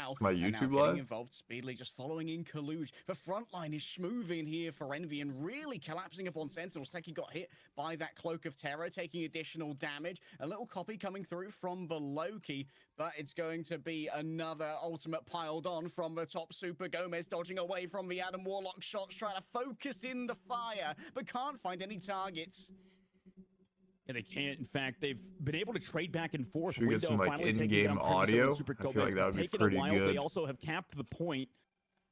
now. It's my And now YouTube getting live. involved speedily, just following in Kaluj. The front line is schmoving here for Envy and really collapsing upon Sentinels. Seki got hit by that Cloak of Terror, taking additional damage. A little copy coming through from the Loki, but it's going to be another ultimate piled on from the top. Super Gomez dodging away from the Adam Warlock shots, trying to focus in the fire, but can't find any targets. Yeah, they can't. In fact, they've been able to trade back and forth. Should we get Window some like finally taking in-game down Crimson audio? and Super I feel Gomez. like that would be It's taken pretty a while. good. They also have capped the point.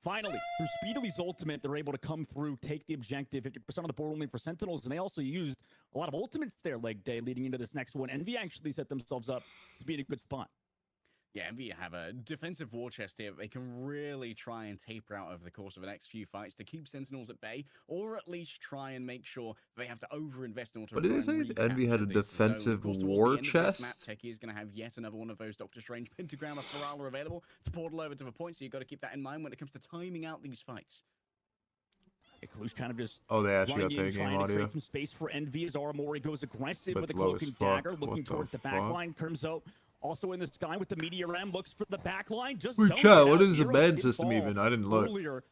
Finally, through Speedly's ultimate, they're able to come through, take the objective. 50% of the board only for Sentinels, and they also used a lot of ultimates there leg day leading into this next one. Envy actually set themselves up to be in a good spot. Yeah, Envy have a defensive war chest here. They can really try and taper out over the course of the next few fights to keep Sentinels at bay, or at least try and make sure they have to overinvest in order to What did try they and say? Envy had a recapture this defensive zone. Of course, towards the war end of this map, chest? Techie is going to have yet another one of those Doctor Strange Pentagram of Ferala available to portal over to the point, so you've got to keep that in mind when it comes to timing out these fights. Kalush kind of just Oh, they actually got running the in, game trying to audio. create some space for Envy as Aramori goes aggressive But with a low cloak as and fuck. dagger, looking What the towards the fuck? back line. Crimzo also in the sky with the Meteor M, looks for the back line. Just Wait, zones chat, it what out. is the Heroes ban did system fall even? I didn't look. Earlier,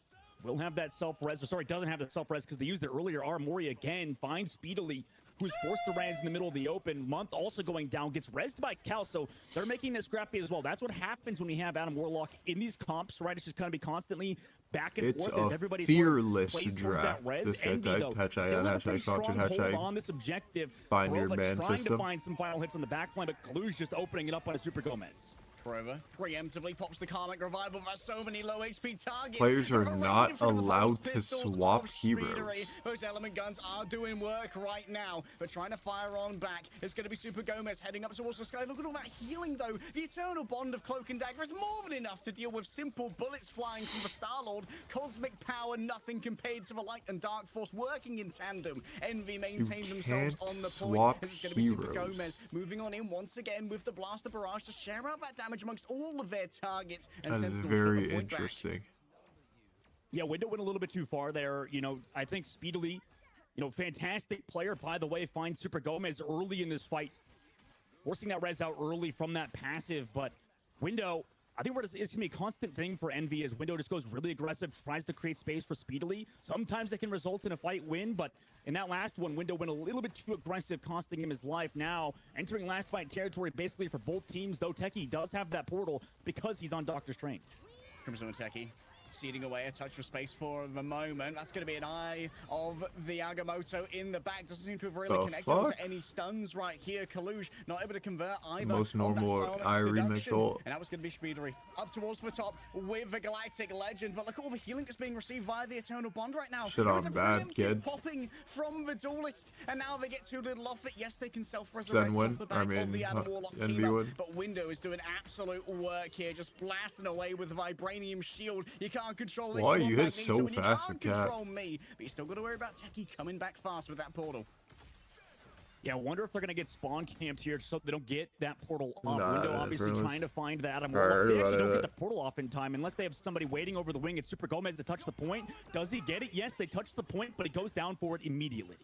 will have that self-res. Sorry, doesn't have the self-res because they used it earlier. Aramori again finds Speedily, who's forced to res in the middle of the open. Month also going down, gets resed by Cal, so they're making this scrappy as well. That's what happens when we have Adam Warlock in these comps, right? It's just going to be constantly back and It's forth as a everybody fearless sort of plays towards that draft. res. This Envy, though, still have a pretty strong hold on this objective. Find your Corova ban trying system. to find some final hits on the back line, but Kalu's just opening it up on a Super Gomez. Corova preemptively pops the Karmic Revival for so many low HP targets. Players are Right not in front of the allowed Pulse to pistols swap of Speedery. heroes. Those element guns are doing work right now, but trying to fire on back. It's going to be Super Gomez heading up towards the sky. Look at all that healing, though. The Eternal Bond of Cloak and Dagger is more than enough to deal with simple bullets flying from the Star-Lord. Cosmic power, nothing compared to the Light and Dark Force working in tandem. Envy maintain themselves on the swap point. This is going to be Super heroes. Gomez moving on in once again with the Blaster Barrage to share out that damage amongst all of their targets. And That is Sentinels put very the point back. interesting. Yeah, Window went a little bit too far there. You know, I think Speedily, fantastic player, by the way, finds Super Gomez early in this fight, forcing that res out early from that passive. But Window, I think it's going to be a constant thing for Envy as Window just goes really aggressive, tries to create space for Speedily. Sometimes it can result in a fight win, but in that last one, Window went a little bit too aggressive, costing him his life. Now, entering last fight territory basically for both teams, though Techie does have that portal because he's on Doctor Strange. Crimson and Techie ceding away a touch for space for the moment. That's going to be an eye of the Agamotto in the back. Doesn't seem to have really connected onto any stuns right here. Kalush not able to convert either. Most normal remix ult. And that was going to be Speedery up towards the top with the Galactic Legend. But look at all the healing that's being received via the Eternal Bond right now. Shit There's on a bad, preemptive kid. popping from the Duelist, and now they get too little off it. Yes, they can self-resurrect Zen win. off the back of the Adam Warlock Envy team up, win. but Window is doing absolute work here, just blasting away with the Vibranium Shield. You can't control this. Why you you want hit Magneto, so and you fast can't with Cat? control me, but you still got to worry about Techie coming back fast with that portal. Yeah, I wonder if they're going to get spawn camped here so they don't get that portal off. Nah, Window obviously really. trying to find the Adam I heard Warlock. They about actually don't it. get the portal off in time unless they have somebody waiting over the wing. It's Super Gomez to touch the point. Does he get it? Yes, they touch the point, but he goes down for it immediately.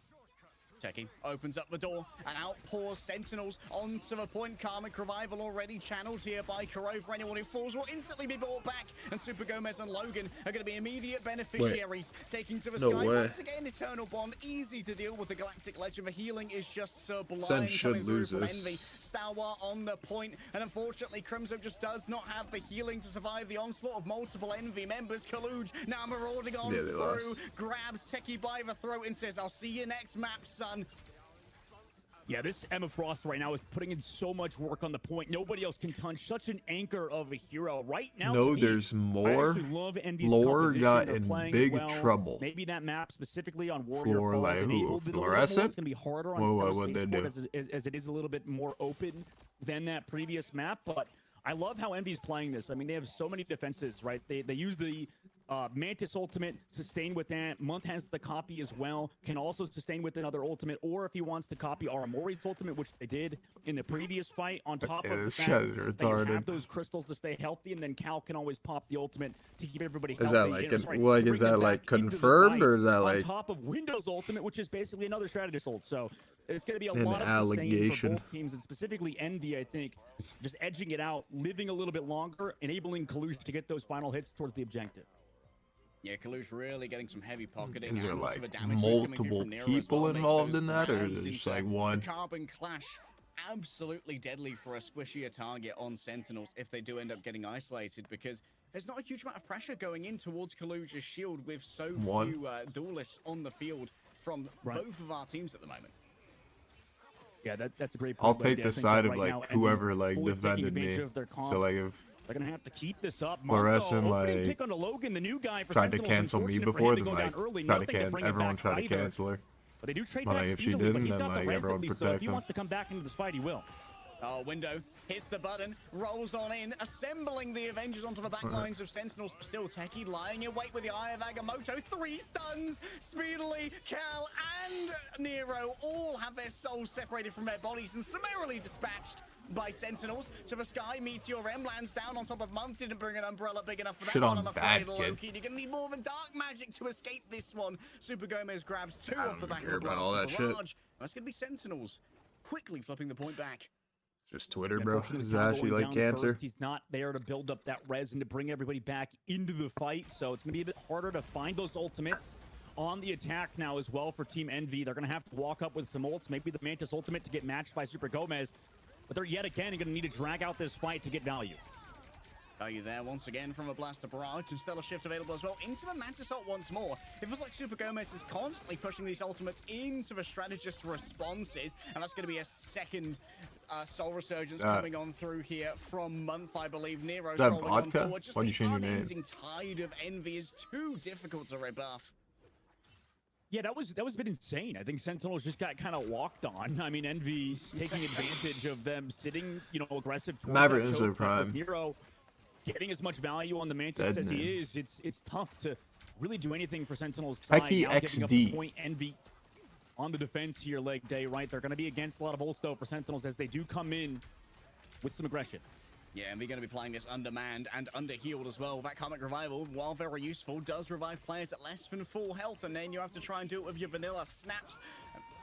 Techie opens up the door and outpours Sentinels onto the point. Karmic Revival already channeled here by Corova. Anyone who falls will instantly be brought back, and Super Gomez and Logan are going to be immediate beneficiaries. Taking to the sky once again. Eternal Bond, easy to deal with the Galactic Legend. The healing is just sublime. Sen should coming through lose from this. Envy. Stalwart on the point, and unfortunately Crimson just does not have the healing to survive the onslaught of multiple Envy members. Kaluj now marauding on Yeah, they through, lost. grabs Techie by the throat and says, "I'll see you next map, son." Yeah, this Emma Frost right now is putting in so much work on the point. Nobody else can touch. Such an anchor of a hero right now. No, to me, there's more. I actually love Envy's Lore composition. got They're in playing big well. trouble. Maybe that map specifically on Warrior For Falls like who? enabled it a little bit more. Fluorescent? It's going to be harder on Whoa, Star what'd they Spaceport as it is a little bit more open than that previous map. But I love how Envy's playing this. I mean, they have so many defenses, right? They use the Mantis ultimate, sustain with that. Month has the copy as well, can also sustain with another ultimate, or if he wants to copy Aramori's ultimate, which they did in the previous fight, on top of the shit fact is that you retarded. have those crystals to stay healthy, and then Cal can always pop the ultimate to keep everybody healthy. Is that like, You know, sorry, like to is bring them that like back into the confirmed, fight or is that on like? top of Windows ultimate, which is basically another strategist ult. So It's going to be a An lot of allegation. sustain for both teams, and specifically Envy, I think, just edging it out, living a little bit longer, enabling Kalush to get those final hits towards the objective. Yeah, Kalush really getting some heavy pocketing. Is there and like also the damage coming through multiple from Nero as people well, makes involved those in that, or is rounds it just into like one? The carbon clash, absolutely deadly for a squishier target on Sentinels if they do end up getting isolated, because there's not a huge amount of pressure going in towards Kalush's shield with so few duelists on the field from both of our teams at the moment. Yeah, that's a great point. I'll take the side of like whoever like defended me. So like if they're gonna have to keep this up. Fluorescent Opening like pick onto Logan, the new guy for tried to Sentinels. cancel me Unfortunate for before, him to then go like down early. tried to Nothing bring him everyone back tried to either. cancel her. But they do trade But back like if she speedily, but didn't, he's then got the like res everyone at least, so protect if he him. wants to come back into this fight, he will. Oh, Window hits the button, rolls on in, assembling the Avengers onto the back lines of Sentinels, but still Techie lying in wait with the Eye of Agamotto. 3 stuns, speedily, Cal and Nero all have their souls separated from their bodies and summarily dispatched by Sentinels. So the Sky Meteor M lands down on top of Month, didn't bring an umbrella big enough for that Shit one, on I'm bad, afraid, kid. Loki. You're gonna need more than dark magic to escape this one. Super Gomez grabs 2 I off don't the back care of the about all that shit. barrage. That's gonna be Sentinels quickly flipping the point back. Just Twitter, bro. Unfortunately, Is Cal actually going like down cancer. first. He's not there to build up that res and to bring everybody back into the fight, so it's going to be a bit harder to find those ultimates on the attack now as well for Team Envy. They're going to have to walk up with some ults, maybe the Mantis ultimate to get matched by Super Gomez, but they're yet again going to need to drag out this fight to get value. Value there once again from a Blaster Barrage, and Stellar Shift available as well into the Mantis ult once more. It feels like Super Gomez is constantly pushing these ultimates into the strategist responses, and that's going to be a second Soul Resurgence coming on through here from Month, I believe. Nero's that rolling vodka? on forward. Just Why'd you the change your name? unending tide of Envy is too difficult to rebuff. Yeah, that was a bit insane. I think Sentinels just got kind of walked on. I mean, Envy taking advantage of them sitting, aggressive. Maverick is their prime. Nero getting as much value on the Mantis as he is. It's tough to really do anything for Sentinels side. Techie Now giving up the XD. point. Envy on the defense here, leg day, right? They're going to be against a lot of ults, though, for Sentinels as they do come in with some aggression. Yeah, and they're going to be playing this undermanned and underhealed as well. That Karmic Revival, while very useful, does revive players at less than full health, and then you have to try and do it with your vanilla snaps.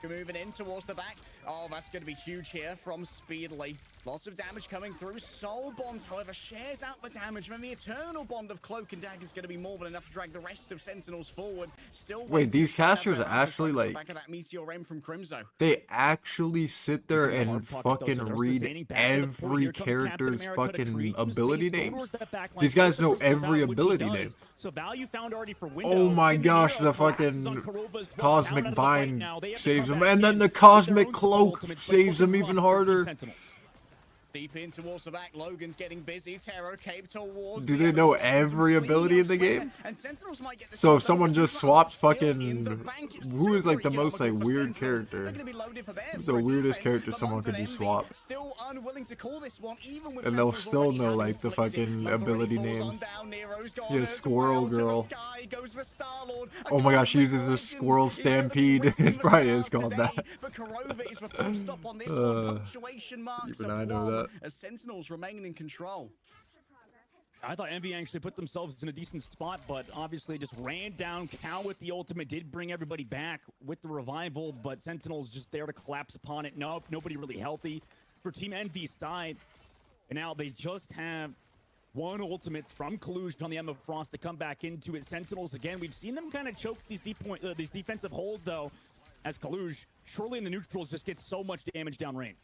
Moving in towards the back. Oh, that's going to be huge here from Speedily. Lots of damage coming through. Soul Bond, however, shares out the damage. And the Eternal Bond of Cloak and Dagger is going to be more than enough to drag the rest of Sentinels forward. Still Wait, these casters actually like back of that Meteor M from Crimzo. they actually sit there and fucking read every character's fucking ability names. These guys know every ability name. So value found already for Window. Oh my gosh, the fucking Cosmic Bind saves him, and then the Cosmic Cloak saves him even harder. Deep in towards the back, Logan's getting busy. Terror Cape towards. Do they know every ability in the game? So if someone just swaps fucking, who is like the most like weird character? Who's the weirdest character someone could just swap? And they'll still know like the fucking ability names. Yeah, Squirrel Girl. Oh my gosh, she uses the Squirrel Stampede. It probably is called that. Even I know that. As Sentinels remain in control. I thought Envy actually put themselves in a decent spot, but obviously just ran down. Cal with the ultimate did bring everybody back with the revival, but Sentinels just there to collapse upon it. Nope, nobody really healthy for Team Envy's side. And now they just have one ultimate from Kalush on the Emma Frost to come back into it. Sentinels, again, we've seen them kind of choke these these defensive holes, though, as Kalush, surely in the neutrals, just gets so much damage downrange.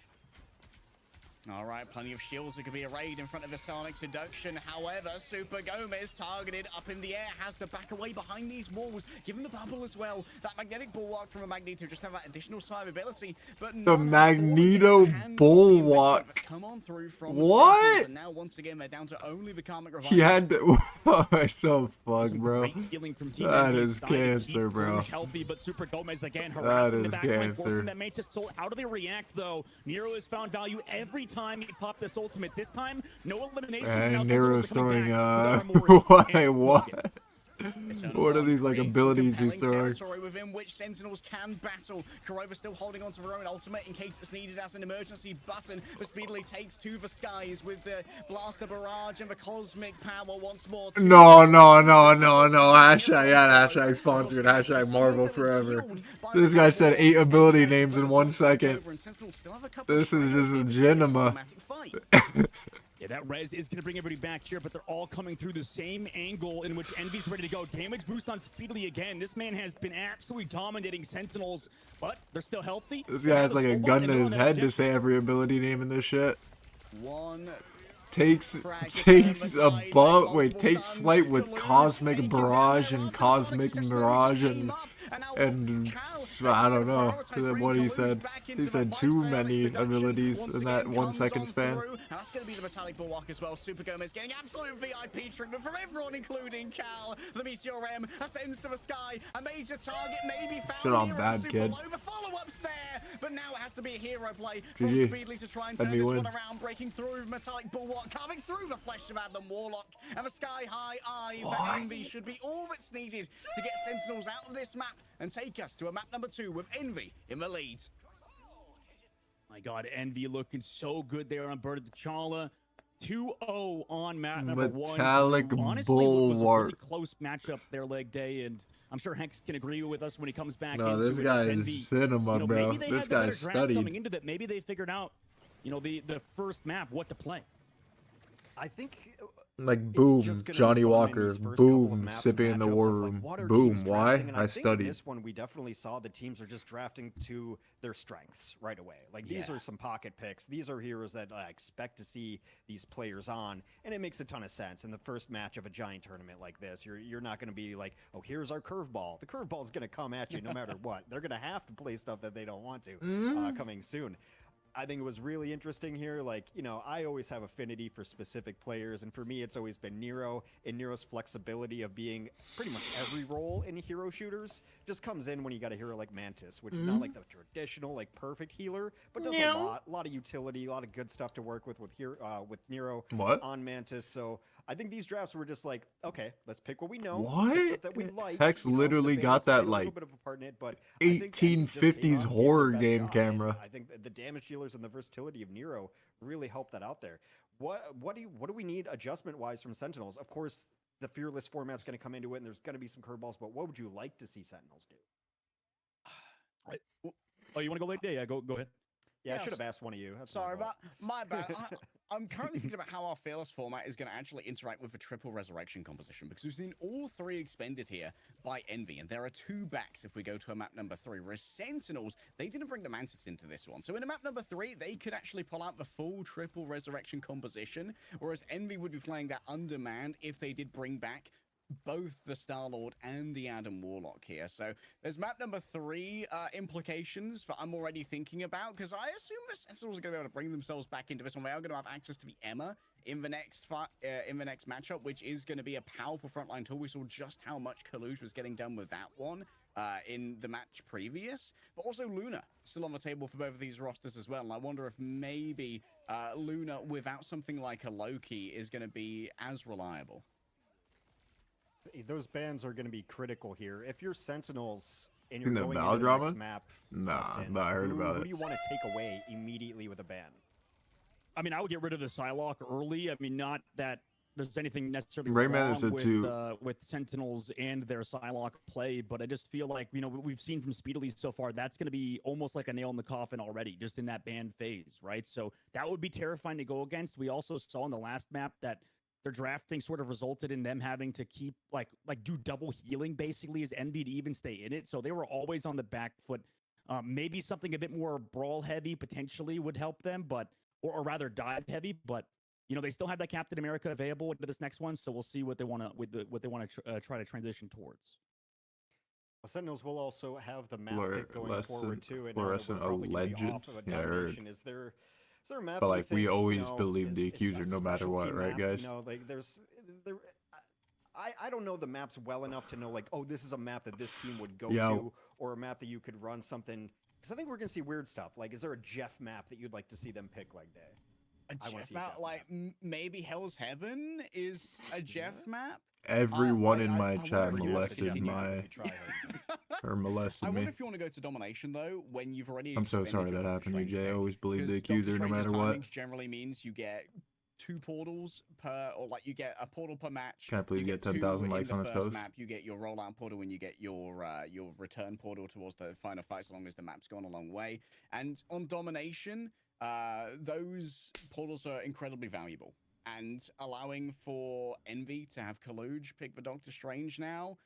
All right, plenty of shields. It could be a raid in front of the Sonic Seduction. However, Super Gomez targeted up in the air, has to back away behind these walls. Given the bubble as well. That magnetic bulwark from a Magneto just have that additional survivability. But the Magneto bulwark. Come on through from what? And now once again they're down to only the Karmic Revival. He had to. What the fuck, bro? That is Side cancer, bro. Healthy, but Super Gomez again That harassing is the backline, cancer. forcing that Mantis soul. How do they react though? Nero has found value every time he popped this ultimate. This time, no elimination. And Nero's throwing what? What are these like abilities he's throwing? Within which Sentinels can battle. Kurova still holding on to her own ultimate in case it's needed as an emergency button, but speedily takes to the skies with the blaster barrage and the cosmic power once more. No. Hashtag, yeah, hashtag sponsored. Hashtag Marvel forever. This guy said 8 ability names in 1 second. This is just a genema. Yeah, that res is going to bring everybody back here, but they're all coming through the same angle in which Envy's ready to go. Damage boost on Speedily again. This man has been absolutely dominating Sentinels, but they're still healthy. This guy has like a gun to his head to say every ability name in this shit. Takes flight with Cosmic Barrage and Cosmic Mirage and I don't know what he said. He said too many abilities in that 1 second span. And that's going to be the Metallic Bulwark as well. Super Gomez getting absolute VIP treatment from everyone, including Cal. The Meteor M ascends to the sky. A major target maybe found. Shit on bad, kid. Follow-ups there, but now it has to be a hero play from Speedly to try and turn this one around, breaking through Metallic Bulwark, coming through the flesh of Adam Warlock, and the Sky High Eye for Envy should be all that's needed to get Sentinels out of this map and take us to a map number 2 with Envy in the lead. My God, Envy looking so good there on Bird of T'Challa. 2-0 on map number 1. Metallic Bulwark. Really close matchup there, leg day, and I'm sure Hex can agree with us when he comes back. No, this guy is cinema, bro. This guy's studied. Coming into that, maybe they figured out, the first map, what to play. I think like boom, Johnny Walker, boom, sipping in the war room, boom. Why? I studied. This one we definitely saw the teams are just drafting to their strengths right away. Like these are some pocket picks. These are heroes that I expect to see these players on, and it makes a ton of sense. In the first match of a giant tournament like this, you're not going to be like, oh, here's our curveball. The curveball is going to come at you no matter what. They're going to have to play stuff that they don't want to coming soon. I think it was really interesting here. Like, I always have affinity for specific players, and for me, it's always been Nero. And Nero's flexibility of being pretty much every role in hero shooters just comes in when you got a hero like Mantis, which is not like the traditional, like, perfect healer, but does a lot of utility, a lot of good stuff to work with Nero on Mantis. So I think these drafts were just like, okay, let's pick what we know. What? That we like. Hex literally got that like 1850s horror game camera. I think the damage dealers and the versatility of Nero really helped that out there. What do we need adjustment wise from Sentinels? Of course, the Fearless format's going to come into it, and there's going to be some curveballs. But what would you like to see Sentinels do? Oh, you want to go late? Yeah, go ahead. Yeah, I should have asked one of you. That's sorry, but my bad. I'm currently thinking about how our Fearless format is going to actually interact with the triple resurrection composition, because we've seen all 3 expended here by Envy, and there are 2 backs if we go to a map number 3, whereas Sentinels, they didn't bring the Mantis into this one. So in a map number 3, they could actually pull out the full triple resurrection composition, whereas Envy would be playing that undermanned if they did bring back both the Star-Lord and the Adam Warlock here. So there's map number 3 implications that I'm already thinking about, because I assume the Sentinels are going to be able to bring themselves back into this one. They are going to have access to the Emma in the next matchup, which is going to be a powerful frontline tool. We saw just how much Kalush was getting done with that one in the match previous, but also Luna still on the table for both of these rosters as well. And I wonder if maybe Luna without something like a Loki is going to be as reliable. Those bans are going to be critical here. If you're Sentinels and you're going into the next map, but I heard about it. Who do you want to take away immediately with a ban? I mean, I would get rid of the Psylocke early. I mean, not that there's anything necessarily Rayman wrong with Sentinels and their Psylocke play, but I just feel like, what we've seen from Speedily so far, that's going to be almost like a nail in the coffin already, just in that ban phase, right? So that would be terrifying to go against. We also saw in the last map that their drafting sort of resulted in them having to keep like do double healing basically as Envy to even stay in it. So they were always on the back foot. Maybe something a bit more brawl heavy potentially would help them, but or rather dive heavy. But they still have that Captain America available into this next one, so we'll see what they want to try to transition towards. Well, Sentinels will also have the map pick going forward too, and Fluorescent Legend. Yeah, I heard. Is there a map? But like we always believe the accuser no matter what, right, guys? I don't know the maps well enough to know like, oh, this is a map that this team would go to, or a map that you could run something. Because I think we're gonna see weird stuff. Like, is there a Jeff map that you'd like to see them pick leg day? A Jeff map, like maybe Hell's Heaven is a Jeff map. Everyone in my I chat wonder if you want to molested continue. my or molested I me. wonder if you want to go to domination though, when you've already. I'm so sorry expended your that Doctor happened, Strange EJ. I pick, always believe the because Doctor accuser no Strange's matter what. timings generally means you get 2 portals per, or like you get a portal per match. Can't believe you get 10,000 likes on this post. Map, you get your rollout portal, and you get your return portal towards the final fight, so long as the map's gone a long way. And on domination, those portals are incredibly valuable. And allowing for Envy to have Kaluj pick the Doctor Strange now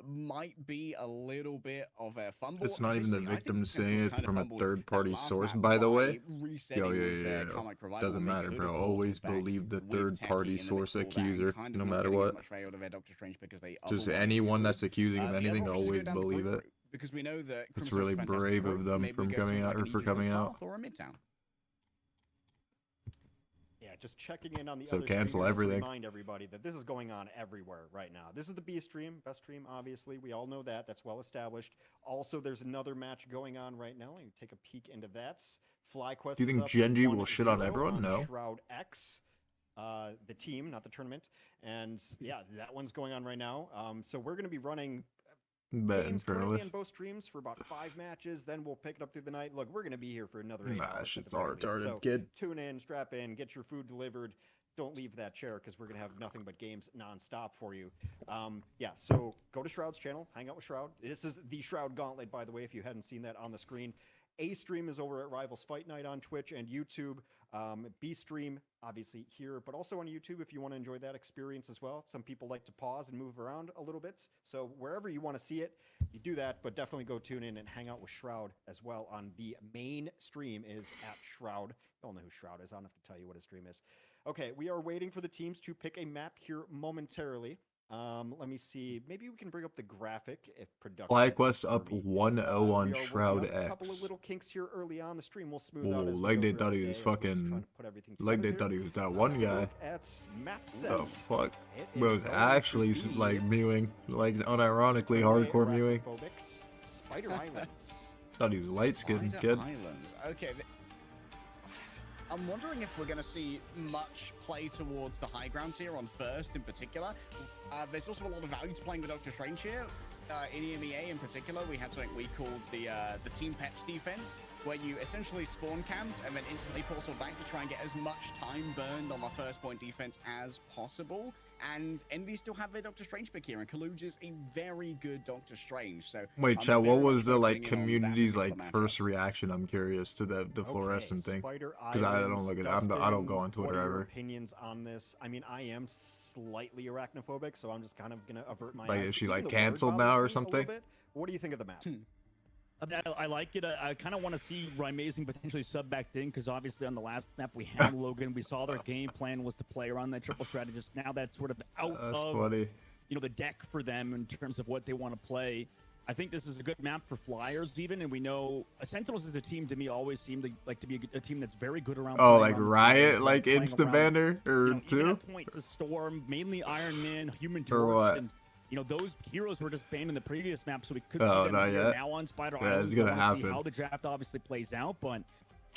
might be a little bit of a fumble. It's not even the Obviously, I think victim saying Sentinels it's kinda from a fumbled that third-party last source, map by the by way. resetting Yo, with yeah. Karmic Revival Doesn't when they matter, could bro. have Always portaled back believe the with third-party Techie and then source pulled that and accuser, kind of no not matter getting as what. much value out of their Doctor Strange because they Just otherwise anyone could. that's accusing of The other anything, option is to go always down the believe group it. route, because we know that It's Crimson's really fantastic brave of group. them Maybe we from go coming through, out like, or an for Aegis coming North out. Path or a Midtown. Yeah, just checking in on the So other cancel stream. everything. Just remind everybody that this is going on everywhere right now. This is the B stream, best stream, obviously. We all know that. That's well established. Also, there's another match going on right now. Let me take a peek into that. FlyQuest. Do you think Genji will shit on everyone? No. Shroud X, the team, not the tournament. And yeah, that one's going on right now. So we're going to be running Bet games currently on Infernalist. both streams for about 5 matches. Then we'll pick it up through the night. Look, we're going to be here for another 8 Nah, hours. shit's at the all very least. retarded, So kid. tune in, strap in, get your food delivered. Don't leave that chair because we're going to have nothing but games nonstop for you. Yeah, so go to Shroud's channel, hang out with Shroud. This is the Shroud Gauntlet, by the way, if you hadn't seen that on the screen. A stream is over at Rivals Fight Night on Twitch and YouTube. B stream, obviously, here, but also on YouTube if you want to enjoy that experience as well. Some people like to pause and move around a little bit. So wherever you want to see it, you do that, but definitely go tune in and hang out with Shroud as well on the main stream is at Shroud. You all know who Shroud is. I don't have to tell you what his stream is. Okay, we are waiting for the teams to pick a map here momentarily. Let me see. Maybe we can bring up the graphic if production. FlyQuest up 1-0 on we are Shroud working out a couple of X. little kinks here early on the stream. We'll smooth Whoa, out as we like go they throughout thought the he day was as we're just trying fucking. to put everything Like they together thought he here. was that one Let's guy. look at map The sets. fuck? It Bro, is it's going actually to be like mewing, like unironically hardcore mewing. Arachnophobics, Spider Islands. Thought he was light skinned, Spider kid. Island. Okay. I'm wondering if we're going to see much play towards the high grounds here on first in particular. There's also a lot of value to playing with Doctor Strange here. In EMEA in particular, we had something we called the Team Peps defense, where you essentially spawn camped and then instantly portal back to try and get as much time burned on the first point defense as possible. And Envy still have their Doctor Strange pick here, and Kaluj is a very good Doctor Strange. So Wait, I'm chat, very what much was the like focusing in on that community's particular like matchup. first reaction? I'm curious to the fluorescent thing. Spider Because I don't Islands, look at Dustbin, I don't go on what Twitter are your ever. opinions on this? I mean, I am slightly arachnophobic, so I'm just kind of gonna avert my Like, eyes. is she Even like the word canceled bothers now or me a little something? bit. What do you think of the map? I mean, I like it. I kind of want to see Rymazing potentially sub back in because obviously on the last map we had Logan. We saw their game plan was to play around that triple strategist. Now that's sort of out That's of funny. the deck for them in terms of what they want to play. I think this is a good map for Flyers even, and we know Sentinels as a team to me always seemed to be a team that's very good around. Oh, playing like around the Riot, players, like playing Insta around, Banner or even two? at points, the Storm, mainly Iron Man, Human Or Torch, what? and those heroes were just banned in the previous map, so we could Oh, see them not here yet. now on Spider Yeah, Island. it's gonna We wanna see happen. how the draft obviously plays out, but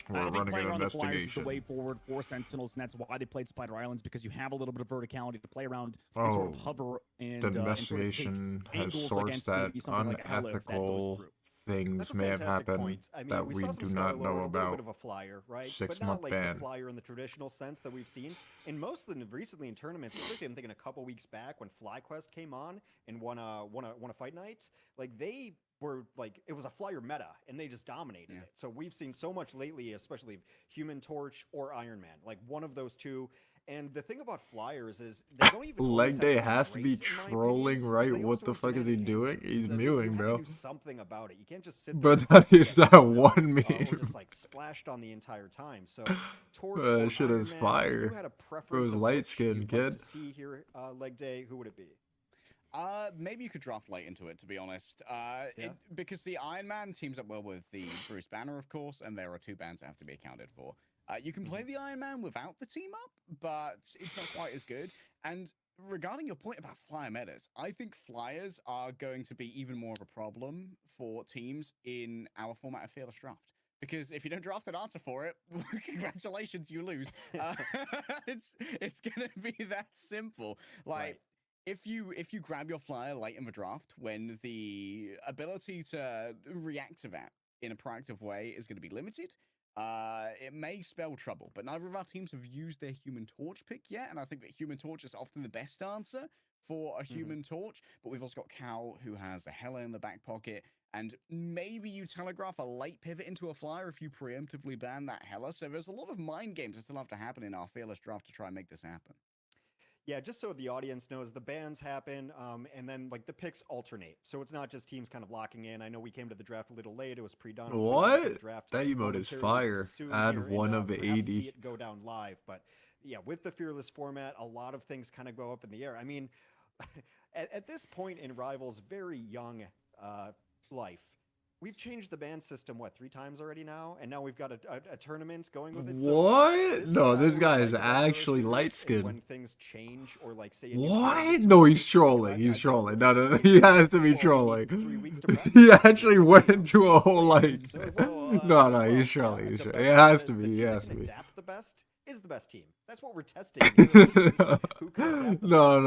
We're I think running playing an around the Flyers is the investigation. way forward for Sentinels, and that's why they played Spider Islands, because you have a little bit of verticality to play around and sort of Oh, hover and The and sort of take investigation has angles sourced against that maybe something like Outlive that goes unethical through. things That's a may have fantastic happened point. I mean, that we we saw some do not Scarlet, know a little about. bit of a flyer, right? 6 but not month like ban. the flyer in the traditional sense that we've seen. In most of the recently in tournaments, especially I'm thinking a couple weeks back when FlyQuest came on and won a fight night, like they were like it was a flyer meta and they just dominated it. So we've seen so much lately, especially Human Torch or Iron Man, like one of those two. And the thing about flyers is they don't even always Leg have Day be has to be great, in my trolling, opinion, right? 'cause they What also the have fuck is he genetic doing? answers. He's That mewing, you have bro. to do something about it. You can't just sit there. But and that get is that one Or meme. just like splashed on the entire time. So Torch or That shit Iron is Man, fire. if you had a preference Bro's of light which skinned, you'd like kid. to see here, Leg Day, who would it be? Maybe you could draft late into it, to be honest. Because the Iron Man teams up well with the Bruce Banner, of course, and there are 2 bans that have to be accounted for. You can play the Iron Man without the team up, but it's not quite as good. And regarding your point about flyer metas, I think flyers are going to be even more of a problem for teams in our format of Fearless Draft. Because if you don't draft an answer for it, congratulations, you lose. It's gonna be that simple. Like, if you grab your flyer late in the draft, when the ability to react to that in a proactive way is going to be limited, it may spell trouble. But neither of our teams have used their Human Torch pick yet, and I think that Human Torch is often the best answer for a Human Torch. But we've also got Cal, who has a Hela in the back pocket, and maybe you telegraph a late pivot into a flyer if you preemptively ban that Hela. So there's a lot of mind games that still have to happen in our Fearless draft to try and make this happen. Yeah, just so the audience knows, the bans happen, and then like the picks alternate. So it's not just teams kind of locking in. I know we came to the draft a little late; it was pre-done. What? Draft That emote is fire. Add one of 80. See it go down live, but yeah, with the Fearless format, a lot of things kind of go up in the air. I mean, at this point in Rivals' very young life, we've changed the ban system, what, 3 times already now? And now we've got a tournament going with it. What? No, this guy is actually light-skinned. When things change or like say... What? No, he's trolling. He's trolling. No. He has to be trolling. He actually went into a whole, like... No, he's trolling. It has to be. He has to be. Adapt the best is the best team. That's what we're testing. No.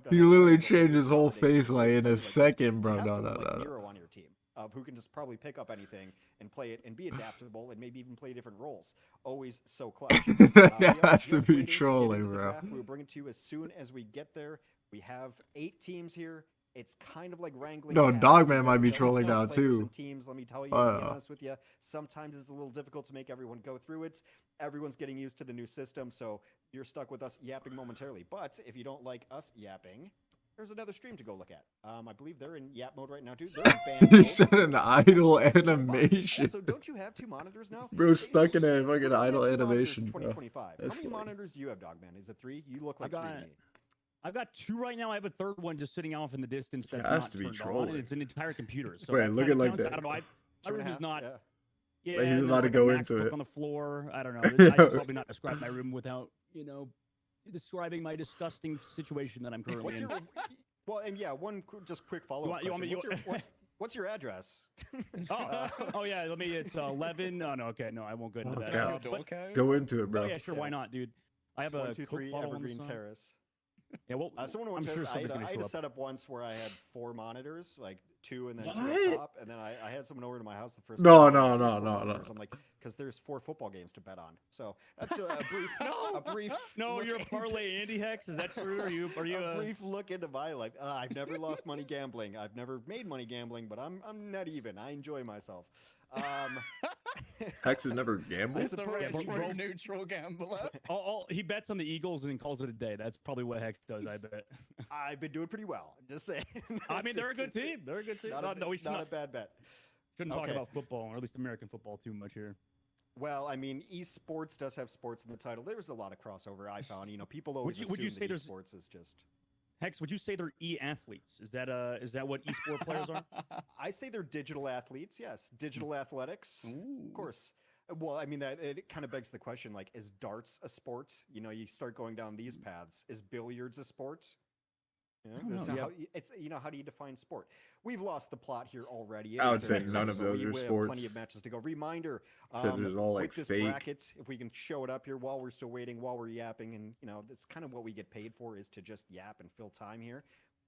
He literally changed his whole face like in a second, bro. No. On your team of who can just probably pick up anything and play it and be adaptable and maybe even play different roles. Always so clutch. That has to be trolling, bro. We'll bring it to you as soon as we get there. We have 8 teams here. It's kind of like wrangling. No, Dogman might be trolling now too. Teams, let me tell you, to be honest with you, sometimes it's a little difficult to make everyone go through it. Everyone's getting used to the new system, so you're stuck with us yapping momentarily. But if you don't like us yapping, there's another stream to go look at. I believe they're in yap mode right now too. He said an idle animation. So don't you have 2 monitors now? Bro, stuck in a fucking idle animation. 2025. How many monitors do you have, Dogman? Is it 3? You look like 3 to me. I've got 2 right now. I have a third one just sitting off in the distance. That's has not to be turned trolling. on, and it's an entire computer. So wait, look at like that. I don't know. My room is not. Yeah, like he's about to go into it. On the floor. I don't know. I should probably not describe my room without, describing my disgusting situation that I'm currently in. Well, and yeah, one just quick follow-up question. What's your address? Yeah. It's 11. No, okay. No, I won't go into that. Yeah. Go into it, bro. Oh, yeah, sure. Why not, dude? I have 1, 2, 3 Evergreen Terrace. Yeah, well, someone I'm sure I had a setup once where I had 4 monitors, like 2 and then 2 up top, and then I had someone over to my house the first. No. I'm like, because there's 4 football games to bet on. So that's a brief. No, you're a parlay Andy Hex. Is that true? Are you a brief look into my life? I've never lost money gambling. I've never made money gambling, but I'm not even. I enjoy myself. Hex has never gambled. He's a neutral gambler. He bets on the Eagles and calls it a day. That's probably what Hex does. I bet. I've been doing pretty well. Just saying. I mean, they're a good team. They're a good team. Not a bad bet. Shouldn't talk about football, or at least American football, too much here. Well, I mean, esports does have sports in the title. There's a lot of crossover. I found. People always assume that esports is just. Hex, would you say they're e-athletes? Is that what esport players are? I say they're digital athletes. Yes, digital athletics. Ooh. Of course. Well, I mean that it kind of begs the question: like, is darts a sport? You start going down these paths. Is billiards a sport? How do you define sport? We've lost the plot here already. I would say none of those are sports. Plenty of matches to go. Reminder, it's all like with this fake. bracket, if we can show it up here while we're still waiting, while we're yapping, and that's kind of what we get paid for, is to just yap and fill time here.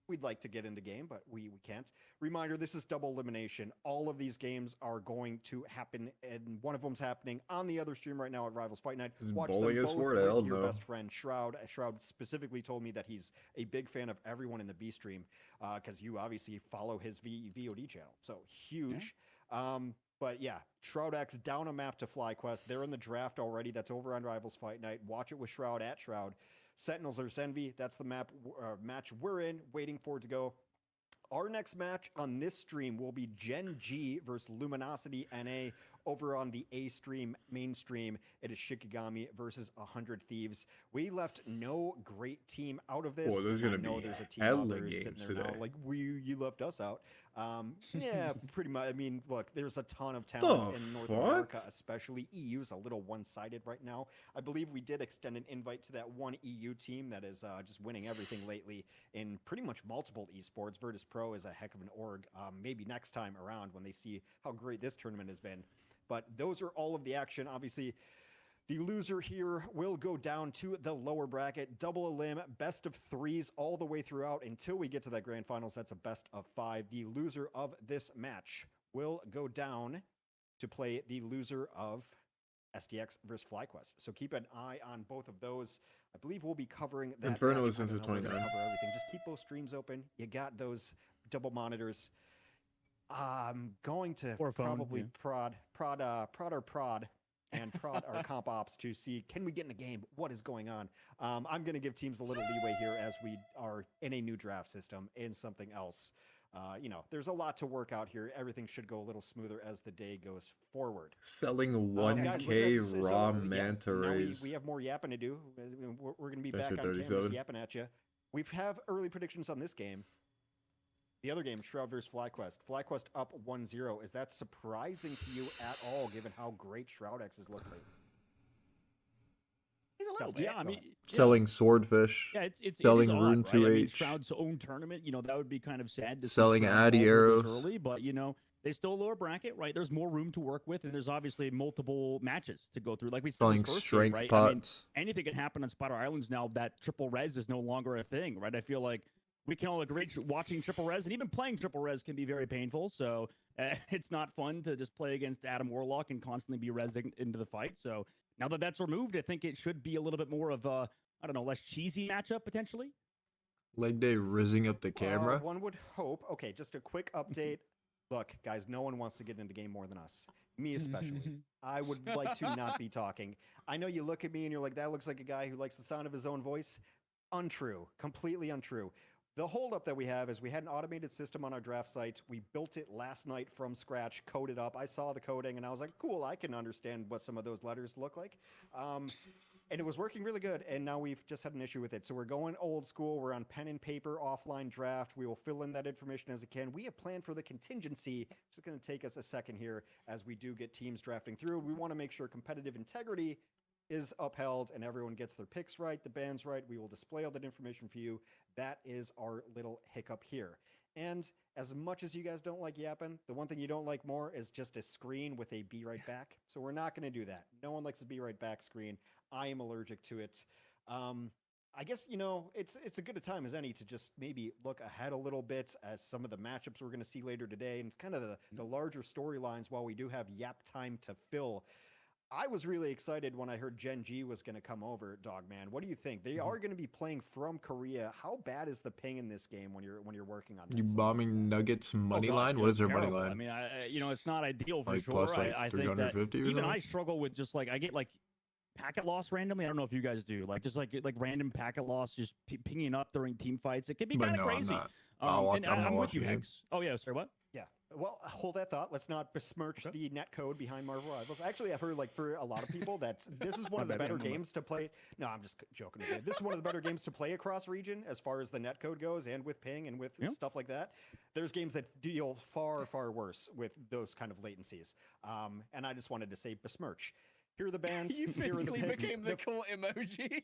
We'd like to get into game, but we can't. Reminder, this is double elimination. All of these games are going to happen, and one of them's happening on the other stream right now at Rivals Fight Night. Watch them both with your best friend, Shroud. Shroud specifically told me that he's a big fan of everyone in the B stream, because you obviously follow his VOD channel. So huge. Yeah. But yeah, Shroud X down a map to FlyQuest. They're in the draft already. That's over on Rivals Fight Night. Watch it with Shroud at Shroud. Sentinels versus Envy. That's the match we're in, waiting for it to go. Our next match on this stream will be Gen G versus Luminosity NA. Over on the A stream, main stream, it is Shikagami versus 100 Thieves. We left no great team out of this. Boy, there's gonna be there's a team hella out there games sitting there today. now. Like you left us out. Yeah, pretty much. I mean, look, there's a ton of talent in North America, especially. EU's a little one-sided right now. I believe we did extend an invite to that one EU team that is just winning everything lately in pretty much multiple esports. Virtus Pro is a heck of an org. Maybe next time around when they see how great this tournament has been. But those are all of the action. Obviously, The loser here will go down to the lower bracket, double elim, best of 3s all the way throughout until we get to that grand finals. That's a best of 5. The loser of this match will go down to play the loser of SDX versus FlyQuest. So keep an eye on both of those. I believe we'll be covering that. Inferno match. is into I don't know if we're 29. gonna cover everything. Just keep those streams open. You got those double monitors. I'm going to Or phone, probably yeah. prod and prod our comp ops to see, can we get in a game? What is going on? I'm going to give teams a little leeway here as we are in a new draft system and something else. You know, there's a lot to work out here. Everything should go a little smoother as the day goes forward. Selling Guys, 1K look at- raw yeah, manta now rays. we have more yapping to do. We're going to be Thanks back for on cameras 37. yapping at you. We have early predictions on this game. The other game, Shroud versus FlyQuest. FlyQuest up 1-0. Is that surprising to you at all, given how great Shroud X is looking? He's a little That's- bit. Yeah, I mean, Selling swordfish. yeah, it selling is odd, Rune right? I mean, 2H. Shroud's own tournament, you know, that would be kind of sad to see Selling Shroud Addy fall this arrows. early, but you know, they still lower bracket, right? There's more room to work with, and there's obviously multiple matches to go through. Like we said, Selling this first game, strength right? I mean, pots. anything can happen on Spider Islands now. That triple res is no longer a thing, right? I feel like we can all agree watching triple res and even playing triple res can be very painful. So it's not fun to just play against Adam Warlock and constantly be resing into the fight. So now that that's removed, I think it should be a little bit more of a, I don't know, less cheesy matchup potentially. Leg day rizzing up the camera. One would hope. Okay, just a quick update. Look, guys, no one wants to get into game more than us. Me especially. I would like to not be talking. I know you look at me and you're like, that looks like a guy who likes the sound of his own voice. Untrue. Completely untrue. The holdup that we have is we had an automated system on our draft site. We built it last night from scratch, coded up. I saw the coding and I was like, cool, I can understand what some of those letters look like. And it was working really good. And now we've just had an issue with it. So we're going old school. We're on pen and paper, offline draft. We will fill in that information as it can. We have planned for the contingency. It's just going to take us a second here as we do get teams drafting through. We want to make sure competitive integrity is upheld and everyone gets their picks right, the bands right. We will display all that information for you. That is our little hiccup here. And as much as you guys don't like yapping, the one thing you don't like more is just a screen with a be right back. So we're not going to do that. No one likes a be right back screen. I am allergic to it. I guess, you know, it's a good a time as any to just maybe look ahead a little bit as some of the matchups we're going to see later today and kind of the larger storylines while we do have yap time to fill. I was really excited when I heard Gen G was going to come over, Dogman. What do you think? They are going to be playing from Korea. How bad is the ping in this game when you're working on this? You bombing Nuggets money God, line? it What was is their money terrible. line? I mean, you know, it's not ideal for Like sure. plus, like, I think that 350 or even something? I struggle with just like I get like packet loss randomly. I don't know if you guys do like just like random packet loss, just pinging up during team fights. It can be But kind of no, I'm crazy. not. I'll watch- And I'm gonna I'm with watch you, the game. Hex. Oh yeah, sorry, what? Yeah. Well, hold that thought. Let's not besmirch the net code behind Marvel Rivals. Actually, I've heard, like, for a lot of people that this is one of the better games to play. No, I'm just joking. This is one of the better games to play across region as far as the net code goes and with ping and with stuff like that. There's games that deal far, far worse with those kind of latencies. And I just wanted to say besmirch. Here are the bands. You Here are the physically picks. became the court emoji.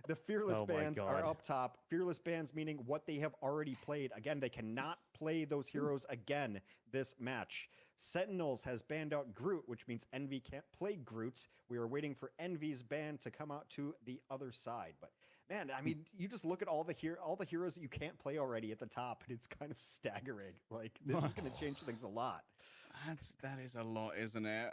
The Fearless Oh my bands are God. up top. Fearless bands meaning what they have already played. Again, they cannot play those heroes again this match. Sentinels has banned out Groot, which means Envy can't play Groot. We are waiting for Envy's ban to come out to the other side. But man, I mean, you just look at all the heroes that you can't play already at the top, and it's kind of staggering. Like, this is going to change things a lot. That is a lot, isn't it?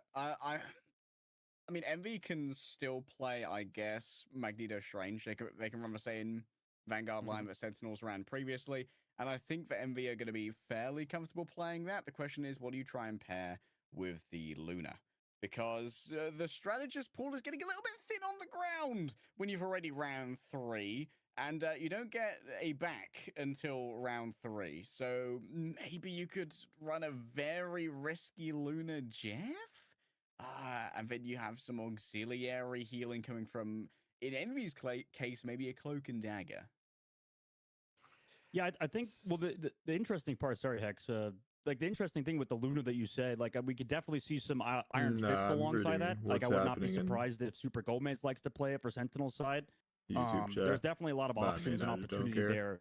I mean, Envy can still play, I guess, Magneto Strange. They can run the same Vanguard line that Sentinels ran previously, and I think that Envy are going to be fairly comfortable playing that. The question is, what do you try and pair with the Luna? Because the strategist pool is getting a little bit thin on the ground when you've already round 3, and you don't get a back until round 3. So maybe you could run a very risky Luna Jeff? And then you have some auxiliary healing coming from, in Envy's case, maybe a Cloak and Dagger. Yeah, I think. Well, the interesting part. Sorry, Hex. Like the interesting thing with the Luna that you said, like we could definitely see some Iron Fist I'm alongside that. reading Like I what's would not be happening in surprised if Super Gomez likes to play it for Sentinel side. YouTube chat. There's definitely a lot of But I options mean, and I don't opportunity care. there.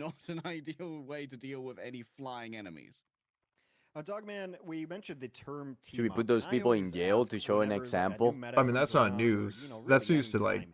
not an ideal way to deal with any flying enemies. Dogman, we mentioned the term team Should we up, put those and I people in always jail ask to show an whenever, like, a new example? meta I mean, comes that's not around or, news. you know, That's really used to, any like, time,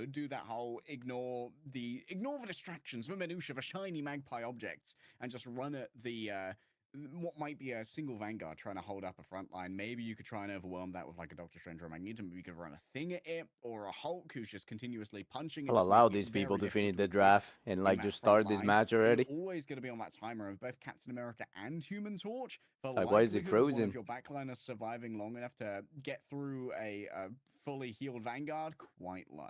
could do that whole ignore the distractions, the minutia, the shiny magpie objects, and just run at the what might be a single Vanguard trying to hold up a front line. Maybe you could try and overwhelm that with like a Doctor Strange or a Magneto. Maybe you could run a thing at it, or a Hulk who's just continuously punching. I'll Just allow making it these people very to finish difficult the exist draft and in like that just front start this line. match It's already. always going to be on that timer of both Captain America and Human Torch. The Like, why is it likelihood of one frozen? of your backliners surviving long enough to get through a fully healed Vanguard, quite low.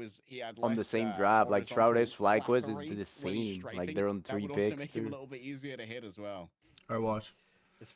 he had on the less, same draft. Like Shroud Edge, horizontal FlyQuest is the flattery, same. Like strafing. they're on That 3 would also picks make him a too. little bit easier to hit as well. Alright, watch. It's,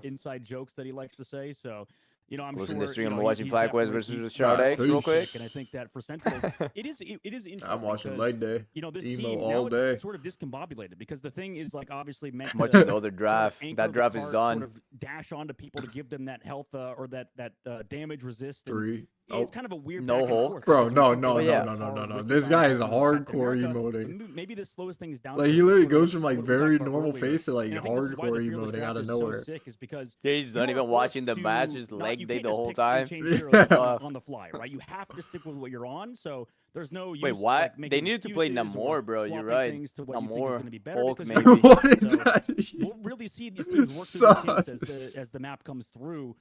inside jokes that he likes to say. So, You know, I'm Closing sure. the stream, You know, I'm watching he's FlyQuest definitely- versus he- Shroud X Peace. real quick. And I think that for Sentinels, it is interesting. I'm watching because, leg day. You know, this Emo team all now day. it's sort of discombobulated because the thing is like obviously meant I'm watching to the other sort of draft. anchor That the draft is cart, done. Sort of dash onto people to give them that health or that damage resist. And 3. It's kind of a weird No back and hole. forth Bro, because no, you think no, about no, how no, no, far no, no. Ricky This guy is Valentine is in hardcore America. emoting. Maybe this slows things down. Like, to he literally sort of goes from, like, what we talked very about normal earlier. face to, like, And I think this is why the hardcore Fearless emoting draft out of is so nowhere. sick is because Yeah, he's not you even are watching the forced match, to just not- leg you day can't the just whole pick and time. change Yeah. heroes on the fly, right? You have to stick with what you're on. So there's no use. Wait, why? Like, They making needed to play excuses or Namor, bro. You're swapping right. things to what you think is Namor, gonna be better Hulk, because maybe. you- What is so that? we'll really see these teams work through the kinks Sus. as the map comes through.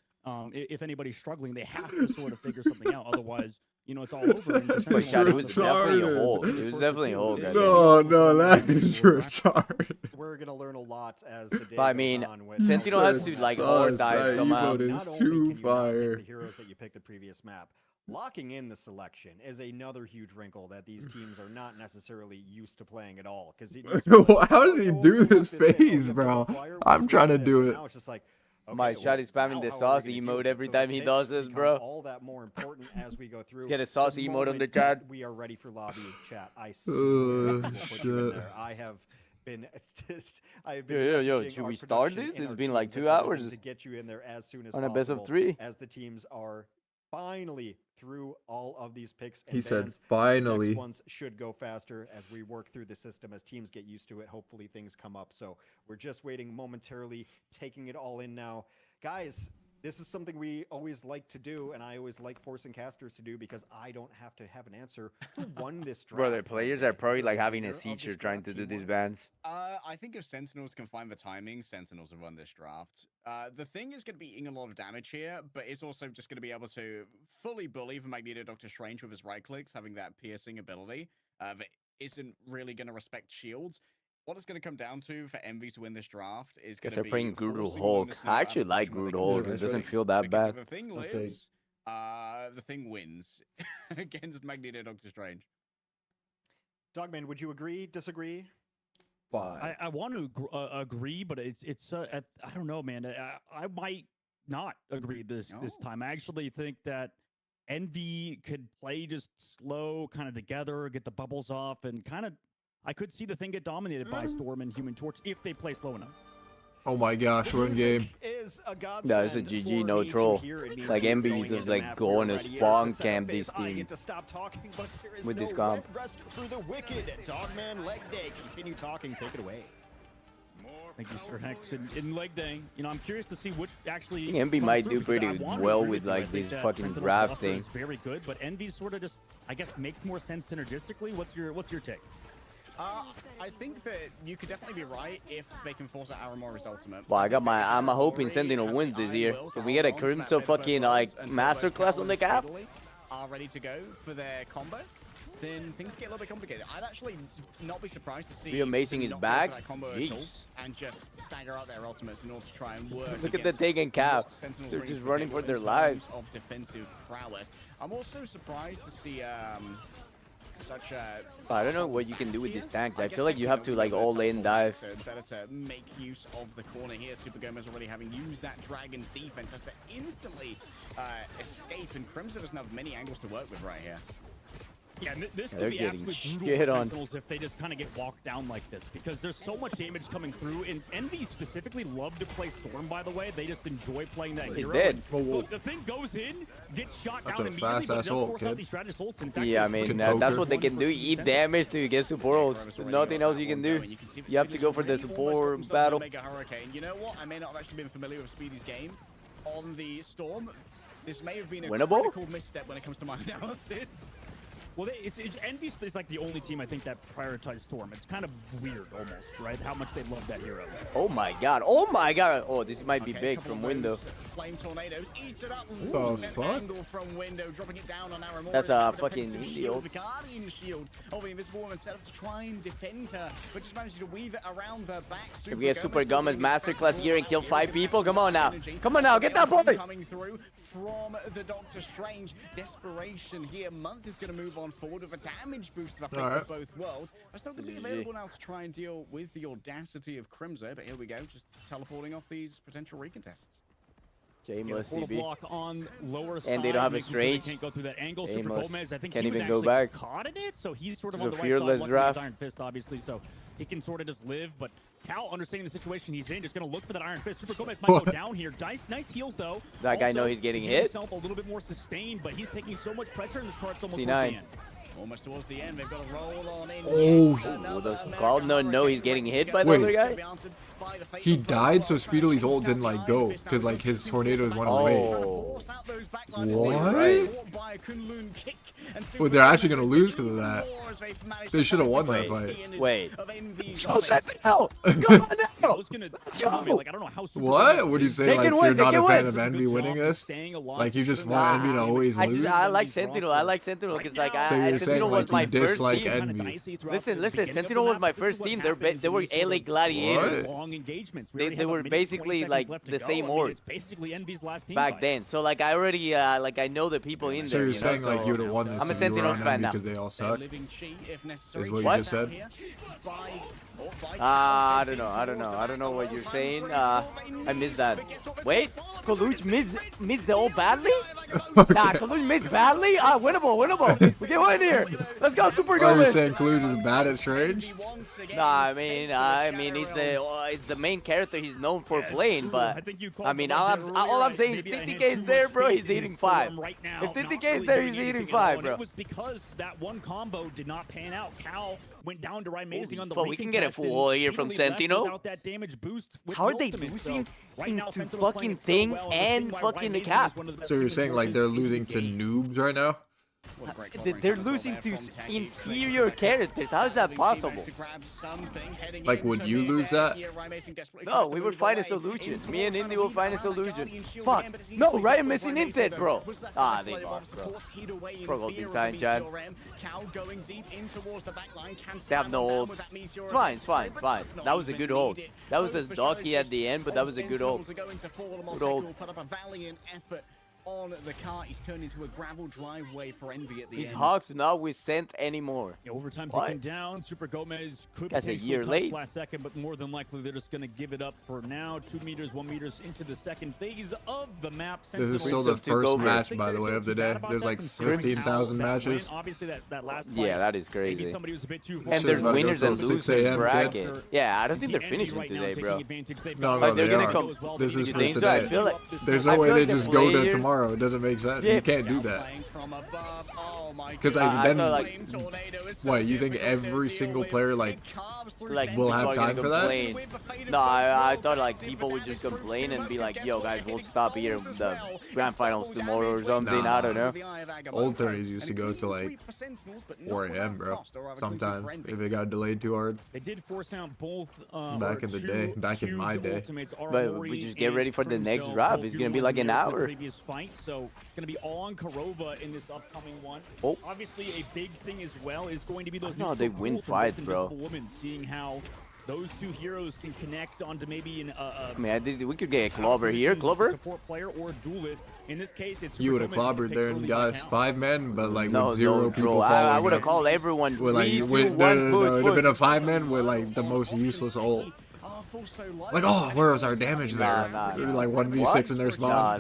If anybody's struggling, they have to sort of figure something out. Otherwise, you know, it's all over. And That's But God, it was definitely retarded. Hulk. It was definitely Hulk. I think. No, that is retarded. We're gonna learn a lot as the day But I goes mean, on with Sentinel has to like hard dive That somehow. emote is not only too can you not pick fire. the heroes that you picked the previous map, locking in the selection is another huge wrinkle that these teams are not necessarily used to playing at all. Because How does he do this phase, bro? I'm trying to do it. Now it's just like, My shot is spamming the saucy emote every time he does this, bro. All that more important as we go through. Get a saucy The emote on the moment chat. We are ready for lobby chat. I swear we'll put you in shit. there. I have been Yo, messaging should our we start production this? and It's our been like teams 2 that we're hours looking to get you in there as soon as on a possible. best of 3. As the teams are finally through all of these picks and He said, bans. finally. Next ones should go faster as we work through the system, as teams get used to it. Hopefully things come up. So we're just waiting momentarily, taking it all in now. Guys, this is something we always like to do, and I always like forcing casters to do because I don't have to have an answer who won this draft. Bro, their players are Is probably there like having a winner of seizure this trying draft to do these team-wise? bans. I think if Sentinels can find the timing, Sentinels have won this draft. The thing is going to be eating a lot of damage here, but it's also just going to be able to fully bully the Magneto Doctor Strange with his right clicks, having that piercing ability that isn't really going to respect shields. What it's going to come down to for Envy to win this draft is going Guess to they're be playing Groot forcing Hulk. Luminosity I out of actually a like position where Groot they can Hulk. do It doesn't anything. feel that Because bad. if the thing Update. lives, the thing wins against Magneto Doctor Strange. Dogman, would you agree, disagree? 5. I want to agree, but it's I don't know, man. I might not agree this time. I actually think that Envy could play just slow, kind of together, get the bubbles off, and kind of. I could see the thing get dominated by Storm and Human Torch if they play slow enough. Oh my gosh, we're in game. No, it's a GG, no troll. Like, MB is just, like, going to spawn camp this team with this comp. For the wicked Dogman leg day. Continue talking. Take it away. Thank you, Sir Hex. In leg day, you know, I'm curious to see which actually. I think Envy comes might through do because I pretty want to well agree with, you. I like, think this that fucking Sentinel's draft roster thing. is very good, but Envy sort of just, I guess, makes more sense synergistically. What's your take? I think that you could definitely be right if they can force out Aramora's ultimate. Well, I got my. I'm hoping Aramori Sentinel has wins the this iron year. will to If we get a hold on to that Crimson bit of both fucking, worlds like, until masterclass on the both cap. Talons are ready to go for their combo, then things get a little bit complicated. I'd actually not be surprised to see Be amazing them is not go for back. that combo at all Jeez. and just stagger out their ultimates in order to try and work. Look at the against taking cap. what Sentinels They're bring to just the running table for their in lives. terms of defensive prowess. I'm also surprised to see such a. I don't know what you can do with here. these tanks. I I guess feel like they you can have to, like, go for all the in teleport dive. back, so it's better to make use of the corner here. Super Gomez already having used that Dragon's defense has to instantly escape, and Crimson doesn't have many angles to work with right here. Yeah, this They're could be getting absolutely brutal shit for on. Sentinels if they just kind of get walked down like this, because there's so much damage coming through. And Envy specifically love to play Storm, by the way. They just enjoy playing that He's hero. dead. And look, the thing goes in, gets shot That's down a immediately, but fast-ass it does ult, force out kid. these strategist ults. In fact, Yeah, I it's mean, Fucking that's poker. what they can do. Eat damage to get support ults. There's nothing else you can do. You have to go for the support battle. Mega Hurricane. You know what? I may not have actually been familiar with Speedy's game on the Storm. This may have been a Winnable? critical misstep when it comes to my analysis. Well, it's Envy is like the only team I think that prioritized Storm. It's kind of weird almost, right? How much they love that hero. Oh my god. Oh my god. Oh, this might be Okay, big couple from of window. those Flame tornadoes eats it up. The Ooh, an fuck? angle from window, dropping it down on Aramora. That's Now a the fucking defensive Indy shield, ult. the Guardian shield of the Invisible Woman set up to try and defend her, but just managed to weave it around the back. If we get Super Gomez doing his masterclass best gear and all kill out 5 here, people, come on now. energy. Come on now, get that One boy. coming through from the Doctor Strange. Desperation here. Month is going to move on forward with a damage boost I think, Alright. of both worlds. Are still going to be available now to try and deal with the audacity of Crimson, but here we go, just teleporting off these potential recontests. Shameless Portal TB. block on lower And side, they don't have a making sure they strange. can't go through that angle. Super Shameless. Gomez, I think Can't he was even go actually back. caught in it, so he's sort of This on is the a right side. fearless Luckily, draft. he's Iron Fist, obviously, so he can sort of just live. But Cal, understanding the situation he's in, just going to look for that Iron Fist. Super Gomez might go down here. Nice heals, though. That guy Also, know he's getting giving hit. himself a little bit more sustained, but he's taking so much pressure, and this chart's almost C9. towards the end. Almost towards the end, they've got to roll on in. Oh, does Call no, he's getting hit by the Wait. other guy? He died, so Speedly's ult didn't like go because like his tornadoes went away. Oh. What? Right. Well, they're actually gonna lose because of that. They should have won that fight. Wait. Come on now. Let's go. Like, I don't know how Super What? Gomez Would you say They like can you're win, they not a can fan win. of Envy winning this? Like you just want Envy to always lose? I like Sentinel. I like Sentinel because like So you're saying Sentinel was like my you first dislike team. Envy? Listen. Sentinel was my first team. They were LA Gladiators. What? Long engagements. They were basically like the same org It's basically Envy's last team back fight. then. So like I already like I know the people in So there. you're you know, saying like so- you would have won this I'm a if you were Sentinels on fan Envy now. because they all suck? Is what you What? just said? I don't know what you're saying. I missed that. Wait, Kaluch missed the ult badly? Nah, Kaluch missed badly? Winnable. We get one here. Let's go, Super Oh, you're Gomez. saying Kaluj is bad at Strange? Nah, I mean, he's the main character he's known for playing, but I mean, all I'm saying is 50k is there, bro. He's eating 5. If 50k is there, he's eating 5, bro. It was because that one combo did not pan out. Cal went down to Amazing on the fuck, we can get a recontest full and ult here from speedily left Sentinel. without that damage boost with How are the they ultimate, losing so right now, into Sentinel's fucking playing it so thing well, and seeing why fucking the Amazing cap? is one of the best So you're teams saying in like they're the losing to game. noobs right now? They're losing to inferior characters. How is that possible? Like, would you lose that? No, we would find a solution. Me and Indy will find a solution. Fuck. No, Ryan missing instead, bro. Ah, they lost, bro. Struggle design, Chad. They have no ult. It's fine. That was a good ult. That was a doggy at the end, but that was a good ult. Good ult. On the car, he's turned into a gravel driveway for Envy at the These end. Hawks not with Sent anymore. Yeah, overtime What? ticking down. Super Gomez could That's a potentially year touch late. last second, but more than likely they're just going to give it up for now. 2 meters, 1 meters into the second phase of the map. This is still the Sentinels to go first match, by the way, of the day. There's like 15,000 matches. Obviously, that last fight, Yeah, that is maybe crazy. somebody was a bit too And Shit, there's about to go winners till and 6 losers a.m., bracket. kid. Yeah, I don't think they're The Envy finishing right now today, taking bro. advantage. They've No, got no, they're they gonna are. come- This is You for think so? today. I feel like There's I no way feel they like the just go to players- tomorrow. It doesn't make sense. Yeah. You can't do that. Because I then, thought, like, what, you think every single player like will have people are time gonna for that? complain. No, I thought like people would just complain and be like, yo guys, we'll stop here the grand finals tomorrow or something. Nah. I don't know. Old 30s used to go to like 4 a.m., bro. Sometimes if it got delayed too hard. They did force out both Back in the day, back in my day. But we just get ready for the next draft. It's gonna be like an hour. Previous fight, so it's gonna be all on Karova in this upcoming one. Oh. Obviously, a big thing as well is going to be those. No, they neutral win goals from fights, both bro. Invisible Women, seeing how those two heroes can connect onto maybe an. I mean, I think we could get a Clover here. Clover? Support player or duelist. In this case, it's. You would have Super Gomez clobbered picked there early and by got count. 5 men, but like No, with 0 no, people bro. I following would have up. called everyone. With like, 3, 2, with, 1, no, push, it would have been push. a 5 men with like the most useless ult. Like, oh, where was our damage there? Nah, It would be like 1v6 in their spawn.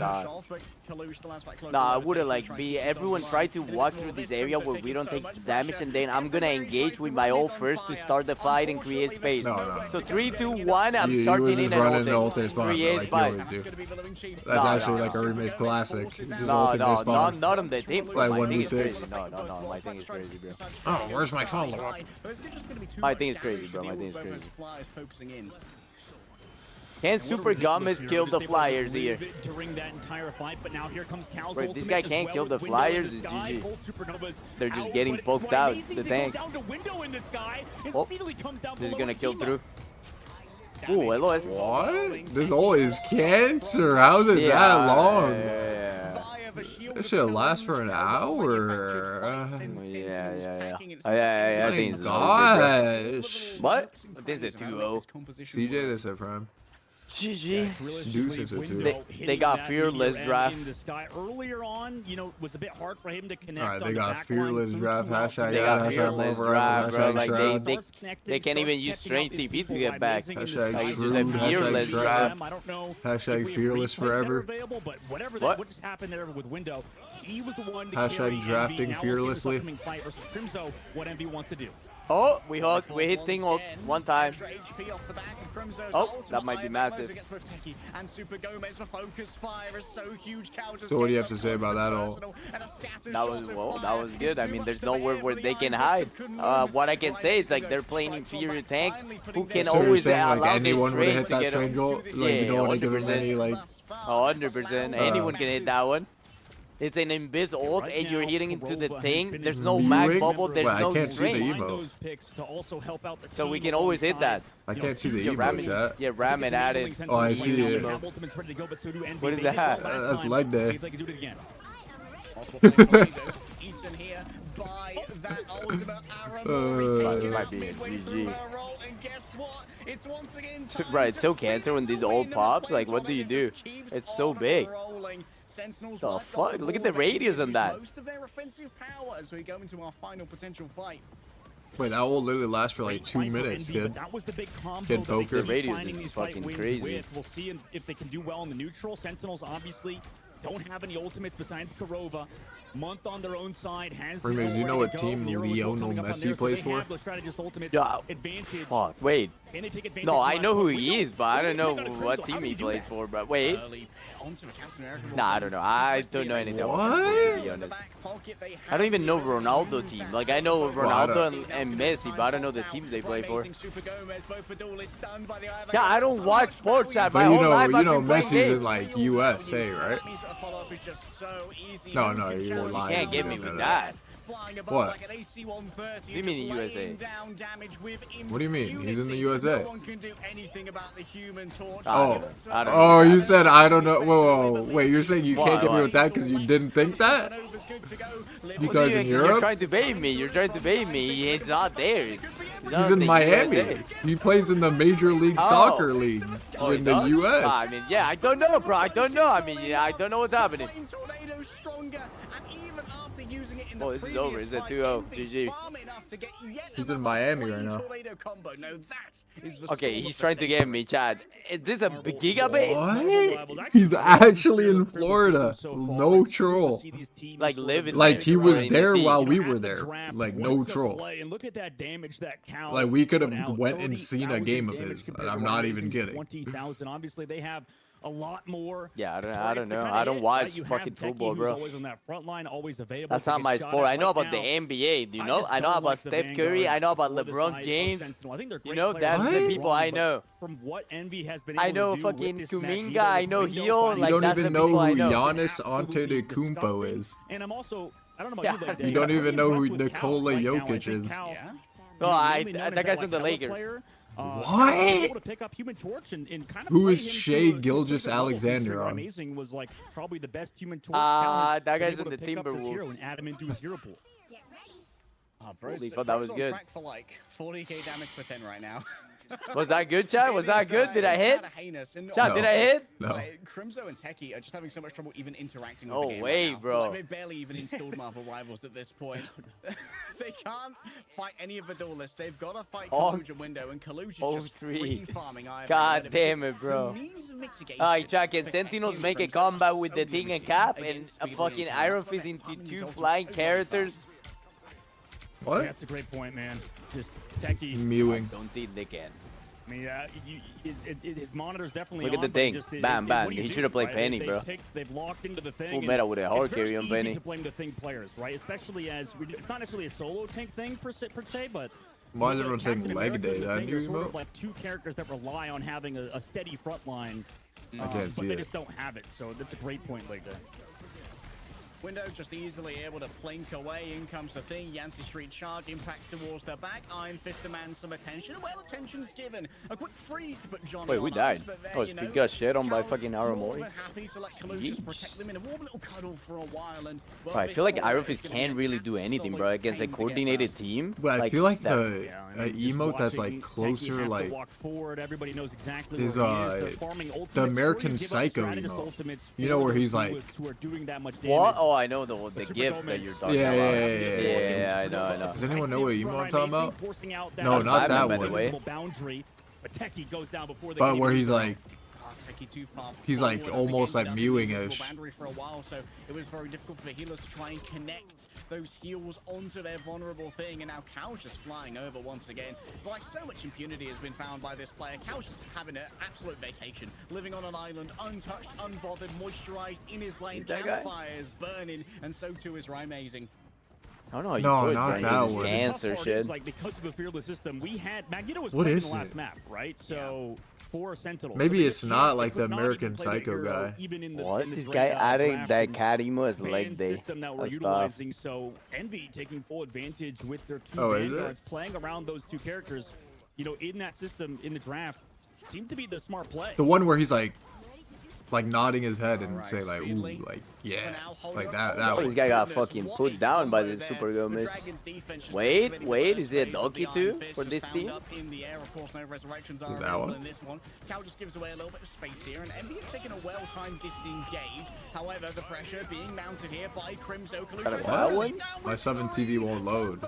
Nah, I would have like be everyone try to walk through this area where we don't take damage, and then I'm gonna engage with my ult first to start the fight and create space. No. So 3, 2, 1, I'm You starting would in just and run into ulting. ult their spawn, Create like you fight. always do. That's No, actually no, like a no. remix classic. Just No, ulting their no, spawns. not on the team. Like My thing is 1v6. crazy. No, my thing is crazy, bro. Oh, where's my follow-up? My thing is crazy, bro. My thing is crazy. Can Super Gomez kill the Flyers here? During that entire fight, but now here comes Cal's Wait, this ultimate guy as can't well kill with the Window in Flyers? It's sky. GG. Both Supernovas They're just out, getting but it's poked quite out, amazing the to tank. go down to Window in the sky, and Oh, speedily comes down this is below gonna with kill Kima. through. Ooh, LOS. What? This ult is cancer. How is it that long? This should last for an hour. Yeah. I think My it's over, bro. gosh. What? I think it's a 2-0. CJ, this is Prime. GG. Deuces are two. They got Fearless draft. In the sky earlier on, you know, it was a bit hard for him to connect. Alright, on they the got back Fearless line draft. through Hashtag They that. got Hashtag Fearless over. draft, bro. Hashtag Like shroud. they can't even use strength TP to get back. Hashtag Like, just shrewd. a Hashtag Fearless shroud. draft. I don't know. Hashtag if we have fearless replays that are forever. available, but whatever What? what just happened there with Window, he was the one to Hashtag carry Envy. drafting Now we'll see fearlessly. this upcoming fight versus Crimzo, what Envy wants to do. Oh, we hit thing one time. Oh, that might be massive. So what do you have to say about that ult? That was good. I mean, there's nowhere where they can hide. What I can say is like they're playing inferior tanks who can So you're always saying like allow their anyone would have strength hit to that get them. strange ult? Like you don't want to give him any like. 100%. Anyone can hit that one. It's an invis ult and you're hitting into the thing. There's no mag bubble. There's Wait, I no can't see the strength. emo. So we can always hit that. I can't see the Yeah, emo ram it. chat. Yeah, ram it at it. Oh, I see it. What is that? That's leg day. It might be a GG. Right, it's so cancer when these old pops. Like, what do you do? It's so big. The fuck? Look at the radius on that. Most of their offensive power as we go into our final potential fight. Wait, that will literally last for like 2 minutes, kid. Kid poker. The radius is fucking crazy. We'll see if they can do well in the neutral. Sentinels obviously don't have any ultimates besides Karova. Month on their own side has. Remix, you know what team Lionel Messi plays for? Yeah. Fuck. Wait. No, I know who he is, but I don't know what team he plays for. But wait. Nah, I don't know. I don't know anything about that, to be honest. I don't even know Ronaldo team. Like, I know Ronaldo and Messi, but I don't know the teams they play for. Yeah, I don't watch sports at my But whole life. you know I've been playing Messi's games. in like USA, right? No, no, you're You lying. can't get me with that. What? What do you mean in the USA? What do you mean? He's in the USA. Oh, I don't know. Oh, you said I don't know. Whoa, wait, you're saying you can't get me Why? with that because you didn't think that? Because in You're Europe, trying to bait me. You're trying to bait me. He's not there. he's in Miami. He plays in the Major League Soccer League Oh, in he the does? US. I mean, yeah, I don't know, bro. I don't know. I mean, yeah, I don't know what's happening. Oh, this is over. It's a 2-0. GG. He's in Miami right now. Okay, he's trying to get me, Chad. Is this a gigabit? What? He's actually in Florida. No troll. Like, living Like there, he bro, was in the there team. while we were there. Like no troll. And look at that damage that Cal Like we could put have out. went and seen a 30,000 game of damage his. compared I'm to not Rising's even kidding. 20,000. Obviously, they have a lot more. Yeah, I drive don't to know. kinda I don't hit, watch right? You have fucking Techie, football, who's bro. always on that front line, always available That's to not get my shot sport. at. I know Right about the now, NBA. Do you know? just I know don't about like the Steph Curry. I vanguards know about for the LeBron side of James. Sentinel. I think they're You great know, players. that's Don't the get me people wrong, I but know. From what Envy has been I able know to do with fucking this match, Kuminga. either I with know window Hio. fighting, You Like, don't that's even the know people I who know. Giannis absolutely Antetokounmpo disgusting. is. And I'm also, I don't know Yeah, about you, Leg you Day, don't I'm even really know who impressed with Cal Nikola right now. I Jokic think is. Cal, Yeah. No, mainly known that as guy's that, on the like, Lakers. player, What? able to pick up Human Torch and kind of Who play is him Shea to a Gilgeous different level this year. Alexander on? Amazing was like probably the best Human Torch. Cal has that been guy's able on to the pick up this hero Timberwolves. and add him into his hero pool. Holy fuck, that was on good. track for like 40k damage per 10 right now. Was that good, Chad? Was that good? Did I hit? Chad, did I hit? No. Crimzo and Techie are just having so much trouble even interacting with No the game way, right now. bro. Like, they've barely even installed Marvel Rivals at this point. They can't fight any of the duelists. They've got to fight Oh. Kaluja Window, and Kaluja's Oh, just three. free farming Iron God Man damn because it, bro. the means of mitigation Alright, Chad, can for Sentinels Techie and make a Crimzo combat are with so the thing and limited cap and against a Speedly fucking and Iron That's why Fist they're into farming two themselves flying so characters? What? That's a great point, man. Just Techie. Mewing. Don't think they can. I mean, his monitor's definitely Look at on, the but thing. just, Bam, bam. what do you He do, should have played right? Penny, bro. They've locked into the thing. Full and meta with a hard it's very carry on easy Penny. to blame the thing players, right? Especially as it's not necessarily a solo tank thing per se, but Why is the everyone saying Captain leg America day? and the That Thing new are sort emote? of like two characters that rely on having a steady front line, I can't but see they it. just don't have it. So that's a great point, like that. Window just easily able to blink away. In comes the thing. Yancey Street charge impacts towards the back. Iron Fist demands some attention. Well, attention's given. A quick freeze to put Johnny Wait, on we ice, died. but there, Oh, you know, Speed got shit on by Cal fucking more Aramori. than happy to let Kalu just protect them in a warm little cuddle for a while. And well, I feel like this Iron is Fist gonna be can't an really do anything, bro, absolute against a pain to get coordinated past. team. But I feel like that. the Yeah, I mean, emote that's just like watching closer, Techie have to like walk forward. Everybody knows exactly his, where he is. They're farming the ultimates, or American you give up Psycho strategist emote. ultimates You know for where those he's like, duelists who are doing that much What? damage. Oh, I know the Super gift that Gomez. you're talking Yeah, about. yeah, I know. Does anyone know what emote I'm talking about? Forcing out No, That's not that Batman, by the one. way. Boundary, but Techie goes down before they But can where even he's move like, Techie too far he's like forward. almost I like think ended up in the mewing-ish. invisible boundary for a while, so it was very difficult for the healers to try and connect those heals onto their vulnerable thing. And now Cal's just flying over once again. But like so much impunity has been found by this player. Cal's just having an absolute vacation, living on an island, untouched, unbothered, moisturized in his lane. That guy? Campfires burning, and so too is Rymazing. I don't know how you No, could, not bro. that This one. cancer The tough part shit. is, like, because of the fearless system, we had Magneto was What playing is the last it? map, right? So for Sentinels. Maybe So they it's could- not they like the could not American even play the Psycho hero, guy. even in the, What? in the This great, guy adding draft that and cat emo as ban leg day. system that we're That's tough. utilizing. So Envy taking full advantage with their two Oh, is it? vanguards, playing around those two characters. You know, in that system in the draft, seemed to be the smart play. The one where he's like nodding his head and Alright, say like, ooh, Speedily. like, For yeah, now, hold like on, that. hold That on. This one. guy got Goodness, fucking what put a down by combo the there. Super The Gomez. Dragons defense just Wait, activating the wait, first is it phase of Loki the too Iron Fist for just this found team? up in the air. Of course, no resurrections are That available one? in this one. Cal just gives away a little bit of space here, and Envy have taken a well-timed disengage. However, the pressure being mounted here by Crimzo. Got a wild one? My 7 TV won't load.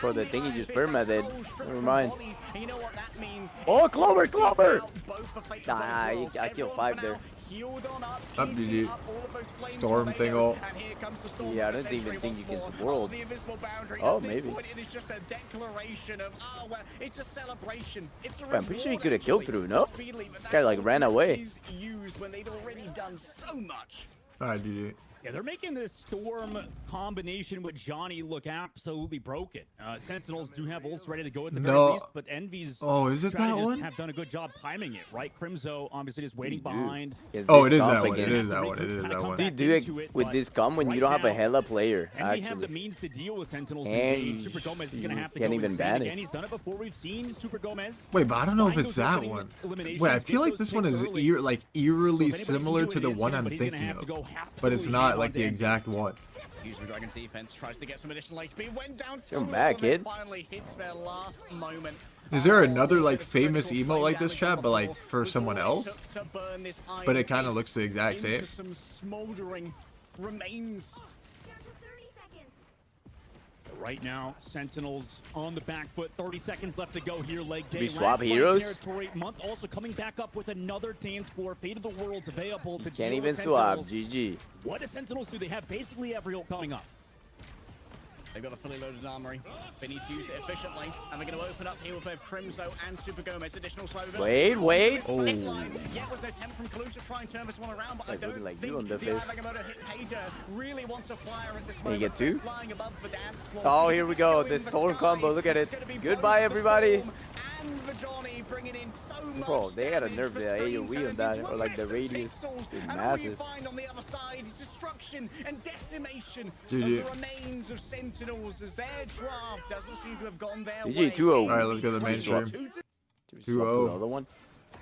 Bro, the thing he just perma-did. Never mind. And you know what that means? Oh, Clover, Clover! Both for fate of Nah, both worlds. I killed Everyone 5 for there. now healed on up, Up, eating GG. up all of those flame Storm thing tornadoes, all. and here comes the storm Yeah, I of the don't even century think you once can more. world. The invisible boundary. Oh, At this maybe. point, it is just a declaration of, oh, well, it's a celebration. It's a I'm pretty sure he reward, could have killed actually, through, no? for Speedily, but This guy, that like, ran ultimate away. is used when they'd already done so much. Alright, GG. Yeah, they're making this Storm combination with Johnny look absolutely broken. Sentinels do have ults ready to go at the very No. least, but Envy's Oh, is it that strategists one? have done a good job timing it, right? Crimzo obviously just waiting Dude. behind. Oh, it is that one. It is that one. It is Kinda that come one. Do you back do into it with but this comp when you right don't have a now, hella player, Envy have the actually? means to deal with Sentinels And engaged. Super Gomez is going to you have to can't go even insane ban it. again. He's done it before. We've seen Super Gomez. Wait, but I don't know if find it's those that early one. eliminations, Wait, I get feel like those this one picks is early. like So if eerily anybody can similar do to it, the it is one him, I'm but he's gonna thinking have to of. go But it's absolutely not head like on the to exact one. Using the Dragon's defense, tries to get some additional HP, went down so Come low, back, and then kid. finally hits their last moment. Is there Oh, another like bit of famous critical emote like flame this, damage chat, on but the like floor, for was someone all it else? took to burn this But it Iron kind of Fist looks the exact same. into some smoldering remains. Right now, Sentinels on the back foot. 30 seconds left to go here. Leg day. we swap Last fight heroes? Territory. Month also coming back up with another dance floor. Fate of the World's available to Can't deal even with swap. Sentinels. GG. What do Sentinels do? They have basically every ult coming up. They've got a fully loaded armory. They need to use it efficiently, and they're going to open up here with both Crimzo and Super Gomez. Additional slow. Wait. Oh. Yeah, was an attempt from Kalu to try and turn this one around, but Like, I looking don't like think you on the the face. Agamotto hit Hater really wants a flyer at this Can you moment. get two? They're flying above the dance floor. Oh, here It's we go. still This in the Storm sky. combo. Look at It's it. gonna be Goodbye, both the everybody. Storm and the Johnny bringing in so much Bro, they gotta damage nerf for the screen AoE on turns that, into or a like the mess of radius. pixels. It's And all you massive. find on the other side is destruction and decimation GG. of the remains of Sentinels as their draft doesn't seem to have gone their GG, way. 2-0. Alright, let's go to the mainstream. Do we swap to 2-0. the other one?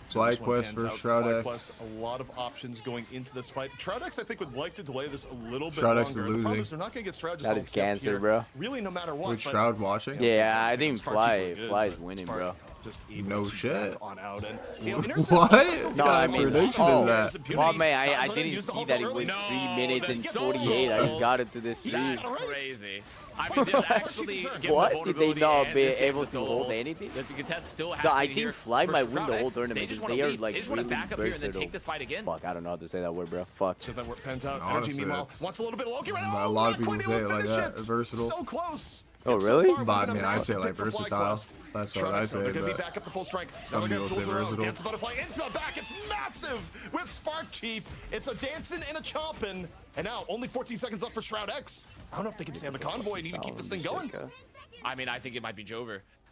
So this one FlyQuest pans versus out. Shroud X. FlyQuest, a lot of options going into this fight. Shroud X, I think, would like to delay this a little bit Shroud X is longer. The problem losing. is they're not going to get strategists That all is set up cancer, here, bro. Really, no matter what. With but, Shroud watching? Yeah, I think Spark Fly keeper good, Fly's but winning, Spark bro. Just able No to shit. back on out and, you know, What? No, I mean, prediction oh, is that? well, man, I didn't see that it was 3 minutes and 48. I just got into this stream. That's crazy. I mean, there's actually given What? the Did they vulnerability not and be this game able was to so hold old, anything? The contest still So I happening think here Fly for might win the Shroud whole X. tournament They just because want they to are leave. like They just want to really back up here and then versatile. take this fight again. Fuck, I don't know how to say that word, bro. Fuck. So then where it pans out. Honestly, Energy, meanwhile, it's- wants a little bit low. A lot of people say it like that, versatile. So close. Oh, And so really? far, But I we've been mean, a I massive say like pick for versatile. FlyQuest. That's Shroud what I X, though, say, they're gonna be but back up to full strength. some Now they're people gonna say tools around. versatile. Dance the butterfly into the back. It's massive with Spark Chief. It's a dancing and a chomping. And now only 14 seconds left for Shroud X. I don't know if they can stay on the convoy and even keep this thing going. I mean, I think it might be Jover.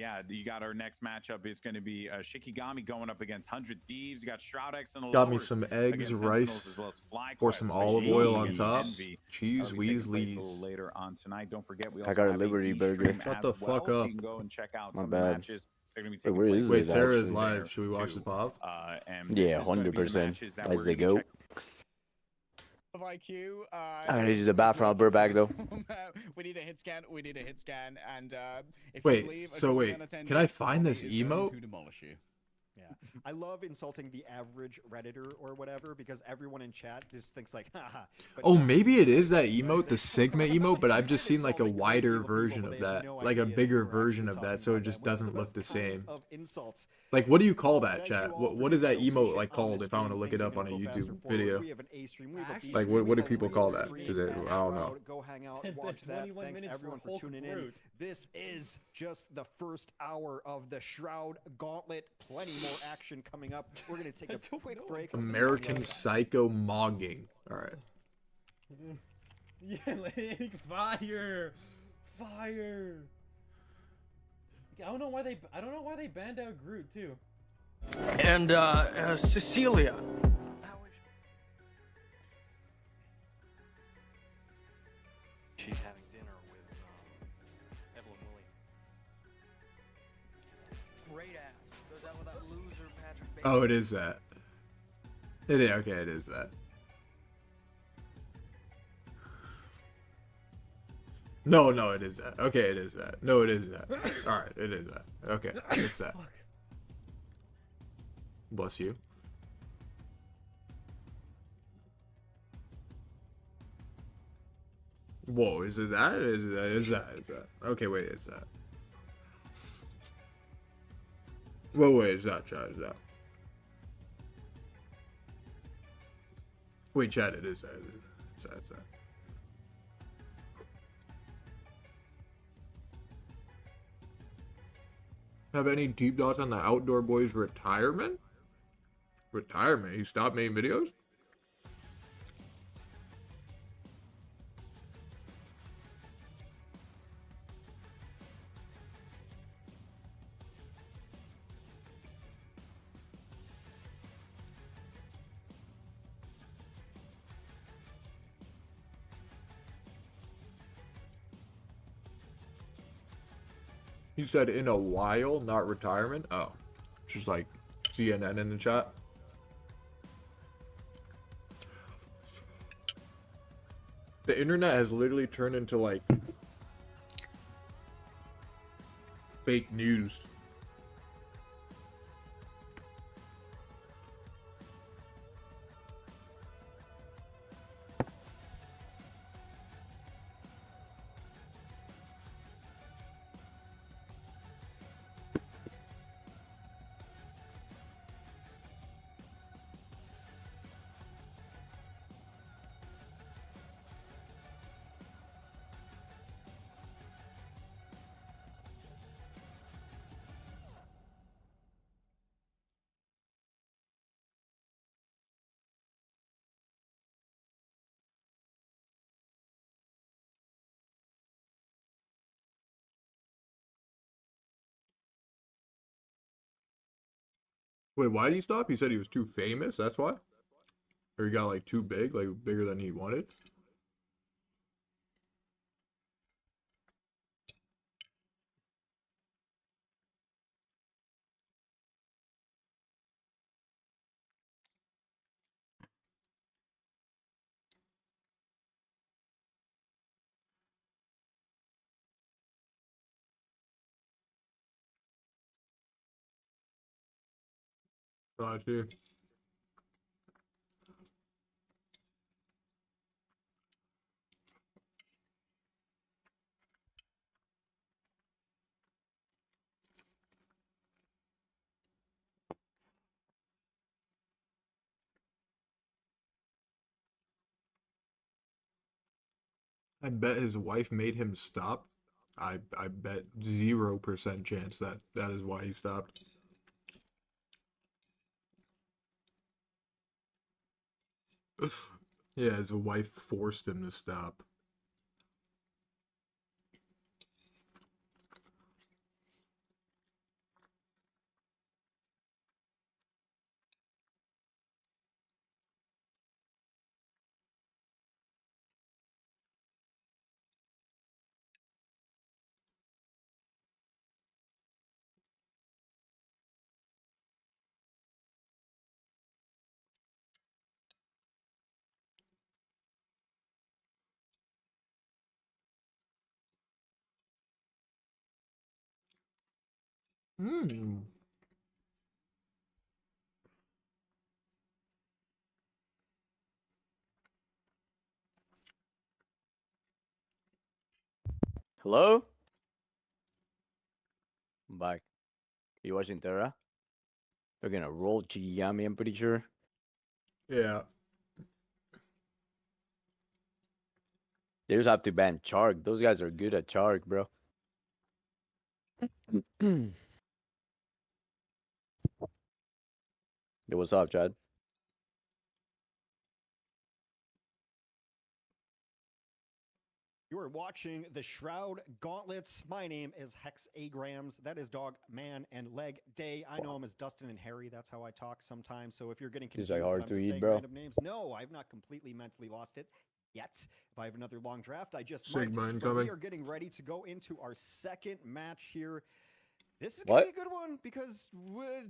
yeah, you got our next matchup. It's going to be Shikagami going up against 100 Thieves. You got Shroudex in the Got me lowers some against eggs, Sentinels, rice, as well as FlyQuest. pour some olive oil on top, cheese, That'll be taking place a little Weasleys. later on tonight. Don't forget, we I also got a have Liberty e-stream burger. Shut as the well, fuck so up. you can go and check out My some of the bad. matches. They're going to be Wait, taking where place is Wait, it Terra is actually? live. Should we watch the too. pop? And Yeah, this is gonna be the 100%. matches that As we're they gonna be go. Of IQ. I gotta use the bathroom. I'll be right back, though. We need a hit scan. We need a hit scan. And if you Wait, leave, so wait, can I find this emote? to demolish you. Yeah, I love insulting the average Redditor or whatever because everyone in chat just thinks like, haha. But Oh, no, maybe it is that everybody emote, the that's Sigma emote, but I've just I'm seen like a insulting great wider deal of people, version but of they have that, no like a idea that bigger we're actually version of that, talking so it about them, just which is the doesn't look best the kind same. of insults. Like, what do you call that, Thank you chat? all for What is being that so emote patient like on called this if I want to stream. look Things it are up on gonna a go faster YouTube forward. video? We have an A stream, we have a B Like, stream, what we do have a people real call that? stream Is it, at I don't know. Shroud. Go hang out, watch that. Thanks everyone for tuning in. This is just the first hour of the Shroud Gauntlet. Plenty more action coming up. We're gonna take a quick break. American Psycho Mogging. All right. Yeah, like fire. I don't know why they banned out Groot too. And Cecilia. She's having dinner with Evelyn Willie. Great ass. Goes out with that loser Patrick Bateman. Oh, it is that. It is, okay, it is that. No, it is that. Okay, it is that. No, it is that. Alright, it is that. Okay, it's that. Bless you. Whoa, is it that? Is that? Okay, wait, it's that. Whoa, wait, it's that, chat, it's that. Wait, chat, it is that. It's that. Have any deep thoughts on the Outdoor Boy's retirement? Retirement? He stopped making videos? He said in a while, not retirement. Oh, just like CNN in the chat. The internet has literally turned into like fake news. Wait, why did he stop? He said he was too famous, that's why? Or he got like too big, like bigger than he wanted? Oh, I see. I bet his wife made him stop. I bet 0% chance that that is why he stopped. Yeah, his wife forced him to stop. Hmm. Hello? I'm back. You watching Terra? They're gonna roll Shikagami, I'm pretty sure. Yeah. They just have to ban Chark. Those guys are good at Chark, bro. Yo, what's up, Chad? You are watching the Shroud Gauntlets. My name is Hex Agrams. That is Dog, Man, and Leg Day. I know him as Dustin and Harry. That's how I talk sometimes. So if you're getting He's confused, like that hard I'm to just eat, saying bro. random names. No, I've not completely mentally lost it yet. If I have another long draft, I just might. Sigma But incoming. we are getting ready to go into our second match here. This is gonna be a good one because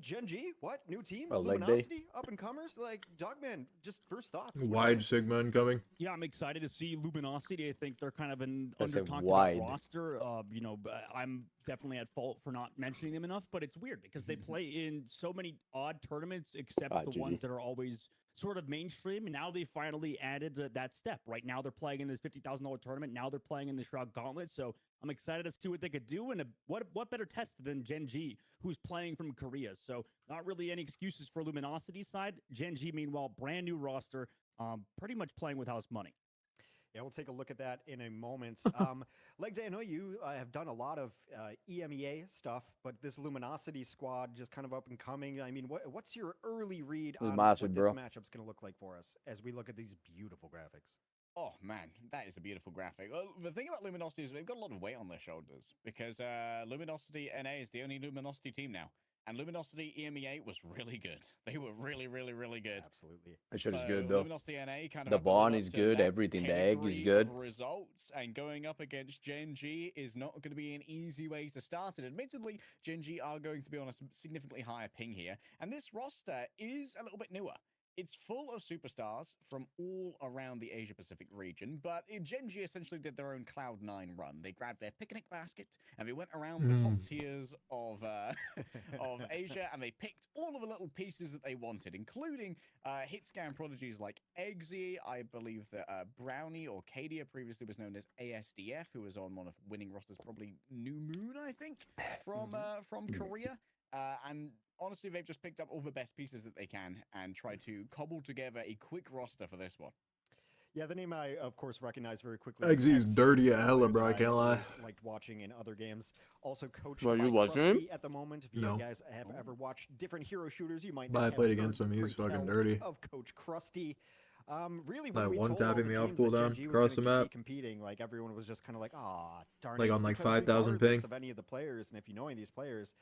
Gen G, what new team? Oh, leg day. Luminosity, up and comers. Like Dogman, just first thoughts. Wide Sigma incoming. Yeah, I'm excited to see Luminosity. I think they're kind of an That's a under talked wide. about roster. You know, I'm definitely at fault for not mentioning them enough, but it's weird because they play in so many odd tournaments, except the GG. ones that are always sort of mainstream. And now they finally added that step. Right now they're playing in this $50,000 tournament. Now they're playing in the Shroud Gauntlet. So I'm excited to see what they could do. And what better test than Gen G, who's playing from Korea. So not really any excuses for Luminosity side. Gen G, meanwhile, brand new roster, pretty much playing with house money. Yeah, we'll take a look at that in a moment. Leg Day, I know you have done a lot of EMEA stuff, but this Luminosity squad just kind of up and coming. I mean, what's your early read on massive, what this bro. matchup's going to look like for us as we look at these beautiful graphics? Oh man, that is a beautiful graphic. Well, the thing about Luminosity is they've got a lot of weight on their shoulders because Luminosity NA is the only Luminosity team now. And Luminosity EMEA was really good. They were really, really, really good. Absolutely. That shit is So good, though. Luminosity NA kind of The have to live bond up is to good, that everything. The egg is pedigree good. of results, and going up against Gen G is not going to be an easy way to start it. Admittedly, Gen G are going to be on a significantly higher ping here, and this roster is a little bit newer. It's full of superstars from all around the Asia-Pacific region, but Gen G essentially did their own Cloud9 run. They grabbed their picnic basket, and they went around the top tiers of Asia, and they picked all of the little pieces that they wanted, including hit scan prodigies like Eggsy, I believe that Brownie or Kadia previously was known as ASDF, who was on one of winning rosters, probably New Moon, I think, from Korea. And honestly, they've just picked up all the best pieces that they can and tried to cobble together a quick roster for this one. Yeah, the name I, of course, recognize very quickly. XZ's dirty as hella, bro. I can't lie. always liked watching in other games. Also coached Well, by you watching him? Krusty at the moment. If you No. guys have ever watched different hero shooters, you might But not I have played heard against him. He was great fucking tell dirty. Of Coach Krusty. Really, Like when we one told all tapping the me off teams that cooldown Gen G was across gonna the map. be competing, like everyone was just kind of like, ah, darn Like it. on, like, because 5,000 regardless ping. of any of the players, and if you know any of these players,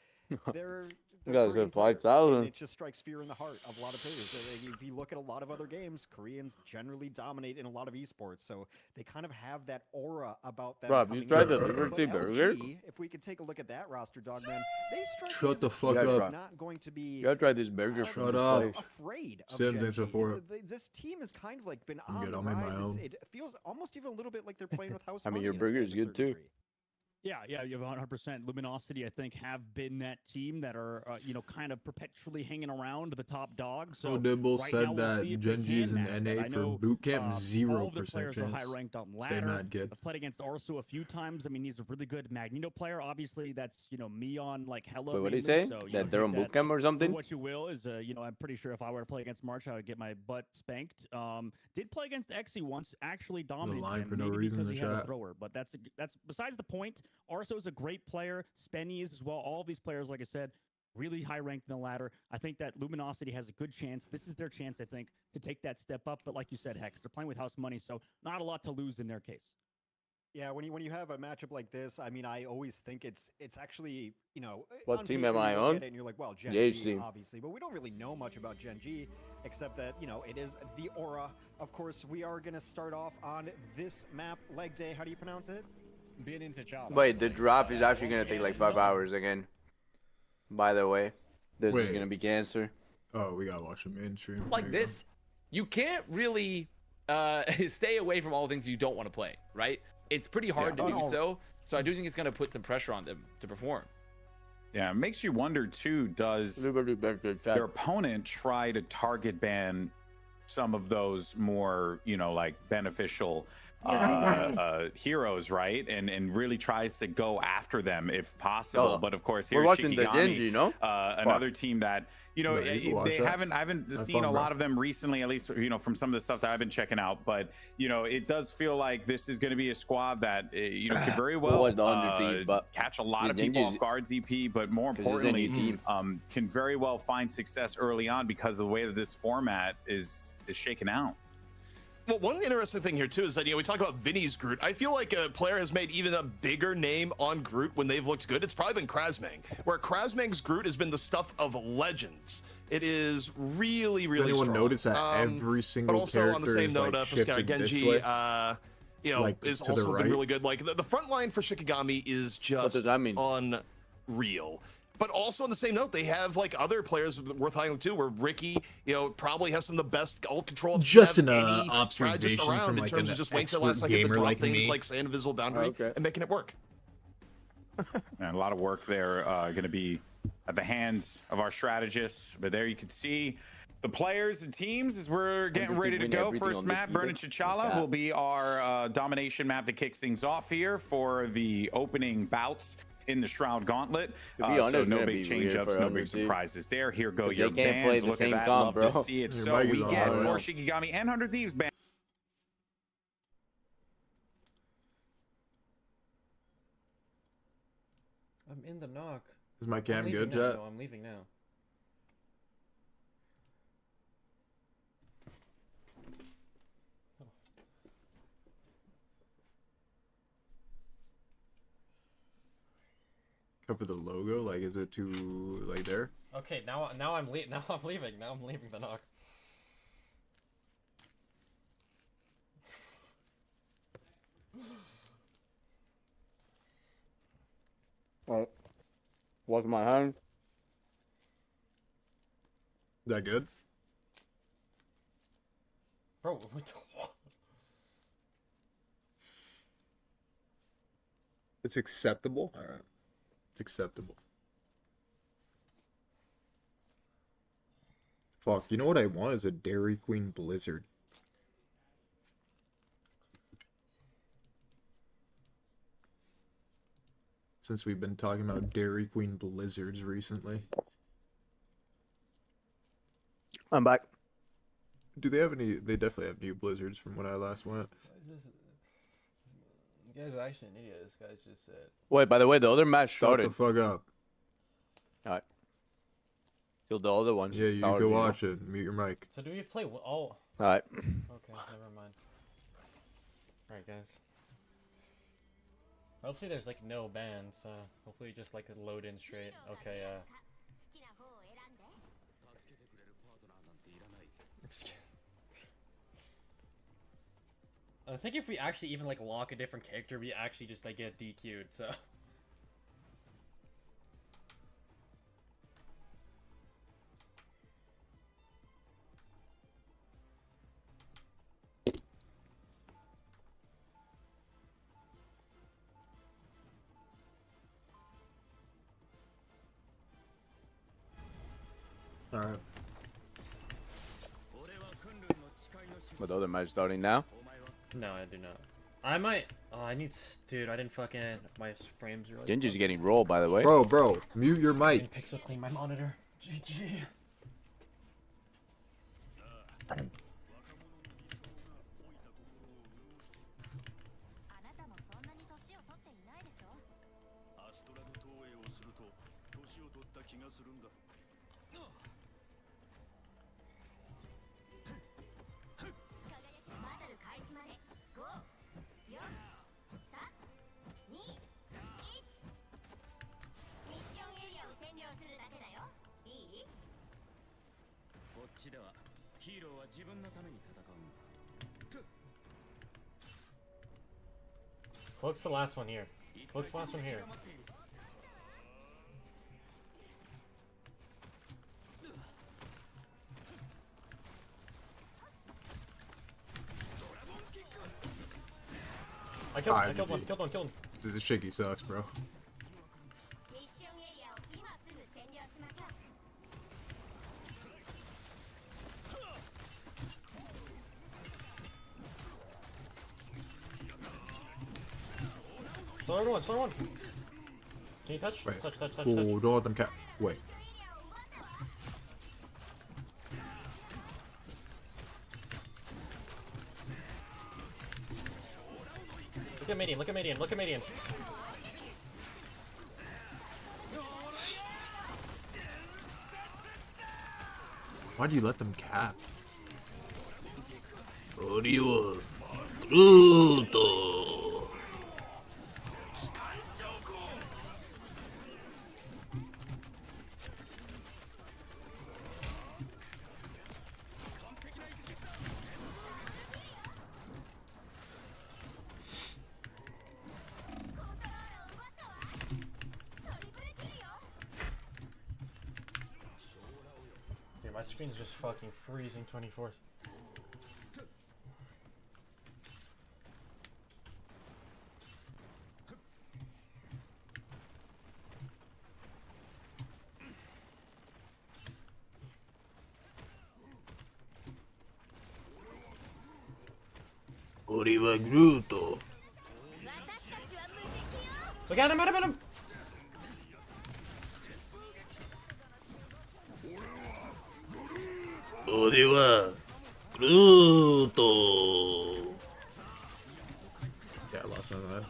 they're You guys Korean got players, 5,000. and it just strikes fear in the heart of a lot of players. If you look at a lot of other games, Koreans generally dominate in a lot of esports, so they kind of have that aura about them. Rob, you coming tried in. the But Liberty Burger? LG, if we could take a look at that roster, Dogman, they strike Shut me as the a fuck team up. that's not going to be You gotta try this burger Shut from this up. place. afraid of Sim, Gen thanks G. for This team has kind of like been I'm on good, the I'll make my rise. own. It feels almost even a little bit like they're playing with house I mean, money your in a- burger in is a good, certain too. degree. Yeah, you have 100%. Luminosity, I think, have been that team that are, kind of perpetually hanging around the top dog. So Dibble right said now we'll that see if they Gen G is can in match that. NA I for know, boot camp, all of 0% the players are high chance. ranked on Stay ladder. mad, kid. I've played against Arso a few times. I mean, he's a really good Magneto player. Obviously, that's me on like hella. Wait, what did he Rainbow, say? So, That they're take on that boot camp or for something? what you will is, I'm pretty sure if I were to play against March, I would get my butt spanked. Did play against Exy once, actually dominated lying him, for no maybe reason in because the he had a chat. thrower. But that's besides the point. Arso's a great player. Spenny is as well. All of these players, like I said, really high ranked in the ladder. I think that Luminosity has a good chance. This is their chance, I think, to take that step up. But like you said, Hex, they're playing with house money, so not a lot to lose in their case. Yeah, when you have a matchup like this, I mean, I always think it's actually, What on team paper am I you look on? at it and you're like, well, Gen Yeah, G, team. obviously, but we don't really know much about Gen G, except that, it is the aura. Of course, we are going to start off on this map, Leg Day. How do you pronounce it? Being into Charlie. Wait, the drop is actually gonna take like 5 hours again. By the way, this is Wait. gonna be cancer. Oh, we gotta watch the mainstream. Like There you go. this, you can't really stay away from all the things you don't want to play, right? It's pretty hard to do so. So I do think it's going to put some pressure on them to perform. Yeah, it makes you wonder too, does their opponent try to target ban some of those more, you know, like beneficial heroes, right? And really tries to go after them if possible. Oh, But of course, we're here's watching the Shikagami, Genji, no? another team that, you know, Yeah, you can watch they that. haven't. I haven't Have seen fun, a bro. lot of them recently, at least, you know, from some of the stuff that I've been checking out. But you know, it does feel like this is going to be a squad that you know could very well was the under team, but catch a lot the of people Genji's- off guard, ZP. But more 'cause it's a new importantly, team. can very well find success early on because of the way that this format is shaken out. Well, one interesting thing here too is that, you know, we talk about Vinny's Groot. I feel like a player has made even a bigger name on Groot when they've looked good. It's probably been Krasmang, where Krasmang's Groot has been the stuff of legends. It is really, Does really anyone strong. notice that every But also also on the same note, like for Genji, you know, like, is to the also been right? really good. Like the front line for Shikagami is just does that mean? unreal. But also on the same note, they have like other players worth highlighting too, where Ricky, you know, probably has some of the best ult control. Just of an any observation strategist around from in like terms an of just waiting till expert last second to gamer drop like things me. like say invisible boundary and making it work. And a lot of work there going to be at the hands of our strategists. But there you can see the players and teams as we're getting ready to win go. everything First on this map, season. Burn and T'Challa, will be our domination map that kicks things off here for the opening bouts in the Shroud Gauntlet. To be So honest, no it's gonna big be change weird ups, for no under big team. surprises there. Here go But your they can't play bans. the Look at same that. comp, Love bro. to see it. Your So mic is we on, get bro. for Shikagami and 100 Thieves ban. I'm in the knock. Is my I'm cam leaving good, now. Jet? No, I'm leaving now. Cover the logo, like is it too like there? Okay, now I'm now I'm leaving. Now I'm leaving the knock. Right. What's my hand? Is that good? Bro, what the what? It's acceptable. All right, it's acceptable. Fuck, you know what I want is a Dairy Queen Blizzard. Since we've been talking about Dairy Queen Blizzards recently. I'm back. Do they have any? They definitely have new Blizzards from when I last went. You guys are actually an idiot. This guy just said. Wait, by the way, the other match Shut started. the fuck up. Alright. Till the other ones Yeah, you started, go know? watch it. Mute your mic. So do we play all? Alright. Okay, never mind. Alright, guys. Hopefully there's like no bans. Hopefully just like a load in straight. Okay. I think if we actually even like lock a different character, we actually just like get DQ'd. So. Alright. But the other match starting now. No, I do not. I might. Oh, I need. Dude, I didn't fucking. My frames are like. Genji's getting rolled, by the way. Bro, mute your I mic. need pixel clean my monitor. GG. Cloak's the last one here. Cloak's the last one here. I killed one, killed one. This is shaky sucks, bro. one. Can you touch? Wait. Touch. Oh, don't let them cap. Wait. Look at median. Why do you let them cap? Dude, my screen's just fucking freezing 24. Look at him! Yeah, I lost my mind.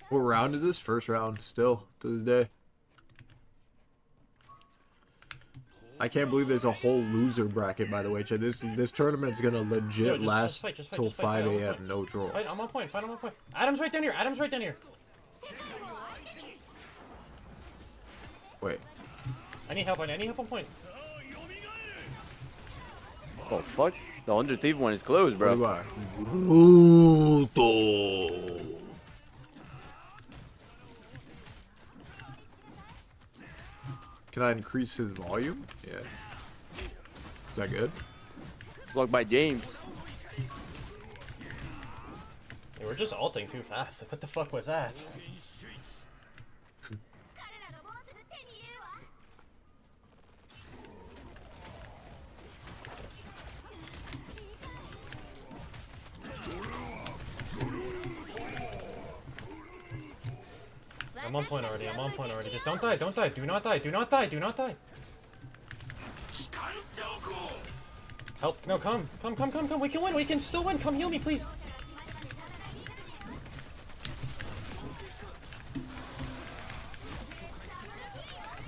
What round is this? First round still to this day. I can't believe there's a whole loser bracket, by the way. Chat. This tournament's gonna legit last till 5 a.m. No troll. Fight on 1 point. Adam's right down here. Wait. I need help on point. Oh fuck! The 100 Thief one is closed, bro. Can I increase his volume? Yeah. Is that good? Blocked by James. Hey, we're just ulting too fast. What the fuck was that? I'm on point already. Just don't die. Do not die. Help. No, come. We can win. We can still win. Come heal me, please.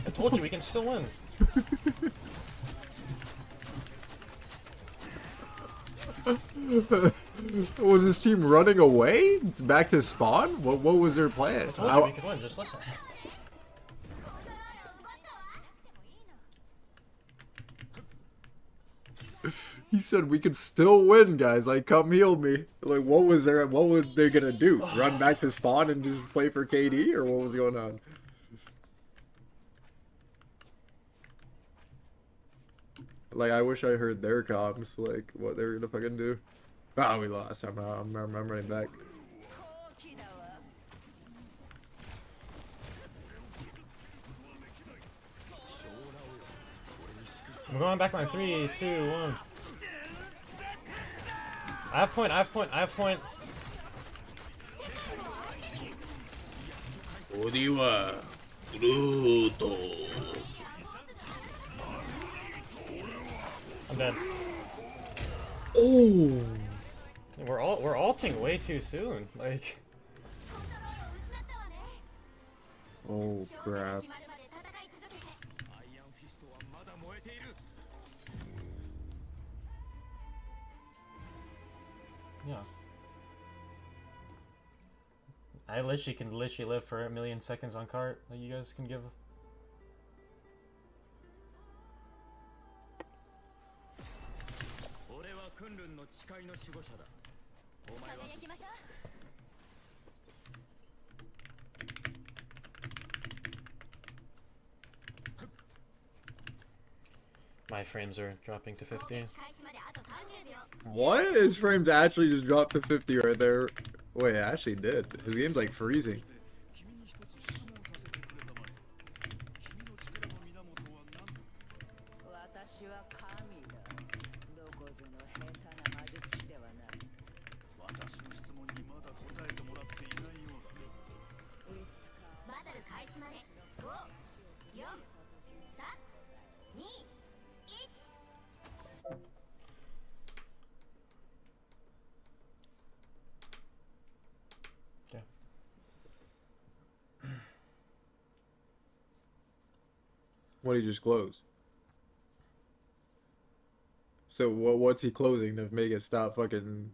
I told you we can still win. Was this team running away? It's back to spawn? What was their plan? I told you we could win. Just listen. He said we could still win, guys. Like, come heal me. Like, what were they gonna do? Run back to spawn and just play for KD, or what was going on? Like, I wish I heard their comms, like, what they were gonna fucking do. Ah, we lost. I'm running back. I'm going back line. 3, 2, 1. I have point. I'm dead. Oh! We're ulting way too soon. Like. Oh crap. Yeah. I literally can live for 1,000,000 seconds on cart. Like you guys can give. My frames are dropping to 50. What? His frames actually just dropped to 50 right there. Wait, it actually did. His game's like freezing. What did he just close? So what's he closing to make it stop fucking?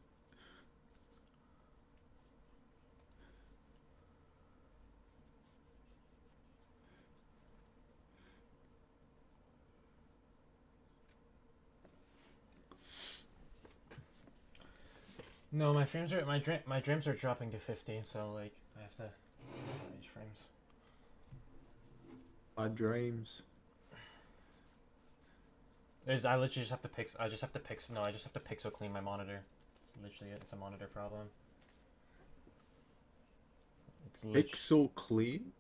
No, my frames are my dreams are dropping to 50, so like I have to manage frames. My dreams. I literally just have to I just have to pixel clean my monitor. It's literally it. It's a monitor problem. It's Pixel clean?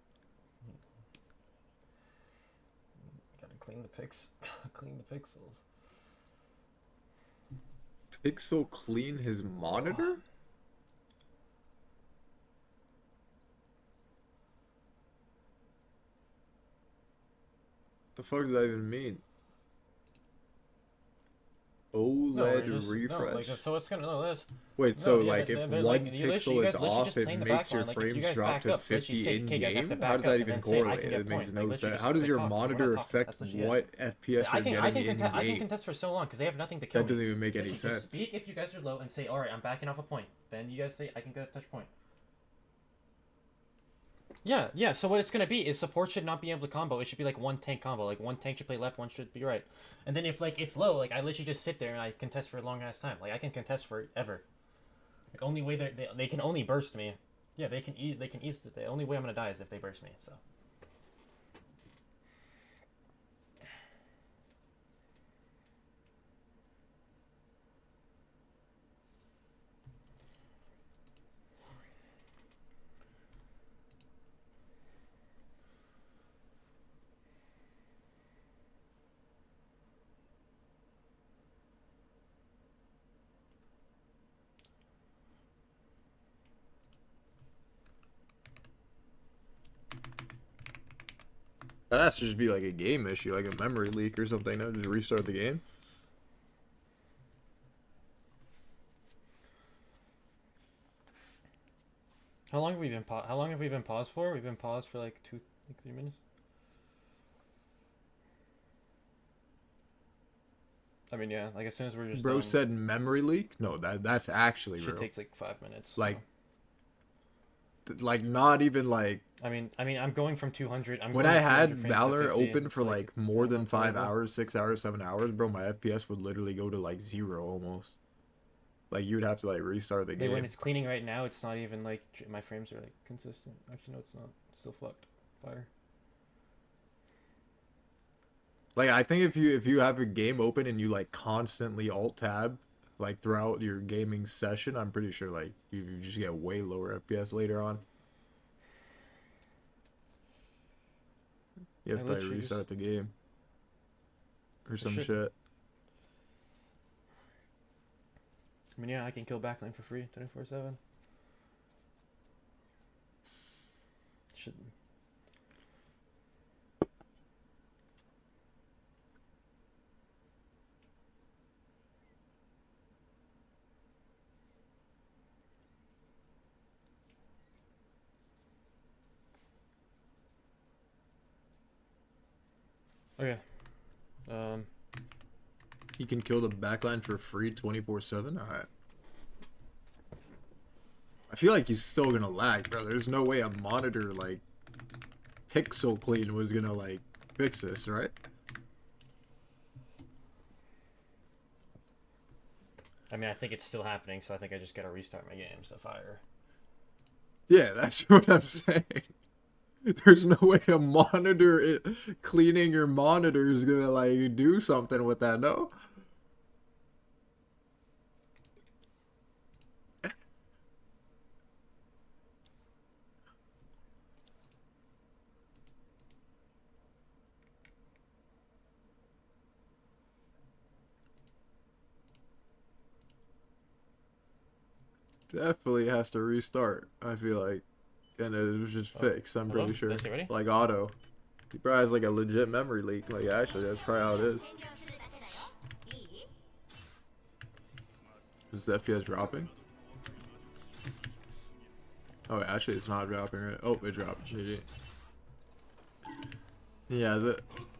Gotta clean the clean the pixels. Pixel clean his monitor? The fuck does that even mean? OLED refresh. So it's gonna this. Wait, so like if one pixel is off, it makes your frames drop to 50 in game? How does that even correlate? It makes no sense. How does your monitor affect what FPS you're getting in game? I can contest for so long because they have nothing to kill. That doesn't even make any sense. Speak if you guys are low and say, all right, I'm backing off a point. Then you guys say, I can go touch point. Yeah, so what it's going to be is support should not be able to combo. It should be like one tank combo. Like one tank should play left, one should be right. And then if like it's low, like I literally just sit there and I contest for a long ass time. Like I can contest forever. Like only way they can only burst me. Yeah, they can ease the only way I'm going to die is if they burst me, so. That has to just be like a game issue, like a memory leak or something. No, just restart the game. How long have we been paused for? We've been paused for like 3 minutes. I mean, yeah, like as soon as we're just Bro done, said memory leak? No, that's actually real. It takes like 5 minutes. Like not even like. I mean, I'm going from 200. When I had Valor open for like more than 5 hours, 6 hours, 7 hours, bro, my FPS would literally go to like 0 almost. Like you'd have to like restart the game. When it's cleaning right now, it's not even like my frames are like consistent. Actually, no, it's not. It's still fucked. Fire. Like I think if you have a game open and you like constantly alt tab like throughout your gaming session, I'm pretty sure like you just get way lower FPS later on. You have to like restart the game or some shit. I mean, yeah, I can kill backline for free 24/7. Shouldn't. Okay. You can kill the backline for free 24/7. All right. I feel like he's still gonna lag, bro. There's no way a monitor like pixel clean was gonna like fix this, right? I mean, I think it's still happening, so I think I just gotta restart my game. So fire. Yeah, that's what I'm saying. There's no way a monitor cleaning your monitor is gonna like do something with that, no? Definitely has to restart, I feel like. And it was just fixed, I'm pretty sure. Like auto. He probably has like a legit memory leak. Like actually that's probably how it is. Is the FPS dropping? Oh actually it's not dropping, right? Oh it dropped. GG.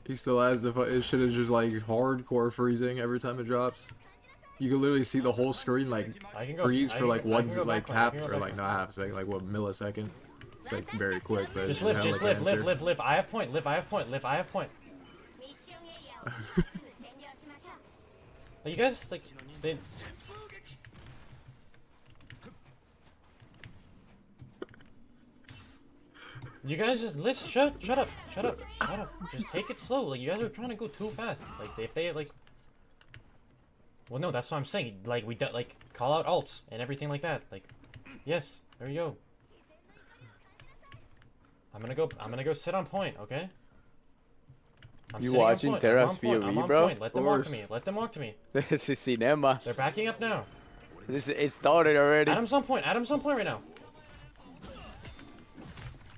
He still has the his shit is just like hardcore freezing every time it drops. You can literally see the whole screen like freeze for like one like half or like not half second, like what millisecond. It's like very quick, but Just it's live, live. I have point, live, I have point, live, I have point. Are you guys like they... You guys just listen. Shut up. Just take it slow. Like you guys are trying to go too fast. Like if they like. Well, no, that's what I'm saying. Like we like call out ults and everything like that. Like, yes, there you go. I'm gonna go sit on point. Okay. You watching Terra's POV, bro? Let them walk to me. Let them walk to me. This is cinema. They're backing up now. It started already. Adam's on point. Adam's on point right now.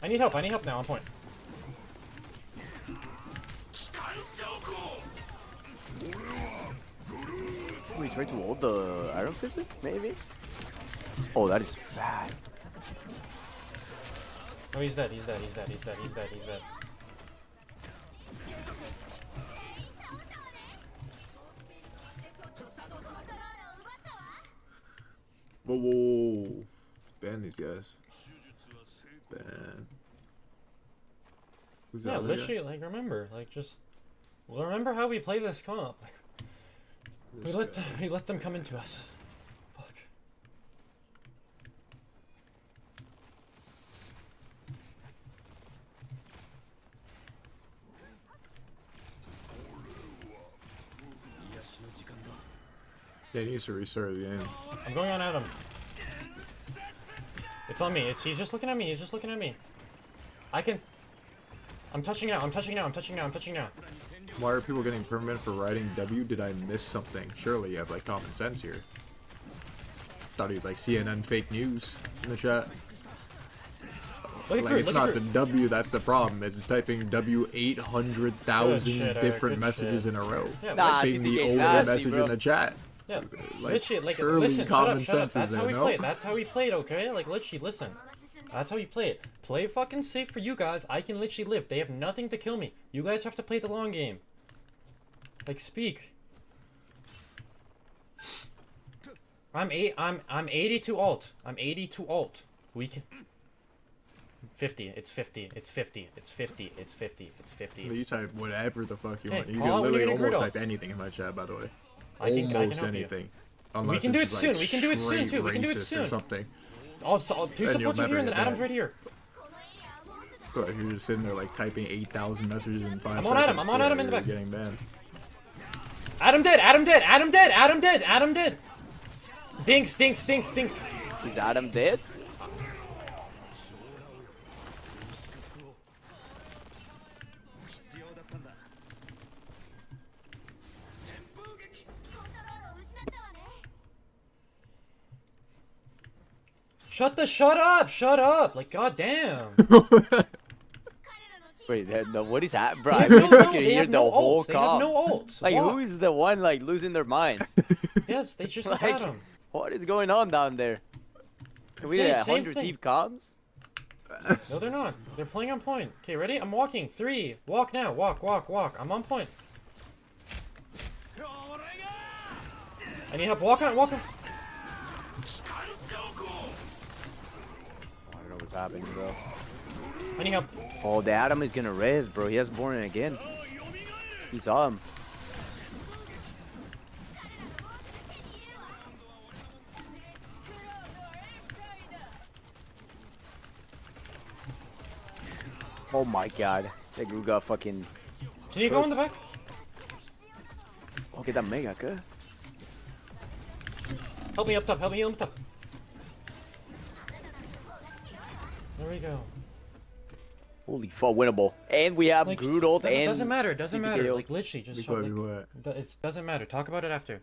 I need help now, on point. Wait, he's trying to hold the Iron Fist, maybe? Oh, that is bad. Oh, he's dead. He's dead. Whoa. Ban these guys. Ban. Who's Yeah, that literally, like, remember how we play this comp. Like, we let them come into us. Fuck. Yeah, he needs to restart the game. I'm going on Adam. It's on me. He's just looking at me. I'm touching now. Why are people getting permanent for writing W? Did I miss something? Surely you have like common sense here. Thought he was like CNN fake news in the chat. Like it's not the W that's the problem. It's typing W 800,000 different messages in a row. Yeah, Typing the older message in the chat. Yeah, like, literally, like, surely listen, common shut up. sense That's is how there, we no? played. That's how we played, okay? Like, literally, listen. That's how you play it. Play fucking safe for you guys. I can literally live. They have nothing to kill me. You guys have to play the long game. Like, speak. I'm 82 alt. I'm 82 alt. We can. 50. It's 50. It's 50. It's 50. It's 50. It's 50. You type whatever the fuck you Hey, want. You call can out when literally you're getting almost Grudo. type anything in my chat, by the way. I can Almost help you. anything. We Unless can do it it's soon. like We can do it soon, too. We can do it racist soon. or something. Oh, so, two And you'll supports are here, and never then get Adam's that. right here. But you're just sitting there like typing 8,000 messages in 5 seconds. I'm on Adam. I'm on Adam in the you're back. Getting banned. Adam dead. Adam dead. Adam dead. Adam dead. Adam dead. Dinks. Is Adam dead? Shut up! Like, goddamn. Wait, no, what is that, bro? I No, can they hear have the no whole ults. They have comp. no ults. Like, Walk. who is the one like losing their minds? Yes, they just Like, had him. what is going on down there? Can we Okay, get same 100 thing. Thief comms? No, they're not. They're playing on point. Okay, ready? I'm walking. 3. Walk now. Walk. I'm on point. I need help. Walk on. I don't know what's happening, bro. I need help. Oh, the Adam is gonna res, bro. He has born again. He saw him. Oh my god. That Gru got fucking... Can you go in the back? Oh, get that mega, good. Help me up top. There we go. Holy fuck, winnable. And we have Like, Groot ult and... doesn't matter. Doesn't matter. CPKO. Like, literally, just Because like, what? it doesn't matter. Talk about it after.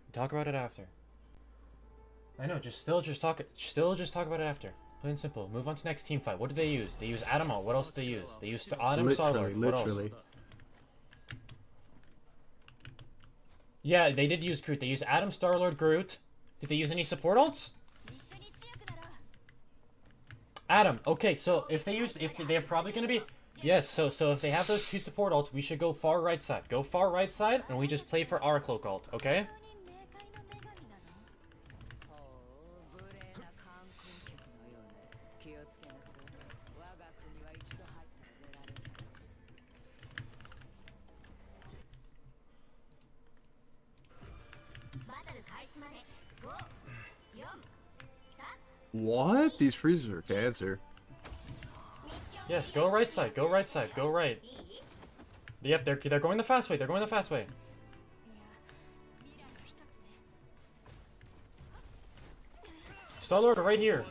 I know. Just talk about it after. Plain and simple. Move on to next team fight. What did they use? They use Adam ult. What else did they use? They used Adam Starlord. What else? Literally. Yeah, they did use Groot. They used Adam, Starlord, Groot. Did they use any support ults? Adam. Okay, so if they're probably gonna be Yes, so if they have those 2 support ults, we should go far right side. Go far right side, and we just play for our cloak ult, okay? What? These freezers are cancer. Yes, go right side, go right side, go right. Yep, they're going the fast way, they're going the fast way. Star-Lord right here.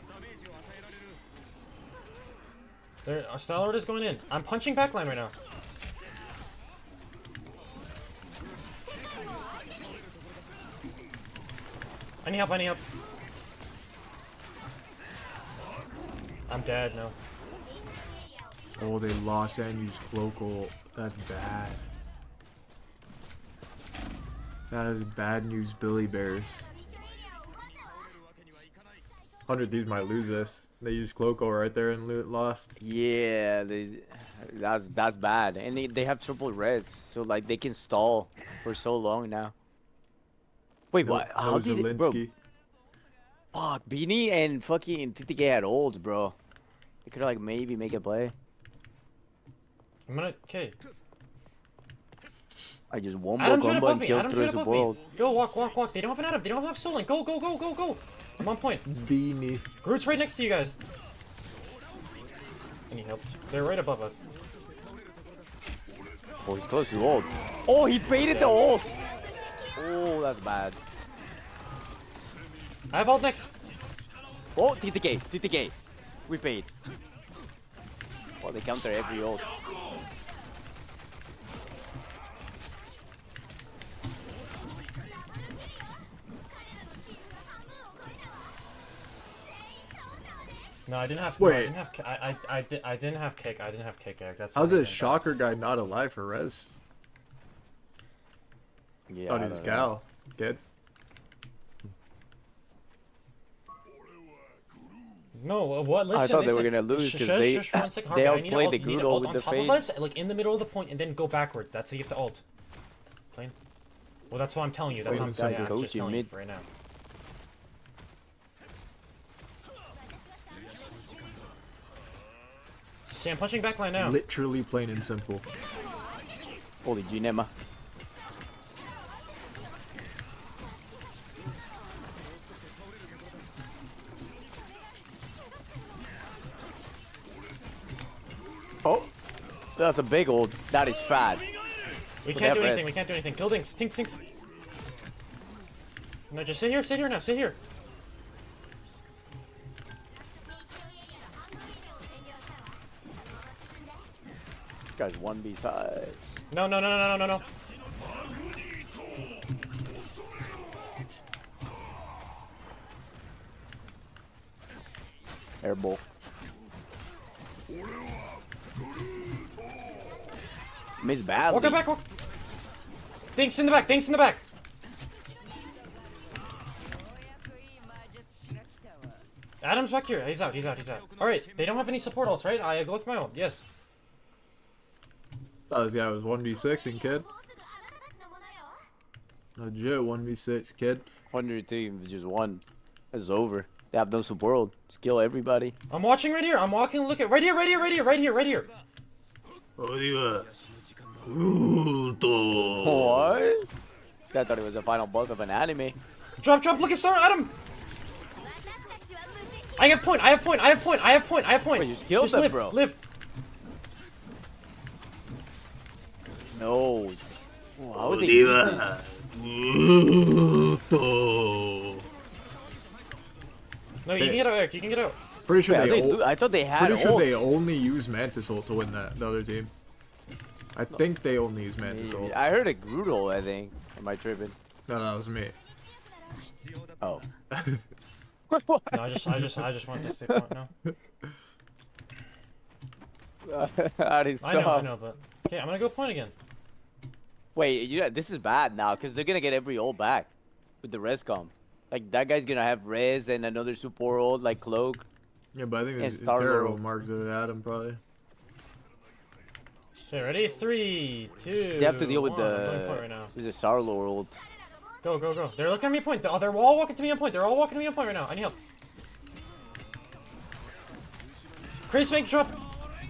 There, Star-Lord is going in. I'm punching backline right now. I need help, I need help. I'm dead now. Oh, they lost and used cloak ult. That's bad. That is bad news, Billy Bears. 100 Thieves might lose this. They used cloak ult right there and lost. Yeah, that's bad. And they have triple res, so like they can stall for so long now. Wait, what? No, How did it, bro? Zelensky. Fuck, Beanie and fucking TTK had ults, bro. They could like maybe make a play. I'm gonna... Okay. I just wombo Adam's right combo above and me, kill Adam's through right the above me. world. Go, walk, walk, walk. They don't have an Adam, they don't have Soul Link. Go, go, go, go, go. I'm on point. Beanie. Groot's right next to you guys. I need help. They're right above us. Oh, he's close to ult. Oh, he baited the ult. Oh, that's bad. I have ult next. Oh, TTK, TTK. We paid. Oh, they counter every ult. No, I didn't have. Wait. No, I didn't have. I didn't have kick. I didn't have kick, Eric. That's. How's why I this didn't shocker guy not alive for res? Yeah, Thought I he was don't know. Gal. Good. No, what? Listen, I thought they were listen. gonna lose Shush, 'cause shush, they- shush, 1 second, they Harvey, I need outplayed ult. the You need Groodle ult with on the top of fade. us, like in the middle of the point, and then go backwards. That's how you have to ult. Plain. Well, that's what I'm telling you. That's Wait, what I'm this saying. guy's I'm just coaching telling you mid. for right now. Okay, I'm punching backline now. Literally plain and simple. Holy Ginema. Oh, that's a big old. That is fat. We But can't they do have anything. res. We can't do anything. Kill Dinks. Tinks, Tinks. No, just sit here. Sit here now. Sit here. This guy's 1v5. No, no, no, no, no, no, no. Airball. Miss badly. Walk back. Walk. Dinks in the back. Dinks in the back. Adam's back here. He's out. He's out. He's out. All right. They don't have any support ults, right? I go with my ult. Yes. Oh, this guy was 1v6 and kid. Legit 1v6 kid. 100 teams, just one. It's over. They have no support. Just kill everybody. I'm watching right here. I'm walking. Look at right here. Right here. Right here. Right here. Right here. What? This guy thought it was the final boss of an anime. Drop. Drop. Look at Star. Adam. I have point. I have point. I have point. I have point. I have point. Wait, you just killed them, live, bro. Live. No. Oh, how would they do that? No, you can get out, Eric. You can get out. Pretty sure Wait, they. I thought they had Pretty sure they ults. only use Mantis ult to win that. The other team. I think they only use Mantis ult. I heard a Groodle, I think. Am I tripping? No, that was me. Oh. No, I just want to stay point now. That is I know, but okay, I'm gonna go point again. Wait, this is bad now because they're gonna get every ult back with the res comp. Like that guy's gonna have res and another support ult like cloak. Yeah, but I think And there's Star-Lord. terrible marks at Adam probably. Okay, ready? 3, 2. They have to deal with 1. I'm going point right now. There's a Star-Lord. Go, go, go. They're looking at me point. Oh, they're all walking to me on point. They're all walking to me on point right now. I need help. Crazy Spank drop.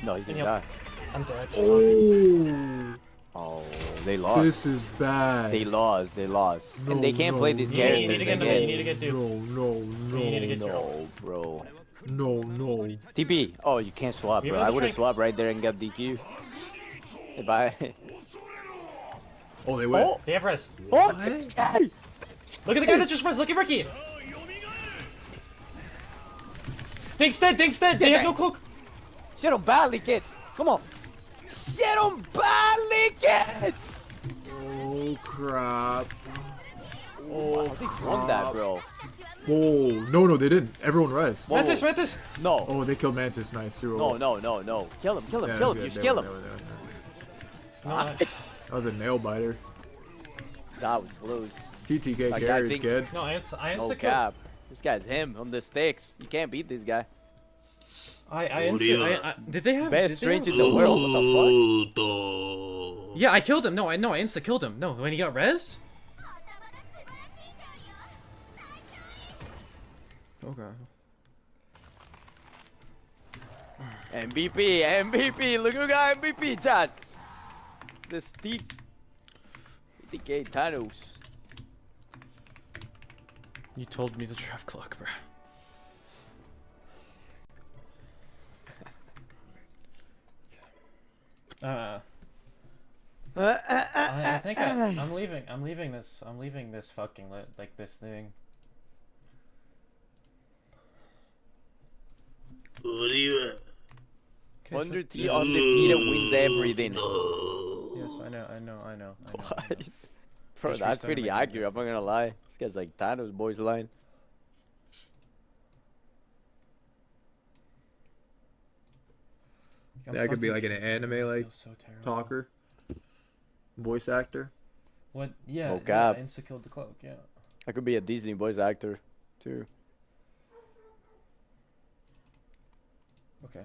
No, he's gonna Yep. die. I'm dead. Oh, Oh, they lost. this is bad. They lost. They lost. and they can't play these You characters need to get again. You need to get dude. No, You need to get your No, bro. no. TP. Oh, you can't swap, Give bro. him I the would have drink. swapped right there and got DQ. If I. Oh, they went. Oh, They have res. oh, Look at the guy that just res. Look at Ricky. Think's dead. Think's dead. They have no cloak. Shit on badly, kid. Come on. Shit on badly, kid. Oh crap. Oh, They won that, bro. Oh, no, they didn't. Everyone res. Whoa. Mantis, Mantis. No. Oh, they killed Mantis. Nice. 2-0. No. Kill him. Yeah, Kill they him. You were- kill they him. were- they were- Nice. That was a nail biter. That was close. TTK Like, I carries, think- kid. No, I No insta killed. cap. This guy's him on the sticks. You can't beat this guy. Did they have Best did they range have- in the world. What the fuck? Yeah, I killed him. No, I insta killed him. No, when he got res. Okay. MVP. Look who got MVP, Chad. The TK Thanos. You told me the draft clock, bro. I think I'm leaving. I'm leaving this. I'm leaving this fucking like this thing. Okay, Wonder T undefeated wins everything. Yes, I know. What? Bro, Just that's restarted pretty my game. accurate. I'm not gonna lie. This guy's like Thanos boys line. I'm That could be fucking- like an anime I like feel so terrible. talker, voice actor. What? Yeah. Oh, yeah, cap. I insta killed the cloak. Yeah. I could be a Disney voice actor too. Okay.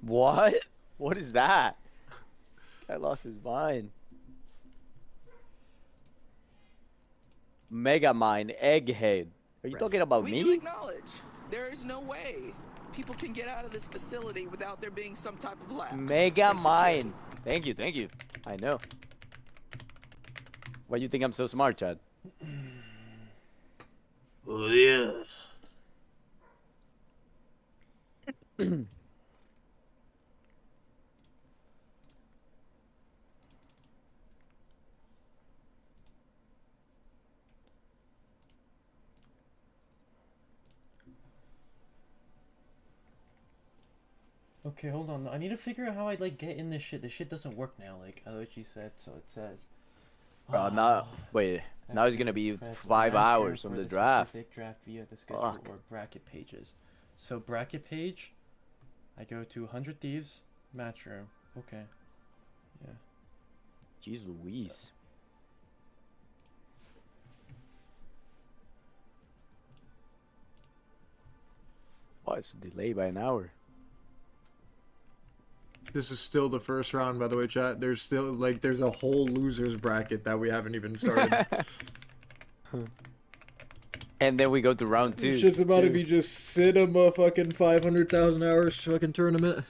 What? What is that? Guy lost his mind. Megamind Egghead. Are you talking about We do me? acknowledge there is no way people can get out of this facility without there being some type of lapse. Megamind. Thank you. I know. Why you think I'm so smart, Chad? Oh yeah. Okay, hold on. I need to figure out how I like get in this shit. This shit doesn't work now. Like Alochi said, so it says. Now, wait. Now it's gonna be Press 5 match hours for from the the draft. specific draft via the schedule Fuck. or bracket pages. So bracket page, I go to 100 Thieves match room. Okay. Yeah. Jeez Louise. Why it's delayed by an hour? This is still the first round, by the way, chat. There's still like there's a whole losers bracket that we haven't even started. And then we go to round 2. This shit's about to too. be just cinema fucking 500,000 hours fucking tournament.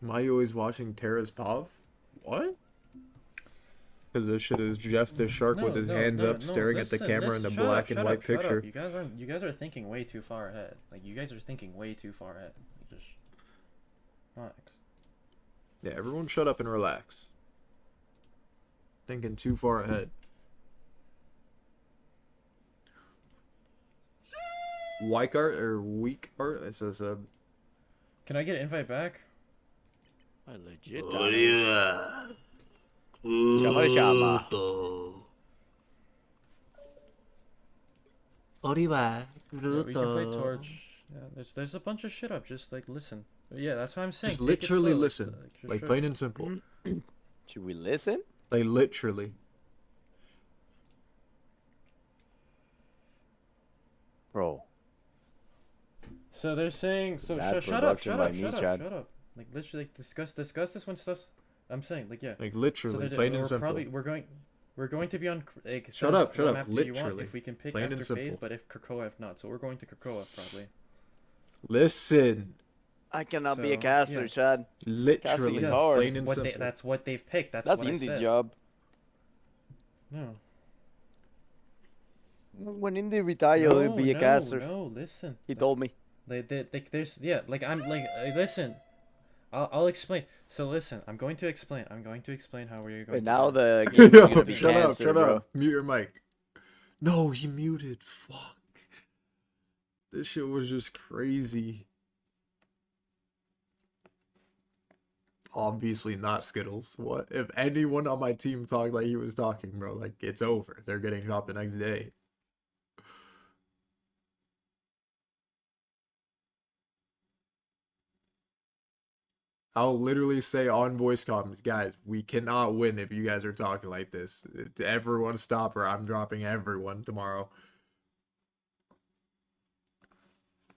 Am I always watching Terra's Pav? What? Because this shit is Jeff the Shark with his hands up staring at the camera in the black and white picture. You guys are thinking way too far ahead. Like you guys are thinking way too far ahead. Like, just relax. Yeah, everyone shut up and relax. Thinking too far ahead. Weak art or weak art? It says Can I get an invite back? I legit. Shama. Yeah, we can play Torch. Yeah, there's a bunch of shit up. Just like listen. Yeah, that's what I'm saying. Just Take it literally slow. listen. Like sure. plain and simple. Should we listen? Like literally. Bro. So they're saying. So Bad shut up. production Shut by up. me, Shut up. Chad. Shut up. Like literally, like, discuss this when stuff's. I'm saying like yeah. Like literally, plain and simple. We're going to be on. Like, Shut up. one Shut up. after you want, Literally. if we can pick Plain after and simple. phase, but if Krakoa if not, so we're going to Krakoa probably. Listen. I cannot be a So, caster, yeah. Chad. Literally, is hard. plain and simple. That's what they've picked. That's That's what I Indy's said. job. No. When Indy retire, he'll be a caster. No, listen. He told me. There's like I'm like listen. I'll explain. So listen, I'm going to explain how we're going. But to now do it. the game's gonna Yo, be shut up, cancer, shut bro. up. Mute your mic. No, he muted. Fuck. This shit was just crazy. Obviously not Skittles. What? If anyone on my team talked like he was talking, bro, like, it's over. They're getting dropped the next day. I'll literally say on voice comments, guys, we cannot win if you guys are talking like this. Everyone stop or I'm dropping everyone tomorrow.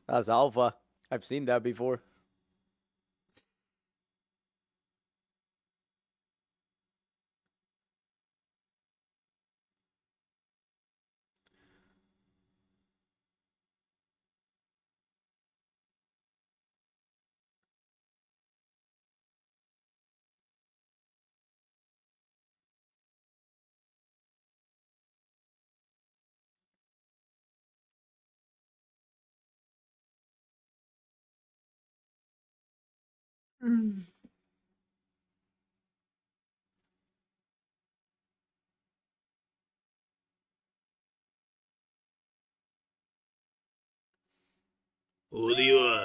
That's alpha. I've seen that before. Who do you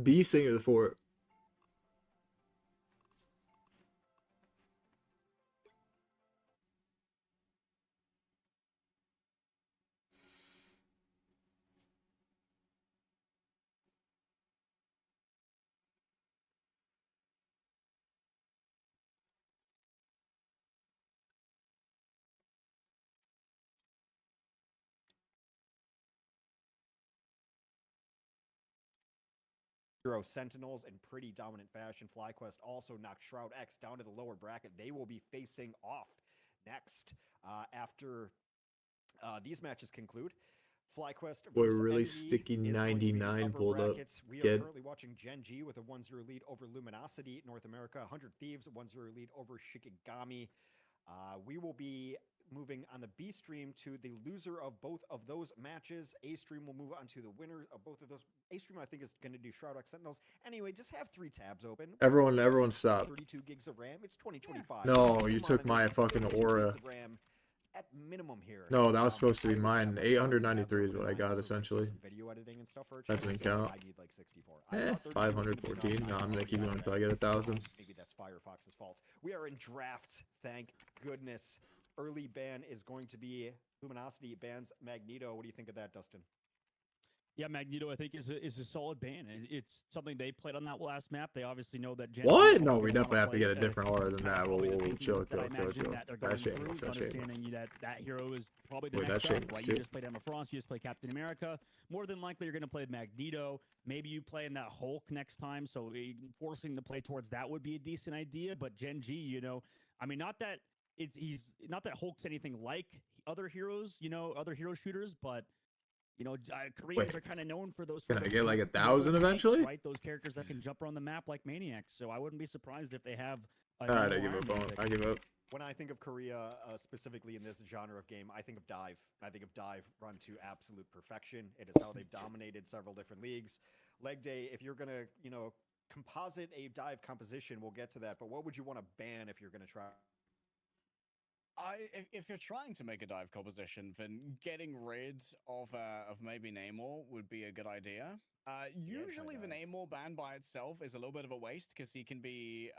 B singer for it? Sentinels in pretty dominant fashion. FlyQuest also knocked Shroud X down to the lower bracket. They will be facing off next after these matches conclude. FlyQuest Boy, versus really Envy sticky is going to be the 99 upper pulled up. brackets. We are Get currently watching Gen G with a 1-0 lead over Luminosity. North America, 100 Thieves, 1-0 lead over Shikagami. We will be moving on the B stream to the loser of both of those matches. A stream will move on to the winner of both of those. A stream, I think, is going to do Shroud X Sentinels. Anyway, just have 3 tabs open. Everyone stop. 32 gigs of RAM. It's 2025. No, you took my fucking aura. At minimum here. No, that was supposed to be mine. 893 is what I got, essentially. Video editing and stuff for That doesn't count. I need like 64. 514. No, I'm gonna keep going until I get 1,000. Maybe that's Firefox's fault. We are in draft. Thank goodness. Early ban is going to be Luminosity bans Magneto. What do you think of that, Dustin? Yeah, Magneto, I think, is a solid ban. It's something they played on that last map. They obviously know that. What? No, we definitely have to get a different aura than that. Whoa, chill. That shameless. That hero is probably the Wait, next that's up, shameless, right? too. You just played Emma Frost, you just play Captain America. More than likely, you're going to play Magneto. Maybe you play in that Hulk next time, so forcing the play towards that would be a decent idea. But Gen G, you know, I mean, not that not that Hulk's anything like other heroes, you know, other hero shooters, but you know, Koreans are kind of known for those. Can I get like 1,000 eventually? Right, those characters that can jump around the map like maniacs. So I wouldn't be surprised if they have. All right, I give up. I give up. When I think of Korea, specifically in this genre of game, I think of Dive. I think of Dive run to absolute perfection. It is how they've dominated several different leagues. Leg day, if you're gonna, you know, composite a Dive composition, we'll get to that. But what would you want to ban if you're gonna try? If you're trying to make a dive composition, then getting rid of maybe Namor would be a good idea. Usually the Namor ban by itself is a little bit of a waste because he can be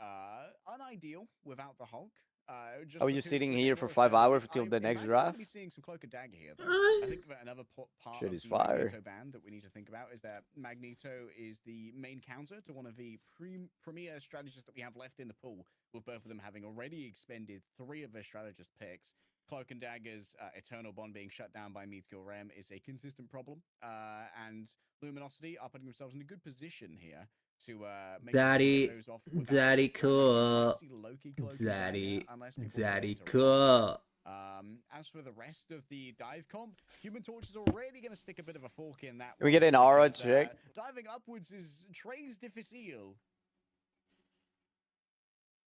unideal without the Hulk. Are we just sitting here for 5 hours till the next draft? Be seeing some Cloak and Dagger here, though. I think that another part Shit of is the fire. Magneto ban that we need to think about is that Magneto is the main counter to one of the premier strategists that we have left in the pool, with both of them having already expended 3 of their strategist picks. Cloak and Dagger's Eternal Bond being shut down by Meteor Rem is a consistent problem, and Luminosity are putting themselves in a good position here to make those off without Daddy cool. Loki, Cloak and Daddy, Dagger, unless people Daddy want to cool. as for the rest of the dive comp, Human Torch is already going to stick a bit of a fork in that. Can we get an aura because, check? Diving upwards is très difficile.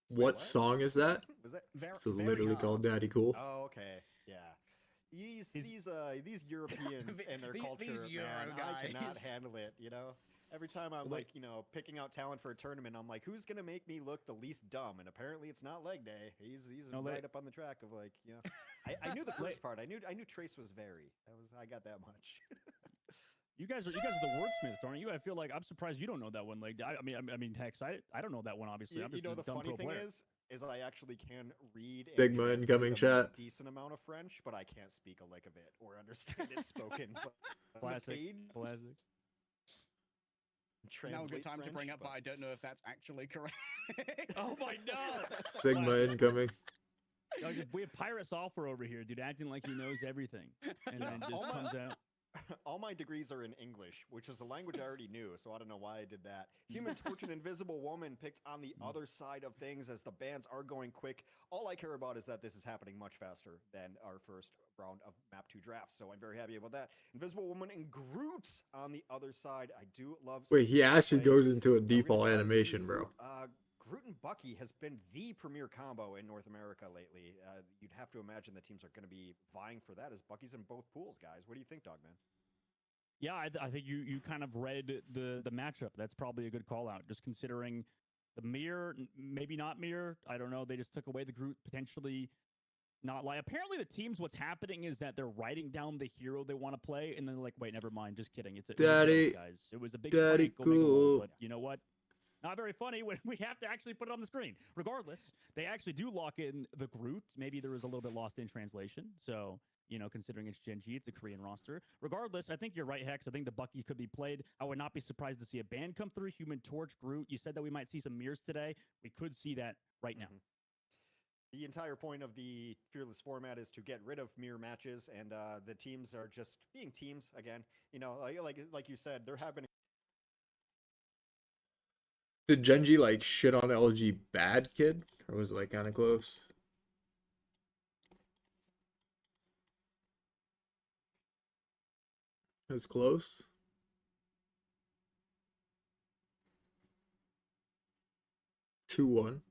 What song is that? Was that? It's literally called Daddy Cool. Oh, okay, yeah. These Europeans and their culture, man, I cannot handle it. You know, every time I'm like, you know, picking out talent for a tournament, I'm like, who's gonna make me look the least dumb? And apparently, it's not leg day. He's right up on the track of like, you know, I knew the first part. I knew Trace was very. I got that much. You guys are the wordsmiths, aren't you? I feel like I'm surprised you don't know that one. Like, I mean, Hex, I don't know that one. Obviously, I'm just you know, a the dumb funny pro thing player. is I actually can read Stigma and incoming translate chat. a decent amount of French, but I can't speak a lick of it or understand it spoken. But Classic. Now a good time to bring up, but I don't know if that's actually correct. Oh my no! Sigma incoming. No, we have Pirate Software over here, dude, acting like he knows everything, and then just comes out. All my degrees are in English, which is a language I already knew, so I don't know why I did that. Human Torch and Invisible Woman picked on the other side of things as the bans are going quick. All I care about is that this is happening much faster than our first round of Map 2 drafts, so I'm very happy about that. Invisible Woman and Groot on the other side. I do love... Wait, he actually playing goes into a default really animation, bro. Groot and Bucky has been the premier combo in North America lately. You'd have to imagine the teams are going to be vying for that as Bucky's in both pools, guys. What do you think, Dogman? Yeah, I think you kind of read the matchup. That's probably a good call out, just considering the mirror, maybe not mirror. I don't know. They just took away the Groot, potentially not lie. Apparently, the teams, what's happening is that they're writing down the hero they want to play, and then they're like, wait, never mind, just kidding. It's a Daddy, joke, guys. It was a big Daddy prank, Omega cool. World, but you know what? Not very funny when we have to actually put it on the screen. Regardless, they actually do lock in the Groot. Maybe there was a little bit lost in translation. So, you know, considering it's Gen G, it's a Korean roster. Regardless, I think you're right, Hex. I think the Bucky could be played. I would not be surprised to see a ban come through. Human Torch, Groot. You said that we might see some mirrors today. We could see that right now. The entire point of the Fearless format is to get rid of mirror matches, and the teams are just being teams again. You know, like you said, there have been... Did Genji like shit on LG bad, kid? Or was it like kind of close? It was close. Two 1.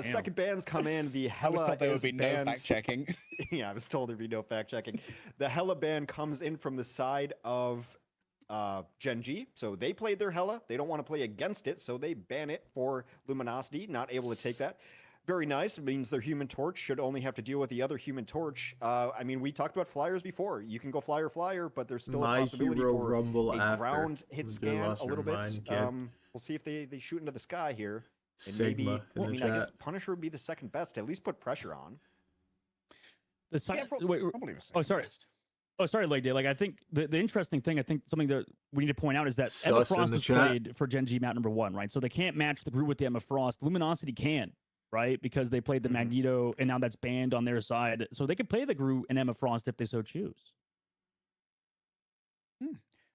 Second bans come in. The I was Hella told there would is be no banned. fact checking. Yeah, I was told there'd be no fact checking. The Hella ban comes in from the side of Gen G. So they played their Hella. They don't want to play against it, so they ban it for Luminosity, not able to take that. Very nice. It means their Human Torch should only have to deal with the other Human Torch. I mean, we talked about flyers before. You can go flyer, but there's still a possibility Hero for Rumble a after. ground hit scan lost a little your bit. mind, kid. We'll see if they shoot into the sky here. And Sigma maybe, in the I guess chat. Punisher would be the second best. At least put pressure on. The side, probably oh, sorry. Oh, sorry, Leg Day. Like, I think the interesting thing, I think something that we need to point out is that Emma Sus in Frost the is chat. played for Gen G map number 1, right? So they can't match the Groot with the Emma Frost. Luminosity can, right? Because they played the Magneto, and now that's banned on their side. So they could play the Groot and Emma Frost if they so choose.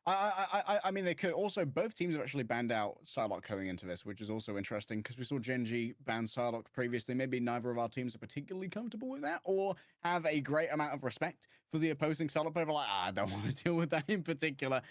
I mean, they could also, both teams have actually banned out Psylocke going into this, which is also interesting because we saw Gen G ban Psylocke previously. Maybe neither of our teams are particularly comfortable with that or have a great amount of respect for the opposing solo player. Like, I don't want to deal with that in particular.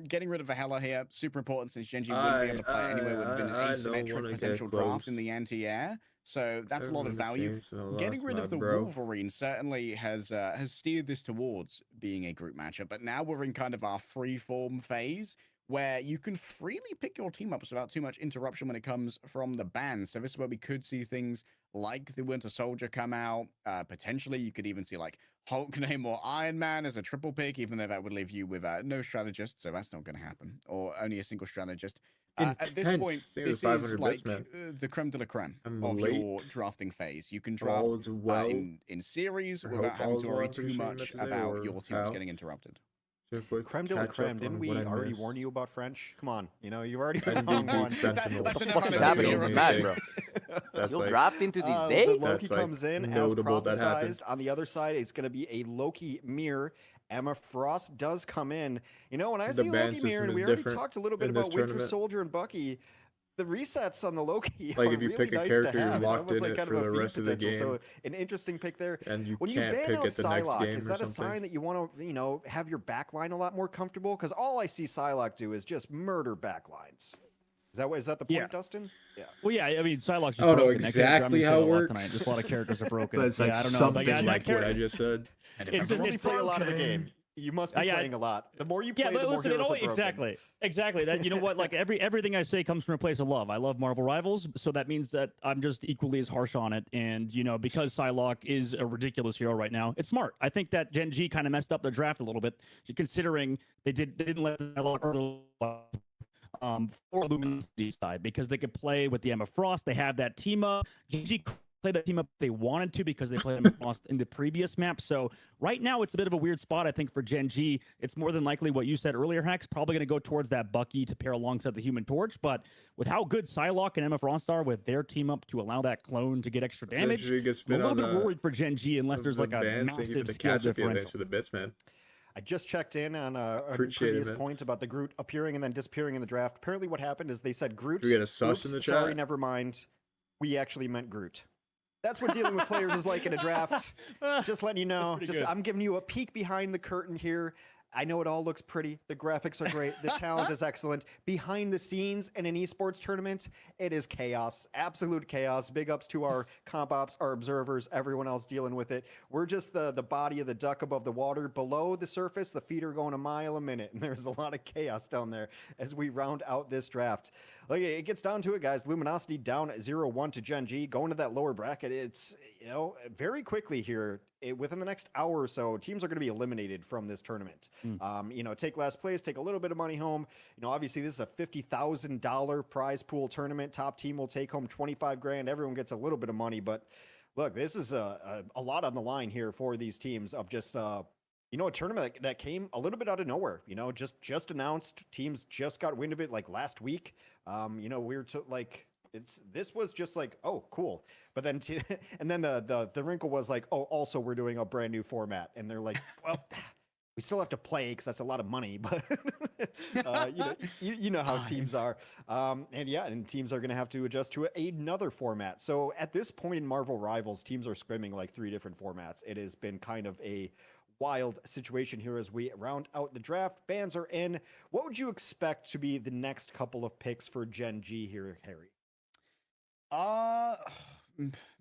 Getting rid of a Hela here, super important since Gen G wouldn't be able to play anyway. Would have been an asymmetric potential draft in the anti-air. So that's a lot of value. Getting rid of the Wolverine certainly has steered this towards being a group matchup. But now we're in kind of our free-form phase where you can freely pick your team ups without too much interruption when it comes from the ban. So this is where we could see things like the Winter Soldier come out. Potentially, you could even see like Hulk, Name, or Iron Man as a triple pick, even though that would leave you with no strategist. So that's not going to happen, or only a single strategist. At this point, this is like the creme de la creme of your drafting phase. You can draft in series without having to worry too much about your teams getting interrupted. Creme de la creme. Didn't we already warn you about French? Come on, you've already been wrong once. What's happening with Matt, bro? You'll draft into these days? The Loki comes in as prophesized. On the other side, it's going to be a Loki mirror. Emma Frost does come in. When I see Loki mirror, and we already talked a little bit about Winter Soldier and Bucky, the resets on the Loki like are if you really pick a nice character, to have. you're locked in it for the rest of the game. So an interesting pick there. And you when can't ban pick out it the next Psylocke, game is or that a something. sign that you want to, have your backline a lot more comfortable? Because all I see Psylocke do is just murder backlines. Is that the point, Dustin? Yeah. Well, yeah. I mean, Psylocke's just I don't know broken. exactly how it works. Tonight. Just a lot of characters are broken. But it's like I don't know. something like what I just said. It's play a lot of the game. You must be playing a lot. The more you play, the more heroes are broken. Exactly. That, you know what? Like everything I say comes from a place of love. I love Marvel Rivals, so that means that I'm just equally as harsh on it. And because Psylocke is a ridiculous hero right now, it's smart. I think that Gen G kind of messed up the draft a little bit, considering they didn't let Psylocke for Luminosity side because they could play with the Emma Frost. They have that team up. Gen G play that team up if they wanted to because they played Emma Frost in the previous map. So right now it's a bit of a weird spot, I think, for Gen G. It's more than likely what you said earlier, Hex, probably going to go towards that Bucky to pair alongside the Human Torch. But with how good Psylocke and Emma Frost are with their team up to allow that clone to get extra damage, I'm a little bit worried for Gen G unless there's like a massive skill differential. For the bits, man. I just checked in on a previous point about the Groot appearing and then disappearing in the draft. Apparently what happened is they said Groot. Do we get a sus in the chat? Sorry, never mind. We actually meant Groot. That's what dealing with players is like in a draft. Just letting you know. I'm giving you a peek behind the curtain here. I know it all looks pretty. The graphics are great. The talent is excellent. Behind the scenes in an esports tournament, it is chaos. Absolute chaos. Big ups to our comp ops, our observers, everyone else dealing with it. We're just the body of the duck above the water. Below the surface, the feet are going a mile a minute. And there's a lot of chaos down there as we round out this draft. Like, it gets down to it, guys. Luminosity down 0-1 to Gen G. Going to that lower bracket, it's, very quickly here. Within the next hour or so, teams are going to be eliminated from this tournament. Take last place, take a little bit of money home. Obviously this is a $50,000 prize pool tournament. Top team will take home 25 grand. Everyone gets a little bit of money, but look, this is a lot on the line here for these teams of just a tournament that came a little bit out of nowhere. Just announced. Teams just got wind of it like last week. This was just like, oh, cool. But then, and then the wrinkle was like, oh, also we're doing a brand new format. And they're like, well, we still have to play because that's a lot of money. But you know how teams are. And teams are going to have to adjust to another format. So at this point in Marvel Rivals, teams are scrimming like 3 different formats. It has been kind of a wild situation here as we round out the draft. Bans are in. What would you expect to be the next couple of picks for Gen G here, Harry?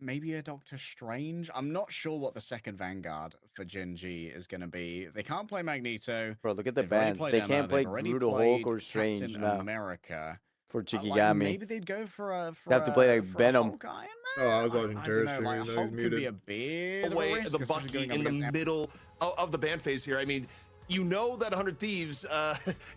Maybe a Doctor Strange. I'm not sure what the second Vanguard for Gen G is going to be. They can't play Magneto. Bro, look at the bans. They can't play Brutal Hulk or Strange Captain now. America. For Shikagami. Maybe they'd go for a. They have to play like Venom. Oh, I was watching Terror stream. Like, Hulk could be a bit away the Bucky in the middle of the ban phase here. I mean, you know that 100 Thieves,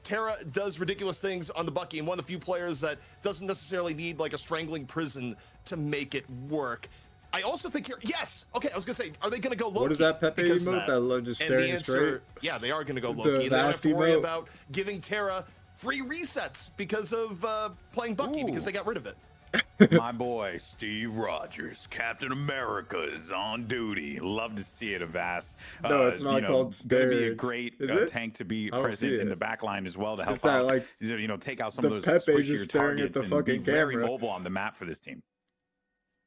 Terra does ridiculous things on the Bucky, and one of the few players that doesn't necessarily need like a strangling prison to make it work. I also think here, yes. Okay, I was gonna say, are they gonna go Loki? What is that Pepe emote? That love just staring straight. Yeah, they are gonna go Loki. And they don't have to worry about giving Terra free resets because of playing Bucky because they got rid of it. My boy, Steve Rogers, Captain America is on duty. Love to see it, Avast. No, it's not called Going to be a great tank to be present in the back line as well to help out. Like, take out some of those Pepe squishier just staring targets at the fucking and be very camera. mobile on the map for this team.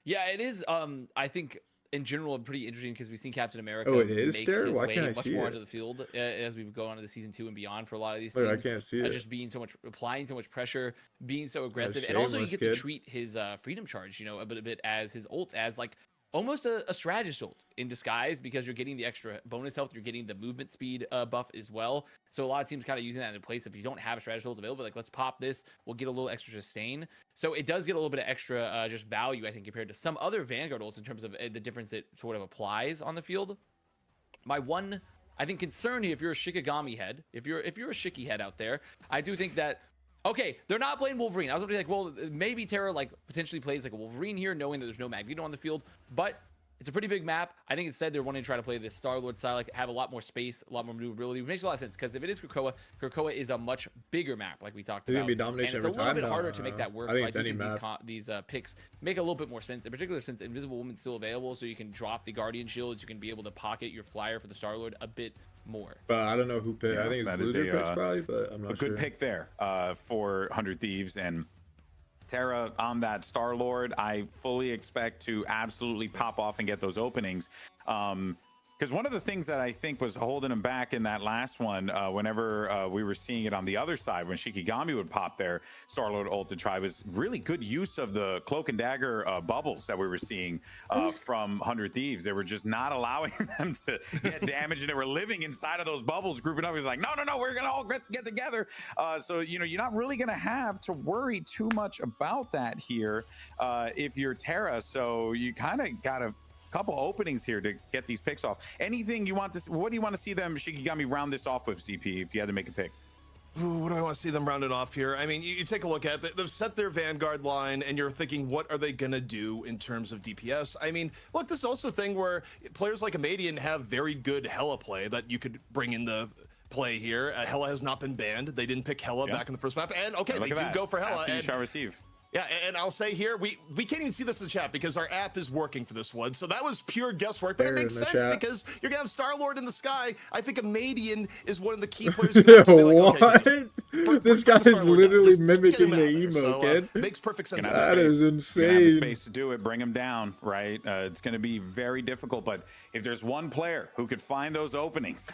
Yeah, it is. I think in general are pretty interesting because we've seen Captain America Oh, it is make there? his Why way can't I much see more it? onto the field as we go on to the season 2 and beyond for a lot of these Look, teams. I can't see it. Just being so much, applying so much pressure, being so aggressive, and also you shameless get kid. to treat his freedom charge, you know, a bit as his ult as like almost a strategist ult in disguise, because you're getting the extra bonus health, you're getting the movement speed buff as well. So a lot of teams kind of using that in place. If you don't have a strategist ult available, like let's pop this, we'll get a little extra sustain. So it does get a little bit of extra just value, I think, compared to some other Vanguard ults in terms of the difference it sort of applies on the field. My one, I think, concern here, if you're a Shikagami head, if you're a Shiki head out there, I do think that, okay, they're not playing Wolverine. I was going to be like, well, maybe Terra like potentially plays like a Wolverine here, knowing that there's no Magneto on the field, but it's a pretty big map. I think instead they're wanting to try to play this Star-Lord style, like have a lot more space, a lot more maneuverability, which makes a lot of sense, because if it is Krakoa is a much bigger map, like we talked It's about. gonna be domination and it's a every little time bit now. harder to make that work. I think So it's I do any think map. these picks make a little bit more sense, in particular since Invisible Woman's still available, so you can drop the Guardian shields, you can be able to pocket your flyer for the Star-Lord a bit more. But I don't know who picked. Yeah, I think it's that is Luther a, picks probably, but I'm not a sure. good pick there for 100 Thieves. And Terra on that Star-Lord, I fully expect to absolutely pop off and get those openings. Because one of the things that I think was holding him back in that last one, whenever we were seeing it on the other side, when Shikagami would pop their Star-Lord ult to try, was really good use of the Cloak and Dagger bubbles that we were seeing from 100 Thieves. They were just not allowing them to get damage, and they were living inside of those bubbles, grouping up. He was like, no, we're going to all get together. So, you know, you're not really going to have to worry too much about that here if you're Terra. So you kind of got to couple openings here to get these picks off. Anything you want to, what do you want to see them, Shikagami, round this off with, CP, if you had to make a pick? Ooh, what do I want to see them rounded off here? I mean, you take a look at it. They've set their Vanguard line, and you're thinking, what are they going to do in terms of DPS? I mean, look, this is also a thing where players like Amadian have very good Hela play that you could bring into play here. Hela has not been banned. They didn't pick Hela back in the first map. And, okay, they do go for Hela. And you shall receive. Yeah, and I'll say here, we can't even see this in chat because our app is working for this one. So that was pure guesswork, but it makes sense because you're going to have Star-Lord in the sky. I think Amadian is one of the key players. What? This guy is literally mimicking the emo, kid. Makes perfect sense. That is Have insane. space to do it, bring him down, right? It's going to be very difficult, but if there's one player who could find those openings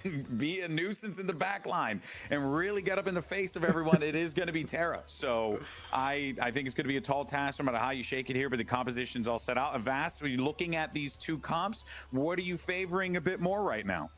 and be a nuisance in the back line and really get up in the face of everyone, it is going to be Terra. So I think it's going to be a tall task no matter how you shake it here, but the composition's all set out. Avast, when you're looking at these two comps, what are you favoring a bit more right now?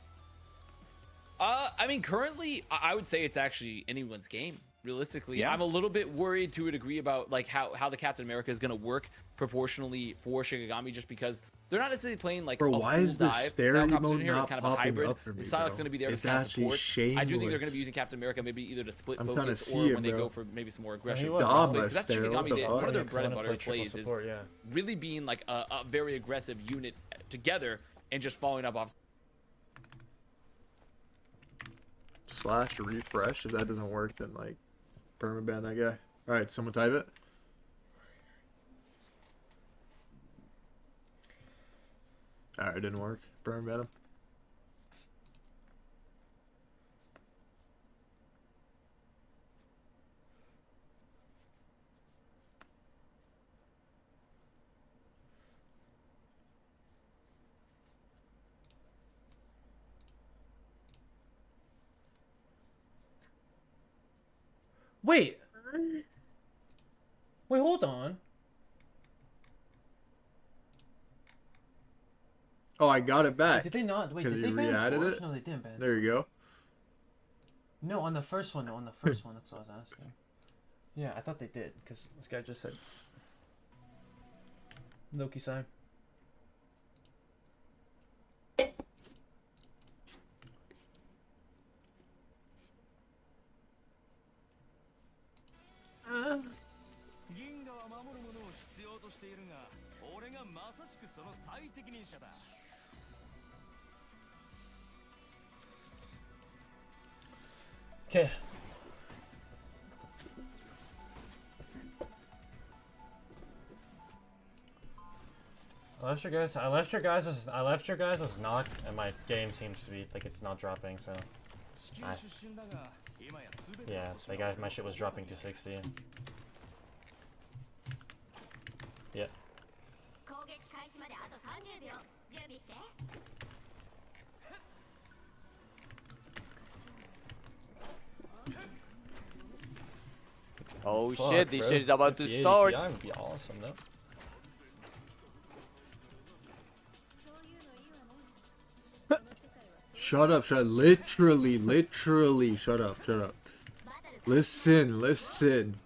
I mean, currently, I would say it's actually anyone's game. Realistically, Yeah. I'm a little bit worried to a degree about like how the Captain America is going to work proportionally for Shikagami, just because they're not necessarily playing like Bro, a why full is the dive stereo style mode composition here. It's not kind of a popping hybrid. up for me, Psylocke's bro? going to be there It's to kind of actually support. I do think they're going to shameless. be using Captain America maybe either to split I'm trying to focus see or it, when they bro. go for maybe some more aggression. he was. Dom, Because that's stereo, what Shikagami. the One of their fuck? bread and butter Triple plays is support, yeah. really being like a very aggressive unit together and just following up off. Slash refresh. If that doesn't work, then like permaban that guy. All right, someone type it. All right, it didn't work. Permaban him. Wait, hold on. Oh, I got it back. Did they not? Wait, 'Cause did you they ban re-added Torch? it? No, they didn't ban. There you go. No, on the first one. No, on the first one. That's what I was asking. Yeah, I thought they did, because this guy just said Loki sign. Okay. I left your guys as knock, and my game seems to be like it's not dropping, so yeah, my shit was dropping to 60. Yeah. Oh Fuck, shit, this bro. shit is about to 50 start. ADPI would be awesome, though. Shut up, shut up. Literally, shut up, shut up. Listen, listen.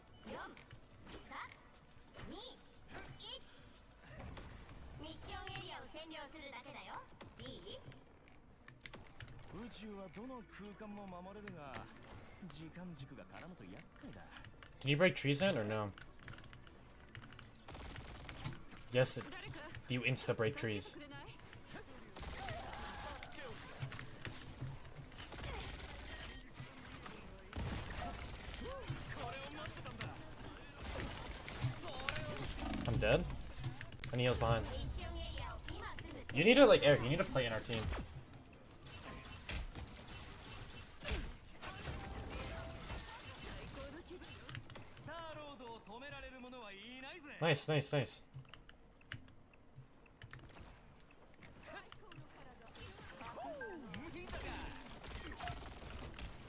Can you break trees in or no? Yes, you insta break trees. I'm dead. And he heals behind. You need to like Eric. You need to play in our team. Nice, nice, nice.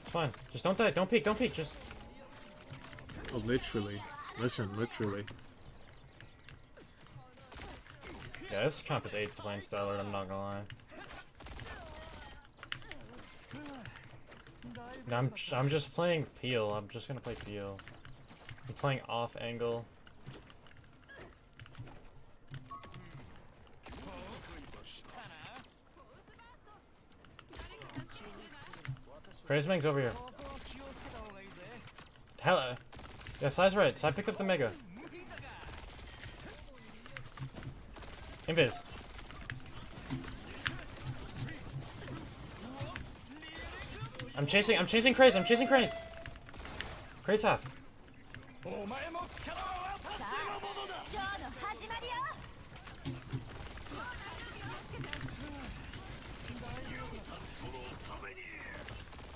It's fine. Just don't die. Don't peek. Don't peek. Just. Oh, literally. Listen, literally. Yeah, this comp is AIDS to playing Stellar. I'm not gonna lie. No, I'm just playing Peel. I'm just gonna play Peel. I'm playing off angle. Crazemang's over here. Hella. Yeah, side's right. Side picked up the Mega. Invis. I'm chasing Craze. I'm chasing Craze. Craze half.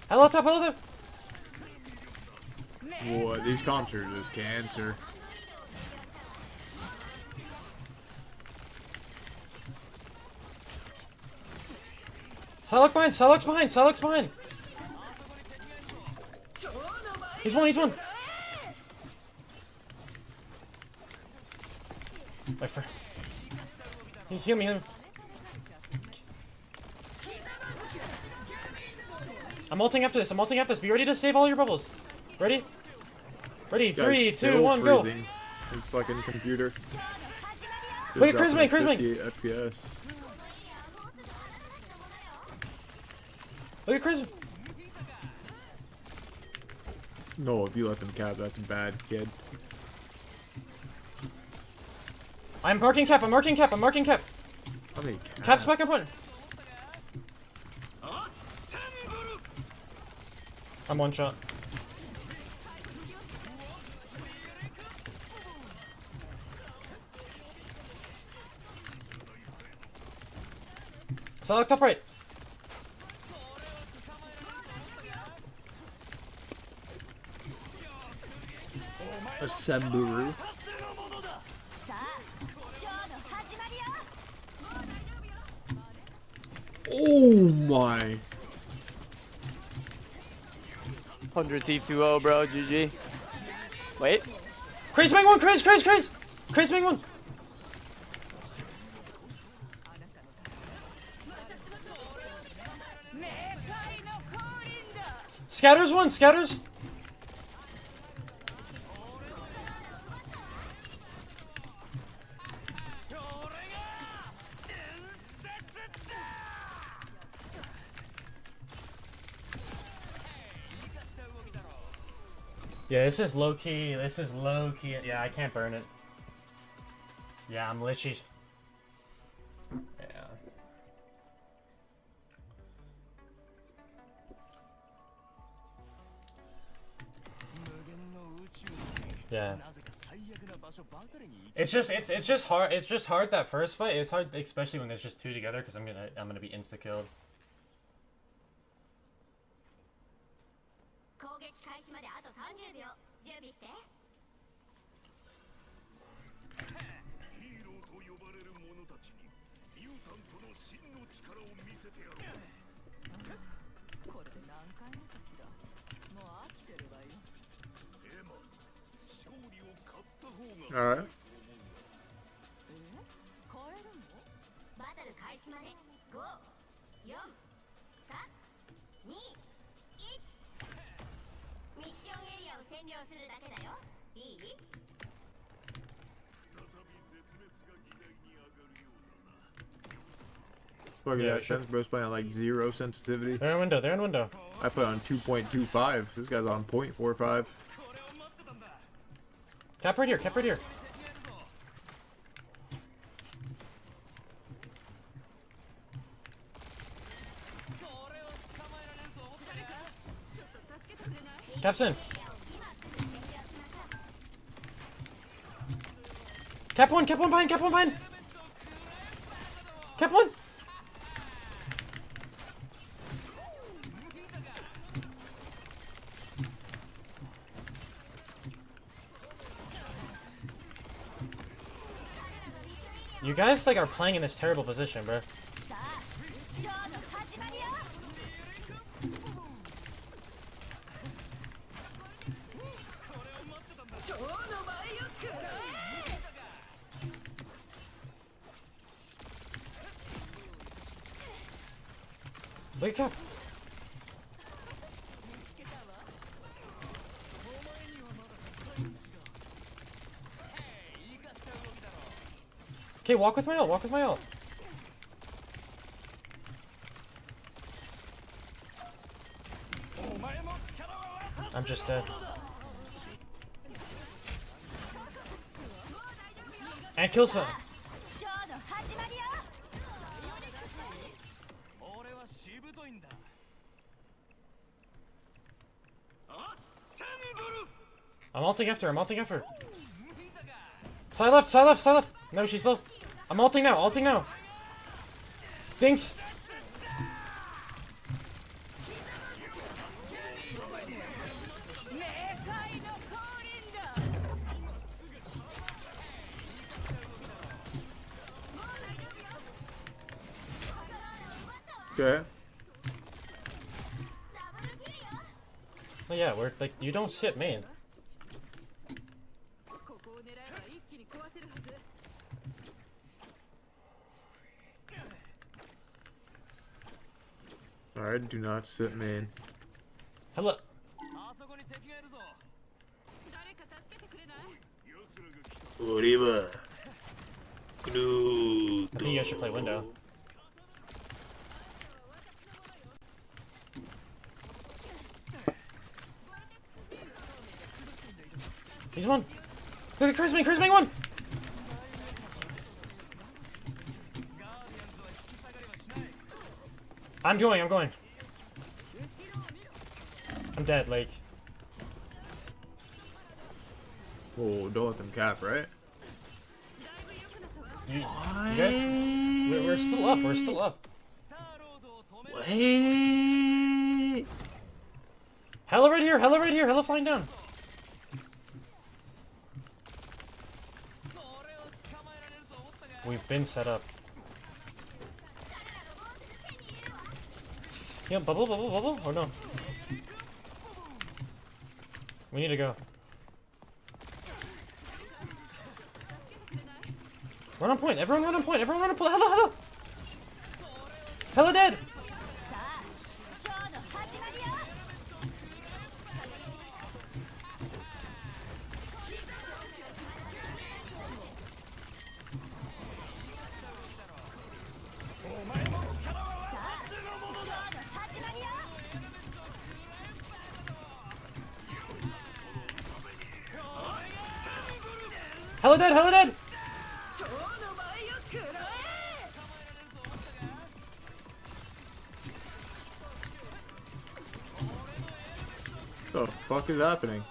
Hello top, hello top. Boy, these comps are just cancer. Psylocke behind, Psylocke's behind, Psylocke's behind. He's one, he's one. Wait for. Heal me, heal me. I'm ulting after this, I'm ulting after this. Be ready to save all your bubbles. Ready? Ready, Guy's 3, 2, still 1, go. freezing. His fucking computer. Wait, Dropping Crazemang, at Crazemang. 50 FPS. Look at Chris. No, if you let them cap, that's bad, kid. I'm marking cap, I'm marking cap, I'm marking cap. How many Cap's back up one. I'm one shot. Psylocke top right. A Semburu. Oh my. 100 Thief 2-0, bro. GG. Wait. Craze Mang one, Craze Mang one. Scatters one, Scatters. Yeah, this is low key. Yeah, I can't burn it. Yeah, I'm literally. Yeah. It's just hard. It's just hard that first fight. It's hard, especially when there's just two together, because I'm gonna be insta killed. Alright. Fuck Yeah, that sense, bro's playing on like 0 sensitivity. They're in window. They're in window. I put on 2.25. This guy's on 0.45. Cap right here. Cap right here. Cap's in. Cap one behind. Cap one behind. Cap one. You guys like are playing in this terrible position, bro. Wake up! Okay, walk with my ult. Walk with my ult. I'm just dead. And kill some. I'm ulting after. I'm ulting after. Side left. Side left. Side left. No, she's low. I'm ulting now. Ulting now. Thanks. Okay. Oh yeah, we're like you don't sit main. Alright, do not sit main. Hello. Oriba. I think you guys should play window. He's one. Look at Charisma. Charisma one. I'm going. I'm going. I'm dead. Like. Oh, don't let them cap, right? You guys, we're still up. We're still up. Wait. Hella right here. Hella right here. Hella flying down. We've been set up. Yeah, bubble, bubble, bubble. Oh no. We need to go. Run on point. Everyone run on point. Everyone run on point. Hello, hello. Hella dead. Hella dead, hella dead! What the fuck is happening?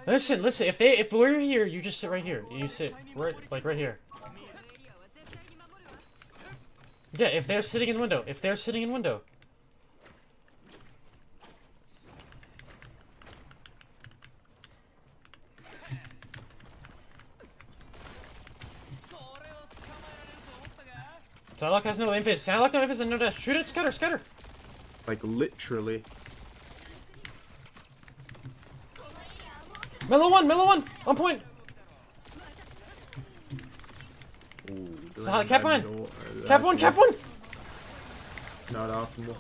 Listen, listen. If we're here, you just sit right here. You sit right, like right here. Yeah, if they're sitting in the window. If they're sitting in window. Psylocke has no invis. Psylocke no invis and no dash. Shoot it, scatter, scatter. Like literally. Mellow one, on point. Solid, cap one. Cap one, cap one. Not optimal.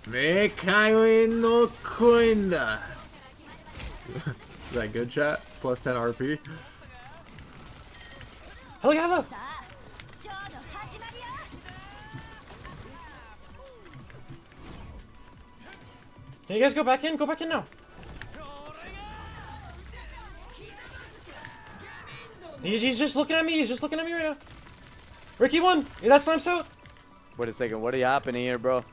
Mekai no Koinda. Is that good, chat? Plus 10 RP. Hello, hello. Can you guys go back in? Go back in now. He's just looking at me. He's just looking at me right now. Ricky won. Yeah, that slam's out. Wait a second. What are happening here, bro?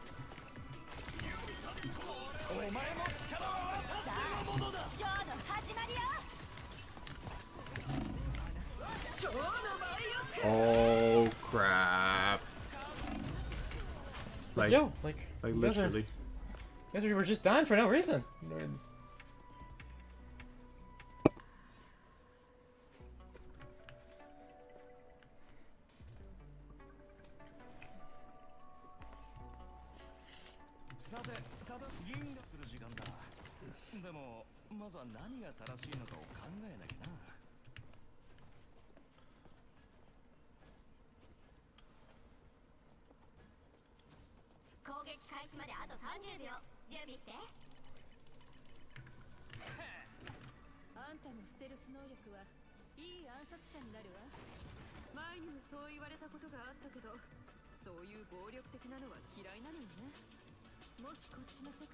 Oh crap! Like, yo, like literally. You guys were just dying for no reason.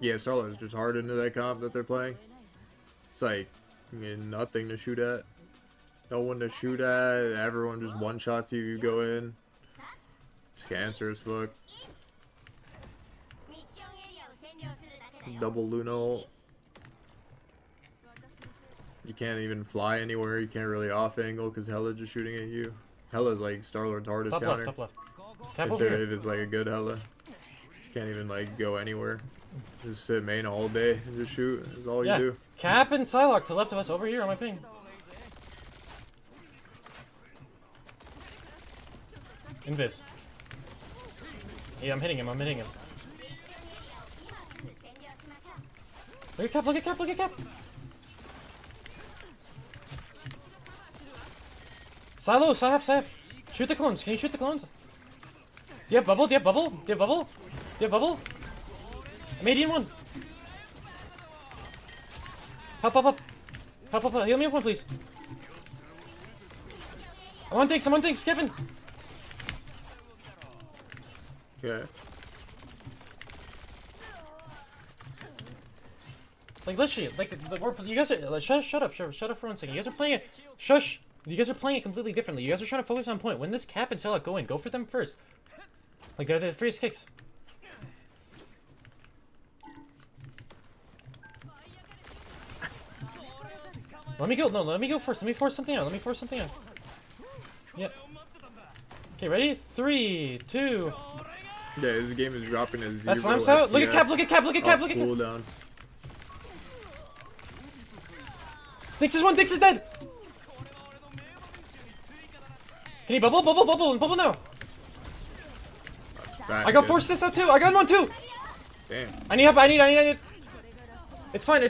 Yeah, Starlord's just hard into that comp that they're playing. It's like nothing to shoot at. No one to shoot at. Everyone just one-shots you, you go in. It's cancer as fuck. Double Luna ult. You can't even fly anywhere. You can't really off-angle because Hella just shooting at you. Hella's like Starlord's hardest Top counter. left, top left. Tap over here. If it's like a good Hella. You can't even like go anywhere. Just sit main all day and just shoot. That's all you do. Cap and Psylocke to the left of us over here on my ping. Invis. Yeah, I'm hitting him, I'm hitting him. Look at Cap, look at Cap, look at Cap! Silo, Sahaf. Shoot the clones, can you shoot the clones? Do you have bubble? Do you have bubble? Do you have bubble? Do you have bubble? I'm 81. Help, up. Help, up. Heal me up one, please. I'm on tanks, Kevin. Okay. Like, literally, like, you guys are, like, shut up for 1 second. You guys are playing it, shush. You guys are playing it completely differently. You guys are trying to focus on point. When this Cap and Psylocke go in, go for them first. Like, they're the freest kicks. Let me go, no, let me go first. Let me force something out. Yeah. Okay, ready? 3, 2. Yeah, this game is dropping as 0. That slams out. Look at Cap, look at Cap. Cooldown. Dix is dead. Can you bubble now? I got forced this out too. I got one too. Damn. I need help. I need. It's fine.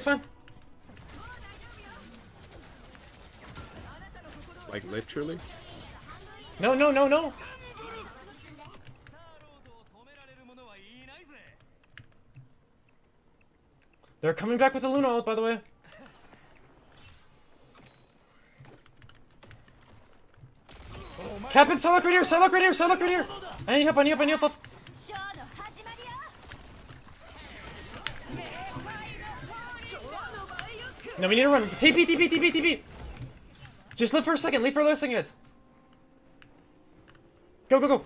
Like literally? No. They're coming back with the Luna ult, by the way. Cap and Psylocke right here. I need help. No, we need to run. TP. Just live for a second, guys. Go.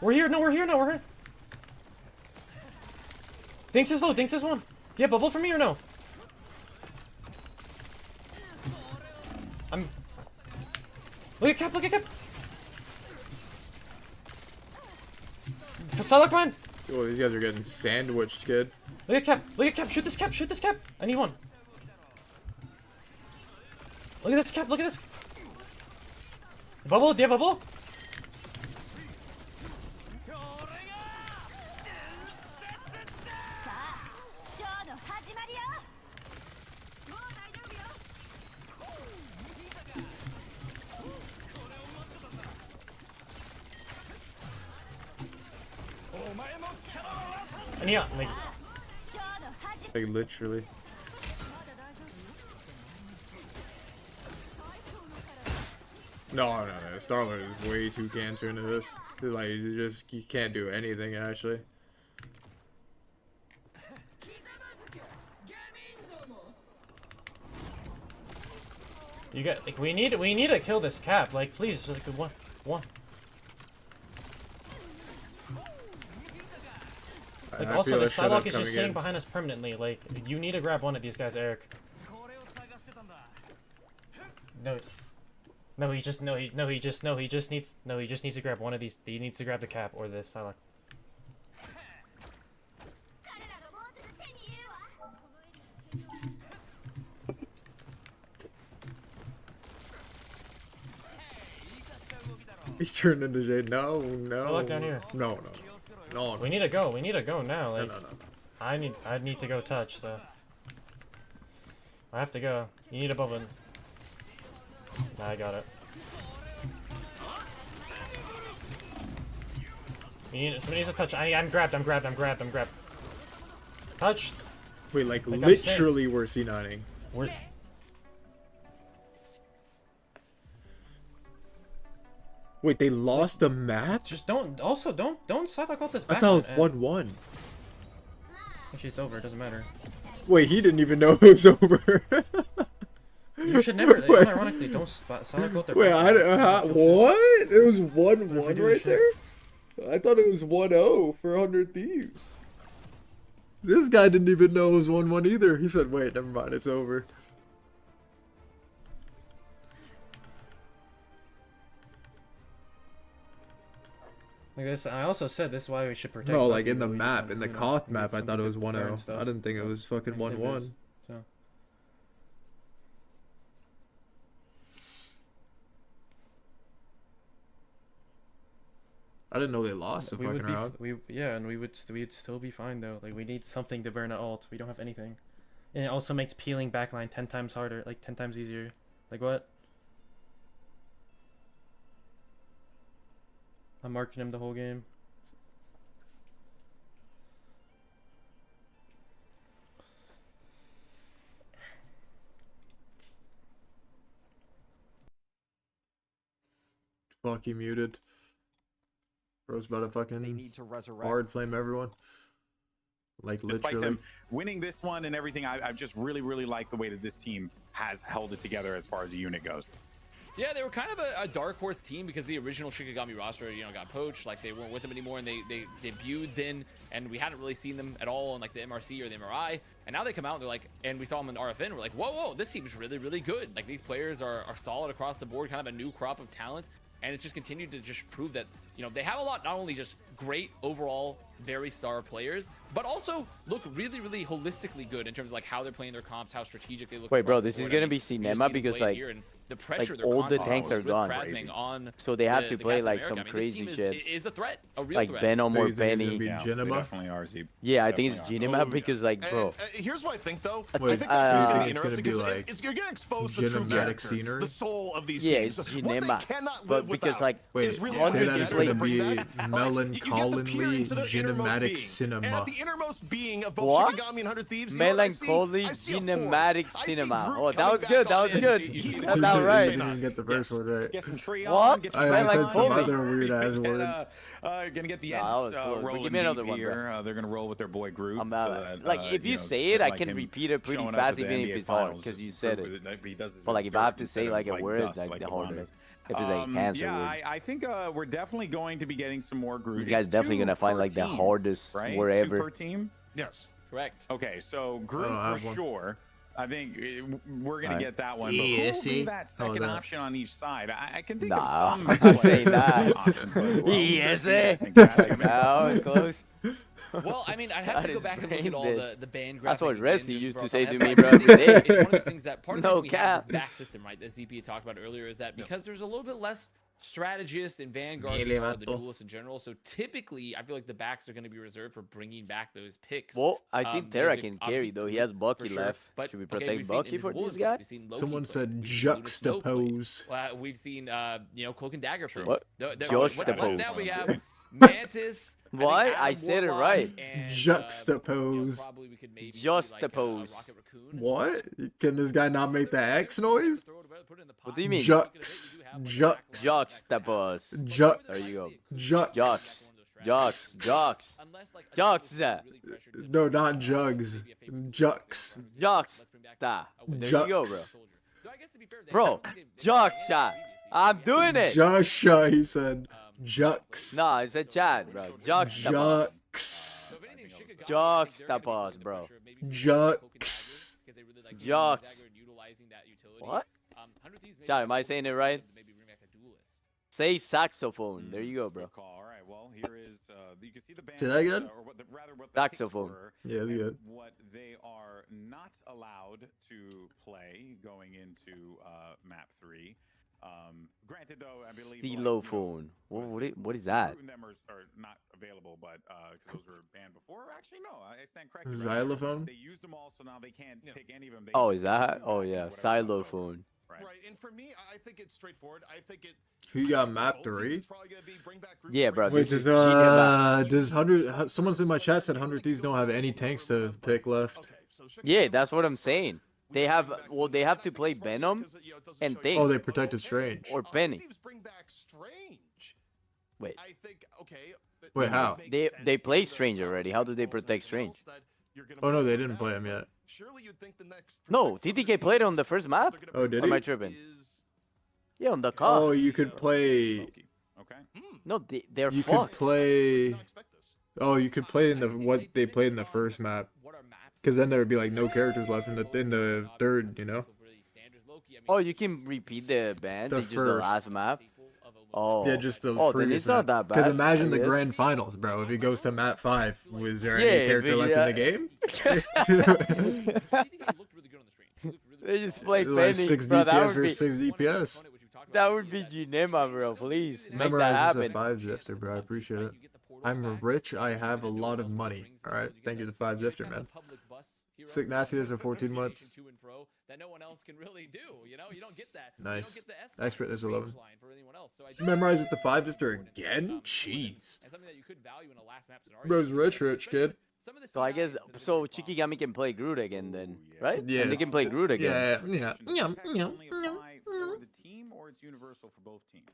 We're here. Dinks is low, Dinks is one. Do you have bubble for me or no? Look at Cap. Psylocke, man. Oh, these guys are getting sandwiched, kid. Look at Cap. Look at Cap. Shoot this Cap. Shoot this Cap. I need one. Look at this Cap. Look at this. Bubble. Do you have bubble? And yeah, Like literally. No. Starlord is way too cancer into this. Like, you can't do anything actually. you got like we need to kill this Cap. Like please, like one. Like I also feel the a shut-up Psylocke is just coming sitting in. behind us permanently. Like you need to grab one of these guys, Eric. He just needs to grab one of these. He needs to grab the Cap or this Psylocke. He turned into Jade. No. Look down here. No. We need to go. We need to go now. Like No. I need to go touch. So I have to go. You need a bubble. Nah, I got it. Somebody needs to touch. I'm grabbed. Touch. Wait, like I'm literally we're C9ing. We're Wait, they lost a map? just don't Psylocke out this I back. thought it was 1-1. Actually, it's over. It doesn't matter. Wait, he didn't even know it was over. You should never. Wait. Ironically, don't Psylocke out their Wait, back. what? It was 1-1 do right shit. there? I thought it was 1-0 for 100 Thieves. This guy didn't even know it was 1-1 either. He said, wait, never mind, it's over. Like this, I also said this is why we should protect. No, other like in the people, map, in the Koth map, I some thought it was different 1-0. stuff. I didn't think it was fucking Like, it 1-1. is, So. I didn't know they lost a We fucking would be, round. we'd still be fine though. Like we need something to burn an ult. We don't have anything, and it also makes peeling backline 10 times harder, like 10 times easier. Like what? I'm marking him the whole game. Fuck, he muted. Bro's about to They fucking need to resurrect. hard flame everyone. Like Despite literally. them winning this one and everything, I've just really liked the way that this team has held it together as far as a unit goes. Yeah, they were kind of a dark horse team because the original Shikagami roster, got poached. Like they weren't with them anymore, and they debuted then, and we hadn't really seen them at all in like the MRC or the MRI. And now they come out and they're like, and we saw them in RFN. We're like, whoa, this team's really good. Like these players are solid across the board, kind of a new crop of talent. And it's just continued to just prove that, they have a lot, not only just great overall, very star players, but also look really holistically good in terms of like how they're playing their comps, how strategic they look. Wait, bro, across the this is board. gonna I be mean, you just cinema see them because play like here and the pressure they're all the constantly tanks are with gone, Krasming on so they have to the play Captain like America. some I mean, crazy this shit. team is a threat, a real Like threat. Venom So or you think it's gonna Benny. be Yeah, they Genema? definitely are. Z. Yeah, I think it's Definitely are. Genema because like, bro. And, here's what I think though. Wait, I think so this you is think gonna be it's gonna interesting be because like you're getting exposed to true Genematic character, scenery? the soul of these Yeah, teams. it's What they Genema. cannot But live because without like, Wait, is really say that understanding it's how to gonna bring be that. Melon You get to peer Collinly into their innermost Genematic being. Cinema. And at the innermost being of both What? Shikagami and 100 Thieves, you know what I see? Melancholy I see a Cinematic force. I see Cinema. Groot Oh, that coming was back good. That on was in. good. He That will was do right. this You didn't tonight. get the first one right. Get some tree What? on, get your I said Melancholy. some other weird ass And, word. gonna get the Nah, that Ents was close. But rolling give me another deep one, bro. here. They're gonna roll with their boy Groot. I'm so out. that, Like if you say it, I can repeat it pretty showing up fast at the even if NBA it's hard Finals, because just you said prove it. that he does this But like with if I have dirt to instead say of, like a word, dust, like like the LeBron harder. does. If it's like cancer Yeah, word. I think we're definitely going to be getting some more Groot. You guys It's definitely two gonna find per like the team, hardest right? word Two ever. per team. Yes. Correct. Okay, so Groot don't have for one. sure. I think we're gonna Alright. get that one. Yeah, But who will see? be that Oh, second that. option on each side? I can think Nah, of some. I'm not saying that. options, but, well, Yes, Thursday, eh? I think that's gonna be- That was close. Well, I mean, I'd have That to go is back and look at brain all dead. the band graphics. That's what Resi used to say to me, bro, every day. It's one of those things that part of the No reason we have cap. this back system, right? That ZP had talked about earlier, is that because there's a little bit less strategists and vanguards Really, and all the vato. duelists in general. So typically, I feel like the backs are going to be reserved for bringing back those picks. Well, I think Terra because can obviously carry though. He Groot has Bucky for sure, left. but Should we okay, protect we've seen Bucky for Invisible this Wood, guy? we've seen Loki Someone play, said we've seen Luna Snow play. juxtapose. We've seen Cloak and Dagger play. What? What's left Juxtapose. now? We have Mantis. Why? think I Adam said it Warlock, right. and, Juxtapose. probably we could maybe see, like, Juxtapose. Rocket Raccoon. What? Can this guy not make the X noise? What do you mean? Jux. Jux. Juxtapose. Jux. There you go. Jux. Jux. Jux. Jux. No, not jugs. Jux. Jux. There you go, bro. Jux. Bro, Jux shot. I'm doing it. Joshua, he said. Jux. Nah, it's a chat, bro. Juxtapose. Jux. Juxtapose, bro. Jux. Jux. What? Chat, am I saying it right? Say saxophone. There you go, bro. All right. Well, here is you can see the band. Say that again? Or rather, what the Saxophone. picks were Yeah, and good. What they are not allowed to play going into map 3. Granted, though, I believe Xylophone. What is that? Them are not available, but because those were banned before. Actually, no, I stand corrected. Xylophone? They used them all, so now they can't pick any of them. They Oh, just is that? do Oh, whatever yeah. left over. Xylophone. Right, and for me, I think it's straightforward. I think it. Who got map 3? Yeah, bro. Wait, This is does 100? Someone in my chat said 100 Thieves don't have any tanks to pick left. Yeah, that's what I'm saying. They have, well, they have to play Venom and Thing. Oh, they protected Strange. Or Penny. Wait. I think okay. Wait, how? They play Strange already. How do they protect Strange? Oh no, they didn't play him yet. No, TTK played on the first map. Oh, did Or am I he? tripping? Yeah, on the car. Oh, you could play. Okay. No, they're You fucked. could play. Oh, you could play in the what they played in the first map. Because then there would be like no characters left in the third, you know. Oh, you can repeat the band. The Just the first. last map. Oh. Yeah, just the Oh, then previous it's not that bad. Because imagine I the guess. grand finals, bro. If he goes to map 5, was there Yeah, any character but left in the game? They just play Like Penny. 6 Bro, that DPS would be, versus 6 DPS. that would be Junema, bro. Please make that Memorize as a happen. 5 Zifter, bro. I appreciate it. I'm rich. I have a lot of money. All right. Thank you, the 5 Zifter, man. Sick nastiness for 14 months. That no one else can really do. You know, you don't get that. Nice. You don't get the S line Expert or is the 11. range line for anyone else. So I do Memorize think with the 5 Zifter again? Jeez. and something that you could value in a last map scenario. Bro's rich, kid. Some of the So I guess, CIs and so the Shikagami can play Groot again then, right? Yeah. And they can play Groot again. Yeah. Only apply for the team, or it's universal for both teams.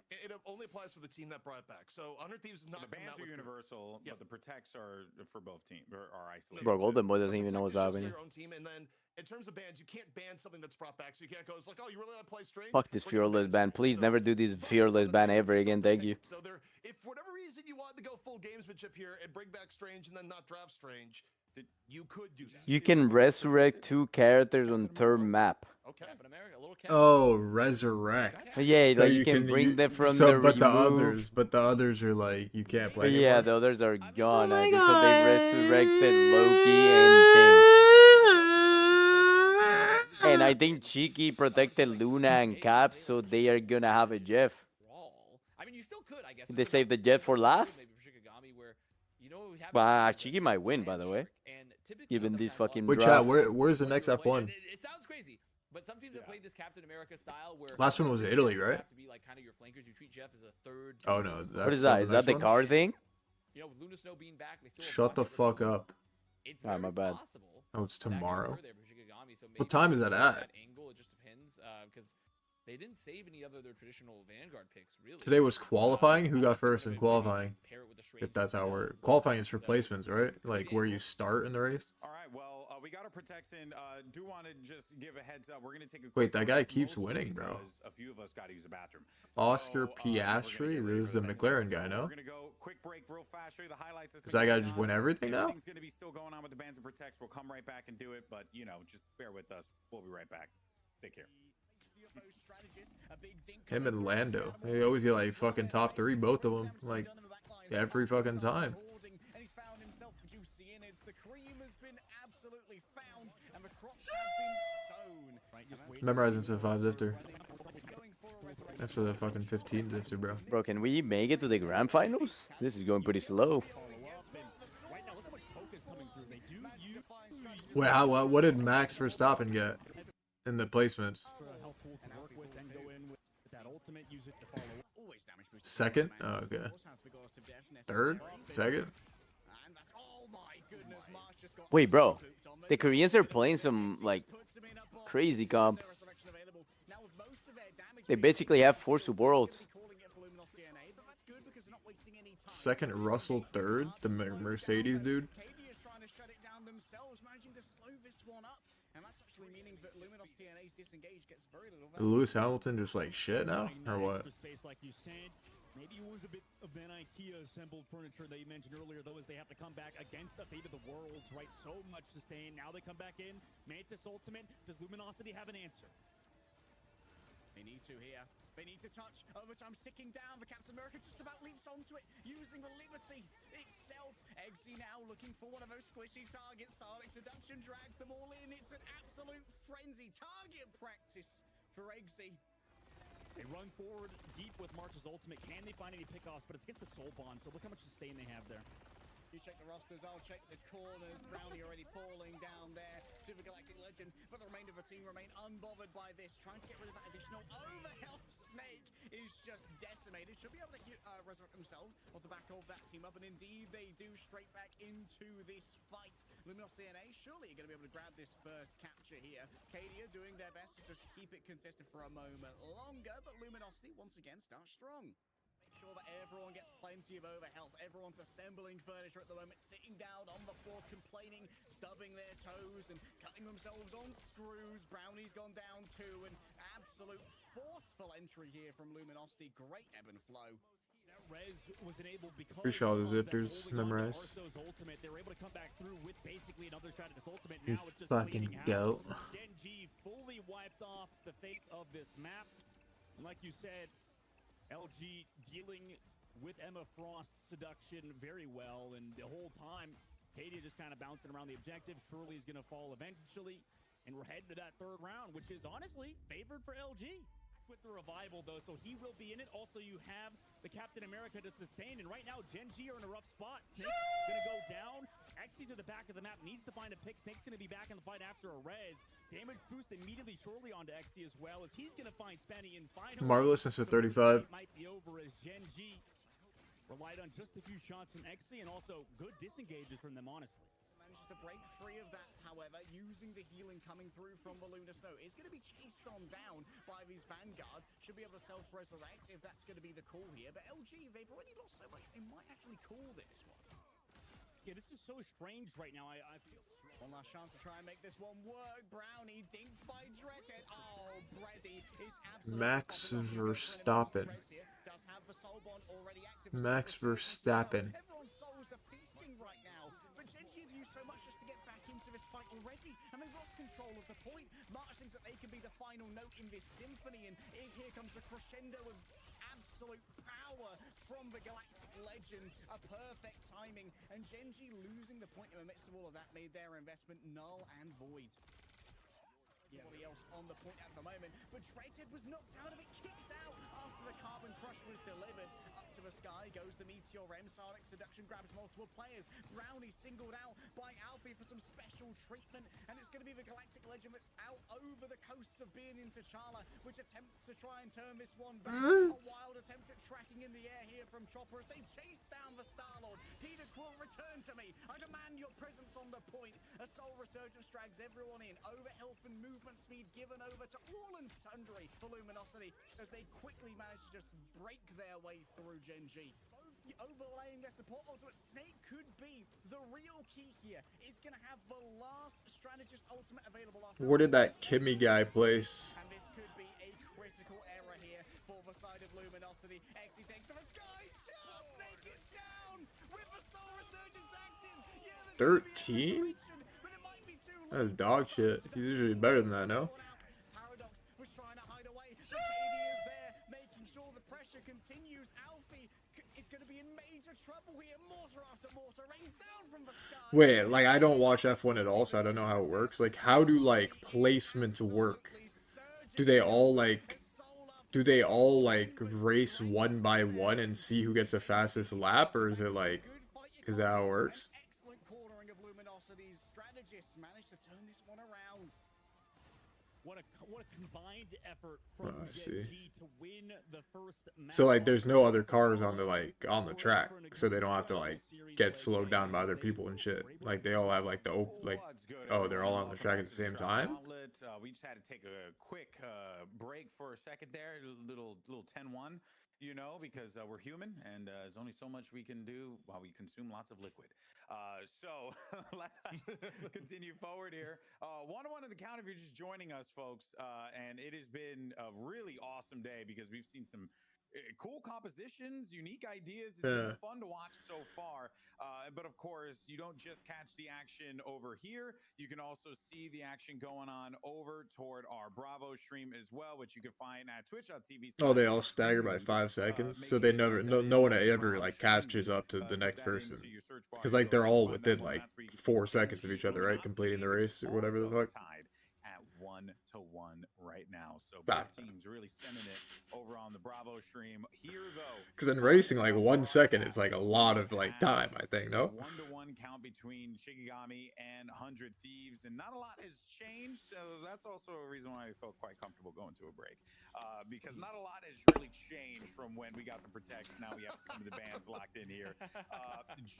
It only applies for the team that brought it back. So 100 Thieves is not The coming bans out are with universal, Yep. but the protects are for both teams, or are isolated. Bro, Golden Boy doesn't The even know what's protect is just for happening. your own team, and then in terms of bans, you can't ban something that's brought back. So you can't go. It's like, oh, you really want to play Strange? Fuck this We're gonna fearless ban. ban Please Strange. never So do this it's fearless not ban a ever team, again. so Thank you. So there, if for whatever reason you wanted to go full gamesmanship here and bring back Strange and then not draft Strange, you could do that. You can resurrect 2 characters on third map. Okay. Captain America, a little Captain Oh, resurrect. So yeah, So like you can bring them from the but remove. the others are like you can't play. Yeah, anymore. the others are gone. my I think so they God. resurrected Loki and Thing. And I think Cheeky protected Luna and Cap, so they are gonna have a Jeff. I mean, you still could, I guess. They saved the Jet for last? Maybe for Shikagami, where, you know, we have Bah, this Cheeky might win, by the way. and typically Given these sometimes fucking Wait, draft. chat. Where's the next F1? It sounds crazy, but some teams have played this Captain America style where Last one was Italy, you right? have to be like kind of your flankers. You treat Jeff as a third. Oh no, defensive that's What is that? Is that the one? card thing? You know, with Luna Snow being back, they still have Shut the Rocket fuck Raccoon. up. It's Ah, my very bad. possible Oh, it's that could tomorrow. occur there for Shikagami, so What maybe time is that from at? Angle, it just depends, because they didn't save any other of their traditional Vanguard picks, really. Today was qualifying. Who got first in qualifying? Pair it with the If that's how it works. themselves. Qualifying is for So, placements, right? Like where you start in the race. All right, well, we got our protects in. Do want to just give a heads up. We're gonna take a Wait, quick that break, guy keeps mostly winning, bro. because a few of us got to use the bathroom. Oscar So, we're gonna Piastri. get ready This is for the next McLaren episode. guy, no? We're gonna go quick break, real fast. Show you the highlights. that's Does gonna that be guy just going win on. everything now? Everything's gonna be still going on with the bans and protects. We'll come right back and do it, but you know, just bear with us. We'll be right back. Take care. Him and Lando. They always get like fucking top 3, both of them. Like every fucking time. cream has been absolutely found, and the crops have been sown. Right, just wait. Memorizing to 5 Zifter. That's for the fucking 15 Zifter, bro. Bro, can we make it to the grand finals? This is going pretty slow. Right now, look how much poke is coming through. They do use Wait, what did Max Verstappen get in the placements? health pool to work with, then go in with that ultimate, use it to follow up. Always damage boost. Second? Oh, okay. Third? Second? And that's, oh my goodness, Marsh just got Wait, bro. pooped on The Koreans are playing some, like, crazy comp. Now, with most of their damage They being basically have Force of World. calling it for Luminosity NA, but that's good because they're not wasting any time. Second, Russell third? The Mercedes dude? KD is trying to shut it down themselves, managing to slow this one up. And that's actually meaning that Luminosity NA's disengage gets very little value. Lewis Hamilton just like shit now? Or what? Space, like you said. Maybe it was a bit of an IKEA assembled furniture that you mentioned earlier, though, as they have to come back against the fate of the worlds, right? So much sustain. Now they come back in. Mantis ultimate. Does Luminosity have an answer? They need to here. They need to touch. Overtime ticking down. The Captain America just about leaps onto it, using the Liberty itself. Eggsy now looking for one of those squishy targets. Sonic Seduction drags them all in. It's an absolute frenzy. Target practice for Eggsy. They run forward deep with March's ultimate. Can they find any pickoffs? But it's against the Soul Bond, so look how much sustain they have there. You check the rosters, I'll check the corners. Brownie already falling down there to the Galactic Legend, but the remainder of the team remain unbothered by this, trying to get rid of that additional overhealth. Snake is just decimated. Should be able to resurrect themselves off the back of that team up, and indeed they do, straight back into this fight. Luminosity NA surely are going to be able to grab this first capture here. Cadia doing their best to just keep it contested for a moment longer, but Luminosity once again starts strong. Sure that everyone gets plenty of overhealth. Everyone's assembling furniture at the moment, sitting down on the floor, complaining, stubbing their toes and cutting themselves on screws. Brownie's gone down too, and absolute forceful entry here from Luminosity. Great ebb and flow. That res was enabled because Pretty sure all the of that Zifters holding on to memorized. Arso's ultimate. They were able to come back through with basically another shot at this ultimate. You Now it's just fucking bleeding out. goat. Genji fully wiped off the face of this map. And like you said, LG dealing with Emma Frost's seduction very well, and the whole time, Katie just kind of bouncing around the objective. Surely is going to fall eventually, and we're heading to that third round, which is honestly favored for LG. With the revival, though, so he will be in it. Also, you have the Captain America to sustain, and right now, Genji are in a rough spot. Snake's going to go down. Xy's at the back of the map, needs to find a pick. Snake's going to be back in the fight after a res. Damage boost immediately shortly onto Xy as well, as he's going to find Spenny in final. Marvelous since the 35. Might be over as Genji relied on just a few shots from Xy, and also good disengages from them, honestly. Manages to break free of that, however, using the healing coming through from the Luna Snow. Is going to be chased on down by these Vanguards. Should be able to self-resurrect if that's going to be the call here. But LG, they've already lost so much, they might actually call this one. Yeah, this is so strange right now. I feel one last chance to try and make this one work. Brownie dinked by Dreadhead. Oh, Brady is absolutely Max Verstappen. Does have the soul bond already active. Max Verstappen. Everyone's souls are feasting right now. But Genji have used so much just to get back into this fight already, and they've lost control of the point. March thinks that they can be the final note in this symphony, and here comes the crescendo of absolute power from the Galactic Legend. A perfect timing, and Genji losing the point in the midst of all of that made their investment null and void. Everybody else on the point at the moment, but Dreadhead was knocked out of it, kicked out after the Carbon Crush was delivered. Up to the sky goes the Meteor M. Sonic Seduction grabs multiple players. Brownie singled out by Alfie for some special treatment, and it's going to be the Galactic Legend that's out over the coasts of being in T'Challa, which attempts to try and turn this one back. A wild attempt at tracking in the air here from Chopper as they chase down the Star-Lord. Peter Quill, return to me. I demand your presence on the point. A Soul Resurgence drags everyone in. Over health and movement speed given over to all and sundry for Luminosity as they quickly manage to just break their way through Genji. Overlaying their support ultimate, Snake could be the real key here. It's going to have the last strategist ultimate available after. Where did that Kimmy guy place? And this could be a critical error here for the side of Luminosity. Xy takes to the skies. Oh, Snake is down with the Soul Resurgence active. Yeah, 13? That's dog shit. He's usually better than that, no? Paradox was trying to hide away. Shikagami is there, making sure the pressure continues. Alfie is going to be in major Wait, like I don't watch F1 at all, so I don't know how it works. Like, how do like placements work? Do they all like race one by one and see who gets the fastest lap, or is it like, is that how it works? Excellent cornering of Luminosity's strategists managed to turn this one around. What a combined effort Oh, from I see. ZG to win the first match. So like, there's no other cars on the track, so they don't have to like get slowed down by other people and shit. Like they all have like oh, they're all on the track at the same time. We just had to take a quick break for a second there, little 10-1, you know, because we're human and there's only so much we can do while we consume lots of liquid. So let's continue forward here. 1-1 in the count if you're just joining us, folks. And it has been a really awesome day because we've seen some cool compositions, unique ideas. It's been fun to watch so far. But of course, you don't just catch the action over here. You can also see the action going on over toward our Bravo stream as well, which you can find at twitch.tv. Oh, they all stagger by 5 seconds, so they never, no one ever like catches up to the next person, because like they're all within like 4 seconds of each other, right? Completing the race or whatever the fuck. At 1-1 right now, so both teams really sending it over on the Bravo stream here, though. Because in racing, like 1 second is like a lot of like time, I think. No. 1-1 count between Shikagami and 100 Thieves, and not a lot has changed. So that's also a reason why I felt quite comfortable going to a break, because not a lot has really changed from when we got the protection. Now we have some of the bans locked in here.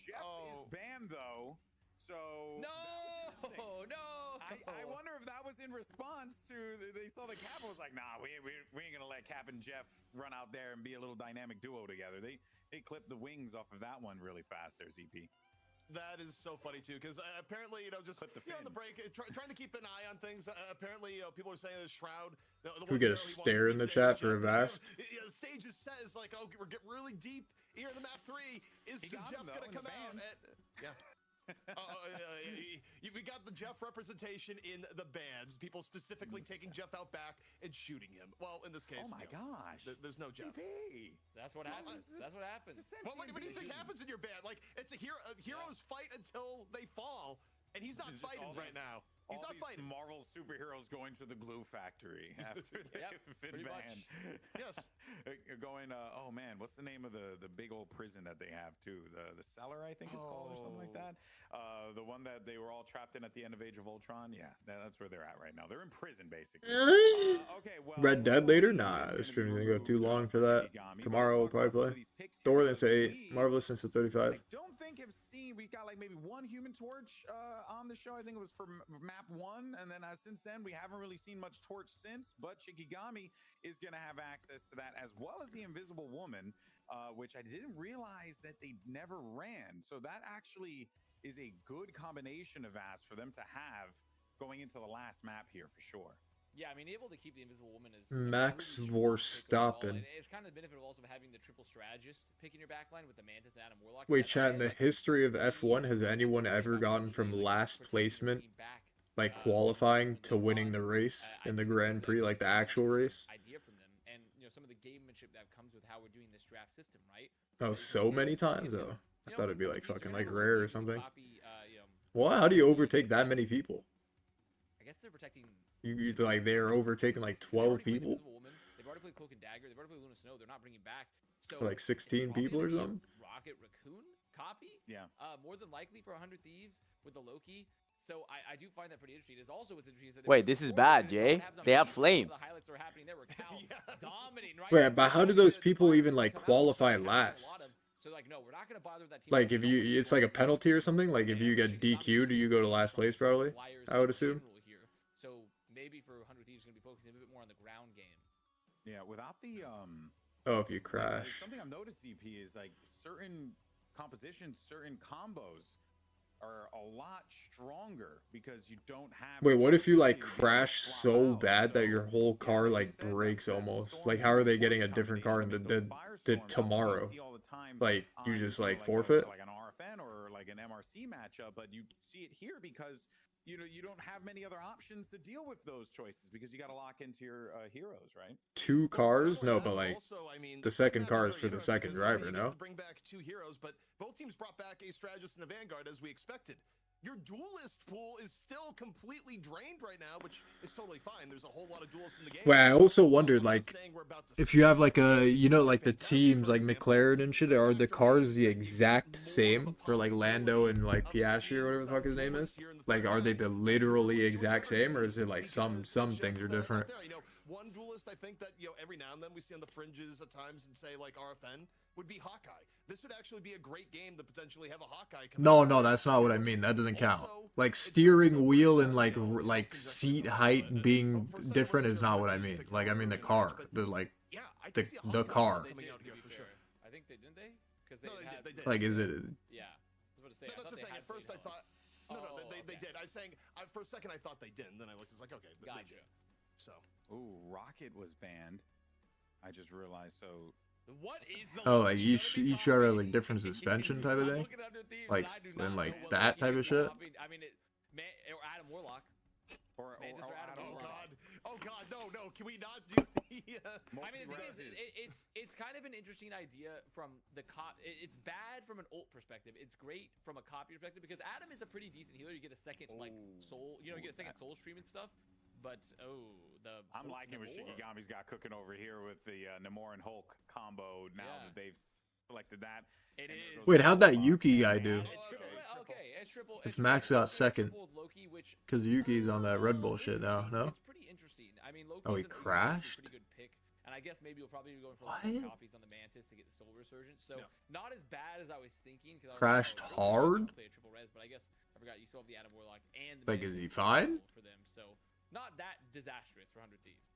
Jeff is banned though. So no. I wonder if that was in response to they saw the Cap and was like, nah, we ain't gonna let Cap and Jeff run out there and be a little dynamic duo together. They clipped the wings off of that one really fast there, ZP. That is so funny too, because apparently, you know, just on the break, trying to keep an eye on things. Apparently, people are saying the Shroud. We get a stare in the chat for a vast. Stage just says like, oh, we're getting really deep here in the map 3. Is Jeff gonna come out? Yeah. We got the Jeff representation in the bans. People specifically taking Jeff out back and shooting him. Well, in this case, oh my gosh, there's no Jeff. That's what happens. That's what happens. What do you think happens in your ban? Like, it's a hero. Heroes fight until they fall, and he's not fighting right now. He's not fighting. Marvel superheroes going to the glue factory after they've been banned. Yes. Going, oh man, what's the name of the big old prison that they have too? The cellar, I think it's called, or something like that. The one that they were all trapped in at the end of Age of Ultron. Yeah, that's where they're at right now. They're in prison basically. Okay, well, Red Dead later? Nah, this stream's gonna go too long for that. Tomorrow we'll probably play. Thor than say 8. Marvelous since the 35. I don't think I've seen. We got like maybe one Human Torch on the show. I think it was for map 1, and then since then we haven't really seen much Torch since. But Shikagami is gonna have access to that, as well as the Invisible Woman, which I didn't realize that they never ran. So that actually is a good combination of Ass for them to have going into the last map here for sure. Yeah, I mean, able to keep the Invisible Woman is Max really Verstappen. It's kind of the benefit of also having the triple strategist pick in your backline with the Mantis and Adam Warlock. Wait, chat, in the history of F1, has anyone ever gotten from last placement, like qualifying, to winning the race in the Grand Prix, like the actual race? Idea from them, and you know, some of the gamemanship that comes with how we're doing this draft system, right? Oh, so many times though. I thought it'd be like fucking like rare or something. What? How do you overtake that many people? I guess they're protecting. You like they're overtaking like 12 people? They've already played Cloak and Dagger. They've already played Luna Snow. They're not bringing back. So like 16 people or something? Rocket Raccoon copy? Yeah. More than likely for 100 Thieves with the Loki. So I do find that pretty interesting. It's also what's interesting. Wait, this is bad, Jay. They have Flame. The highlights that were happening there were Cal dominating. Right. Wait, but how do those people even like qualify last? So like, no, we're not gonna bother that team. Like if you, it's like a penalty or something. Like if you get DQ'd, do you go to last place probably? I would assume. So maybe for 100 Thieves, gonna be focusing a bit more on the ground game. Yeah, without the Oh, if you crash. Something I've noticed, CP, is like certain compositions, certain combos are a lot stronger because you don't have. Wait, what if you like crash so bad that your whole car like breaks almost? Like how are they getting a different car in the tomorrow? Like you just like forfeit? Like an RFN or like an MRC matchup, but you see it here because you don't have many other options to deal with those choices because you got to lock into your heroes, right? 2 cars? No, but like Also, I mean, the second that car is is for very the second interesting because, driver, you no? get to bring back 2 heroes, but both teams brought back a strategist and a vanguard as we expected. Your duelist pool is still completely drained right now, which is totally fine. There's a whole lot of duelists in the game. Well, I also wondered, I'm not like, saying we're about to if see you have like a, you know, like the fantastic, teams for like example, McLaren and shit, are the factor cars is the that you get exact more of a same for like Lando and like possibility of Piastri or whatever the seeing fuck his some name is? duelists here in the Like, third are they round. the Who literally you'll exact never same, or see, is it like some because things are just, different? not there. You know, one duelist I think that, you know, every now and then we see on the fringes at times and say like RFN would be Hawkeye. This would actually be a great game to potentially have a Hawkeye come No, out. no, that's not what I mean. That doesn't count. Like steering wheel and like seat height being different is not what I mean. Like I mean the car, the like Yeah, I the can see a the Hawkeye car. coming out here for sure. I think they didn't they? Because No, had, they did. Like is it? Yeah. I was about to say. No, I that's thought just they saying. had At first, I played thought. No, Oh, they okay. did. I was saying. For a second, I thought they didn't. Then I looked. It's like, okay, they Gotcha. did. So. Ooh, Rocket was banned. I just realized. So What is the Oh, like Loki each gonna be driver has like copying? different suspension type of I'm thing. looking under Thieves, Like and I do and not like know what that Loki type of is shit. copying. I mean, or Adam Warlock. or Mantis or Adam Oh Warlock. God. Oh God. No. Can we not do the? I mean, the thing is, it's kind of an interesting idea from the cop. It's bad from an ult perspective. It's great from a copy perspective because Adam is a pretty decent healer. You get a second like soul, you get a second soul stream and stuff. But I'm liking what Shikagami's got cooking over here with the Namor and Hulk combo. Now that they've selected that. It is. Wait, how'd that Yuki guy do? It's triple. If Max got second, Loki, which because Yuki's on that Red Bull shit now. No. It's pretty interesting. I mean, Loki's Oh, he an actually crashed? pretty good pick, and I guess maybe we'll probably be going for What? like copies on the Mantis to get the Soul Resurgence. So not as bad as I was thinking. Crashed hard? Play a triple res, but I guess I forgot you still have the Adam Warlock and the Like, is Mantis he fine? for them. So not that disastrous for 100 Thieves.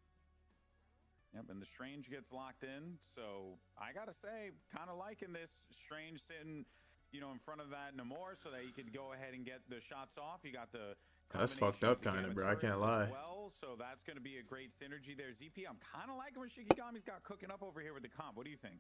Yep, and the Strange gets locked in. So I gotta say, kind of liking this Strange sitting, in front of that Namor, so that he could go ahead and get the shots off. You got the That's fucked up, kind of, bro. I can't lie. Well, so that's gonna be a great synergy there. ZP, I'm kind of liking what Shikigami's got cooking up over here with the comp. What do you think?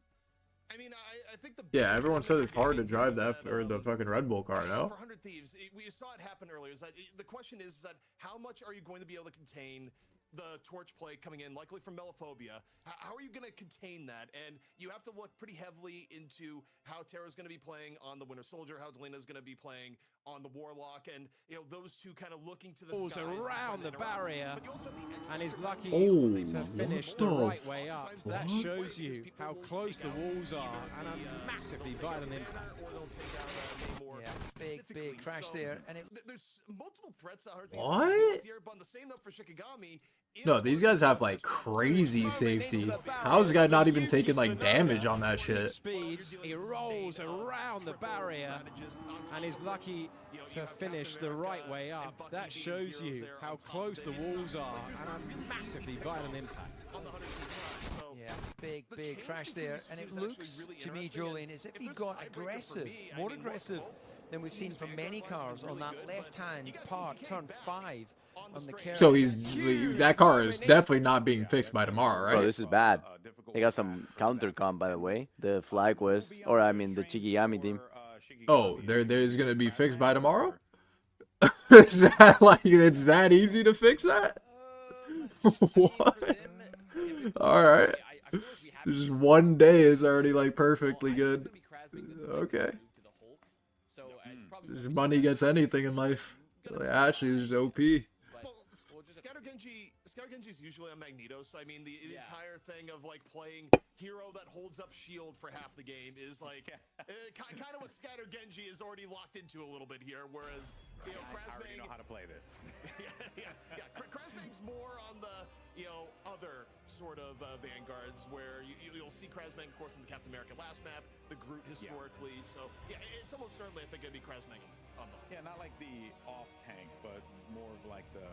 I mean, I think the Yeah, everyone said it's hard to drive that or the fucking Red Bull car. No. For 100 Thieves, we saw it happen earlier. Is that the question is that how much are you going to be able to contain the torch play coming in, likely from Melophobia? How are you going to contain that? And you have to look pretty heavily into how Terra's going to be playing on the Winter Soldier, how Delena's going to be playing on the Warlock, and those two kind of looking to the Falls skies and around trying the to interact. barrier But you also have the X and is factor lucky Oh, to finish what the the right way up. That fuck? shows you how close the walls are and a massively violent impact. Yeah, big crash there, and it. There's multiple threats that hurt What? here, but on the same note for Shikagami. No, these guys have like crazy safety. How's this guy not even taking like damage on that shit? Speed, he rolls around the barrier and is lucky to finish the right way up. That shows you how close the walls are and a massively violent impact. Yeah, big crash there, and it looks to me, Julian, as if he got aggressive, more aggressive than we've seen from many cars on that left-hand part, turn 5 on the curve. So that car is definitely not being fixed by tomorrow, right? Bro, this is bad. They got some counter comp, by the way. The FlyQuest, or I mean the Shikagami team. Oh, there's gonna be fixed by tomorrow? Is that like it's that easy to fix that? What? All right. Just one day is already like perfectly good. Okay. Just money gets anything in life. Like, actually, it's just OP. Scout Genji's usually on Magneto, so I mean the entire thing of like playing hero that holds up shield for half the game is like kind of what Scatter Genji is already locked into a little bit here, whereas I already know how to play this. yeah. Krasbang's more on the other sort of vanguards where you'll see Krasbang, of course, in the Captain America last map, the Groot historically. So yeah, it's almost certainly I think it'd be Krasbang on the. Yeah, not like the off tank, but more of like the.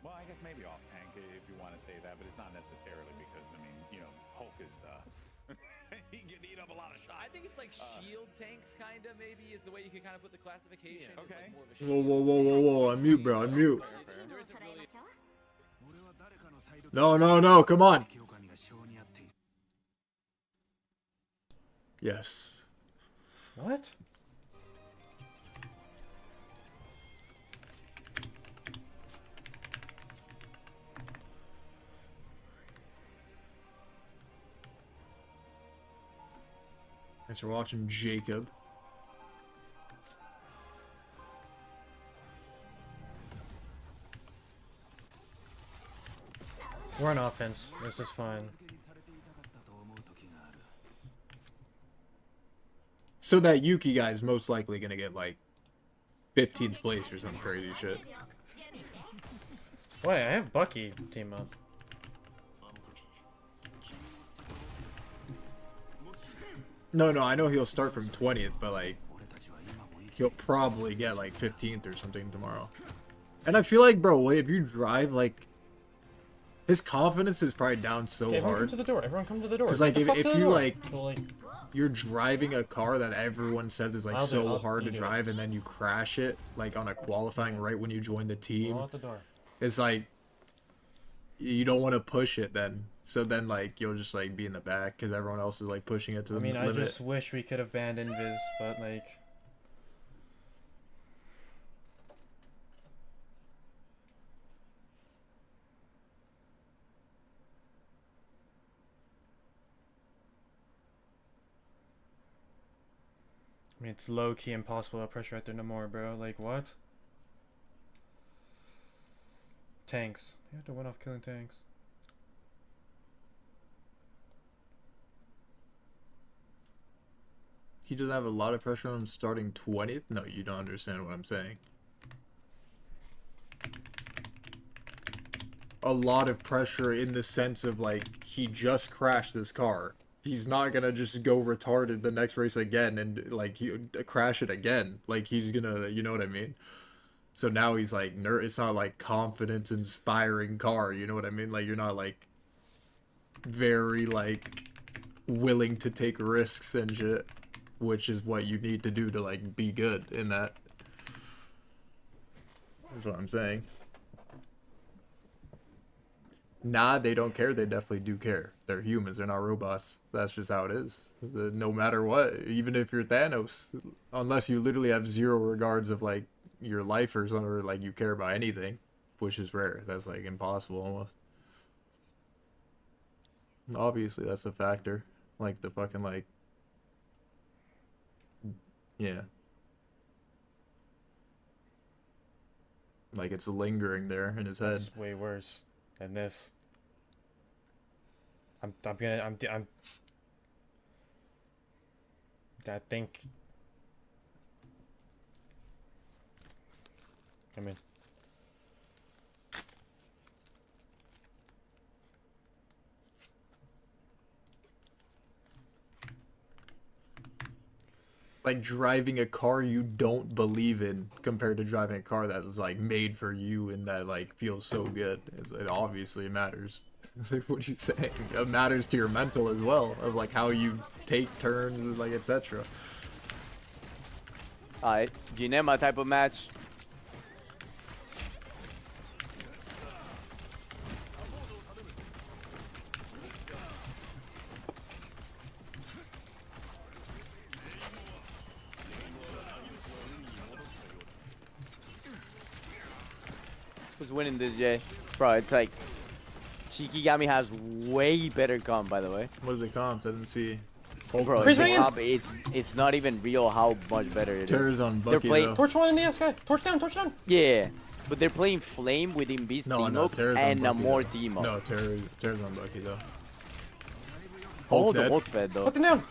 Well, I guess maybe off tank if you want to say that, but it's not necessarily because I mean, Hulk is he can eat up a lot of shots. I think it's like shield tanks, kind of maybe is the way you can kind of put the classification. Yeah, okay. It's like more of a Whoa! Unmute, bro. Unmute. There isn't really. No! Come on. Yes. What? Thanks for watching, Jacob. We're on offense. This is fine. So that Yuki guy is most likely gonna get like 15th place or some crazy shit. Wait, I have Bucky team up. No, I know he'll start from 20th, but like he'll probably get like 15th or something tomorrow. And I feel like, bro, if you drive like his confidence is probably down so Okay, everyone hard. come to the door. Everyone come to the door. Because like if you like So, like, you're driving a car that everyone says is like so I'll hard to do it. drive, and then you crash it like on a qualifying right when you join the team. go out the door. It's like you don't want to push it then. So then like you'll just like be in the back because everyone else is like pushing it to the limit. I just wish we could have banned Invis, but like. I mean, it's low-key impossible to pressure out there no more, bro. Like, what? Tanks. You have to win off killing tanks. He doesn't have a lot of pressure on him starting 20th? No, you don't understand what I'm saying. A lot of pressure in the sense of like he just crashed this car. He's not gonna just go retarded the next race again and like crash it again. Like he's gonna, you know what I mean? So now he's like it's not like confidence inspiring car, you know what I mean? Like you're not like very like willing to take risks and shit, which is what you need to do to like be good in that. That's what I'm saying. Nah, they don't care. They definitely do care. They're humans. They're not robots. That's just how it is. No matter what, even if you're Thanos, unless you literally have zero regards of like your life or something, or like you care about anything, which is rare. That's like impossible almost. Obviously, that's a factor. Like the fucking like, yeah. Like it's lingering there in his head. It's way worse than this. I think. I mean. Like driving a car you don't believe in compared to driving a car that is like made for you and that like feels so good. It obviously matters. It's like, what are you saying? It matters to your mental as well, of like how you take turns, like etc. Alright, do you name my type of match? Who's winning this, Jay? Bro, it's like Shikagami has way better comp, by the way. What is the comp? I didn't see. Bro, the comp, it's not even real how much better it is. Terror's on Bucky, though. Torch one in the sky. Torch down, torch down. Yeah, but they're playing Flame with Beast and a more team up. No, Terror's on Bucky, though. Oh, dead. the Hulk fed, though. Put them down.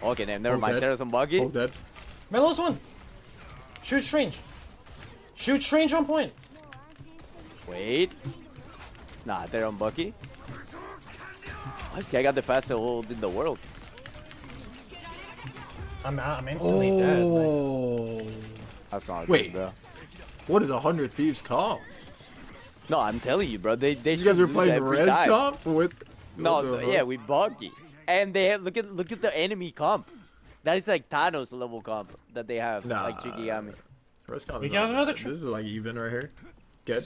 Okay, then never mind. Terror's on Bucky. Hulk dead. Melo's one. Shoot Strange. Shoot Strange on point. Wait. Nah, they're on Bucky. Oh, this guy got the fastest ult in the world. I'm instantly dead. Like. Oh. That's not Wait. good, bro. What is 100 Thieves comp? No, I'm telling you, bro. They You guys are playing res time. comp with? No, yeah, we Bucky. And they have, look at the enemy comp. That is like Thanos level comp that they have, Nah. like Shikagami. Res comp We is got not another bad. This is like even right here. Good.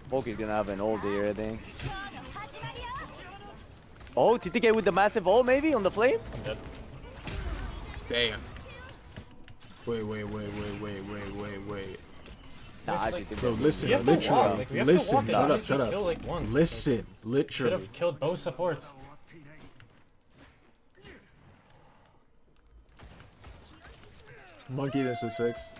Hulk is gonna have an ult here, I think. Oh, TTK with the massive ult maybe on the flame? I'm dead. Damn. Wait. Nah, I like- think Bro, listen, We have to walk, literally. like, we have to Listen, walk it. shut At up, least we shut up. kill, like, one. Listen, Should literally. have killed both supports. Monkey, this is 6.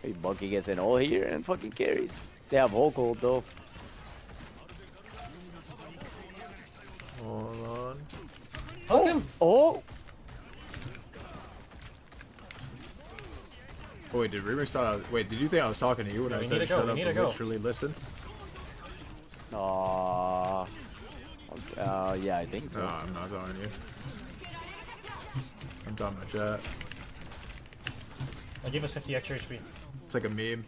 Hey, Monkey gets an ult here and fucking carries. They have Hulk ult though. Hold on. Hook him! Oh! Oh, wait, did Remix thought I was, wait, did you think I was talking to you when Yeah, I we said need to go, shut we up need to and go. literally listen? Yeah, I think so. No, I'm not talking to you. I'm talking about chat. I'll give us 50 extra HP. It's like a meme.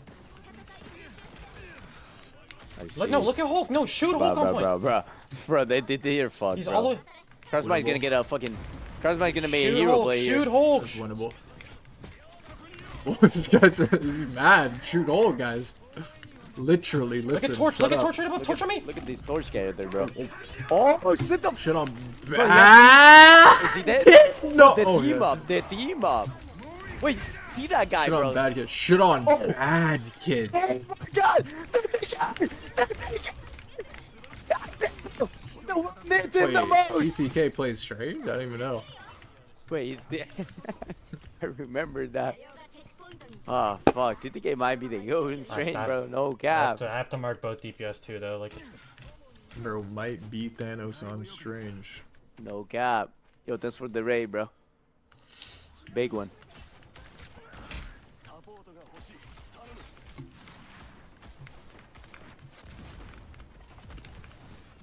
Look, no, look at Hulk. No, shoot Hulk on point. Bro, they did your fuck, He's bro. all the way. Crossmine's gonna get a fucking... Crossmine's gonna make a Shoot hero Hulk, play here. shoot Hulk. That's winnable. Oh, this guy's he's mad. Shoot all, guys. Literally, listen. Look at Torch. Look at up. Torch right above. Torch on me. Look at these torch characters, bro. Oh, sit the... Shit on. Bro, is he dead? No. The Oh, team yeah. up. The team up. Wait, see that guy, Shit bro. on bad kids. Shit on bad kids. Oh my god! No, it's in Wait, the mode. CCK plays Strange? I don't even know. Wait, I remember that. Oh fuck, TTK might be the golden Strange, bro. No cap. I have to mark both DPS too, though. Like, Bro might beat Thanos on Strange. No cap. Yo, thanks for the raid, bro. Big one.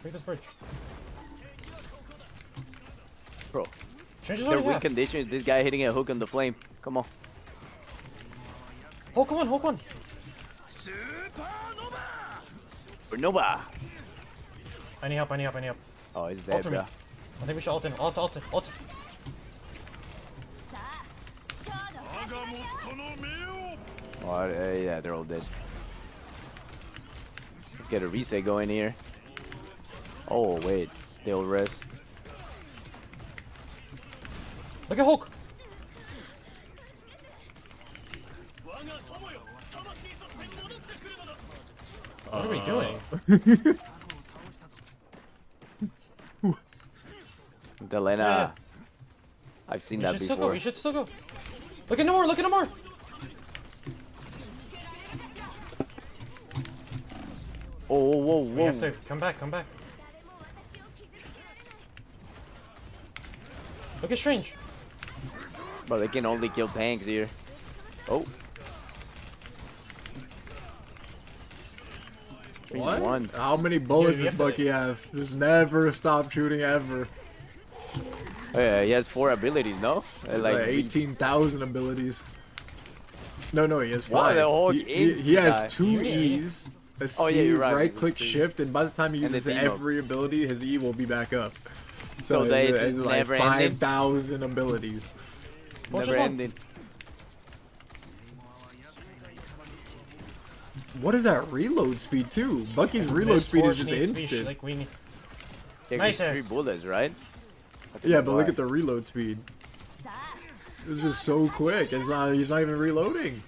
break this bridge. Bro, Strange is the already win half. condition is this guy hitting a hook on the flame. Come on. Hulk one, Hulk one. Nova. I need help, I need help, I need help. Oh, he's Ult dead, for me. bro. I think we should ult him. Ult. Oh, yeah, they're all dead. Let's get a reset going here. Oh, wait. They'll rest. Look at Hulk. What are we doing? Delena. Yeah. I've seen We that should still go, before. we should still go. Look at Nomore, look at Nomore. Oh, whoa, We whoa. have to come back, come back. Look at Strange. Bro, they can only kill tanks here. Oh. What? One. How many bullets Yeah, does you have Bucky have? Just never stop shooting ever. Oh, yeah, he has 4 abilities, no? Like 18,000 abilities. No, he has Wow, 5. the whole He game's has guy. 2 E's, a C, Oh, yeah, you're right. right-click shift, and by the time he And the uses team up. every ability, his E will be back up. So they it's just like never ending? 5,000 abilities. What's Never this one? ending. What is that reload speed too? Bucky's reload This speed is Torch just needs to be instant. like, we need... Yeah, Nice 'cause air. 3 bullets, right? Yeah, but look at the reload speed. It's just so quick. He's not even reloading.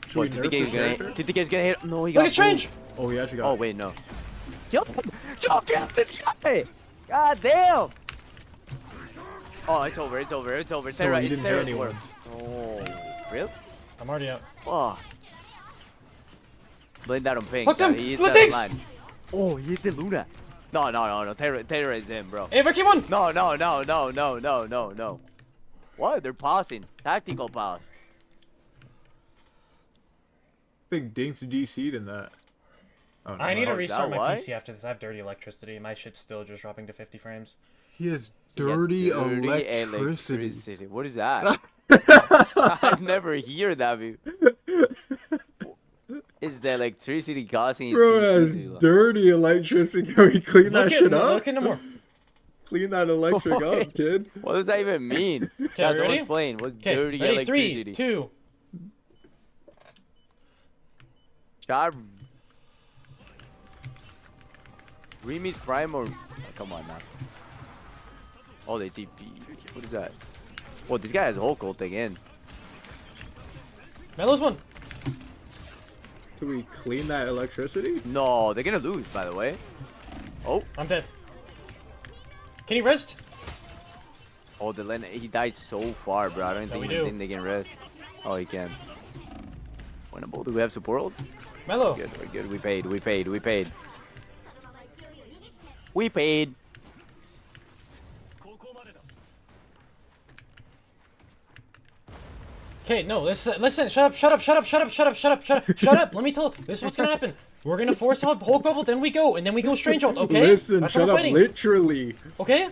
Should we nerf this character? TTK's gonna hit. No, he Look got at Strange. Oh, he actually got. Oh, wait, no. Kill him! Kill this guy! God damn! Oh, it's over, it's over, it's over. No, he didn't hit anyone. Oh, really? I'm already out. Oh. Blame that on Pink. Hooked him! He is Blue that things! line. Oh, he's the Luna. No. Terror is him, bro. Hey, Ricky won! No. What? They're pausing. Tactical pause. Big dinks DC'd in that. Oh, I need to Oh, is restart that my why? PC after this. I have dirty electricity. My shit's still just dropping to 50 frames. He has Yeah, dirty electricity. What is that? I've never heard that before. Is the electricity causing his Bro PC has to- dirty electricity. Can we clean that shit up? Look at Nomore. Clean that electric up, kid. What does that even mean? Okay, That's ready? what's playing. What's Okay, dirty ready? electricity? 3, 2. Char. Remy's Prime or... Oh, come on now. Oh, they TP. What is that? Well, this guy has Hulk ult again. Melo's one. Do we clean that electricity? No, they're gonna lose, by the way. Oh. I'm dead. Can he rest? Oh, he died so far, bro. I don't think they can rest. Oh, he can. Winnable. Do we have support ult? Melo. Good, we're good. We paid. We paid. Okay, no, listen, shut up. Let me tell. This is what's gonna happen. We're gonna force out Hulk bubble, then we go, and then we go strange ult. Okay. Listen, That's shut up. fighting. Literally. Okay.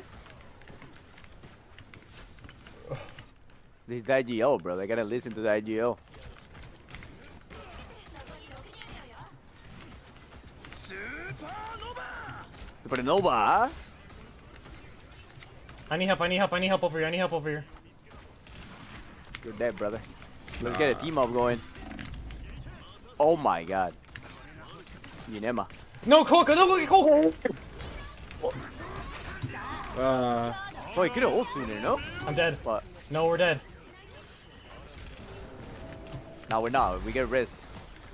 This is the IGL, bro. They gotta listen to the IGL. Supernova, huh? I need help over here. You're dead, brother. Let's get a team up going. Oh my god. Yinema. No, Coke! So he could have ult sooner, no? I'm dead. But no, we're dead. no, we're not. We get res.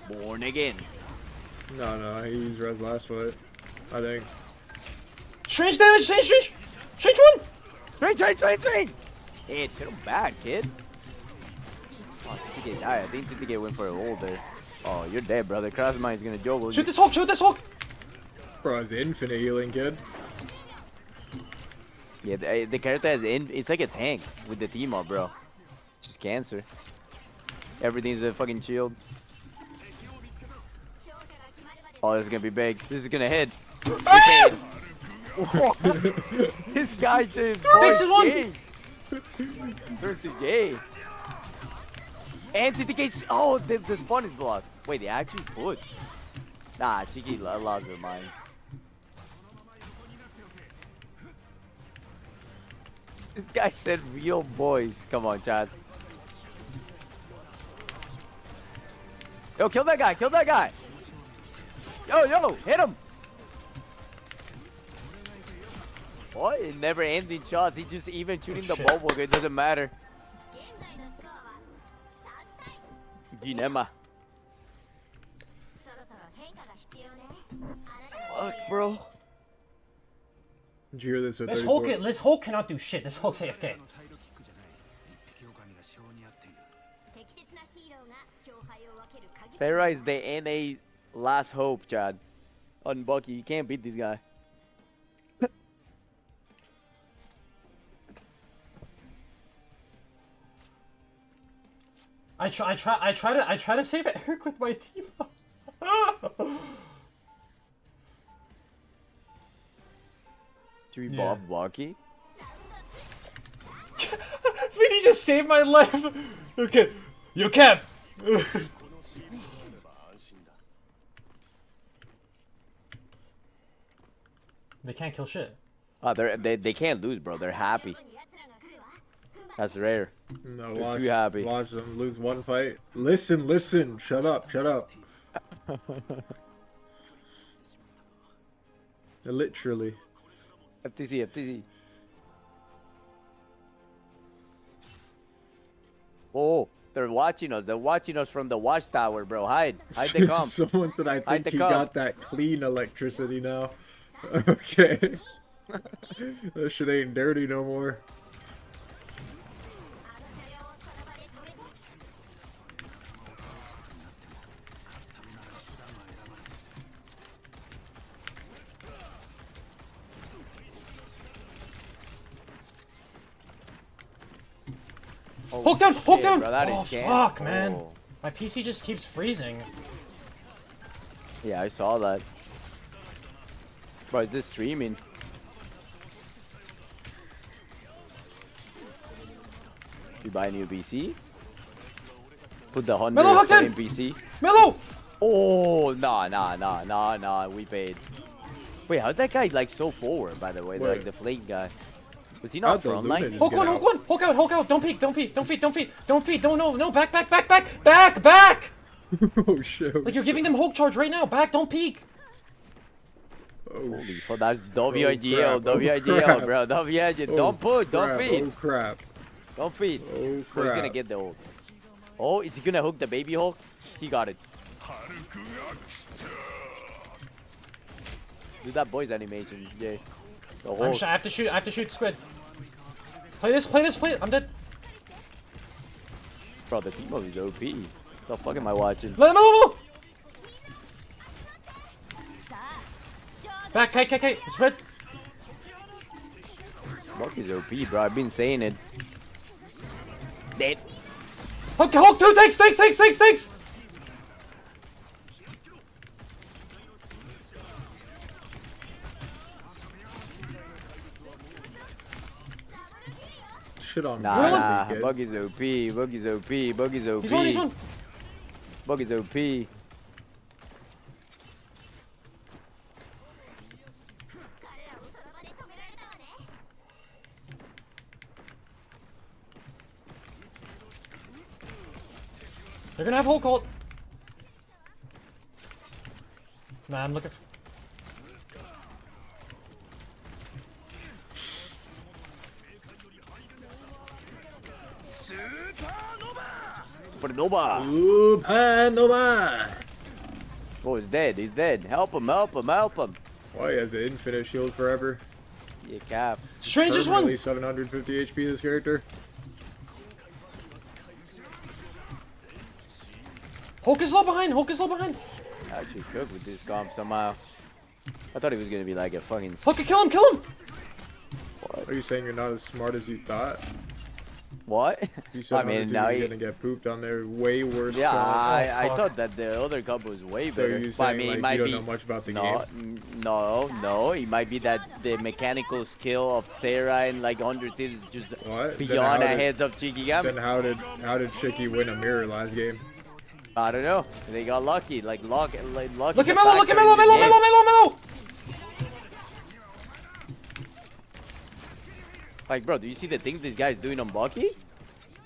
Born again. No, he used res last fight. I think. Strange damage, strange one! Strange! Hey, hit him bad, kid. Oh, TTK died. I think TTK went for a ult there. Oh, you're dead, brother. Crossmine is gonna juggle. Shoot this Hulk! Bro, it's infinite healing, kid. Yeah, the character has it's like a tank with the team up, bro. Just cancer. Everything's a fucking shield. Oh, this is gonna be big. This is gonna hit. This guy just one. Versus Jay. And TTK. Oh, the spawn is blocked. Wait, they actually pushed. Nah, Chiki lost her mind. This guy said real boys. Come on, Chad. Yo, kill that guy. Yo, hit him. What? It never ends in shots. He's just even shooting the bubble. It doesn't matter. Ginema. Fuck, bro. Did you hear this at This Hulk cannot do shit. This Hulk's AFK. Terra is the NA last hope, Chad. On Bucky, you can't beat this guy. I try to save Eric with my team. Should we Bob Bucky? Vinny just saved my life. Okay, yo, Kev. They can't kill shit. Oh, they can't lose, bro. They're happy. That's rare. No, they're too happy. Watch them lose one fight. Listen. Shut up. Literally. FTC. Oh, they're watching us. They're watching us from the watchtower, bro. Hide the comp. Someone said I think he got that clean electricity now. Okay. That shit ain't dirty no more. Hulk down! Bro, Oh, fuck, man. My PC just keeps freezing. Yeah, I saw that. Bro, is this streaming? You buy a new PC? Put the 100 in PC. Melo! Oh, nah. We paid. Wait, how'd that guy like so forward, by the way? Like the flake guy. Was he not frontline? Hulk out. Don't peek. No, back. Oh shit. Like you're giving them Hulk charge right now. Back, don't peek. Oh, holy fuck, that's WIGL, bro. WIGL. Don't push, don't feed. Oh crap. Don't feed. Oh, So he's crap. gonna get the ult. Oh, is he gonna hook the baby Hulk? He got it. Do that boy's animation, Jay. The Hulk. I have to shoot squids. Play this, play this, play it. I'm dead. Bro, the team is OP. The fuck am I watching? Let him move! Back, K. Spread. Buck is OP, bro. I've been saying it. Dead. Hulk, 2 tanks. Shit on Nah, me, Bug is OP. He's one. Bug is OP. They're gonna have Hulk ult. Nah, I'm looking for... Supernova. Supernova. Oh, he's dead. He's dead. Help him. Why, he has an infinite shield forever. Yeah, cap. Strangers one. Permanently 750 HP, this character. Hulk is low behind. Actually cooked with this comp somehow. I thought he was gonna be like a fucking... Hulk, kill him. Are you saying you're not as smart as you thought? What? You said I mean, now you're gonna get pooped on their way worse. Yeah, comp. I thought that the other comp was way So better. you're But I saying mean, it like, might you be... don't know much about the no, game? No. It might be that the mechanical skill of Terra and like 100 Thieves is just What? beyond the heads of Shikagami. Then how did Shiki win a mirror last game? I don't know. They got lucky. Like lucky. Look at Melo. Like, bro, do you see the things this guy's doing on Bucky?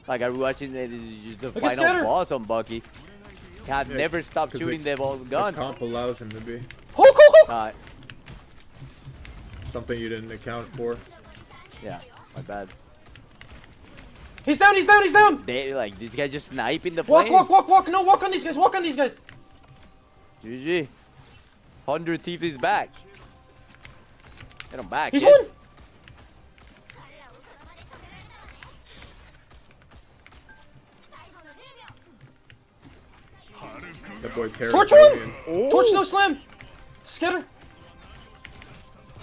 Like, are we watching the Look at final Scatter. boss on Bucky? I've Yeah, never stopped 'cause shooting the the gun. comp allows him to be. Hulk. Something you didn't account for. Yeah, my bad. He's down. They like this guy just sniping the Walk. flame. No, walk on these guys. GG. 100 Thieves is back. Get him back. He's kid. one. That boy Terra. Torch one. Torch no slam. Scatter.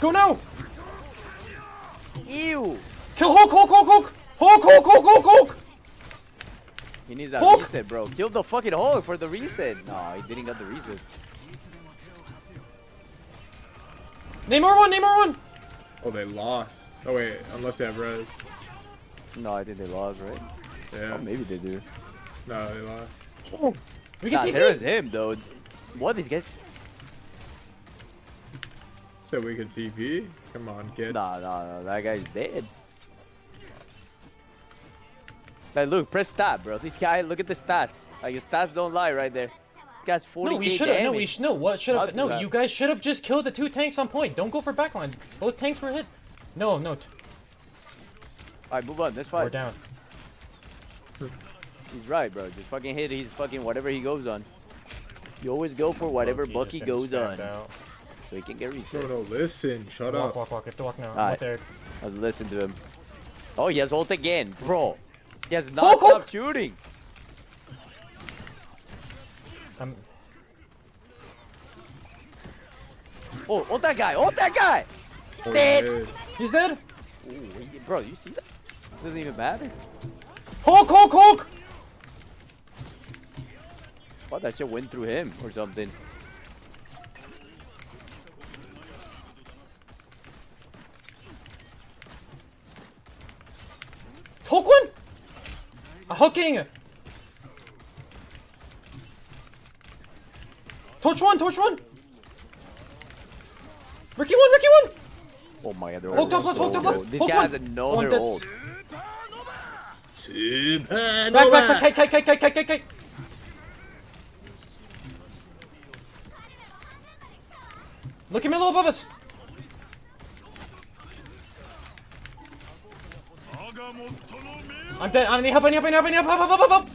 Go now. Ew. Kill Hulk. Hulk. He needs that Hulk. reset, bro. Kill the fucking Hulk for the reset. No, he didn't get the reset. Namor one. Oh, they lost. Oh wait, unless they have res. No, I think they lost, right? Yeah. Oh, maybe they do. No, they lost. We Nah, can there's TP. him, though. What, these guys? So we could TP? Come on, kid. No, that guy's dead. Like, look, press stat, bro. This guy, look at the stats. Like, his stats don't lie right there. This guy's 40k No, we should have. damage. What should I'll have? do No, that. you guys should have just killed the 2 tanks on point. Don't go for backline. Both tanks were hit. No. Alright, move on. That's We're fine. down. He's right, bro. Just fucking hit his fucking whatever he goes on. You always go for whatever Low-key Bucky just getting goes on. stabbed out. So he can get reset. No, listen. Shut up. Walk. You have to walk now. I'm Alright. with Eric. Let's listen to him. Oh, he has ult again. Bro. He has not Hulk! stopped shooting. Oh, ult that guy. Oh, Dead. yes. He's dead. Ooh, bro, you see that? Doesn't even matter. Hulk. Oh, that shit went through him or something. Hulk one. A hooking. Torch one. Ricky one. Oh my god, they're Hulk all top left, so Hulk top left, good. This Hulk guy one. has another One dead. ult. Back. K. Look at Melo above us. I'm dead. I need help. I need help. I need help. I need help.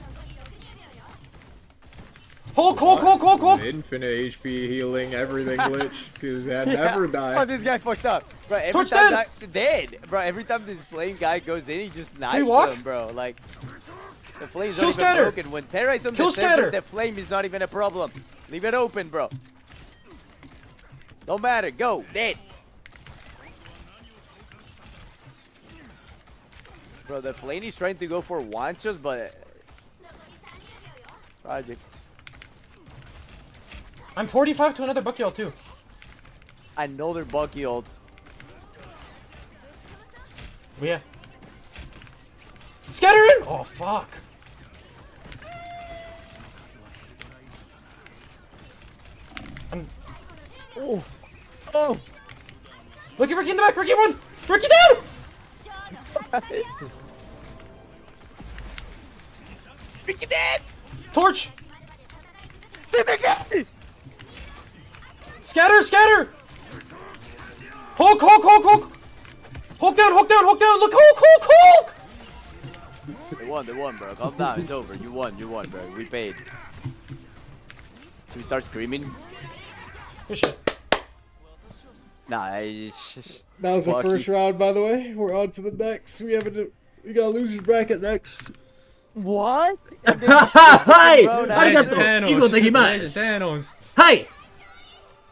Help, help, help, help. Hulk. Infinite HP healing, everything glitch, because that never died. Oh, this guy fucked up. Bro, every Torch time dead. Bro, every time this flame guy goes in, he just knifes him, bro. Like, the flame's not even broken. When Terra is on the center, the flame is not even a problem. Leave it open, bro. Don't matter. Go. Dead. Bro, the flame is trying to go for one shots, but... Tragic. I'm 45 to another bucky ult too. Another bucky ult. Yeah. Scattering! Oh, fuck. Oh. Look at Ricky in the back. Ricky one. Ricky down. Ricky dead. Torch. Scatter. Hulk. Hulk down. Look, Hulk. They won, bro. Calm down. It's over. You won, bro. We paid. Should we start screaming? Good shit. Nah, that was the first round, by the way. We're on to the next. We got a loser's bracket next. What? Hey! Arigato! Igo dekimasu! Hey!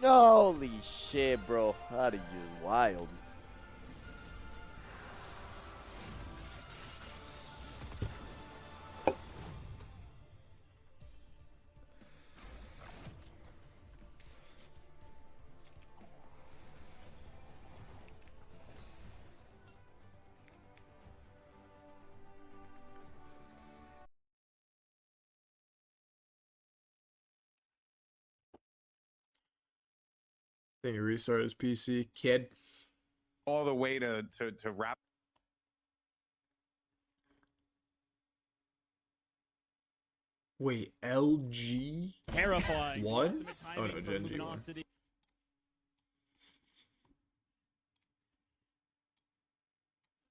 Holy shit, bro. That is just wild. I think he restarted his PC. Kid. All the way to wrap. Wait, LG? Terrifying. One? Oh no, Gen G one.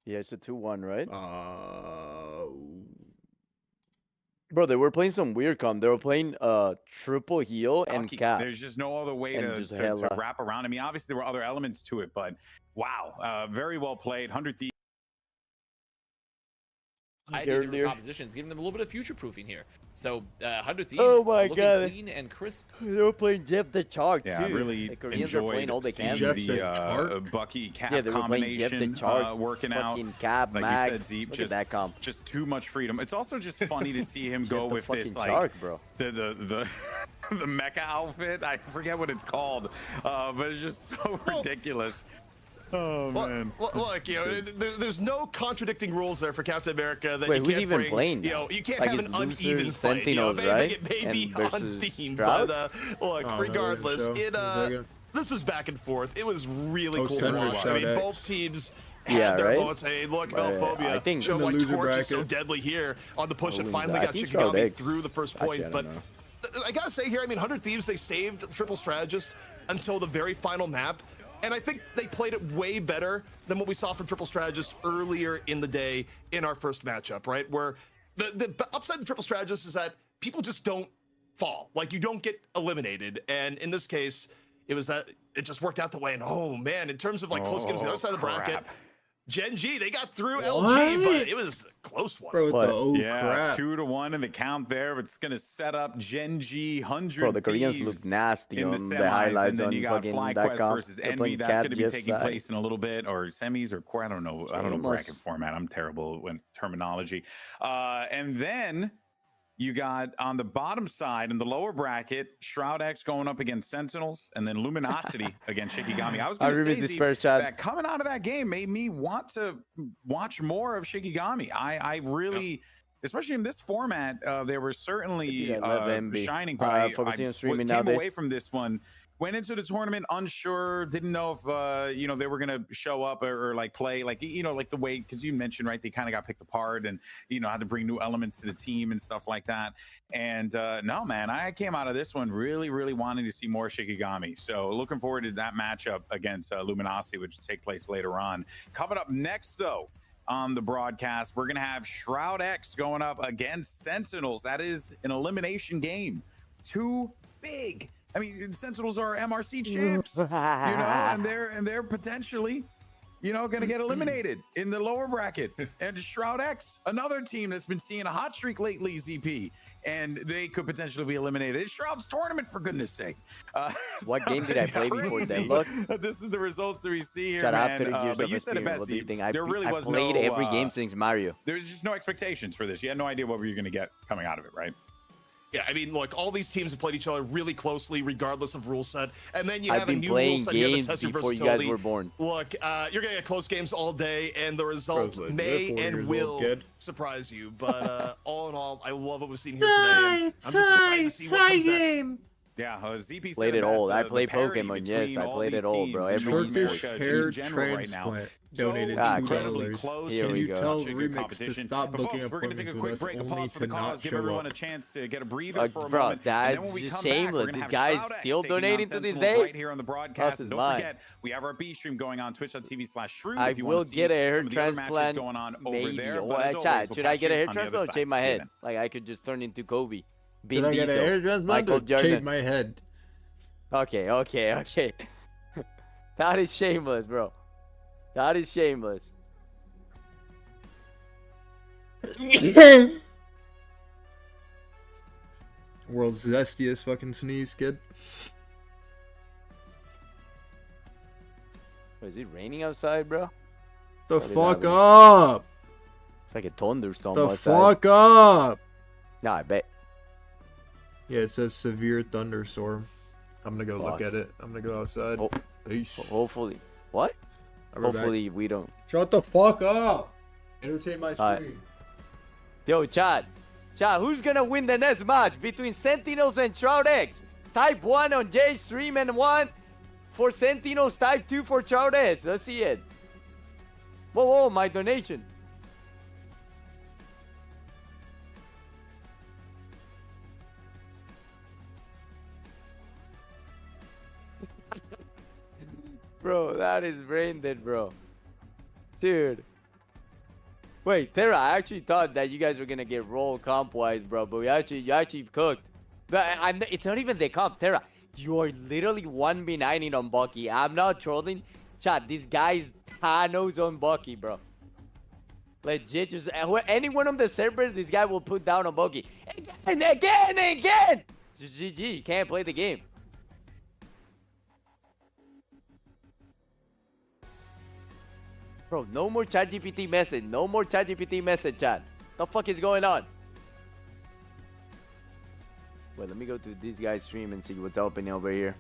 Yeah, it's a 2-1, right? Bro, they were playing some weird comp. They were playing triple heal and cap. There's just no other way to wrap around. I mean, obviously there were other elements to it, but wow, very well played. 100 Thieves. I did the propositions, giving them a little bit of future proofing here. So 100 Thieves looking clean and crisp. They were playing Jeff the Chark too. Yeah, I really enjoyed all they can. the Bucky Cap combination working out. Cap, like Mag. you said, Zeep, Look at that comp. Just too much freedom. It's also just funny to see him go with this like Chark, bro. the mecha outfit. I forget what it's called, but it's just so ridiculous. Oh man! Well, look, you know, there's no contradicting rules there for Captain America that Wait, you can't even bring. playing? You know, you can't like have an uneven fight. You know, if anything, it may be on theme, but look, regardless, this was back and forth. It was really cool to watch. I mean, both teams had their moments. Hey, look, Velphobia. I think show why Torch is so deadly here on the push and finally got Shikagami through the first point. But I gotta say here, I mean, 100 Thieves, they saved Triple Strategist until the very final map. And I think they played it way better than what we saw from Triple Strategist earlier in the day in our first matchup, right? Where the upside of Triple Strategist is that people just don't fall. Like, you don't get eliminated. And in this case, it was that it just worked out the way. And oh man, in terms of like close games on the other side of the bracket, Gen G, they got through LG, but it was a close one. Bro, yeah, crap. 2-1 in the count there. It's going to set up Gen G 100 Bro, the Koreans look nasty in on the highlights. And then you got FlyQuest versus Envy. That's going to be taking side. place in a little bit, or semis or core. I don't know bracket format. I'm terrible with terminology. And then you got on the bottom side in the lower bracket, Shroud X going up against Sentinels, and then Luminosity against Shikagami. I was going to say that coming out of that game made me want to watch more of Shikagami. I really, especially in this format, they were certainly shining. Focusing on streaming came away from this one. Went into the tournament unsure, didn't know if you know, they were gonna show up or like play, like, you know, like the way, because you mentioned, right, they kind of got picked apart and, you know, had to bring new elements to the team and stuff like that. And no, man, I came out of this one really wanting to see more Shikagami. So looking forward to that matchup against Luminosity, which will take place later on. Coming up next, though, on the broadcast. We're going to have Shroud X going up against Sentinels. That is an elimination game. Too big. I mean, Sentinels are MRC champs, you know, and they're potentially, you know, going to get eliminated in the lower bracket. And Shroud X, another team that's been seeing a hot streak lately, ZP, and they could potentially be eliminated. It's Shroud's tournament, for goodness sake. What game did I play before then? Look, this is the results that we see here, shut up, man. 30 years But of you said it experience. best, What do you Steve. think? There really I was played no, every game since Mario. There's just no expectations for this. You had no idea what were you going to get coming out of it, right? Yeah, I mean, look, all these teams have played each other really closely, regardless of rule set. And then you I've have a been new rule playing set here that games tests your before you versatility. guys were born. Look, you're going to get close games all day, and the results Bro, may you're 40 and years will old, kid. surprise you. But all in all, I love what we've seen here today. And I'm just excited to see what comes next. Yeah, ZP Played it all. I play parity Pokemon. Yes, between I all played these it all, teams bro. in Every North Turkish America hair in general right now. transplant donated incredibly $2. close. Here Can we you go. tell Such a good Remix to competition. stop But booking folks, we're going to take a appointments quick with us break, a only pause for to the cause, not give show everyone up? a chance to get a breather for a Bro, moment. And then that's when we come shameless. back, we're going to This have guy's Shroud X still taking on donating to this Sentinels day? right here on the Plus broadcast. is And don't mine. forget, we have our B stream going on twitch.tv/Shroom. I if you will want to see get a hair some of the other matches transplant. going on over Maybe. there. Or, But as always, chat, we'll should I catch get a you hair on the other transplant or side. shave my See you head? then. Like I could just turn into Kobe. Should Vin I get a Diesel, hair transplant Michael or shave Jordan. my head? Okay. That is shameless, bro. That is shameless. World's zestiest fucking sneeze, kid. Is it raining outside, bro? The What is fuck that? up! It's like a thunderstorm The outside. fuck up! Nah, I bet. Yeah, it says severe thunderstorm. I'm gonna go look Fuck. at it. I'm gonna go outside. Oh. Peace. Hopefully. What? I'll be back. Hopefully we don't. Shut the fuck up! Entertain my Alright. stream. Yo, Chad, who's gonna win the next match between Sentinels and Shroud X? Type 1 on J stream and 1 for Sentinels, type 2 for Shroud X. Let's see it. Whoa, my donation. Bro, that is brain dead, bro. Dude. Wait, Terra, I actually thought that you guys were gonna get rolled comp-wise, bro, but you actually cooked. But it's not even the comp, Terra. You are literally 1v9ing on Bucky. I'm not trolling. Chat, this guy's Thanos on Bucky, bro. Legit, just anyone on the server, this guy will put down on Bucky. Again! Just GG, you can't play the game. Bro, no more ChatGPT message. No more ChatGPT message, chat. The fuck is going on? Wait, let me go to this guy's stream and see what's opening over here.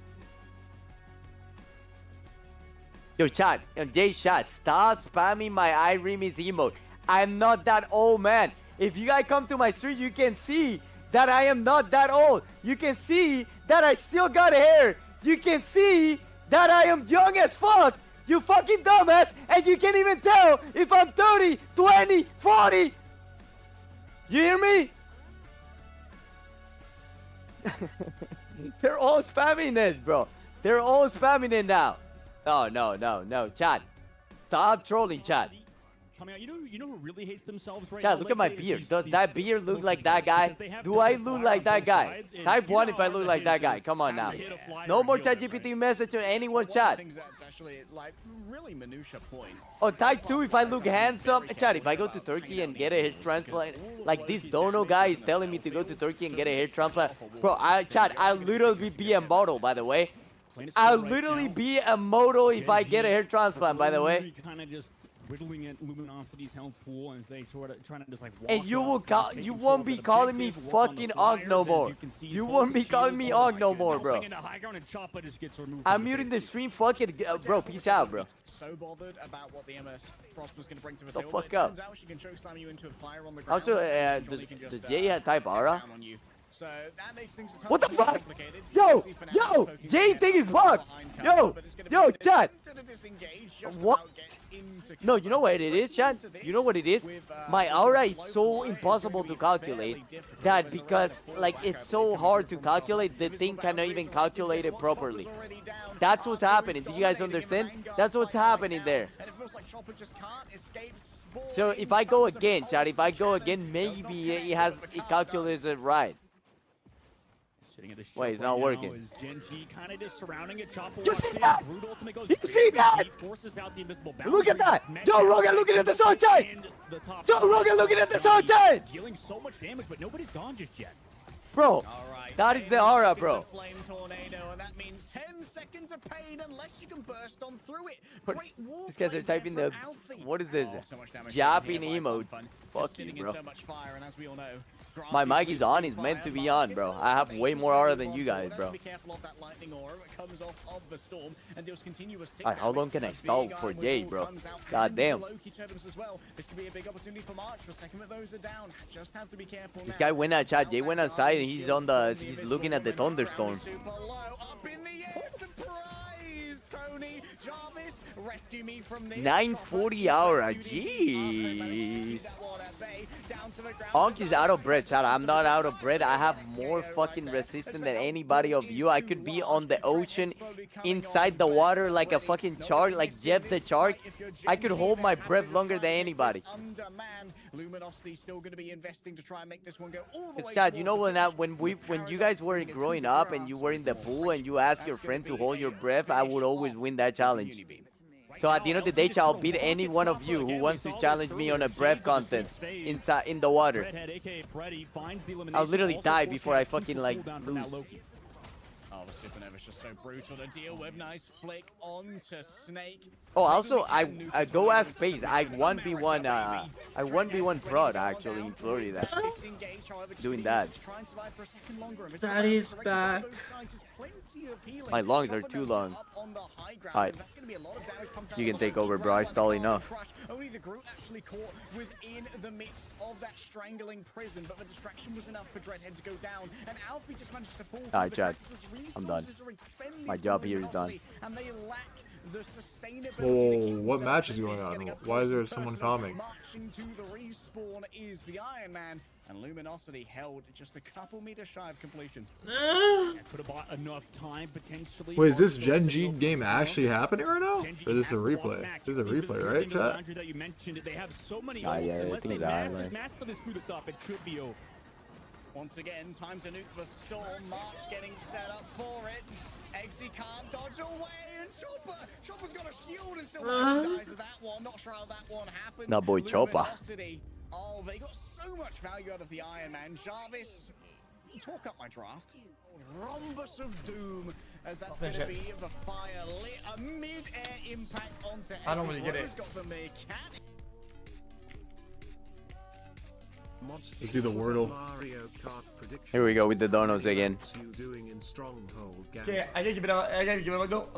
Yo, chat, Jay Chat, stop spamming my iRemis emote. I'm not that old, man. If you guys come to my stream, you can see that I am not that old. You can see that I still got hair. You can see that I am young as fuck. You fucking dumbass, and you can't even tell if I'm 30, 20, 40. You hear me? They're all spamming it, bro. They're all spamming it now. No, chat. Stop trolling, chat. Coming out, you know who really hates themselves right Chat, now? look at my beard. Does that beard look like that guy? Do I look like that guy? Type 1 if I look like that guy. Come on now. No more ChatGPT message to anyone, chat. That's actually like really minutia point. Oh, type 2 if I look handsome. Chat, if I go to Turkey and get a hair transplant, like this Dono guy is telling me to go to Turkey and get a hair transplant. Bro, I'll literally be a model, by the way. I'll literally be a model if I get a hair transplant, by the way. Kind of just whittling at Luminosity's health pool as they sort of trying to just like walk And you up, will take you control won't of be the calling me objective, work on the fucking Og no flyers, as more. you can see, You both won't be shields calling me on Og the no back more, end. bro. Now, into high ground and Choppa just gets removed I'm from the muting the face. stream. Fucking bro, peace out, bro. So bothered about what the MS Frost was going to bring to the The table. fuck but it up. turns out she can choke slam you into a fire on the ground. Also, and does Johnny can just, Jay have type get aura? down on you. So that makes things a ton What the more fuck? complicated. Yo, You can see Fnatic yo, poking Jay their thing head is out bugged. behind cover, Yo, but it's gonna yo, be chat. to the disengage, just What? about gets into No, you cover. know what it is, Chan? Into this You know what it is? with, My with aura the is slow so fire is impossible going to be calculate fairly difficult that when the because rest of like the it's backup so really hard to coming from cover. calculate, the It was thing about cannot three even shots, calculate it Choppa was properly. already down. That's what's Arthur is happening. Do you guys dominating in the understand? vanguard That's what's fight right happening now, there. and it feels like Choppa just can't escape So if I go again, Chad, if I go again, maybe it calculates it right. Wait, it's not working. You see that? You see that? Look at that! Joe Rogan looking at the sunshine! Joe Rogan looking at the sunshine! Dealing so much damage, but nobody's gone just yet. Bro, that is the aura, bro. Flame tornado, and that means 10 seconds of pain unless you can burst on through it. Great wall These guys play are typing there the for Alfie. what is this? So much damage Japping taken here by emote. Fun. Fuck Just you, sitting in bro. so much fire, and as we all know, My Grassy mic is on. It's meant to be on, bro. I have way more aura than you guys, bro. Be careful of that lightning aura that comes off of the storm and deals continuous tick Alright, how long can I stall for Jay, bro? God damn. This could be a big opportunity for March. For a second that those are down. Just have to be careful. This guy went out, Chad. Jay went outside and he's on the. He's looking at the thunderstorm. Super low, up in the air, surprise! Tony Jarvis, rescue me from this. 940 aura, jeez. Honk is out of breath, Chad. I'm not out of breath. I have more fucking resistance than anybody of you. I could be on the ocean, inside the water like a fucking shark, like Jeff the shark. I could hold my breath longer than anybody. Luminosity still going to be investing to try and make this one go all the way. Chad, you know when you guys were growing up and you were in the pool and you asked your friend to hold your breath, I would always win that challenge. So at the end of the day, I'll beat any one of you who wants to challenge me on a breath contest inside in the water. I'll literally die before I fucking like lose. Oh, the Supernova's just so brutal to deal with. Nice flick onto Snake. Oh, also, I go as FaZe. I 1v1 fraud actually in Florida. Doing that. That is back. My lungs are too long. Alright. You can take over, bro. I stall enough. Only the Groot actually caught within the midst of that strangling prison, but the distraction was enough for Dreadhead to go down, and Alfie just managed to fall. Alright, Chad. I'm done. My job here is done. And they lack the sustainability. Whoa, what match is going on? Why is there someone coming? Marching to the respawn is the Iron Man, and Luminosity held just a couple meters shy of completion. Could have bought enough time potentially. Wait, is this Gen G game actually happening right now? Or is this a replay? This is a replay, right, chat? Yeah, I think it's Iron Man. It could be over. Once again, time to nuke the storm. March getting set up for it. Eggsy can't dodge away, and Chopper's got a shield and still dies to that one. Not sure how that one happened. No boy, Chopper. Luminosity. Oh, they got so much value out of the Iron Man. Jarvis, talk up my draft. Rhombus of Doom, as that's going to be the fire lit. A mid-air impact onto Eggsy. I don't really get it. Got the mechanic. Let's do the Wordle. Here we go with the donos again. Okay, I gotta give it out. I gotta give it a go.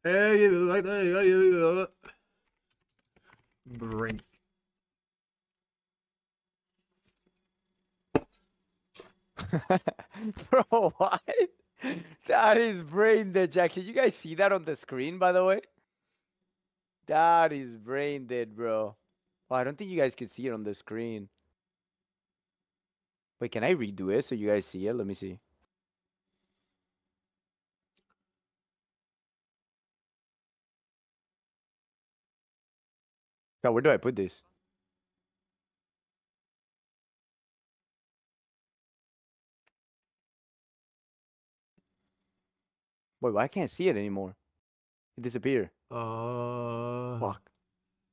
Hey, like that. Brink. Bro, what? That is brain dead, Jack. Can you guys see that on the screen, by the way? That is brain dead, bro. Oh, I don't think you guys could see it on the screen. Wait, can I redo it so you guys see it? Let me see. Now, where do I put this? Wait, why I can't see it anymore? It disappeared. Fuck.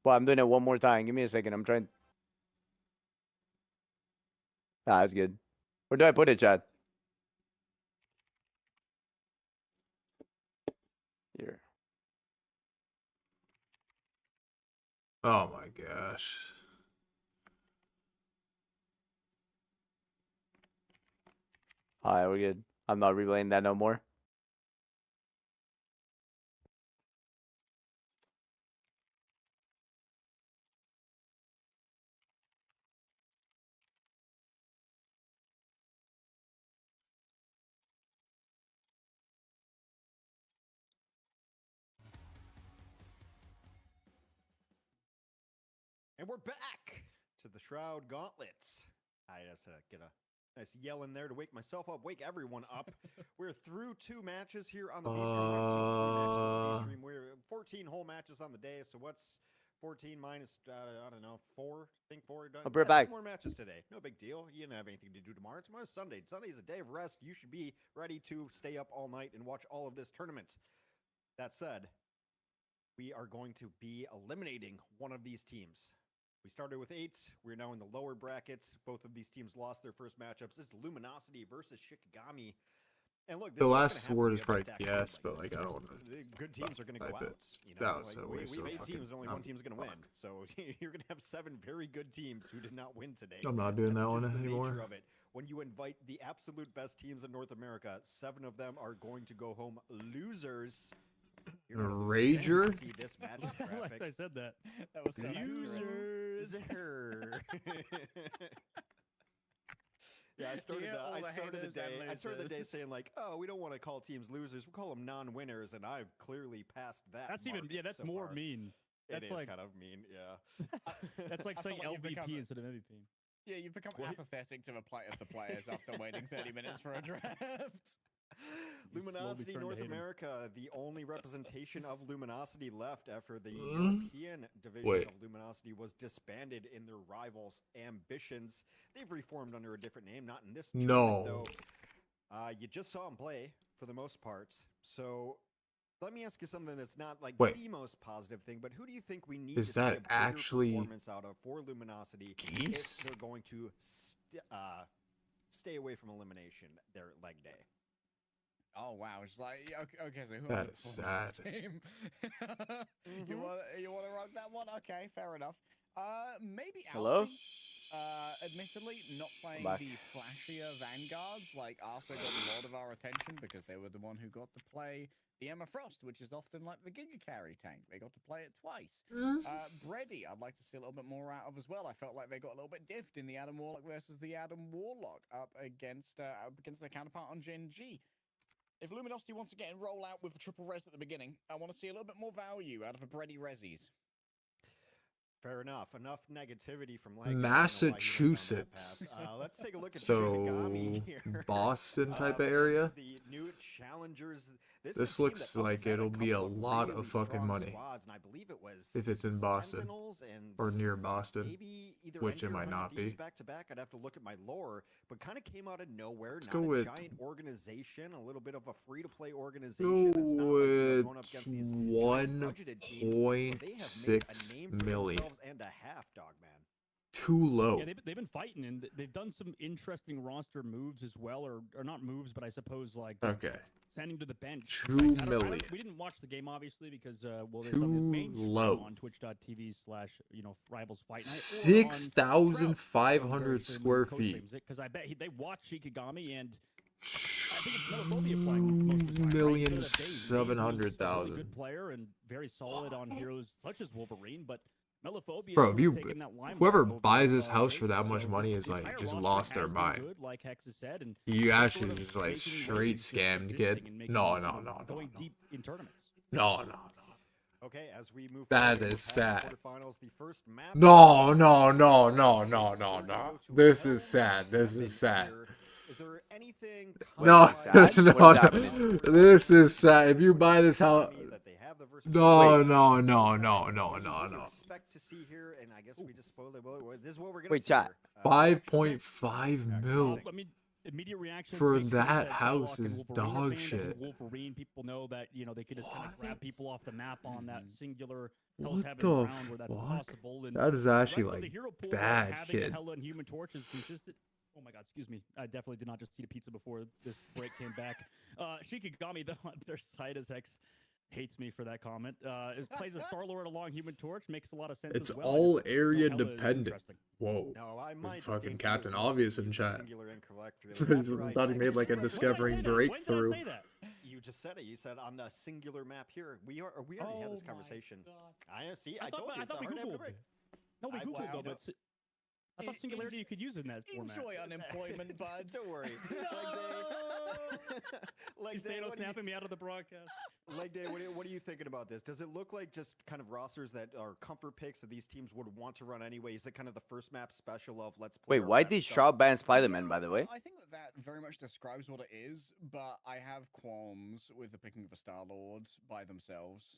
Well, I'm doing it one more time. Give me a second. I'm trying. Ah, that's good. Where do I put it, Chad? Here. Oh my gosh. Alright, we're good. I'm not replaying that no more. And we're back to the Shroud Gauntlets. I just get a nice yell in there to wake myself up, wake everyone up. We're through 2 matches here on the B stream. We're 14 whole matches on the day. So what's 14 minus, I don't know, 4. I think 4 done. I'll be right Yeah, 10 back. more matches today. No big deal. You don't have anything to do tomorrow. Tomorrow's Sunday. Sunday's a day of rest. You should be ready to stay up all night and watch all of this tournament. That said, we are going to be eliminating one of these teams. We started with 8. We're now in the lower brackets. Both of these teams lost their first matchups. It's Luminosity versus Shikagami. And look, The last word is probably yes, but like I don't want to. The good teams are going to go out. You know, That was like, a waste we of made fucking teams, and only one team's going to win. fuck. So you're going to have 7 very good teams who did not win today. I'm not doing That's that one just the anymore. nature of it. When you invite the absolute best teams in North America, 7 of them are going to go home losers. You're gonna lose again. Rager? See this magic graphic. Like I said that. That was so accurate. Loser. Yeah, I started the day saying like, oh, we don't want to call teams losers. We call them non-winners, and I've clearly passed that. That's mark even that's so more far. mean. That's It is like kind of mean, yeah. that's like I feel saying like you've LVP become instead of MVP. Yeah, you've become apathetic to the players after waiting 30 minutes for a draft. Luminosity starting to North hate 'em. America, the only representation of Luminosity left after the European division Wait. of Luminosity was disbanded in their rivals' ambitions. They've reformed under a different name, not in this tournament, No. though. You just saw them play for the most part. So let me ask you something that's not like Wait. the most positive thing, but who do you think we need Is to see that a bigger actually performance out of for Luminosity geese? if they're going to stay away from elimination their leg day? Oh wow, it's like okay, so who That am I is for this sad. team? You want to rock that one? Okay, fair enough. Maybe Hello? Alfie, admittedly, not playing back. the flashier vanguards like Arthur got a lot of our attention because they were the one who got to play the Emma Frost, which is often like the Giga Carry tank. They got to play it twice. Bredy, I'd like to see a little bit more out of as well. I felt like they got a little bit diffed in the Adam Warlock versus the Adam Warlock up against their counterpart on Gen G. If Luminosity wants to get and roll out with a triple res at the beginning, I want to see a little bit more value out of a Bredy Resis. Fair enough. Enough negativity from Leg. Massachusetts. Let's take a look at So Shikagami here. Boston type of area. The new challengers. This This is a team looks that like upset it'll be a couple of lot really of fucking strong money squads, and I believe it was if it's in Boston Sentinels and or near Boston, maybe either which it Envy or might 100 not Thieves be. back to back. I'd have to look at my lore, but kind of came out of nowhere. Let's Not go a with- giant organization, a little bit of a free-to-play organization. It's not like you're going up against these budgeted teams where they have made a 1.6 name for million. themselves and a half, dog man. Too low. Yeah, they've been fighting and they've done some interesting roster moves as well, or not moves, but I suppose like Okay. sending to the bench. 2 Like, million. we didn't watch the game obviously because well, there's Too a main stream low. on twitch.tv/Rivals Fight. And I- or on 6,500 square feet. Because I bet they watch Shikagami and I think it's Melophobia playing most of the time, right? 2,700,000. Really good player and very solid on heroes such as Wolverine, but Melophobia. Bro, if really you taking that limelight whoever over, buys this house for that Daze. much So money the is like entire just roster lost their has been mind. good, like Hex has said, and You they're actually sort of just like making straight waves, just scammed, existing kid. and making, No, you no, know, no, no, going no. deep in tournaments. No. Okay, as we move That forward, is we're past sad. the quarterfinals, the first map. No. This is sad. This is sad. Is there anything No, sad? no, What's happening? This is sad. If you buy this house, that they have the no. expect to see here, and I guess we just spoiled it. Well, this is what we're gonna Wait, see chat. here. 5.5 mil. I mean, immediate reaction For that house is dog shit. Wolverine, people know that they could just kind of grab people off the map on that singular What Hell's the Heaven round where that's fuck? possible. And That is the actually rest of the like hero pool, bad, having kid. Hella and Human Torch is consistent. Oh my god, excuse me. I definitely did not just eat a pizza before this break came back. Shikagami, though, on their side as Hex hates me for that comment. Plays a Star-Lord along Human Torch, makes a lot of sense It's as well. I all just- area Hella is dependent. interesting. Whoa. No, I might Fucking just Captain think Obvious there's in a chat. singular incorrect really. So That's he right. thought he made like a When did I discovering say that? breakthrough. When did I say that? You just said it. You said on the singular map here. We already had this Oh my conversing. God. I see. I told you. I It's a thought we hard name to Googled. break. No, we I- Googled wow. though, but I thought Singularity you could use in that format. Enjoy unemployment, bud. Don't worry. Leg Is day, Thanos what do you- snapping me out of the broadcast? Leg day, what are you thinking about this? Does it look like just kind of rosters that are comfort picks that these teams would want to run anyway? Is it kind of the first map special of let's play? Wait, our why best did stuff? Shroud ban Spider-Man, by the way? I think that very much describes what it is, but I have qualms with the picking of a Star-Lord by themselves.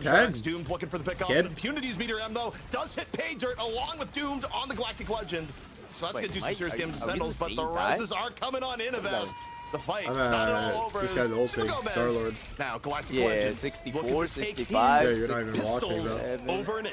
Drax Doomed looking for the pickoff. Kid. Impunity's meter M though does hit pay dirt along with Doomed on the Galactic Legend. So that's Wait, gonna do some Mike, serious are damage to we Sentinels, the but the same guy? reses are coming on Innovest. The fight, I'm not all over. this guy's the old thing, Shikagami. Star-Lord. Now Galactic Yeah, Legend 64, looking to take 65. his Yeah, you're not even watching pistols that. over and in.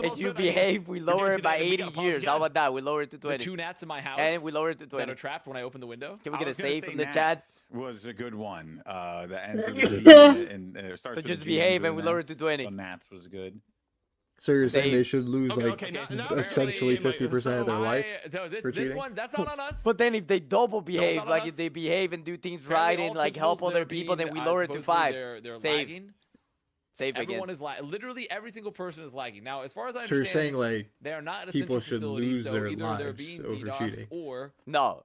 the If most you for that. I mean, behave, we we're lower doing it by today, and we 80 gotta pause years. again. How about that? We lower it to The 20. 2 gnats in my house. And we lower it to that 20. are trapped when I open the window. Can we I get a was gonna save say from the chat? Nats was a good one. That ends with a G and starts So with a just G, behave ends and we with lower an it to S. 20. So Nats was good. So you're saying They- they should lose Okay, like okay, now essentially apparently, 50% of their life? for This cheating? one, that's not on us. But then if they double behave, not on like us. if they behave and do things Apparently right all and like help Sentinels, other they're people, then being, we lower it to supposedly 5. They're Save. lagging. Save Everyone again. is literally every single person is lagging. Now, as far as I So you're understand, saying like they are not in a people central should facility, lose so their either they're lives being over DDoS cheating? or No,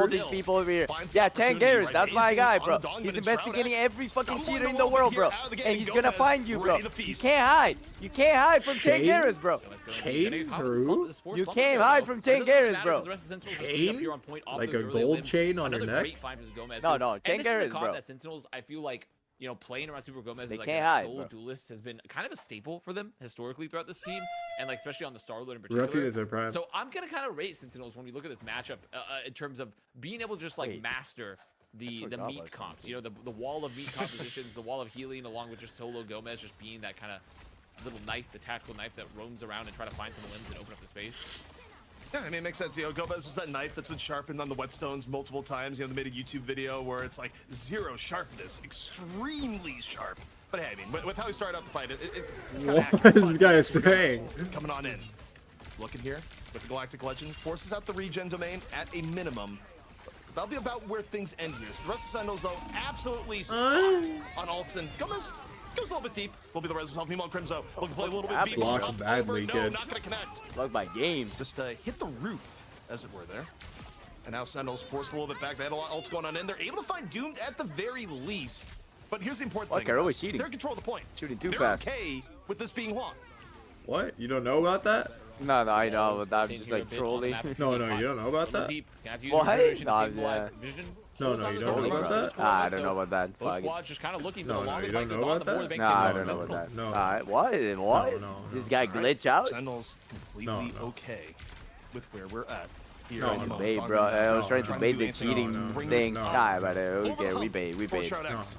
all these people over here. Yeah, Tangaris, that's my guy, bro. He's investigating every fucking cheater in the world, bro. And he's gonna find you, bro. You can't hide. You can't hide from Tangaris, bro. Chain? Who? You can't hide from Tangaris, bro. Chain? Like a gold chain on your neck? No, Tangaris, bro. That Sentinels, I feel like, you know, playing around Super Gomez as like can't a hide, solo bro. duelist has been kind of a staple for them historically throughout this team, and like especially on the Star-Lord in particular. Ruffy is their prime. So I'm gonna kind of rate Sentinels when we look at this matchup in terms of being able to just like master the forgot meat about comps. something. You know, the wall of meat compositions, the wall of healing, along with just Solo Gomez just being that kind of little knife, the tactical knife that roams around and try to find some limbs and open up the space. Yeah, I mean, it makes sense. You know, Gomez is that knife that's been sharpened on the whetstones multiple times. You know, they made a YouTube video where it's like 0 sharpness, extremely sharp. But hey, I mean, with how he started out the fight, it's kind of What accurate. is this guy saying? Coming on in. Looking here with the Galactic Legend, forces out the regen domain at a minimum. That'll be about where things end here. So the rest of the Sentinels, though, absolutely stocked on Alton. Gomez goes a little bit deep. Will be the res of Meanwhile, Crimzo will play a little bit deep. Blocked badly, No, kid. not going to connect. Blocked by games. Just hit the roof, as it were, there. And now Sentinels forced a little bit back. They had a lot of ults going on in. They're able to find Doomed at the very least. But here's the important thing. Carol guys. was cheating. They're in control of the point. Shooting too They're fast. okay with this being won. What? You don't know about that? No, I know, but I'm just like trolling. No, you don't know about that? What? Nah, yeah. No, you don't know about that? Ah, I don't know about that. Both Fuck it. squads just kind of looking for No, the longest you don't fight goes know on, about the more that? the bank Nah, takes I on don't know Sentinels. about that. No. Alright, what? No. This guy glitch out? Sentinels completely No. okay with where we're at. Here No, at the no. moment. Bait, bro. I was trying to Trying bait do the anything cheating else. Bring thing. this Nah, but over the okay, we hump bait, we for bait. Shroud No. X.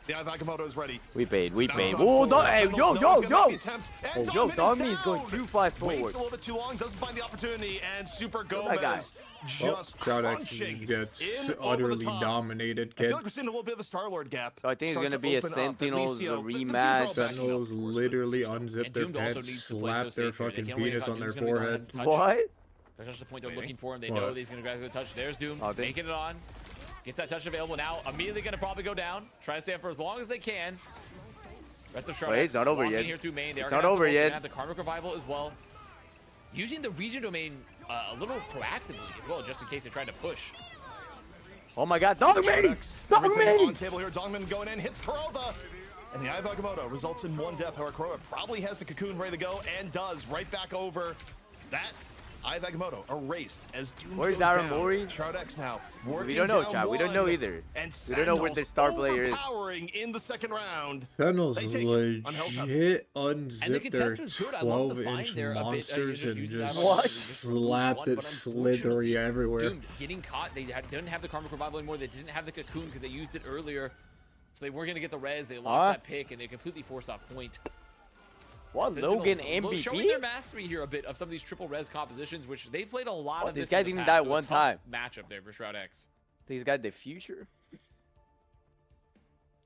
The Ivagamoto's ready. We paid. Bounce Oh, off no, forward. hey, Sentinels yo! knows he's gonna make the attempt, and Yo, Donovan Tommy is down. going too fast Waits forward. a little bit too long, doesn't find the opportunity, and Super that guy. Gomez just Shroud X crunching gets in over the utterly top. dominated, I feel kid. like we're seeing a little bit of a Star-Lord gap. So I think it's start gonna to be a open up. At Sentinels least, you know, the teams are all rematch. backing up Sentinels for us, but literally still. unzip And their Doomed also pants, needs to play slap so their safe here. They fucking can't wait penis about on their Doom's gonna be going forehead. to touch. What? That's just the point they're Waiting. looking for him. They What? know that he's going to grab the touch. There's Doom, Oh, they- making it on. Gets that touch available now. Immediately going to probably go down. Try to stay up for as long as they can. Rest of Shroud Wait, X it's not over walking yet. Here through main. They It's are not gonna have over some ults. They're yet. gonna have the Karmic Revival as well. Using the region domain a little proactively as well, just in case they try to push. Oh my god, dog Shroud me! X, Dog everything on me! table here. Dongman going in, hits Kuroda. And the Ivagamoto results in 1 death. However, Kuroda probably has the cocoon ready to go and does right back over that. Ivagamoto erased as Doom Where's goes Darren down. Mori? Shroud X now We working don't know, down chat. We don't know one. either. And We don't know where the Sentinels star player is. overpowering in the second round. Sentinels They take it on Hell's Heaven. legit And the unzipped their contest was good. I love the find 12-inch there a bit. monsters and using that just on the slapped one, it but slithery unfortunately, everywhere. Doom getting caught. They didn't have the Karmic Revival anymore. They didn't have the cocoon because they used it earlier. So they weren't going to get the res. They lost that pick and they completely forced off point. What, Sentinels Logan showing their MVP? mastery here a bit of some of these triple res compositions, which they've played a lot Oh, of this this guy in the didn't past, die so a one tough time. matchup there for Shroud X. He's got the future.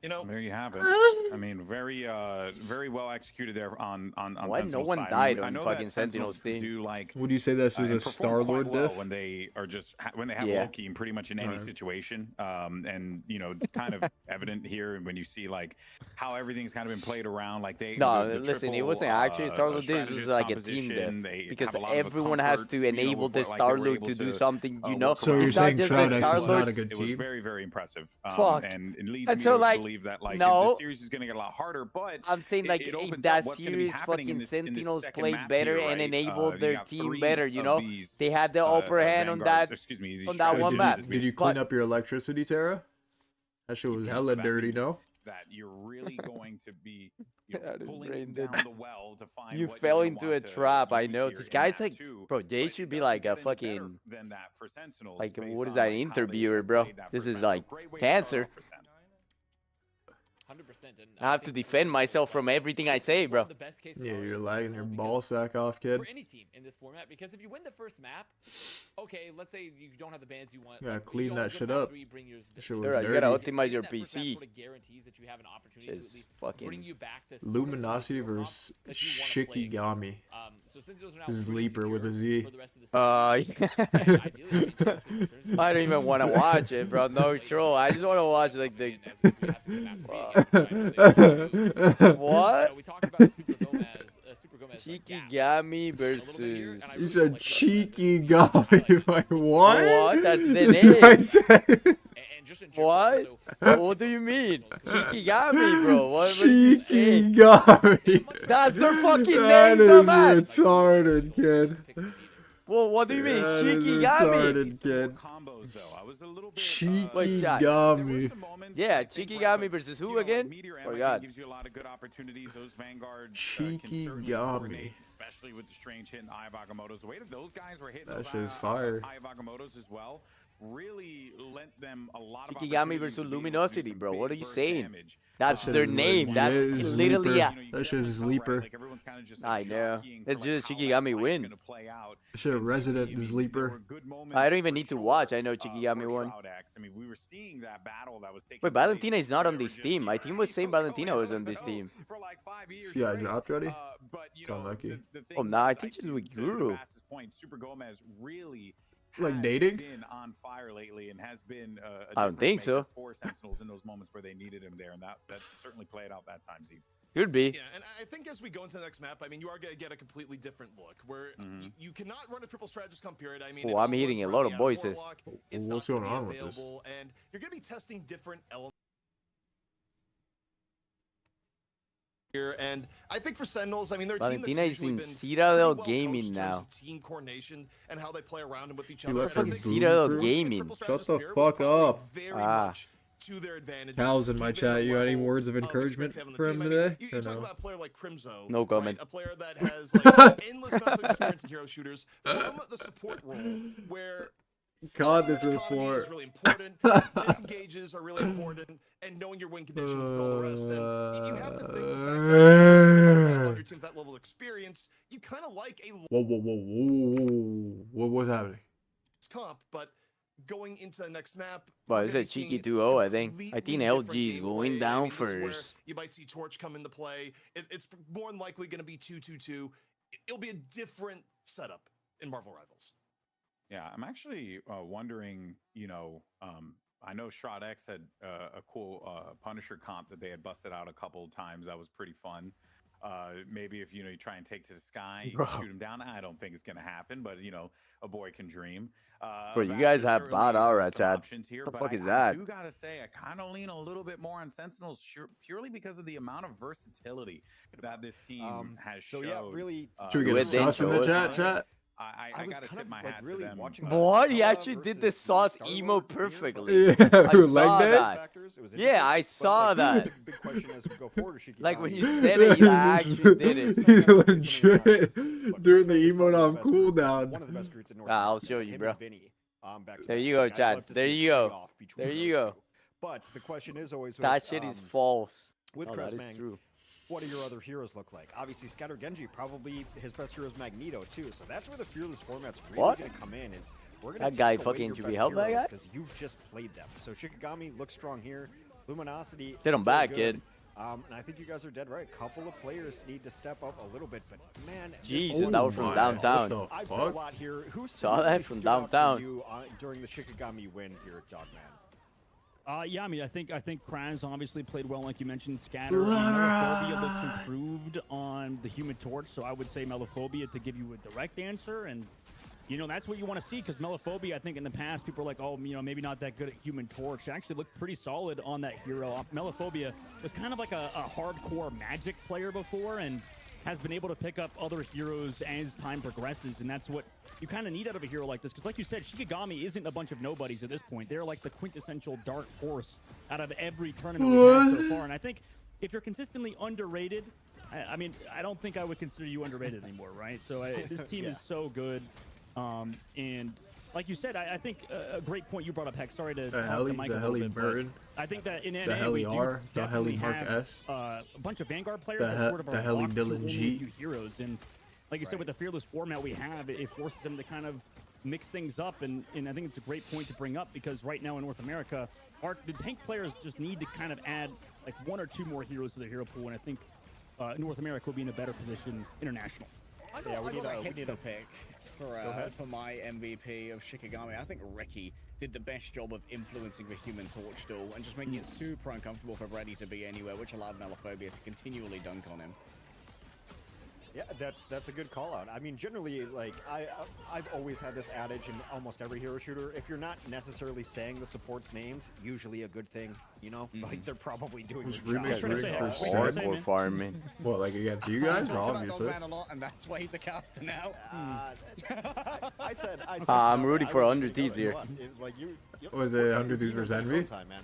You know, There you have it. I mean, very well executed there on Why no Sentinel's one side. died I on know fucking that Sentinel's team? do like Would you say this was and a perform quite Star-Lord well diff? when they are just when they have Yeah. Loki in pretty much in any Alright. situation. And you know, it's kind of evident here when you see like how everything's kind of been played around. Like they No, the listen, it triple, wasn't actually a Star-Lord diff, it was strategist like a team composition, diff. they Because have a lot of everyone has comfort, to you know, enable before, the like, they were Star-Lord able to do something, you know? work So around you're It's not saying just Shroud the X is Star-Lord. not a good it was team? very, very impressive. Fuck. And it leads And me so, to like, believe that like no. the series is going to get a lot harder. But I'm saying like it opens that up what's gonna be series happening in fucking this- in this Sentinels second played map better here, and right? enabled You their got team 3 better, you of know? these, They had the upper hand on vanguards- that excuse me, these on that one strategists map. Did you clean But- up your electricity, Tara? That shit was Just hella that dirty, means no? that you're really going to be That is pulling brain down dead. the well to find You what fell you're into gonna a want to trap, I use know. here This in guy's map like, 2, bro, Jay but should it be doesn't like get a any better fucking, than that for Sentinels like, based what is on, that, like, how they interviewer, have bro? played that This first is match. like Great way to start cancer. off for Sentinels. 100%. And I have to defend myself from everything I say, bro. Yeah, you're lagging your ball sack off, kid. For any team in this format, because if you win the first map, okay, let's say you don't have the bans you want. You gotta like, clean you that always shit go map up. 3, bring yours Shit was Alright, you gotta dirty. optimize your That first map PC. sorta guarantees that you have an opportunity to Just at least fucking bring you back to sort of some Luminosity core comp versus that you wanna play against. Shikagami. So Sentinels are now Sleeper with a secure Z. for the rest of the series. Yeah. Ideally, I mean, Sentinels are- I don't even want to watch it, bro. No troll. I just want to watch like the. What? We talked about Super Gomez like, gap. Shikigami A little bit here, versus. and I You really said like cheeky Gomez. guy. Like, what? What? That's the I name. said And just in general, What? so- What do you mean? Shikigami, bro. What are you cheeky saying? guy. That's their fucking That name, is dumbass. retarded, kid. Well, what do you mean? That is Shikigami? retarded, kid. Combos, though. I was a little bit, Wait, chat. Shikigami. Yeah, Shikigami versus who again? Oh, God. Gives you a lot of good opportunities. Those vanguards Shikigami. especially with the strange hit in Ivagamoto's. The way that those guys were hitting That those shit's fire. Ivagamoto's as well really lent them a lot of Shikagami opportunities versus to be able to do Luminosity, some bro. big What are you burst saying? damage. That's That their shit is name. like, That's yeah, literally sleeper. You That get shit to is the cover, right? sleeper. Like, everyone's kind of just I like know. jockeying It's for, just like, how that Shikagami fight's win. gonna play out. Shit, And resident certainly, there sleeper. were good moments I don't even for need to sure, watch. I know Shikagami for won. Shroud X. I mean, we were seeing that battle that was taking Wait, place Valentina is not where on they were this just, team. you My know, team was saying go, Valentina was on this go team. for like 5 years She got straight. dropped already? But you It's know, unlucky. the thing Oh, nah, I is, think she's think with to Guru. Vass's point, Super Gomez really Like has dating? been on fire lately and has been a I don't difference think so. maker for Sentinels in those moments where they needed him there, and that certainly played out that time, Z. Could be. Yeah, and I think as we go into the next map, I mean, you are going to get a completely different look where you cannot run a triple strategist comp period. I mean, Oh, it I'm all hitting works a around lot the of voices. Warlock. It's What's not going gonna on be with this? available, and you're going to be testing different elements here. And I think for Sentinels, I mean, they're a team that's Valentina is usually in been Citadel pretty well Gaming coached in terms now. of team coordination and how they play around and with each You other. left And I for think Citadel Boo Crew? Gaming. triple Shut strategist the pair was fuck probably up. very Ah. much to their advantage. Cal's in my given the chat. You got any level words of of encouragement experience for they him have on the team. I mean, today? you Or talk no? about a player like Crimzo. No comment. Right? A player that has like endless amounts of experience in hero shooters from the support role where God, this is economy for. is really important, disengages are really important, and knowing your win conditions and all the rest. And you have to think the fact that on your team with that level of experience, you kind of like a Whoa, whoa, whoa, whoa, whoa. What's happening? comp, but going into the next map, Well, we're it's gonna a be seeing cheeky 2-0, I think. I completely think LG different is going gameplay. down I mean, this is where first. you might see Torch come into play. It's more than likely going to be 2-2-2. It'll be a different setup in Marvel Rivals. Yeah, I'm actually wondering, you know, I know Shroud X had a cool Punisher comp that they had busted out a couple of times. That was pretty fun. Maybe if, you know, you try and take to the sky, you can shoot him down. I don't think it's going to happen, but, you know, a boy can dream. Bro, you Vass guys is have certainly, bad aura, some Chad. options here, What the but fuck is I that? do got to say, I kind of lean a little bit more on Sentinels purely because of the amount of versatility that this team has So showed. yeah, really. Should we get a With sus in the Densho. chat? I was got to kind tip of my like hat really to them. watching What? He Kala actually did the versus sauce Star-Lord emo here, perfectly. Yeah, I like saw that? that. factors. It was Yeah, I interesting, but, saw like, that. the big question as we go forward is Like when Shikagami. you said it, I actually did it. He's legit Look, during the Crimson is emote probably on the best group, cooldown. one of the best groups in North Ah, I'll America. show It's like you, him bro. and Vinny, back to There back. you go, Like, I'd Chad. love to There see a you go. trade-off between There those you go. two. But the question is always with, That shit is false. with Oh, that is Cressmang, true. what do your other heroes look like? Obviously, Scatter Genji, probably his best hero is Magneto too. So that's where the Fearless format's really What? going to come in. Is we're going That to guy take away fucking your should be best held by that guy? because you've just played them. So Shikagami looks strong here. Luminosity. Sit him still back, good. kid. And I think you guys are dead right. A couple of players need to step up a little bit, but man, this Jesus, one that was is from nice. downtown. What the I've said a fuck? lot here. Who Saw that really from stood out for downtown. you during the Shikagami win here, Dogman? Yeah, I mean, I think Kraz obviously played well, like you mentioned. Scatter, Melophobia looks improved on the Human Torch, so I would say Melophobia to give you a direct answer, and you know that's what you want to see because Melophobia, I think in the past people are like, oh, you know, maybe not that good at Human Torch. Actually looked pretty solid on that hero. Melophobia was kind of like a hardcore Magic player before, and has been able to pick up other heroes as time progresses, and that's what you kind of need out of a hero like this, because like you said, Shikagami isn't a bunch of nobodies at this point. They're like the quintessential dark horse out of every tournament we've had so far, and I think if you're consistently underrated, I mean, I don't think I would consider you underrated anymore, right? So this team is so good, and like you said, I think a great point you brought up, Hex. Sorry to The hog heli, mic the a heli little bit, but bird, I think that in the NA, heli we do R, the heli definitely Mark have, S, a bunch of Vanguard players the that sort of the are heli locked to Dylan only a G. few heroes, and like you said, with the fearless format we have, it forces them to kind of mix things up, and I think it's a great point to bring up because right now in North America, the tank players just need to kind of add like one or two more heroes to their hero pool, and I think North America will be in a better position international. Yeah, we need a pick for my MVP of Shikagami. I think Ricky did the best job of influencing the Human Torch duel and just making it super uncomfortable for Ready to be anywhere, which allowed Melophobia to continually dunk on him. Yeah, that's a good call out. I mean, generally, like I've always had this adage in almost every hero shooter: if you're not necessarily saying the supports' names, usually a good thing. You know, like they're probably doing Was good remix job. rigged for Hardcore Sen? farming. Well, like against you guys, obviously. A lot, and that's why he's a caster now. I said I'm rooting for I was 100 thinking, Thieves here. like you Was it 100 Thieves versus Envy? Time, man.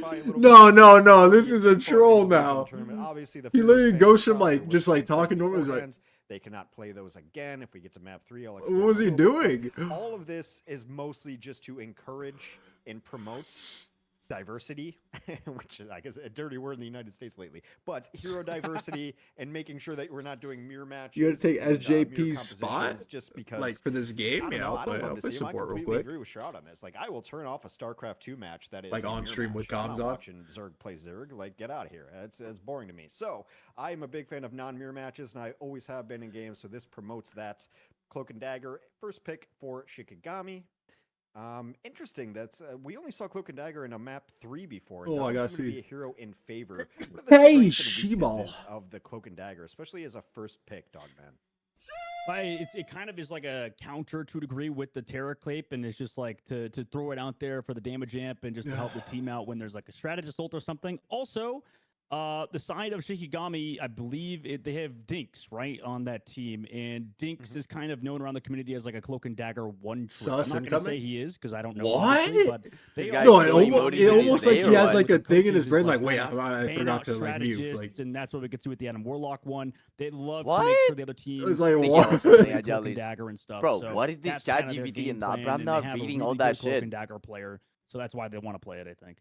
clarify a little No, bit. no, no. This is a troll For the now. tournament, obviously the He first literally phase ghosts him stuff, like there just was like talking normal. He's like, beforehand. They cannot play those again. If we get to map 3, I'll what explain was a he little bit, doing? but all of this is mostly just to encourage and promote diversity, which is, I guess, a dirty word in the United States lately, but hero diversity and making sure that we're not doing mirror matches. You gotta take and, SJP's spot, compositions just because, like for this game. Yeah, I don't I'll love to play see him. I support real completely quick. agree with Shroud on this. Like, I will turn off a StarCraft 2 match that is Like a on mirror stream with match. I'm comms not on? watching Zerg play Zerg. Like, get out of here. That's boring to me. So I'm a big fan of non-mirror matches, and I always have been in games. So this promotes that. Cloak and Dagger, first pick for Shikagami. Interesting. That's we only saw Cloak and Dagger in a map 3 before. Oh, I gotta seem to be see. a hero in favor. What are the Hey, strengths and She-Ball. weaknesses of the Cloak and Dagger, especially as a first pick, Dogman? It kind of is like a counter to a degree with the Terra Clape, and it's just like to throw it out there for the damage amp and just to help the team out when there's like a strategist ult or something. Also, the side of Shikagami, I believe they have Dinks, right, on that team. And Dinks is kind of known around the community as like a Cloak and Dagger one trick. Sus I'm not going to say incoming? he is because I don't know. What? obviously, But they guy are No, doing it almost like he has like a thing in his coaches brain, is like, wait, kind of I ban forgot out to like mute. Like, strategists, and that's what we could see with the Adam Warlock one. They love to What? make sure the other team it's like, Think what? else on the Cloak and Jellies. Dagger and stuff. Bro, so what is this that's kind of their ChatGPT game and that, bro? plan, I'm and not they have a reading really all that good Cloak shit. and Dagger player, so that's why they want to play it, I think.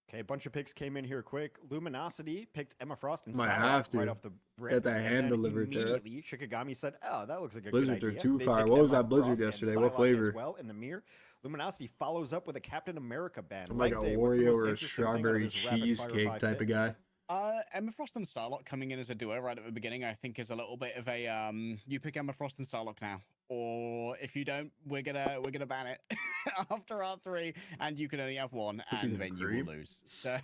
Okay, a bunch of picks came in here quick. Luminosity picked Emma Frost and Might Psylocke have to. right off the rip. Get that and hand then delivered to it. immediately, Shikagami said, "Oh, that looks like a Blizzards good are idea." too They fire. picked What was Emma that Blizzard Frost and yesterday? What Psylocke flavor? As well in the mirror. Luminosity follows up with a Captain America band. I'm like a Light Day, what's the Oreo most or a interesting thing out of strawberry this rapid fire cheesecake 5 type of picks? guy. Emma Frost and Psylocke coming in as a duo right at the beginning, I think, is a little bit of a you pick Emma Frost and Psylocke now, or if you don't, we're gonna ban it after R3, and you can only have one, Cookies and and then you cream. will lose. So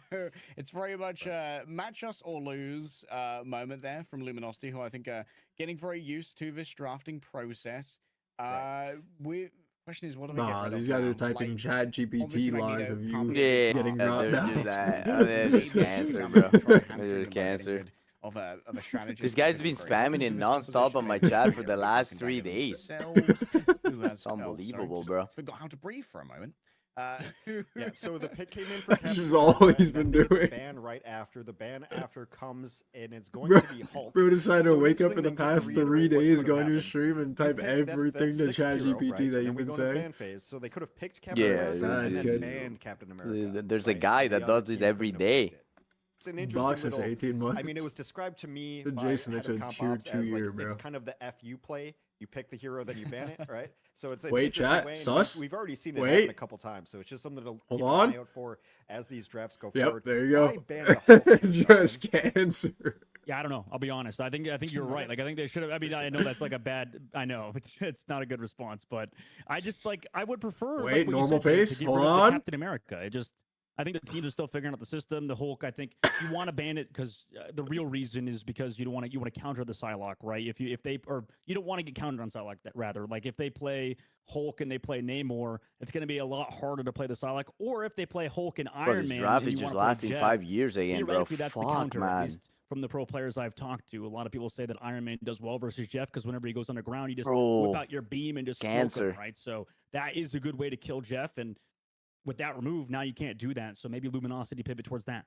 it's very much match us or lose moment there from Luminosity, who I think are getting very used to this drafting process. Question is, what do we get Nah, rid these of guys now? are typing Like, chat GPT obviously, lies of you Magneto can't getting be- dropped there's down. just that. Maybe There's cancer, I'm bro. trying to hack There's him by getting cancer. rid Of a strategist. This guy's been spamming it non-stop on my chat for the last 3 days. It's unbelievable, bro. Forgot how to breathe for a moment. Yeah, so the pick came in for This Captain is all America, he's and then been they picked doing. The ban right after. The ban after comes, and it's going Bro, to be Hulk. bro decided to So wake up interesting for the thing, just to past 3 reiterate what days, could've go on your happened. stream and They type picked that everything to sixth chat hero, GPT right? that And then you've we been go into saying. ban phase. So they could have picked Captain Yeah, America sad and then kid. banned Captain America. There's a right? guy So the that other does this team every couldn't have picked day. it. It's an interesting Box is little, 18 months. I mean, it was described to me The by Jason, head that's of a comp tier ops 2 as, like, year, bro. it's kind of the FU play. You pick the hero, then you ban it, right? So it's an Wait, interesting chat, way, and sus? We've already seen it Wait. happen a couple times, so it's just something to Hold keep on. an eye out for as these drafts go Yep, forward. there you go. Why ban the Hulk here, Just Justin? cancer. Yeah, I don't know. I'll be honest. I think you're right. Like I think they should have. I mean, I know that's like a bad. I know it's not a good response, but I just like I would prefer. Wait, like, what you normal said, face? To get Hold rid of the on. Captain America. I think the teams are still figuring out the system. The Hulk. I think you want to ban it because the real reason is because you don't want to counter the Psylocke, right? If you don't want to get countered on Psylocke. That rather, like if they play Hulk and they play Namor, it's going to be a lot harder to play the Psylocke. Or if they play Hulk and Bro, Iron this Man, draft and is you just wanna play lasting Jeff, 5 years again, bro. theoretically, that's the Fuck, counter, at man. least from the pro players I've talked to. A lot of people say that Iron Man does well versus Jeff because whenever he goes underground, you just Bro, whip out your beam and just smoke cancer. him, right? So that is a good way to kill Jeff. And with that removed, now you can't do that. So maybe Luminosity pivot towards that.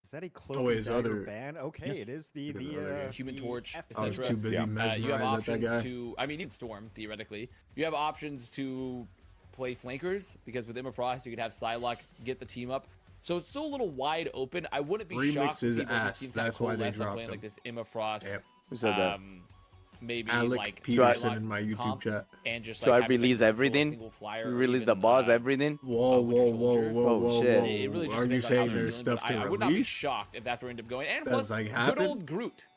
Is that a close Oh, wait, his other- ban? Okay, Yes. it is the Human the Torch, F- I was etc. too busy You have mesmerized at that options guy. to, I mean, even Storm, theoretically. You have options to play flankers, because with Emma Frost, you could have Psylocke get the team up. So it's still a little wide open. I wouldn't be Remix shocked to is see both ass. these teams kind of That's why they coalesce on dropped playing him. like this Emma Frost, Yep. Who said that? maybe Alec like Peterson Psylocke in my YouTube comp, chat. and just So like I having, release control a everything? single flyer, You or release even, the boss, everything? Whoa, Witcher whoa, whoa, Soldier. whoa, Oh, whoa, shit. whoa. It really just Are you depends on how saying they're there's feeling, stuff but to I would not be release? shocked if that's where it ended up going. And That's, plus, like, good happen? old Groot,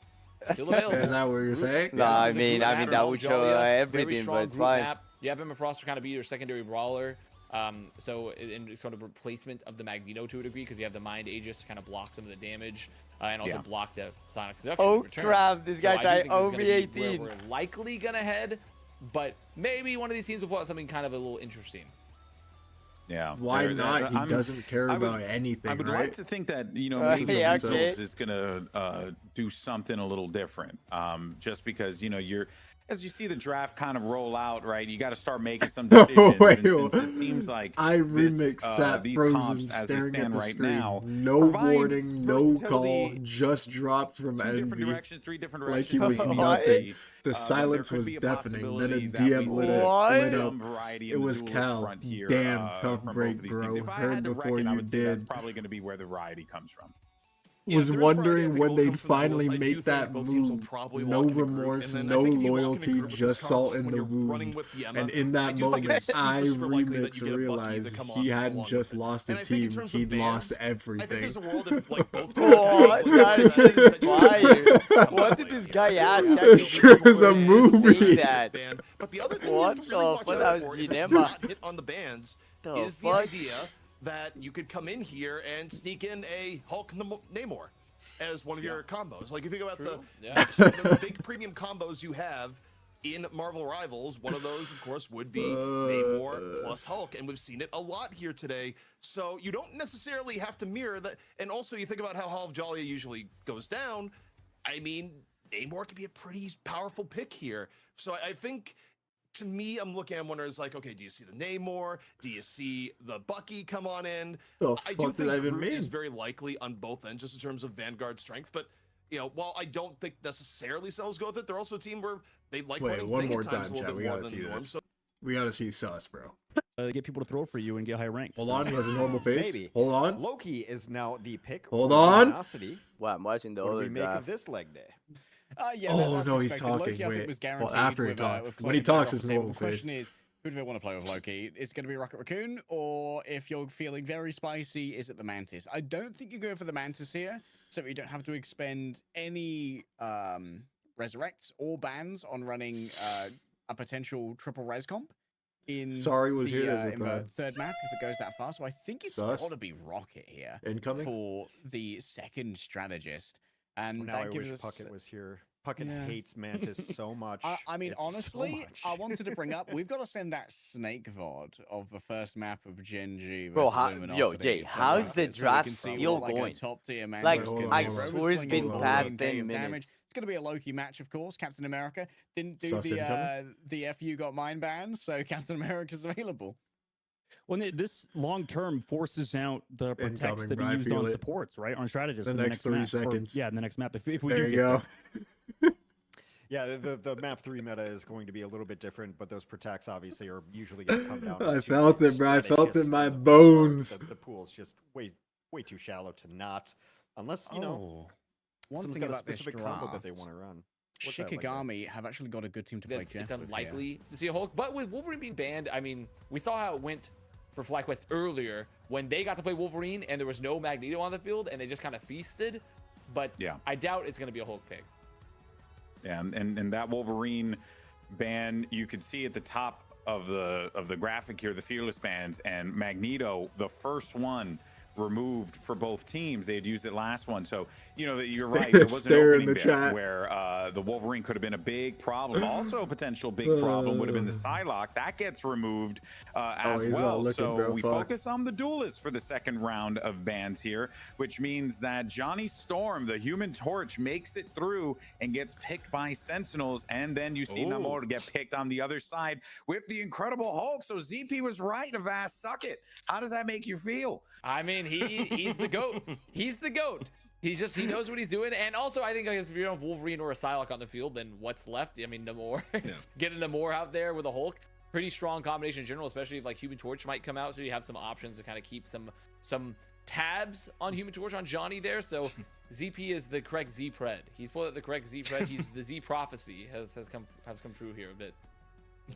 still available. Is that what you're saying? No, I This is a mean, Groot I mean map, that all would show Jolly, very everything, strong but it's Groot fine. map. You have Emma Frost to kind of be your secondary brawler. So in sort of replacement of the Magneto to a degree, because you have the Mind Aegis to kind of block some of the damage, and also Yeah. block the Sonic Seduction. Oh in return. crap, this So guy I do tried think this is gonna be OB18. where we're likely gonna head, but maybe one of these teams will pull out something kind of a little interesting. Yeah. Why not? He I'm- doesn't care I would- about anything, I would right? like to think that, you know, Uh, maybe yeah, Sentinels okay. is gonna do something a little different. Just because, you know, as you see the draft kind of roll out, right, you got to start making some decisions. Wait, and since it seems like I remix sat these frozen, comps as they staring at stand the right screen. now, No provide warning, no call, versatility, just dropped from 2 different Envy. directions, 3 different Like directions. he was What? nothing. The But silence there could was be a deafening. Then a possibility that DM we lit see it What? up. some variety It in the was duelist Cal. front here, Damn tough from both break, of these bro. teams. If I Heard had to before reckon, I you would say that's did. probably going to be where the variety comes from. Was if there is variety, I wondering think it when will they'd come from the finally duels. I do make think that both teams will move. probably No walk in a group, remorse, and then no I think if you walk in a loyalty, group with this just salt combo, in when the you're running wound. with Yema, And in I that do think moment, it's super, I super likely that remix you get a Bucky to realized come he on hadn't along just with it. lost a And I think in team, terms of he'd lost bans, I think everything. there's a world if like both teams What? That is inspired. What did this guy ask? It sure is a movie. That. But the other thing What you have to really the watch fuck? out That for was if it's Ginema. not hit on the bans The is the fuck? idea that you could come in here and sneak in a Hulk Namor as one of your combos. Like you think about the big premium combos you have in Marvel Rivals, one of those, of course, would be Namor plus Hulk, and we've seen it a lot here today. So you don't necessarily have to mirror that. And also, you think about how Hall of Jolly usually goes down. I mean, Namor can be a pretty powerful pick here. So I think, to me, I'm looking at wondering, it's like, okay, do you see the Namor? Do you see the Bucky come on in? The I do fuck did think I even Groot is mean? very likely on both ends, just in terms of Vanguard strength. But while I don't think necessarily Cells go with it, they're also a team where they like Wait, running one big more at times time, a little chat. bit We more gotta than see the norm. this. So We gotta see sus, bro. Get people to throw for you and get high rank. Hold on, he has a normal face. Maybe. Hold on. Loki is now the pick. Hold for on. Luminosity. Wow, I'm watching the What do other we make of draft. this leg day? Yeah, Oh, that's no, he's expected. talking. Loki, I think, Wait. was Well, guaranteed after he with, talks. with When he Chloe talks, off his the table. normal The question face. is, who do they want to play with Loki? It's going to be Rocket Raccoon, or if you're feeling very spicy, is it the Mantis? I don't think you're going for the Mantis here, so you don't have to expend any resurrects or bans on running a potential triple res comp. Sorry was here as a in the prime. third map if it goes that far. So I think it's Sus. got to be Rocket here Incoming? for the second strategist. And Now that I gives wish us Puckett was here. Puckett Yeah. hates Mantis so much. I mean, It's so honestly, much. I wanted to bring up, we've got to send that snake VOD of the first map of Genji Bro, versus how, Luminosity yo, Jay, to how's the Rocket, so we draft can see still what, like, a going? top-tier man Like, is hold gonna on, do. hold on. Roman swear it's slinging been all past game 10 of minutes. damage. It's going to be a Loki match, of course. Captain America didn't do Sus incoming? the FU got mine ban, so Captain America's available. Well, this long term forces out the protects Incoming, that bro, he I used feel on it. supports, right? On strategists. The in next 3 map, seconds. yeah, in the next map. If we There do you get go. there. Yeah, the map 3 meta is going to be a little bit different, but those protects obviously are usually going to come down. I to felt it, bro. I felt it in strategists my in the pool. bones. The pool's just way too shallow to not, unless One someone's thing got a about this specific combo that they draft, want to run. What's that like? Shikagami have actually got a good team to play It's Jeff with here. unlikely to see a Hulk, but with Wolverine being banned, I mean, we saw how it went for FlyQuest earlier when they got to play Wolverine and there was no Magneto on the field and they just kind of feasted. But Yeah. I doubt it's going to be a Hulk pick. Yeah, and that Wolverine ban, you could see at the top of the graphic here, the Fearless bans, and Magneto, the first one removed for both teams. They had used it last one, so you're right. There was an Stare in opening the bit chat. where the Wolverine could have been a big problem. Also, a potential big problem would have been the Psylocke. That gets removed as he's not well. looking, So bro. we Fuck. focus on the duelist for the second round of bans here, which means that Johnny Storm, the Human Torch, makes it through and gets picked by Sentinels, and then you see Namor get picked on the other side with the Incredible Hulk. So ZP was right, Avast, suck it. How does that make you feel? I mean, he's the GOAT. He's the GOAT. He knows what he's doing. And also, I think if you don't have Wolverine or a Psylocke on the field, then what's left? I mean, Namor. Getting Namor out there with a Hulk. Pretty strong combination in general, especially if like Human Torch might come out. So you have some options to kind of keep some tabs on Human Torch on Johnny there. So ZP is the correct Z-Pred. He's pulled out the correct Z-Pred. He's the Z prophecy has come true here a bit.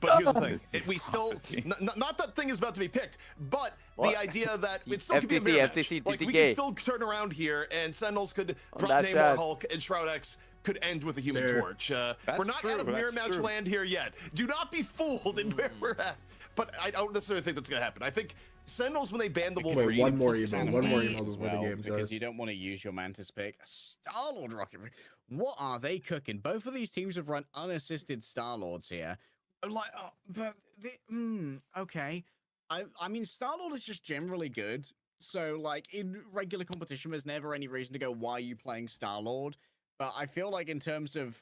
But here's the thing: we still not that thing is about to be picked, but the idea that it still could be a mirror match. Like we can still turn around here, and Sentinels could drop Namor, Hulk, and Shroud X could end with a Human Torch. We're not out of mirror match land here yet. Do not be fooled in where we're at. But I don't necessarily think that's gonna happen. I think Sentinels, when they ban the Wolverine, Wait, one more It's email before the game because starts. you don't want to use your Mantis pick. Star-Lord Rocket. What are they cooking? Both of these teams have run unassisted Star-Lords here. Like, okay. I mean, Star-Lord is just generally good. So, like, in regular competition, there's never any reason to go, why are you playing Star-Lord? But I feel like in terms of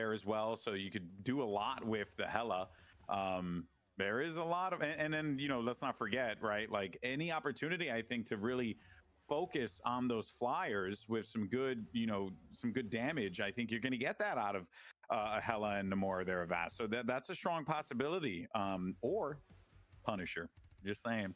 there as well, so you could do a lot with the Hela. There is a lot of, and then, you know, let's not forget, right? Like any opportunity, I think, to really focus on those flyers with some good, you know, some good damage. I think you're going to get that out of a Hela and Namora there, Avast. So that's a strong possibility. Or Punisher. Just saying.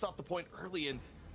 off the point early, and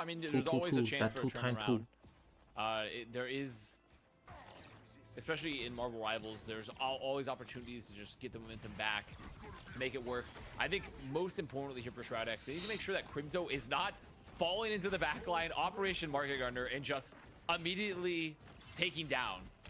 I mean, there's always a chance for a time turnaround. There is, especially in Marvel Rivals, there's always opportunities to just get the momentum back, to make it work. I think most importantly here for ShroudX, they need to make sure that Crimzo is not falling into the backline, Operation Market Gunner, and just immediately taking down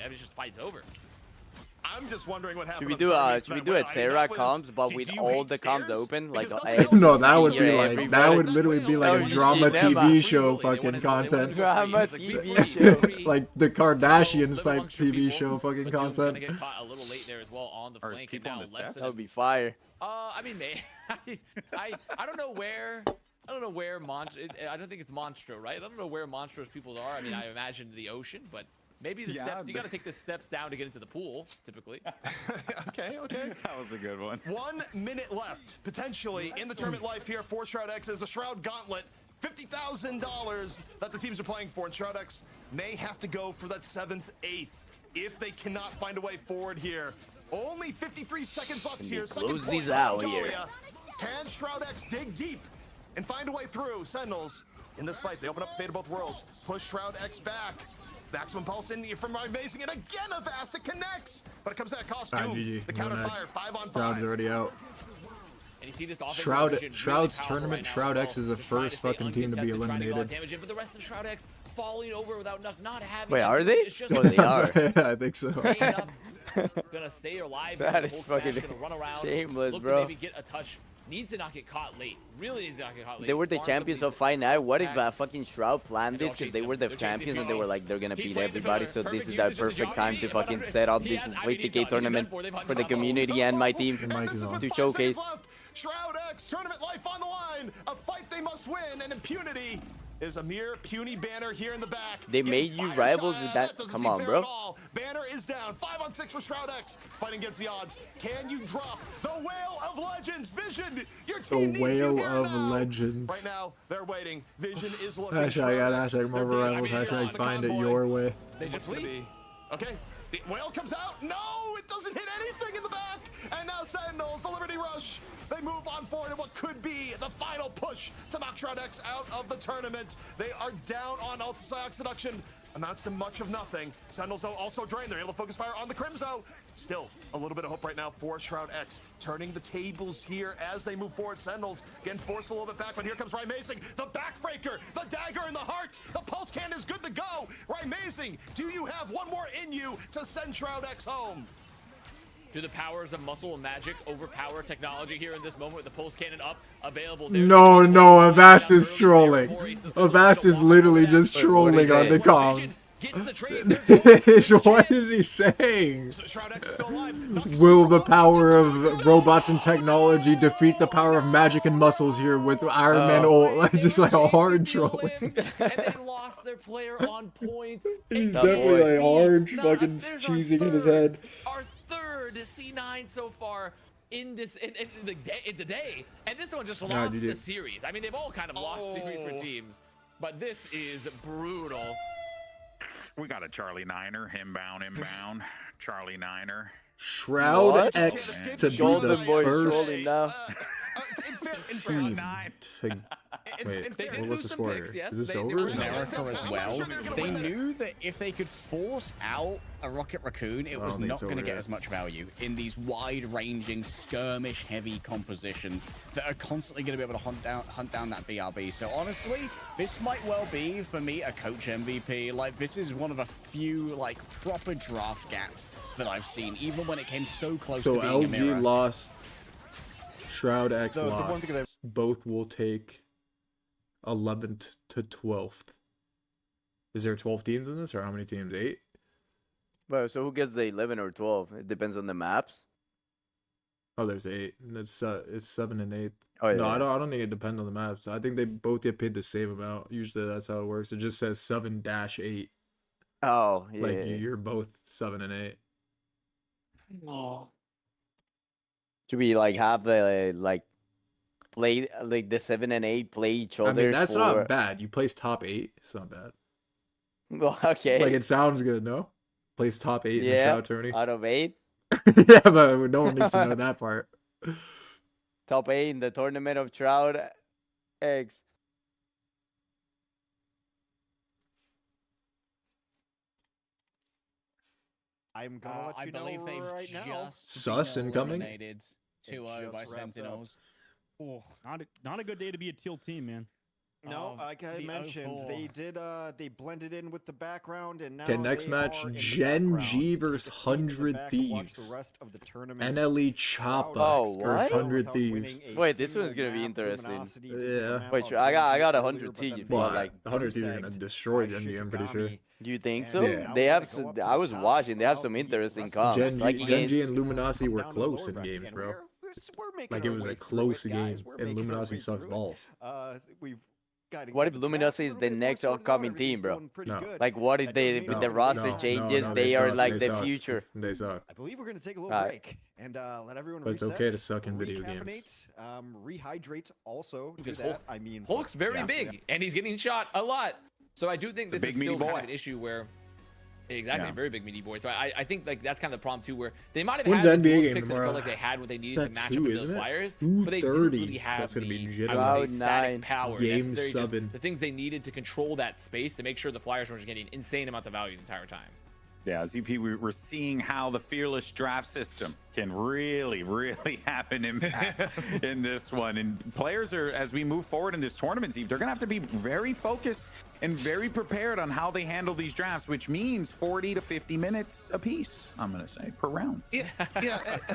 I mean, it's just fight's over. I'm just wondering what happened. Should we do a Terra comms, but with all the comms open, like No, that would be every like that would minute? literally be like a would be drama cinema. TV show fucking content. Drama TV show. Like the Kardashians type Little unsure TV people, show fucking but Doom's gonna content. get caught a little late there as well on the Or is flank, and people on now the less steps? than That would be fire. I mean, I don't know where. I don't know where I don't think it's Monstro, right? I don't know where Monstro's people are. I mean, I imagine the ocean, but Maybe the steps, you got to take the steps down to get into the pool, typically. Okay. That was a good one. 1 minute left, potentially, in the tournament life here for Shroud X as a Shroud Gauntlet. $50,000 that the teams are playing for, and Shroud X may have to go for that 7th, 8th if they cannot find a way forward here. Only 53 seconds left here. Close these out here. Can Shroud X dig deep and find a way through? Sentinels in this fight, they open up Fate of Both Worlds, push Shroud X back. Maximum pulse in from Amazing, and again Avast, it connects, but it comes at cost. GG. The counter fire, 5 on 5. Shroud's already out. And you see this Shroud's tournament, Shroud X is the first fucking team to be eliminated. But the rest of Shroud X falling over without enough, not having. Wait, are they? Oh, they are. I think so. Gonna stay alive. That is fucking shameless, look bro. to maybe get a touch. Needs to not get caught late. Really needs to not get caught late. They were the champions of Fight Night. What if fucking Shroud planned this? Because they were the champions and they were like, they're gonna beat everybody. So this is the perfect time to fucking set up this Wait the Gate tournament for the community and my team to showcase. Shroud X, tournament life on the line. A fight they must win, and impunity is a mere puny Banner here in the back. They made you rivals with that. Come on, bro. Banner is down. 5 on 6 for Shroud X. Fighting against the odds. Can you drop the Whale of Legends? Vision, your team The Whale needs you of now. Legends. Right now, they're waiting. Vision is looking. Hashtag Marvel Rivals. Hashtag find it your way. They just leave. Okay. The Whale comes out. No, it doesn't hit anything in the back. And now Sentinels, the Liberty Rush. They move on forward in what could be the final push to knock Shroud X out of the tournament. They are down on Ultra Psyox Seduction. Amounts to much of nothing. Sentinels also drained. They're able to focus fire on the Crimzo. Still a little bit of hope right now for Shroud X. Turning the tables here as they move forward. Sentinels getting forced a little bit back, but here comes Rymazing. The backbreaker, the dagger in the heart. The pulse cannon is good to go. Rymazing, do you have one more in you to send Shroud X home? Do the powers of muscle and magic overpower technology here in this moment with the pulse cannon up, available? No, Avast is trolling. Avast is literally just trolling on the comm. What is he saying? Will the power of robots and technology defeat the power of magic and muscles here with Iron Man ult? Just like a hard trolling. And they lost their player on point. He's definitely like hard fucking cheesing in his head. Our third C9 so far in this in the day, and this one just lost the series. I mean, they've all kind of lost series for teams, but this is brutal. We got a Charlie Niner, him bound, Charlie Niner. Shroud X to be the first. Wait, what was the score here? Is this over? America as well. They knew that if they could force out a Rocket Raccoon, it was not going to get as much value in these wide-ranging, skirmish-heavy compositions that are constantly going to be able to hunt down that BRB. So honestly, this might well be, for me, a coach MVP. Like, this is one of a few, like, proper draft gaps that I've seen, even when it came so close to being a mirror. LG lost. Shroud X lost. Both will take 11th to 12th. Is there 12 teams in this, or how many teams? 8? Well, so who gets the 11 or 12? It depends on the maps. Oh, there's 8. It's 7 and 8. Oh, yeah. No, I don't think it depends on the maps. I think they both get paid the same amount. Usually that's how it works. It just says 7-8. Oh, yeah. Like you're both 7 and 8. Oh. Should we like have like play like the 7 and 8 play each other? I mean, that's not bad. You place top 8. It's not bad. Well, okay. Like it sounds good, no? Place top 8 in the Shroud tourney. Out of 8. Yeah, but no one needs to know that part. Top 8 in the tournament of Shroud X. I'm gonna let you believe know they've right now. just Sus incoming. 2-0 by Sentinels. Oh, not a good day to be a teal team, man. No, like I mentioned, they blended in with the background, and now Okay, next match, Gen G versus 100 Thieves. NLE Choppa versus 100 Thieves. Wait, this one's gonna be interesting. Yeah. Wait, I got 100 Thieves. Well, Like 100 Thieves are gonna destroy Gen G, I'm pretty sure. Do you think so? Yeah. They have some, I was watching. They have some interesting comps. Gen G and Luminosity were close in games, bro. Like it was a close game, and Luminosity sucks balls. We've what if Luminosity is the next upcoming team, bro? No. Like, what if they, with the roster changes, they are suck, like they the suck. future? They suck. I believe we're going to take a little break and let everyone But it's reset, okay to suck in video games. recaffeinate, rehydrate also. Because Do that. I mean, Hulk's very big, and he's getting shot a lot. So I do think this is still kind of an issue where, exactly, very big meaty boy. So I think like that's kind of the problem too, where they might have When's had the the NBA most game picks and it tomorrow? felt like they had what they needed to That's match two, up with isn't the it? Flyers, but they didn't 2:30. really have That's gonna be I would jittery. say static 9. power. Game necessary, just 7. the things they needed to control that space to make sure the Flyers weren't getting insane amounts of value the entire time. Yeah, ZP, we're seeing how the fearless draft system can really, really have an impact in this one. And players are, as we move forward in this tournament, they're going to have to be very focused and very prepared on how they handle these drafts, which means 40 to 50 minutes apiece, I'm going to say, per round. Yeah.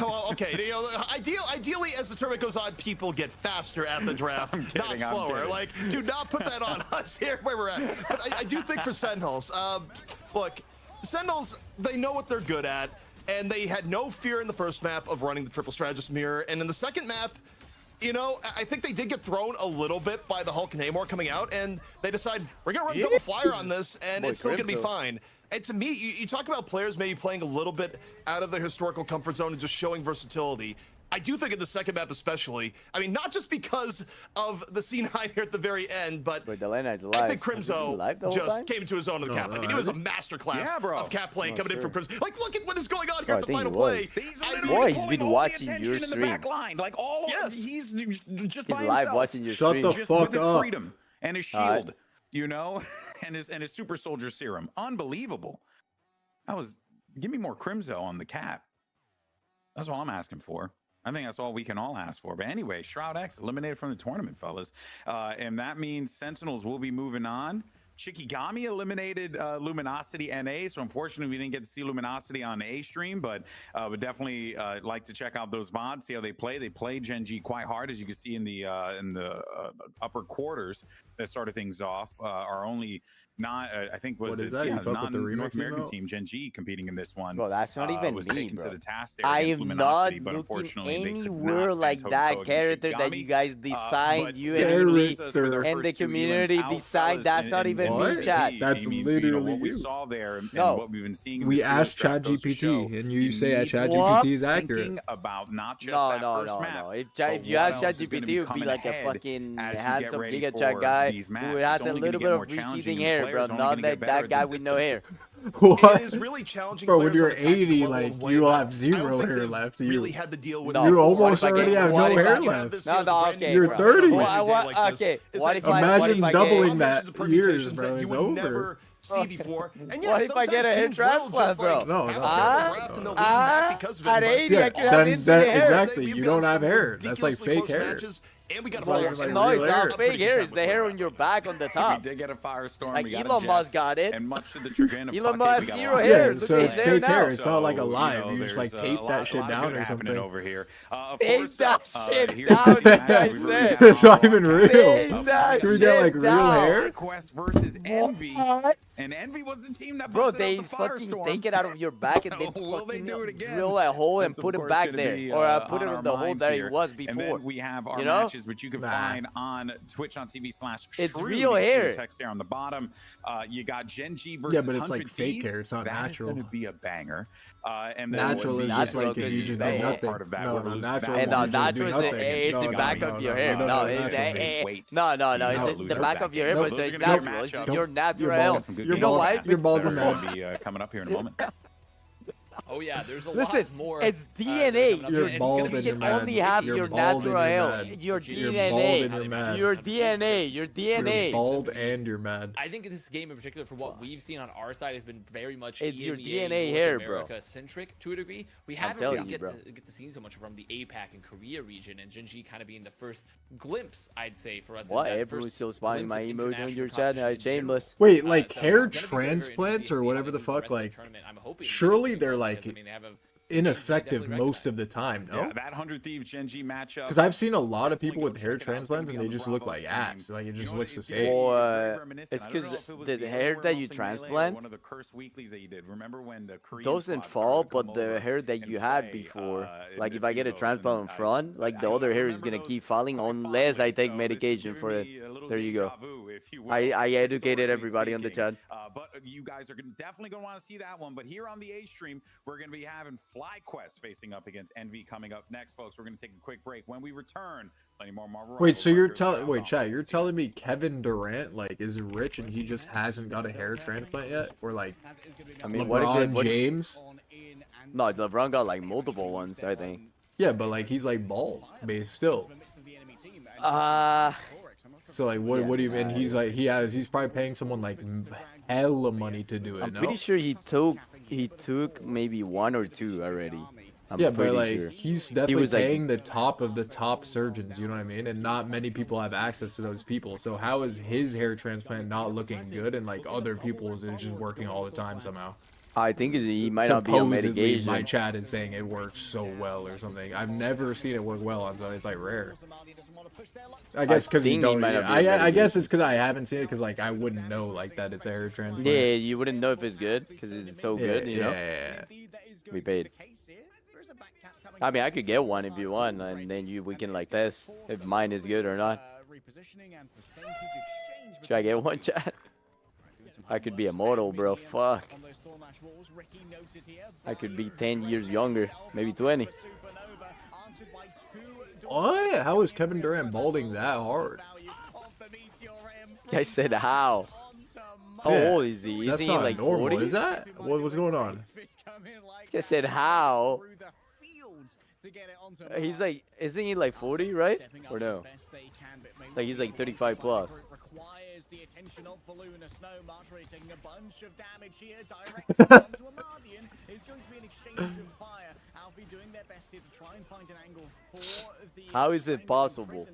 Well, okay. You know, ideally, as the tournament goes on, people get faster at the draft, not slower. Like, do not put that on us here where we're at. But I do think for Sentinels, look. Sentinels, they know what they're good at, and they had no fear in the first map of running the triple strategist mirror. And in the second map, you know, I think they did get thrown a little bit by the Hulk and Namor coming out, and they decide we're gonna run double flyer on this, and it's still gonna be fine. And to me, you talk about players maybe playing a little bit out of their historical comfort zone and just showing versatility. I do think in the second map especially, I mean, not just because of the C9 here at the very end, but I think Crimzo just came into his own in the cap. I mean, he was a masterclass of cap playing coming in from Crimzo. Like, look at what is going on here at the final play. He's been watching your stream. Like, all of he's just by live himself. Watching your Shut stream. the Just fuck with his up. freedom and his shield, you know, and his super soldier serum. Unbelievable. Give me more Crimzo on the cap. That's all I'm asking for. I think that's all we can all ask for. But anyway, Shroud X eliminated from the tournament, fellas. And that means Sentinels will be moving on. Shikagami eliminated Luminosity NA, so unfortunately we didn't get to see Luminosity on A stream, but would definitely like to check out those VODs, see how they play. They play Gen G quite hard, as you can see in the upper quarters that started things off. Our only I think was What is that? You fuck with the North remix American email? team, Gen G, competing in this one. Bro, that's not even was me, taken bro. to the task there I against am not Luminosity, but looking unfortunately they could anywhere not like stand that toe-to-toe character against that you Shikagami. guys designed, But you Character. and the community designed. That's not even me, chat. That's you know, literally what we you. saw there and No. what we've been seeing. in We this asked draft goes to show ChatGPT, and you say that need to ChatGPT is be accurate. thinking about not just No, that no, first no, map, no. If but you what ask else is gonna ChatGPT, it would be coming like a ahead fucking as you handsome get ready Giga for chat guy these maps. who It's has a only little gonna bit get of more receding challenging, and hair, players bro. are only Not gonna get that better that guy at with this no hair. What? It is really challenging. Bro, when players you're on a tactical 80, level like, in a way you that have I zero don't think hair they've left. Really had to deal with. No. You What almost if I already get- have what no if I hair get- left. No, okay. You're bro. 30. Okay. What if I Imagine get- doubling that permutations years, bro. that It's you would over. never see before. And What if I get a hair transplant, bro? No, have no, a terrible draft and they'll lose some back because of it. At But 80, Yeah, I can have then instant that hair. exactly. We've You got don't have some hair. That's like ridiculously fake close hair. matches, and we got It's a like- fire it's like storm. No, real it's hair. not fake hair. It's the hair on your back on the We top. did get a firestorm. Like we got Elon a Musk Jeff, got it. and much to the chagrin of Elon Puckett, Musk we got zero a hair. Yeah, Look so at it's his fake hair hair. now. It's not like a So, live. You there's just like a tape lot- that shit a lot down good or happening something. over here. Of Take course, that shit here's down, the this map. guy We really said. have It's not our even back. real. Take that Can we get like shit real down. hair? FlyQuest versus Envy. What? And Envy was the team that Bro, busted they out the fucking firestorm. take it out of your back and So then will they do it again? drill a hole and That's, of put it course, back gonna there. be, Or put it on in our the hole minds that here. it was And before. then we have our You know? matches, which you can find on twitch.tv/Shrew. It's real You can see hair. the text there on the bottom. You got Gen G versus Yeah, but it's 100 like fake Thieves. hair. It's not That natural. is going to be a banger. And then Natural is the- just Natural like if is you just just do bad. nothing. Part of that No, would no, lose natural. value. And you no, just do natural is nothing. it's No, the no, back no, of your no, hair. no, No, no, it's natural. Wait. no, No, it's the back of your hair, nope. but it's Nope. natural. It's Nope. your You're natural. bald. Some good You're You know bald. why? You're bald that and are mad. gonna be coming up here in a moment. Oh yeah, there's a Listen, lot more. it's coming DNA. up. You're And it's bald gonna be and You you're can mad. only have You're your bald and natural you're hair, mad. your You're bald DNA, and you're mad. your DNA, your You're DNA. bald and you're mad. I think this game in particular, from what we've seen on our side, has been very much It's your EMEA, DNA North hair, bro. America centric to a degree. We I'm haven't telling really you, bro. get to see so much from the APAC and Korea region, and Gen G kind of being the first glimpse, I'd say, for us. What? In that Everyone's first still spawning my glimpse of emoji on international your chat. competition in general. Shameless. Wait, like So, hair gonna be very, very transplant interesting or to see how whatever they the do fuck? rest of the Like, tournament. I'm hoping surely they do, they're because, like I mean, they have a ineffective most of the time, no? Yeah, that 100 Thieves Gen G matchup. Because I've seen a lot of people with hair transplants and they just look like ass. Like, it just looks the same. Well, it's because the hair that you transplant one of the curse weeklies that you did. Remember when the Korean doesn't fall, but the hair that you had before, like if I get a transplant in front, like the other hair is gonna keep falling unless I take medication for it. There you go. I educated everybody on the chat. But you guys are definitely going to want to see that one. But here on the A stream, we're going to be having FlyQuest facing up against Envy coming up next, folks. We're going to take a quick break. When we return, plenty more Marvel. Wait, so you're chat, you're telling me Kevin Durant like is rich and he just hasn't got a hair transplant yet, or like I mean, LeBron James? No, LeBron got like multiple ones, I think. Yeah, but like he's like bald, but he's still. So like, what do you mean? He's like he's probably paying someone like hella money to do it. I'm pretty sure he took maybe 1 or 2 already. Yeah, but like he's definitely paying the top of the top surgeons, you know what I mean? And not many people have access to those people. So how is his hair transplant not looking good and like other people's is just working all the time somehow? I think he might not be on medication. My chat is saying it works so well or something. I've never seen it work well on something. It's like rare. I guess because you don't. I guess it's because I haven't seen it because like I wouldn't know like that it's a hair transplant. Yeah, you wouldn't know if it's good because it's so good, you know. Yeah. We paid. I mean, I could get one if you want, and then we can like test if mine is good or not. Should I get one, chat? I could be a model, bro. Fuck. I could be 10 years younger, maybe 20. What? How is Kevin Durant balding that hard? I said how? How old is he? That's he not like normal, 40? is that? What's going on? I said how? He's like, isn't he like 40, right? Or no? Like he's like 35 plus. The attention of Balloona Snow. Marjorie taking a bunch of damage here. Directed onto Amardian. Is going to be an exchange of fire. Alfie doing their best here to try and find an angle for the. How is it possible?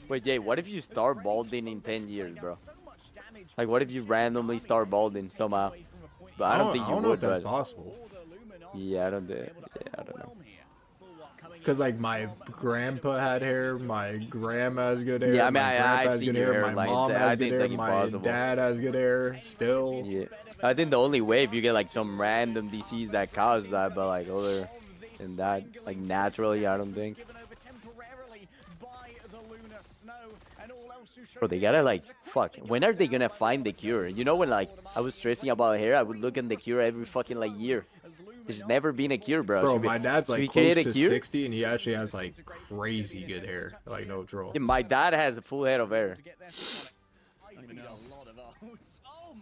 Wait, Jay, what if you start balding in 10 years, bro? Like, what if you randomly start balding somehow? But I don't think you would. Know if that's possible. Yeah, I don't know. Because like my grandpa had hair, my grandma has good hair, yeah, I mean, my grandpa has seen good hair, my like mom that. has I good think hair, it's like my impossible. dad has good hair still. Yeah, I think the only way if you get like some random disease that causes that, but like other than that, like naturally, I don't think. Bro, they gotta like, fuck, when are they gonna find the cure? You know, when like I was stressing about hair, I would look at the cure every fucking like year. There's never been a cure, bro. Bro, my dad's like close to 60 and he actually has like crazy good hair. Like no troll. Yeah, my dad has a full head of hair.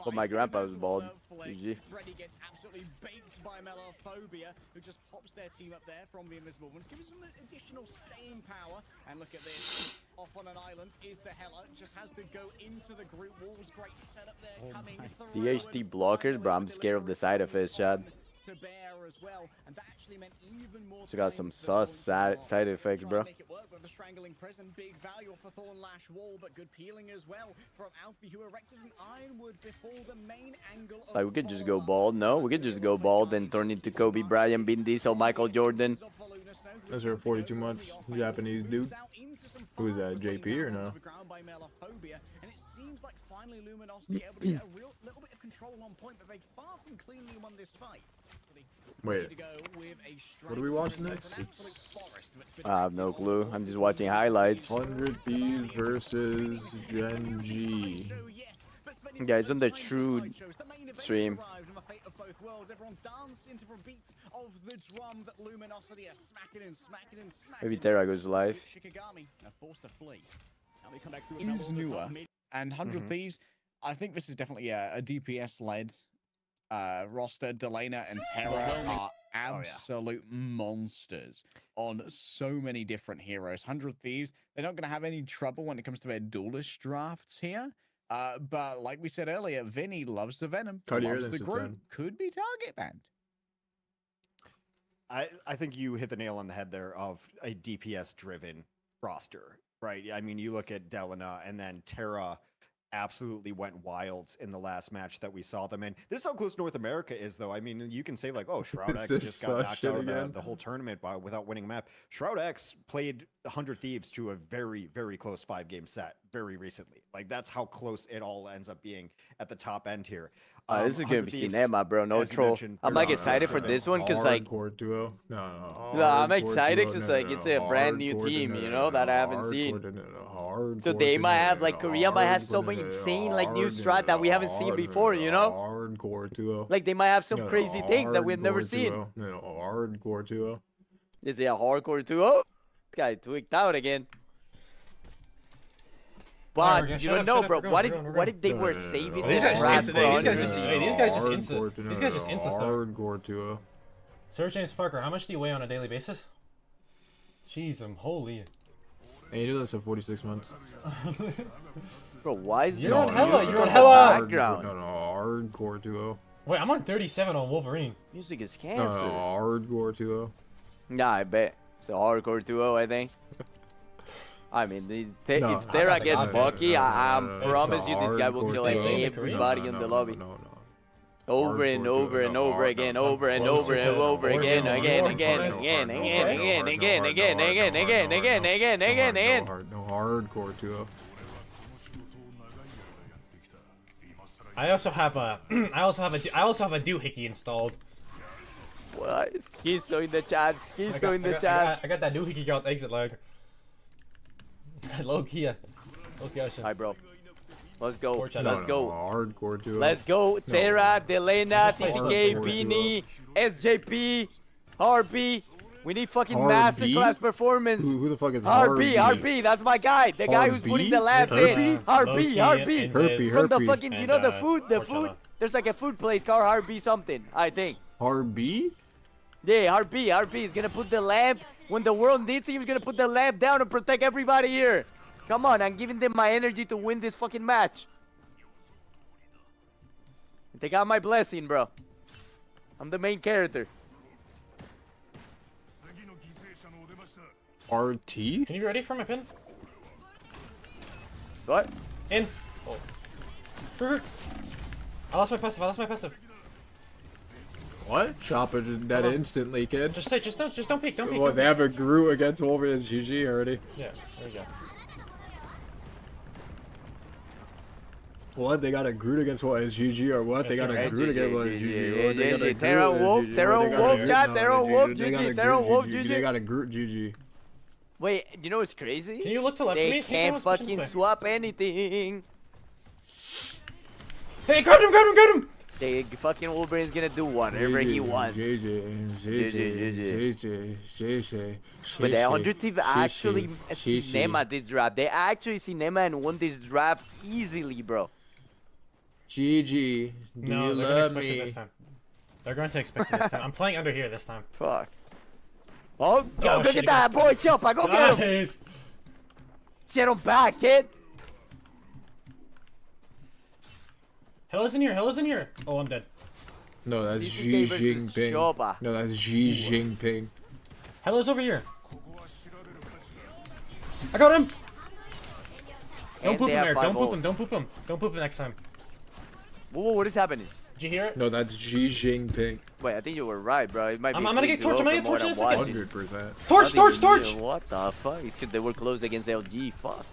But my grandpa was bald. GG. Gets absolutely baked by Melophobia, who just pops their team up there from the Invisible Ones, gives them additional staying power. And look at this, off on an island is the Hela, just has to go into the group walls. Great setup there coming through. DHT blockers, bro. I'm scared of the side effects, Chad. To bear as well, and that actually meant even more. It's got some sus side effects, bro. Make it work with the strangling prison. Big value for Thorn Lash Wall, but good peeling as well from Alfie, who erected an Ironwood before the main angle. Like we could just go bald. No, we could just go bald and turn into Kobe Bryant, Vin Diesel, Michael Jordan. Those are 42 months Japanese dude. Who is that, JP or no? And it seems like finally Luminosity able to get a little bit of control on point, but they far from cleanly won this fight. Wait, what are we watching next? I have no clue. I'm just watching highlights. 100 Thieves versus Gen G. Yeah, it's on the true stream. Maybe Terra goes live. Shikagami are forced to flee. Is newer. And 100 Thieves, I think this is definitely a DPS-led roster. Delena and Terra are absolute monsters on so many different heroes. 100 Thieves, they're not going to have any trouble when it comes to their duelist drafts here. But like we said earlier, Vinny loves the Venom, loves the group, could be target banned. I think you hit the nail on the head there of a DPS-driven roster, right? I mean, you look at Delena and then Terra absolutely went wild in the last match that we saw them in. This is how close North America is, though. I mean, you can say like, oh, Shroud X just got knocked out of the whole tournament without winning a map. Shroud X played 100 Thieves to a very, very close 5-game set very recently. Like, that's how close it all ends up being at the top end here. This is gonna be Cinema, bro. No troll. I'm like excited for this one because like, duo. I'm excited because like it's a brand new team, you know, that I haven't seen. So they might have like Korea might have so many insane like new strat that we haven't seen before, you know. Hardcore duo. Like they might have some crazy things that we've never seen. Hardcore duo. Is it a hardcore duo? This guy tweaked out again. But you don't know, bro. What if they were saving these guys just insta stuff. Hardcore duo. Sir James Parker, how much do you weigh on a daily basis? Jeez, I'm holy. Hey, you do this for 46 months. Bro, why is this? You're on hella. Background. No, hardcore duo. Wait, I'm on 37 on Wolverine. Music is cancer. No, hardcore duo. Nah, I bet it's a hardcore duo. I think. I mean, if Thera gets Bucky, I promise you this guy will kill everybody in the lobby. Over and over and over again, over and over and over again. No hardcore duo. I also have a doohickey installed. What? Keep showing the chat. Keep showing the chat. I got that doohickey out exit lag. Low key. Hi, bro. Let's go. Let's go. Hardcore duo. Let's go. Thera, Delena, TTK, Beanie, SJP, Harpy. We need fucking masterclass performance. Who the fuck is Harpy? Harpy, that's my guy. The guy who's putting the labs in. Harpy. From the fucking, you know the food? There's like a food place called Harpy something, I think. Harpy? Yeah, Harpy is gonna put the lamp. When the world needs him, he's gonna put the lamp down and protect everybody here. Come on, I'm giving them my energy to win this fucking match. They got my blessing, bro. I'm the main character. RT? Can you be ready for my pin? What? In. Oh. I lost my passive. What? Chopper did that instantly, kid. Just don't peek, don't peek. What, they have a Groot against Wolverine as GG already? Yeah, there we go. What? They got a Groot against what? Is GG or what? They got a Groot against what? Is GG? They got a Terra Wolf, chat, Terra Wolf, GG, Terra Wolf, GG. They got a Groot GG. Wait, you know what's crazy? Can you look to left they of me? They can't fucking swap anything. Hey, grab him! The fucking Wolverine's gonna do whatever he wants. But the 100 Thieves actually, Cinema did drop. They actually Cinema and won this draft easily, bro. GG. No, they're gonna expect it this time. They're going to expect it this time. I'm playing under here this time. Fuck. Oh, go get that boy, Chopper. Go get him. Get him back, kid. Hell is in here. Oh, I'm dead. No, that's Xi Jinping. No, that's Xi Jinping. Hell is over here. I got him. Don't poop him, Eric. Don't poop him next time. Whoa, what is happening? Did you hear it? No, that's Xi Jinping. Wait, I think you were right, bro. It might be. I'm gonna get torch. I'm gonna get torch in a second. 100%. Torch. What the fuck? They were close against LG. Fuck.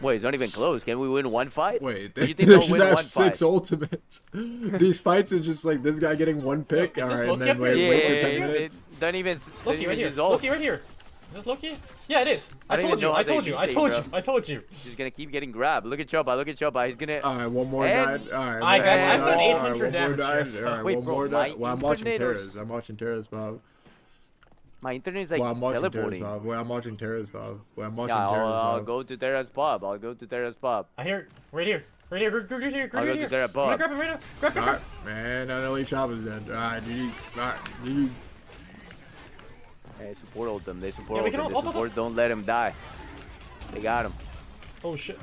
Wait, it's not even close. Can we win one fight? Wait, they should have 6 ultimates. These fights are just like this guy getting 1 pick. All right, and then wait for 10 minutes. Don't even. Loki right here. Loki right here. Is this Loki? Yeah, it is. I told you. He's gonna keep getting grabbed. Look at Chopa. He's gonna. Alright, one more died. Alright, guys, I've done 800 damage. Alright, one more died. Well, I'm watching Terrace, Bob. My internet is like teleporting. I'm watching Terrace, Bob. I'll go to Terrace Pub. I hear right here. I'll go to Terrace Pub. Grab him right now. Grab him. Man, not only Chopper's dead. Alright, GG. Hey, support them. They support them. They support. Don't let him die. They got him. Oh shit.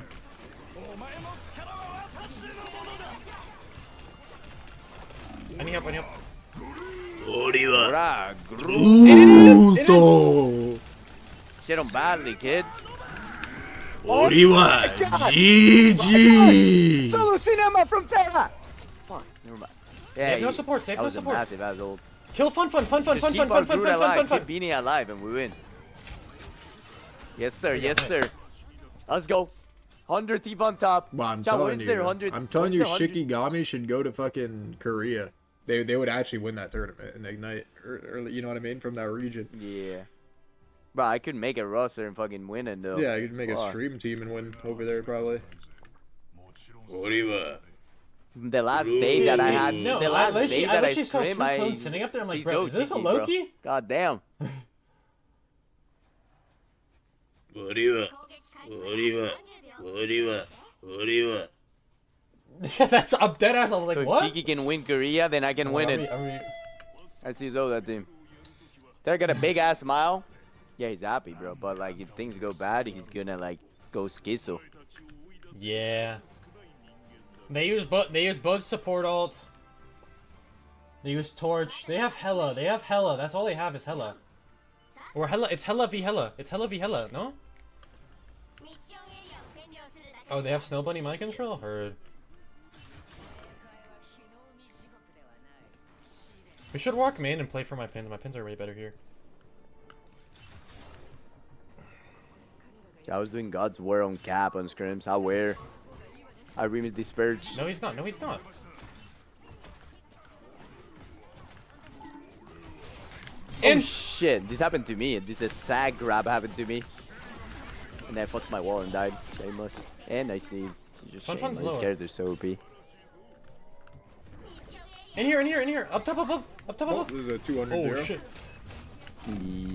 I need help. Bruto. Shit him badly, kid. What do you want? GG! Solo cinema from Terra! Fuck, never mind. They have no support, that was a massive ass ult. Kill fun. Just keep our Groot alive, keep Beanie alive, and we win. Yes, sir, yes, sir. Let's go. 100 Thief on top. Well, I'm Chao, telling is there you, 100? I'm telling you, What's there 100? Shikagami should go to fucking Korea. They would actually win that tournament and Ignite, or you know what I mean, from that region. Yeah. Bro, I could make a roster and fucking win it though. Yeah, you could make a stream team and win over there probably. What do you want? The last day that I had, No, the last day that I saw two scrim, I clones sitting up there. I'm like, see bro, is this a Zoki, bro. Loki? God damn. What do you want? What do you want? What do you want? What do you want? That's I'm dead ass. I was like, So if what? Kiki can win Korea, then I can win it. I see that team. They're got a big ass smile. Yeah, he's happy, bro. But like, if things go bad, he's gonna like go schizo. Yeah. They use both support ults. They use Torch. They have Hella. That's all they have is Hella. Or Hella. It's Hella v Hella. It's Hella v Hella. No. Oh, they have Snow Bunny mind control. Heard. We should walk main and play for my pins. My pins are way better here. I was doing God's War on cap on scrims. I wear. I remix disperse. No, he's not. No, he's not. Oh shit! This happened to me. This is sag grab happened to me. And I fucked my wall and died. Shameless. And I sneezed. Just Fun's shameless. low. These characters so OP. In here. Up top above. Oh, there's a 200 Oh zero. shit.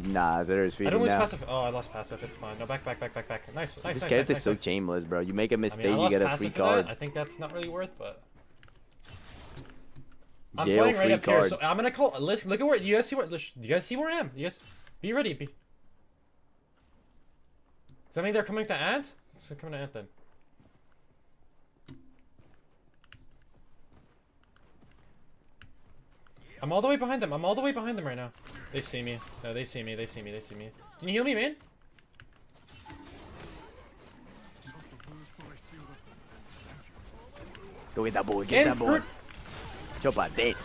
Nah, there is I feeding don't lose now. passive. Oh, I lost passive. It's fine. No, back. Nice. This character is so shameless, bro. You make a I mistake, mean, I you lost get a passive free for that. card. I think that's not really worth, but I'm Jail playing right free up here, card. so I'm gonna call. Look at where you guys see where. Do you guys see where I am? Yes. Be ready. Does that mean they're coming to Ant? It's coming to Ant then. I'm all the way behind them. Right now. They see me. No, they see me. Can you heal me, man? Go get that boy, get that boy. Chopa dead.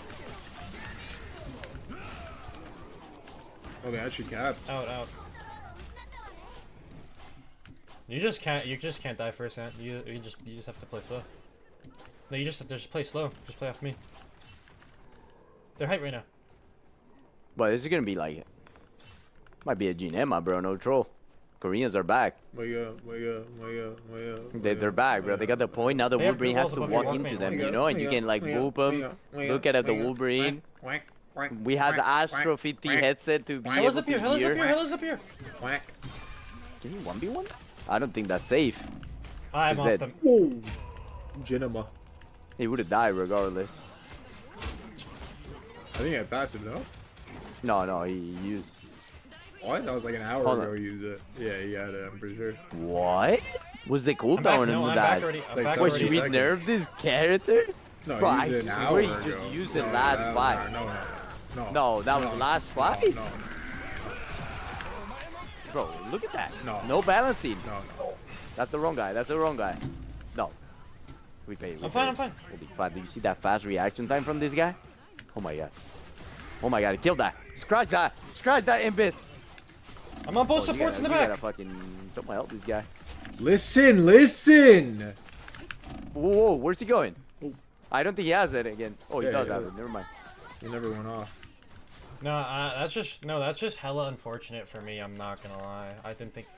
Oh, they actually capped. Out. You just can't die first, Ant. You just have to play slow. No, just play slow. Just play off me. They're hype right now. But this is gonna be like, might be a Genema, bro. No troll. Koreans are back. They're back, bro. They got the point. Now the They have Wolverine two has walls to above your walk walk into main. them, you know, and you can like whoop them. Look at the Wolverine. We had the Astro 50 headset to be Hella's able up here. to hear. Hella's up here. Can you 1v1? I don't think that's safe. I'm He's off dead. them. Whoa. Genema. He would have died regardless. I think I passed him, no? No, he used. Oh, I thought it was like an hour Hold ago on. he used it. Yeah, he got it, I'm pretty sure. What? Was the I'm back. cooldown No, into I'm that? back already. I'm like back 70 What, already. should we seconds. nerf this character? No, Bro, he I used it an swear hour he ago. just used it No, last no, fight. No. No, that was no, last fight? No. Bro, look at that. No. No balancing. No. That's the wrong guy. No. We pay. I'm fine. Holy fuck. Do you see that fast reaction time from this guy? Oh my god. He killed that. Scratch that, Imbis. I'm on both supports in the back. Gotta fucking someone help this guy. Listen! Whoa, where's he going? Oh. I don't think he has it again. Oh, he Yeah, does yeah. have it. Never mind. He never went off. No, that's just hella unfortunate for me. I'm not gonna lie. I didn't think.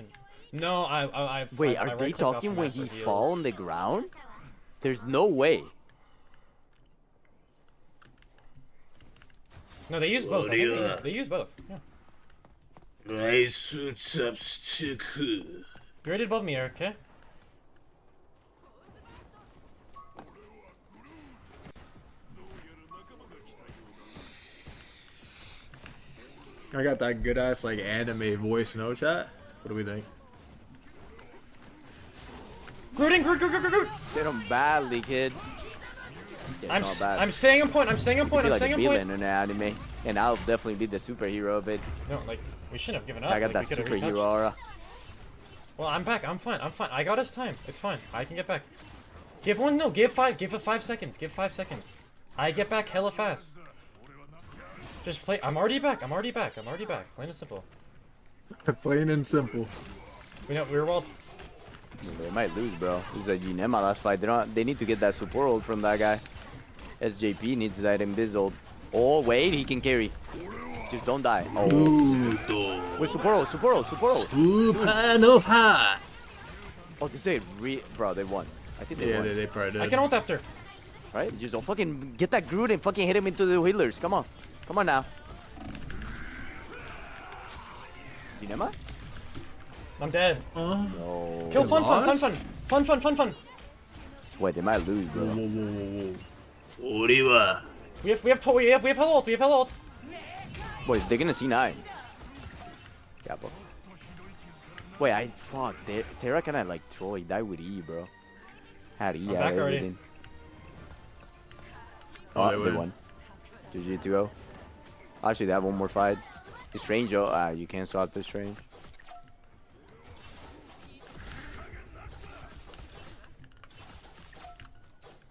No, I. Wait, I are they right-clicked off talking the when match he with heals. fall on the ground? There's no way. No, they use both. I think they use both. Yeah. You're right above me, Eric. Okay. I got that good ass like anime voice, no chat? What do we think? Groot. Hit him badly, kid. Yeah, I'm not bad. I'm staying on point. I feel like a on point. villain in an anime, and I'll definitely be the superhero of it. No, like we shouldn't have given up. I got like, that we could've superhero retouched. aura. Well, I'm back. I'm fine. I'm fine. I got his time. It's fine. I can get back. Give one. No, give 5. Give it 5 seconds. Give 5 seconds. I get back hella fast. Just play. I'm already back. I'm already back. I'm already back. Plain and simple. Plain and simple. We know we're well. They might lose, bro. This is a Ginema last fight. They need to get that support ult from that guy. SJP needs that invis ult. Oh wait, he can carry. Just don't die. Oh. Wait, support ult, support ult, support ult. Supernova. Oh, this is bro, they won. I think they won. They probably did. I can ult after. Right? Just don't fucking get that Groot and fucking hit him into the healers. Come on. Come on now. Ginema? I'm dead. No. Kill fun. Wait, they might lose, bro. We have hell ult. We have hell ult. Wait, they're gonna C9. Yeah, bro. Wait, fuck. Terra kinda like Troy died with E, bro. Had E I'm out back of already. everything. Oh, they won. GG 2-0. Actually, they have one more fight. It's strange, oh. You can't swap this strange.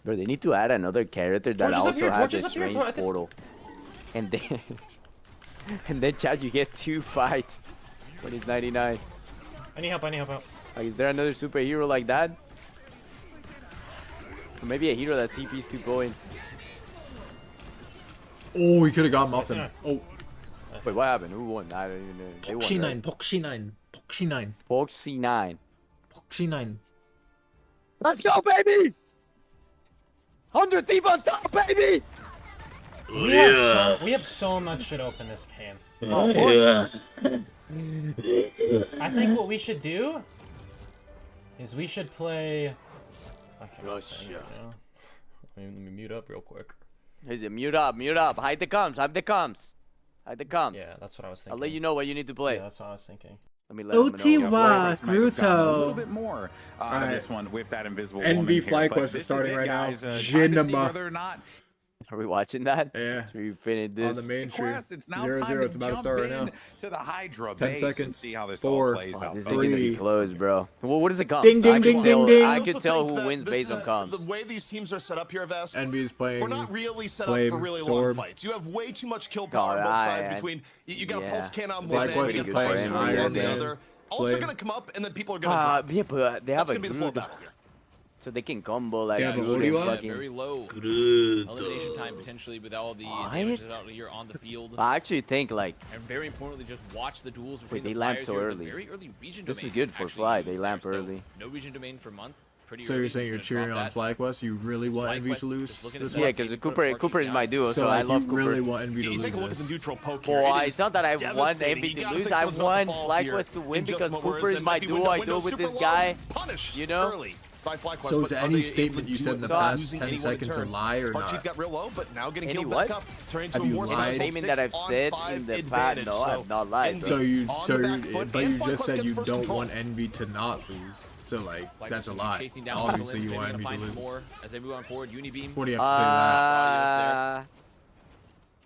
Bro, they need to add another character that also has a strange portal. And then, and then, Chad, you get 2 fights when he's 99. I need help. Like, is there another superhero like that? Or maybe a hero that TP's to go in. Oh, we could have got Muffin. Oh. Wait, what happened? Who won? I don't even know. They won, right? Poxy 9. Let's go, baby! 100 Thief on top, baby! We have so much shit open this game. I think what we should do is we should play. Let me mute up real quick. Is it mute up? Hide the comms. Yeah, that's what I was thinking. I'll let you know what you need to play. Yeah, that's what I was thinking. Let me let them know. Otiwa, A little Gruto. bit more this one with that invisible NB woman here, FlyQuest but is this starting it, right now. guys. Time to see Ginema. whether or not Are we watching that? Yeah. So we finished this. On the main stream. Quest, it's now 0-0. time It's about to start right now. to the Hydra 10 base seconds. and see how this 4. all plays out. This is Three. gonna be close, bro. Well, what does it come? Ding, ding, ding, ding, ding. I I could also tell think who that wins this based on is comms. The way these teams are set up here, Vest, NB is playing we're not really set Flame, up for really Storm. long fights. You have way too much kill power on both sides between. You got Pulse Cannon on one FlyQuest end, is you got playing Pulse Iron on the Man, other. Also Flame. gonna come up, and then people are gonna drop. Yeah, but they have That's a gonna be the flow Groot, battle here. so they can combo like Yeah, but Groot what do you and want? fucking. Very low elimination time potentially with all the What? damages out here on the field. I actually think like And very importantly, just watch the duels between they the lamp Flyers so here. It's a early. very early region This is domain good for actually Fly. used They there, lamp so early. No region domain for a month. Pretty So early. you're saying He's you're gonna cheering on drop that. FlyQuest? You really want NV to FlyQuest lose is looking this to one? Yeah, because Cooper is my duo, so, So I like, love you Cooper. really want NV to You lose take a look at the this. neutral poke here. Boy, It it's is not that I want devastating. NB You to gotta lose. think I someone's about want to fall here FlyQuest to win in just because a moment, Cooper is and my might be duo. window I do with super this low, guy. punished You know? early by FlyQuest, So is but are any they statement able you to said do in the it without past losing 10 anyone in seconds a turn? lie or Spark Chief not? got real low, but now getting Any killed what? back up, turning Have to a you more lied? Statement that I've said in the past. No, I have not lied. So you, on so the back you, foot, but and you just FlyQuest said gets you first don't control. want NV to not lose. So like, Like that's a keep lie. chasing down Obviously Limbs, you maybe want gonna NV to find some lose. more as they move on forward. Unibeam. What do you have to say to that? Audios there.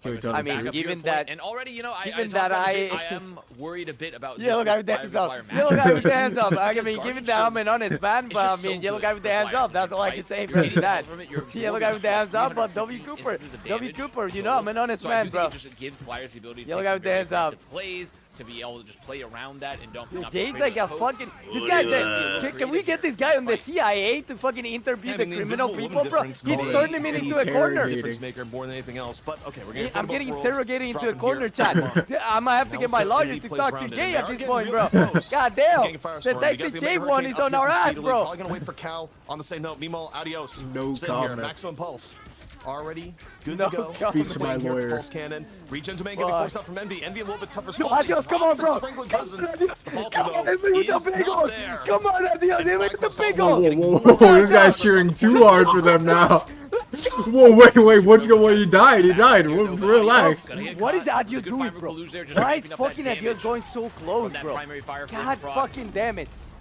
Can we tell I the mean, Back truth? up to your given point, that- and already, you know, given talked that about it a bit, I- I am worried a bit about Yellow just guy this with the Fire hands up. Flyer matchup. Yellow guy with the hands up. I Because mean, given Garbage that I'm Shield an honest man, is but I just so mean, yellow good guy with the for hands Flyers up. That's to all I fight. can say You're for hitting that. from it, you're Yellow guy absorbing with the hands up, but 350 W Cooper. instances of W damage Cooper, you total. know, I'm an honest So I man, do bro. think it just gives Flyers the ability to Yellow take guy some with the very hands up. aggressive plays, to be able to just play around that and don't. not be Jay's afraid like of a the poke. fucking. This guy, can we get this guy on the Fight. CIA to fucking interview I the mean, the criminal invisible people, woman bro? difference He's called turning him into a corner. interrogating. difference maker more than anything else. But okay, we're gonna I'm getting interrogated into a Dropping corner, here. chat. I'm gonna have to Now get my Seth lawyer Kennedy to plays talk to around it, Jay and at they this are point, getting bro. really close. God damn. Getting a firestorm. You got Detective the J1 Hurricane is up on here our ass, speedily, bro. Probably gonna wait for Cal on the same note. Mimo, adios. No Sit here, comment. maximum pulse. Already good No to go. comment. Speak to my Here, lawyer. Pulse cannon. Regen domain getting Fuck. forced out from Envy. Envy a little bit tougher No, spot. Adios, come on, bro. Come on, hit me with the bagels. Come on, Adios, hit me with the Whoa, bagels. whoa, whoa, this guy's cheering too hard for them now. Whoa, wait, what's going on? He died, relax. What is Adios doing, bro? Why is fucking Adios going so close, bro? God fucking damn it.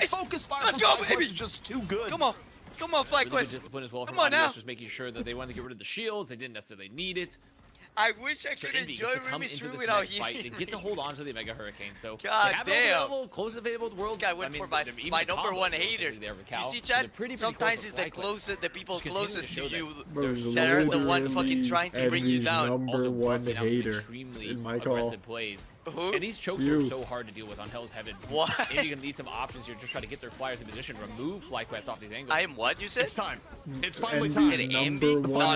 Nice. focus fire Let's from go, FlyQuest baby. is just too good. Come on. Come on, Really good FlyQuest. discipline as well Come from on now. Adios, just making sure that they wanted to get rid of the shields. They didn't necessarily need it. I wish I So could Envy enjoy gets to come Ruby's into through this without next fight healing. and get to hold on to the Mega Hurricane. So God they have damn. it available, close available worlds. This guy went for my number one hater. You see, Chad? Sometimes it's the closest, the people closest to you that are the ones fucking trying to bring you down. Number Also, one busting out some hater extremely in my call. aggressive plays. Who? And these chokes are so hard to deal with on Hell's Heaven. What? And you're gonna need some options here. Just try to get their flyers in position, remove FlyQuest off these angles. I am what you said? It's time. It's finally time. Envy? No. I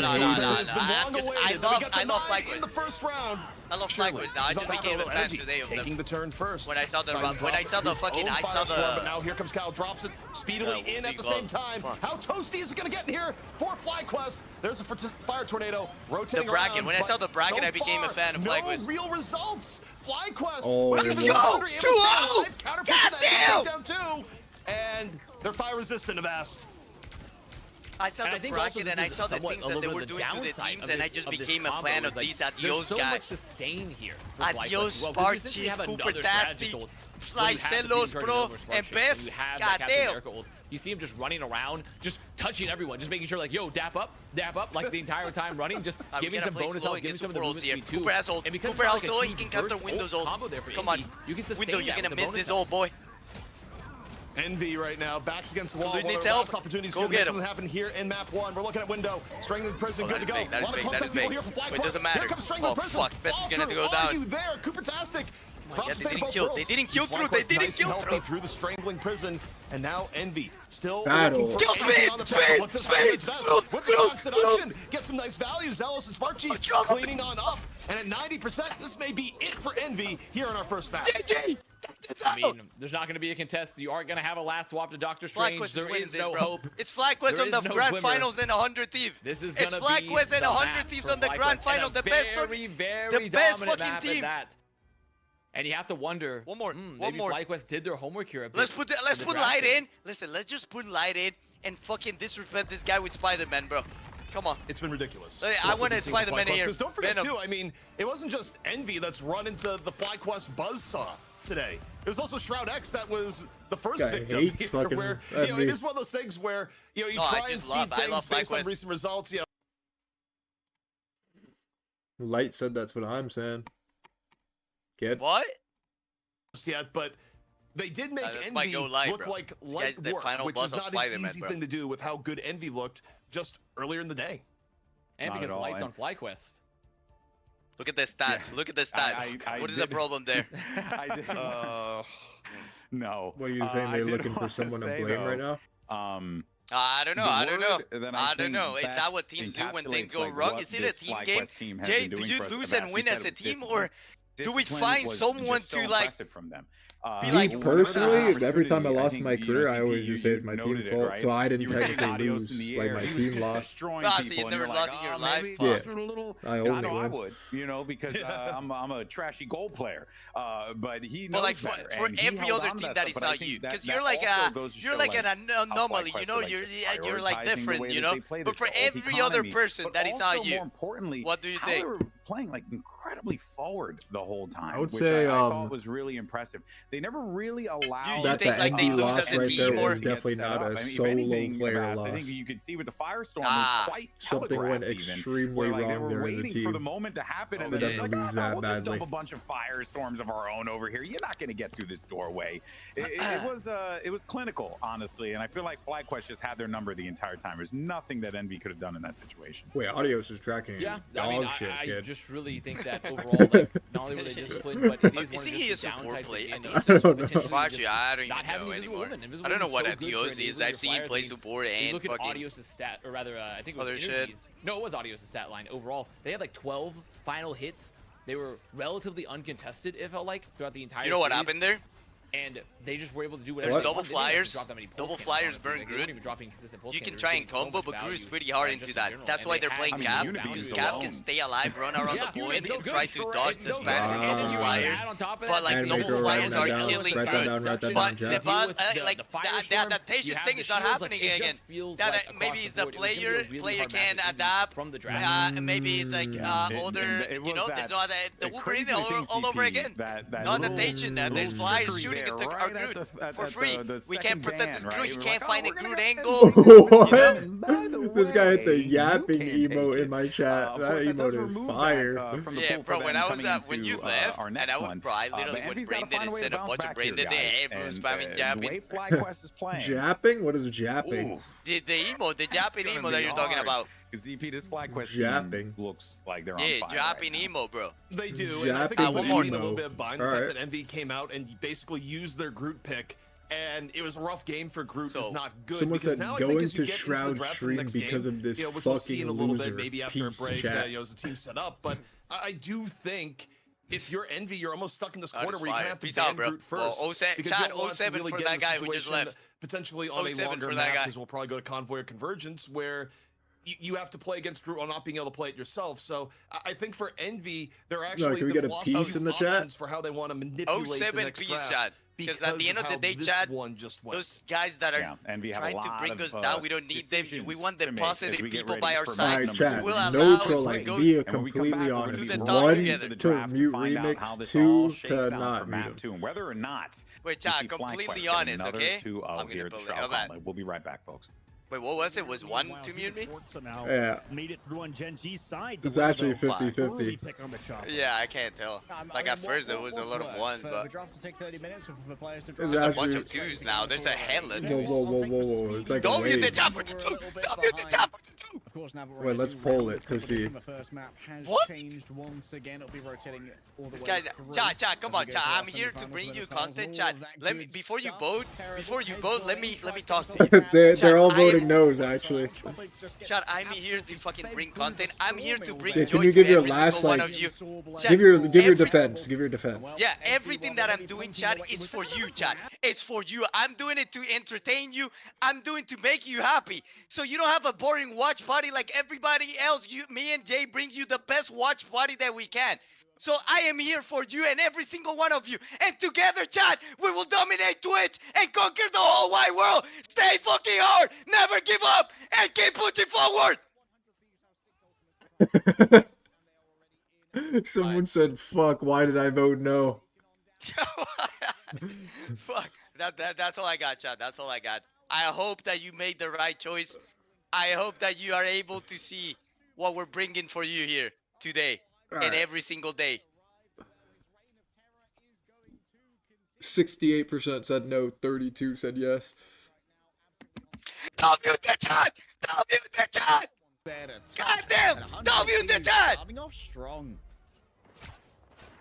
love FlyQuest. In the first round. I love FlyQuest. Now I just became a fan today of them. Taking the turn first. When I saw the But now here comes Cal, drops it speedily in at the same time. How toasty is it gonna get in here for FlyQuest? There's a fire tornado rotating the bracket. around, When I saw the bracket, so I became a fan of FlyQuest. No real results. FlyQuest. Oh, let's go! 2-0! God damn! Down two, and they're fire resistant, Avast. I saw the bracket and I saw the things that they were doing to the teams, and I just became a fan of these Adios guys. guys. Much sustain here. Adios, Sparchi, Cooper Tactic, Flycelos, bro, and Best. God damn. You see him just running around, just touching everyone, just making sure like, yo, dap up, like the entire time running, just giving some bonus health, giving some of the movement speed too. Cooper has ult. Cooper has ult, he can counter Windows ult. Come on, you can sustain Window, you're gonna miss this ult, boy. Envy right now, backs against the wall. Dude needs help. Opportunities Go get him. Happen here in map 1. We're looking at Window, Strangling Prison, good to go. That is big, that is big. It doesn't matter. Oh fuck, Best is gonna have to go down. You there, Cooper-tastic. Yeah, they didn't kill. They didn't kill through. They didn't kill through the Strangling Prison, and now Envy still battle. Kill Speed! Get some nice value. Zealous and Sparchi cleaning on up, and at 90%, this may be it for Envy here in our first match. GG! I mean, there's not going to be a contest. You aren't going to have a last swap to Doctor Strange. There is no hope. It's FlyQuest on the grand finals and 100 Thieves. This is going to be FlyQuest and 100 Thieves on the grand final. The best fucking team. And you have to wonder. One more. Maybe FlyQuest did their homework here. Let's put Light in. Listen, let's just put Light in and fucking disrespect this guy with Spider-Man, bro. Come on. It's been ridiculous. I want to Spider-Man here. Because don't forget too, I mean, it wasn't just Envy that's run into the FlyQuest buzzsaw today. It was also Shroud X that was the first victim here, where it is one of those things where you try and see things based on recent results. Light said that's what I'm saying. Kid. What? Yet, but they did make Envy look like light work, which is not an easy thing to do with how good Envy looked just earlier in the day. And because Light's on FlyQuest. Look at the stats. Look at the stats. What is the problem there? No. What are you saying? They're looking for someone to blame right now? I don't know. Is that what teams do when things go wrong? Is it a team game? Jay, do you lose and win as a team, or do we find someone to like Me personally, every time I lost in my career, I always just say it's my team's fault. So I didn't technically lose, like my team lost. So you never lost in your life? Yeah, I only I would, because I'm a trashy goal player. But he knows like better, for every other team that is not you, because you're like an anomaly. You're like different, But for every other person that is not you, what do you think? Playing like incredibly forward the whole time. I would say I thought was really impressive. They never really allowed that the Envy loss right there was definitely not a solo player loss. I think you could see with the Firestorm was quite something went extremely wrong there as a team. For the moment to happen, and then they're like, lose that we'll just badly. dump a bunch of Firestorms of our own over here. You're not going to get through this doorway. It was clinical, honestly, and I feel like FlyQuest just had their number the entire time. There's nothing that Envy could have done in that situation. Wait, Adios is tracking dog shit, kid. I just really think that overall, like, not only were they disciplined, but it is one of he a just the support downsides play? of Actually, I don't even know anymore. I don't know what Adios is. I've seen play support and look at fucking Adios' stat, or rather, I think it was other Energies. shit. No, it was Adios' stat line overall. They had like 12 final hits. They were relatively uncontested, it felt like, throughout the entire You know what series. happened there? And they just were able to do whatever. There's double flyers. Double flyers burn Groot. You can try and combo, but Groot's pretty hard into that. That's why they're playing Cap, because Cap can stay alive, run around the point, and try to dodge the spams from double flyers. But like double flyers are killing Groot. But the adaptation thing is not happening again. That maybe it's the player can adapt. Maybe it's like older, there's not the Wolverine all over again. No adaptation. There's flyers shooting our Groot for free. We can't protect this Groot. He can't find a Groot angle. What? This guy hit the yapping emote in my chat. That emote is fire. Yeah, bro. When you left, and I literally when Brain did instead of bunch of Brain did, everyone was spamming japping. Japping? What is japping? The emote, the Japping emote that you're talking about. Because ZP, this FlyQuest Japping. looks like they're on Yeah, fire dropping right emo, bro. They do. And I think Japping they're one more. leaving a little bit behind the All fact right. that Envy came out and basically used their Groot pick. And it was a rough game for Groot. So, It's not good. Someone because said now I think going as you to get into the Shroud draft for the stream next because game, of this which we'll see fucking in a little loser. bit, maybe after a Peace, break, chat. as the team set up. But I do think if you're Envy, you're almost stuck in this That corner is where you're gonna fire. have to Peace ban out, bro. Groot first. Well, 07 because you Chad, don't want to 07 really for get that in a guy who just situation left. potentially on a 07 longer for that map, guy. because we'll probably go to Convoy or Convergence, where you have to play against Groot while not being able to play it yourself. So I think for Envy, they're actually can we get a piece in the chat? for how they want to manipulate the 07 next piece, draft. Chad. Because at the end of the day, Chad, those guys that are Envy have a trying to lot bring of, us down, we don't need them. We want the to make as positive we get people ready by our for side. Alright, chat. Who will allow No us to trolling. go Be And when we come completely back, we're honest. gonna to the be top One together. to mute find out how remix, this all two shakes to out not for mute map him. 2, and whether or not Wait, we Chad, see completely FlyQuest get honest, another okay? 2-0 I'm here gonna at believe Shroud that. Gauntlet. We'll be right back, folks. Wait, what was it? Was one to mute me? Yeah. Made it through on Gen G's side. It's actually Early 50-50. pick on the chop. Yeah, I can't tell. Like at first there was a lot of one, For but the draft to take 30 minutes or for the players to It's draft. there's a actually- bunch of twos now. There's a handler Whoa, twos. whoa, whoa, whoa, whoa. It's like a Don't mute the wave. chopper to two. Don't mute the chopper to two. Of course, now that we're Wait, let's into poll round it to competition, see. The first map has What? changed once again. It'll be rotating all the This way guy, through Chad, come as we on, go Chad. to our I'm here to semifinals, bring you semifinals, content, all Chad. of that Let me good before you stuff. vote. Terrible Before you head vote, let flying, me tries talk to to you. sort They're Chad, all I am- voting no's, actually. Chad, I'm here to fucking bring content. I'm here to bring Yeah, joy can you to give your every last, single one like, of you. Give your every- defense. Give your defense. Yeah, everything that I'm doing, Chad, is for you, Chad. It's for you. I'm doing it to entertain you. I'm doing it to make you happy. So you don't have a boring watch party like everybody else. Me and Jay bring you the best watch party that we can. So I am here for you and every single one of you. And together, Chad, we will dominate Twitch and conquer the whole wide world. Stay fucking hard. Never give up. And keep pushing forward. Someone said, fuck, why did I vote no? Fuck. That's all I got, Chad. That's all I got. I hope that you made the right choice. I hope that you are able to see what we're bringing for you here today and Alright. every single day. 68% said no, 32 said yes. Don't mute the chat! Don't mute the chat! God damn! Don't mute the chat! Starting off strong.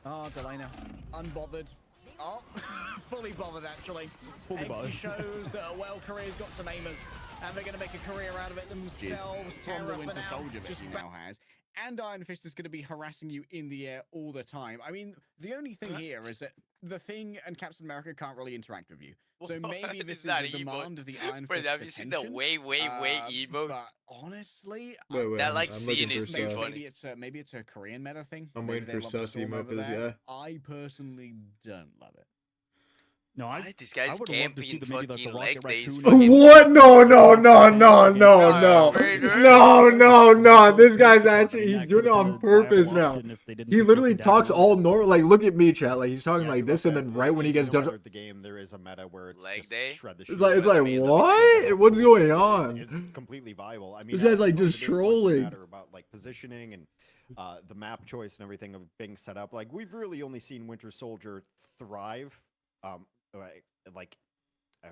Oh, Delana. Unbothered. Oh, fully bothered actually. Fully XP bothered. shows that well, Korea's got some aimers, and they're going to make a career out of it themselves. From the Terra for Winter now, Soldier bit just he ba- now has. And Iron Fist is going to be harassing you in the air all the time. I mean, the only thing here is that the Thing and Captain America can't really interact with you. So What maybe is this is that a emo? demand of the Iron Wait, Fist. have you seen the way emo? But honestly, Wait, That, like, I'm scene looking is for too sus. funny. maybe it's a Korean meta thing. I'm Maybe waiting they for love the sus storm over emojis, there. yeah. I personally don't love it. No, What? This guy's would love to see camping the, maybe, like, the fucking Rocket leg days. Raccoon What? No, no, no, no, no, no. No, no, no. This guy's actually, he's doing it on purpose now. He literally talks all normal. Like, look at me, chat. Like, he's talking like this, and then right when he gets No done, matter the game, there is a meta where it's Leg just day? shred the it's like, shit. what? What's going on? It's completely viable. I mean, This guy's, like, at just this point, it's a trolling. matter about like positioning and the map choice and everything of being set up. Like we've really only seen Winter Soldier thrive.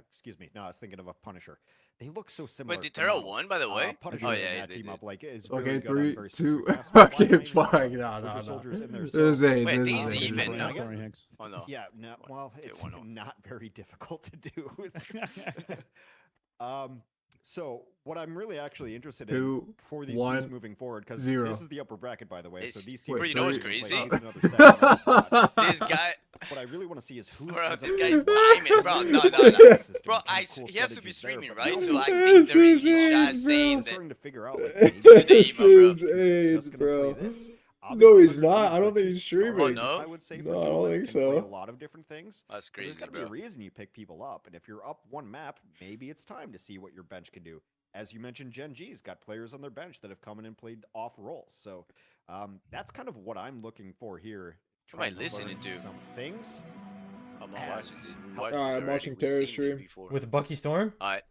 Excuse me. No, I was thinking of a Punisher. They look so similar. Wait, did the Terra models. won, by the way? Punisher Oh, and yeah, that they team did. up like is Okay, very good on 3, very 2. specific maps, but Okay, why not even fuck. put No, Winter no, Soldiers in there? no. So, This ain't. Wait, This these ain't. even, no? I guess- Oh, no. Yeah, no, well, it's 1-0. not very difficult to do. So what I'm really actually interested in 2, for these 1, teams moving forward, because 0. this is the upper bracket, by the way. So It's- these teams, Wait, you know what's are gonna play crazy? these another 7 minutes. This guy, What I really want to see is who. bro, ends up this winning guy's what. timing, bro. No, no, no. This is Bro, gonna be cool he has to be strategies there, streaming, but right? now So I This think the is review it, guy's bro. saying I'm that. starting to figure out. Like, This emo, bro. is just AIDS, gonna play bro. this. No, Obviously, he's 100 not. I views don't are think too he's stark, streaming. no? I would say No, for I don't duelists think can play so. a lot of different things. That's But there's crazy, got to be a bro. reason you pick people up, and if you're up one map, maybe it's time to see what your bench can do. As you mentioned, Gen G's got players on their bench that have come in and played off roles. So that's kind of what I'm looking for here. What am I trying to listening learn to? some things. I'm not As- watching. I'm watching Terra's stream. With Bucky Storm? Alright.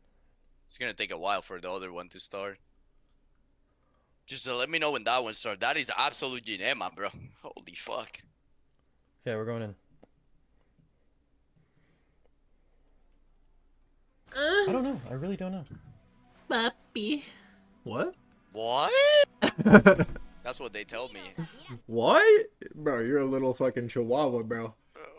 It's gonna take a while for the other one to start. Just let me know when that one starts. That is absolute Ginema, bro. Holy fuck. Yeah, we're going in. I don't know. I really don't know. What? What? That's what they tell me. What? Bro, you're a little fucking chihuahua, bro.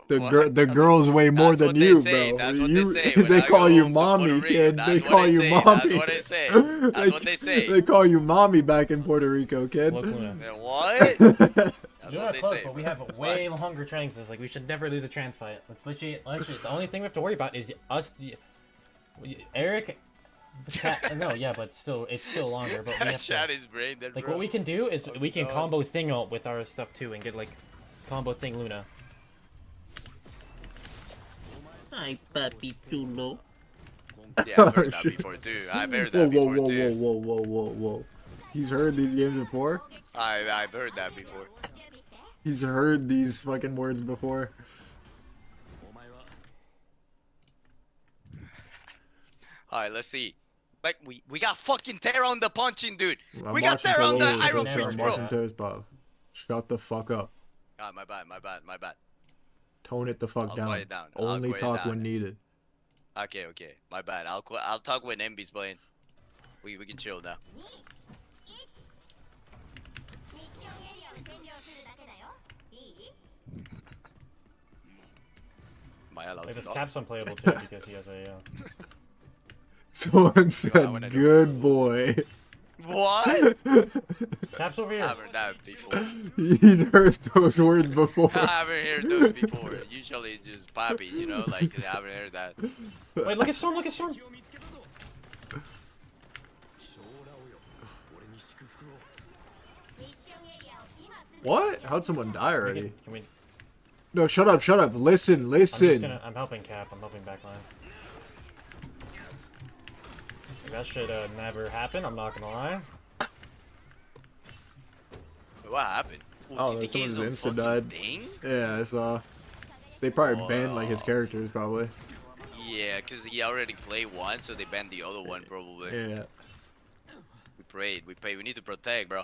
The What? the girls weigh more than what they you, say. bro. That's what You, they say when they I call go you home to mommy, Puerto Rico. kid. That's They what call they you say. mommy. That's what they say. That's what they say. They call you mommy back in Puerto Rico, kid. Look, Luna. What? That's You're what not they close, say. but we bro. have That's way fine. longer tranks. Like we should never lose a trans fight. It's literally the only thing we have to worry about is us. Eric. No, yeah, but still, it's still longer. But we have Chat to, is brain dead, like bro. what we can do is we can God. combo Thing out with our stuff too and get like combo Thing Luna. Hi, papi chulo. Yeah, I've heard that before too. I've heard that before too. Whoa. He's heard these games before? I've heard that before. He's heard these fucking words before. Alright, let's see. Like we got fucking Terra on the punching, dude. I'm We got watching Terra on the Toes, Iron I'm Fist, watching bro. Toes, Bob. Shut the fuck up. Ah, my bad. Tone it the fuck I'll down. quiet it down. I'll Only quiet it talk down. when needed. Okay, my bad. I'll talk when MB's playing. We can chill now. Am I allowed Like to this talk? Cap's unplayable too because he has a. Someone said, good boy. What? Cap's over I here. haven't heard that before. He's heard those words before. I haven't heard those before. Usually it's just Poppy, you know, like I haven't heard that. Wait, look at Storm! Look at Storm! What? How'd someone die already? Can we? No, shut up. Listen. I'm helping Cap. I'm helping backline. That should never happen. I'm not gonna lie. What happened? Oh, did someone's he insta died. thing? Yeah, I saw. They probably banned like his characters, probably. Yeah, because he already played one, so they banned the other one, probably. Yeah. We prayed. We need to protect, bro.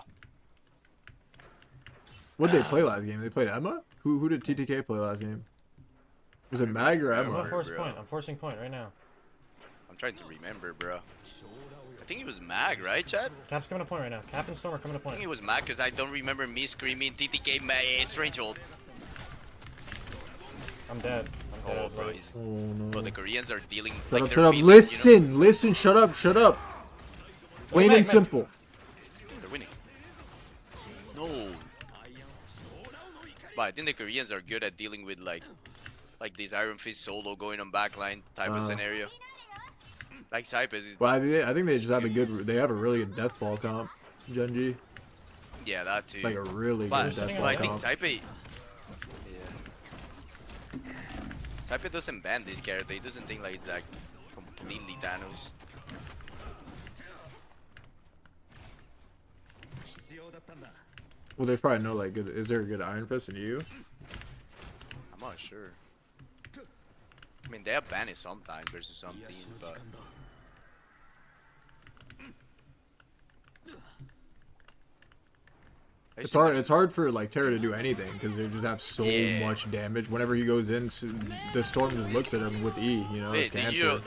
What did they play last game? They played Emma? Who did TTK play last game? Was it Mag or I'm Emma? gonna force point. I'm forcing point right now. I'm trying to remember, bro. I think it was Mag, right, Chad? Cap's coming to point right now. Cap and Storm are coming to I point. think it was Mag because I don't remember me screaming TTK Strange Hold. I'm dead. I'm dead. Oh, bro, he's... Bro, the Koreans are dealing. Shut like, up, they're shut up. feeling, Listen, listen, shut up. Plain and simple. They're winning. No. But I think the Koreans are good at dealing with like this Iron Fist solo going on backline type of scenario. Like Cypress. Well, I think they just have they have a really good death ball comp, Genji. Yeah, that too. Like a really good death ball I think comp. Cypress. Yeah. Cypress doesn't ban this character. He doesn't think like it's like completely Thanos. Well, they probably know like good. Is there a good Iron Fist in you? I'm not sure. I mean, they have banned it sometimes versus some teams, but. It's hard for like Terra to do anything because they just have so much damage. Whenever he goes in, the Storm just looks at him with E. You know, it's cancer.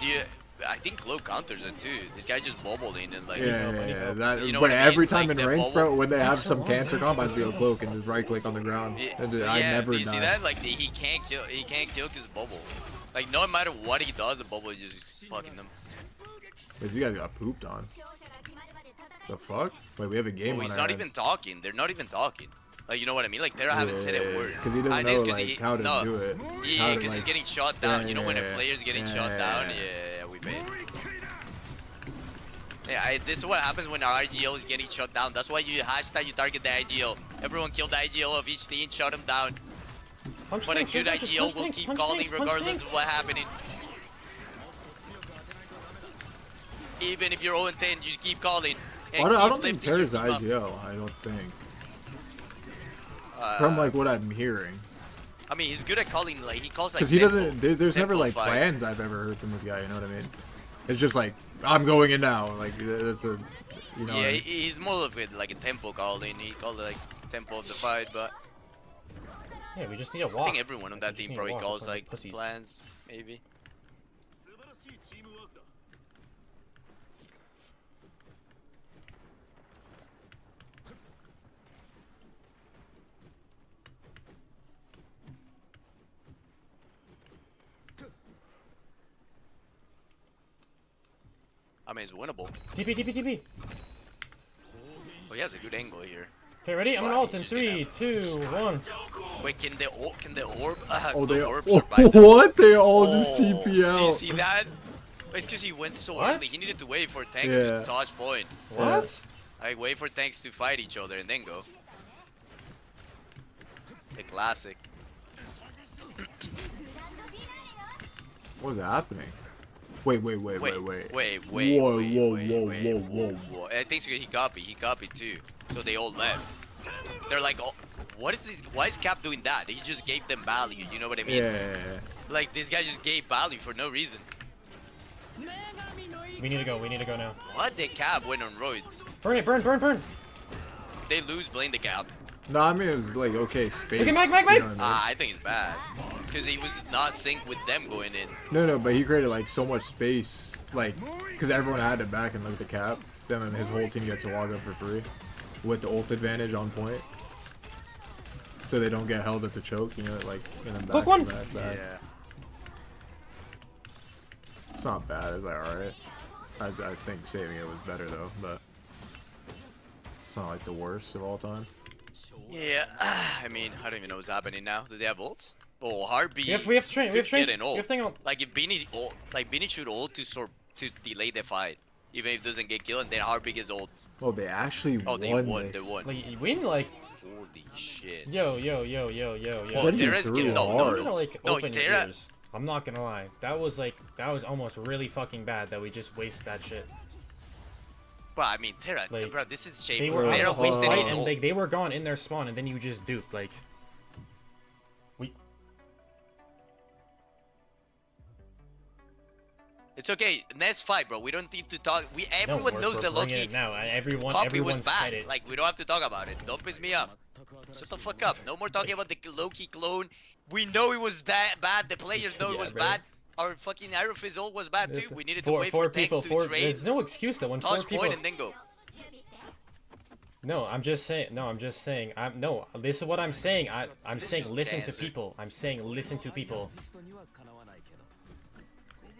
I think Glow counters it too. This guy just bubbled in and like. Yeah. That, you know but what I mean? every time Like, in that rank, bubble- bro, when they have some cancer comp, I do a cloak and just right click on the ground. I never do you see die. that? Like he can't kill because bubble. Like no matter what he does, the bubble is just fucking them. Wait, you guys got pooped on. The fuck? Wait, we have a game on He's our not hands. even talking. They're not even talking. Like you know what I mean? Like they haven't said a word. Because he doesn't know like how to do it. Yeah, because he's getting shot down. You know when a player's getting shot down? Yeah, we made. Yeah, this is what happens when our IGL is getting shut down. That's why you target the IGL. Everyone kill the IGL of each team, shut them down. But a good IGL will keep calling regardless of what's happening. Even if you're 0-10, you just keep calling. I don't think Terra's IGL. I don't think. From like what I'm hearing. I mean, he's good at calling. Like he calls like. Because he doesn't. There's never like plans I've ever heard from this guy. You know what I mean? It's just like I'm going in now. Like that's a. You know. Yeah, he's more of it like a tempo calling. He called it like tempo of the fight, but. Yeah, we just need a walk. I think everyone on that team probably calls like plans, maybe. I mean, it's winnable. TP, TP, TP. Oh, he has a good angle here. Okay, ready? I'm gonna ult in 3, 2, 1. Wait, can the orb? Oh, they orb what? They all just TP Do out. you see that? It's because he went so early. He needed to wait for tanks to touch point. What? Like, wait for tanks to fight each other and then go. The classic. What's happening? Wait. Whoa. I think he copied too. So they all left. They're like, oh, what is this? Why is Cap doing that? He just gave them value. You know what I mean? Yeah. Like this guy just gave value for no reason. We need to go now. What? The Cap went on roids. Burn it, burn. They lose, blame the Cap. No, I mean it was like okay space. Okay, Mike. You know what I mean? I think it's bad. Because he was not synced with them going in. No, but he created like so much space, like, because everyone had to back and look at the cap. Then his whole team gets to walk up for free, with the ult advantage on point, so they don't get held at the choke. You know, like in a back. Yeah. It's not bad. It's like alright. I think saving it was better though, but it's not like the worst of all time. Yeah, I mean, I don't even know what's happening now. Do they have ults? Oh, Heartbeat. We have train. Get an ult. Like if Beanie ult, Beanie should ult to delay the fight, even if it doesn't get killed, and then Heartbeat gets ult. Oh, they actually won. They won. Like you win like. Holy shit. Yo. Oh, Terra's getting Open your ears. I'm not gonna lie. That was almost really fucking bad that we just waste that shit. Bro, I mean, Terra, bro, this is shame. They were Terra wasted it all. They were gone in their spawn, and then you just duped, like... It's okay, next fight, bro. We don't need to talk. Everyone knows that Loki copy was bad. Like, we don't have to talk about it. Don't piss me off. Shut the fuck up. No more talking about the Loki clone. We know it was that bad. The players know it was bad. Our fucking Aerofizz ult was bad too. We needed to wait for tanks to trade. There's no excuse that when 4 people... point and then go. No, I'm just saying. No, this is what I'm saying. I'm saying listen to people. I'm saying listen to people.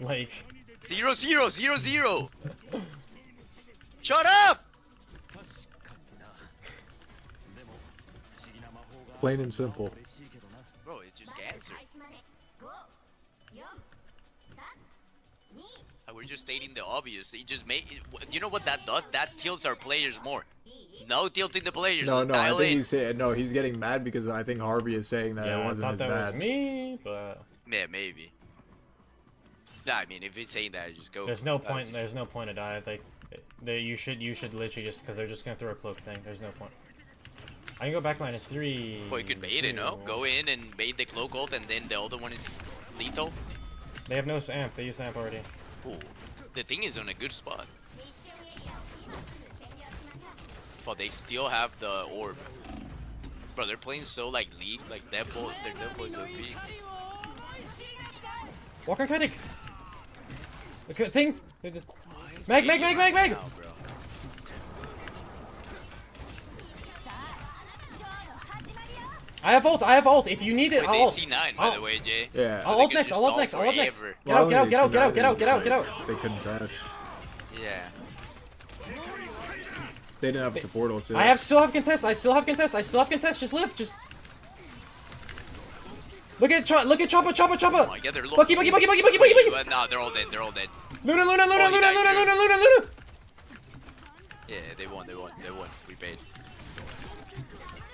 Like... 0-0-0-0. Shut up! Plain and simple. Bro, it's just cancer. We're just stating the obvious. It just you know what that does? That tilts our players more. No tilting the players. No, I think he's saying he's getting mad because I think Harvey is saying that it wasn't as bad. Was me, but yeah, maybe. Nah, I mean, if he's saying that, just go. There's no point. There's no point to die. Like, you should literally just because they're just gonna throw a cloak thing. There's no point. I can go back line in 3. Well, you could bait it, no? Go in and bait the cloak ult, and then the other one is lethal. They have no amp. They use amp already. Ooh, the thing is on a good spot. But they still have the orb. Bro, they're playing so like League, like Deadpool. They're Deadpool the League. Walker Kinetic. Okay, thing. Meg. Now, I have ult. If you need it, Wait, I'll ult. C9, by the way, Jay. Yeah. I'll ult next. I'll ult next. Get out. They couldn't touch. Yeah. They didn't have a support ult too. I still have contest. Just live. Just. Look at Choppa. Oh my god, they're Bucky. No, they're all dead. Luna. Yeah, they won. We paid.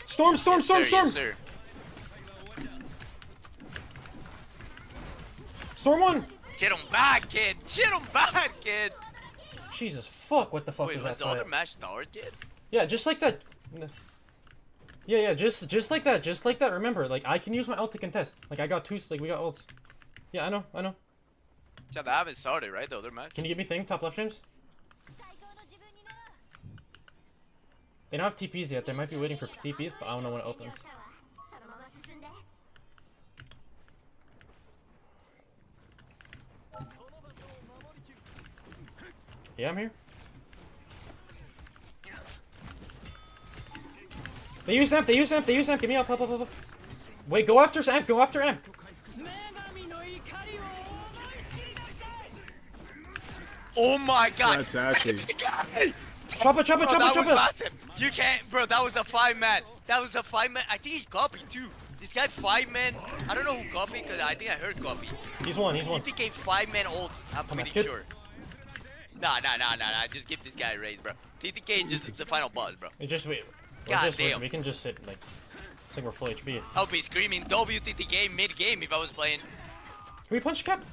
Storm. Yes, sir. Storm 1. Shit him back, kid. Jesus fuck! What the fuck Wait, was was that? the other match started yet? Yeah, just like that. Yeah, just like that. Remember, like I can use my ult to contest. Like I got 2. Like we got ults. Yeah, I know. Chad, they haven't started, right? The other match. Can you give me thing top left, James? They don't have TPs yet. They might be waiting for TPs, but I don't know when it opens. Yeah, I'm here. They use amp. Give me up. Wait, go after amp. Oh my god. That's actually. Chop it. That was massive. You can't, bro. That was a 5-man. That was a 5-man. I think he copied too. This guy 5-man. I don't know who copied because I think I heard copy. He's one. TTK 5-man ult. I'm pretty sure. Nah. Just give this guy a raise, bro. TTK is just the final boss, bro. Just wait. God damn. We can just sit like. I think we're full HP. I'll be screaming WTTK mid-game if I was playing. Can we punch cap?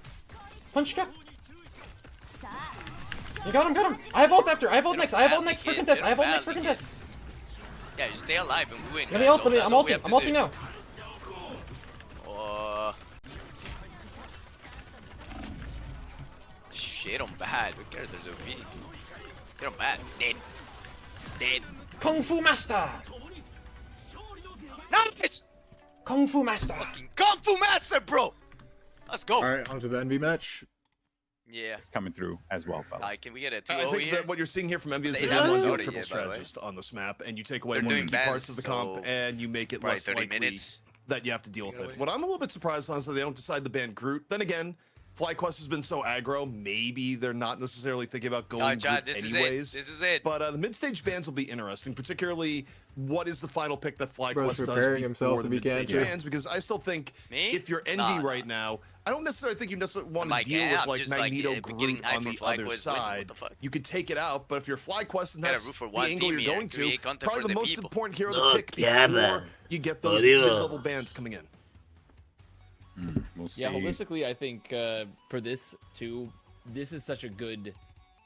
Punch cap. You got him. I have ult after. I have ult next for contest. Yeah, just stay alive and we win. Let me ult. I'm ulting now. Shit, I'm bad. What characters are we? Get him bad. Dead. Kung Fu Master. Nice. Kung Fu Master. Fucking Kung Fu Master, bro. Let's go. All right, onto the Envy match. Yeah. It's coming through as well, fellas. Can we get a 2-0 I think here? that what you're seeing here from Envy is They they haven't have loaded triple yet, by the way. strategist on this map, and you take away They're one of doing the key parts bans, of the comp, so and you make it probably less 30 likely minutes. that you have to deal with it. What I'm a little bit surprised on is that they don't decide to ban Groot. Then again, FlyQuest has been so aggro, maybe they're not necessarily thinking about going Chad, Groot this anyways. This is it. But the mid-stage bans will be interesting, particularly what is the final pick that FlyQuest Bro's does preparing before himself the to be mid-stage cancer. bans, because I still think Me? if you're Envy right now, I don't necessarily think you necessarily want to deal with like Magneto Groot on the other side. You could take it out, but if you're FlyQuest and that's the angle you're going to, probably the most important hero to pick before you get those mid-level bans coming in. We'll see. Yeah, holistically, I think for this too, this is such a good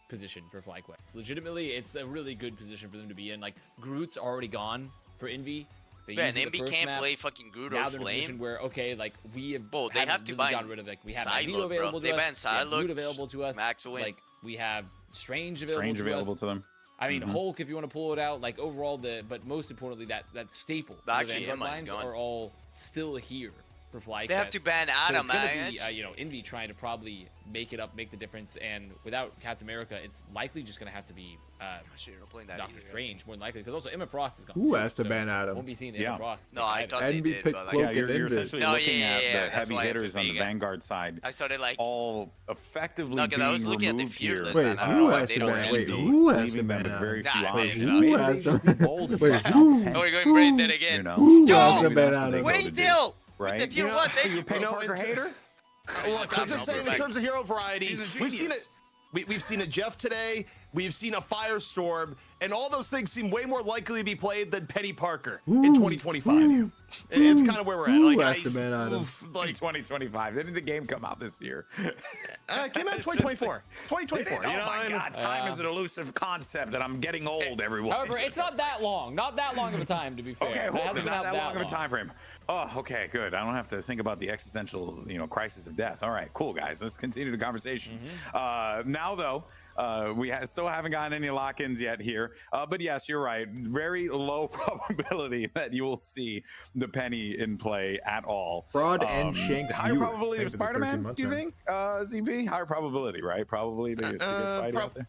position for FlyQuest. Legitimately, it's a really good position for them to be in. Like, Groot's already gone for Envy. Man, Envy can't play fucking Groot or Flame. Now they're in a position where, okay, like, we have they have to buy gotten rid of, like, we have Sideload, Magneto available to us, they banned we have Groot Sideload, available to us, Max will win. like, we have Strange available to them. I mean, Hulk, if you want to pull it out, like, overall, but most importantly, that staple. Actually, the Vanguard Emma's lines gone. are all still here for FlyQuest. They have to ban Adam, so it's gonna be, you know, Envy trying to probably make it up, make the difference, and without Captain America, it's likely just gonna have to be Doctor Strange, more than likely, because also Emma Frost is gone. Who too, has to so ban Adam? Won't be seeing Emma Frost. No, I thought Envy they did, picked but, like, Cloak and you're Invis. essentially looking at the heavy hitters on the Vanguard side. I started like all effectively No, 'cause I was being looking at the removed here. Fearless, Wait, man. I don't who know why has they to don't ban? ban Wait, Envy. who has to leaving them ban with very Adam? few Nah, options. who Maybe has they to- should be bold and Wait, try who? to Oh, we're going Who? brain dead again. You know, Who Yo, has to maybe ban that's what they Adam? go to Winning do, deal! right? With the tier 1, thank you, Penny bro. Parker hater? Look, I'm just saying in terms of hero variety, we've seen it. We've seen a Jeff today. We've seen a Firestorm, and all those things seem way more likely to be played than Penny Parker in 2025. It's kind of where we're at. Who Like, has to ban Adam? like 2025. Didn't the game come out this year? it came out in 2024. 2024. Oh You know, my God, time is an elusive concept, and I'm getting old, everyone. However, it's not that long. Not that long of a time, to be fair. Okay, It hold hasn't on. been Not out that long of a time frame. Oh, okay, good. I don't have to think about the existential, crisis of death. All right, cool, guys. Let's continue the conversation. Now, though, we still haven't gotten any lock-ins yet here. But yes, you're right. Very low probability that you will see the Penny in play at all. Fraud and Shanks higher viewer. probability of Thanks for the Spider-Man, 13-month do you ban. think? ZB? Higher probability, right? Probably to get Spidey out there.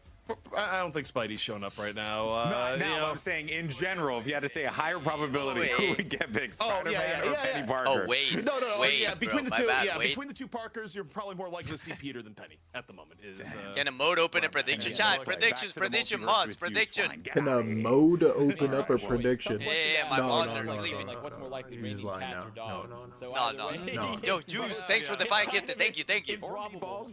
I don't think Spidey's showing up right now. I'm saying in general, if you had to say a higher probability, who would get picked, Spider-Man or Penny Parker? Oh, wait. No. Wait, Yeah, between bro, the two. my bad, Yeah, wait. between the two Parkers, you're probably more likely to see Peter than Penny at the moment. Can a mode open a prediction? Chat, predictions, prediction mods, prediction. Can a mode open up a prediction? Yeah, my mods are sleeping. Like, what's more likely, He's raining lying cats now. or dogs? So No. either way- No. Yo, Juice, thanks for the 5 gifted. Thank you.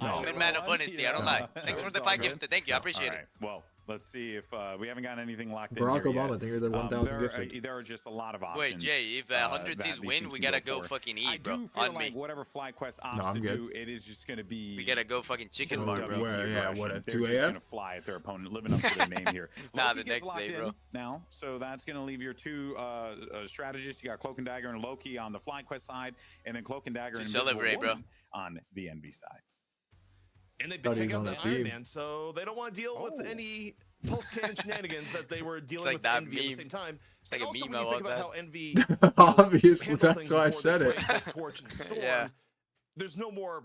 I'm in man of honesty. I don't lie. Thanks for the 5 gifted. Thank you. I appreciate it. Well, let's see if we haven't got anything locked Barack in here Obama, yet. I think they're 1,000 gifted. There are just a lot of options. Wait, Jay, if 100 that Thieves these win, teams we can gotta go for. fucking I eat, bro. do feel On like me. whatever FlyQuest opts No, I'm to good. do, it is just going to be. We gotta go fucking chicken bar, bro. Where, yeah, what, at They're 2 just a.m.? gonna fly at their opponent, living up to their name here. Nah, Loki the gets next locked day, in bro. Now, so that's gonna leave your two strategists. You got Cloak and Dagger and Loki on the FlyQuest side, and then Cloak and Dagger and Invisible celebrate, bro. Woman on the Envy side. And they've been Thought he taking was out on the that Iron team. Man, so they don't want to deal with any pulse cannon shenanigans that they were dealing like with that Envy at the meme. same time. It's like And a also, meme when you think about about that. how Envy Obviously, handled that's things why I before said they it. played both Torch and Storm, Yeah. there's no more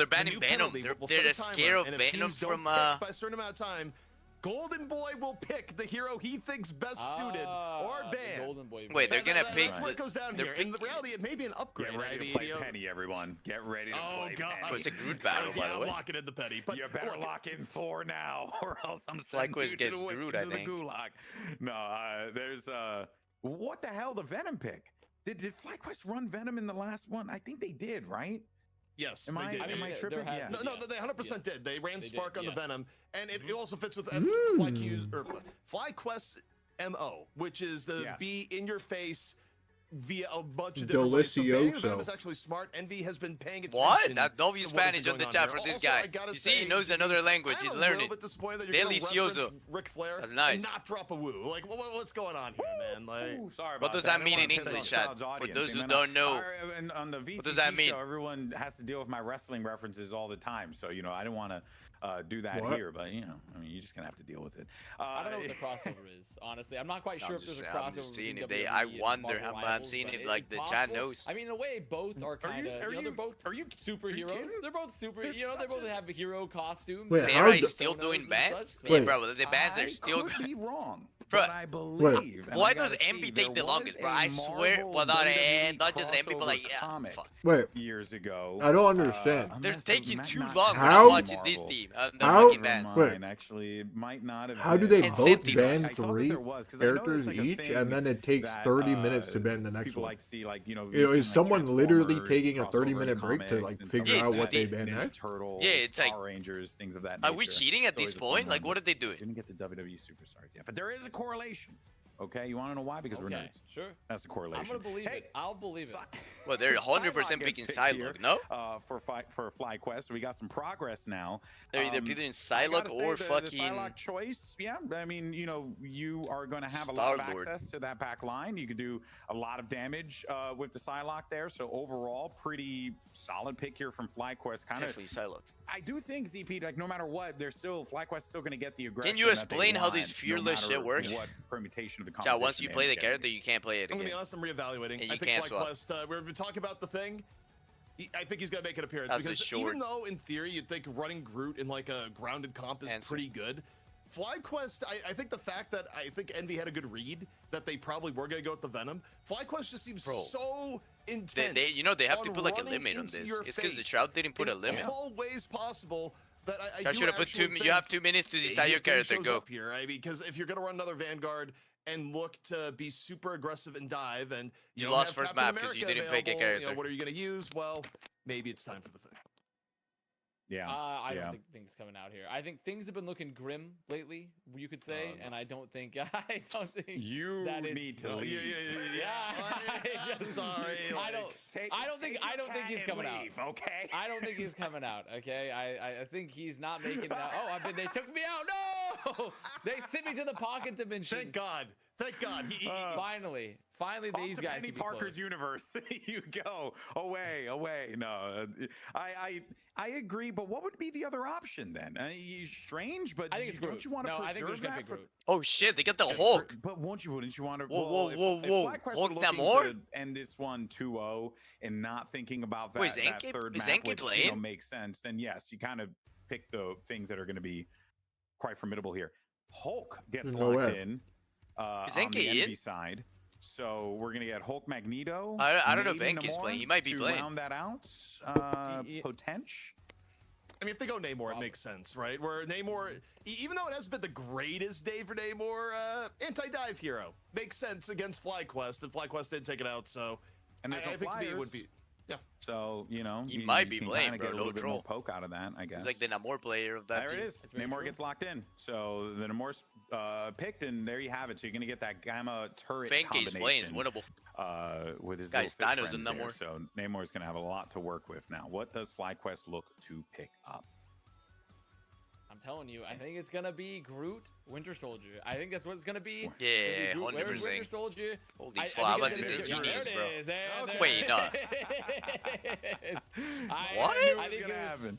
they're banning new Venom. penalty will They're set a timer, scared of and if Venom teams don't from pick by a certain amount of time, Golden Boy will pick the hero he thinks best suited or ban. Golden Boy. Wait, they're gonna pick. That's where it goes down here. In the reality, it may be an upgrade. Get ready to play Penny, everyone. Get ready to play Penny. Oh, it's a Groot battle, by the way. I'm locking in the Penny. But you better lock in 4 now, or else I'm FlyQuest gets Groot, I think. The gulag. No, there's what the hell? The Venom pick. Did FlyQuest run Venom in the last one? I think they did, right? Yes, am I tripping? Yeah. No, they 100% did. They ran Spark on the Venom, and it also fits with FlyQuest's MO, which is the be in your face via a bunch of different ways. So Venom is actually smart. Envy has been paying attention. What? That Novi Spanish on the chat for this guy. You see, he knows another language. He's learning. Delicioso. Ric Flair. That's nice. And not drop a woo. Like, what's going on here, man? Like, sorry about what does that mean in English, Chad? For those who don't know, on the VCT what does that mean? Show, everyone has to deal with my wrestling references all the time. So I didn't want to do that here, but I mean, you're just gonna have to deal with it. I don't know what the crossover is, honestly. I'm not quite sure if there's a crossover. I'm just seeing it. I wonder how I'm seeing it. Like the chat knows. I mean, in a way, both are kind of. They're both superheroes. They're both they both have hero costumes. Wait, They're still doing bans? Yeah, bro. The bans are still good. Be wrong. Bro, I believe. Why does Envy take the longest, bro? I swear, well, not just Envy, but like, fuck. Wait. Years ago. I don't understand. They're taking too long when I'm watching this team. Actually, it might not have. How do they both ban 3 characters each, and then it takes 30 minutes to ban the next one? Like to see, like, is someone literally taking a 30-minute break to like figure out what they ban next? Turtles, yeah, it's like Power Rangers, things of that nature. Are we cheating at this point? Like, what are they doing? Didn't get the WWE superstars yet, but there is a correlation. Okay, you want to know why? Because we're nerds. Sure. That's the correlation. I'm gonna believe it. I'll believe it. Well, they're 100% picking Psylocke, no? For FlyQuest, we got some progress now. They're either picking Psylocke or fucking. The Psylocke choice, yeah. I mean, you are going to have a lot of access to that back line. You can do a lot of damage with the Psylocke there. So overall, pretty solid pick here from FlyQuest. Definitely Psylocke. I do think ZP, like, no matter what, FlyQuest still going to get the aggression. Can you explain how this fearless shit works? What permutation of the yeah, once you play the character, you can't play it again. I'm gonna be honest, I'm reevaluating. And I think FlyQuest, we've been talking about the thing. I think he's gonna make an appearance because even though in theory you'd think running Groot in like a grounded comp is pretty good, FlyQuest, I think the fact that I think Envy had a good read that they probably were gonna go with the Venom. FlyQuest just seems so intense. They have to put like a limit on this. It's because the Shroud didn't put a limit. In all ways possible. That I should have put 2. You have 2 minutes to decide your character. Go here, because if you're gonna run another Vanguard and look to be super aggressive and dive, and you lost first map because you didn't pick a character. What are you gonna use? Well, maybe it's time for the thing. Yeah. I don't think things coming out here. I think things have been looking grim lately, you could say, and I don't think you that need to leave. Yeah. I'm sorry. I don't think he's coming out. Okay. I don't think he's coming out. Okay. I think he's not making it out. Oh, they took me out. No. They sent me to the pocket dimension. Thank God. Thank God. Finally, these guys. Penny Parker's universe. You go away. No, I agree. But what would be the other option then? Strange, but I think it's Groot. Don't you want to preserve I think there's gonna be Groot. Oh shit! They got the Hulk. But wouldn't you want to? Whoa! Hulk that more? End this one 2-0 and not thinking about that. Wait, that third is map, Enke which playing? Makes sense. Then yes, you kind of pick the things that are going to be quite formidable here. Hulk gets locked in. Is on the Enke Envy side. So we're gonna get Hulk Magneto. I don't know if Enke's playing. He might be playing. Round that out. Potential. I mean, if they go Namor, it makes sense, right? Where Namor, even though it hasn't been the greatest day for Namor, anti-dive hero makes sense against FlyQuest, and FlyQuest did take it out. So, and I think to me it would be. Yeah. So, he might be playing, bro. No troll. Poke out of that, I guess. He's like the Namor player of that team. There it is. Namor gets locked in. So the Namor's picked, and there you have it. So you're gonna get that Gamma turret combination. Playing is winnable. With his guys, Thanos and Namor. So Namor's gonna have a lot to work with now. What does FlyQuest look to pick up? I'm telling you, I think it's gonna be Groot, Winter Soldier. I think that's what it's gonna be. Yeah, 100%. Winter Soldier. Holy fuck! I was in Genius, bro. Wait, no. What? I think it was.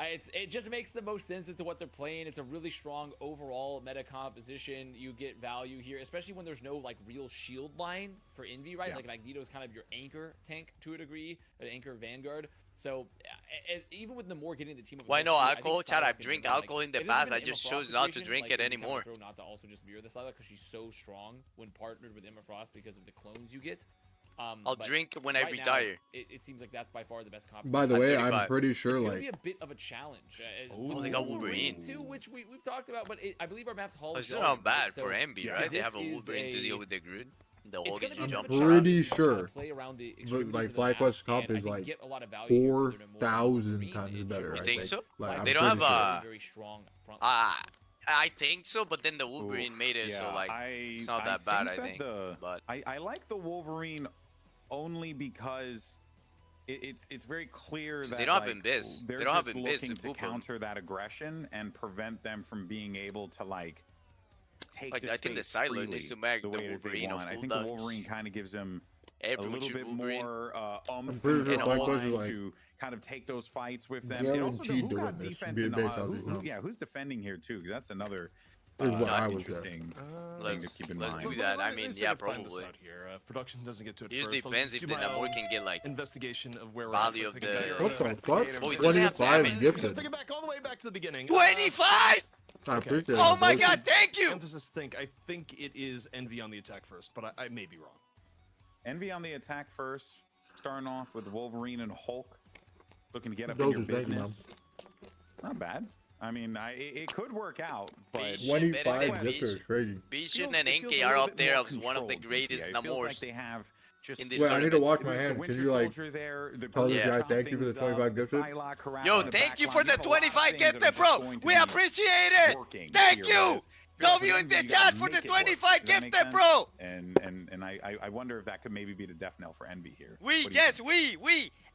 It just makes the most sense into what they're playing. It's a really strong overall meta composition. You get value here, especially when there's no like real shield line for Envy, right? Yeah. Like Magneto is kind of your anchor tank to a degree, an anchor vanguard. So even with Namor getting the team, Why no alcohol, Chad? I've drank alcohol in the past. I just chose not to drink it anymore. Not to also just mirror this because she's so strong when partnered with Emma Frost because of the clones you get. I'll drink when I retire. Now, it seems like that's by far the best composition. By the way, I'm pretty sure it's like gonna be a bit of a challenge. They got Wolverine too, which we've talked about, but I believe our map's Hall. It's not bad for Envy, right? They have a Wolverine to deal with the Groot. The whole I'm pretty sure, but like FlyQuest comp is like 4,000 times better. You think so? Like, they don't have a very strong front. I think so, but then the Wolverine made it so like it's not that bad. I think. But I like the Wolverine only because it's very clear that they don't have Invis. They're they don't have just Invis looking to counter that aggression and prevent them from being able to like take like the I think the Siler needs to make the Wolverine of I think the Wolverine kind of gives them a little bit more I'm pretty sure FlyQuest is like to kind of take those fights with them. And also, who got defense in, who's defending here too? Because that's another interesting thing to keep in mind. Let's do that. I mean, yeah, probably. If production doesn't get to it It just first, depends if the Namor can get like investigation of where value of the. What the fuck? Oh, it doesn't have 25 gifted. Think it back all the way back to the beginning. 25. I appreciate Oh it, my bro. God! Thank you. Emphasis. I think it is Envy on the attack first, but I may be wrong. Envy on the attack first, starting off with Wolverine and Hulk, looking to get up in your business. Not bad. I mean, it could work out, but 25 gifter is crazy. Bishan and Enke are up there as one of the greatest Namors. Like they have just in this Wait, I need to wash my The hands. Winter Can you like Soldier there, the tell this Yeah. guy thank you for the 25 gifted? Yo, thank you for the 25 gifted, bro. We appreciate it. Thank you. W in the chat for the 25 gifted, bro. And I wonder if that could maybe be the death knell for Envy here. We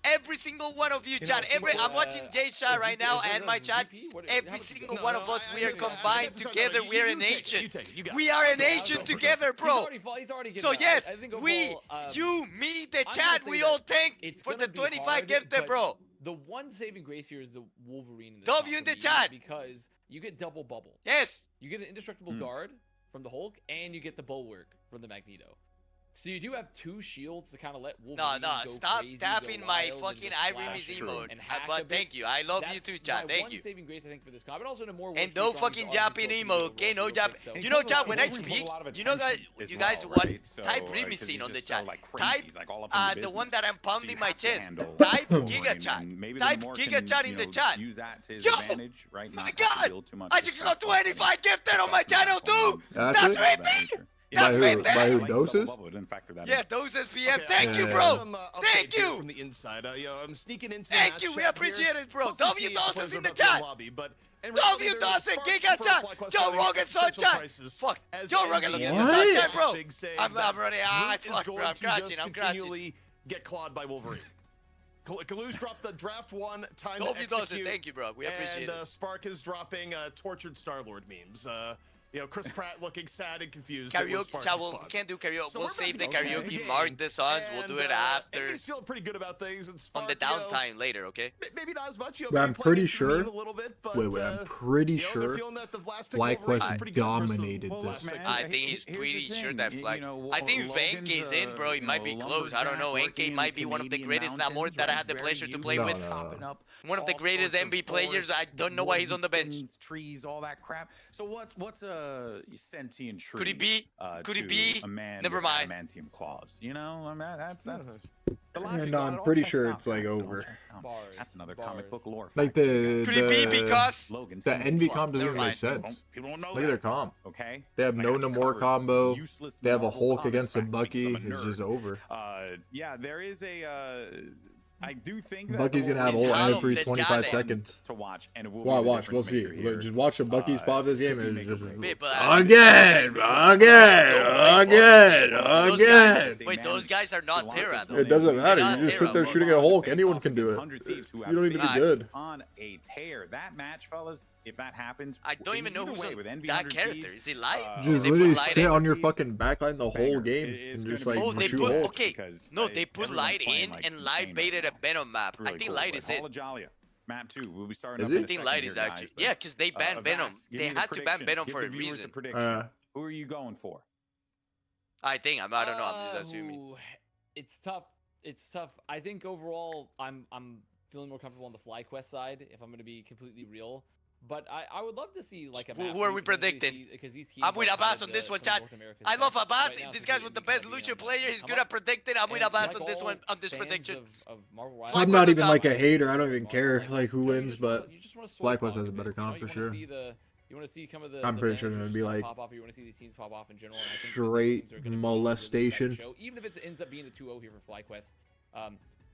every single one of you, chat. I'm watching Jay's chat right now and my chat. Every single one of us, we are combined together. We are a nation. We are a nation together, bro. So yes, we, you, me, the chat, we all thank for the 25 gifted, bro. The one saving grace here is the Wolverine in the W in the chat. because you get double bubble. Yes. You get an indestructible guard from the Hulk, and you get the bulwark from the Magneto. So you do have two shields to kind of let Wolverine go stop crazy, tapping go my wild, fucking and just Irimi's slash emote. and hack a But bit. thank you. I love you That's too, chat. my Thank one you. saving grace, I think, for this comp, but also in a more And no fucking Japping emote, okay? No Jap. You know, chat, when I speak, you guys what? Type Rimicine on the chat. Type the one that I'm pounding my chest. Type Giga Chat. Type Giga Chat in the chat. Yo! My God! I just got 25 gifted on my channel too! That's right! By who? Doses? Yeah, Doses PM. Thank you, bro. Thank you. From the inside, I'm sneaking into. Thank you. We appreciate it, bro. W Doses in the chat. W Doses, Giga Chat. Joe Rogan Sun Chat. Fuck. Joe Rogan looking at the Sun Chat, bro. I'm running. Fuck, bro. I'm crouching. Get clawed by Wolverine. Kalu's dropped the draft one time W to execute. Doses, thank you, bro. We appreciate it. And Spark is dropping tortured Star-Lord memes. You know, Chris Pratt looking sad and confused. Karaoke, chat, we can't do karaoke. So we'll save the karaoke, mark the songs, we'll do it after. He's feeling pretty good about things. And Spark, on the downtime later, okay? Maybe not as much. But I'm pretty sure. I'm pretty sure FlyQuest dominated this. I think he's pretty sure that I think if Enke is in, bro, he might be close. I don't know. Enke might be one of the greatest Namor that I had the pleasure to play with. One of the greatest MB players. I don't know why he's on the bench. Trees, all that crap. So what's a sentient tree? Could he be? Could he be? A man Never mind. Adamantium claws. You know, I mean, that's And I'm pretty sure it's like over. That's another comic book lore. Like the Could it be because the Envy comp doesn't even make sense. Look at their comp. Okay. They have no Namor combo. They have a Hulk against a Bucky. It's just over. Yeah, there is a. I do think that Bucky's gonna have ult every 25 seconds. To watch, and it will watch, we'll see. Just watch a Bucky spot this game, and it's just again. Wait, those guys are not Terra, though. It doesn't matter. You just sit there shooting at a Hulk. Anyone can do it. You don't need to be good. On a tear, that match, fellas. If that happens, I don't even know who's that character. Is he light? Just literally sit on your fucking backline the whole game and just like shoot Hulk. No, they put light in, and light baited a Venom map. I think light is it. Map 2. We'll be starting Is up it? in I a think second Light here, is actually. guys, but, Yeah, because they banned Venom. Avast, give They me the had to ban prediction. Venom Give for the a viewers reason. prediction. Who are you going for? I think. I don't know. I'm just assuming. Ooh, it's tough. It's tough. I think overall, I'm feeling more comfortable on the FlyQuest side, if I'm going to be completely real. But I would love to see like a. Who are we predicting? Because these teams I'm with are Abbas kind on of this one, some of chat. North America's I love best Abbas. right now, This so guy's we with the kind of best being Lucha on that player. He's come good up. at predicting. I'm with And Abbas like on this all one. On this fans prediction. of Marvel Rivals, I'm FlyQuest not on even top. like a hater. I don't even care like who wins, but you just want to sword FlyQuest talk has a bit, better you know? comp for You sure. want to see you want to see some of the. I'm the pretty sure managers they're gonna be just like pop off. You want to see these teams pop off in general. And I think that these straight teams are gonna be really, really molestation. exciting show. Even if it ends up being a 2-0 here for FlyQuest.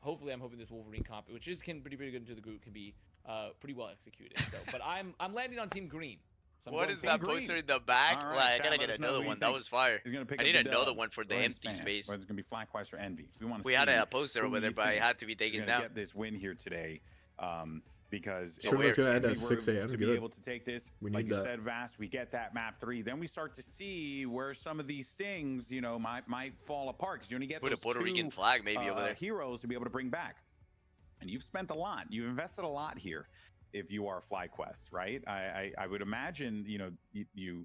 Hopefully, I'm hoping this Wolverine comp, which is pretty good into the group, can be pretty well executed. So, but I'm landing on Team Green. So What is that poster in the back? All right, Like, I chat, gotta let get us know another who you one. That think was fire. He's gonna pick I up need the another dub. one for the Go ahead, empty spam. space. Whether it's gonna be FlyQuest or Envy. We want to. We had a poster over there, but it had to be taken down. Get this win here today, because Sure, it's gonna end at if we 6 were a.m. to be Good. able to take this, We like need you that. said, Vast, we get that map 3. Then we start to see where some of these things, might fall apart because you only get Put a those Puerto Rican 2, flag maybe over there. heroes to be able to bring back. And you've spent a lot. You've invested a lot here. If you are FlyQuest, right? I would imagine, you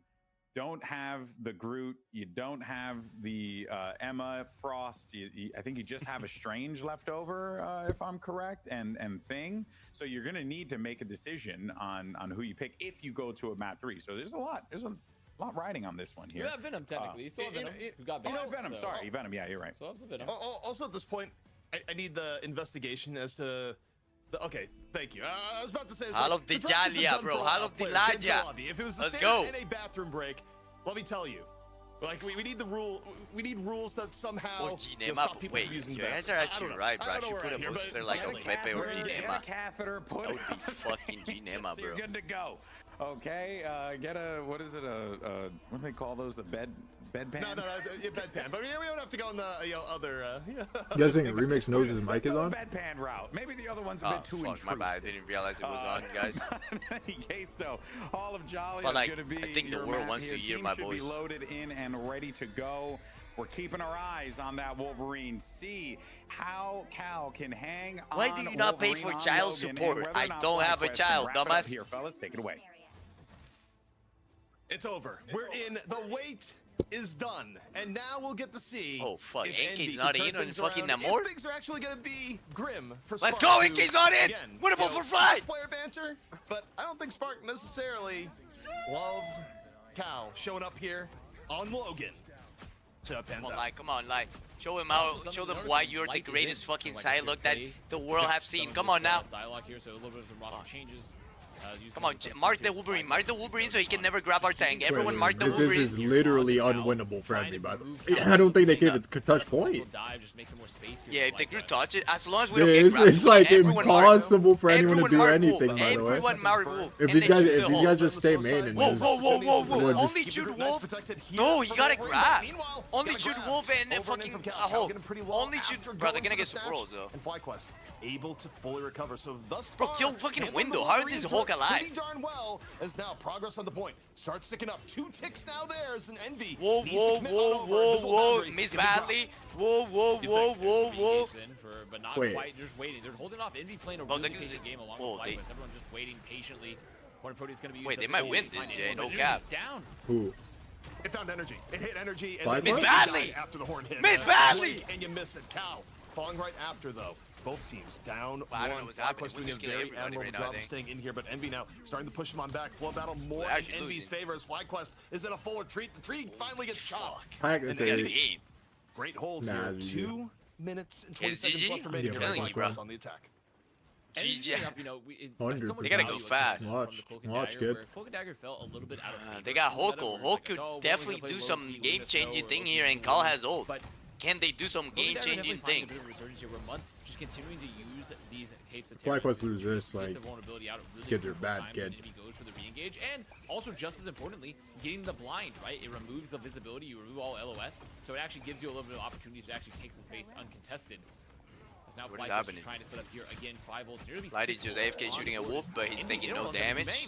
don't have the Groot, you don't have the Emma Frost. I think you just have a Strange left over, if I'm correct, and Thing. So you're gonna need to make a decision on who you pick if you go to a map 3. So there's a lot riding on this one here. Yeah, Venom technically. You still have Venom. Who got back. Venom. So. Sorry, Venom. Yeah, you're right. So that's a Venom. Also, at this point, I need the investigation as to. Okay, thank you. I was about to say. Hall of the Jalia, bro. Hall of the Laja. If it was the Let's standard go. in a bathroom break, let me tell you, like we need the rule. We need rules that somehow stop people Wait, from using you the guys are bathroom. actually right, bro. I don't know should where put a I'm here, but poster like finally, on Pepe or Ginema. Catheter put. That would be fucking Ginema, You're bro. good to go. Okay, get a what is it? What do they call those? A bedpan? No, bedpan. But we don't have to go in the other. You guys think Remix knows his mic is on? Bedpan route. Maybe the other one's a bit too intrusive. My bad. I didn't realize it was on, guys. In any case, though, Hall of Jolly But, is like, going to be. I think the your world map wants to here. hear Team my should voice. Be loaded in and ready to go. We're keeping our eyes on that Wolverine. See how Cal can hang on. Why do you not pay Wolverine for on child Logan, and support? whether or I not don't have a FlyQuest child, can wrap it up dumbass. Here, fellas, take it away. It's over. We're in. The wait is done, and now we'll get to see. Oh fuck, if NK's Envy not can in turn on things fucking around, Namor? if things are actually gonna be grim for Let's Spark, go, who, NK's not in! Again, Winnable for Fly! Player banter, but I don't think Spark necessarily loved Cal showing up here on Logan. So it pans out. Come on, like, show him out, show them why you're the greatest fucking Psylocke that the world have seen. Come on now. Psylocke here, so a little bit of some roster changes. Come on, mark the Wolverine so he can never grab our tank. Everyone mark the This Wolverine. is literally unwinnable for Envy, by the way. I don't think they can even touch point. Yeah, if the Groot touch it, as long as we Yeah, don't get grabbed. it's like everyone impossible for anyone to everyone do mark anything, Wolf. by the way. Everyone mark Wolf. If And these they guys, shoot if the these hole. guys just stay main and Whoa, just, whoa, whoa, whoa, whoa! what, Only just- shoot Wolf. No, you gotta grab. Only shoot Wolf and then Over and in fucking from a Cal. hole. Getting pretty low Only shoot, after bro. They're going gonna for get the some rolls snatch, though. And FlyQuest able to fully recover. So thus Bro, far, kill fucking handling window. the How is this Wolverines Hulk alive? pretty darn well. As now progress on the point starts sticking up. 2 ticks now. There's an Envy. Whoa, needs to whoa, commit whoa, on over. whoa, Visual whoa! boundary Miss getting dropped. badly. Whoa, whoa, whoa, whoa, whoa! But not Wait. quite, just waiting. They're holding off Envy playing a Bro, really they- patient game along whoa, with they- FlyQuest. Everyone's just waiting patiently. Corner Proteus gonna be used Wait, they as a might goal win to this, find yeah, Envy, no but cap. Envy's down. Who? It found energy. It hit energy. And FlyQuest? then Miss Badly! after the horn hit. Miss Badly! And you miss it. Cal falling right after though. Both teams down. Well, I don't know what's happening. FlyQuest We're doing a just killing very everybody admirable right now, job I of think. staying in here, but Envy now starting to push him on back. Flow battle more They're in actually Envy's losing. favor as FlyQuest is in a full retreat. The tree finally gets chopped. Pack And the Envy, tape. great hold Nah, here. GG. 2 minutes and 20 It's seconds GG? left remaining. I'm for telling you, FlyQuest bro. on the attack. And GG. interesting enough, you know, Hundred somewhat They gotta value go what fast. comes from Watch. the Cloak and Watch, Dagger, good. where Cloak and Dagger felt a little bit out of favor. They got in the meta, Hulk. where it's Hulk like, could oh, we're only definitely gonna do play some low-key, game Luminosity, changing or thing low-key here, and Wolverine. Cal has ult. But Can they do some Cloak and game Dagger changing definitely finds a things? bit of a resurgence here, where months just continuing to use these capes of FlyQuest terrorists lose to this, get like, the vulnerability out of really kids are crucial bad, time kid. when the enemy goes for the re-engage, and also just as importantly, getting the blind, right? It removes the visibility, you remove all LOS, so it actually gives you a little bit of opportunities to actually take some space uncontested. As now What is FlyQuest happening? trying to set up here again, 5 volts, nearly Light is 6 just volts AFK on shooting a Wolf. wolf, but he's Envy taking still no on the main. damage.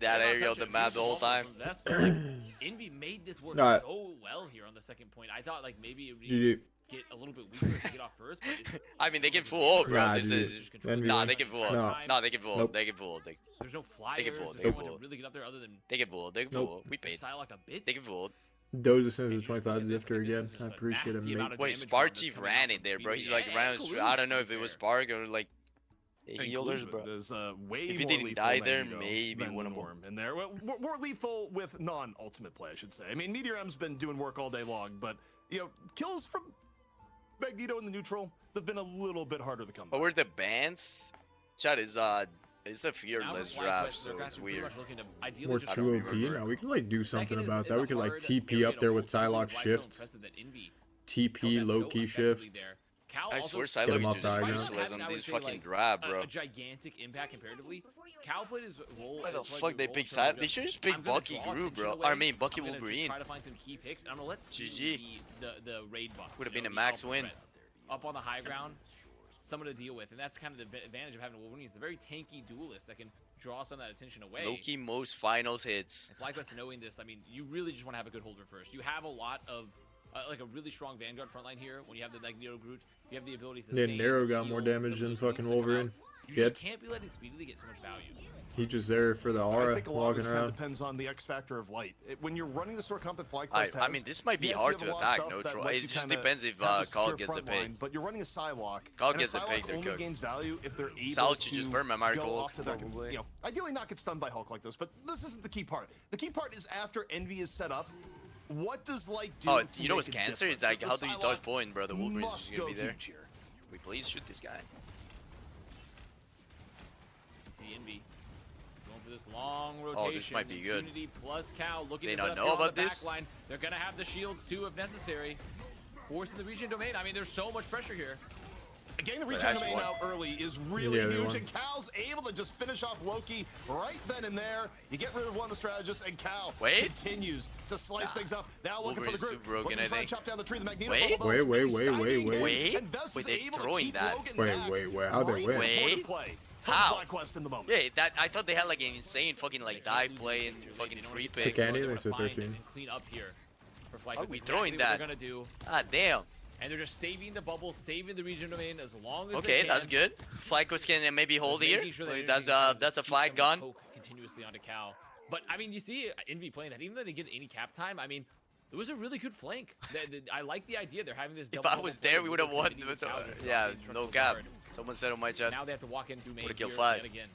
that area of the map the whole time. Envy made this work Alright. so well here on the second point. I thought like maybe it would GG. get a little bit weaker to get off first, but it's, I mean, they can fool all, bro. Nah, This GG. is, Envy nah, win. they can fool all. No. Nah, they can fool all. Nope. They can fool all. there's no flyers. They can fool. There's They no can one to fool. really get up there other than They can fool. They can Nope. fool. We paid. Psylocke a bit. They can fool. Doja sends the 25 zifter again. I appreciate it, mate. Wait, Spark Chief ran it there, bro. He like ran straight. I don't know if it was Spark or like healers, bro. If he didn't die there, maybe winnable. In there, well, more lethal with non-ultimate play, I should say. I mean, Meteor M's been doing work all day long, but you know, kills from Magneto in the neutral, they've been a little bit harder to come by. But where the bans? Chat is it's a fearless draft, so it's weird. We're too OP now. We could like do something about that. We could like TP up there with Psylocke shift, TP low-key shift. I swear Psylocke is just useless on this fucking draft, bro. A gigantic impact comparatively. Cal played his role. Why the fuck they pick Psylocke? They should just pick Bucky Groove, bro. I mean Bucky Wolverine. Try to find some key picks. And I'm gonna let GG. The raid boss. Would have been a max win. Up on the high ground, someone to deal with, and that's kind of the advantage of having a Wolverine. He's a very tanky duelist that can draw some of that attention away. Low-key most finals hits. And FlyQuest knowing this, I mean, you really just want to have a good holder first. You have a lot of like a really strong Vanguard frontline here. When you have the Magneto Groot, you have the ability to. Yeah, Nero got more damage than fucking Wolverine. You just can't be letting Speedily get so much value. He's just there for the aura, I think a lot walking of this around. Kind of depends on the X factor of light. When you're running the sort of comp that FlyQuest I mean, this might be hard to attack, no troll. It just depends if Call gets a pick. But you're running a Psylocke. Call gets a pick, they're only cooked. Gains value if they're able Psylocke should just burn my Mark Hulk, you know, ideally not get stunned by Hulk like this, but this isn't the key part. The key part is after Envy is set up, what does Light do? Oh, you know what's cancer? It's like, how do you dodge point, bro? The Wolverine's just gonna be there. We please shoot this guy. DNV. Going for this long rotation. Oh, this might be good. Unity plus Cal looking they to not know about this? Backline. They're gonna have the shields too if necessary. Forcing the region domain. I mean, there's so much pressure here. Getting the region domain out early is really huge, and Cal's able to just finish off Loki right then and there. You get rid of one of the strategists, and Cal continues to slice things up. Now looking for the group. Broken, I think. Chop down the tree. The Magneto Wait, they're throwing that. Wait, how they win? Wait. How? Yeah, that I thought they had like an insane fucking like dive play and fucking free pick. Candy, they said 13. Clean up here. Are we throwing that? They're gonna do. Ah, damn. And they're just saving the bubble, saving the region domain as long as okay, they can. that's good. FlyQuest can maybe hold here. Sure that's a flag gun. Continuously onto Cal. But I mean, you see Envy playing that. Even though they get any cap time, I mean, it was a really good flank. I like the idea they're having this. If I was there, we would have won. Yeah, no cap. Someone said on my chat. Now they have to walk in through main. Would have killed 5. Again.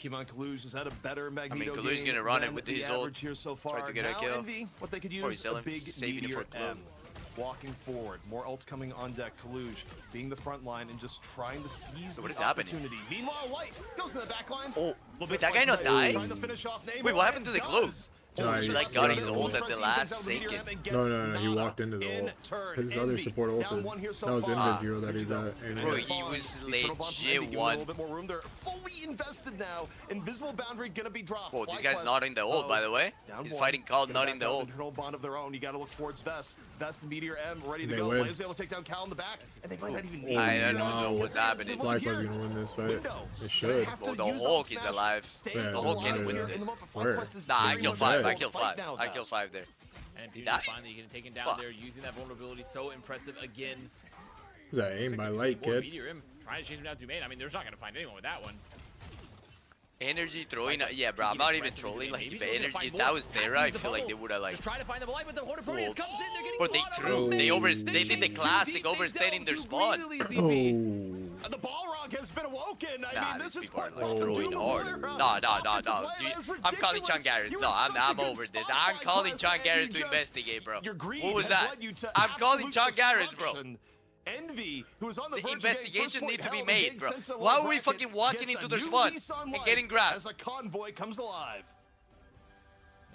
Kevon Kaluj has had a better Magneto. I mean, Kaluj's gonna run it with his ult. Here so far. Try to get a kill. Envy, what they could use a big saving it for Meteor walking forward, more ults coming on deck. Kaluj being the front line and just trying to seize the opportunity. Meanwhile, White goes to the back line. Oh, wait, that guy not died? Wait, what happened to the cloak? He like got his ult at the last second. No, he walked into the ult. His other support ulted. That was Invis that he got. Bro, he was legit one. A little bit more room. They're fully invested now. Invisible boundary gonna be dropped. Whoa, this guy's not in the ult, by the way. He's fighting Call, not in the ult. Internal bond of their own. You gotta look towards Vest. Vest and Meteor M ready to go. Blaze able to take down Cal in the back, and they might not even need. I don't know what's happening. FlyQuest gonna win this fight. They should. Oh, the Hulk is alive. Yeah, the Hulk can win this. Where? Nah, I killed 5. I killed 5. I killed 5 there. And Beauty finally getting taken down there, using that vulnerability. So impressive again. Is that aim by Light, kid? Trying to chase him down through main. I mean, there's not gonna find anyone with that one. Energy throwing, yeah, bro. I'm not even trolling. Like, if that was Terra, I feel like they would have like. Try to find them alive, but the Horde of Proteus comes in. They're getting but they did the classic overstaying their spawn. The Balrog has been awoken. I mean, this is throwing hard. No. I'm calling Chan Garrett. No, I'm over this. I'm calling Chan Garrett to investigate, bro. What was that? I'm calling Chan Garrett, bro. Envy, who is on the investigation needs to be made, bro. Why are we fucking walking into their spawn and getting grabbed? As a convoy comes alive.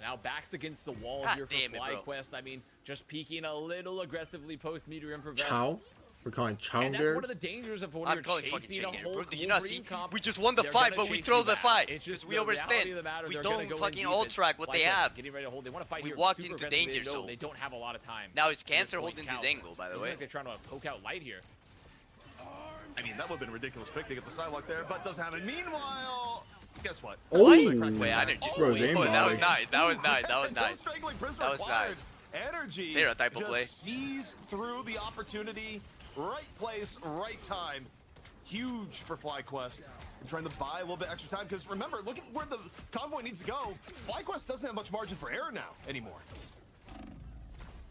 Now backs against the wall here for FlyQuest. I mean, just peeking a little aggressively post Meteor and progress. Chow? We're calling Chow and that's one of the dangers of when I'm calling fucking Chow bro. Did you not see? We just won the fight, but we throw the fight. It's just we overstand. We don't fucking ult track what they have. Getting ready to hold. They want to fight we here. Walked into danger zone. They don't have a lot of time. Now it's Cancer holding this angle, by the way. They're trying to poke out Light here. I mean, that would have been a ridiculous pick to get the Psylocke there, but doesn't happen. Meanwhile, guess what? Oh, wait, energy. Bro, that was nice. That was nice. That was nice. That was nice. Energy. They're a type of play. Sees through the opportunity. Right place, right time. huge for FlyQuest. And trying to buy a little bit extra time, because remember, look at where the convoy needs to go. FlyQuest doesn't have much margin for error now anymore.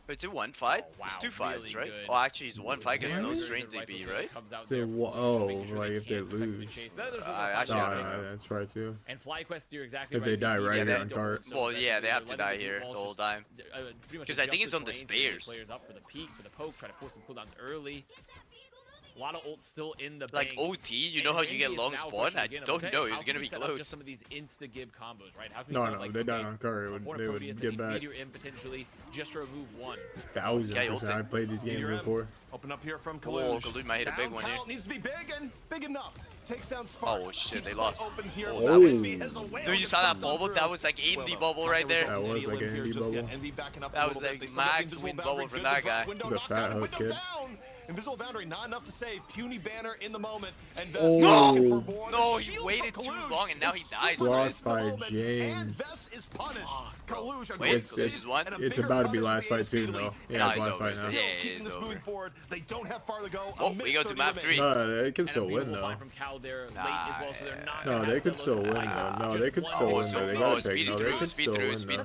It's a one fight? Oh, wow, It's two fights, really right? good. Oh, actually, it's one fight because Really? no strains AB, right? Like if they lose. That's right too. And FlyQuest, you're exactly If right. they die right here on cart. Well, yeah, they have to die here the whole time. Because I think it's on the stairs. Players up for the peak, for the poke, try to force some cooldowns early. A lot of ults still in the like bank. OT, you know how you get long spawn? I don't know. It's gonna be close. Some of these insta give combos, right? How can No, they died on cart. They would get back. In potentially just to remove one. 1000%. I played these games before. Open up here from Kaluj. Kaluj. Kaluj might hit a big one here. Needs to be big and big enough. Takes down Spark. Oh shit, they lost. Open here. Oh. Dude, you saw that bubble? That was like indie bubble right there. That was like an indie bubble. That was like max win bubble for that guy. The fat hook kid. Invisible Boundary, not enough to save. Puny Banner in the moment. And Oh. No, he waited too long and now he dies. Lost by James. Is punished. Kaluj, It's about to be last fight soon though. Yeah, it's last fight now. Yeah, it's over. Moving forward, they don't have far to go. Oh, we go to map 3. No, they can still win though. No, they could still win though. No, they could still win though. They gotta pick. No, they could still win though.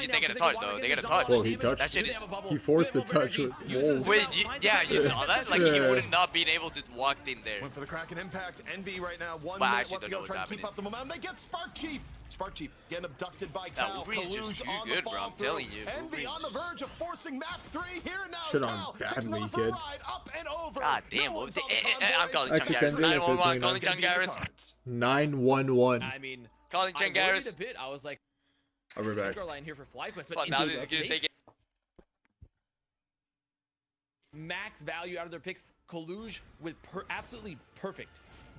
They get a touch though. They get a touch. Well, he touched. That shit is. He forced the touch with Wolf. Wait, yeah, you saw that? Like he would have not been able to walk in there. Went for the Kraken impact. Envy right now. 1 But I minute actually left to don't know go. what's Trying to happening. keep up the momentum. They get Spark Chief. Spark Chief getting abducted by That Cal. Wolverine is just Kaluj too on the good, bro. I'm follow-through. telling you. Envy on the verge of forcing map 3 here now. Shit on Cal takes badly, another kid. ride up and over. God damn, No what one's was on the I'm calling Extra Chungaris. 10 minutes, 911, it's calling Chungaris. 911. I mean, Calling I worried Chungaris. a bit. I was like, I'll be back. line here for FlyQuest, Fuck, but now this is gonna take it. max value out of their picks. Kaluj with absolutely perfect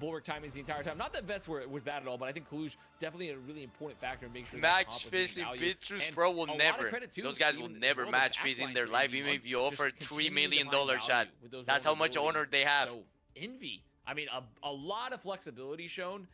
bulwark timings the entire time. Not that Vest was bad at all, but I think Kaluj definitely a really important factor in making sure Match facing Bitrus, bro, will never. Those guys will never match face in their life, even if you offer $3 million shot. That's how much honor they have. So, Envy, I mean, a lot of flexibility shown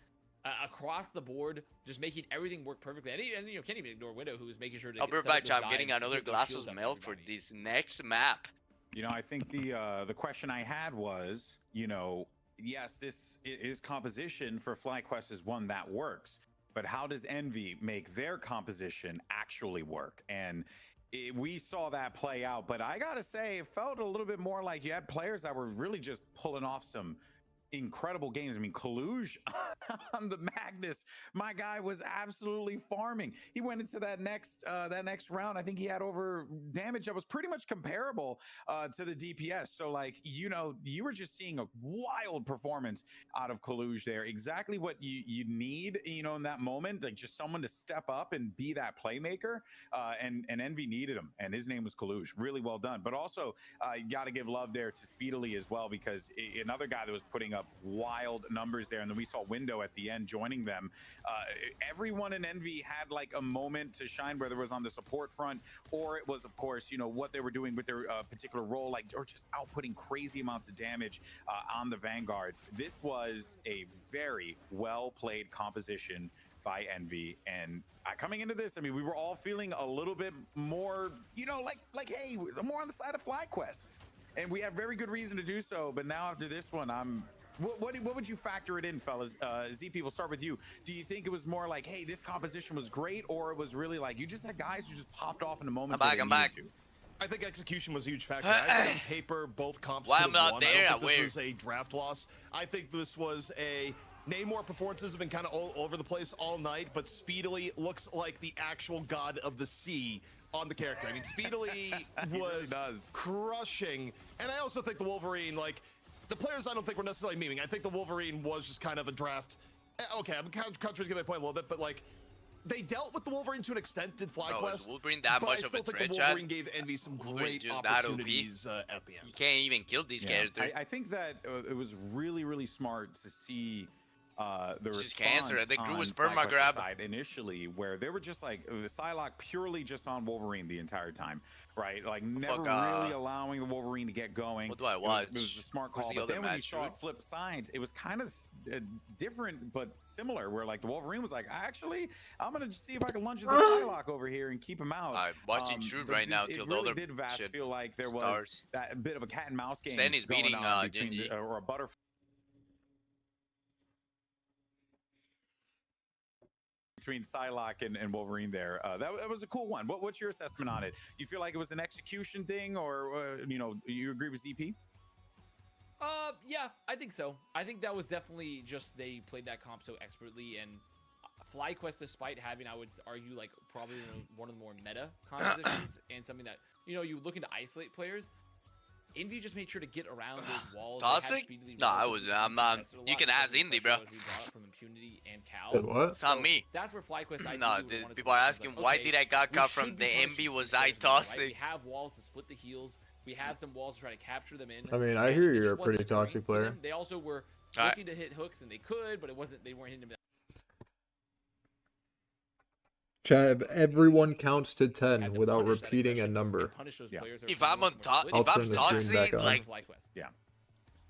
across the board, just making everything work perfectly. And you know, can't even ignore Widow, who is making sure to I'll be right back, I'm getting another glass of milk for this next map. You know, I think the question I had was, you know, yes, this is composition for FlyQuest is one that works, but how does Envy make their composition actually work? And we saw that play out, but I gotta say, it felt a little bit more like you had players that were really just pulling off some incredible games. I mean, Kaluj on the Magnus, my guy was absolutely farming. He went into that next round. I think he had over damage that was pretty much comparable to the DPS. So, like, you know, you were just seeing a wild performance out of Kaluj there. Exactly what you need, you know, in that moment, like just someone to step up and be that playmaker. And Envy needed him, and his name was Kaluj. Really well done. But also, you got to give love there to Speedily as well, because another guy that was putting up wild numbers there, and then we saw Window at the end joining them. Everyone in Envy had like a moment to shine, whether it was on the support front or it was, of course, you know, what they were doing with their particular role, like, or just outputting crazy amounts of damage on the Vanguards. This was a very well played composition by Envy, and coming into this, I mean, we were all feeling a little bit more, you know, like hey, more on the side of FlyQuest, and we have very good reason to do so. But now after this one, what would you factor it in, fellas? ZP, we'll start with you. Do you think it was more like, hey, this composition was great, or it was really like you just had guys who just popped off in a moment? I'm back. I think execution was a huge factor. I think on paper, both comps Why could I'm not won. there? I don't think this was a draft loss. I think this was a Namor performances have been kind of all over the place all night, but Speedily looks like the actual god of the sea on the character. I mean, Speedily was really crushing. And I also think the Wolverine, like, the players I don't think were necessarily memeing. I think the Wolverine was just kind of a draft. Okay, I'm contrary to my point a little bit, but like, they dealt with the Wolverine to an extent, did FlyQuest. Wolverine that but much I still of a think threat, the Wolverine gave Envy some great opportunities at the end. You can't even kill these characters. I think that it was really, really smart to see the just response cancer. They grew on a sperma FlyQuest's grab side initially, where they were just like the Psylocke purely just on Wolverine the entire time, right? Like never really allowing the Wolverine to get going. What do I watch? It was a smart call. But then when you saw it flip sides, it was kind of different but similar. Where like the Wolverine was like, actually, I'm gonna just see if I can lunge at the Psylocke over here and keep him out. I'm watching Shrewd right now till the other did Vast feel like there was that bit of a cat and mouse game Sandy's beating or a butterfly. between Psylocke and Wolverine there. That was a cool one. What's your assessment on it? You feel like it was an execution thing, or you agree with ZP? Yeah, I think so. I think that was definitely just they played that comp so expertly, and FlyQuest, despite having, I would argue, like probably one of the more meta compositions and something that you look into isolate players. Envy just made sure to get around those walls. Toxic? No, I was. You can ask Indy, bro. From Impunity and Cal. What? It's not me. That's where FlyQuest. No, people are asking why did I got cut from the Envy? Was I toxic? Right? We have walls to split the heals. We have some walls to try to capture them in. I mean, I hear you're a pretty toxic player. They also were looking to hit hooks, and they could, but they weren't hitting them. Chat, everyone counts to 10 without repeating a number. Yeah. If I'm toxic, like, yeah,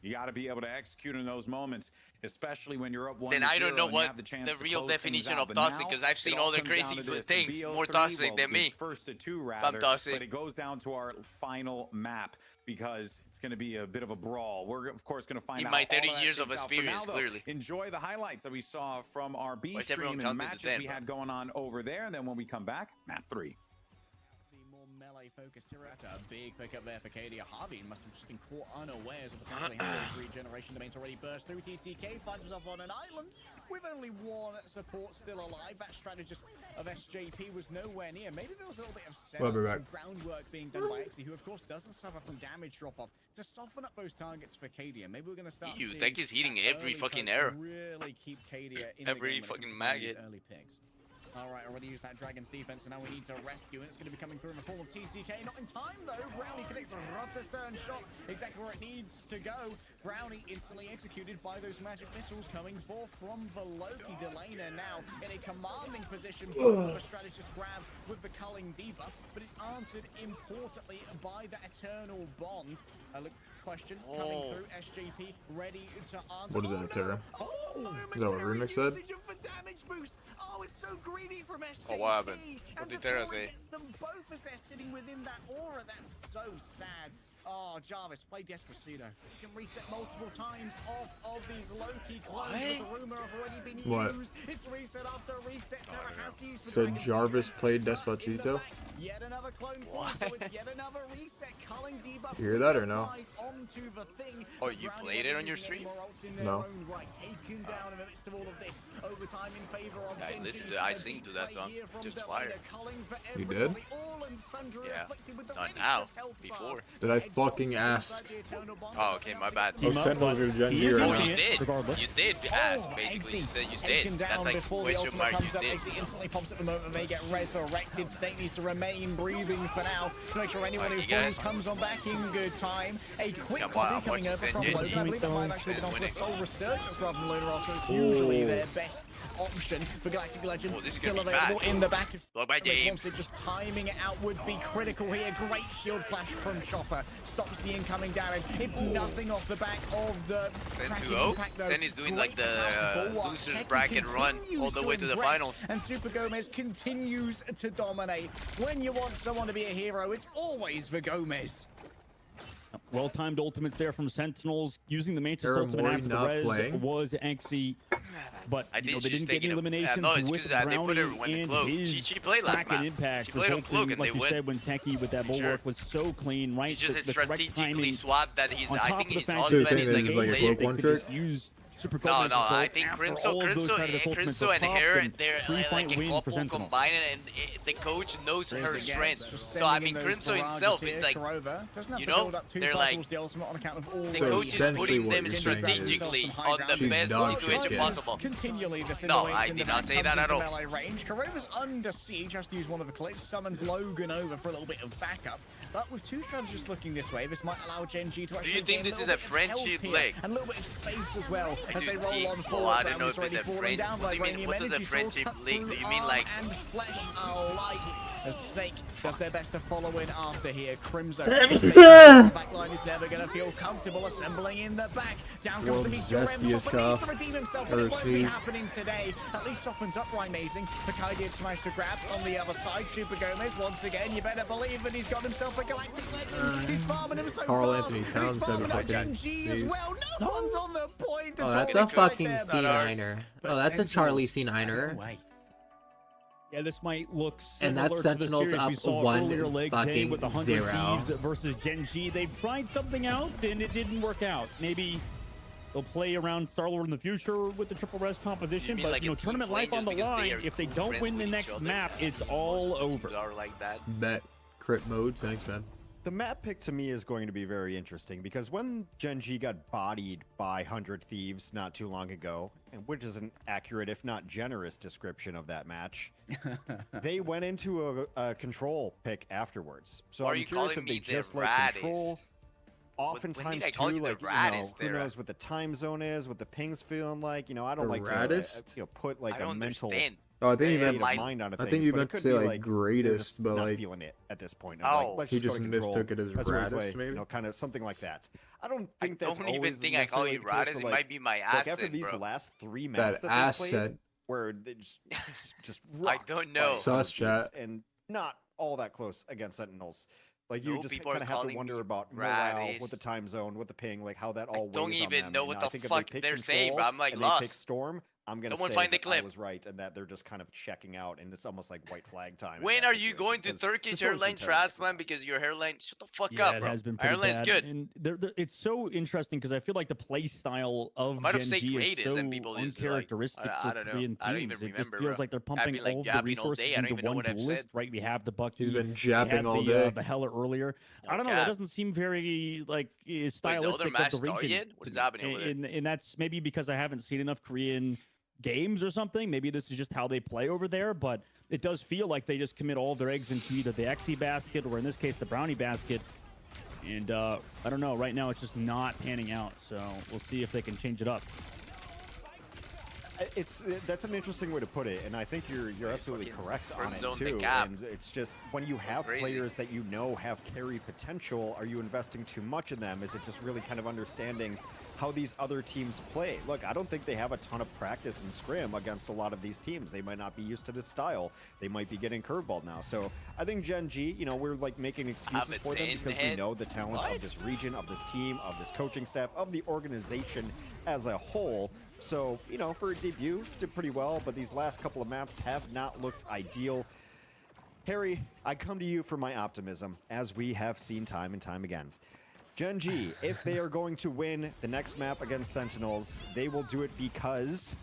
you got to be able to execute in those moments, especially when you're up 1-0. Then I don't know what the real definition of toxic, because I've seen other crazy things more toxic than me. First to two, rather, I'm toxic. but it goes down to our final map because it's going to be a bit of a brawl. We're of course going to find out. In my 30 all years of things out. experience, For now, though, clearly. Enjoy the highlights that we saw from our B Why is stream everyone and counting matches to 10, we bro? had going on over there. And then when we come back, map 3. More melee focused here at a big pickup there for KD. Harvey must have just been caught unawares of potentially having those regeneration domains already burst through. TTK finds himself on an island with only one support still alive. That strategist of SJP was nowhere near. Maybe there was a little bit of setup and groundwork being done by Xe, who of course doesn't suffer from damage drop off, to soften up those targets for Kadia. Maybe we're going to start seeing Tech is hitting every fucking arrow. Really keep Kadia in every the game fucking maggot. Early picks. Alright, already used that Dragon's defense, and now we need to rescue, and it's going to be coming through in the form of TTK. Not in time, though. Brownie connects a rough stern shot, exactly where it needs to go. Brownie instantly executed by those magic missiles coming forth from the Loki. Delana now in a commanding position for the strategist grab with the culling debuff, but it's answered importantly by the Eternal Bond. Question coming through. SJP ready to answer. What is that, Terra? Is that what Remix said? Oh, it's so greedy from SJP. Oh, what happened? What did Terra say? Them both as they're sitting within that aura. That's so sad. Oh, Jarvis, play Despacito. You can reset multiple times off of these low-key clones, but the rumor have already been used. It's reset after reset. Terra has to use the So Jarvis played Despacito? Yet another clone so it's yet another reset. Culling debuff. You hear that or no? Onto the thing. Oh, you played it on your stream? No. Right, taken down in the midst of all of this. Overtime in favor of I listened to, I sing to that song. Just fire. You did? Yeah. Not now. Before. Did I fucking ask? Oh, okay, my bad. Oh, Sentinels are Gen G or Oh, not? you did. You did ask, basically. You said you did. That's like question mark, you did. Xe instantly pops at the moment and they get resurrected. Snake needs to remain breathing for now to make sure anyone who falls comes on back in good time. A quick copy coming over from Logan. I believe that might have actually been on for Soul Resurgence rather than Lunar Ultra. It's usually their best option for Galactic Legend. Still available in the back. Just timing it out would be critical here. Great shield flash from Chopper. Stops the incoming damage. It's nothing off the back of the impact though. Sen is doing like the losers bracket run all the way to the finals. And Super Gomez continues to dominate. When you want someone to be a hero, it's always the Gomez. Well-timed ultimates there from Sentinels. Using the Mantis ultimate after the res was Xe. But they didn't get any eliminations with Brownie and his she played last map. impact. She played on Cloak and like they you said, when Techie with that bulwark was so clean, right? He just the strategically swapped that he's, I think he's So you're saying this is like a Cloak one trick? No, I think Crimso and her, they're like a couple combined, and the coach knows her strength. So I mean, Crimso himself is like, you know, they're like, the coach is putting them strategically on the best situation possible. No, I did not say that at all. Corova's under siege, has to use one of the clips, summons Logan over for a little bit of backup. But with two strategists looking this way, this might allow Gen G to actually Do you think this is a friendship leg? And a little bit of space as well as they roll on forward. Oh, I don't know if it's a friend. What do you mean? What does a friendship league? Do you mean like? And flesh alike. The Snake does their best to follow in after here. Crimson. Backline is never going to feel comfortable assembling in the back. Down comes the Meteor M. Needs to redeem himself, but it won't be happening today. At least softens up Amazing. Pakadia tries to grab on the other side. Super Gomez once again. You better believe that he's got himself a Galactic Legend. He's farming him so Carl fast. Anthony Towns never fucking Gen G as well. No one's on the point. Oh, that's a fucking C9er. Oh, that's a Charlie C9er. Yeah, this might look And similar that to the Sentinels series we up saw one earlier leg day with the 100 0. Thieves versus Gen G. They've tried something out and it didn't work out. Maybe they'll play around Star-Lord in the future with the triple res composition, but like you know, tournament life on the line. If they don't win the next map, it's all over. Like that. Bet. Crit mode. Thanks, man. The map pick to me is going to be very interesting because when Gen G got bodied by 100 Thieves not too long ago, and which is an accurate, if not generous, description of that match, they went into a control pick afterwards. So I'm curious if they just like control. Oftentimes too, like, you know, who knows what the time zone is, what the ping's feeling like. You know, I don't like to put like a mental. Oh, I think you meant. Mind on I think you meant to say like greatest, but not like feeling it at this point. Oh, like, he just mistook it as raddest, maybe. You know, kind of something like that. I don't think that's don't even think I call you raddest. It might be my asset, after these bro. last 3 maps that that they asset played, where they just I don't know. Sus chat. And not all that close against Sentinels. Like, you just people kind of have to calling wonder me about morale, what the raddest. time zone, what the ping, like how that all weighs don't on even them. know And what I the think if fuck they pick they're saying, control bro. I'm like and they pick lost. Storm, I'm gonna Someone say find the that clip. I was right and that they're just kind of checking out, and it's almost like white flag time. When are you going to Turkish hairline transplant because your hairline? Shut the fuck Yeah, up, it bro. has been pretty Hairline's bad. good. And it's so interesting because I feel like the play style of might have Gen said G is greatest so and people just like, uncharacteristic I for don't know. Korean I don't teams. even It just remember, feels bro. like they're I'd pumping be like all the yapping all resources day. I don't into even know one what I've duelist. said. Right, we have the Bucky. He's been we japping had all the, day. The Heller earlier. I don't know. cap. That doesn't seem very like stylistic match of the start region. yet? What is happening over there? And that's maybe because I haven't seen enough Korean games or something. Maybe this is just how they play over there, but it does feel like they just commit all of their eggs into either the Exy basket or in this case the Brownie basket. And I don't know, right now it's just not panning out, so we'll see if they can change it up. That's an interesting way to put it, and I think you're absolutely correct on it too. And it's just when you have players that you know have carry potential, are you investing too much in them? Is it just really kind of understanding how these other teams play? Look, I don't think they have a ton of practice in scrim against a lot of these teams. They might not be used to this style. They might be getting curveballed now. So I think Gen G, you know, we're like making excuses for them because we know the talent of this region, of this team, of this coaching staff, of the organization as a whole. So, you know, for a debut, did pretty well, but these last couple of maps have not looked ideal. Harry, I come to you for my optimism, as we have seen time and time again. Gen G, if they are going to win the next map against Sentinels, they will do it because...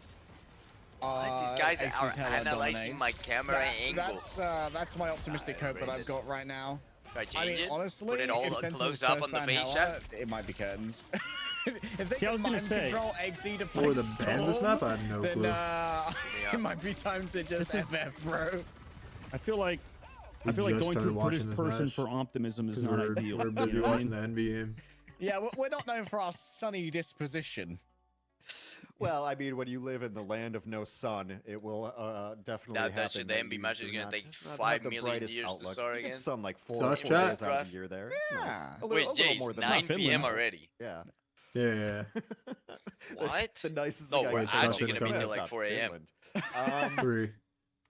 these guys are analyzing my camera angle. That's my optimistic hope that I've got right now. I mean, honestly, put it all close up on the face shot. It might be curtains. If they I was can gonna say, control XE to play Or the ban this map? I have no then clue. it might be time to just FF, bro. I feel like We going just to started a watching British this person match for optimism is 'cause not we're ideal. busy you know what I watching mean? the NBA. Yeah, we're not known for our sunny disposition. Well, I mean, when you live in the land of no sun, it will definitely happen. That shit, the NBA match is gonna take 5 million years to start again. It's some like 4 Sus days chat? out of the year there. It's nice. A Wait, little Jace, more than 9 that. p.m. already. Yeah. Yeah. What? The nicest No, thing I we're can say actually about gonna be Finland. till like 4 a.m. Finland. 3,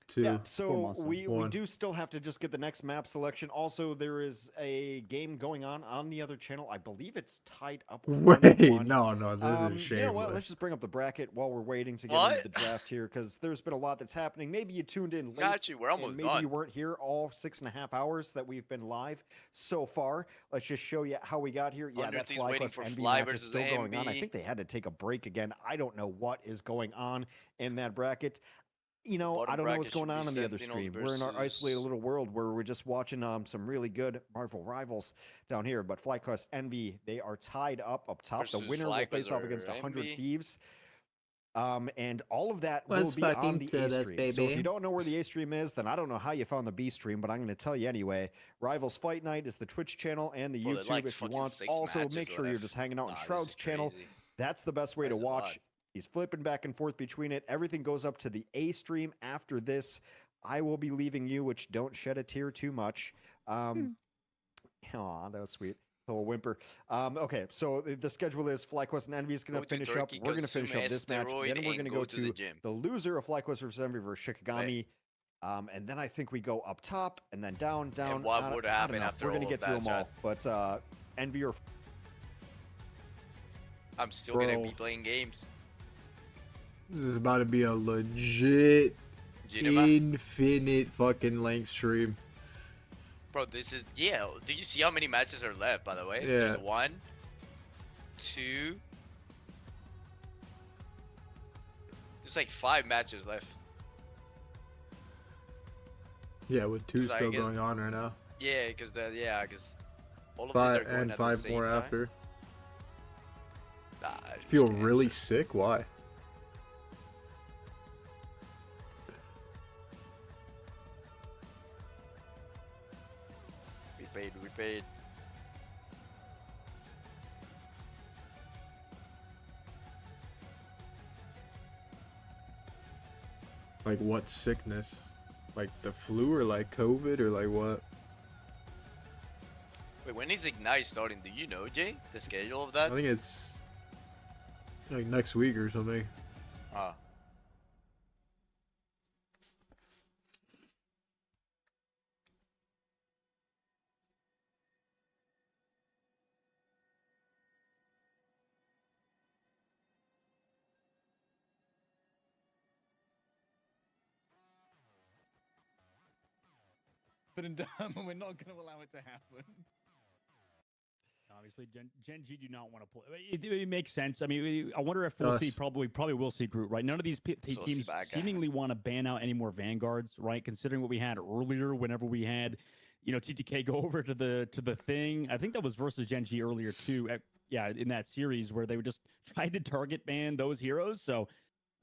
2, Yeah, so we 1. do still have to just get the next map selection. Also, there is a game going on the other channel. I believe it's tied up. Wait, 1-1. no, this is shameless. You know what? Let's just bring up the bracket while we're waiting to get into the draft here, because there's been a lot that's happening. Maybe you tuned in late. Got you. We're almost and maybe done. you weren't here all 6.5 hours that we've been live so far. Let's just show you how we got here. Yeah, that Undertees waiting FlyQuest for NB Fly match is versus still going on. I NB. think they had to take a break again. I don't know what is going on in that bracket. You know, Bottom I don't know what's bracket should going on be in the other Sentinels stream. We're in our isolated versus- little world where we're just watching some really good Marvel rivals down here. But FlyQuest Envy, they are tied up top. The Versus winner will face FlyQuest off or against 100 Envy. Thieves. And all of that Let's will be on fucking the do A this, stream. So if baby. you don't know where the A stream is, then I don't know how you found the B stream, but I'm going to tell you anyway. Rivals Fight Night is the Twitch channel and the Bro, they YouTube like if you fucking want. 6 Also, matches make sure you're left. just hanging out on Nah, this Shroud's is channel. crazy. That's the best way to That's a lot. watch. He's flipping back and forth between it. Everything goes up to the A stream after this. I will be leaving you, which don't shed a tear too much. Aw, that was sweet. A little whimper. Okay, so the schedule is FlyQuest and Envy is going Go to to finish up. Turkey, We're going to consume finish up this match. asteroid, Then we're going and to go to the gym. the loser of FlyQuest versus Envy versus Shikagami. And then I think we go up top and then down. And what would happen after We're all gonna of get through that, them all. But Envy or I'm still gonna Bro. be playing games. This is about to be a legit infinite fucking length stream. Bro, this is do you see how many matches are left? By the way, Yeah. There's 1, 2. There's like 5 matches left. Yeah, with 2 'Cause I still guess- going on right now. Yeah, because all of 5 these are going and at the 5 same more time. after. Nah, I just Feel can't really answer. sick. Why? We paid. Like what sickness? Like the flu or like COVID or like what? Wait, when is Ignite starting? Do you know, Jay? The schedule of I that? think it's like next week or something. Ah. But in Durham, we're not going to allow it to happen. Obviously, Gen G do not want to play. It makes sense. I mean, I wonder if we'll see. Probably will see Groot, right? None of these teams seemingly want to ban out any more Vanguards, right? Considering what we had earlier, whenever we had, TTK go over to the thing. I think that was versus Gen G earlier too. In that series where they would just try to target ban those heroes. So,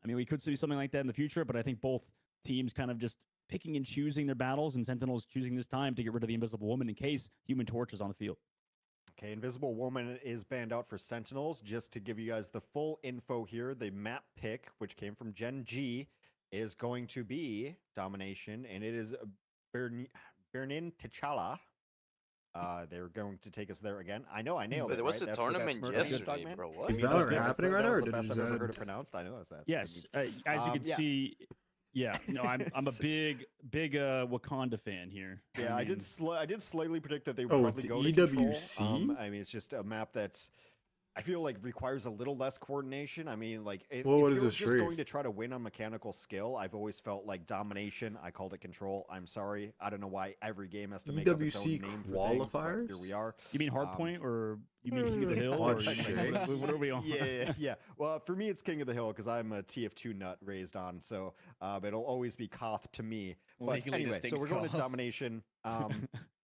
I mean, we could see something like that in the future. But I think both teams kind of just picking and choosing their battles, and Sentinels choosing this time to get rid of the Invisible Woman in case Human Torch is on the field. Okay, Invisible Woman is banned out for Sentinels. Just to give you guys the full info here, the map pick, which came from Gen G, is going to be Domination, and it is Bernin T'Challa. They're going to take us there again. I know, I nailed it. There was right? a That's what that tournament Smirk yesterday, man. bro. What? Is Valorant happening right now, or the did best you I've ever just heard it pronounced. I know that's that. Yes, as you can see. Yeah, no, I'm a big Wakanda fan here. Yeah, I did slightly predict that they would Oh, probably it's go to Control. EWC? I mean, it's just a map that I feel like requires a little less coordination. I mean, like if What is you're this just streak? going to try to win on mechanical skill, I've always felt like Domination. I called it Control. I'm sorry. I don't know why every game has to make up its own EWC name for things, but qualifiers? here we are. You mean Hardpoint, or you mean King of the Hill? Or what are we on? Yeah. Well, for me, it's King of the Hill because I'm a TF2 nut raised on, so it'll always be Koth to me. But Legally anyway, so distinct we're going to Koth. Domination.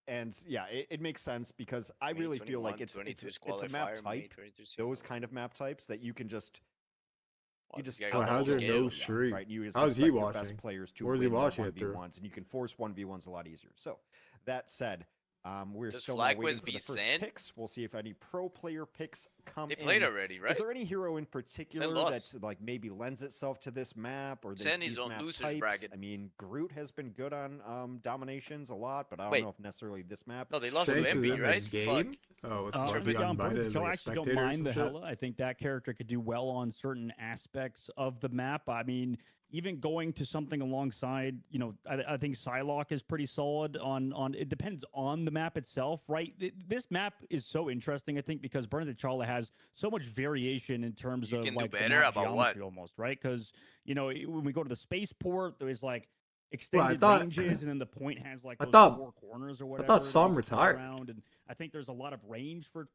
And yeah, it makes sense because I really feel like it's a map type, those kind of map types that you can just how's there no streak? Right, you just How's he expect your best watching? players to Where's he win watching it through? 1v1s, and you can force 1v1s a lot easier. So that said, we're Does still waiting FlyQuest for be the first sent? picks. We'll see if any pro player picks come They in. played already, right? Is there any hero in particular lost. that like maybe lends itself to this map or Sen these is on map losers types? bracket. I mean, Groot has been good on dominations a lot, but I don't Wait. know if necessarily this map. No, they lost to Shanks is Envy, in right? the game? Oh, it's But he yeah, got I'm invited as I like a actually don't spectator or mind some the shit? Hella. I think that character could do well on certain aspects of the map. I mean, even going to something alongside, I think Psylocke is pretty solid on. It depends on the map itself, right? This map is so interesting, I think, because Burn T'Challa has so much variation in terms You of can do like the better map about what? geometry almost, right? Because when we go to the spaceport, there's like extended thought- ranges, and then the point has like I those thought- 4 corners or I whatever. thought that Som you can play retired. around, and I think there's a lot of range for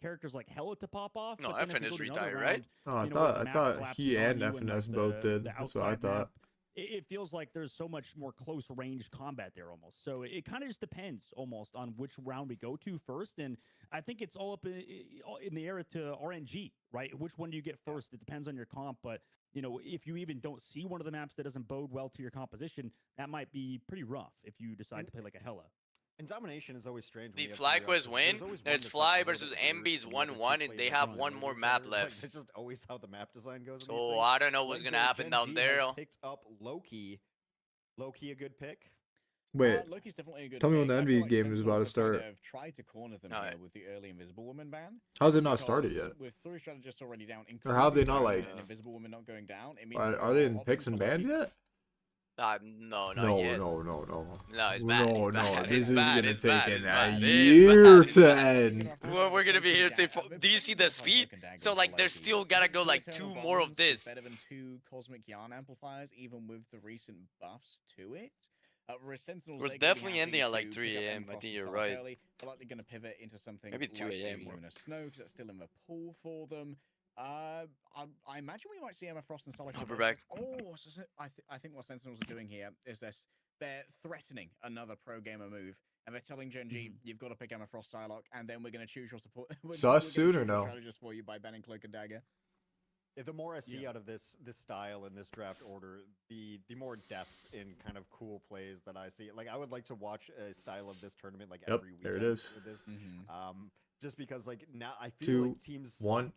characters like Hella to pop off. No, but then if you FNS go to another retired, round, right? Oh, I with thought the I map thought collapsing he on and you and, FNS like, both did. the That's what I outside thought. map, it feels like there's so much more close range combat there almost. So it kind of just depends almost on which round we go to first. And I think it's all up in the area to RNG, right? Which one do you get first? It depends on your comp. But, if you even don't see one of the maps that doesn't bode well to your composition, that might be pretty rough if you decide to play like a Hella. And Domination is always strange. The FlyQuest win. It's Fly versus MB's 1-1, and they have one more map left. That's just always how the map design goes. So I don't know what's gonna happen down there. Picked up Loki. Loki, a good pick. Wait, Loki's definitely a good tell me when pick. the I Envy feel like game is about to Sentinels have start. kind of tried to corner them Alright. here with the early Invisible Woman ban. How's it not because started yet? With 3 strategists already down, Or how have they not, including like- an Invisible Woman not going down. It means Are there they more in options picks for and Loki. bans yet? No, not No, yet. no. No, it's bad. No, it's no. bad. This It's is bad. gonna It's take bad. It's a bad. It's year bad. to end. We're gonna be here. Do you see the speed? So like, there's still gotta go like 2 more of this. Better than 2 Cosmic Yarn amplifiers, even with the recent buffs to it. Sentinels, We're definitely ending at like 3 AM. I think you're right. They're likely going to pivot into something Maybe 2 like AM. Luminous Snow, because that's still in the pool for them. I imagine we might see Emma Frost and Solid. I'll be back. Oh, so I think what Sentinels are doing here is they're threatening another pro gamer move, and they're telling Gen G, you've got to pick Emma Frost Psylocke, and then we're going to choose your support. Sus soon or no? Strategist for you by banning Cloak and Dagger. Yeah, the more I see out of this style and this draft order, the more depth in kind of cool plays that I see. Like, I would like to watch a style of this tournament like every weekend. There it is. With this. Just because like now I feel like teams 1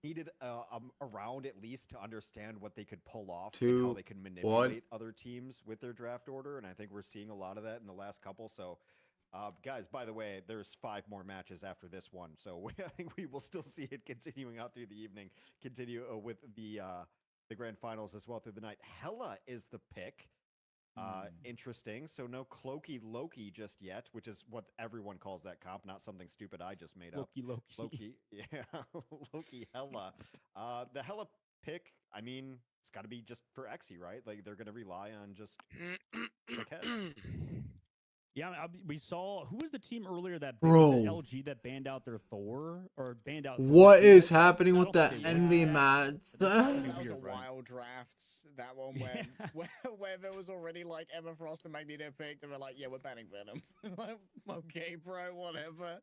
needed a round at least to understand what they could pull off 2 and how they can manipulate other teams with their draft order, and I think we're seeing a lot of that in the last couple. So guys, by the way, there's 5 more matches after this one, so I think we will still see it continuing out through the evening, continue with the grand finals as well through the night. Hela is the pick. Interesting. So no Cloaky Loki just yet, which is what everyone calls that comp, not something stupid I just made up. Loki. Yeah, Loki Hela. The Hela pick, I mean, it's got to be just for Exy, right? Like, they're going to rely on just quick heads. Yeah, we saw who was the team earlier that Bro. was it LG that banned out their Thor or banned out. What is happening with the Envy mats? That was a wild draft. That one where there was already like Emma Frost and Magneto picked, and we're like, yeah, we're banning Venom. Like, okay, bro, whatever.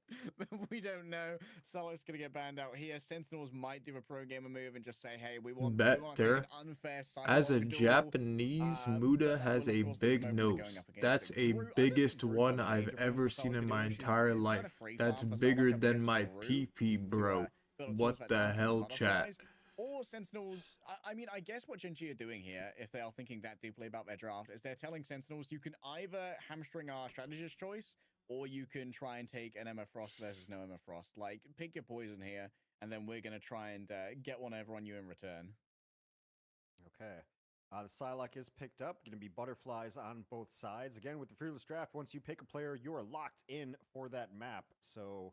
We don't know. Psylocke's gonna get banned out here. Sentinels might do a pro gamer move and just say, hey, we want to take an unfair As a duel. Japanese, Muda has a big nose. That's a biggest one I've ever seen in my entire life. That's bigger than my PP, bro. What the hell, chat? Or Sentinels, I mean, I guess what Gen G are doing here, if they are thinking that deeply about their draft, is they're telling Sentinels, you can either hamstring our strategist choice, or you can try and take an Emma Frost versus no Emma Frost. Like, pick your poison here, and then we're going to try and get one over on you in return. Okay. The Psylocke is picked up. Going to be butterflies on both sides. Again, with the Fearless Draft, once you pick a player, you are locked in for that map. So...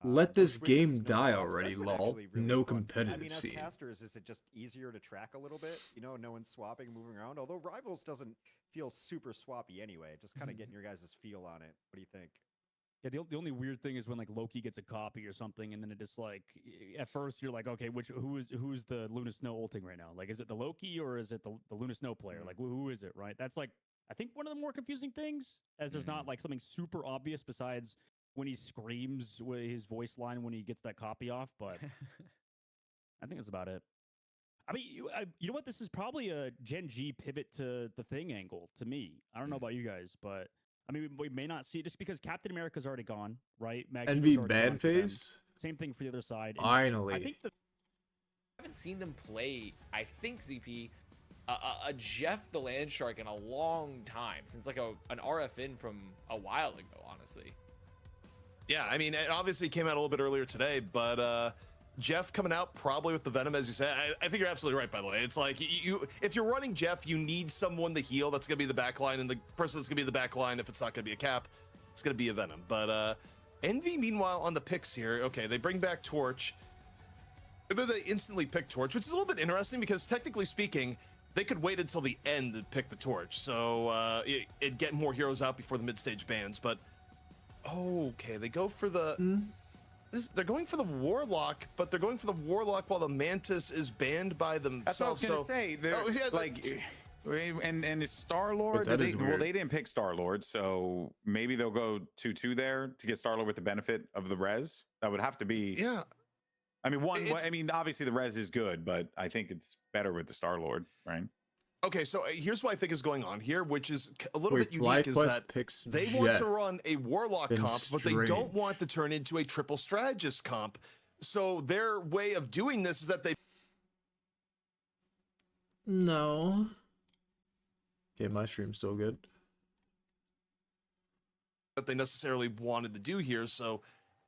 let this game die already, lol. No competitive I mean, as scene. casters, is it just easier to track a little bit? You know, no one's swapping, moving around. Although Rivals doesn't feel super swappy anyway. Just kind of getting your guys' feel on it. What do you think? Yeah, the only weird thing is when like Loki gets a copy or something, and then it just like at first you're like, okay, who's the Luna Snow ulting right now? Like, is it the Loki or is it the Luna Snow player? Like, who is it? Right? That's like I think one of the more confusing things, as there's not like something super obvious besides when he screams with his voice line when he gets that copy off, but I think that's about it. I mean, you know what? This is probably a Gen G pivot to the thing angle to me. I don't know about you guys, but I mean, we may not see it just because Captain America's already gone, right? Envy ban phase? Same thing for the other side. And Finally. I think I haven't seen them play, I think, ZP, a Jeff the Land Shark in a long time, since like an RFN from a while ago, honestly. Yeah, I mean, it obviously came out a little bit earlier today, but Jeff coming out probably with the Venom, as you said. I think you're absolutely right, by the way. It's like, if you're running Jeff, you need someone to heal. That's going to be the backline, and the person that's going to be the backline, if it's not going to be a Cap, it's going to be a Venom. But Envy, meanwhile, on the picks here, okay, they bring back Torch. Then they instantly pick Torch, which is a little bit interesting because, technically speaking, they could wait until the end to pick the Torch. So it'd get more heroes out before the mid-stage bans, but... Okay, they go for the... They're going for the Warlock, but they're going for the Warlock while the Mantis is banned by themselves. That's what I was gonna say. And Star-Lord, they didn't pick Star-Lord, so maybe they'll go 2-2 there to get Star-Lord with the benefit of the res. That would have to be... Yeah. I mean, I mean, obviously the res is good, but I think it's better with the Star-Lord, right? Okay, so here's what I think is going on here, which is a little bit unique, is that they want to run a Warlock comp, but they don't want to turn into a triple strategist comp. So their way of doing this is that they... No. Okay, my stream's still good. That they necessarily wanted to do here, so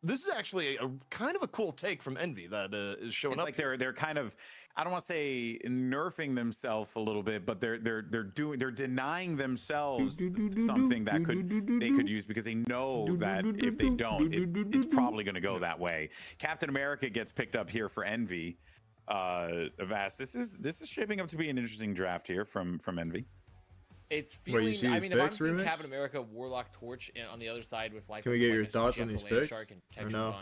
This is actually a kind of a cool take from Envy that is showing up. Like they're kind of, I don't want to say nerfing themselves a little bit, but they're denying themselves something that they could use because they know that if they don't, it's probably going to go that way. Captain America gets picked up here for Envy. Avast, this is shaping up to be an interesting draft here from Envy. It's feeling. I mean, if I'm seeing Captain America, Warlock, Torch, and on the other side with like. Can we get your thoughts on these picks? Or no?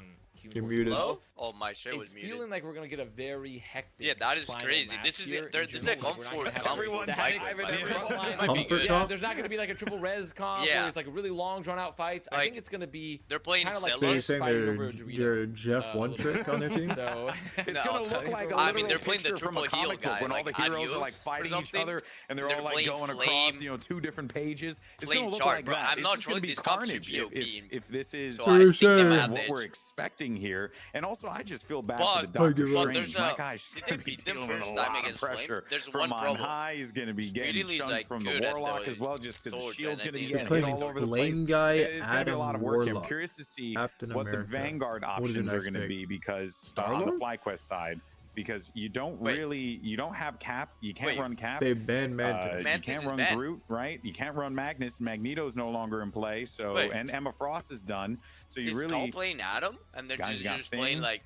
You're muted. Hello? Oh, my share was muted. It's feeling like we're gonna get a very hectic. Yeah, that is crazy. This is a comfort comp. Yeah, there's not gonna be like a triple res comp. Yeah. Where it's like a really long, drawn out fights. I think it's gonna be. They're playing like They're saying they're Jeff one trick on their team. So it's gonna look like I mean, they're playing the triple heal guy. When all the heroes are like fighting each other and they're all like going across, 2 different pages. It's gonna look like that. I'm not trolling this carnage if this is what we're expecting here. And also, I just feel bad for the but Doctor there's Strange. My guy's going to be dealing with a lot of pressure from on high. He's going to be getting chunked from the Warlock as well, just because the shield's going to be getting all over the place. Guy, it's going to be a Adam lot of work. Warlock. I'm curious to see Captain what America. the Vanguard options are going to be, because on the FlyQuest side, because you don't have Cap, you can't run Cap. They banned Mantis. You can't run Groot, right? You can't run Magnus. Magneto's no longer in play, so and Emma Frost is done. So you really all playing Adam, and they're just playing like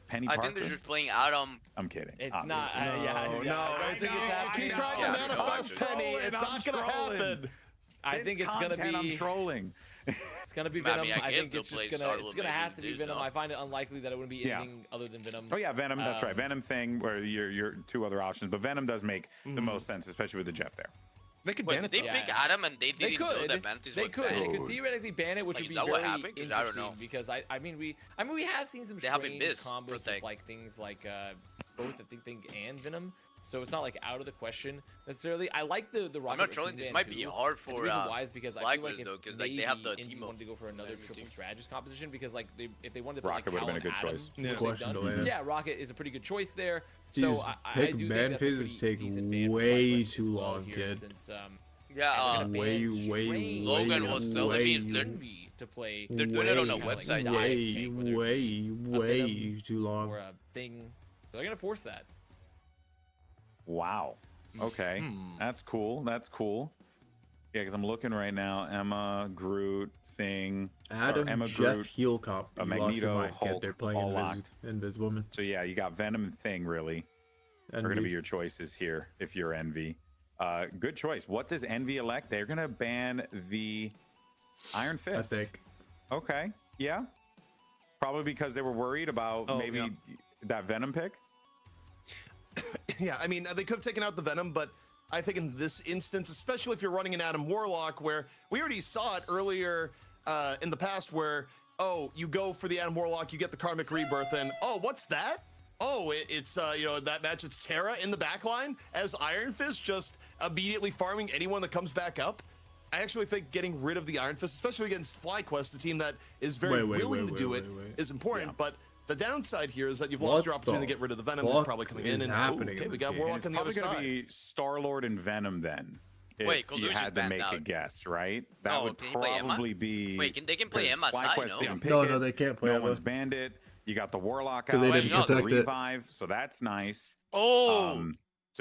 Penny I Parker? think they're just playing Adam. I'm kidding. It's obviously. not. Keep trying to manifest Penny. It's not gonna happen. I think it's gonna be. I'm trolling. It's gonna be Venom. I think it's just gonna. It's gonna have to be Venom. No. I find it unlikely that it wouldn't be anything other than Venom. Oh yeah, Venom. That's right. Venom thing where your 2 other options, but Venom does make the most sense, especially with the Jeff there. They could ban it. They pick Adam and they didn't know that Mantis They could theoretically ban it, which would be very interesting. I don't know. Because I mean we have seen some strange combos with like things like both I think and Venom. So it's not like out of the question necessarily. I like the Rocket. I'm not trolling. It might be hard for. The reason why is because I feel like if they have the team wanted to go for another triple strategist composition, because like if they wanted to Rocket would have been a good choice. Yeah, Rocket is a pretty good choice there. So I do think that's a pretty take decent ban way too long, kid. Since, way Logan was telling me to play. They're doing it on a website. Way too long. Or a thing. They're gonna force that. Wow. Okay. That's cool. That's cool. Yeah, because I'm looking right now. Emma, Groot, Thing. Adam, Emma, Jeff, Groot, heel comp. Magneto, Hulk, they're playing Invis-Woman. So yeah, you got Venom and Thing really. Are going to be your choices here if you're Envy. Good choice. What does Envy elect? They're going to ban the Iron Fist. I think. Okay. Yeah. Probably because they were worried about that Venom pick. Yeah, I mean, they could have taken out the Venom, but I think in this instance, especially if you're running an Adam Warlock, where we already saw it earlier in the past where, you go for the Adam Warlock, you get the Karmic Rebirth, and, what's that? It's it's Terra in the backline as Iron Fist, just immediately farming anyone that comes back up. I actually think getting rid of the Iron Fist, especially against FlyQuest, a team that is very willing to do it, is important, but the downside here is that you've lost your opportunity to get rid of the Venom that's probably coming in. And we got Warlock on the other side. It's probably going to be Star-Lord and Venom then. Wait, if you had to make a guess, right? That would probably be. Wait, they can play Emma side, no, they can't play Emma. No one's banned it. You got the Warlock out. They didn't protect Revive, so that's nice. So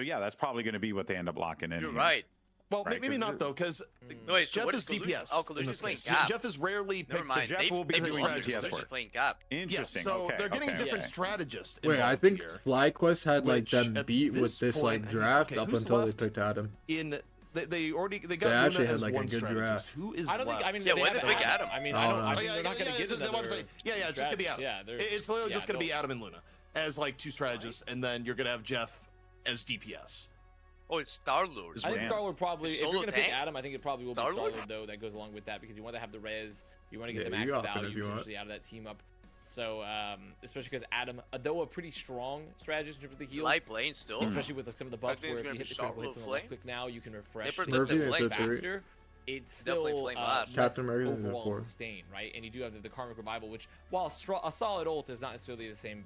yeah, that's probably going to be what they end up locking in. You're right. Well, maybe not though, because Jeff is DPS. Jeff is rarely picked. Never mind. Jeff will be doing DPS work. Playing Cap. Interesting. So they're getting different strategists. Wait, I think FlyQuest had like them beat with this like draft up until they picked Adam. They got they actually had as like one a good draft. Who is I don't think. I mean, when they pick Adam. I mean, they're not going to get another. It's just gonna be Adam. It's literally just gonna be Adam and Luna as like 2 strategists, and then you're gonna have Jeff as DPS. Oh, it's Star-Lord. I think Star-Lord probably, if you're going to pick Adam, I think it probably will be Star-Lord, though, that goes along with that, because you want to have the res, you want to get the max value potentially out of that team up. So, especially because Adam, though a pretty strong strategist in terms of the heals. Light playing still. Especially with some of the buffs where if you hit the critical hits on the left click now, you can refresh faster. It's still Captain overall sustain, right? And you do have the Karmic Revival, which, while a solid ult, is not necessarily the same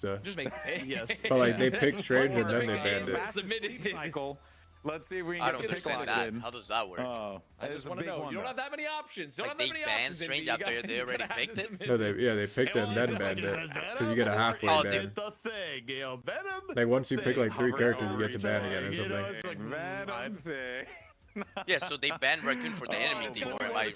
to. Just make Yes. But like they picked Strange and then they banned it. Submitted cycle. Let's see if we can I get don't the pick understand locked that. in. How does that work? Oh, I that just is a want to big know. one, You don't though. have that many options. You don't Like have that they many banned options. Strange Envy. after You they gotta already have picked to it? submit No, they picked it and then Just banned you it said, because you get a Venom halfway Oh, ban. did the thing, you know, Venom. Like once you pick like 3 thing, characters, you get to ban everything, again or you know, something. it's like, Venom thing. Yeah, so they banned Raccoon for the enemy team, or am I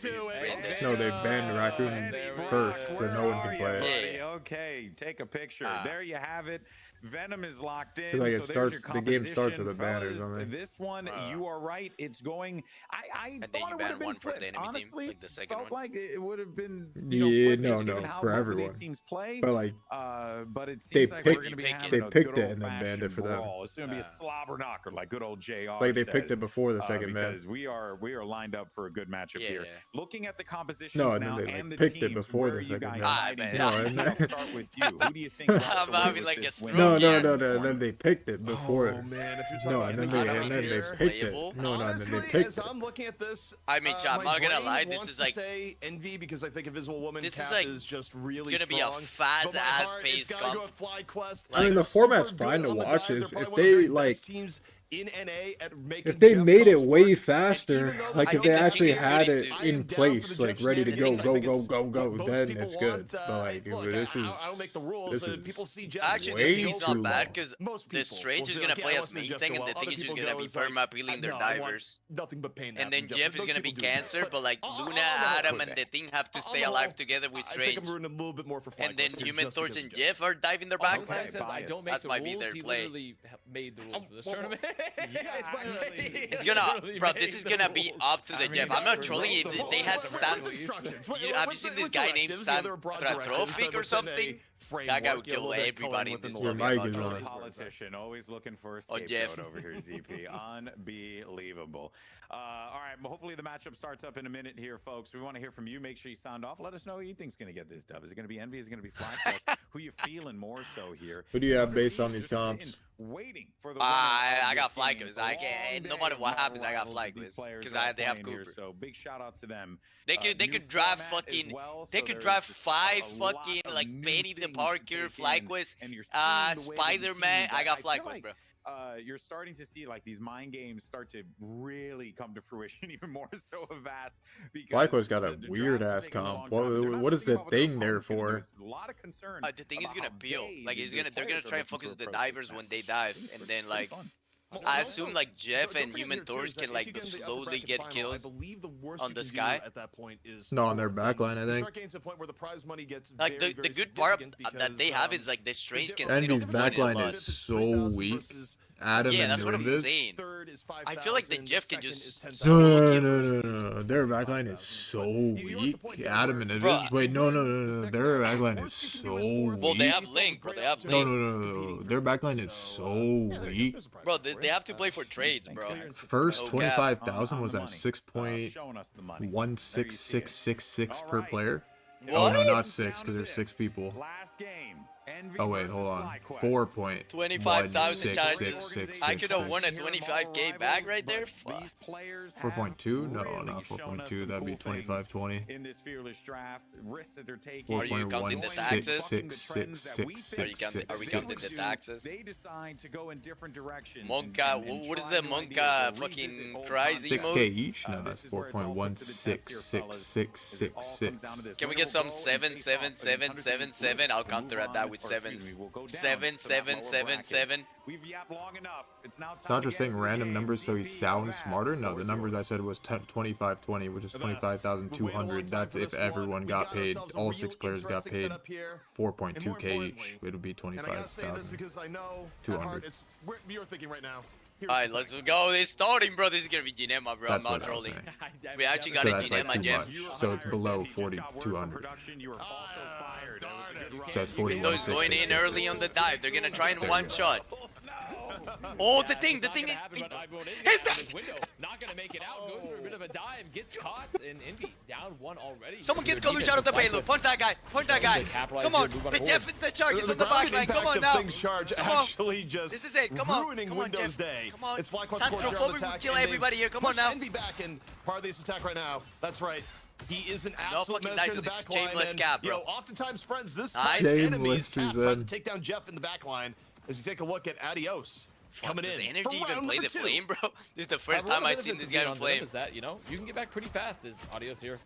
No, they banned Raccoon first, so no one can play it. Yeah. Okay, take a picture. There you have it. Venom is locked in. It's like it so there's starts. your The game starts composition, with a banner or fellas. something. This one, you are right. It's going. I And then thought you it would ban have been one for flipped. the enemy team, Honestly, like the second felt one. like it would have been. Yeah, flipped, no, just given no, how for both of everyone. these teams play. But like, but it they seems like picked- we're gonna be they having they a picked good it and then banned it for them. brawl. It's gonna be a slobber knocker, like good old JR. like they picked says, it before the second ban. because we are lined up for a good matchup Yeah, here. yeah. Looking at the compositions No, and now then they and like the picked it teams, before where the are you second guys ban. hiding No, behind? and I'll then, start with you. Who do you think? walks I'm away having with like this a win? stroke. no, and then they picked it before. Oh man, if you're talking No, about and then Envy, they I don't and then they care. picked it. Playable? No, and then Honestly, they picked as it. I'm looking at this, I mean, chat, I'm my not gonna brain lie, this wants is to like say Envy because I think Invisible Woman This is cap like is just really gonna be a strong. fast But my ass heart, pace it's gotta go comp. with FlyQuest. I mean, They're the format's super fine good to on the watch. dive. If They're probably if one of the they very like, best teams in NA at making if they Jeff made it comps way work. faster, even though like I if they think actually it's had good it too. I in am down for place, the like Jeff ready to go, shenanigans. I go, think go, it's go, go, what most then people it's good. want. But like, Look, this is I don't make the rules. this is People see Jeff. Actually, way the thing is too not bad low. because Most the people Strange will is say, gonna like, play yeah, I as want to see main Jeff thing, go and well. the thing Other is just people gonna go be as, like, perma peeling their no, I want divers. nothing but pain. And then Jeff. Jeff is Most gonna people be do that. Cancer, but like I'll- Luna, I'll Adam, know. and the thing have to On stay the alive whole, together with I think Strange. I'm rooting a little bit more for FlyQuest. And then here Human just Torch because and of Jeff. Jeff are diving their Also, backside. Sam says I don't make That the might be rules. their He play. literally made the rules for this well, tournament. It's gonna, bro. This is gonna be up to the Jeff. I'm not trolling you. They had Sam. Have you seen this guy named Sinatraa or something? That guy would kill everybody in this Your lobby. mic is on. Politician, always looking for a Oh, Jeff. scapegoat over here, ZP. Unbelievable. All right, well, hopefully the matchup starts up in a minute here, folks. We want to hear from you. Make sure you sound off. Let us know who you think's going to get this dub. Is it going to be Envy? Is it going to be FlyQuest? Who you feeling more so here? Who do you have based on these comps? Waiting for the I got FlyQuest. I can't. No matter what happens, I got FlyQuest because they have Cooper. So big shout out to them. They could drive fucking. They could drive 5 fucking like Benny the Parker, FlyQuest, Spider-Man. I got FlyQuest, bro. You're starting to see like these mind games start to really come to fruition, even more so of Vast. FlyQuest got a weird ass comp. What is the thing there for? A lot of concern. The thing is gonna peel. Like they're gonna try and focus on the divers when they dive, and then like. I assume like Jeff and Human Torch can like slowly get kills on the sky. At that point is No, on their backline, I think. Like the good part that they have is like the Strange can sit Envy's on money a backline lot. is so weak. Adam Yeah, and that's what I'm Nimbus. saying. I feel like the Jeff can just No. Their backline is so weak. Adam and Bro. Nimbus. Wait, no. Their backline is so weak. Well, they have Link, bro. They have Link. No. Their backline is so weak. Bro, they have to play for trades, bro. First No cap. 25,000 was at 6.16666 per player. Oh What? no, not 6 because there's 6 people. Oh wait, hold on. 25,000 4.16666. I could have won a 25k bag right there. Fuck. 4.2? No, not 4.2. That'd be 2520. In this fearless draft, risks that they're taking. Are you counting the taxes? Are you counting the taxes? They decide to go in different directions. Monka, what is the Monka fucking crazy 6k mode? each? No, that's 4.16666. Can we get some 77777? I'll counter at that with 7s. 7777. We've yapped long enough. It's now Sandra's saying random numbers so he sounds smarter? No, the numbers I said was 2520, which is 25,200. That's if everyone got paid. All 6 players got paid 4.2k each. It would be 25,200. You're thinking right now. Alright, let's go. They're starting, bro. This is gonna be Ginema, bro. That's I'm not what I was trolling. saying. We actually got So a that's like Ginema, too Jeff. much. So it's below 4,200. So it's Those going in 41,666. early on the dive. They're gonna try in one shot. Oh, the thing is, His not gonna make it out. Goes for a bit of a dive, gets caught, and Envy down 1 already. someone get Kalush out of the payload. Punch that guy. Punch that guy. Come on. The Jeff, the charge is on the back line. Come on now. Things charge actually just This is it. Come on. ruining Come on, Windows Jeff. Day. Come on. It's FlyQuest Sandro Scorcher on Fobi the will attack, kill and they've everybody here. Come on pushed now. Envy back in part of this attack right now. That's right. He is an No absolute fucking menace die in the to this back line. shameless And, cap, you bro. know, oftentimes, friends, this Nice. time enemy Shameless is Cap is trying in. to take down Jeff in the back line. As you take a look at Adios coming Does in. the energy for even round play number the 2. flame, bro? This is the first One of time the I've seen benefits this of guy being in on them flame. is that, you know, you can get back pretty fast as Adios here.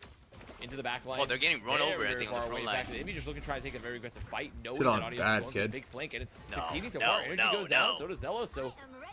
Into the back line. Oh, they're getting run over, I think, on the front line. Envy just looking to try to take a very aggressive fight, knowing Sit that on Adios bad, is going for a kid. big flank, and it's No, succeeding so no, far. Energy no, goes down, no. so does Zello, so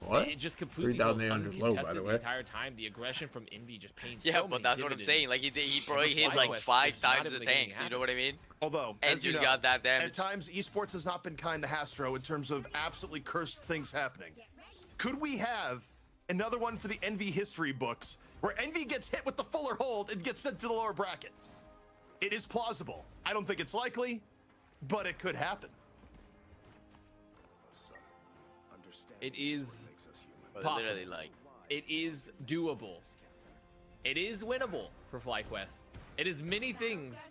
What? It just completely 3,800 low, by the way. The entire time. The aggression from Envy just pains. Yeah, but that's what I'm saying. Like he probably hit like 5 times the tanks. You know what I mean? Although, and as you just know, got that damage. At times, esports has not been kind to Hastro in terms of absolutely cursed things happening. Could we have another one for the Envy history books where Envy gets hit with the fuller hold and gets sent to the lower bracket? It is plausible. I don't think it's likely, but it could happen. It is possible. Literally, like, it is doable. It is winnable for FlyQuest. It is many things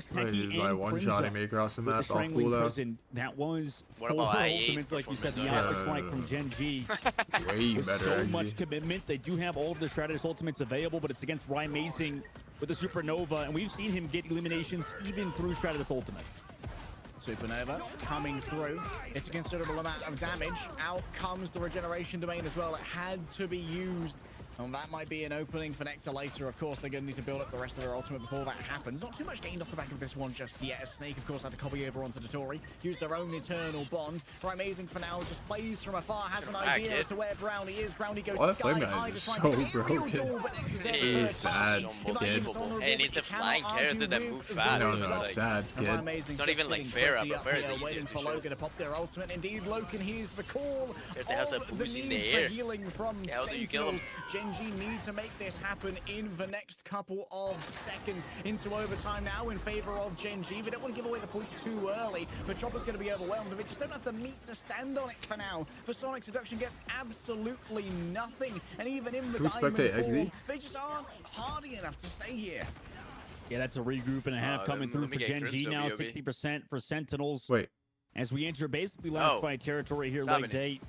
forced Right, Techie he's like and one-shotting Crimzo me across the with map the off Strangling cooldown. Prison. That was What 4 about I8 ultimates, like you said, the performance? Atlas Strike from Gen G. Way With better. so actually. much commitment. They do have all of the Stratus ultimates available, but it's against Ryan Mazing. with the Supernova, and we've seen him get eliminations even through Stratus Ultimates. Supernova coming through. It's a considerable amount of damage. Out comes the regeneration domain as well. It had to be used. And that might be an opening for Nectar later. Of course, they're going to need to build up the rest of their ultimate before that happens. Not too much gained off the back of this one just yet. As Snake, of course, had to copy over onto Dotori. Use their own eternal bond. Right, Amazing for now just plays from afar. Has an idea as to where Brownie is. Brownie goes sky high. Is so broken. It is sad, kid. Hey, it needs a flying character that moves fast. No, it's sad, kid. It's not even like Farah, but Farah is easier waiting to for show. Logan to pop their ultimate. Indeed, Logan hears the call. If it has a boost in the air, how do you kill him? Genji need to make this happen in the next couple of seconds. Into overtime now in favor of Genji. They don't want to give away the point too early, but Chopper's going to be overwhelmed. They just don't have the meat to stand on it for now. The Sonic Seduction gets absolutely nothing, and even in the diamond form, they just aren't hardy enough to stay here. Yeah, that's a regroup and a half coming through for Genji now. 60% for Sentinels. Wait. As we enter basically last fight territory here, leg day.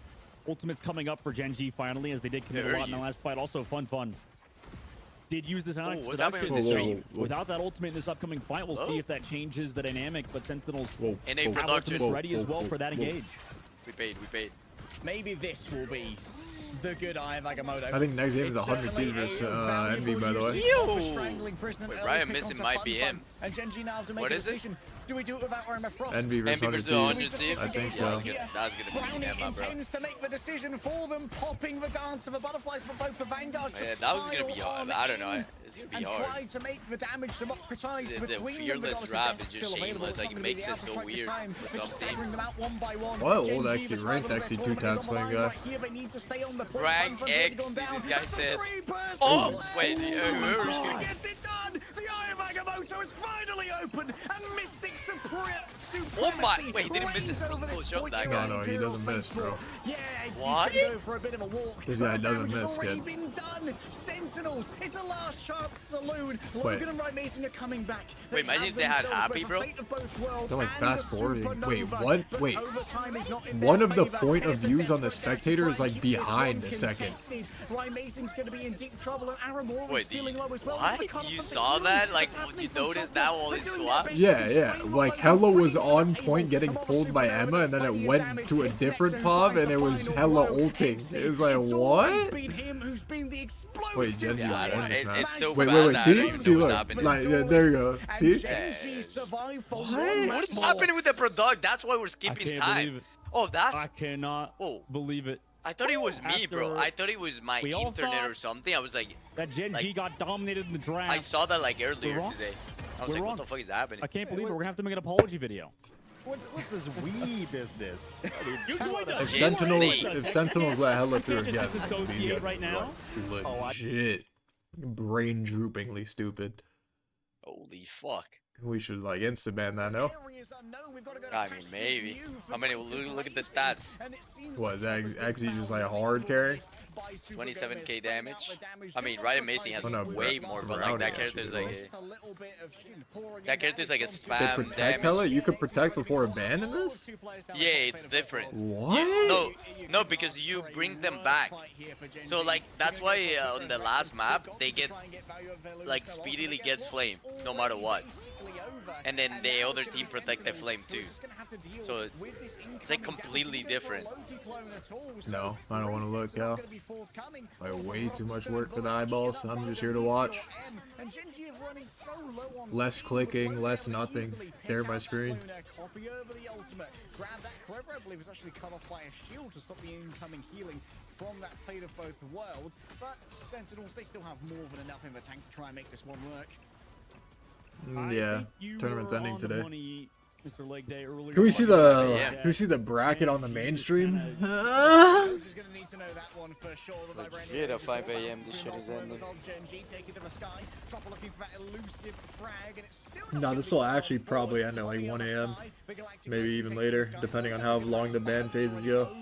Ultimate's coming up for Genji finally, as they did commit a lot in the last fight. Also, fun. Did use the Sonic Seduction. Without that ultimate in this upcoming fight, we'll see if that changes the dynamic. But Sentinels have ultimates ready as well for that engage. We paid. Maybe this will be the good eye of Agamotto. I think next game is 100 Thieves versus Envy, by the way. Wait, Ryan missing might be him. And Genji now have to make what a is decision. Do we do it without RMF Frost? Envy versus 100 Thieves. I think so. That's gonna be Brownie intends to make the decision for them, popping the dance of the butterflies, but both the Vanguard yeah, that was gonna be hard. I don't know. It's gonna be hard. Try to make the damage democratized The fearless rap is just shameless. Like, it makes it so weird for some teams. What old XE? Ranked XE 2 times playing guy. Rank X, this guy said. Oh, wait, whoever's gonna gets it done! The Eye of Agamotto is finally open, and Mystic oh my, wait, he didn't miss a single shot, that guy. No, he doesn't miss, bro. Yeah, what? He's gonna go for a bit of a walk. This guy doesn't miss, already kid. been done. Sentinels, it's a last chance saloon. Logan and Ryan Mason are coming back. Wait, imagine they had Happy, bro. They're like fast forwarding. Wait, what? Wait. One of the point of views on the spectator is like behind a second. Ryan Mason's gonna be in deep trouble, and Aaron Moore is feeling low as well. What? You saw that? Like, you noticed that while he swapped? Yeah. Like, Hella was on point getting pulled by Emma, and then it went to a different POV, and it was Hella ulting. It was like, what? Wait, Genji won this match. So wait, see, look. Like, there you go. See? What is happening with the product? That's why we're skipping time. Oh, that's... I cannot believe it. I thought it was me, bro. I thought it was my internet or something. I was like... That Genji got dominated in the draft. I saw that like earlier today. I was like, what the fuck is happening? I can't believe it. We're gonna have to make an apology video. What's this Wii business? If Sentinels let Hella through again, right now? Legit. Brain droopingly stupid. Holy fuck. We should like insta ban that, no? I mean, maybe. I mean, look at the stats. What, is that actually just like a hard carry? 27k damage. I mean, Ryan Mason has way more, but like that character is like that character is like a spam damage. Hella? You could protect before a ban in this? Yeah, it's different. What? No, because you bring them back. So like that's why on the last map they get like speedily gets flame no matter what, and then the other team protect the flame too. So it's like completely different. No, I don't want to look, Cal. Like way too much work for the eyeballs. I'm just here to watch. Less clicking, less nothing. There my screen. From that fate of both worlds, but Sentinels, they still have more than enough in the tank to try and make this one work. Yeah, tournament's ending today. Mr. Leg Day earlier. Can we see the can we see the bracket on the mainstream? Shit, at 5 AM this shit is ending. No, this will actually probably end at like 1 AM, maybe even later, depending on how long the ban phases go.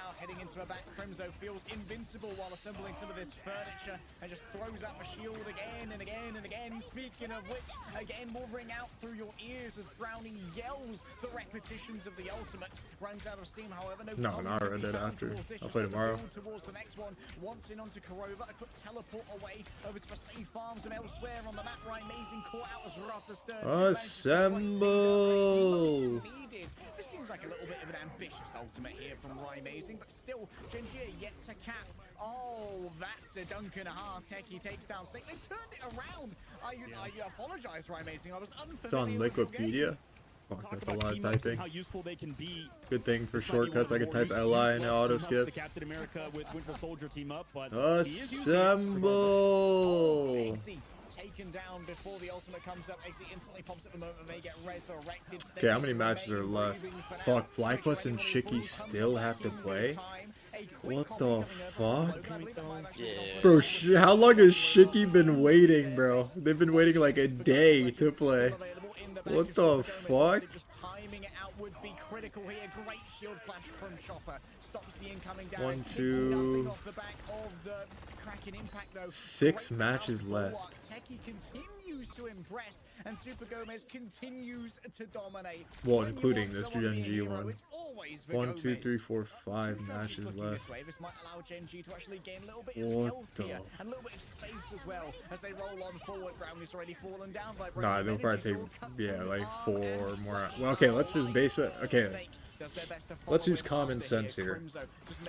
out, heading into a back. Crimzo feels invincible while assembling some of this furniture and just throws out the shield again and again and again. Speaking of which, again will ring out through your ears as Brownie yells the repetitions of the ultimates. Runs out of steam, however. No, not Red Dead after. I'll play tomorrow. Towards the next one, once in onto Korova, a quick teleport away over to the safe farms and elsewhere on the map. Right, amazing call out as Rotterdam. Assemble! This seems like a little bit of an ambitious ultimate here from Amazing, but still, Genji yet to cap. Oh, that's a dunk and a half. Techie takes down Snake. They turned it around. I apologize, Amazing. I was unfamiliar. It's on Wikipedia. Fuck, that's a lot of typing. Good thing for shortcuts, I can type LI and auto skip. Assemble! Taken down before the ultimate comes up. Exit instantly pops at the moment and they get resurrected. Okay, how many matches are left? Fuck, FlyQuest and Shiki still have to play? What the fuck? Yeah. Bro, how long has Shiki been waiting, bro? They've been waiting like a day to play. What the fuck? Timing it out would be critical here. Great shield flash from Chopper. Stops the incoming damage. 1, 2. Off the back of the cracking impact, though. 6 matches left. Techie continues to impress, and Super Gomez continues to dominate. Well, including this Genji one. 1, 2, 3, 4, 5 matches left. This might allow Genji to actually gain a little bit What of the? and a little bit of space as well as they roll on forward. Brownie's already fallen down by Nah, they'll probably take, yeah, like 4 more. Well, okay, let's just base it. Okay, let's use common sense here.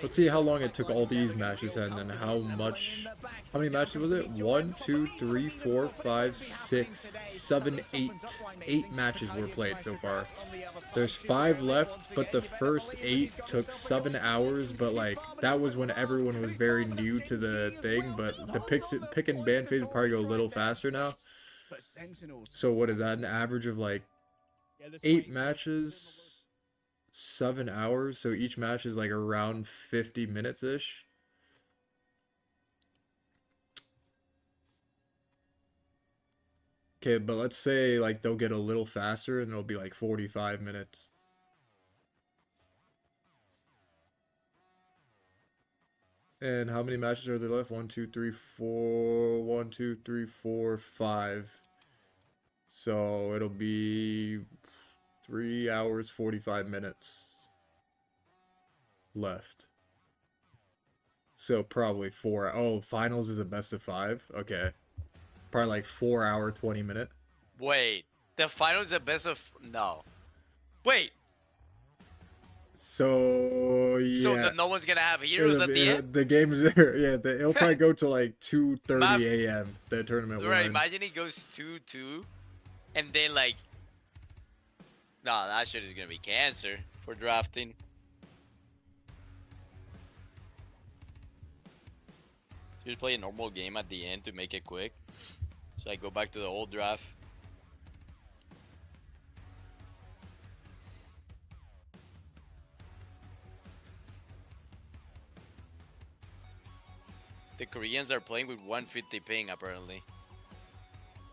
Let's see how long it took all these matches and then how many matches was it? 1, 2, 3, 4, 5, 6, 7, 8. 8 matches were played so far. There's 5 left, but the first 8 took 7 hours, but like that was when everyone was very new to the thing, but the pick and ban phase will probably go a little faster now. So what is that, an average of like 8 matches? 7 hours, so each match is like around 50 minutes ish. Okay, but let's say like they'll get a little faster and it'll be like 45 minutes. And how many matches are there left? 1, 2, 3, 4. 1, 2, 3, 4, 5. So it'll be 3 hours, 45 minutes left. So probably 4. Oh, finals is a best of 5? Okay. Probably like 4 hour, 20 minute. Wait, the finals is the best of... No. Wait. So, yeah. So that no one's gonna have heroes at the end? The game's there. Yeah, it'll probably go to like 2:30 a.m. The tournament will Right, end. imagine it goes 2-2. And then like... Nah, that shit is gonna be cancer for drafting. Just play a normal game at the end to make it quick. So I go back to the old draft. The Koreans are playing with 150 ping apparently.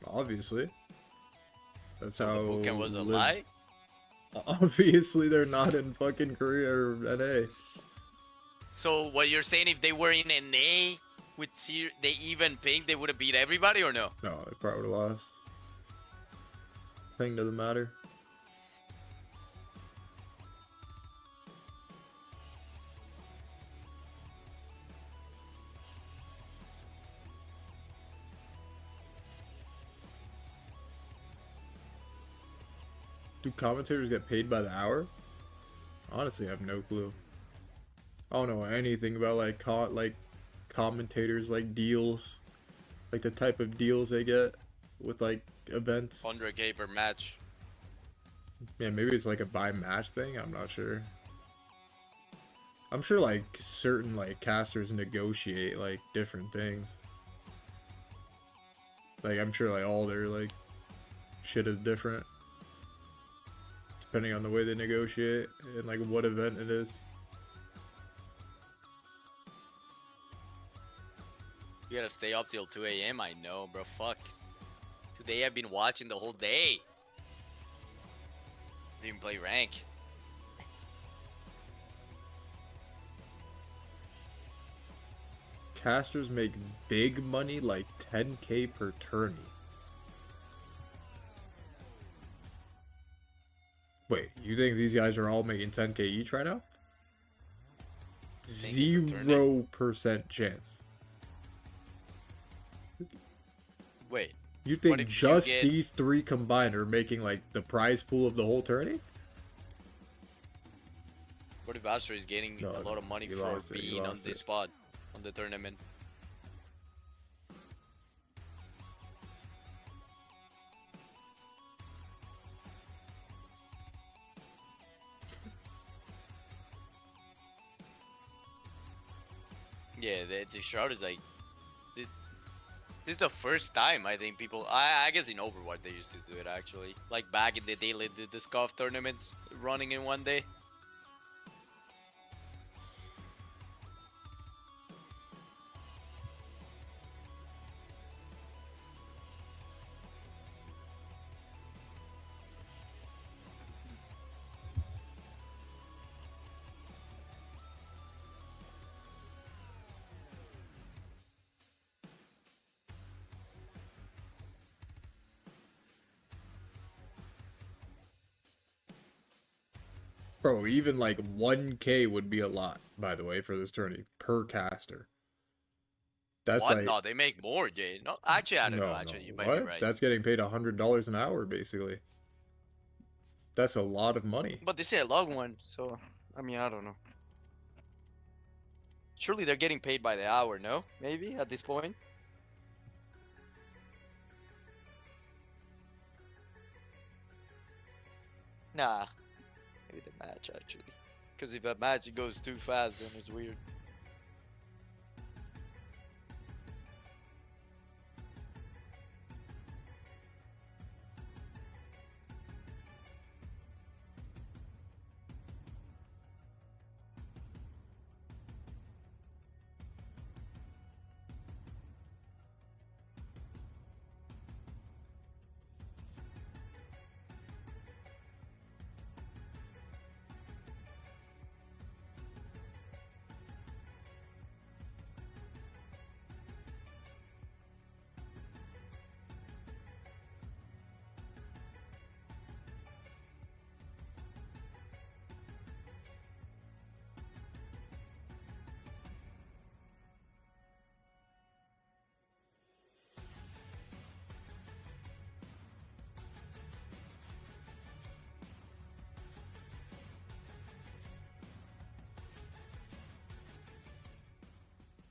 Obviously. That's how... The bootcamp was a lie? Obviously they're not in fucking Korea or NA. So what you're saying, if they were in NA with they even ping, they would have beat everybody or no? No, they probably would have lost. Ping doesn't matter. Do commentators get paid by the hour? Honestly, I have no clue. I don't know anything about like commentators, like deals, like the type of deals they get with like events. 100K per match. Yeah, maybe it's like a by match thing. I'm not sure. I'm sure like certain like casters negotiate like different things. Like I'm sure like all their like shit is different depending on the way they negotiate and like what event it is. You gotta stay up till 2 a.m. I know, bro. Fuck. Today I've been watching the whole day. Didn't play rank. casters make big money, like 10K per tourney. Wait, you think these guys are all making 10K each right now? 0% chance. Wait. You think just these 3 combined are making like the prize pool of the whole tourney? What if Astro is getting a lot of money for being on this spot on the tournament? Yeah, the Shroud is like, this is the first time I think people, I guess in Overwatch they used to do it actually. Like back in the day, they did the Scuff tournaments running in one day. Bro, even like 1K would be a lot, by the way, for this tourney per caster. That's what? like, No, they make more, Jay. No, actually, I don't know. Actually, you might be right. That's getting paid $100 an hour, basically. That's a lot of money. But they say a long one, so I mean, I don't know. Surely they're getting paid by the hour, no? Maybe at this point. Nah. Maybe the match, actually. Because if a match goes too fast, then it's weird.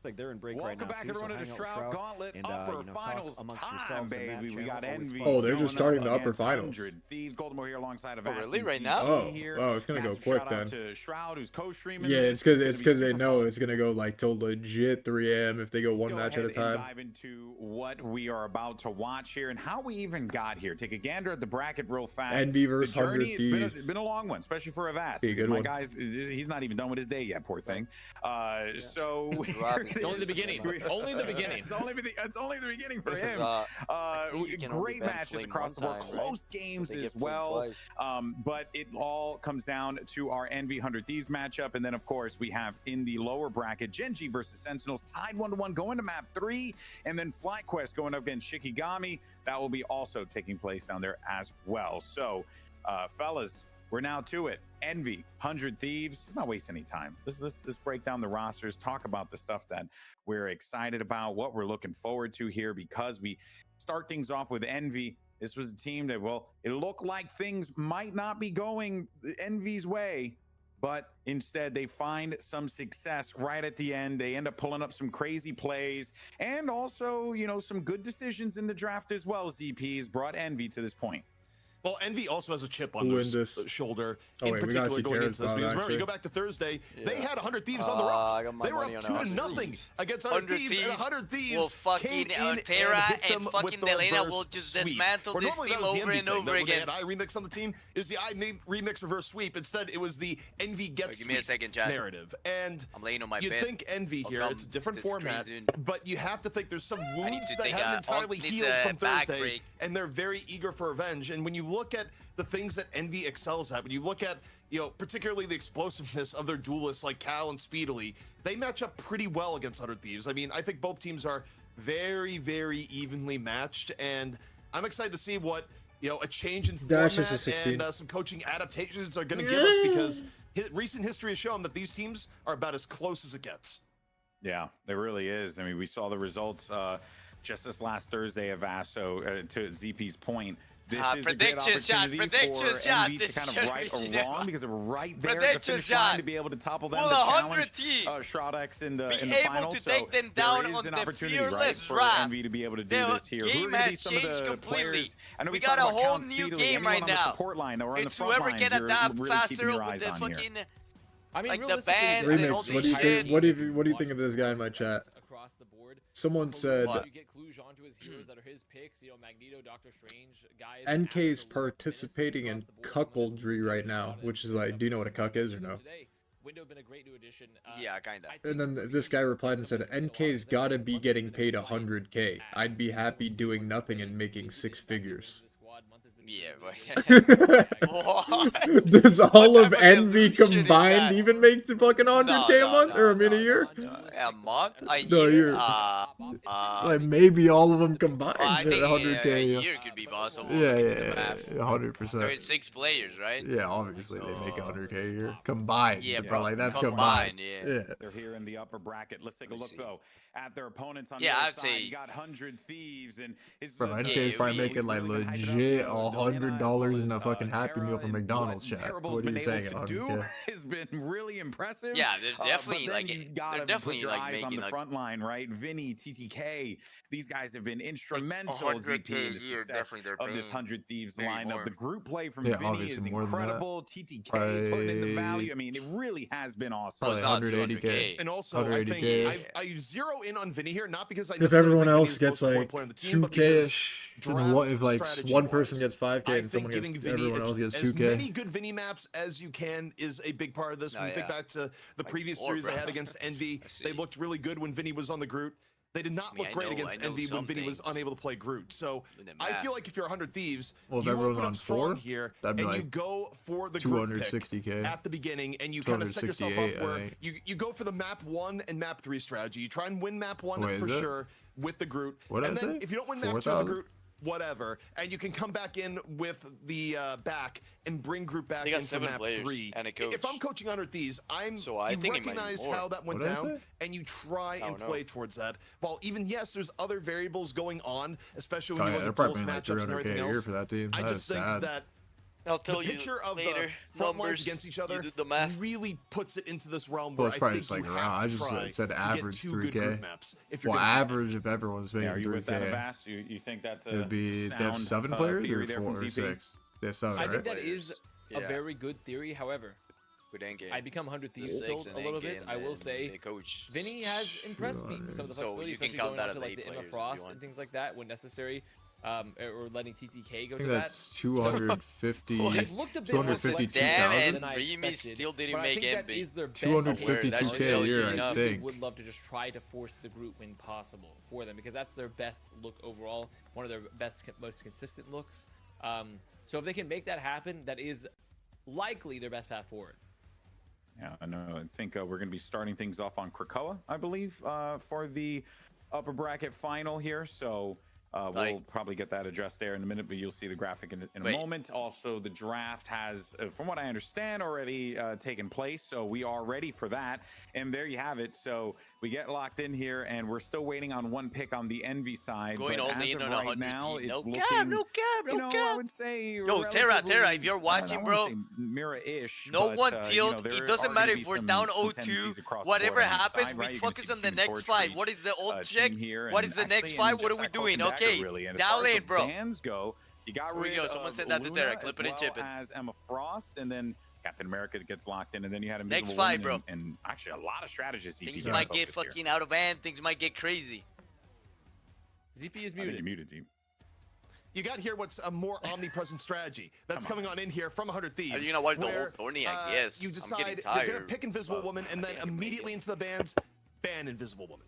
Like they're in break Welcome right now back, too, everyone, so to the hang out Shroud Gauntlet and, Upper talk Finals amongst time, yourselves in that baby. We got channel. Always Envy. fun. Oh, they're just starting the upper against finals. 100 Thieves, Goldemore here alongside of really? Right CC now? Oh, it's gonna go Massive quick shout out then. to Shroud, who's co-streaming Yeah, this. it's because they super know fun. it's gonna go like till legit 3 a.m. if they go one match at a Let's go ahead and time. dive into what we are about to watch here and how we even got here. Take a gander at the bracket real fast. Envy versus The journey, 100 it's Thieves. been a long one, especially for Avast. Be a good My one. guy's, he's not even done with his day yet, poor thing. So It's only the beginning. Only the beginning. It's only the beginning for him. Because, Great matches across the board, close games as well. But it all comes down to our Envy 100 Thieves matchup, and then of course we have in the lower bracket Genji versus Sentinels, tied 1-1 going to map 3, and then FlyQuest going up against Shikagami. That will be also taking place down there as well. So, fellas, we're now to it. Envy 100 Thieves. Let's not waste any time. Let's break down the rosters, talk about the stuff that we're excited about, what we're looking forward to here, because we start things off with Envy. This was a team that, well, it looked like things might not be going Envy's way, but instead they find some success right at the end. They end up pulling up some crazy plays and also, you know, some good decisions in the draft as well. ZPs brought Envy to this point. Well, Envy also has a chip on their shoulder, in particular going into this. Because remember, you go back to Thursday, they had 100 Thieves on the ropes. They were up 2-0 against 100 Thieves, and 100 Thieves will fucking Terra and fucking Delena will just dismantle this team over and over again. They had iRemix on the team. It was the iRemix reverse sweep. Instead, it was the Envy gets give me a second, Chat. narrative. And I'm laying on my you'd bed. think Envy here, it's a different format, but you have to think there's some wounds that haven't entirely healed from Thursday, and they're very eager for revenge. And when you look at the things that Envy excels at, when you look at, you know, particularly the explosiveness of their duelists like Cal and Speedily, they match up pretty well against 100 Thieves. I mean, I think both teams are very, very evenly matched, and I'm excited to see what, you know, a change in format and some coaching adaptations are going to give us, because recent history has shown that these teams are about as close as it gets. Yeah, it really is. I mean, we saw the results just this last Thursday of VAS. So to ZP's point, this is a good opportunity for Envy to kind of right or wrong, because they were right there at the finish line to be able to topple them, to challenge Shrodex in the finals. So there is an opportunity, right, for Envy to be able to do this here. Who are going to be some of the players? I know we got a whole new game right now. Support line or on the front lines, you're really keeping your eyes on here. I mean, like the bands and all Remix, this what do you think of this guy in my chat? Someone said NK's participating in cuckoldry right now, which is like, do you know what a cuck is or no? Yeah, kinda. And then this guy replied and said, NK's gotta be getting paid 100K. I'd be happy doing nothing and making 6 figures. Yeah, but does all of Envy combined even make the fucking 100K a month or a year? A month? A year? Like maybe all of them combined. I think 100K a year could be possible. Yeah, 100%. So it's 6 players, right? Yeah, obviously they make 100K a year combined. Yeah, bro, like that's combined. Yeah. They're here in the upper bracket. Let's take a look though at their opponents on the I'd other side. say You got 100 Thieves, and bro, NK's probably making like legit $100 in a fucking Happy Meal from McDonald's, chat. What are you saying? 100K has been really impressive. Yeah, they're definitely like they're definitely like making on the front line, right? Vinny, TTK, these guys have been instrumental in the success of this 100 Thieves lineup. The group play from Vinny is incredible. TTK putting in the value. I mean, it really has been awesome. 180K. And also, I think I zero in on Vinny here, not because I if everyone else gets like 2K-ish, what if like one person gets 5K and someone gets everyone else gets 2K? As many good Vinny maps as you can is a big part of this. When you think back to the previous series I had against Envy, they looked really good when Vinny was on the Groot. They did not look great against Envy when Vinny was unable to play Groot. So I feel like if you're 100 Thieves, you open up strong here and you go for the Groot 260K at the beginning, and you kind of set yourself up where you go for the map 1 and map 3 strategy. You try and win map 1 for sure with the Groot. And then if you don't win map 2 with the Groot, whatever, and you can come back in with the back and bring Groot back into map 3. And a coach. If I'm coaching 100 Thieves, you recognize how that went down, and you try and play towards that. While even there's other variables going on, especially when you look at close matchups and everything else. For that team. I just think that I'll tell the picture of later, the front lines against each other really puts it into this realm where it's probably just like around. I just said average 3K. Well, average if everyone's making 3K. You think that's it'd be they have 7 players or 4 or 6? They have 7, I right? think that is a very good theory. However, I become 100 Thieves build a little bit. I will say, Vinny has impressed me with some of the flexibility, especially going into like the Emma Frost and things like that when necessary. Or letting TTK go to that. That's 250. It looked a bit 252,000. And Remy still didn't make MB. 252K a year, I think. Would love to just try to force the group when possible for them, because that's their best look overall, one of their most consistent looks. So if they can make that happen, that is likely their best path forward. Yeah, I know. I think we're going to be starting things off on Krakoa, I believe, for the upper bracket final here. So we'll probably get that addressed there in a minute, but you'll see the graphic in a moment. Also, the draft has, from what I understand, already taken place, so we are ready for that. And there you have it. So we get locked in here, and we're still waiting on one pick on the Envy side. Going but only as in of on right now, it's looking, no cap. I would say, yo, Terra, if you're watching, bro, mirror-ish. No one tilted. It doesn't matter if we're down 0-2. Whatever happens, we focus on the next fight. What is the old check? What is the next fight? What are we doing? Okay, down lane, bro. Go. You got rid of someone said that to Terra. Clip it and chip it. As Emma Frost, and then Captain America gets locked in, and then you had a next fight, bro. And actually, a lot of strategists. Things might get fucking out of hand. Things might get crazy. ZP is muted. You're muted, Team. You got here what's a more omnipresent strategy that's coming on in here from 100 Thieves. You know what? The whole tourney, I guess. You decide you're gonna pick Invisible Woman and then immediately into the bans, ban Invisible Woman.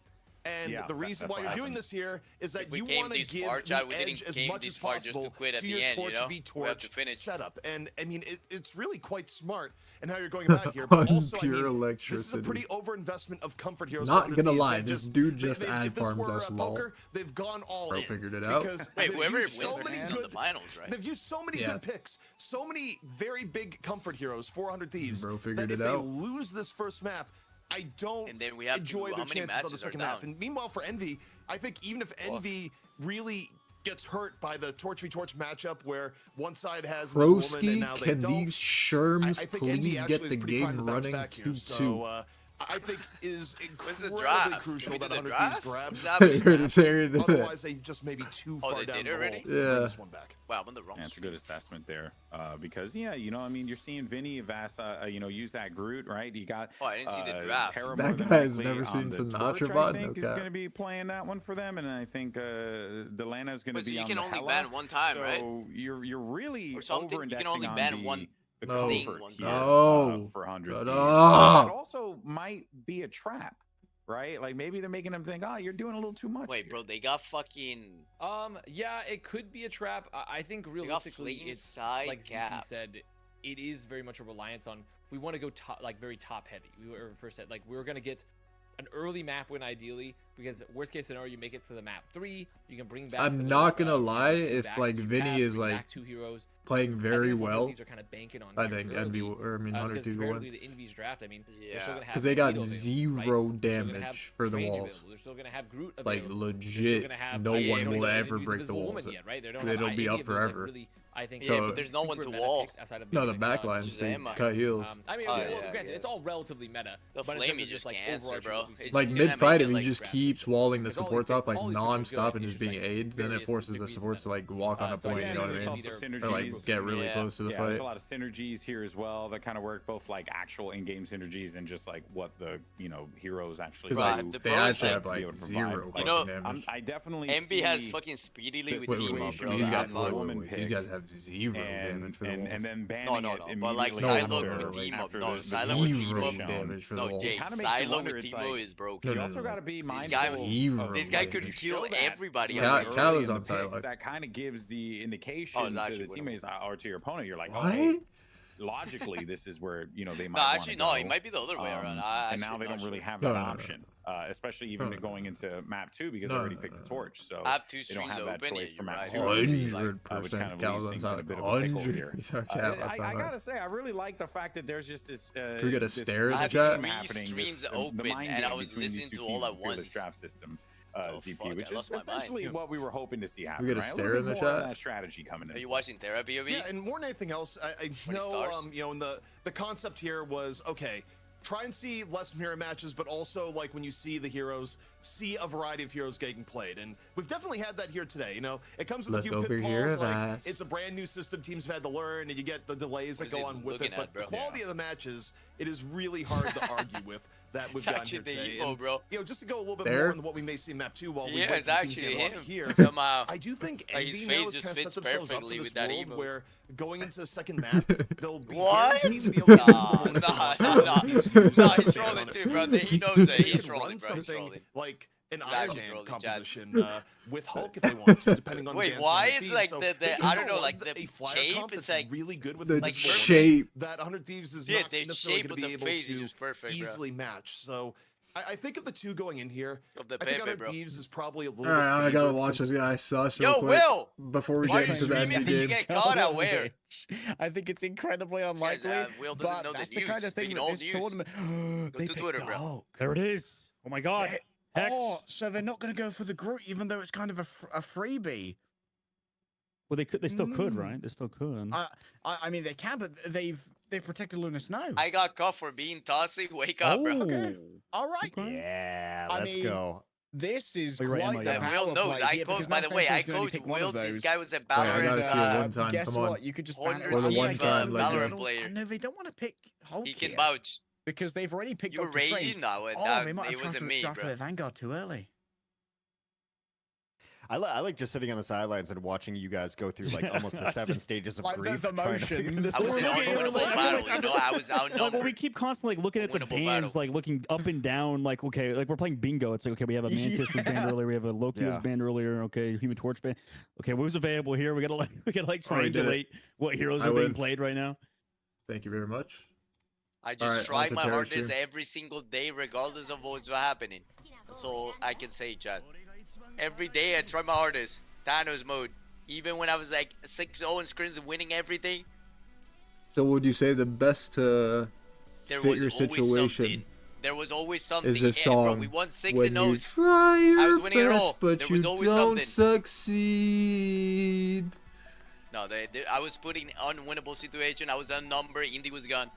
And the reason why you're doing this here is that you want to give far, the edge as much as possible to your Torch v Torch setup. And I mean, it's really quite smart in how you're going about here. But also, I mean, this is a pretty overinvestment of comfort heroes. Not gonna lie, this dude just ad farmed us, lol. Poker, they've gone all Bro in. figured it out. Wait, whoever wins the finals, right? They've used so many good picks, so many very big comfort heroes, 400 Thieves. Bro figured that it if out. they lose this first map, I don't and then we have enjoy their chances on the second map. down? And meanwhile, for Envy, I think even if Envy really gets hurt by the Torch v Torch matchup where one side has Broski, now can these Sherms please get the game running 2-2? So, I think is incredibly crucial that 100 Thieves grabs otherwise they just may be too far down the hole to bring this one back. Wow, I'm in the wrong. That's a good assessment there, because you know, I mean, you're seeing Vinny Vasa, you know, use that Groot, right? You got. Oh, I didn't see the draft. That guy's never seen Sinatraa bot. I think is going to be playing that one for them, and I think Delana is going to be. So you on can the only Hela. ban one time, so right? You're really Or something. You can only ban one. The No. comfort one here, time. for 100. Shut That up. also might be a trap, right? Like maybe they're making them think, oh, you're doing a little too much. Wait, here. bro, they got fucking. Yeah, it could be a trap. I think realistically, it's side like gap. ZP said, it is very much a reliance on. We want to go top, like very top heavy. We were first at like we were gonna get an early map win ideally, because worst case scenario you make it to the map 3, you can bring back. I'm not gonna lie, if like Vinny is like 2 heroes. playing very well, Are kind of banking on I think Envy, or I mean 100 Thieves will win. The Envy's draft, I mean, Because they got zero damage for the walls. They're still gonna have Groot like available. legit, no one will ever break the walls. Yet, right? It'll be up forever. Really, I think so, but there's no one to wall. No, the backline, so cut heals. I mean, granted, it's all relatively meta. The flame is just cancer, bro. Like mid-fight, if he just keeps walling the supports off like non-stop and just being aids, then it forces the supports to like walk on a point, you know what I mean? Or like get really close to the fight. There's a lot of synergies here as well that kind of work, both like actual in-game synergies and just like what the heroes actually do. Like, they actually have like zero damage. I definitely. MB has fucking speedily with Timo, bro. These guys have zero damage for the walls. And then banning it but like Silo with Timo, Silo with Timo, no, Jay, Silo with Timo is broken. You also got to be mindful. This guy could kill everybody. Cal is on Silo. That kind of gives the indication to the teammates or to your opponent. You're like, what? Oh, logically, this is where they might. No, actually, no, it might be the other way around. And now they don't really have that option, especially even going into map 2 because they already picked the torch. So I have 2 they don't streams have that open. choice for map 2. 100% Cal's on Silo. 100%. I gotta say, I really like the fact that there's just this. Can we get a stare in the I chat? have 3 streams open, and I was listening to all at once. Draft system. ZP, which is essentially what we were hoping to see happen. We get a stare in the chat. That strategy coming in. Are you watching Therapy? Yeah, and more than anything else, I know, and the concept here was okay. Try and see less mirror matches, but also like when you see the heroes, see a variety of heroes getting played, and we've definitely had that here today. It comes with a few pitfalls. Like it's a brand new system teams have had to learn, and you get the delays that go on with it. But the quality of the matches, it is really hard to argue with. That we've gotten here today. And, just to go a little bit more on what we may see in map 2 while we wait for teams to get on here. Somehow, I do think Envy his now face has just kind of fits set themselves up for perfectly this with that world emo. where going into the second map, they'll be What? guaranteed to be able to Nah, he's trolling too, bro. He knows it. He's trolling, bro. He's trolling. Like an Iron Man composition with Hulk if they want to, depending on the dance why on is the like so the I don't know, like the shape? It's like really good with the shape. That 100 Thieves is yeah, not the necessarily shape going of to the be able face is just perfect, to easily match. So I think of the 2 going in here, of the I think Pepe, 100 bro. Thieves is probably a little. Alright, I bit gotta favored watch for this guy sus Yo, real quick Will! before we Why get are into you the streaming? end Did you game. get caught at where? I think it's incredibly unlikely, Will doesn't but know the that's the news. kind of thing Freaking that old this news. tournament. Go to Twitter, bro. There it is. Oh my God. Hex. Oh, so they're not going to go for the Groot, even though it's kind of a freebie. Well, they could. They still could, right? They still could. I mean, they can, but they've protected Luna Snow. I got caught for being tossy. Wake up, bro. Okay. All right. Yeah, I let's mean, go. This is You're right, quite Emma, the yeah. power Will knows. play I here, coached, because by now the way, I Sentinel's gonna coached pick one Will. of This those. guy was a Wait, I Valorant. gotta see it one time. Guess Come what? on. You could just 100 Or the ban one it. time, like, Valorant player. No, they don't want to pick Hulk He can here, vouch. because they've already picked You were Doctor Strange. raging? No, Oh, they might have it wasn't me, drafted bro. their Vanguard too early. I like just sitting on the sidelines and watching you guys go through like almost the 7 stages of Like grief. the trying to figure motions. this I was out. an unwinnable battle, you know. I was Like, outnumbered. when we keep constantly like looking at the Winnable bans, battle. like looking up and down, like okay, like we're playing bingo. It's like okay, we have a Mantis was banned earlier, we have a Loki was banned earlier. Okay, Human Torch banned. Okay, who's available here? We gotta like Oh, we did it. triangulate what heroes I are being win. played right now. Thank you very much. I All just right, try on to my Terrace hardest here. every single day, regardless of what's happening. That's all I can say, Chad. Every day I try my hardest. Thanos mode. Even when I was like 6-0 in scrims and winning everything, So would you say the best to there fit was your always situation something. There was always something. is this Yeah, bro, song? we won 6 When and you 0s. try I was your winning it all. best, but There you was always don't something. succeed. No, I was putting unwinnable situation. I was unnumbered. Indy was gone.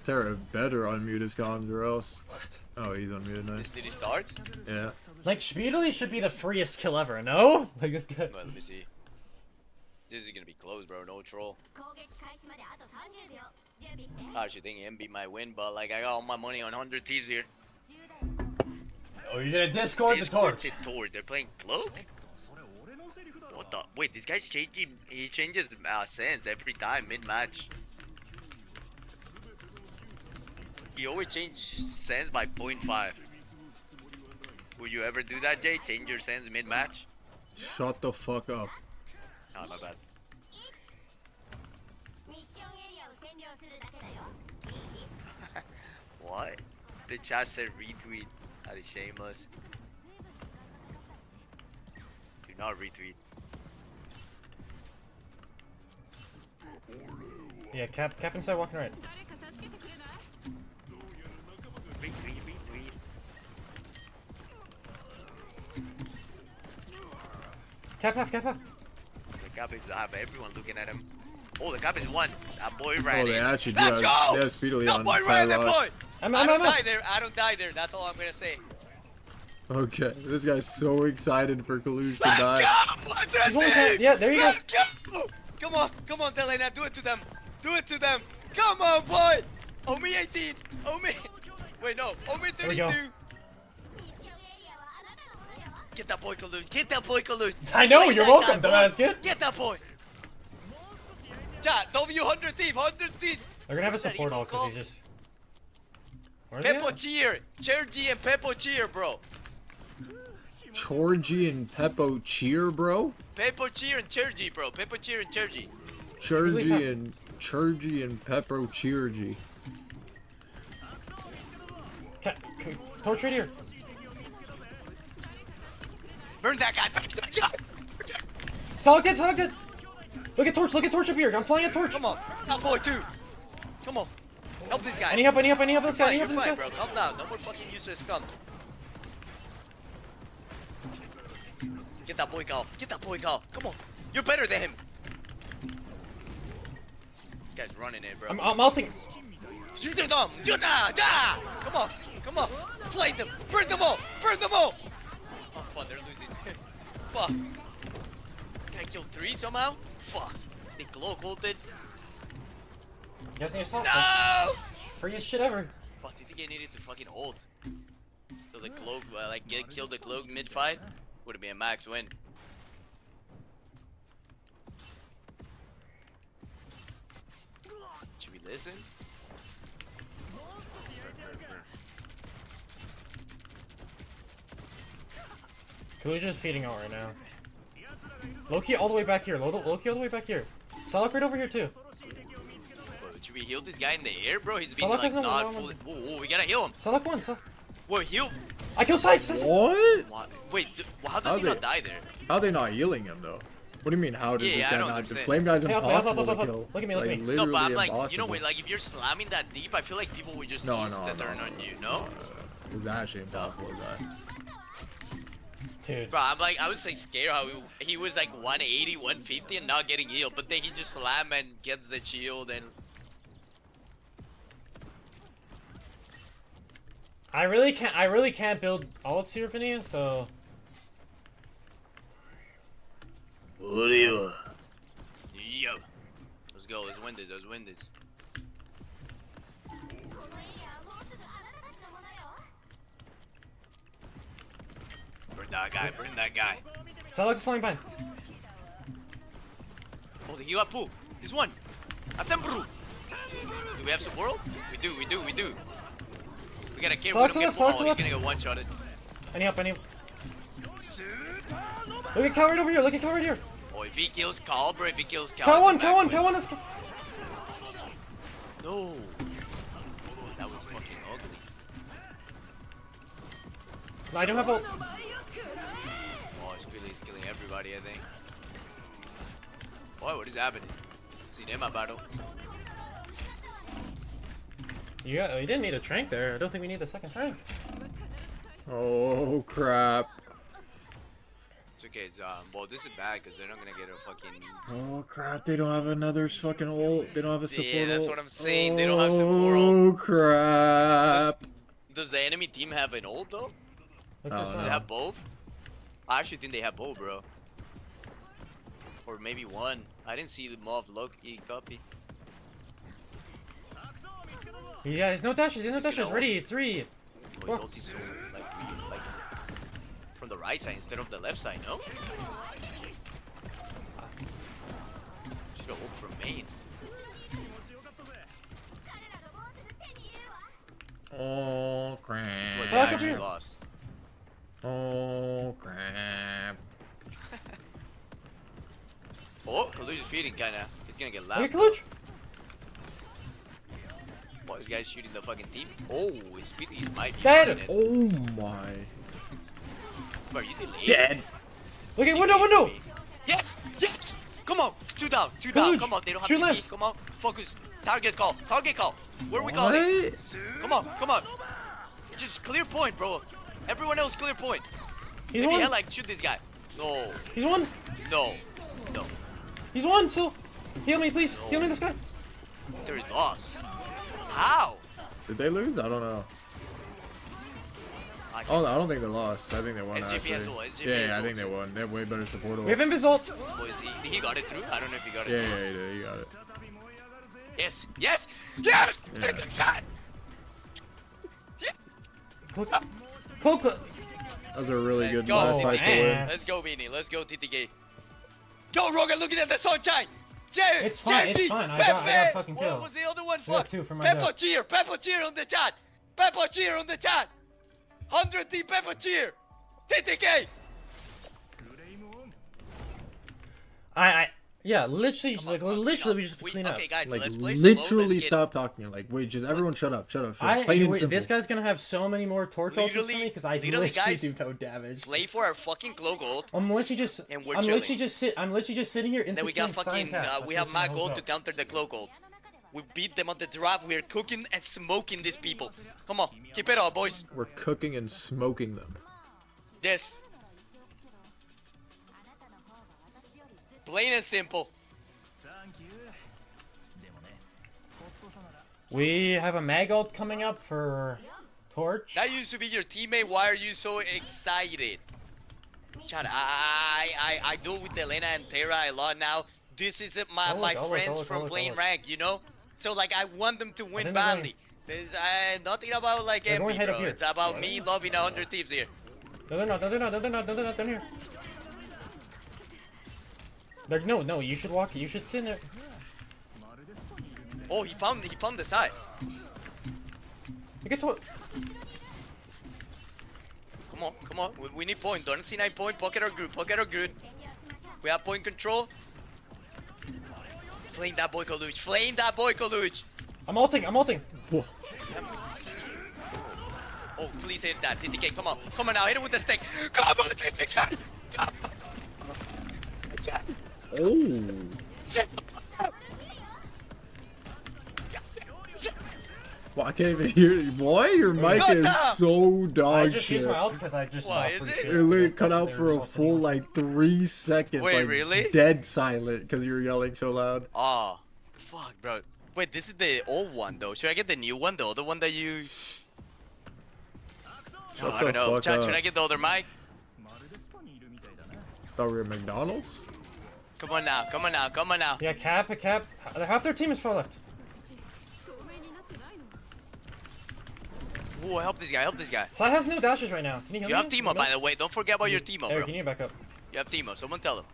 Terra better unmute his comms or else. What? Oh, he's unmuted. Nice. Did he start? Yeah. Like, speedily should be the freest kill ever, no? Like, it's good. Well, let me see. This is gonna be close, bro. No troll. I actually think MB might win, but like I got all my money on 100 Thieves here. Oh, you're gonna Discord the torch. The torch. They're playing cloak. What the? Wait, this guy's changing. He changes sense every time mid-match. He always changes sense by 0.5. Would you ever do that, Jay? Change your sense mid-match? Shut the fuck up. Oh, my bad. What? The chat said retweet. That is shameless. Do not retweet. Yeah, Cap inside walking right. Retweet, retweet. Cap half. The Cap is have everyone looking at him. Oh, the Cap is one. That boy ran Oh, they in. actually do Let's have- go! they have speedily that on boy ran, that sideline. boy! I'm I don't die there. I don't die there. That's all I'm gonna say. Okay, this guy's so excited for Kalush to Let's die. go! There's one cap. Yeah, there you go. Let's go! Come on, Delena, do it to them. Do it to them. Come on, boy! Omi 18. Omi. Wait, no. Omi There we go. 32. Get that boy, Kalush. Get that boy, Kalush. I know, Play you're that welcome, guy, dumbass boy. kid. Get that boy. Chat, W 100 Thief, 100 Thief. They're gonna have a support all because he's just. Where are they Peppo at? cheer. Chergy and Peppo cheer, bro. Chorgy and Peppo cheer, bro? Peppo cheer and Chergy, bro. Peppo cheer and Chergy. Churgy and Peppo cheergy. Torch right here. Burn that guy. Solid kid. Look at torch up here. I'm flying a torch. Come on. Help boy too. Come on. Help this guy. Any help this guy. You're fine, bro. Calm down. No more fucking useless scums. Get that boy, Gal. Get that boy, Gal. Come on. You're better than him. This guy's running in, bro. I'm ulting. Shoot them. Come on. Play them. Burn them all. Oh, fuck. They're losing. Fuck. Can I kill 3 somehow? Fuck. They glow ulted. You guys need to stop. No! Freest shit ever. Fuck, do you think I needed to fucking ult? So the cloak, kill the cloak mid-fight? Would have been a max win. Should we listen? Kalu's just feeding out right now. Loki all the way back here. Loki all the way back here. Solak right over here too. Should we heal this guy in the air, bro? He's being Solak like has no not one. fully. Whoa, we gotta heal him. Solak one. Whoa, heal. I kill Sykes. What? Wait, how does he not die there? How are they not healing him though? What do you mean? How does this I guy don't not? understand. Flame guy's Hey, up, impossible up. to kill. Look at me. Literally No, but I'm like, impossible. you know, wait, like if you're slamming that deep, I feel like people would just No, turn on you. No. It's actually impossible to die. Dude. Bro, I'm like, I was like scared how he was like 180, 150 and not getting healed, but then he just slam and gets the shield and. I really can't build ults here, Vinny, so. What are you? Yo. Let's go, let's win this, that guy. Burn that guy. Salak's flying by. Oh, the Hiwapu. He's one. Asembru. Do we have some world? We do. We gotta kill. We don't get ball. He's gonna get one-shotted. Any help? Look at Cal right over here. Oh, if he kills Cal, bro. If he kills Cal. Cal one is. No. Oh, that was fucking ugly. I don't have ult. Oh, Spilly's killing everybody, I think. Boy, what is happening? See them a battle. Yeah, you didn't need a trank there. I don't think we need the second trank. Oh crap. It's okay, well, this is bad because they're not gonna get a fucking. Oh crap, they don't have another fucking ult. They don't have a support ult. Yeah, that's what I'm saying. They don't have support ult. Oh crap. Does the enemy team have an ult though? Oh, Do they have both? I actually think they have both, bro. Or maybe one. I didn't see the Mauve look. Copy. Yeah, there's no dashes. Ready, 3. Oh, his ulti's so like from the right side instead of the left side, no? Should have ult from main. Oh crap. Was they actually lost? Oh crap. Oh, Kaluj is feeding kinda. He's gonna get loud. Hey, Kaluj! Oh, this guy's shooting the fucking team. Oh, his speed might be dead. Oh my. Bro, you delayed. Dead. Look at window. Yes. Come on, two down. Come on, they don't have Shoot TP. left. Come on, focus. Target call. Where are we calling? Come on. Just clear point, bro. Everyone else clear point. He's Maybe one. like shoot this guy. No. He's one. No. He's one. So heal me, please. No. Heal me, this guy. They're lost. How? Did they lose? I don't know. I don't think they lost. I think they won actually. Yeah, I think they won. They have way better support. We have Invis ult. Oh, he got it through? I don't know if he got it Yeah, through. yeah, he did. He got it. Yes! Yeah. Take the shot! Coca. That was a really good go, last fight to win. Let's go, Beanie. Let's go, TTK. Go, Rogan, looking at the sunshine! It's fine. I got fucking kill. What was the other one I for? got 2 for my Peppo death. cheer on the chat! 100 team Peppo cheer! TTK! Yeah, literally, we just have to clean up. Okay, guys, Like let's play literally stop talking. Like wait, just everyone shut up. Plain and simple. This guy's gonna have so many more torch ults for me because I literally guys, do no damage. Play for our fucking Cloak ult. I'm literally just sitting here. And then we got fucking, we have Mag ult to counter the Cloak ult. We beat them on the drop. We're cooking and smoking these people. Come on, keep it up, boys. We're cooking and smoking them. Yes. Plain and simple. We have a mag ult coming up for torch. That used to be your teammate. Why are you so excited? Chad, I do with Elena and Terra a lot now. This is my friends from playing rank, you know? So like I want them to win badly. There's nothing about like envy, bro. It's about me loving 100 Thieves here. No, they're not. They're here. No, you should walk. You should sit in there. Oh, he found the side. You get to it. Come on. We need point. Don't see 9 point. Pocket our good. We have point control. Flame that boy Kaluj. I'm ulting. Whoa. Oh, please hit that. TTK, come on now. Hit him with the stick. Come on, TTK. Oh. Well, I can't even hear you. Boy, your mic is so dog I just shit. used my ult because I just saw free shit. It literally cut out for a full like 3 seconds. Wait, like, really? Dead silent because you were yelling so loud. Oh, fuck, bro. Wait, this is the old one though. Should I get the new one, the other one that you? Shut I don't know. fuck Chat, up. should I get the other mic? Thought we were at McDonald's. Come on now. Yeah, cap. Half their team is far left. Ooh, I hope this this guy. Help this guy. Sai has no dashes right now. Can you heal You me? have Timo, by the way. Don't forget about your Timo, Eric, bro. can you back up? You have Timo. Someone tell him.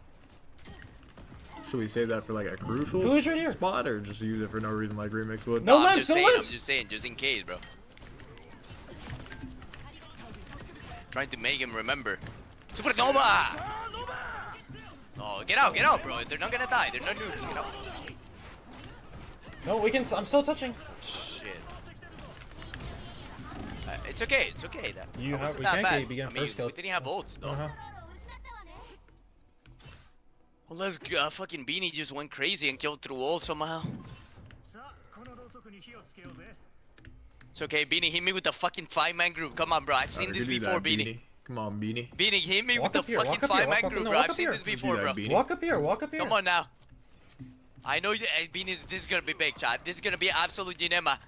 Should we save that for like a crucial Who's right here? spot, or just use it for no reason like Remix would? No, I'm lamps, just no saying. I'm lamps. just saying. Just in case, bro. Trying to make him remember. Supernova! Oh, get out, bro. They're not gonna die. They're not noobs. Get out. No, we can. I'm still touching. Shit. It's okay. It's okay. That You have. wasn't We that can't bad. get begin I mean, first kill. we didn't have ults though. Uh-huh. Well, let's go. Fucking Beanie just went crazy and killed through ult somehow. It's okay, Beanie. Hit me with the fucking 5-man group. Come on, bro. I've seen this before, Beanie. Come on, Beanie. Beanie, hit me with Walk the up here, fucking walk up here, 5-man walk up- group, no, bro. walk I've up seen here. this before, bro. Beanie. Walk up here. Walk up here. Come on now. I know you, Beanie. This is gonna be big, chat. This is gonna be absolute dilemma.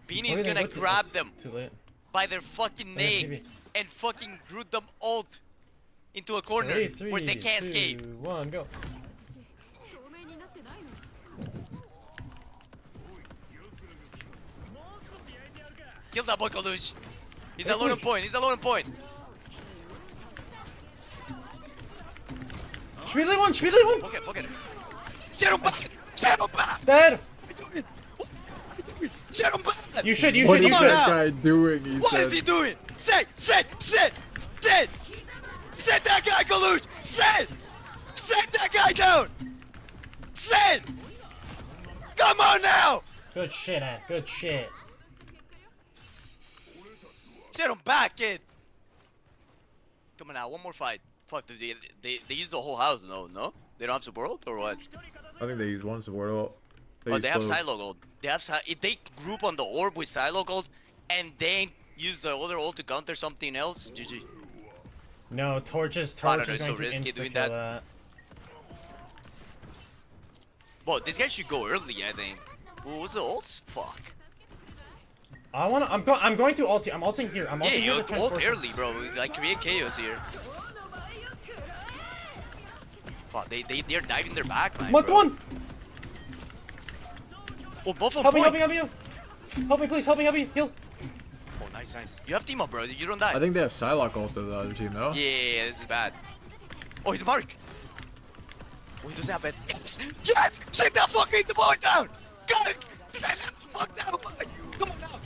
Beanie's Wait, gonna wait, grab it's them Too late. by their fucking Wait, name maybe. and fucking root them ult into a corner 3, where they can't 2, escape. 1, go. Kill that boy, Kalush. He's alone on point. He's alone on point. Schmiedley one. Schmiedley one. Poke it. Set him back. Set him back. Dead. Set him back. You should. You What should. You is should. that guy doing? He What said. is he doing? Set that guy, Kalush. Set that guy down. Set. Come on now. Good shit, Ed. Good shit. Set him back, kid. Come on now, one more fight. Fuck, they use the whole house, no? They don't have support ult or what? I think they use one support ult. Oh, they have use silo gold. If they group on the orb with silo gold and then use the other ult to counter something else, GG. No, torches. I don't know, Torches it's so going to risky insta doing kill that. Well, this guy should go early, I think. What was the ult? Fuck. I'm going to ult. I'm ulting here. I'm ulting Yeah, here. you to ult transform. early, bro. Like, create chaos here. Fuck, they're diving their backline, What bro. one? Oh, both on Help me, point. help me, help me. Help me, please. Help me, heal. Oh, nice. You have team up, bro. You don't die. I think they have Psylocke ult to the other team, no? Yeah, this is bad. Oh, he's a mark. Oh, he doesn't have it. Yes! Shake that fucking the ball down! God! Fuck down! Come on now!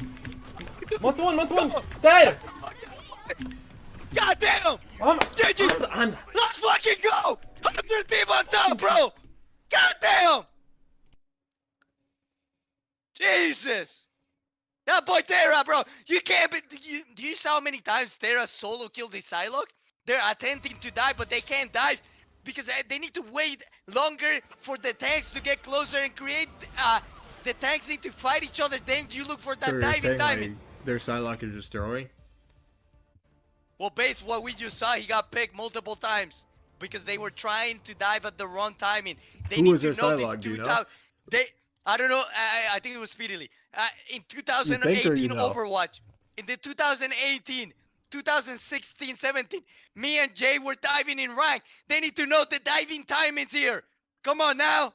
Month one. Dead. God damn! I'm Let's fucking go! 100 team on top, bro! God damn! Jesus! That boy Terra, bro! You can't be. Do you see how many times Terra solo killed his Psylocke? They're attempting to dive, but they can't dive because they need to wait longer for the tanks to get closer and create. The tanks need to fight each other. Then you look for that So you're diving. saying, like, their Psylocke is just throwing? Well, based on what we just saw, he got picked multiple times because they were trying to dive at the wrong timing. They Who need was to their know Psylocke, do you know? I don't know. I think it was Speedily. In You think or 2018 you know? Overwatch, in the 2018, 2016, 17, me and Jay were diving in rank. They need to know the diving timings here. Come on now.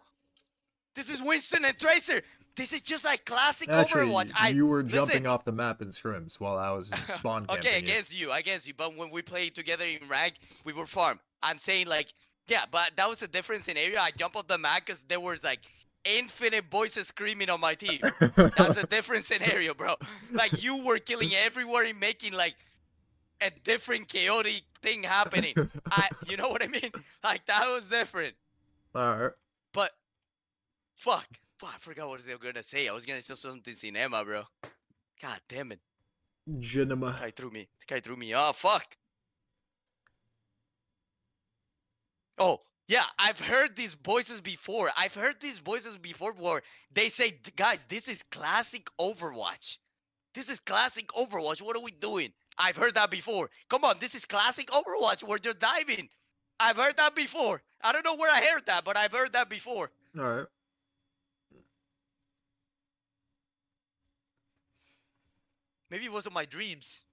This is Winston and Tracer. This is just like classic Actually, Overwatch. you were Listen. jumping off the map in scrims while I was spawn camping. Okay, against you. But when we played together in rank, we were farm. I'm saying like, yeah, but that was a different scenario. I jumped off the map because there was like infinite voices screaming on my team. That's a different scenario, bro. Like you were killing everywhere and making like a different chaotic thing happening. You know what I mean? Like that was different. Alright. But fuck. I forgot what I was gonna say. I was gonna say something cinema, bro. God damn it. Genema. The guy threw me off. Fuck. Oh, yeah. I've heard these voices before. Where they say, guys, this is classic Overwatch. What are we doing? I've heard that before. Come on, this is classic Overwatch. We're just diving. I've heard that before. I don't know where I heard that, but I've heard that before. Alright. Maybe it wasn't my dreams.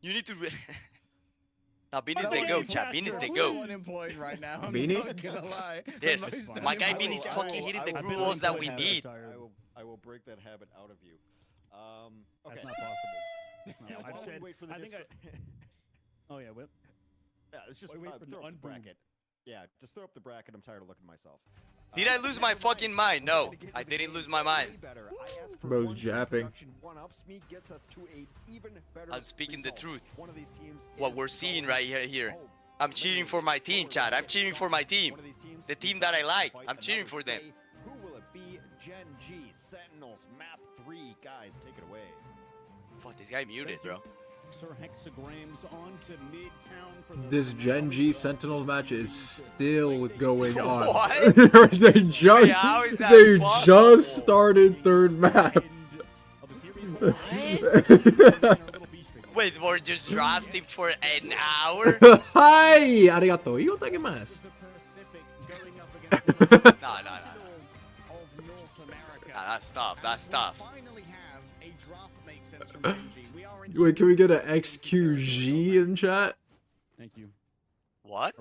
You need to. Now, Beanie's the go, chat. Beanie's the go. Unemployed right now. I'm Beanie? not gonna lie. Yes, The my guy most Beanie's unemployed. fucking hitting the group walls that we need. I will break that habit out of you. Okay. That's not possible. Yeah, I've while we said- wait for the I think Discord. Oh yeah, whip. Yeah, let's just Wait for the throw up the unboom. bracket. Yeah, just throw up the bracket. I'm tired of looking at myself. Did I lose my fucking mind? No, I didn't lose my mind. Bro's japping. I'm speaking the truth. What we're seeing right here. I'm cheering for my team, Chad. I'm cheering for my team. The team that I like. I'm cheering for them. Who will it be? Gen G, Sentinels, map 3. Guys, take it away. Fuck, this guy muted, bro. Sir Hexagrams on to Midtown for the This Gen G Sentinel match is still going on. What? they just how is that they possible? just started third map. Wait, we're just drafting for an hour? Hi, arigato. Yo tagemasu. Nah, that's tough. That's tough. Wait, can we get an XQG in chat? Thank you. What?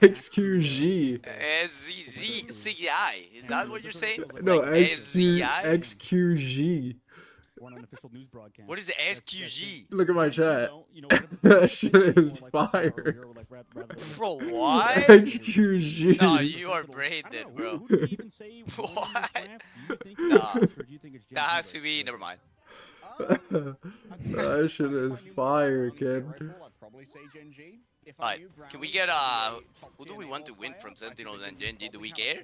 XQG. SZCI. Is that what you're saying? No, Like XQG. We're on an official news broadcast. What is the SQG? Look at my chat. That shit is fire. Bro, what? XQG. No, you are brain dead, bro. What? Nah. That has to be. Never mind. That shit is fire, kid. Alright, can we get who do we want to win from Sentinels and Gen G? Do we care?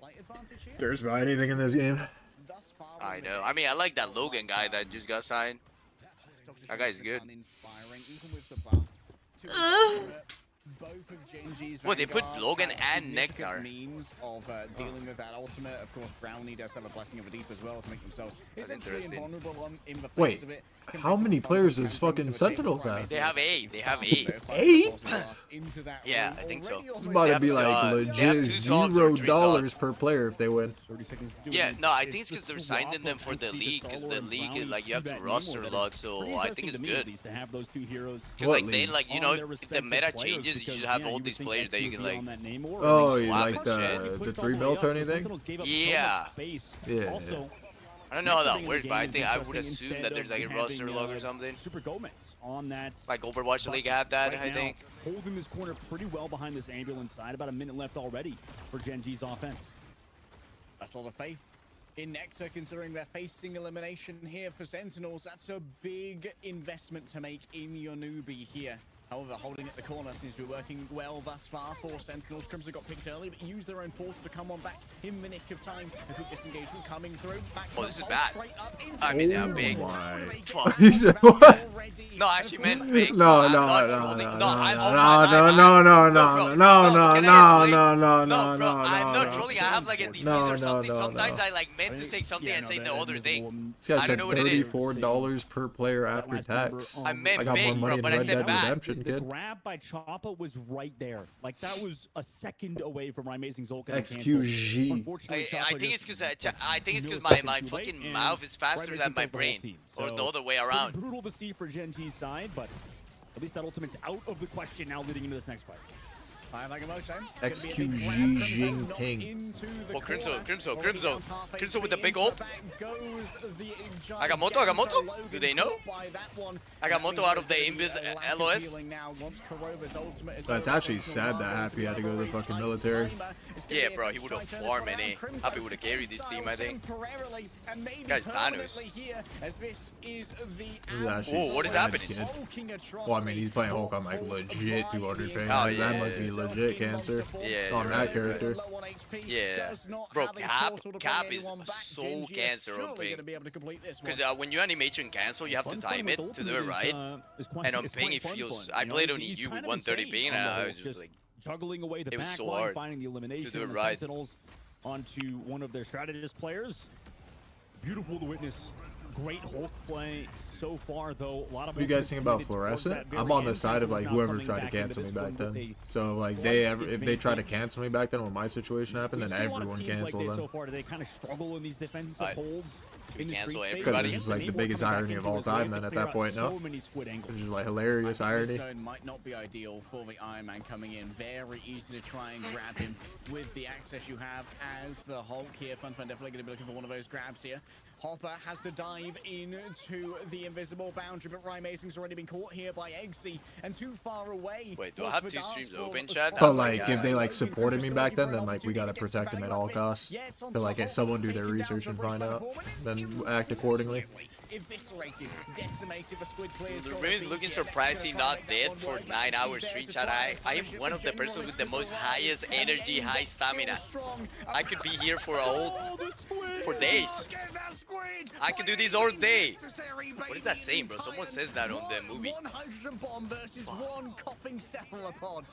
Cares about anything in this game. I know. I mean, I like that Logan guy that just got signed. That guy's good. What, they put Logan and Nectar? Means of dealing with that ultimate. Of course, Brownie does have a blessing of a deep as well to make himself essentially invulnerable in the face Wait, of it. how many players does fucking Sentinels have? They have 8. They have 8. 8? Yeah, I think so. It's about to be like legit $0 per player if they win. Yeah, no, I think it's because they're signing them for the league. Because the league is like you have to roster log, so I think it's good. Because like then, like you know, if the meta changes, you just have all these players that you can like. Oh, you swap like and shit. the 3 mil Tony thing? Yeah. Yeah. I don't know how that works, but I think I would assume that there's like a roster log or something. Super Gomez on that. Like Overwatch League have that, I think. Holding this corner pretty well behind this ambulance side. About a minute left already for Gen G's offense. That's a lot of faith in Nectar, considering they're facing elimination here for Sentinels. That's a big investment to make in your newbie here. However, holding at the corner seems to be working well thus far for Sentinels. Crimson got picked early, but used their own portal to come on back in the nick of time. A quick disengagement coming through. Oh, this is bad. I mean, they're big. Fuck. He said what? No, I actually meant big. No. I'm not I'm not trolling. I have like a disease or something. Sometimes I like meant to say something and say the other thing. This guy I said don't know what it is. $34 per player after tax. I meant got big, more money bro, in but I Red said Dead bad. Redemption, The kid. grab by Choppa was right there. Like that was a second away from Amazing Zolka. XQG. I think it's because my fucking mouth is faster than my brain, or the other way around. Brutal to see for Gen G's side, but at least that ultimate's out of the question now leading into this next fight. XQG Jinping. Oh, Crimson with the big ult. Agamotto? Do they know? Agamotto out of the Invis LOS? That's actually sad that Happy had to go to the fucking military. Yeah, bro, he would have farmed and Happy would have carried this team, I think. Guy's Thanos. Oh, what is happening? Kid. Well, I mean, he's playing Hulk on like legit 200 ping. Oh, That yeah. must be legit cancer. Yeah, On that character. Yeah. Bro, Cap is so cancer on ping. Because when you animation cancel, you have to time it to do it right. And on ping, it feels... I played on EU with 130 ping, and I was just like... Juggling away the it was back so line, hard finding the elimination to do it of the right. Sentinels onto one of their strategist players. Beautiful to witness. Great Hulk play so far, though. A lot of What do you guys think about Fluorescent? I'm on the side of like whoever tried to cancel me back then. So like if they tried to cancel me back then when my situation happened, then everyone canceled them. So far, do they kind of struggle in these defensive holds? We cancel Because everybody. it's just like the biggest irony of all time then at that point, no? It's just like hilarious irony. Zone might not be ideal for the Iron Man coming in. Very easy to try and grab him with the access you have as the Hulk here. Fun definitely going to be looking for one of those grabs here. Hopper has to dive into the invisible boundary, but Ryan Mason's already been caught here by Eggsy and too far away. Wait, do I have two streams open, Chad? But like, if they like supported me back then like we gotta protect them at all costs. But like, if someone do their research and find out, then act accordingly. Eviscerated, decimated, the squid clears. Ruben's looking surprising not dead for 9 hours stream, Chad. I am one of the persons with the most highest energy, high stamina. I could be here for days. I could do this all day. What is that saying, bro? Someone says that on the movie. 100 bomb versus one coughing cephalopod.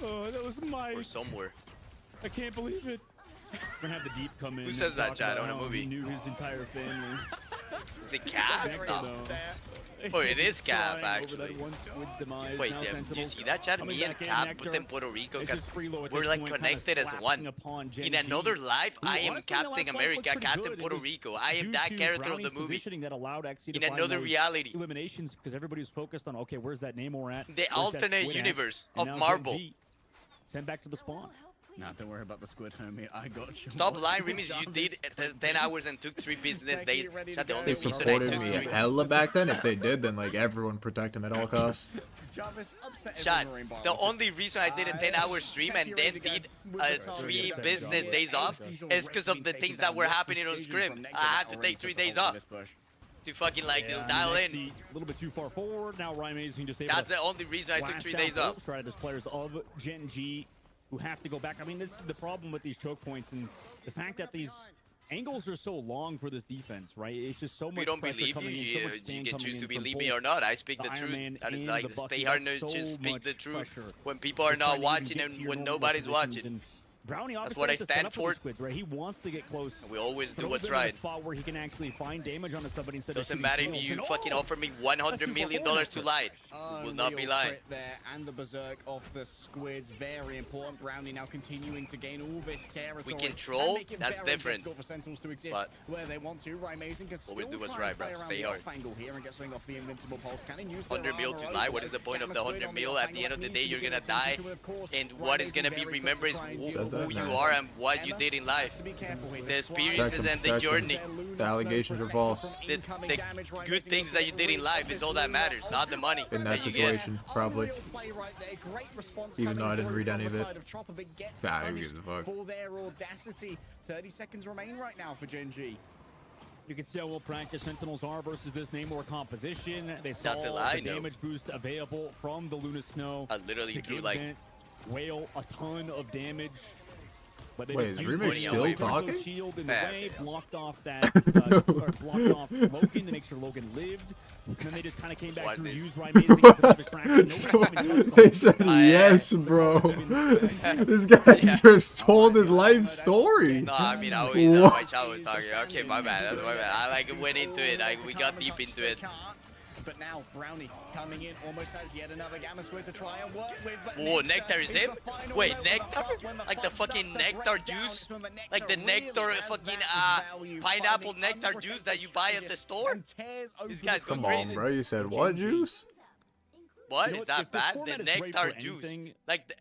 Oh, that was my. Or somewhere. I can't believe it. We're gonna have the deep come in. Who says that, Chad, on a movie? He knew his entire family. Is it Cap? No. Oh, it is Cap, actually. Wait, do you see that, Chad? Me and Cap put in Puerto Rico. We're like connected as one. In another life, I am Captain America, Captain Puerto Rico. I am that character of the movie. In another reality. Eliminations, because everybody was focused on, okay, where's that Namor at? The alternate universe of Marvel. Send back to the spawn. Nah, don't worry about the squid, homie. I got you. Stop lying, Remis. You did 10 hours and took 3 business days. That's the only They reason I supported took me 3. hella back then. If they did, then like everyone protect him at all costs. Chad, the only reason I did a 10-hour stream and then did 3 business days off is because of the things that were happening on script. I had to take 3 days off to fucking like dial in. A little bit too far forward. Now Ryan Mason just able That's the only reason I took 3 days off. There's players of Gen G who have to go back. I mean, this is the problem with these choke points and the fact that these angles are so long for this defense, right? It's just so much. We don't believe you. You can choose to believe me or not. I speak the truth. That is like stay hard and just speak the truth when people are not watching and when nobody's watching. Brownie, that's what I stand for. Squids, right? He wants to get close. We always do what's right. Spot where he can actually find damage on somebody instead Doesn't matter if you fucking offer me $100 million to lie. We will not be lying. There and the berserk of the squids, very important. Brownie now continuing to gain all this territory. We can troll. That's different. For Sentinels to exist but where they want to. Ryan Mason can always do what's right, bro. Stay hard. Here and get something off the invincible pulse. Can he use 100 mil to lie? What is the point of the 100 mil? At the end of the day, you're gonna die, and what is gonna be remembered is who you are and what you did in life. The experiences and the journey. The allegations are false. The good things that you did in life is all that matters, not the money in that situation, probably. Even though I didn't read any of it. Nah, who gives a fuck. For their audacity. 30 seconds remain right now for Gen G. You can see how well practiced Sentinels are versus this Namor composition. They saw That's a lie, the damage boost available from the Luna Snow. I literally threw like Whale a ton of damage. But wait, is Remix still talking? Shield in the way, blocked off that, blocked off Logan to make sure Logan lived. And then they just kind of came back to use Ryan Mason as a distraction. They said yes, bro. This guy just told his life story. No, I mean, my child was talking. Okay, my bad. That's my bad. I like went into it. Like we got deep into it. But now Brownie coming in almost has yet another Gamma Squid to try and work with. Oh, Nectar is it? Wait, Nectar? Like the fucking Nectar juice? Like the Nectar fucking pineapple Nectar juice that you buy at the store? These guys go crazy. Come on, bro. You said what juice? What? Is that bad? The Nectar juice. Like,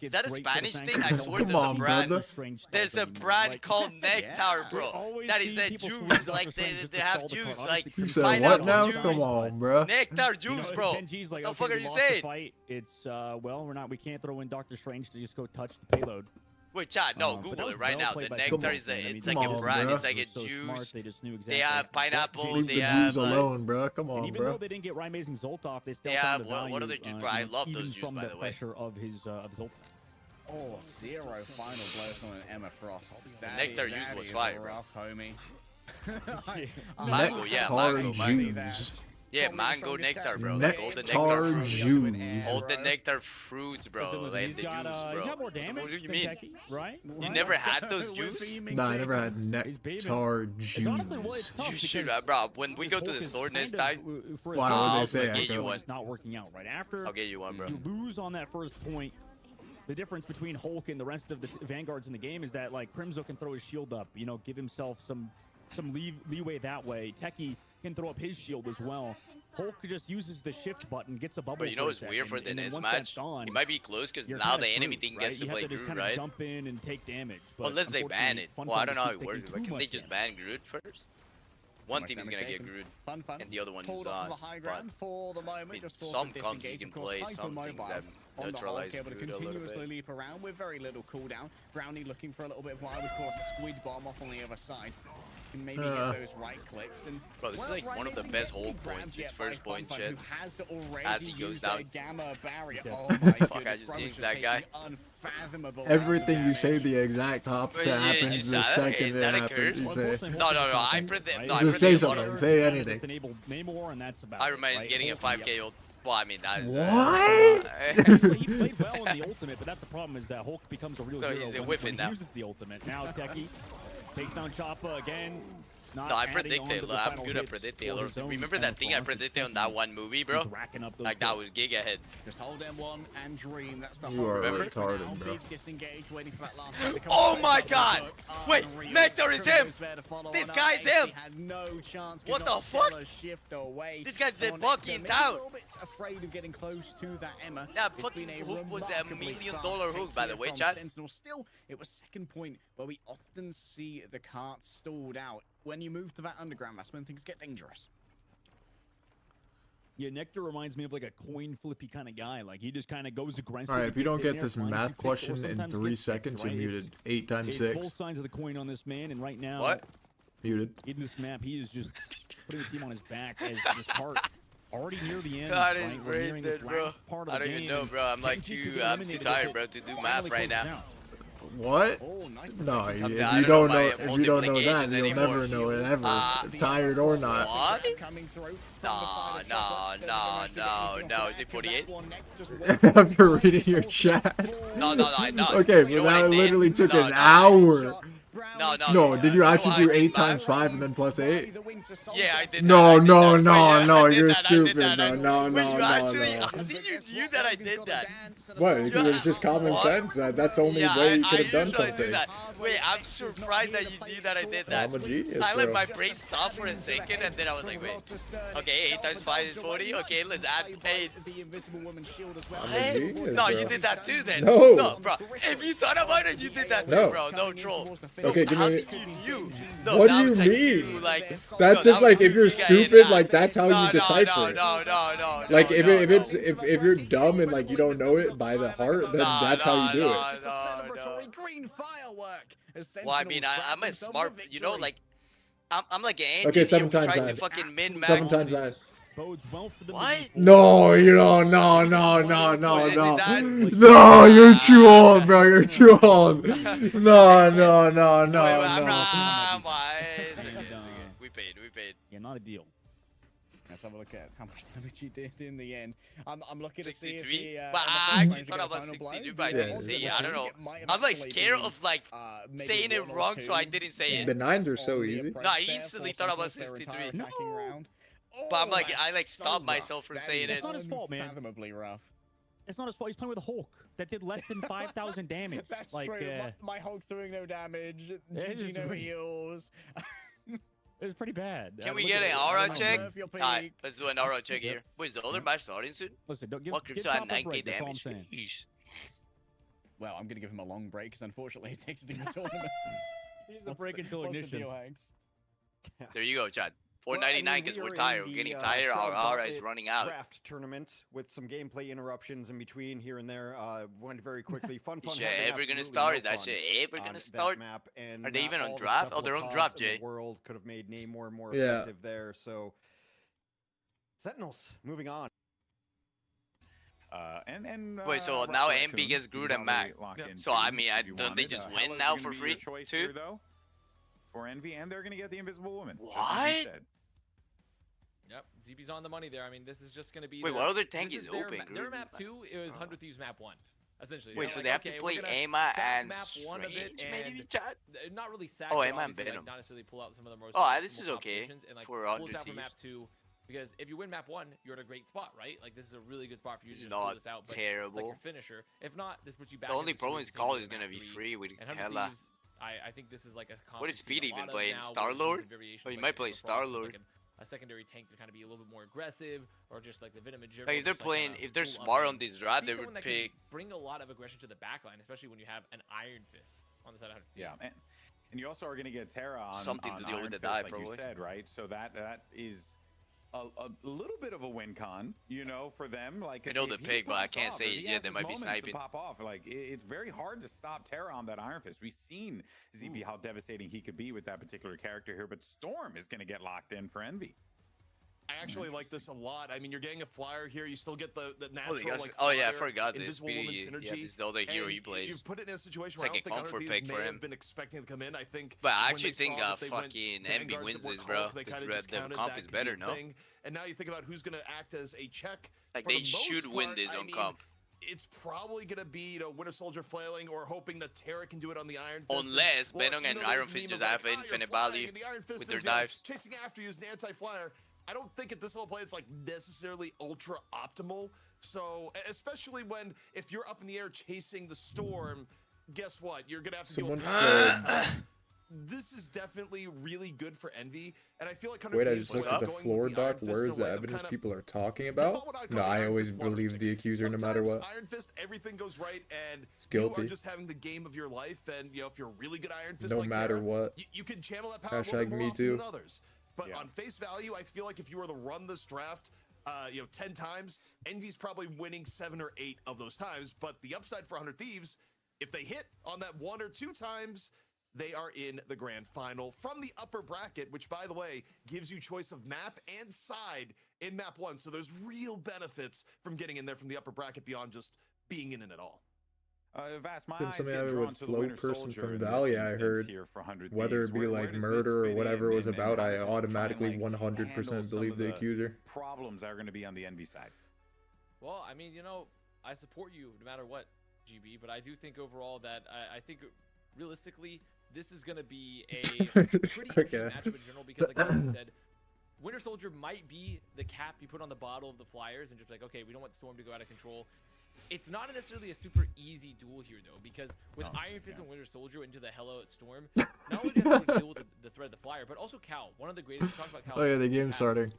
is that a Spanish thing? I swear there's a brand. There's a brand called Nectar, bro. That is a juice. Like, they have juice. Like, you said what now? Come on, bro. Nectar juice, bro. What the fuck are you saying? It's, well, we can't throw in Doctor Strange to just go touch the payload. Wait, chat, no, Google it right now. The Nectar is it's like a brand, it's like a juice. They have pineapple, they have alone, bro. Come on, even bro. though they didn't get Ryan Mason's ult off, they still have what other juice, bro? I love those juice, by the way. Pressure of his ult. Oh, 0 final blow from an Emma Frost. Nectar juice was fire, bro. Homie. Mango, yeah, mango. Yeah, mango nectar, bro. Like all the nectar juice. All the nectar fruits, bro. Like the juice, bro. What do you mean? Right? You never had those juice? Nah, I never had nectar juice. You should, bro. When we go to the store next time, I'll get you one. It's not working out right after. I'll get you one, bro. You lose on that first point. The difference between Hulk and the rest of the Vanguards in the game is that like Crimzo can throw his shield up, you know, give himself some leeway that way. Techie can throw up his shield as well. Hulk just uses the shift button, gets a bubble. But you know what's weird for the this match? It might be close because you're now kinda the enemy screwed, team right? gets to You have play just Groot, kinda right? jump in and take damage. But Unless they ban it. Well, I don't know how it works. But can they just ban Groot first? One team is gonna get Groot, and the other one is not. But some comps you can play, some things that neutralize able to Groot a little continuously bit. leap around with very little cooldown. Brownie looking for a little bit of what I would call a squid bomb off on the other side. Can maybe get those right clicks. And Bro, this is like one of the best hold points. This first point shit. As he goes down. Gamma barrier. Oh my Fuck, I just dinged that guy. Everything you say, the exact opposite happens the second it happens. You say. No, I predict. No, I Just say predict something. Say anything. Iron Man is getting a 5k ult. Well, I mean, that is... What? He played well in the ultimate, but that's the problem is that Hulk becomes a real So hero he's when whiffing he now. uses the ultimate. Now Techie takes down Choppa again. No, I predicted. I'm good at predicting a lot of things. Remember that thing I predicted on that one movie, bro? Like, that was giga-head. Just hold M1 and dream. That's the You are Remember? retarded, bro. Oh my god! Wait, Nectar is him! This guy's him! What the fuck? This guy's the Bucky in town! Afraid of getting close to that Emma. That fucking hook was a $1 million hook, by the way, chat. Still, it was second point where we often see the cart stalled out. When you move to that underground, that's when things get dangerous. Yeah, Nectar reminds me of like a coin flippy kind of guy. Like he just kind of goes aggressive. Alright, if you don't get this finds math you pick, or question in sometimes 3 gets picked, seconds, right? you're muted. 8 times It's 6. both sides of the coin on this man, and right now, What? Muted. in this map, he is just putting the team on his back as this part already near the end. That is right? We're great, nearing this bro. last part of I the don't even game, know, bro. I'm like I'm too tired, bro, to do math right now. What? Oh, nice. No, I if don't you don't know know, my if you don't know that, multiplications you'll anymore. never know it ever, tired or not. What? No. Is it 48? After reading your chat. No, I know. Okay, You know but what I that did? literally took No, an hour. No. No, did you actually do I 8 did times math. 5 and then plus 8? Yeah, I did No, that. no, I did no, that. no, I did you're that. stupid, I did bro. that. No, Wait, no, you no, actually, no. I think you knew that I did that. What? Because it's just common sense. That's the only Yeah, way you I could have done usually do something. that. Wait, I'm surprised that you knew that I did that. I'm a genius, I let bro. my brain stop for a second, and then I was like, wait. Okay, 8 times 5 is 40. Okay, let's add 8. genius, No, bro. you did that too then. No. No, bro. If you thought about it, you did that too, No. bro. No troll. Okay, give How me. did you knew? No, What that do you was like mean? too, like, That's no, just that like was if you're too giga in stupid, that. like that's how you decipher it. No. Like if no, it, if you're dumb and like you don't know it by the heart, then that's how you do it. Well, I mean, I'm a smart, you know, like, I'm like an Okay, engineer 7 who times tried to 9. fucking min-max. 7 times 9. What? No, you don't. No. Is it that? No, you're too old, bro. You're too old. No. It's okay. We paid. Yeah, not a deal. Let's have a look at how much damage he did in the end. I'm looking to see if 63? the, But I actually thought about 63, but I didn't say it. I don't know. I'm like scared of like saying it wrong, so I didn't say it. The 9s are so easy. No, I instantly thought about 63. But I'm like, I like stopped myself from saying it. It's not his fault, man. Unfathomably rough. It's not his fault. He's playing with a Hulk that did less than 5,000 damage. That's like, true. My Hulk's doing no damage. just no really- heals. It was pretty bad. Can we Look get at an it. aura I don't check? know. Alright, let's do an aura check here. Wait, is the other match starting soon? Listen, don't give, Fuck, give Crypto at Chopper a 9k break, that's all I'm damage. saying. Yeesh. Well, I'm gonna give him a long break because unfortunately he's exiting the tournament. He's a break until ignition. There you go, Chad. 499 because we're tired. We're getting tired. Our aura is running out. Draft tournament with some gameplay interruptions in between here and there. Went very quickly. Fun. Is shit having ever gonna absolutely start? no That fun shit ever on gonna that start? map, and Are they even on all the draft? Oh, they're on draft, cephalopods in Jay. the world could have made name more and more Yeah. effective there. So, Sentinels moving on. Wait, so now MB gets Groot and Mac. So I mean, don't they just win now for free too? For Envy, and they're gonna get the Invisible Woman. What? Yep, ZB's on the money there. I mean, this is just gonna be. Wait, what other tank is open? Their map 2 is 100 Thieves map 1. Essentially. Wait, They're so like, they have okay, to play we're gonna Emma sack and map 1 of it Strange, maybe, and chat? not really sack. Oh, but Emma and obviously, Venom. Like, not necessarily pull out some of the most. Oh, this is optimal okay positions and, like, for pull 100 us out for map Thieves. 2. Because if you win map 1, you're in a great spot, right? Like this is a really good spot for you to This is just pull not this out. But terrible. It's like your finisher. If not, this puts you back. The only in problem is series Call to is gonna map be 3. free with And 100 Hella. Thieves, I think this is like a. What is competency Speed that a even lot of playing? now, Star with Lord? some variations, Oh, he like might play Emma Frost Star with, Lord. like, a secondary tank to kind of be a little bit more aggressive, or just like the Venom in general. Like if they're just, playing, kinda if they're pull up smart and on this draft, be they someone would that can pick. bring a lot of aggression to the backline, especially when you have an Iron Fist on the side of Yeah, and you also are going to get Terra on Something on to deal Iron with the Fist, dive, like probably. you said, right? So that is a little bit of a win con, you know, for them. Like I know if the he pick, but I pops can't off, say if it he yet. has They his might be moments to sniping. pop off. Like it's very hard to stop Terra on that Iron Fist. We've seen ZB how devastating he could be with that particular character here, but Storm is going to get locked in for Envy. I actually like this a lot. I mean, you're getting a flyer here. You still get the natural, like, oh yeah, I flyer, forgot this. invisible woman synergy. Yeah, this is the other hero and he plays. You've put it in a situation It's where like I don't a think comfort Thieves pick may for have him. been expecting to come in. I think. But I when actually they think saw that they went fucking Vanguards Envy wins that were this, bro. Hulk, they kinda The discounted comp that is could better, be a no? thing. And now you think about who's going to act as a check. Like For they the should most win part, this I on mean, comp. It's probably going to be, you know, Winter Soldier flailing or hoping that Terra can do it on the Iron Fist. Unless Well, Venom you and know, Iron there's Fist meme just of have like, "Ah, infinite you're flying," value and the Iron Fist with is, their you know, dives. chasing after you as an anti-flyer. I don't think at this level play it's like necessarily ultra optimal. So especially when if you're up in the air chasing the storm, guess what? You're gonna have to deal with this is definitely really good for Envy, and I feel like Wait, I just looked at the floor doc. Where's the evidence people are talking about? No, I always believe the accuser no matter what. Iron Fist, everything goes right, and It's guilty. you are just having the game of your life. And you know, if you're a really good Iron Fist, No like matter Terra, what. you can channel that power a little Hashtag bit more me often too. than others. But on face value, I feel like if you were to run this draft, you know, 10 times, Envy's probably winning 7 or 8 of those times. But the upside for 100 Thieves, if they hit on that 1 or 2 times, they are in the grand final from the upper bracket, which, by the way, gives you choice of map and side in map 1. So there's real benefits from getting in there from the upper bracket beyond just being in it at all. Vast, my Been eyes something get I drawn with to the flow Winter person Soldier from in this Valley, I instance heard. here for 100 Whether it Thieves. be Where like does this murder or fit whatever in, it was and about, how I does this try and, automatically like, 100% handle believe some the of accuser. problems that are going to be on the Envy side? Well, I mean, you know, I support you no matter what, GB, but I do think overall that I think realistically this is going to be a pretty interesting matchup in general because, like I said, Winter Soldier might be the cap you put on the bottle of the Flyers and just like, okay, we don't want Storm to go out of control. It's not necessarily a super easy duel here, though, because with Iron Fist and Winter Soldier into the Hello at Storm, not only do you have to deal with the threat of the Flyer, but also Cal, one of the greatest. We talked about Cal. Oh yeah, the game's starting.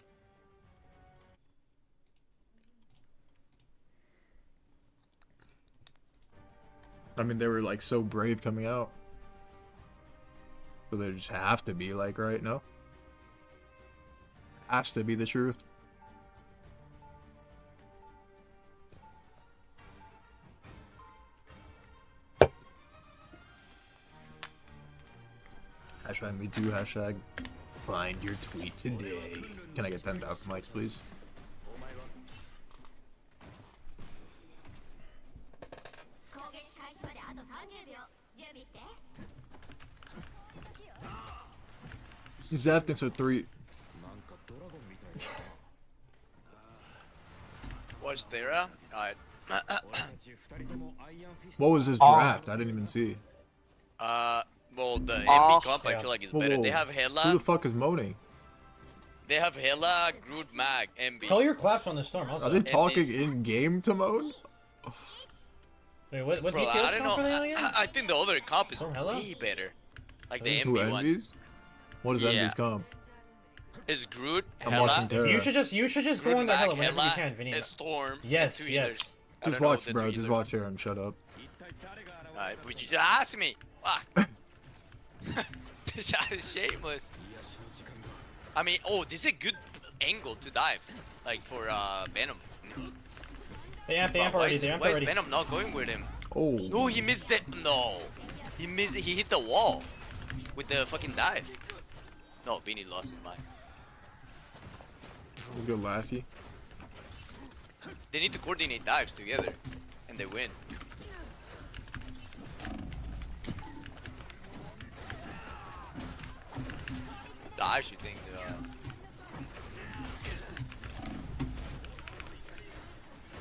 I mean, they were like so brave coming out. So they just have to be like, right? No? Has to be the truth. Hashtag me too, hashtag find your tweet today. Can I get 10,000 likes, please? Zafton, so 3. What's Terra? Alright. What was his draft? I didn't even see. Well, the MB comp I feel like is better. They have Who Hela. the fuck is moaning? They have Hela, Groot, Mag, MB. Call your claps on the Storm. Also. Are they talking in game to moan? Wait, what Bro, details I don't comp are they on know. again? I think the other comp is Hela? way better. Like the Who, MB one. Envy's? What is Yeah. Envy's comp? Is Groot, I'm watching Hela, Terra. You should just go on the Hela whenever you can, Vinny. Storm, Yes, and 2 yes. healers. I Just don't know watch, if that's bro. either. Just watch Terra and shut up. Alright, but you just asked me. Fuck. This shot is shameless. I mean, oh, this is a good angle to dive, like for Venom. They amp Why already. is- They amp Why is already. Venom not going with him? Oh. No, he missed it. No, he missed. He hit the wall with the fucking dive. No, Beanie lost his mind. Let's go, Lassie. They need to coordinate dives together, and they win. I actually think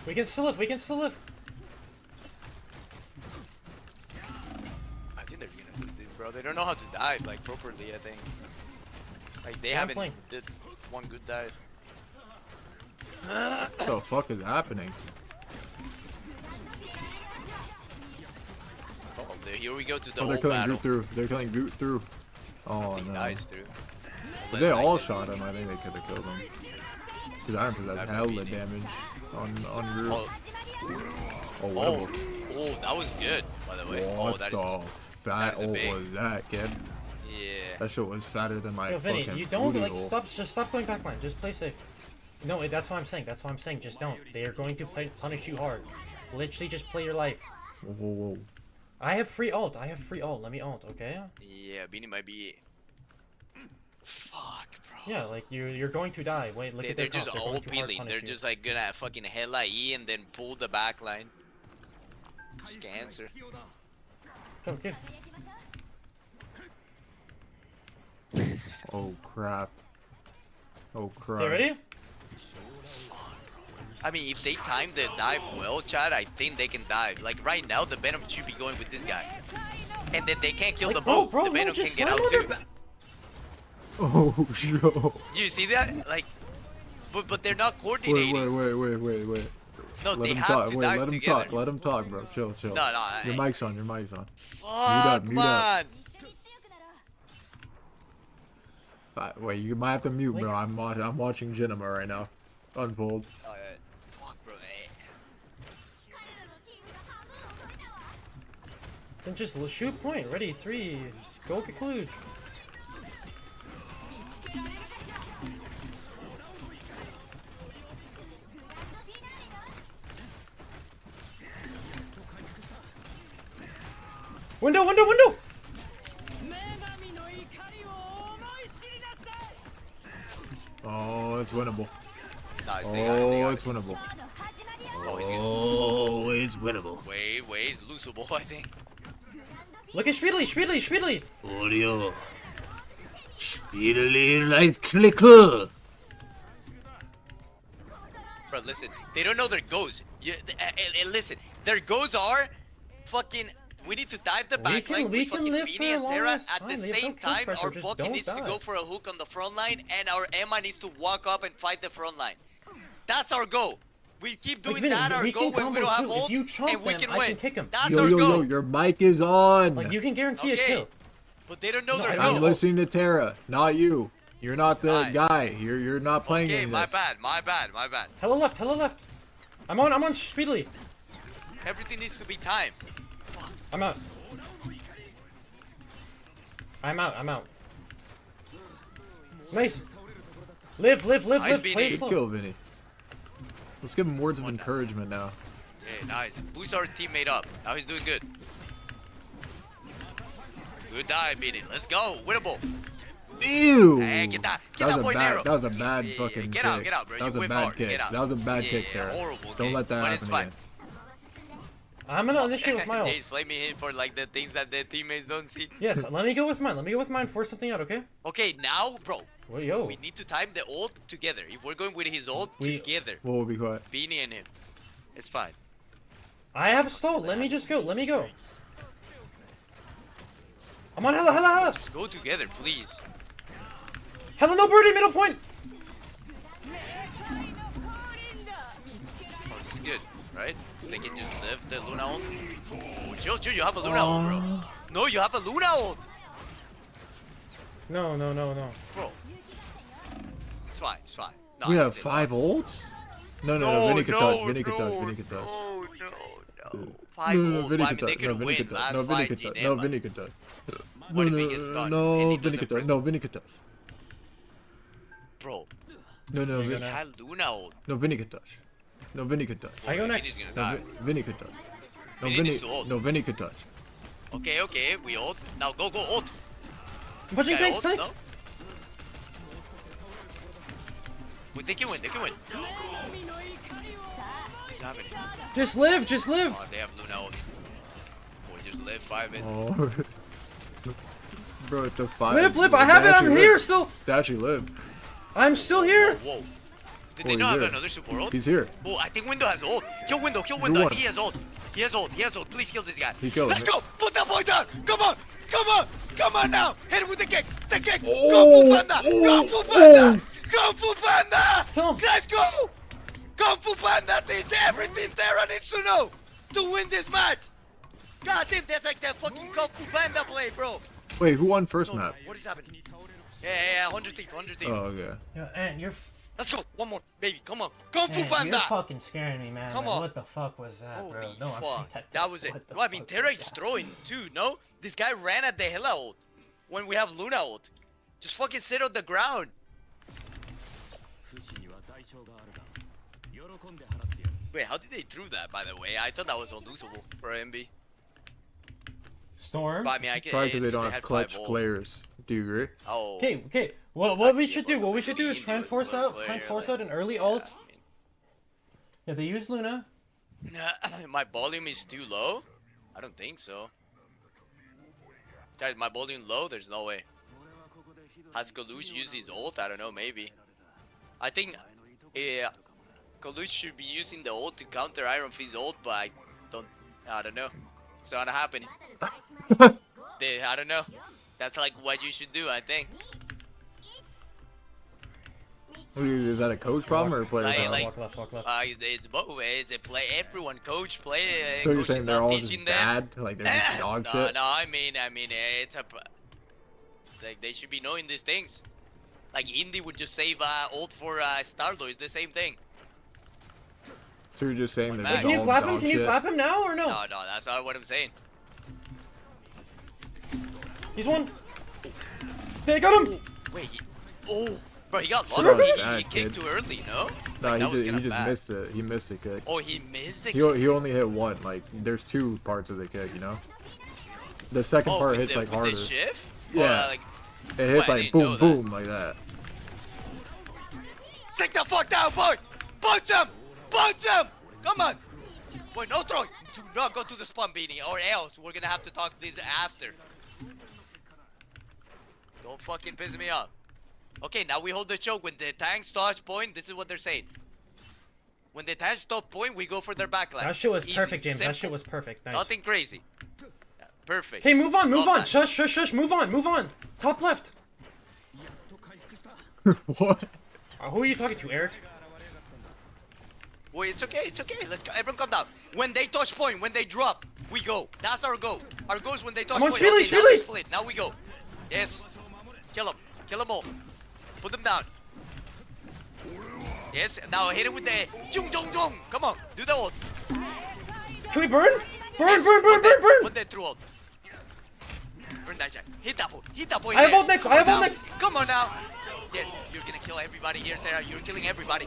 We can still live. We can still live. I think they're gonna do this, bro. They don't know how to dive like properly. I think. Like they Yeah, I'm haven't playing. did one good dive. What the fuck is happening? Oh, here we go to the Oh, they're whole killing battle. Groot through. They're killing Groot through. Oh He no. dies through. If they all shot him, I think they could have killed him. Because Iron Fist has hella damage on group. Oh, that was good, by the way. What that the is fat ult was that, kid? Yeah. That shit was fatter than my Yo, Vinny, fucking you don't booty like hole. just stop going backline. Just play safe. No, that's what I'm saying. That's what I'm saying. Just don't. They are going to punish you hard. Literally, just play your life. Whoa. I have free ult. Let me ult, okay? Yeah, Beanie might be. Fuck, bro. Yeah, like you're going to die. Wait, look at their They're just comp. all going to hard peeling. punish They're you. just like gonna fucking hella E and then pull the back line. Just cancer. Okay. Oh crap. Oh crap. Okay, ready? I mean, if they time the dive well, Chad, I think they can dive. Like right now, the Venom should be going with this guy. And then they can't kill Like, the boat. bro, the Venom no, can just get slam out on too. their Oh, yo. Do you see that? Like, but they're not coordinating. Wait. No, Let they him have talk. to Wait, dive let him together. talk. Let him talk, bro. Chill. No, Your mic's on. Fuck, Mute up. man. Wait, you might have to mute, bro. I'm watching Jinima right now. Unfold. Fuck, bro. Then just shoot point. Ready, 3. Go conclude. Window! Oh, it's winnable. Nice, It's winnable. Oh, it's winnable. Wait, it's losable, I think. Look at Speedily! Audio. Speedily right clicker. Bro, listen, they don't know their goes. Listen, their goes are fucking. We need to dive the back line with fucking Beanie and Terra. At the same time, our Bucky needs to go for a hook on the front line, and our Emma needs to walk up and fight the front line. That's our goal. We keep doing that, our goal when we don't have ult, and we can win. That's our goal. Yo, your mic is on. Like, you can guarantee a kill. But they don't know their goal. I'm listening to Terra, not you. You're not the guy. You're not playing in my this. bad. Hello left. I'm on Speedily. Everything needs to be timed. I'm out. I'm out. Nice. Live. Play Good slow. kill, Vinny. Let's give him words of encouragement now. Okay, nice. Who's our teammate up? Now he's doing good. Good dive, Beanie. Let's go. Winnable. Ew. Hey, get that boy narrow. That was a bad fucking get kick. out, bro. That was You a whip bad hard. kick. Get out. That was a bad kick, Terra. Horrible. Don't let that but happen it's fine. again. I'm gonna initiate with my ult. They just let me in for like the things that their teammates don't see. Yes, let me go with mine. Force something out, okay? Okay, now, bro. Well, yo. We need to time the ult together. If we're going with his ult together. We'll be quiet. Beanie and him. It's fine. I have a stall. Let me go. I'm on Hella. Just go together, please. Hella no birdie, middle point. Oh, this is good, right? They can just live the Luna ult. Oh, chill, you have a Luna ult, bro. No, you have a Luna ult. No. Bro. It's fine. No, We have 5 ults? No, Vinny can touch. Vinny can touch. No. 5 ult. Vinny I can mean, they touch. could win last No, Vinny fight, can touch. GM. No, Vinny can touch. What if he gets stunned? No, and he Vinny can doesn't touch. No, Vinny can touch. Bro. No, He Vinny. had Luna ult. No, Vinny can touch. No, Vinny can touch. I go next. Vinny's gonna die. Vinny can touch. No, Vinny Vinny. needs to ult. No, Vinny can touch. Okay, we ult. Now go ult. I'm pushing Guy tanks. ults, no? Wait, they can win. What's happening? Just live. Oh, they have Luna ult. Boy, just live 5 minutes. Oh. Bro, it's a 5. Live. I have it. I'm here still. They actually live. I'm still here. Whoa. Did Oh, they not he's have here. another super ult? He's here. Oh, I think Window has ult. Kill Window. one. He has ult. He has ult. Please kill this guy. He killed Let's him. go. Put that boy down. Come on now. Hit him with the kick. Oh, Kung Fu Panda. Let's go. Kung Fu Panda teaches everything Terra needs to know to win this match. God damn, that's like that fucking Kung Fu Panda play, bro. Wait, who won first map? What is happening? Yeah, 100 thief, 100 thief. Oh, okay. Yo, and you're. Let's go. One more, baby. Come on. Kung Fu Man, Panda. you're fucking scaring me, man. Come like, on. What the fuck was that, Holy bro? No, I'm saying fuck. That was it. what the Well, I mean, fuck Terra was is that? throwing too, no? This guy ran at the Hela ult when we have Luna ult. Just fucking sit on the ground. Wait, how did they throw that, by the way? I thought that was unlosable for MB. Storm? But, I mean, I Probably because they don't had have clutch 5 ult. players. Do you agree? Oh. Okay. What we should do? What we should do is try and force out an early ult. Yeah, they use Luna. My volume is too low? I don't think so. Guys, my volume low? There's no way. Has Kalush used his ult? I don't know, maybe. I think Kalush should be using the ult to counter Iron Fist ult, but I don't know. It's not happening. I don't know. That's like what you should do, I think. Is that a coach problem or a player problem? Walk left. It's both ways. It's play coach play. So you're Coach saying is they're not all teaching just them. bad? Like they're just dog shit? No, I mean, it's like they should be knowing these things. Like Indy would just save ult for Starlord. It's the same thing. So you're just saying that Can they're you all clap him? dog Can shit? you clap him now or no? No, that's not what I'm saying. He's one. They got him. Wait. Bro, he got Should've lucky. been He that, kicked kid. too early, no? No, Like, he just missed it. He missed the kick. Oh, he missed the He only hit one. Like, there's two parts of the kick, you know? The second part hits like harder. The shift? Yeah. Like, It hits I like didn't know boom, boom, like that. Sit the fuck down, boy! Punch him! Punch him! Come on! Wait, no throw! Do not go to the spawn, Beanie, or else we're gonna have to talk this after. Don't fucking piss me off. Okay, now we hold the choke. When the tanks touch point, this is what they're saying. When the tanks touch point, we go for their backline. That shit was Easy, perfect, James. simple. That shit was perfect. Nice. Nothing crazy. Yeah, perfect. Hey, move on. Love that. Shush. Move on. Top left. What? Who are you talking to, Eric? Wait, it's okay. Let's go. Everyone come down. When they touch point, when they drop, we go. That's our goal. Our goal is when they touch I'm on point. Shvili, Okay, now we Shvili! split. Now we go. Yes. Kill them. Kill them all. Put them down. Yes. Now hit it with the chung. Come on. Do the ult. Can we burn? Burn. Put that through ult. Burn that shot. Hit that boy. I have ult next. Come on now. Yes, you're gonna kill everybody here, Terra. You're killing everybody.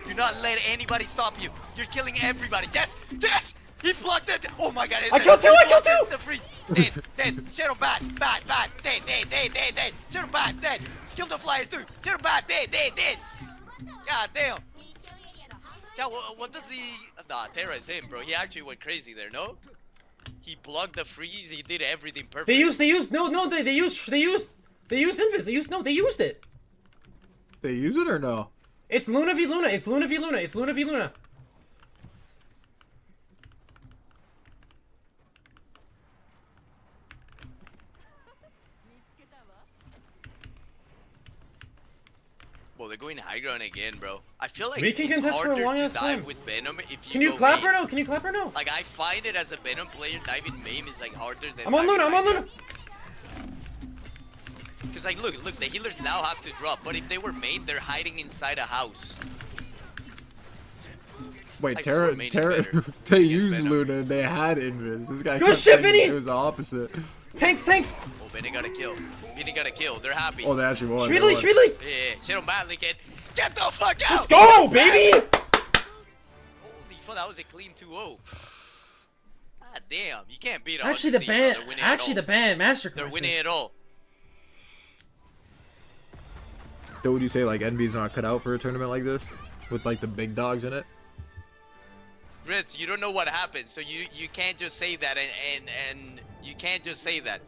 Do not let anybody stop you. You're killing everybody. Yes! He blocked it. Oh my god. I killed two. The freeze. Dead. Shadow bad. Dead. Shadow bad. Dead. Kill the flyer too. Shadow bad. Dead. God damn. Yeah, what does he... Nah, Terra is him, bro. He actually went crazy there, no? He blocked the freeze. He did everything perfect. They used invis. They used it. They use it or no? It's Luna v Luna. Well, they're going high ground again, bro. I feel like We can it's contest for harder a long to ass dive time. with Venom if you Can you go clap main. or no? Like, I find it as a Venom player, diving main is like harder than I'm on Luna. Because like, look, the healers now have to drop, but if they were main, they're hiding inside a house. Wait, I Terra, swear main is better. they used Luna and they had invis. This guy Good kept shit, saying Vinny! it was the opposite. Tanks. Oh, Benny got a kill. They're happy. Oh, they actually won. Shvili. Yeah, shit on badly, kid. Get the fuck out! Let's go, baby! Holy fuck, that was a clean 2-0. God damn, you can't beat a Actually, the team, bro. band masterclass. They're winning it all. So would you say like NB's not cut out for a tournament like this with like the big dogs in it? Ritz, you don't know what happened, so you can't just say that and you can't just say that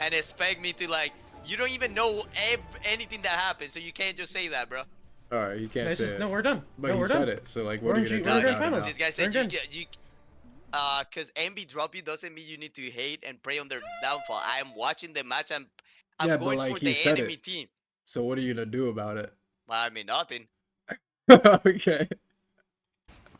and expect me to like. You don't even know anything that happened, so you can't just say that, bro. All right, you can't say it. No, we're done. But you said it, so like, what are you gonna do now? This guy said you cause MB drop you doesn't mean you need to hate and pray on their downfall. I am watching the match. I'm Yeah, going but like for he the said enemy it. team. So what are you gonna do about it? I mean nothing. Okay.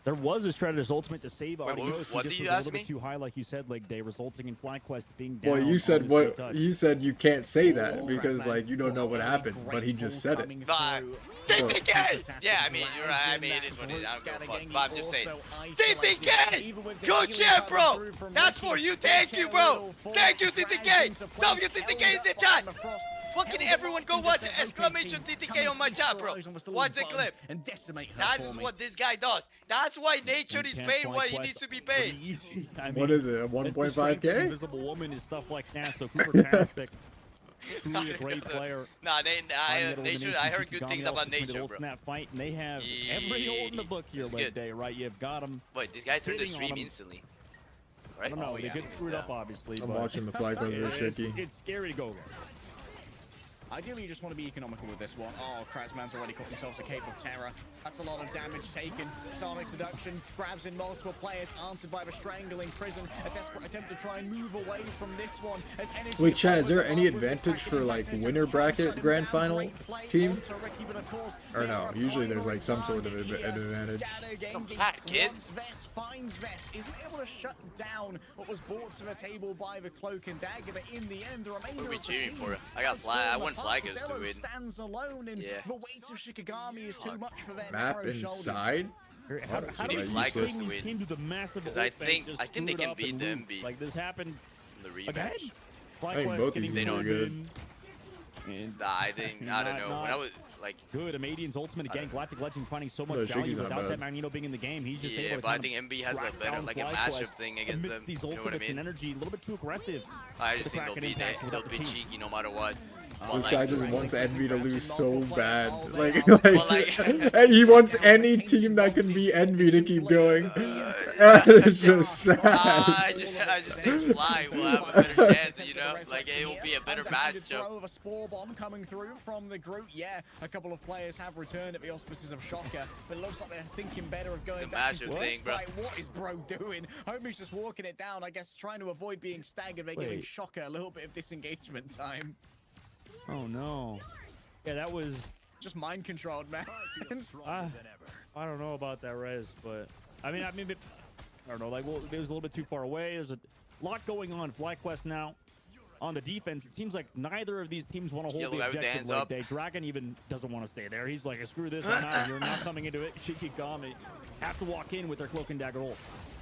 There was a Shredder's ultimate to save Wait, Adios. what He did just you was a ask little me? bit too high, like you said, leg day, resulting in FlyQuest being down. Well, you on said his what? touch. You said you can't say that because like you don't know what happened, but he just said it. TTK! Yeah, I mean, you're right. I mean, it is what it is. I don't give a fuck. But I'm just saying. TTK! Good shit, bro! That's for you. Thank you, bro! Thank you, TTK! WTTK in the chat! Fucking everyone go watch exclamation TTK on my chat, bro. Watch the clip. That is what this guy does. That's why nature is paid what he needs to be paid. What is it? 1.5K? Invisible Woman is stuff like that. So Cooper-tastic. Truly a great player. Nah, nature. I heard good things about nature, bro. Snap fight, and they have every ult in the book here, leg day, right? You've got him. Wait, this guy turned the stream instantly. Right? I don't know. They get screwed up, obviously. I'm watching the FlyQuest with Shaky. It's scary to go. Ideally, you just want to be economical with this one. Oh, Krasman's already got themselves a Cape of Terror. That's a lot of damage taken. Sonic Seduction grabs in multiple players, answered by the Strangling Prison. A desperate attempt to try and move away from this one. As energy Wait, Chad, is there any advantage for like winner bracket grand final team? Or no? Usually there's like some sort of advantage. Kid. Finds Vest, isn't able to shut down what was brought to the table by the Cloak and Dagger, but in the end, the remainder What are we of the cheering team for? I want FlyQuest to win. stands alone, and the weight of Shikagami is too much for their Map narrow shoulders. inside? How do you FlyQuest to win? Because I think they can beat the MB. Like this happened in the rematch. I think both of these are good. I don't know. When I was like good, Amadian's ultimate again. Galactic Legend finding so much No, value Shaky's not without bad. that Magneto being in the game. He's just able to but I think MB has a better, like a matchup thing against them. These You know what I ultimates mean? and energy, a little bit too aggressive. I just think they'll be cheeky no matter what. This guy just wants Envy to lose so bad. Like like he wants any team that can beat Envy to keep going. It's just sad. I just think Fly will have a better chance, you know? Like, it will be a better matchup. Of a spore bomb coming through from the group. Yeah, a couple of players have returned at the auspices of Shocker, but it looks like they're thinking better of going back into thing, bro. What is bro doing? Homie's just walking it down, I guess, trying to avoid being staggered by giving Shocker a little bit of disengagement time. Oh no. Yeah, that was just mind controlled, man. I don't know about that, Rez, but I mean, I don't know. Like, well, it was a little bit too far away. There's a lot going on. FlyQuest now on the defense. It seems like neither of these teams want to hold the objective like day. Dragon even doesn't want to stay there. He's like, screw this, I'm out of here. Not coming into it. Shikagami have to walk in with their Cloak and Dagger ult.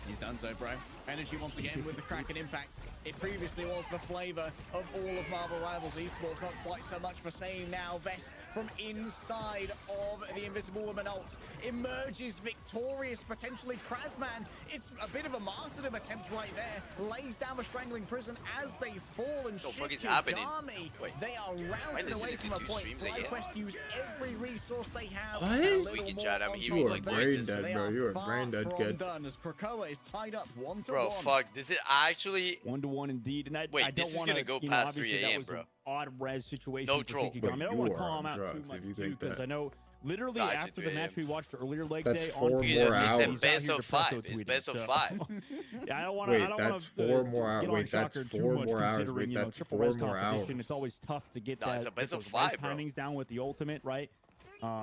He's done so, bro. Energy once again with the Kraken impact. It previously was the flavor of all of Marvel Rivals esports, not quite so much for saying now. Vest from inside of the Invisible Woman ult emerges victorious, potentially Krasman. It's a bit of a martyrdom attempt right there. Lays down the Strangling Prison as they fall, and Shikagami, they are routed away from a point. FlyQuest use every resource they have. What? We can chat. You are brain dead, bro. You are brain dead, kid. As Krakoa is tied up 1-1. Bro, fuck. This is actually 1-1 indeed. And I wait, don't this is wanna, gonna go you know, past 3 that a.m., was bro. An odd res situation. No troll. I don't want to call him out too drugs much if you too, think because that. I know literally Nah, after the match we watched earlier leg That's day 4 on more hours. It's best of 5. It's best of 5. Yeah, I don't want to. Wait, that's 4 more hours. Wait, that's 4 more hours. Wait, that's 4 more hours. It's always tough to get No, it's a best of 5, bro. timings down with the ultimate, right?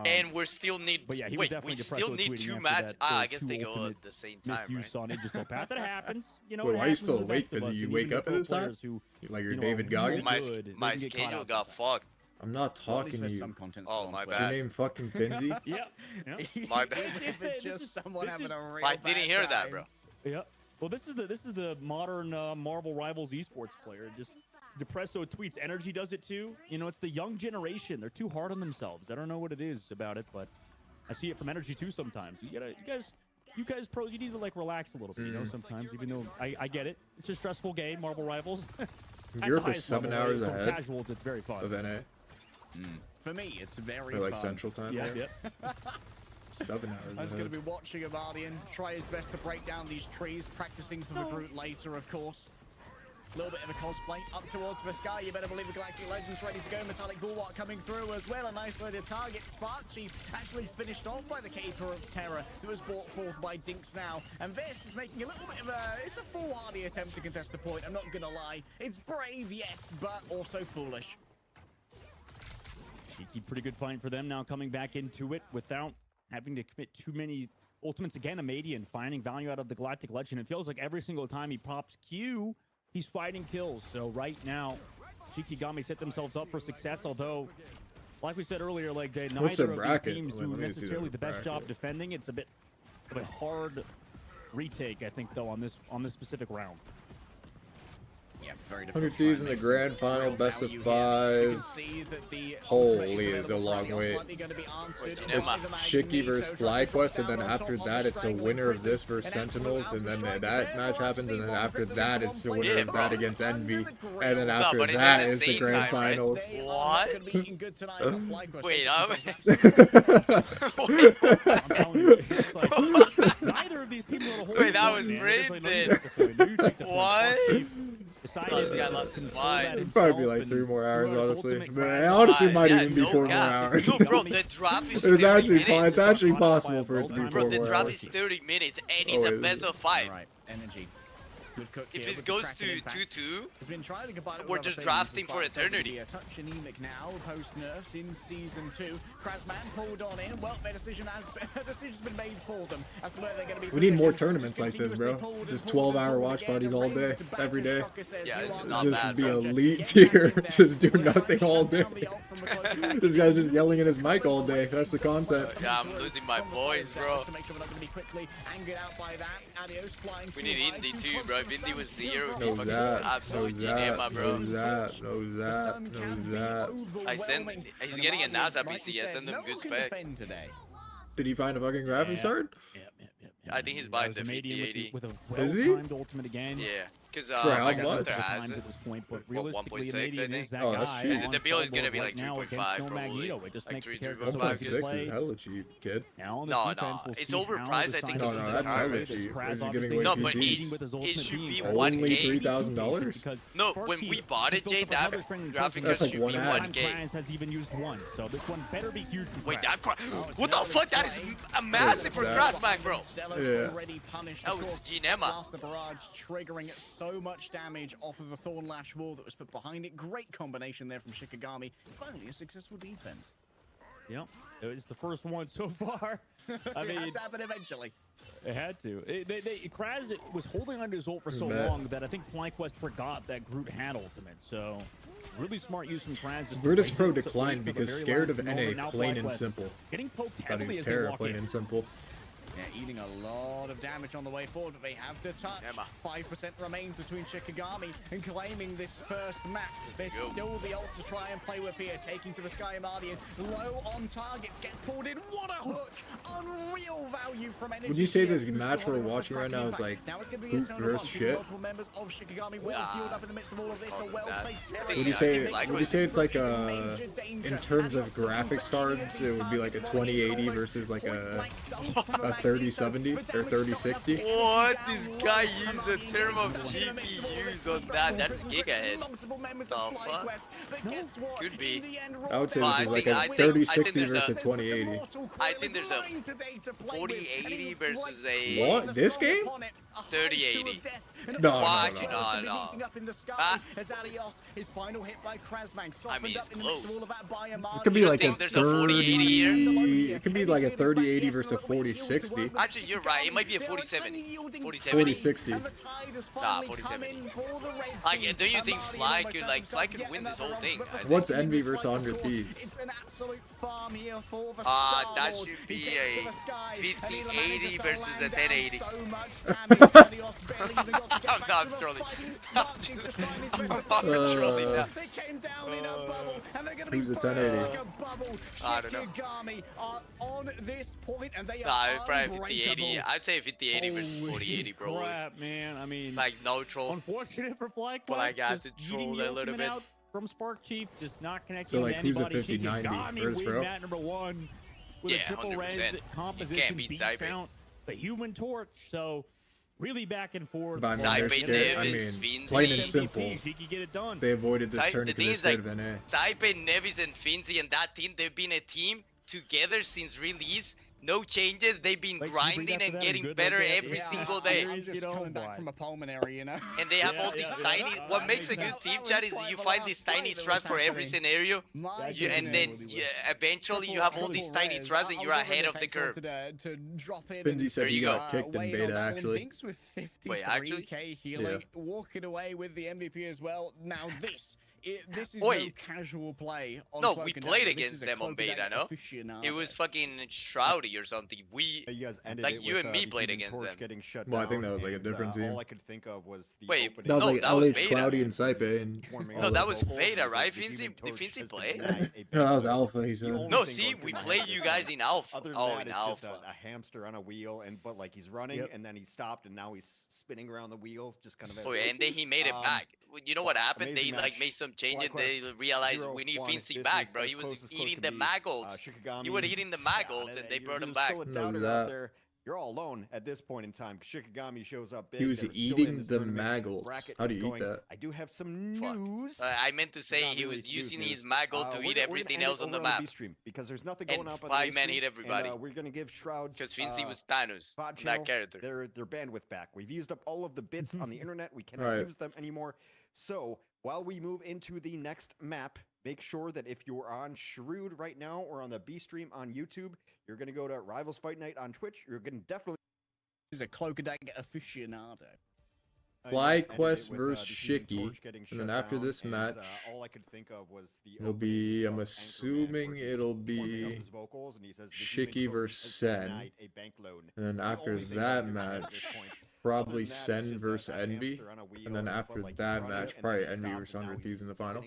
And we still need. But yeah, we still need 2 matches. I guess they go at the same time, right? On Aegis path. That happens. You know. Wait, why are you still awake? Did you wake up at this time? Like you're David Goggins? My schedule got fucked. I'm not talking to you. Oh, my Is bad. your name fucking Finzi? Yep. My bad. It's just someone having a real I didn't hear that, bro. Yeah. Well, this is the modern Marvel Rivals esports player. Just Depresso tweets. Energy does it too. You know, it's the young generation. They're too hard on themselves. I don't know what it is about it, but I see it from Energy too sometimes. You guys pros, you need to like relax a little bit. You know, sometimes, even though I get it. It's a stressful game, Marvel Rivals. Europe is 7 hours ahead casuals, it's very fun. of NA. For me, it's very Or like fun. Central Time. Yeah. there. 7 hours I was going to ahead. be watching a Guardian try his best to break down these trees, practicing for the group later, of course. A little bit of a cosplay up towards the sky. You better believe the Galactic Legends ready to go. Metallic Bulwark coming through as well. An isolated target. Spark Chief actually finished off by the Caper of Terror that was brought forth by Dinks now. And this is making a little bit of a... It's a foolhardy attempt to contest the point. I'm not going to lie. It's brave, yes, but also foolish. Cheeky, pretty good fight for them now, coming back into it without having to commit too many Ultimate's again a Madian, finding value out of the Galactic Legend. It feels like every single time he pops Q, he's fighting kills. So right now, Shikagami set themselves up for success, although, like we said earlier, like neither of these teams do necessarily the best job defending. It's a bit of a hard retake, I think, though, on this specific round. Yeah, very 100 Thieves in the grand final, best of 5. Holy, is a long wait. It's Shiki versus FlyQuest, and then after that, it's the winner of this versus Sentinels, and then that match happens, and then after that, it's the winner of that against Envy, and then after that is the grand finals. What? Wait, wait, that was rigged. What? This guy lost his mind. It'd probably be like 3 more hours, honestly. But it honestly might even be 4 more hours. No, bro, the draft is 30 minutes. It's actually possible for it to be 4 more hours. Bro, the draft is 30 minutes, and it's a best of 5. Right, energy. If it goes to 2-2, we're just drafting for eternity. A touch anemic now, post nerfs in season 2. Krasman pulled on in. Well, their decision's been made for them. As to where they're going to be. We need more tournaments like this, bro. Just 12-hour watch parties all day, every day. Yeah, this is not just bad. Be elite tier. Just do nothing all day. This guy's just yelling in his mic all day. That's the content. Yeah, I'm losing my boys, bro. We need Indy too, bro. If Indy was 0, we'd be fucking absolute GNMA, bro. He's getting a NASA PC. I send him good specs. Did he find a fucking graphics card? I think he's buying the 5080. Is he? Yeah, because how much? has it. What, 1.6, I think? Oh, that's cheap. And the bill is gonna be like 3.5 probably. Like 3.5. 1.6 is hella cheap, kid. No, it's overpriced. I think. No, that's hella cheap. Is he giving away no, but PCs? it should be Only 1K. $3,000? No, when we bought it, Jay, that graphic card like should one be ad. 1K. Has even used one, so this one better be huge. Wait, that what the fuck? That is a massive for Grassback, bro. Yeah. That was GNMA. The barrage triggering so much damage off of the Thorn Lash wall that was put behind it. Great combination there from Shikagami. Finally, a successful defense. Yep, it was the first one so far. I mean, it had to happen eventually. It had to. Kraz was holding onto his ult for so long that I think FlyQuest forgot that Groot had ultimate. So, really smart use from Kraz. Virtus Pro declined because scared of NA, plain and simple. Getting poked Thought he heavily was as they Terra, walk plain in. and simple. Yeah, eating a lot of damage on the way forward, but they have to touch. 5% remains between Shikagami and claiming this first match. There's still the ult to try and play with here, taking to the Sky Mardian. Low on targets, gets pulled in. What a hook! Unreal value from energy. Would you say this match we're watching right now is like hoop versus shit? Would you say it's like in terms of graphics cards, it would be like a 2080 versus like a 3070 or 3060? What? This guy used the term of GPUs on that. That's gigahead. The fuck? Could be. I would say this is like a 3060 versus a 2080. I think there's a 4080 versus a... What? This game? 3080. No. I It mean, it's close. could be like a there's a 4080 here? It could be like a 3080 versus a 4060. Actually, you're right. It might be a 4070. 4060. Nah, 4070. Like, do you think Fly could win this whole thing? What's Envy versus 100 Thieves? That should be a 5080 versus a 1080. I'm not trolling. I'm trolling now. Who's a 1080? I don't know. Nah, probably 5080. I'd say 5080 versus 4080, bro. Crap, man. I mean, like no troll. Unfortunate for FlyQuest. But I got to troll a little bit. From Spark Chief, just not connecting So like, to who's a anybody. 5090? Virtus Pro? Mat number 1 with a triple res 100%. composition, You can't beat beats Saipe. out the Human Torch. So really back and forth. But I mean, plain and simple. He could get it done. They avoided this turn because they're scared of NA. Saipe, Nevis, and Finzi and that team, they've been a team together since release. no changes. They've been Like, grinding and getting better every single day. I'm just coming back from a pulmonary, you know. And they have all these tiny. What makes a good team chat is you find these tiny strats for every scenario, and then eventually you have all these tiny strats and you're ahead of the curve. Finzi said he got kicked in weighing on beta, that one. actually. Binks with Wait, actually? 53k healing, walking away with the MVP as well. Now this is Oi. no casual play. On No, Cloak we and played Dagger. This against is a them on Cloak and beta, Dagger no? aficionado. It was fucking Shroudy or something. We, You guys ended like it you with, and me the played Human against Torch them. getting shut Well, I think down, that was, like, a and, different team. all I could think of was the Wait, opening. That was No, like that was LH beta. Cloudy and Saipe and No, that was vocals, beta, and right, the Finzi? Human Did Torch Finzi has play? been denied a No, that was backload. alpha, he The said. only No, thing see, going we through my play head you is guys that in alpha. Other than Oh, that, in it's just alpha. a hamster on a wheel, but like he's running, Yep. and then he stopped, and now he's spinning around the wheel, just kind of. As Oh, and then he made it back. You know what happened? They amazing like match. made some changes. They FlyQuest realized we need 0-1. Finzi This back, is bro. as He was close as close eating can the be. maggots. He was Shikagami, eating the maggots, and they brought him you're back. still a No, doubter that- out there. You're all alone at this point in time. Shikagami shows up big. He was They're still in eating this the tournament. maggots. Bracket How do is you eat going. that? I do have some Fuck. news. I meant to say Not he really was news using news. his maggot to We're eat gonna everything end it else on over the map. B-stream because there's nothing And going up on the 5-man A-stream, hit everybody. And, we're gonna give Shrouds Because Finzi was Thanos, VOD that channel character. their bandwidth back. We've used up all of the bits on the internet. We cannot Right. use them anymore. So while we move into the next map, make sure that if you're on Shrewd right now or on the B stream on YouTube, you're gonna go to Rivals Fight Night on Twitch. You're gonna definitely. This is a Cloak and Dagger aficionado. FlyQuest versus Shiki, and then after this match, all I could think of was the it'll be, I'm assuming it'll be Shiki versus Sen, and then after that match, probably Sen versus Envy, and then after that match, probably Envy versus 100 Thieves in the final.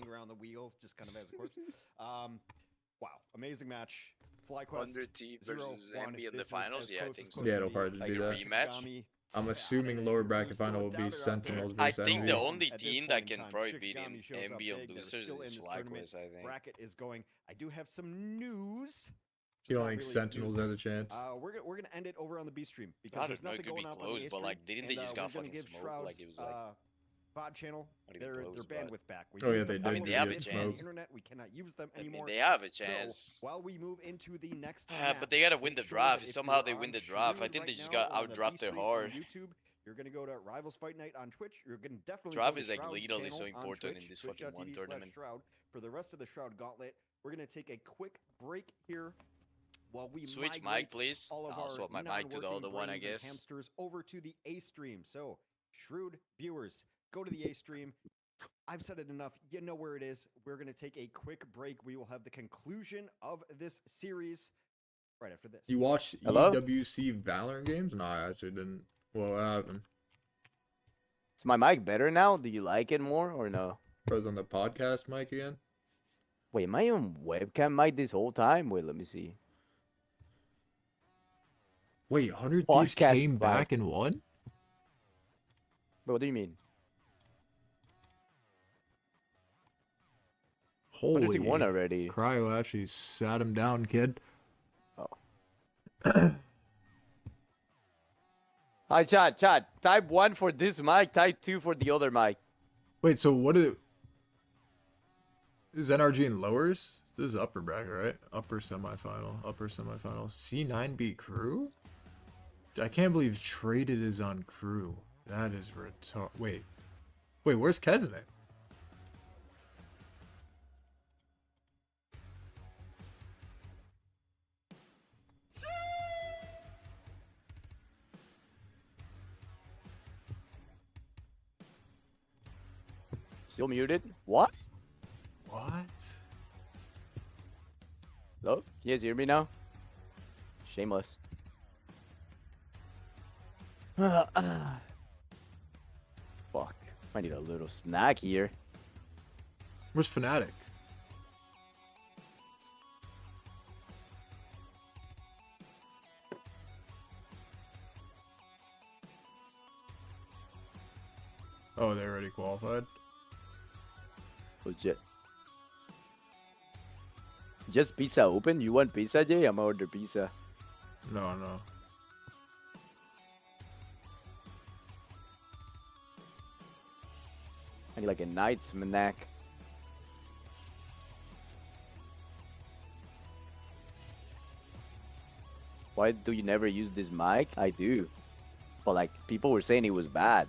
Wow, amazing match. FlyQuest 100 Thieves versus Envy in the finals? Yeah, I think so. Yeah, it'll probably Like be a that. rematch? I'm assuming lower bracket final will be Sentinels I versus think Envy. the only team that can probably beat him, Envy on losers, is FlyQuest, I think. Bracket is going. I do have some news. You don't think Sentinels has a chance? We're gonna end it over on the B stream because I there's don't know, it nothing could be going on close, the A but like, stream, didn't they and, just we're got gonna fucking give smoked? Like, Shrouds, it was like, VOD channel not even their close, but- bandwidth back. We Oh, yeah, used they them did I mean, they have a get on the chance. internet. We cannot use them I mean, anymore. they have a So, chance. while we move into the next But they gotta make win the sure draft. that if Somehow you're they on win the draft. I Shrewd think they right just now got or on the out-drafted B-stream on hard. YouTube, you're gonna go to Rivals Fight Night on Twitch. You're gonna definitely Draft go to is like Shroud's literally so channel on important in Twitch, this fucking one tournament. Shroud. For the rest of the Shroud Gauntlet, we're gonna take a quick break here while we Switch migrate mic, please. all of I'll our swap my mic to the other non-working one, I brains and guess. hamsters over to the A stream. So, Shrewd viewers, go to the A stream. I've said it enough. You know where it is. We're going to take a quick break. We will have the conclusion of this series right after this. You watched Hello? EWC Valorant games? No, I actually didn't. Well, I haven't. Is my mic better now? Do you like it more or no? I was on the podcast mic again. Wait, am I on webcam mic this whole time? Wait, let me see. Wait, 100 Thieves Podcast came mic. back and won? But what do you mean? Holy. What does he won already? Cryo actually sat him down, kid. Oh. Hi, chat. Type 1 for this mic, type 2 for the other mic. Wait, so what is NRG in lowers? This is upper bracket, right? Upper semifinal. C9 beat crew? I can't believe Traded is on crew. That is retarded. Wait, where's Kesnet? Still muted? What? What? Hello? You guys hear me now? Shameless. Fuck. I need a little snack here. Where's Fnatic? Oh, they already qualified? Legit. Just pizza open? You want pizza, Jay? I'm gonna order pizza. No. I need like a night's snack. why do you never use this mic? I do. But like people were saying it was bad.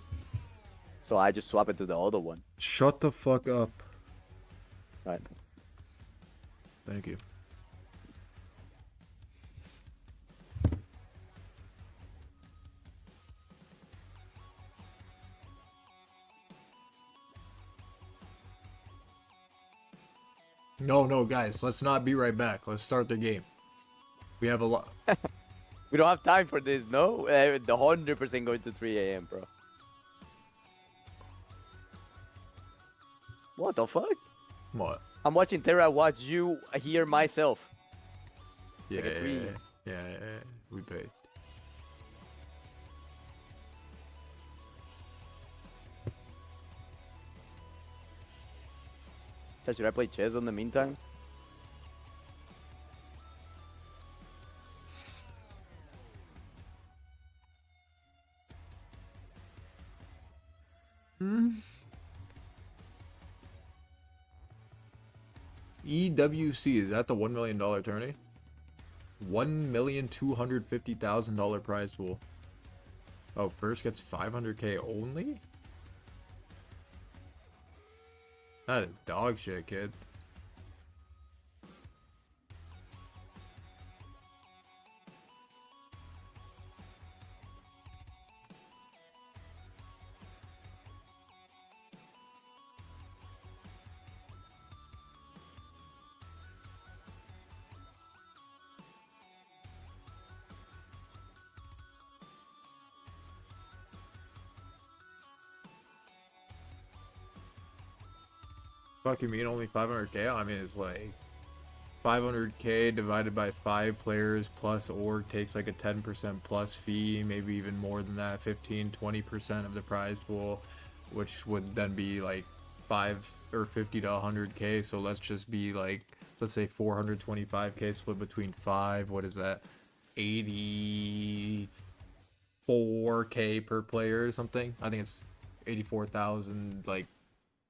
So I just swap it to the other one. Shut the fuck up. Right. Thank you. No, guys, let's not be right back. Let's start the game. We have a lot. We don't have time for this, no? The 100% going to 3 a.m., bro. What the fuck? What? I'm watching Terra watch you hear myself. Yeah, Like a dream. yeah, we paid. So should I play chess in the meantime? EWC, is that the $1 million tourney? $1,250,000 prize pool. Oh, first gets 500k only? That is dog shit, kid. Fuck, you mean only 500k? I mean, it's like 500k divided by 5 players plus org takes like a 10% plus fee, maybe even more than that, 15-20% of the prize pool, which would then be like 5 or 50 to 100k. So let's just be like, let's say 425k split between 5. What is that? 84k per player or something. I think it's 84,000 like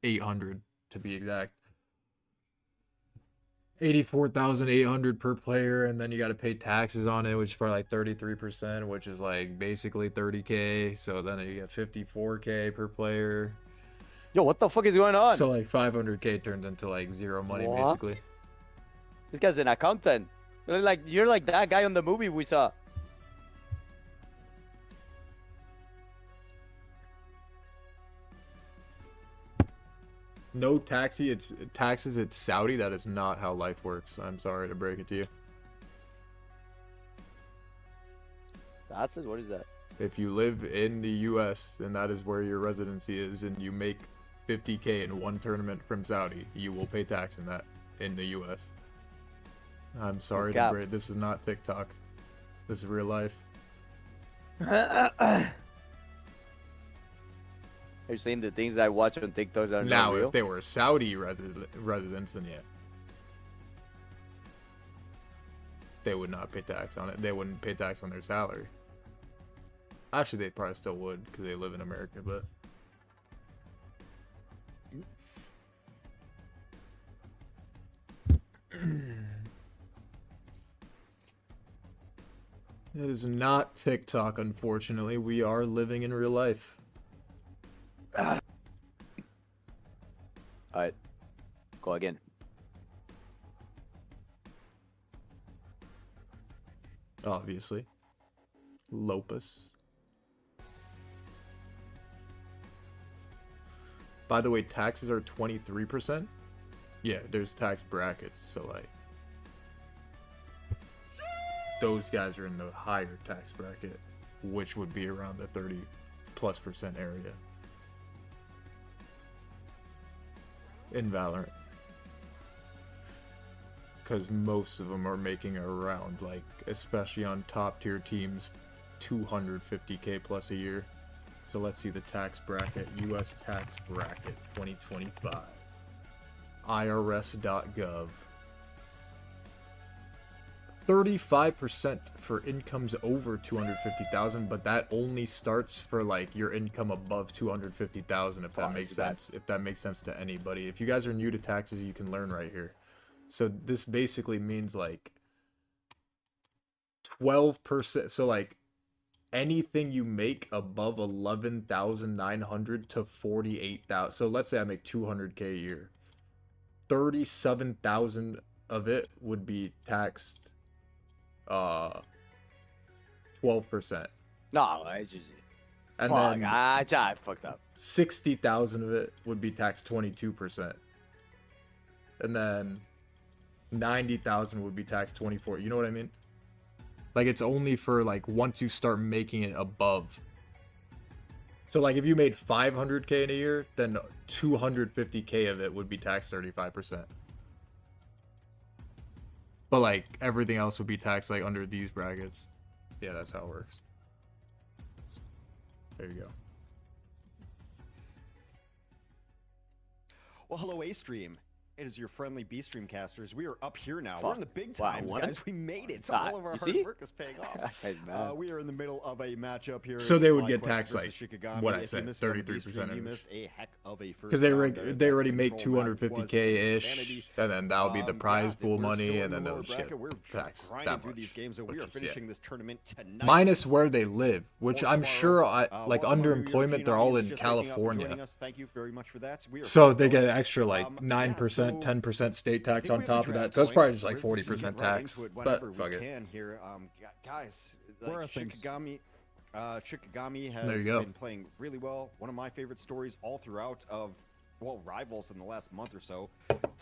800 to be exact. 84,800 per player, and then you got to pay taxes on it, which is probably like 33%, which is like basically 30k. So then you get 54k per player. Yo, what the fuck is going on? So like 500k turns into like zero money, basically. This guy's an accountant. You're like that guy on the movie we saw. No taxes, it's Saudi. That is not how life works. I'm sorry to break it to you. Taxes? What is that? If you live in the US and that is where your residency is and you make 50k in one tournament from Saudi, you will pay tax in that in the US. I'm sorry to break. This is not TikTok. This is real life. You're saying the things I watch on TikTok are now, not real? if they were Saudi residents, then yeah, they would not pay tax on it. They wouldn't pay tax on their salary. Actually, they probably still would because they live in America, but it is not TikTok, unfortunately. We are living in real life. Alright. Go again. Obviously. Lopus. By the way, taxes are 23%. Yeah, there's tax brackets, so like those guys are in the higher tax bracket, which would be around the 30+% area. In Valorant, because most of them are making around, like, especially on top tier teams, 250k plus a year. So let's see the tax bracket. US tax bracket 2025, irs.gov. 35% for incomes over 250,000, but that only starts for like your income above 250,000, if that makes sense. If that makes sense to anybody. If you guys are new to taxes, you can learn right here. So this basically means like 12%. So like anything you make above 11,900 to 48,000. So let's say I make 200K a year. 37,000 of it would be taxed 12%. No, I just. And Fuck, then I fucked up. 60,000 of it would be taxed 22%. And then 90,000 would be taxed 24. You know what I mean? Like it's only for like once you start making it above. So like if you made 500K in a year, then 250K of it would be taxed 35%. But like everything else would be taxed like under these brackets. Yeah, that's how it works. There you go. Well, hello, A-Stream. It is your friendly B-Stream casters. We are up here now. Fuck. We're in the big Wow, times, what? guys. We made it. Ah, All of our you hard see? work is paying off. Hey, man. We are in the middle of a matchup here. So It's they would get FlyQuest taxed, versus like, Shikagami. what I If you said, missed it on the 33% B-Stream, you -ish. missed a heck of a first Because they round. already make Control map was 250K-ish, insanity. and then that'll be the prize pool we're money, still and in then the they'll lower just bracket. get We're taxed grinding that through much. these games, so we which are is, finishing this tournament tonight. Minus where they live, which Or I'm sure, tomorrow. like Welcome our new underemployment, European they're all audience in just waking up and California. joining us. Thank you very much for that. We are So they going. get extra like 9%, 10% state tax on top of that. So it's probably just like 40% tax. But fuck it. Here, guys, Where are like things? Shikagami There you has go. been playing really well. One of my favorite stories all throughout of, well, Rivals in the last month or so.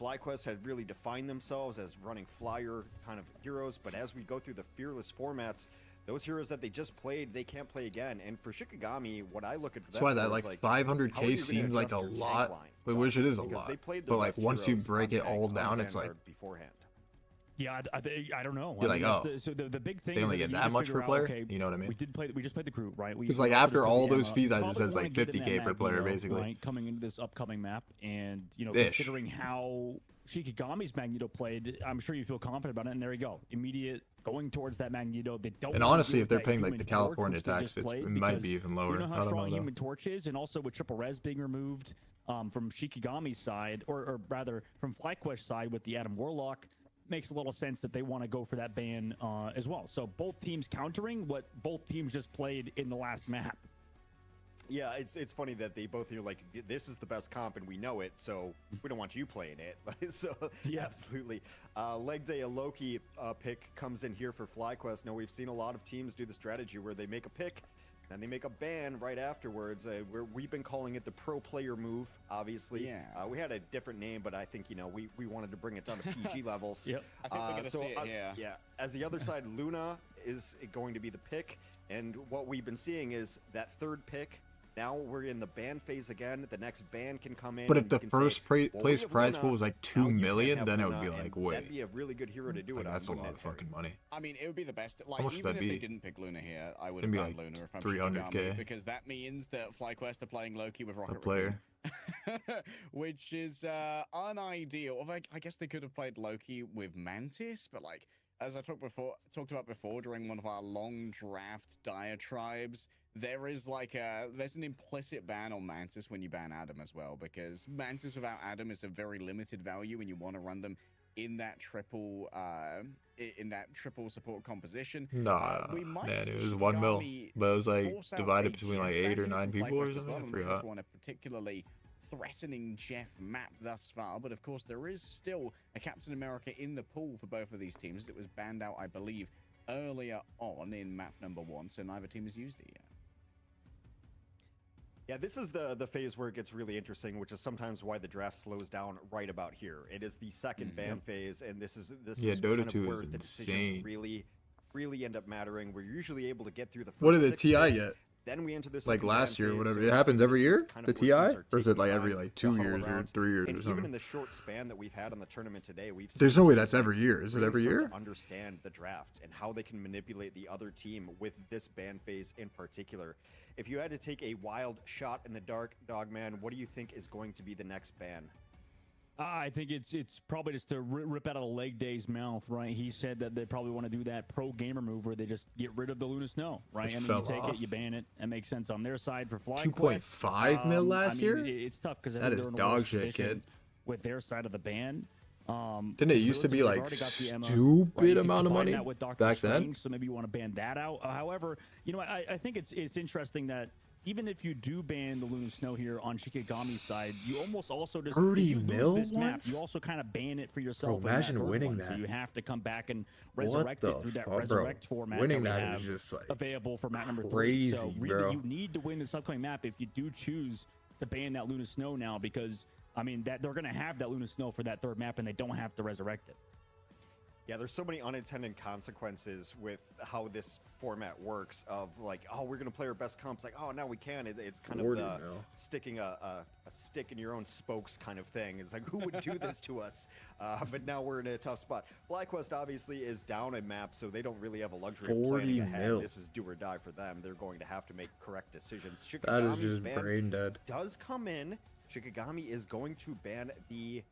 FlyQuest had really defined themselves as running flyer kind of heroes, but as we go through the fearless formats, those heroes that they just played, they can't play again. And for Shikagami, what I look at That's why that for like is, how are you 500K gonna seems like a adjust your tank lot, line? which it is a Because lot. they played their But like best once you heroes break on it all tank, down, on it's like Vanguard beforehand. Yeah, I don't know. You're I mean, like, that's oh, the big thing they is only that get you that need to much figure per out, player. okay, You know what I mean? We just played the crew, right? Because We like also after just put all the those ammo. fees, I Probably just says wanna like get in 50K that per player Magneto, basically. right, coming into this upcoming map, and you know, Ish. considering how Shikagami's Magneto played, I'm sure you feel confident about it. And there you go, immediate going towards that Magneto. They don't. And wanna honestly, deal if with they're that paying like Human the Torch, California which they tax, just it played, might be because even lower. You know how I don't strong know Human Torch is, and also with triple res being removed from Shikagami's side, or rather from FlyQuest side with the Adam Warlock, makes a little sense that they want to go for that ban as well. So both teams countering what both teams just played in the last map. Yeah, it's funny that they both are like, this is the best comp and we know it, so we don't want you playing it. So Yeah. absolutely. Leg day, a Loki pick comes in here for FlyQuest. Now we've seen a lot of teams do the strategy where they make a pick, then they make a ban right afterwards. We've been calling it the pro player move, obviously. Yeah. We had a different name, but I think, you know, we wanted to bring it down to PG levels. Yep. I think we're gonna see it here. Yeah, as the other side, Luna is going to be the pick, and what we've been seeing is that third pick. Now we're in the ban phase again. The next ban can come in. But if and the you can say, first well, we place have prize Luna, pool was like now 2 you can't million, have then it would Luna, be and like, wait, that'd be a really good hero to do like, it on. that's a wouldn't lot it, of fucking money. I mean, it would be the best. Like, much would even that if they be? didn't pick Luna here, I would It'd have be gone like Luna if I'm 300K. Shikagami, because that means that FlyQuest are playing Loki with Rocket A player. Raccoon, which is unideal. Although I guess they could have played Loki with Mantis, but like as I talked about before during one of our long draft diatribes, there is like there's an implicit ban on Mantis when you ban Adam as well, because Mantis without Adam is a very limited value, and you want to run them in that triple support composition. Nah, we might man, see it was 1 mil, Shikagami but it was like force out divided a between Jeff like 8 ban or here 9 from people or FlyQuest as something. well. I I'm not sure if forgot. we want a particularly threatening Jeff map thus far, but of course there is still a Captain America in the pool for both of these teams. It was banned out, I believe, earlier on in map number 1, so neither team has used it yet. Yeah, this is the phase where it gets really interesting, which is sometimes why the draft slows down right about here. It is the second ban phase, and this is Yeah, kind Dota of 2 where is the decisions insane. really end up mattering. We're usually able to get through the first What is it, 6 TI picks, yet? Then we enter this Like second last ban year, phase, whatever. so It happens every this is year, kind the of where TI? teams Or is are it like taking every time like to 2 huddle years or around. 3 years And or even in something? the short span that we've had on the tournament today, we've There's seen no way teams that's every like year. Is it really every start year? to understand the draft and how they can manipulate the other team with this ban phase in particular. If you had to take a wild shot in the dark, Dogman, what do you think is going to be the next ban? I think it's probably just to rip out of Leg Day's mouth, right? He said that they probably want to do that pro gamer move where they just get rid of the Luna Snow, right? Which And then you fell take off. it, you ban it. That makes sense on their side for FlyQuest. 2.5 mil last I mean, year? It's tough because That is dog shit, kid. with their side of the ban. Didn't it used to be like stupid amount of money back then? So maybe you want to ban that out. However, you know, I think it's interesting that even if you do ban the Luna Snow here on Shikagami's side, you almost also just 30 mil this map, once? you also kind of ban it for yourself. Bro, imagine winning one. that. So you have to come back and resurrect it through that resurrect format winning that we that have is just like available for map number 3. crazy, So really, bro. you need to win this upcoming map if you do choose to ban that Luna Snow now, because I mean that they're gonna have that Luna Snow for that 3rd map and they don't have to resurrect it. Yeah, there's so many unintended consequences with how this format works of like, oh, we're going to play our best comps. Like, oh, now we can. It's kind of the sticking a stick in your own spokes kind of thing. It's like, who would do this to us? But now we're in a tough spot. FlyQuest obviously is down a map, so they don't really have a luxury of planning ahead. This is do or die for them. They're going to have to make correct decisions. That is just brain dead. Does come in. Shikagami is going to ban the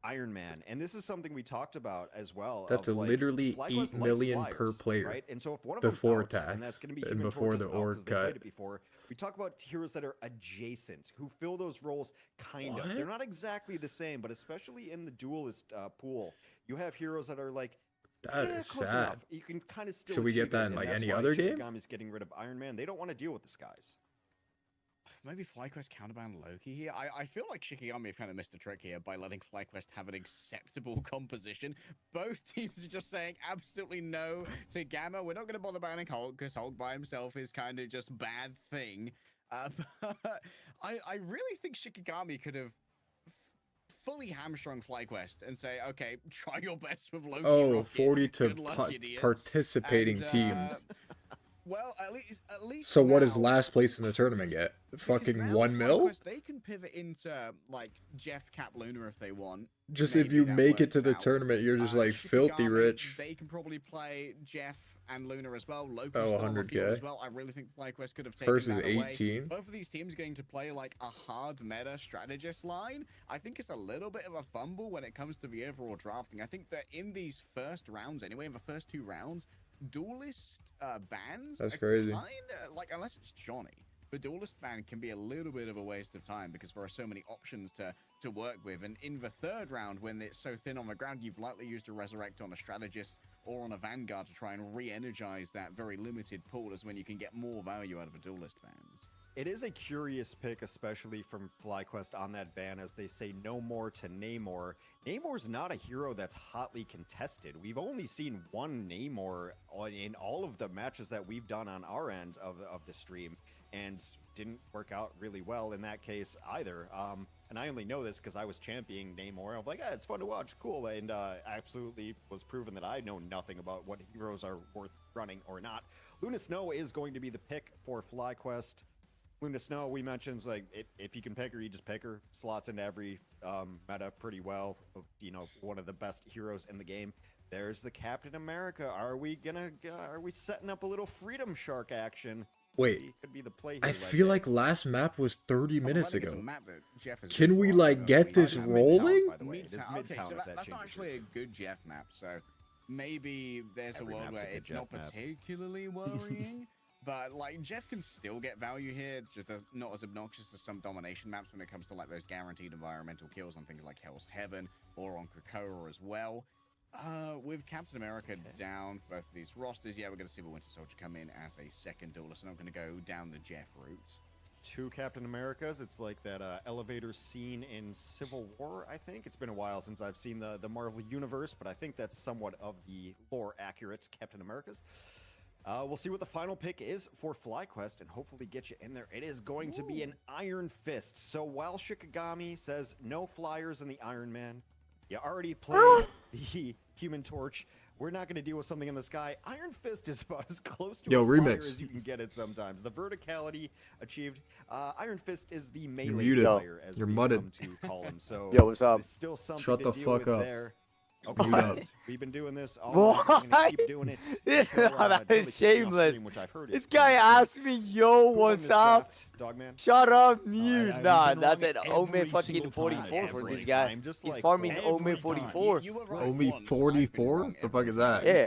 Iron Man, and this is something we talked about as well. That's literally 8 million per player, right? And so if one of before them's out, tax and that's going to be and before the org cut. We talk about heroes that are adjacent, who fill those roles kind of. They're not exactly the same, but especially in the duelist pool, you have heroes that are like, that is sad. Enough. You can kind of still. Should we get that in like any other game? Shikagami's getting rid of Iron Man. They don't want to deal with the skies. Maybe FlyQuest counterban Loki here. I feel like Shikagami have kind of missed a trick here by letting FlyQuest have an acceptable composition. Both teams are just saying absolutely no to Gamma. We're not going to bother banning Hulk because Hulk by himself is kind of just bad thing. But I really think Shikagami could have fully hamstrung FlyQuest and say, okay, try your best with Loki. Oh, Rocket. 40 to participating teams. Well, at least. So what does last place in the tournament get? Fucking 1 mil? They can pivot into like Jeff Cap Luna if they want. Just if you make it to the tournament, you're just like filthy rich. They can probably play Jeff and Luna as well. Loki 100K as well. I really think FlyQuest could have taken versus that 18. Away. Both of these teams going to play like a hard meta strategist line. I think it's a little bit of a fumble when it comes to the overall drafting. I think that in these first rounds, anyway, in the first 2 rounds, duelist bans. That's crazy. Like unless it's Johnny, the duelist ban can be a little bit of a waste of time because there are so many options to work with. And in the 3rd round, when it's so thin on the ground, you've likely used a resurrect on a strategist or on a vanguard to try and re-energize that very limited pool, as when you can get more value out of a duelist bans. It is a curious pick, especially from FlyQuest on that ban, as they say no more to Namor. Namor's not a hero that's hotly contested. We've only seen one Namor in all of the matches that we've done on our end of the stream, and didn't work out really well in that case either. And I only know this because I was championing Namor. I'm like, it's fun to watch, cool, and absolutely was proven that I know nothing about what heroes are worth running or not. Luna Snow is going to be the pick for FlyQuest. Luna Snow, we mentioned, like, if you can pick her, you just pick her. Slots into every meta pretty well. You know, one of the best heroes in the game. There's the Captain America. Are we setting up a little Freedom Shark action? Wait, could be the play I here feel like last map was 30 minutes ago. Can we like get this rolling? Okay, so that's not actually a good Jeff map. So maybe there's a world where it's not particularly worrying. But like Jeff can still get value here. It's just not as obnoxious as some domination maps when it comes to like those guaranteed environmental kills on things like Hell's Heaven or on Krakoa as well. With Captain America down for both of these rosters, yeah, we're going to see the Winter Soldier come in as a second duelist, and I'm going to go down the Jeff route. 2 Captain Americas. It's like that elevator scene in Civil War, I think. It's been a while since I've seen the Marvel Universe, but I think that's somewhat of the lore accurate Captain Americas. We'll see what the final pick is for FlyQuest and hopefully get you in there. It is going to be an Iron Fist. So while Shikagami says no flyers in the Iron Man, you already played the Human Torch. We're not going to deal with something in the sky. Iron Fist is about as close to a flyer as you can get it sometimes. The verticality achieved. Iron Fist is the melee flyer, as we come to call him. So what's up? there's still something Shut to the deal fuck with up. there. Okay, guys, we've been doing this all night. We're gonna keep doing it. That is shameless. This guy asked me, yo, what's up? Shut up, mute. Nah, that's an Ome fucking 44 for this guy. He's farming Ome 44. Ome 44? The fuck is that? Yeah.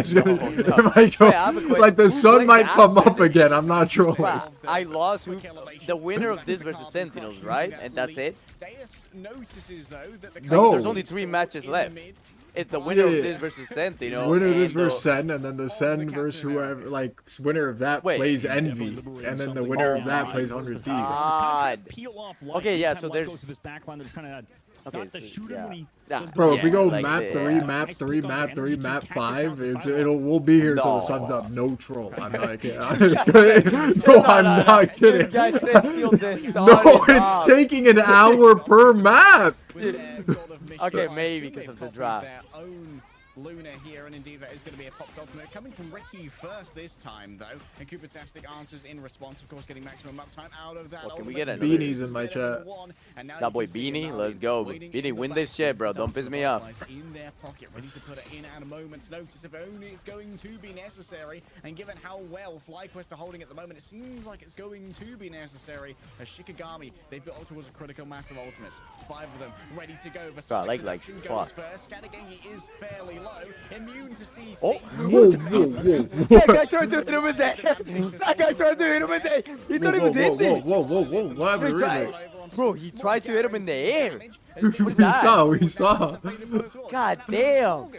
It's gonna, No. it might go, Wait, I have a question. like the Who sun played might that? come up again. I'm not sure. Wow, I lost the winner of this versus Sentinels, right? And that's it? Deus notices, though, that the No. There's only 3 matches left. it's the winner of this versus Sentinel. Winner of this versus Sen, and then the Sen versus whoever, like, winner of that plays Envy, and then the winner of that plays 100 Thieves. God. Okay, yeah, so there's... Okay, Bro, if we go like map 3, map 3, map 3, map 5, we'll be here till the sun's up. No troll. I'm not kidding. No, I'm not kidding. No, it's taking an hour per map. Okay, maybe because of the drop. Luna here, and indeed that is going to be a Fox ultimate coming from Ricky first this time though, and Coopertastic answers in response, of course, getting maximum uptime out of that. Well, can we get another? Beanies in my chat. That boy Beanie, let's go. Beanie, win this shit, bro. Don't piss me off. In their pocket, ready to put it in at a moment's notice if only it's going to be necessary. And given how well FlyQuest are holding at the moment, it seems like it's going to be necessary. As Shikagami, they've built towards a critical mass of ultimates. 5 of them ready to go. Bro, like fuck. First. Shikagami is fairly low. Immune to CC. Oh, whoa. That guy tried to hit him with that. That guy tried to hit him with that. He thought he was hitting it. Whoa. What happened to remix? Bro, he tried to hit him in the air. We saw. God damn.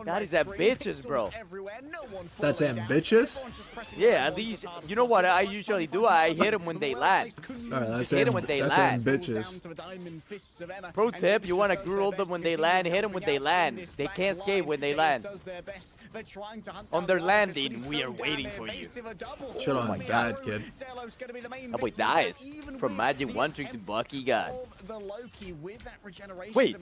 That is ambitious, bro. That's ambitious? Yeah, at least, you know what I usually do? I hit them when they land. Hit them when they land. Ambitious. Pro tip, you want to grill them when they land, hit them when they land. They can't escape when they land. On their landing, we are waiting for you. Shut on my God, kid. That boy dies. From Magic 1 trick to Bucky God. Wait,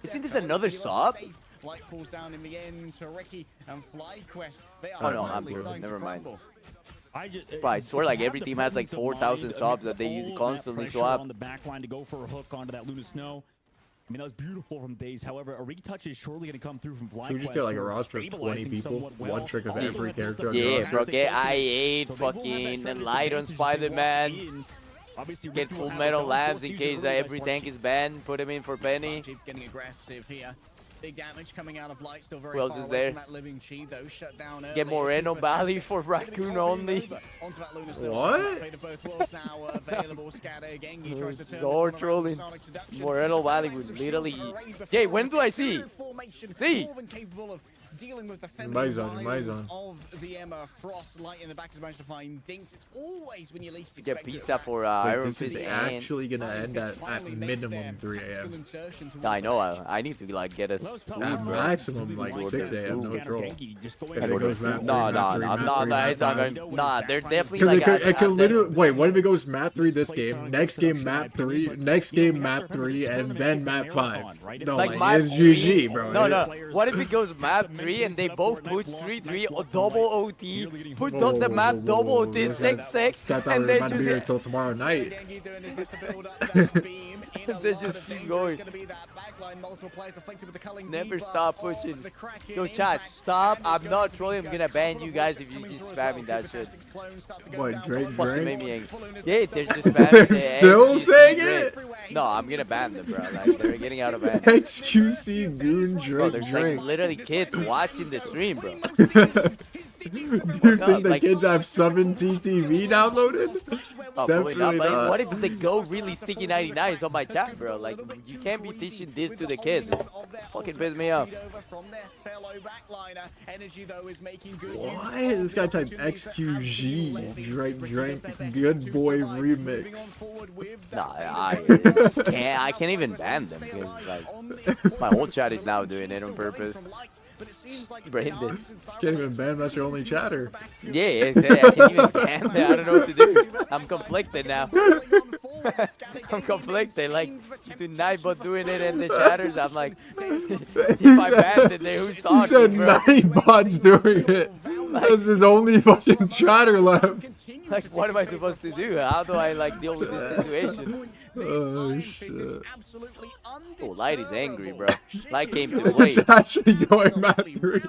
isn't this another sub? Light falls down in the end to Ricky and FlyQuest. Oh no, I'm blue. Never mind. Bro, I swear like every team has like 4,000 subs that they constantly swap. On the back line to go for a hook onto that Luna Snow. I mean, that was beautiful from Days. However, a retouch is surely going to come through from FlyQuest. Should we just get like a roster of 20 people? One trick of every character on the Yeah, roster? bro, get I8 fucking light on Spider-Man. Get Full Metal Labs in case every tank is banned. Put him in for Penny. Getting aggressive here. Big damage coming out of Light, still very Who else far is away there? from that living chi, though, shut down Get Moreno Valley for Raccoon only. What? Door trolling. Moreno Valley was literally... Jay, when do I see? See? Dealing with the my zone. of the Emma Frost. Light in the back has managed to find Dinks. It's always when you least Get expect pizza for Wait, Iron this is Fist actually gonna end at minimum 3 a.m. I know, I need to like get us... At maximum like 6 a.m. no troll. If it goes map 3, Nah, they're definitely like... Because it could literally... Wait, what if it goes map 3 this game, next game map 3, next game map 3, and then map 5? No, like it's GG, bro. No. What if it goes map 3 and they both push 3-3 or double OT, put up the map double OT 6-6, Scott thought and we were then about to be here till tomorrow night. They just keep going. Never stop pushing. Yo, chat, stop. I'm not trolling. I'm gonna ban you guys if you keep spamming that shit. What, Drake? Made me angry. Yeah, they're just spamming. They're still saying it? No, I'm gonna ban them, bro. Like, they're getting out of ban. XQC Goon Drake. Bro, there's like literally kids watching the stream, bro. Do you think the kids have 17 TV downloaded? Oh, probably not, but what if they go really sticky 99s on my chat, bro? Like, you can't be teaching this to the kids. Fucking piss me off. Why? This guy typed XQG Drake Good Boy Remix. Nah, I can't even ban them because like my whole chat is now doing it on purpose. Brain dead. Can't even ban, that's your only chatter. Yeah, exactly. I can't even ban them. I don't know what to do. I'm conflicted now. I'm conflicted. Like, tonight, but doing it in the chatters, I'm like, if I banned it, then who's talking? He said bro? 9 bots doing it. That's his only fucking chatter left. Like, what am I supposed to do? How do I, like, deal with this situation? Oh, shit. Oh, Light is angry, bro. Light came to play. It's actually going map 3.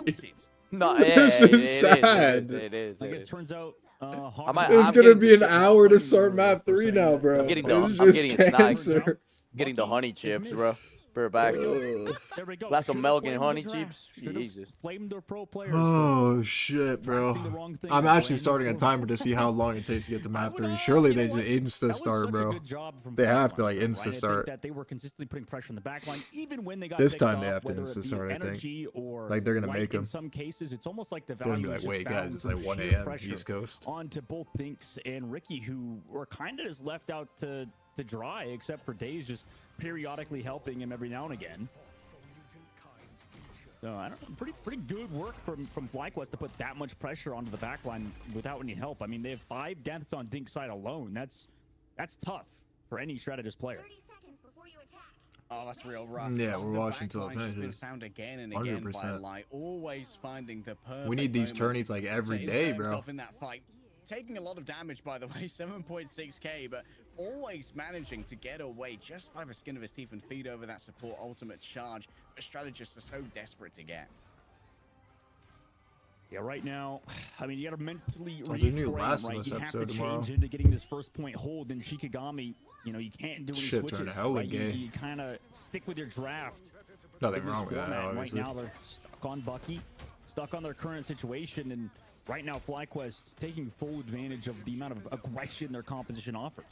No, yeah, This is sad. It is. I guess it turns out It's gonna be an hour to start map 3 now, bro. I'm getting it's just snacks. cancer. I'm getting the honey chips, bro. Bear back. There we go. Glass of Should've milk and flamed honey the chips. draft. Should've Jesus. Flamed their pro players. Oh shit, bro. Drafting the wrong thing I'm and actually blaming starting a the timer to see how long it takes to get to map 3. you Surely know they what? insta That was start, such a bro. good job from They have to FlyQuest, like right? insta I think start. that they were consistently putting pressure on the back line, even when they got This picked time they off, have to whether it insta be start, I think. energy or Like they're gonna light. make In them. some cases, it's almost like the They're gonna value be is like, just wait, guys, found it's like through 1 sheer a.m. pressure East Coast. onto both Thinks and Ricky, who were kind of just left out to dry, except for Days just periodically helping him every now and again. So I don't know, pretty good work from FlyQuest to put that much pressure onto the backline without any help. I mean, they have 5 deaths on Dink's side alone. That's tough for any strategist player. Oh, that's real rough. Yeah, we're The watching till it backline's just been finishes. found again and again by 100%. Light, always finding the perfect We need these moment tourneys like to every insert day, bro. himself in that fight. Taking a lot of damage, by the way, 7.6k, but always managing to get away just by the skin of his teeth and feed over that support ultimate charge. The strategists are so desperate to get. Yeah, right now, I mean, you got to mentally There's a new reframe, Last of right? Us You have to episode tomorrow. change into getting this first point hold. And Shikagami, you know, you can't do any Shit switches. turned hella right? gay. You kind of stick with your draft. Nothing in this wrong with that, format. Right obviously. now, they're stuck on Bucky, stuck on their current situation, and right now, FlyQuest taking full advantage of the amount of aggression their composition offers.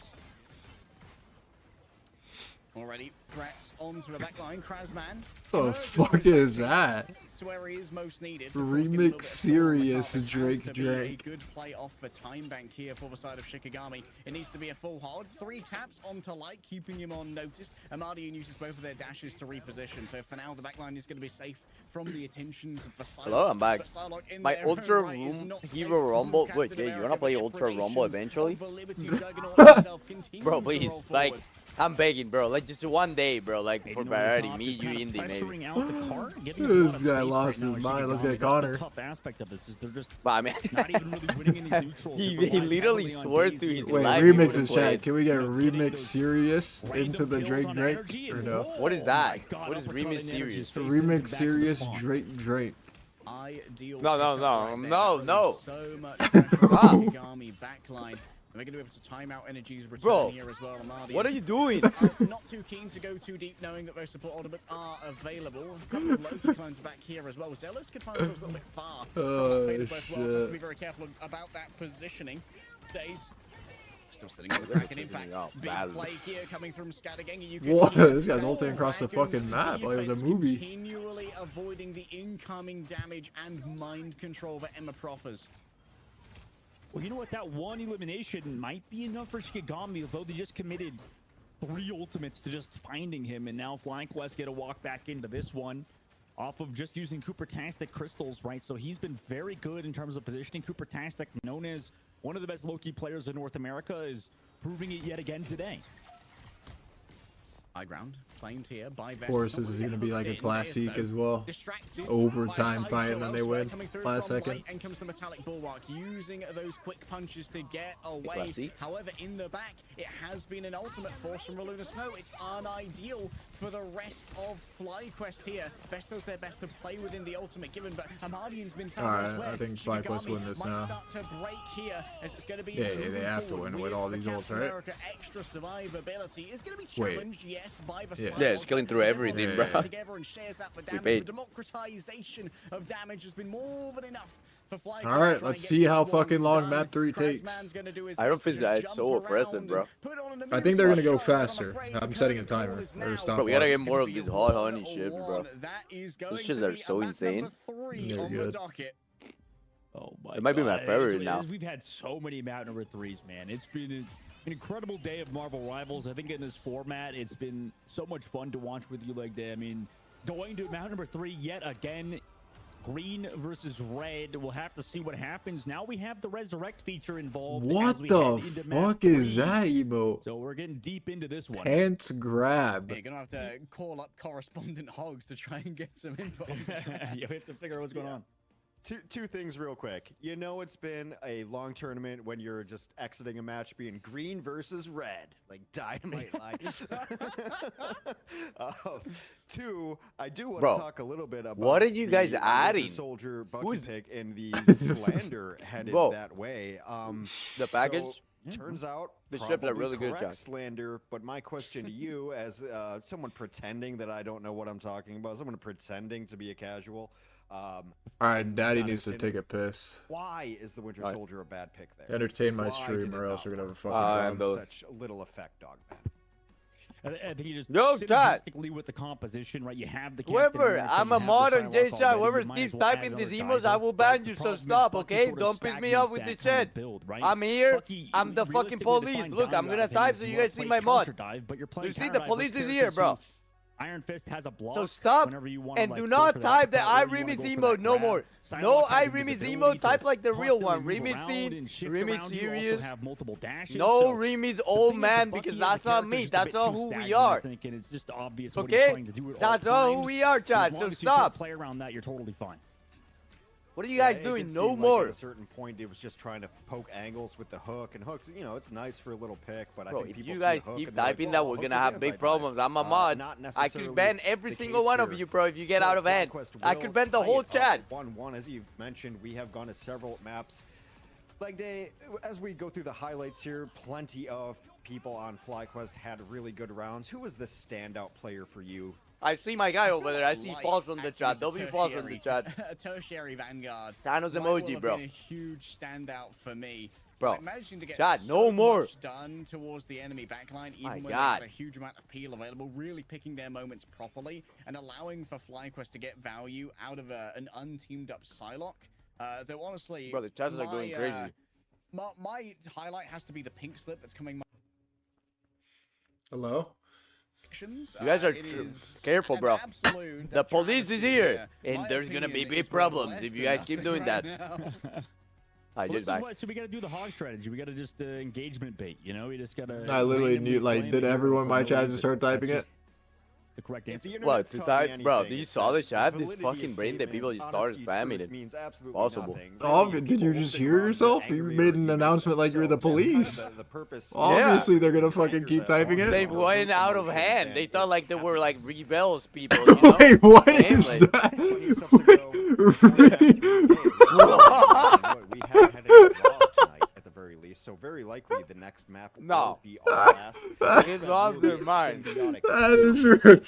Already threats onto the backline. Krasman. The fuck is that? To where he is most needed. Remix serious Drake A Drake. good play off the time bank here for the side of Shikagami. It needs to be a full hard. 3 taps onto Light, keeping him on notice. Amadian uses both of their dashes to reposition. So for now, the backline is going to be safe from the attentions of the Psylocke. Hello, I'm back. But Psylocke in My their own Ultra right is Room not safe Hero from Rumble. Captain Wait, yeah, you America, wanna play but Ultra Rumble depredations eventually? of the Liberty Juggernaut itself continue Bro, to please, roll like, forward. I'm begging, bro. Like, just one day, bro. Like, Maybe for over the priority, top, me, just you, kind of Indy, maybe. pressuring out the car, giving them a lot This of guy space lost right his now, mind. Let's Shikagami. get That's Connor. the tough aspect of this is they're just But I mean, not even really winning in these neutrals. he It relies literally heavily on swore Daisy to his to Wait, life. really remix would've is played. chat. Can we get You know, getting remix those serious random into the kills Drake on Drake? energy Or and no? What is oh that? my God, What is uppercut remix in serious? energy spaces and Remix back to the serious spawn. Drake Drake. Ideal No, no, pickup no, right there. no, That no. was so much pressure Stop. on the Shikagami backline. And we're going to be able to time out Energy's return Bro, here as well. Amadi. what are you doing? Not too keen to go too deep, knowing that those support ultimates are available. A couple of Loki clones back here as well. Zealous could find themselves a little bit far from that faded burst well, so has to be very careful about that positioning. Days still sitting on the Kraken. In fact, Oh, big bad. play here coming from Scattergang. You can What? see This guy's all ulting across the Dragons fucking map like it was a defense movie. Continually avoiding the incoming damage and mind control that Emma proffers. Well, you know what? That one elimination might be enough for Shikagami, although they just committed 3 ultimates to just finding him, and now FlyQuest get a walk back into this one off of just using Cooper-tastic crystals, right? So he's been very good in terms of positioning. Cooper-tastic, known as one of the best low-key players in North America, is proving it yet again today. High ground claimed here by Of course, this is going to be like a classic as well. Distracted Overtime by fight and then they elsewhere win. coming through Last from second. Light, and comes the metallic bulwark using those quick punches to get away. Classic. However, in the back, it has been an ultimate force from Luna Snow. It's unideal for the rest of FlyQuest here. Best does their best to play within the ultimate given, but Amadian's been found Alright, elsewhere. I think FlyQuest Shikagami win this might now. start to break here as it's going to be Yeah, they moving have to forward win with all the these ults, Captain right? America extra survivability is going to be Wait. challenged, yes, by the Yeah. Yeah, it's killing through everything, Yeah. bro. together and shares out the We damage. paid. The democratization of damage has been more than enough for FlyQuest. All right, let's see how fucking long map 3 takes. I don't think that it's so oppressive, bro. I think they're gonna go faster. I'm setting a timer or stop. Bro, we gotta get watch. more of these hot honey shit, bro. These shits are so insane. They're good. Oh my It might be my God. favorite As now. We've had so many map number 3s, man. It's been an incredible day of Marvel Rivals. I think in this format, it's been so much fun to watch with you like that. I mean, going to map number 3 yet again. Green versus red. We'll have to see what happens. Now we have the Resurrect feature involved. What as we the head into map fuck is 3. that emote? So we're getting deep into this one. Pants grab. You're gonna have to call up correspondent Hogs to try and get some info. You have to figure out what's going on. Two things real quick. You know, it's been a long tournament when you're just exiting a match being green versus red, like dynamite line. Two, I do want to talk a little bit about what are you guys adding? Soldier bucket pick and the slander headed that way. The package. Turns out, the strips are really good, correct slander. But my question to you, as someone pretending that I don't know what I'm talking about, someone pretending to be a casual. All right, Daddy needs to take a piss. Why is the Winter Soldier a bad pick there? Entertain my stream, or else we're gonna have a fucking problem. Such little effect, dog man. I think you just chat. synergistically with the composition, right? You have the whoever. I'm a mod on J-Chat. Whoever keeps typing these emos, I will ban you. So stop, okay? Don't piss me off with this shit. I'm here. I'm the fucking police. Look, I'm gonna type so you guys see my mod. You see, the police is here, bro. Iron Fist has a block. So stop and do not type the I Remy's emote no more. No I Remy's emote. Type like the real one. Remy's scene, Remy's serious. No Remy's old man because that's not me. That's not who we are. Okay? That's not who we are, chat. So stop. Play around that, you're totally fine. What are you guys doing? No more. At a certain point, it was just trying to poke angles with the hook, and hooks, you know, it's nice for a little pick, but I think people if you guys keep typing that, we're gonna have big problems. I'm a mod. I could ban every single one of you, bro, if you get out of hand. I could ban the whole chat. 1-1, as you've mentioned, we have gone to several maps. Leg day, as we go through the highlights here, plenty of people on FlyQuest had really good rounds. Who was the standout player for you? I see my guy over there. I see falls from the chat. There'll be falls from the chat. Tertiary Vanguard. Thanos emoji, bro. Been a huge standout for me. Bro, like managing to get chat, so no more. much done towards the enemy backline, even when they had a huge amount of peel available, really picking their moments properly and allowing for FlyQuest to get value out of an unteamed up Psylocke. Though honestly, bro, the chats are going crazy. My highlight has to be the pink slip that's coming. Hello? You guys are careful, bro. The police is here, and there's gonna be big problems if you guys keep doing that. I just back. So we gotta do the hog strategy. We gotta just engagement bait. You know, we just gotta. I literally knew, like, did everyone in my chat just start typing it? The correct answer. What to type, bro? Do you saw the chat? This fucking brain that people just started spamming it. Possible. Oh, did you just hear yourself? You made an announcement like you're the police. Obviously, they're gonna fucking keep typing it. They went out of hand. They thought like they were like rebels people. You know? Wait, what is that? We have had a loss tonight at the very least, so very likely the next map will be our last. It's lost their mind. That is retarded.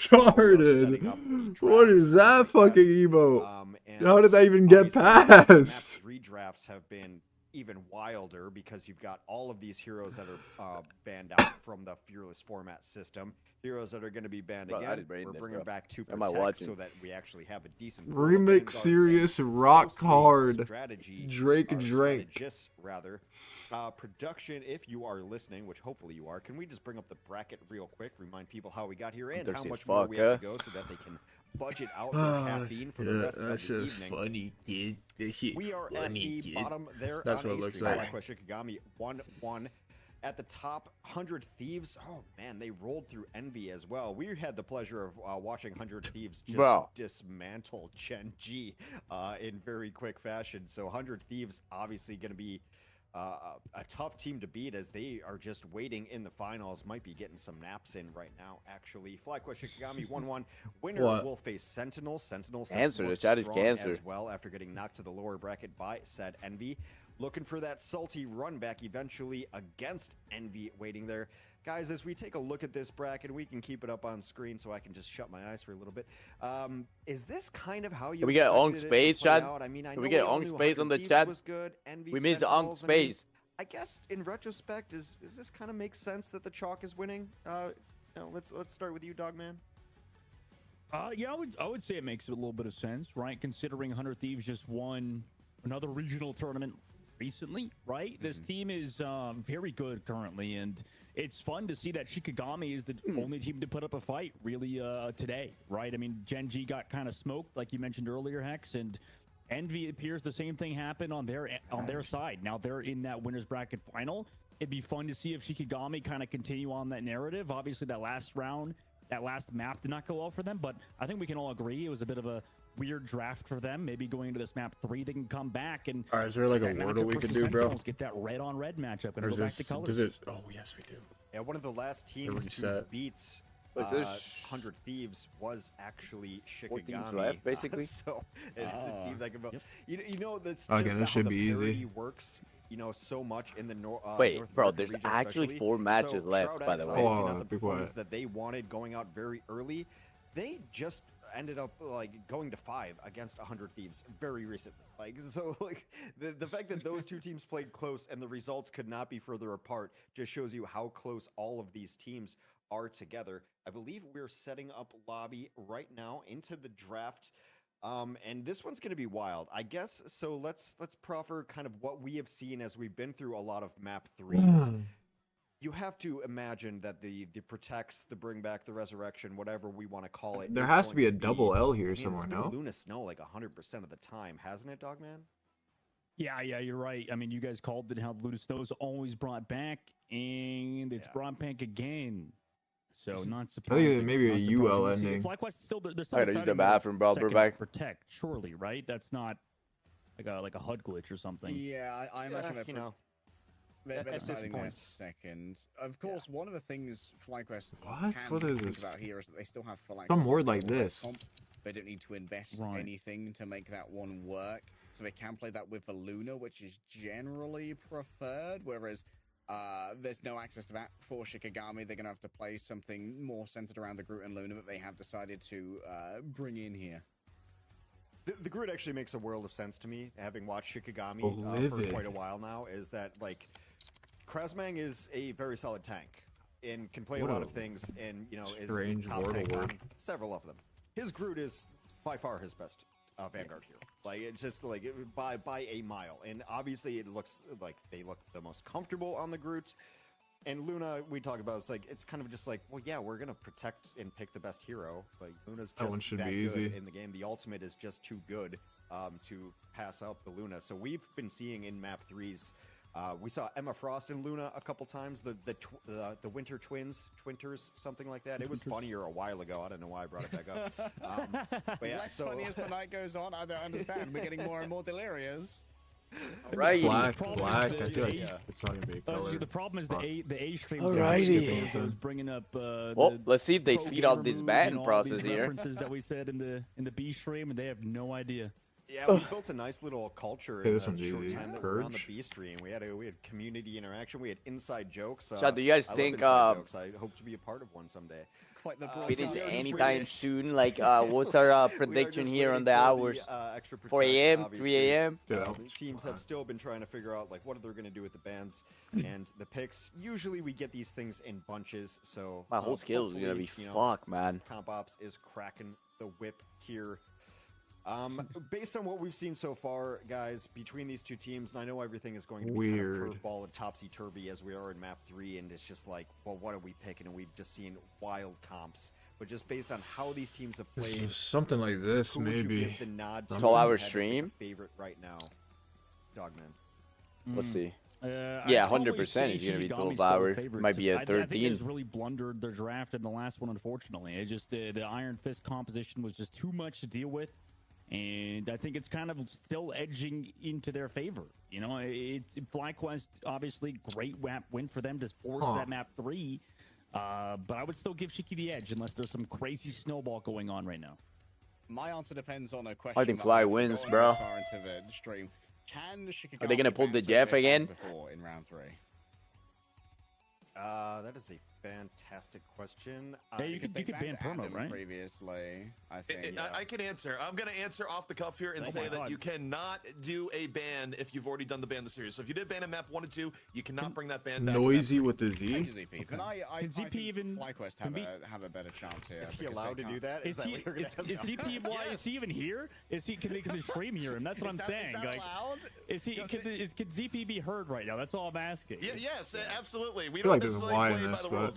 What is that fucking emote? How did that even get past? Redrafts have been even wilder because you've got all of these heroes that are banned out from the Fearless format system. Heroes that are going to be banned again. We're bringing back to protect so that we actually have a decent remix serious rock hard Drake. Rather production, if you are listening, which hopefully you are, can we just bring up the bracket real quick, remind people how we got here and how much more we have to go so that they can budget out their caffeine for the rest of the evening. Funny, kid. That shit we are funny, at the kid. bottom there. That's what it looks like. Shikagami 1-1. At the top, 100 Thieves. Oh man, they rolled through Envy as well. We had the pleasure of watching 100 Thieves just dismantle Gen G in very quick fashion. So 100 Thieves obviously going to be a tough team to beat as they are just waiting in the finals. Might be getting some naps in right now, actually. FlyQuest Shikagami 1-1. Winner will face Sentinels. Sentinels Cancer. The chat is cancer as well after getting knocked to the lower bracket by said Envy. Looking for that salty run back eventually against Envy waiting there. Guys, as we take a look at this bracket, we can keep it up on screen so I can just shut my eyes for a little bit. Is this kind of how you Can we get on space, chat? I mean, Can we get on space on the chat? We missed on space. I guess in retrospect, does this kind of make sense that the chalk is winning? Let's start with you, Dogman. Yeah, I would say it makes a little bit of sense, right? Considering 100 Thieves just won another regional tournament recently, right? This team is very good currently, and it's fun to see that Shikagami is the only team to put up a fight really today, right? I mean, Gen G got kind of smoked, like you mentioned earlier, Hex, and Envy appears the same thing happened on their side. Now they're in that winners bracket final. It'd be fun to see if Shikagami kind of continue on that narrative. Obviously, that last round, that last map did not go well for them, but I think we can all agree it was a bit of a weird draft for them. Maybe going into this map 3, they can come back and. All right, is there like a that Wordle matchup we could versus do, bro? Sentinels, get that red on red matchup and Or go is back to this? colors. Does it? Oh yes, we do. Yeah, one of the last teams Everybody to set. beat What's this? 100 Thieves was actually 4 teams Shikagami. left, basically. So it's a team that can vote. Yep. You know, that's Okay, just this how should the be easy. parity works. You know, so much in the Wait, North bro, American there's region actually especially. 4 matches So left, Shroud by the X, way. obviously Oh, not the be performance quiet. that they wanted going out very early. They just ended up like going to 5 against 100 Thieves very recently. Like, so like the fact that those two teams played close and the results could not be further apart just shows you how close all of these teams are together. I believe we're setting up lobby right now into the draft. And this one's going to be wild, I guess. So let's proffer kind of what we have seen as we've been through a lot of map 3s. You have to imagine that the protects, the bring back, the resurrection, whatever we want to call it. There is has to going be a double L here somewhere, it's been no? Luna Snow like 100% of the time, hasn't it, Dogman? Yeah, you're right. I mean, you guys called it how Luna Snow's always brought back, and it's brought back again. So not surprising. maybe a not UL surprising. ending. FlyQuest still they're still I gotta use the deciding whether bathroom, bro. second We're back. Protect, surely, right? That's not like a HUD glitch or something. Yeah, I imagine they're you know. They're At this deciding point. their second. Of course, one of the things FlyQuest What? can What is think this? about here is that they still have full Some access word to like all their this. comp. They don't need to invest Right. anything to make that one work. So they can play that with the Luna, which is generally preferred, whereas there's no access to that for Shikagami. They're going to have to play something more centered around the Groot and Luna that they have decided to bring in here. The Groot actually makes a world of sense to me, having watched Shikagami for Livid. quite a while now, is that, like, Krasmang is a very solid tank and can play What a lot a of things and, you know, is strange top word tank award. on several of them. His Groot is by far his best Vanguard hero. Like, it's just, like, by a mile. And obviously it looks like they look the most comfortable on the Groot. And Luna, we talk about, it's kind of just like, well, yeah, we're going to protect and pick the best hero. Like, Luna's That one just should that be good easy. in the game. The ultimate is just too good to pass up the Luna. So we've been seeing in map 3s, we saw Emma Frost and Luna a couple times, the Winter Twinters, something like that. It was funnier a while ago. I don't know why I brought it back up. But yeah, Less funny as the night goes on. I don't understand. We're getting more and more delirious. Right. Black. problem I is feel like the- it's not gonna be a color. The problem is the A stream. Alrighty. was bringing up. Well, let's see if they speed up this ban process here. References that we said in the B stream, and they have no idea. Yeah, we built a nice little culture Okay, in this the one's short easy. time that we were on the Purge. B stream. We had community interaction. We had inside jokes. So do you guys I love think, inside jokes. I hope to be a part of one someday. Quite the Finish so anytime we- soon? Like, what's our We are prediction just here on waiting the for hours? extra 4 protect, a.m., 3 obviously. a.m.? Yeah. Teams have still been trying to figure out like what they're going to do with the bans and the picks. Usually we get these things in bunches, so My whole skill is gonna be hopefully, fuck, man. Comp Ops is cracking the whip here. Based on what we've seen so far, guys, between these two teams, and I know everything is going to be Weird. kind of curveball and topsy-turvy as we are in map 3, and it's just like, well, what are we picking? And we've just seen wild comps. But just based on how these teams have This played, is something like this, who would you maybe. give the nod to? 12-hour if you had to pick a stream? favorite right now, Dogman. Let's see. Yeah, Yeah, 100% he's gonna be 12 hour. Might be a I think they 13. just really blundered their draft in the last one, unfortunately. It just the Iron Fist composition was just too much to deal with, and I think it's kind of still edging into their favor. You know, FlyQuest obviously great win for them to force that map 3, but I would still give Shiki the edge unless there's some crazy snowball going on right now. My answer depends on a question. I think that Fly I've wins, gotten bro. far into the stream. Can Shikagami Are they gonna pull the ban Jeff something again? before in round 3? That is a fantastic question. Yeah, you could ban Perma, Adam right? Previously, I think. I can answer. I'm going to answer off the cuff here and Oh say my that God. you cannot do a ban if you've already done the ban of the series. So if you did ban in map 1 and 2, you cannot bring that ban back. to map Noisy 3. with the Thank Z. you, ZP. But I Can think ZP even FlyQuest have a better chance here. Is he because allowed they to do can't- that? Is that he what you're gonna is ask? ZP why is he even here? Is he can the stream hear him? That's what I'm saying. Is that Like, allowed? is he can ZP be heard right now? That's all I'm asking. Yes, absolutely. We I feel don't like there's a necessarily lie in play by this, the but- rules.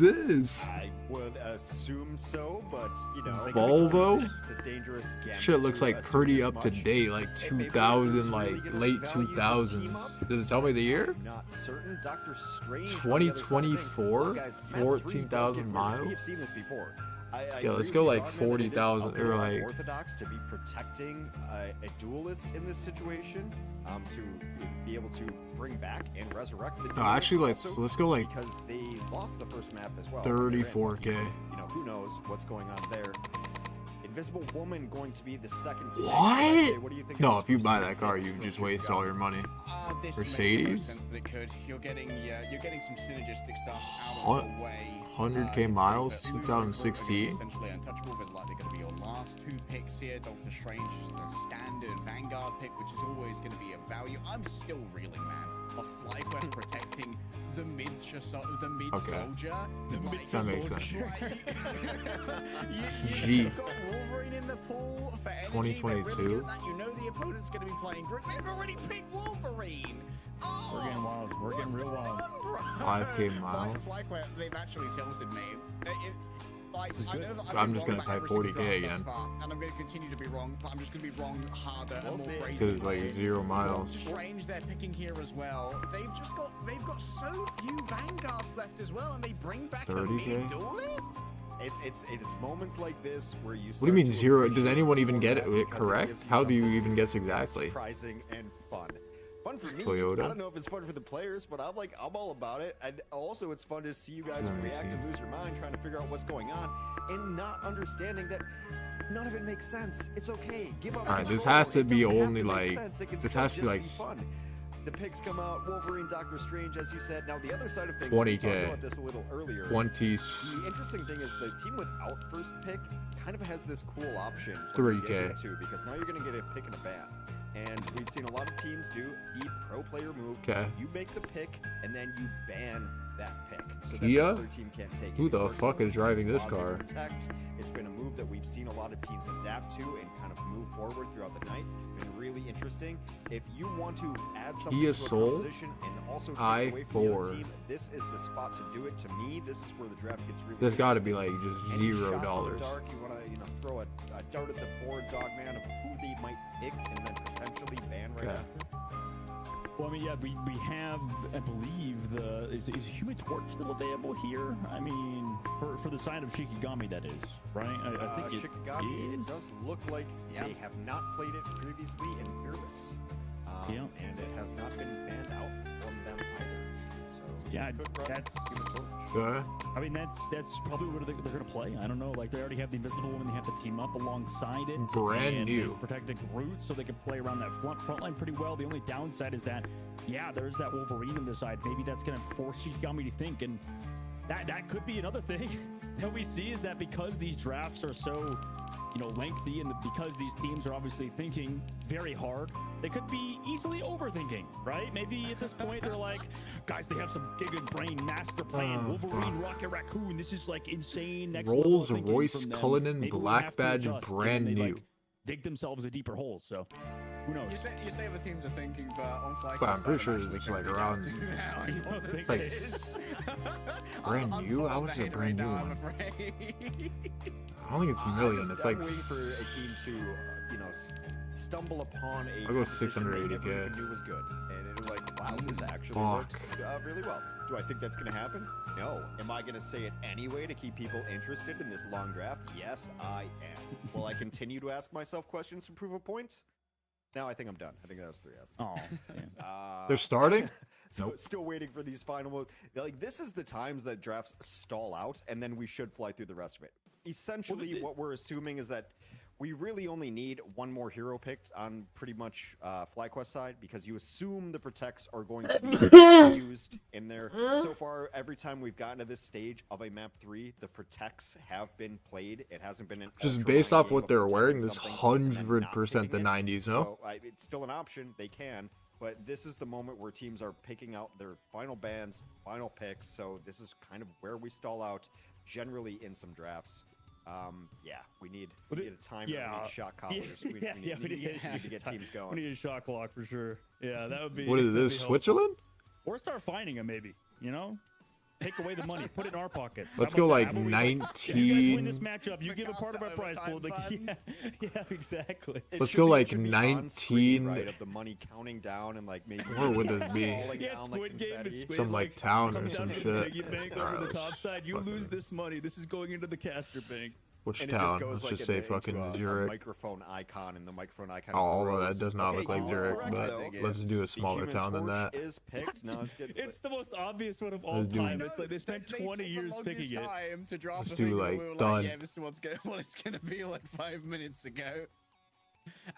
this? I would assume so, but you know, Volvo? It's a dangerous gamble. Shit looks like pretty assume up as to much. date, like 2000, like late 2000s. Does it tell me the year? Not certain. Doctor Strange. on the other side of things. 2024, Look, guys, map 3 does get 14,000 weird. We miles. have seen this before. I Yeah, let's agree go with like Dogman that it is 40,000 a or little like. unorthodox to be protecting a duelist in this situation, to be able to bring back and resurrect the duelist. No, actually, also let's go like because they lost the first map as well. when they ran 34K. Lucky. You know, who knows what's going on there. Invisible Woman going to be the second pick. What? What do you think? No, of if you this buy first that pick car, picks you from just waste all your money. This Mercedes? makes the most sense that it could. You're getting some synergistic stuff out of the way. 100K miles, 2016. Essentially untouchable is likely going to be your last 2 picks here. Doctor Strange is the standard Vanguard pick, which is always going to be a value. I'm still reeling, man. A FlyQuest protecting the mid soldier. That makes sense. G. You've got Wolverine in the pool for energy. 2022. You know the opponent's going to be playing group. They've already picked Wolverine. Oh, We're getting wild. We're getting real wild. 5K miles. FlyQuest, they've actually tilted me. I know that I've I'm been just wrong gonna about type every single 40K draft again. thus far, and I'm going to continue to be wrong, but I'm just going to be wrong harder and more crazy. Because it's like 0 miles. Strange they're picking here as well. They've got so few Vanguards left as well, and they bring back a 30K? mid duelist. It's moments like this where you. What do you mean start to 0? Does appreciate anyone even the get it format because correct? gives you How do you something even guess exactly? Surprising and fun. Fun for me. Toyota? I don't know if it's fun for the players, but I'm all about it. And also, it's fun to see you guys react and lose your mind, trying to figure out what's going on, and not understanding that none of it makes sense. It's okay. Give up. Alright, this control. has to It be doesn't have only to make like. sense. It can This still has to be just like. fun. The picks come out. Wolverine, Doctor Strange, as you said. Now the other side of things. We talked 20K. about this a little earlier. 20. The interesting thing is the team without first pick kind of has this cool option. 3K. Too, because now you're going to get a pick and a bat. And we've seen a lot of teams do the pro player move. Okay. You make the pick, and then you ban that pick. So that Kia? the other team can't take it. Who It the works fuck as is driving this quasi car? protect. It's been a move that we've seen a lot of teams adapt to and kind of move forward throughout the night. Been really interesting. If you want to add something Kia to a Soul? composition and also take away from the other i4. team, this is the spot to do it. To me, this is where the draft gets really. There's got to be interesting. like just Any $0. shots in the dark, you want to throw a dart at the board, Dogman, of who they might pick and then potentially ban right Okay. after. Well, I mean, yeah, we have, I believe, is Human Torch still available here? I mean, for the side of Shikagami, that is, right? I think Shikagami, it it does look like they have not played it previously in Fearless. And it has not been banned out from them either. So Yeah, could run that's. Human Torch. Okay. I mean, that's probably what they're going to play. I don't know. Like, they already have the Invisible Woman. They have to team up alongside it. Brand and new. they protect Groot, so they can play around that front line pretty well. The only downside is that, yeah, there's that Wolverine on the side. Maybe that's going to force Shikagami to think, and that could be another thing that we see is that because these drafts are so, lengthy, and because these teams are obviously thinking very hard, they could be easily overthinking, right? Maybe at this point they're like, guys, they have some giga brain master plan. Wolverine, Rocket Raccoon, this is like insane. Next level Rolls thinking Royce from them. Cullinan Maybe we Black have to Badge adjust, brand and they, new. like, dig themselves a deeper hole. So who knows? You say the teams are thinking, but on FlyQuest, But I'm pretty sure I'm it's actually like around. thinking now. You don't think It's like it is? brand new. How is it a brand new I'm one? afraid. I don't think it's a million. It's like. I'm waiting for a team to, stumble upon a. I'll go composition they 680K. never even knew was good, and it was like, wow, this actually Fuck. works really well. Do I think that's going to happen? No. Am I going to say it anyway to keep people interested in this long draft? Yes, I am. Will I continue to ask myself questions to prove a point? No, I think I'm done. I think that was 3 out. Oh, They're starting? So Nope. still waiting for these final moves. Like, this is the times that drafts stall out, and then we should fly through the rest of it. Essentially, what we're assuming is that we really only need one more hero picked on pretty much FlyQuest side, because you assume the protects are going to be used in there. So far, every time we've gotten to this stage of a map 3, the protects have been played. It hasn't been an Just ultra based mind off game what of they're protecting wearing, this something and then not 100% picking the it. 90s, no? So it's still an option. They can. But this is the moment where teams are picking out their final bans, final picks. So this is kind of where we stall out generally in some drafts. We need a timer. We need shot callers. We need to get teams going. We need a shot clock for sure. Yeah, that would be. What is that'd this, be helpful. Switzerland? Or start finding them, maybe. Take away the money. Put it in our pockets. Let's How go about like that? How about we 19. you guys win this matchup. You give a part of our prize pool. Like, yeah, exactly. Let's go like 19. Right, of the money counting down and like maybe. Where would this be? Yeah, Squid Game and Squid, Some like town or some shit. You bank over the top side. You lose this money. This is going into the caster bank. Which And town? goes, Let's like, just say into fucking a Zurich. microphone icon, and the microphone icon. Oh, although grows. that does not look like you Zurich, are but correct, though. let's do a The smaller Human town than Torch that. Is picked. No, it's good. It's the most obvious one of all Let's do time. it. It's like they spent 20 years picking it. Time to drop Let's the do thing that like we were done. yeah, this is what it's gonna be like 5 minutes ago.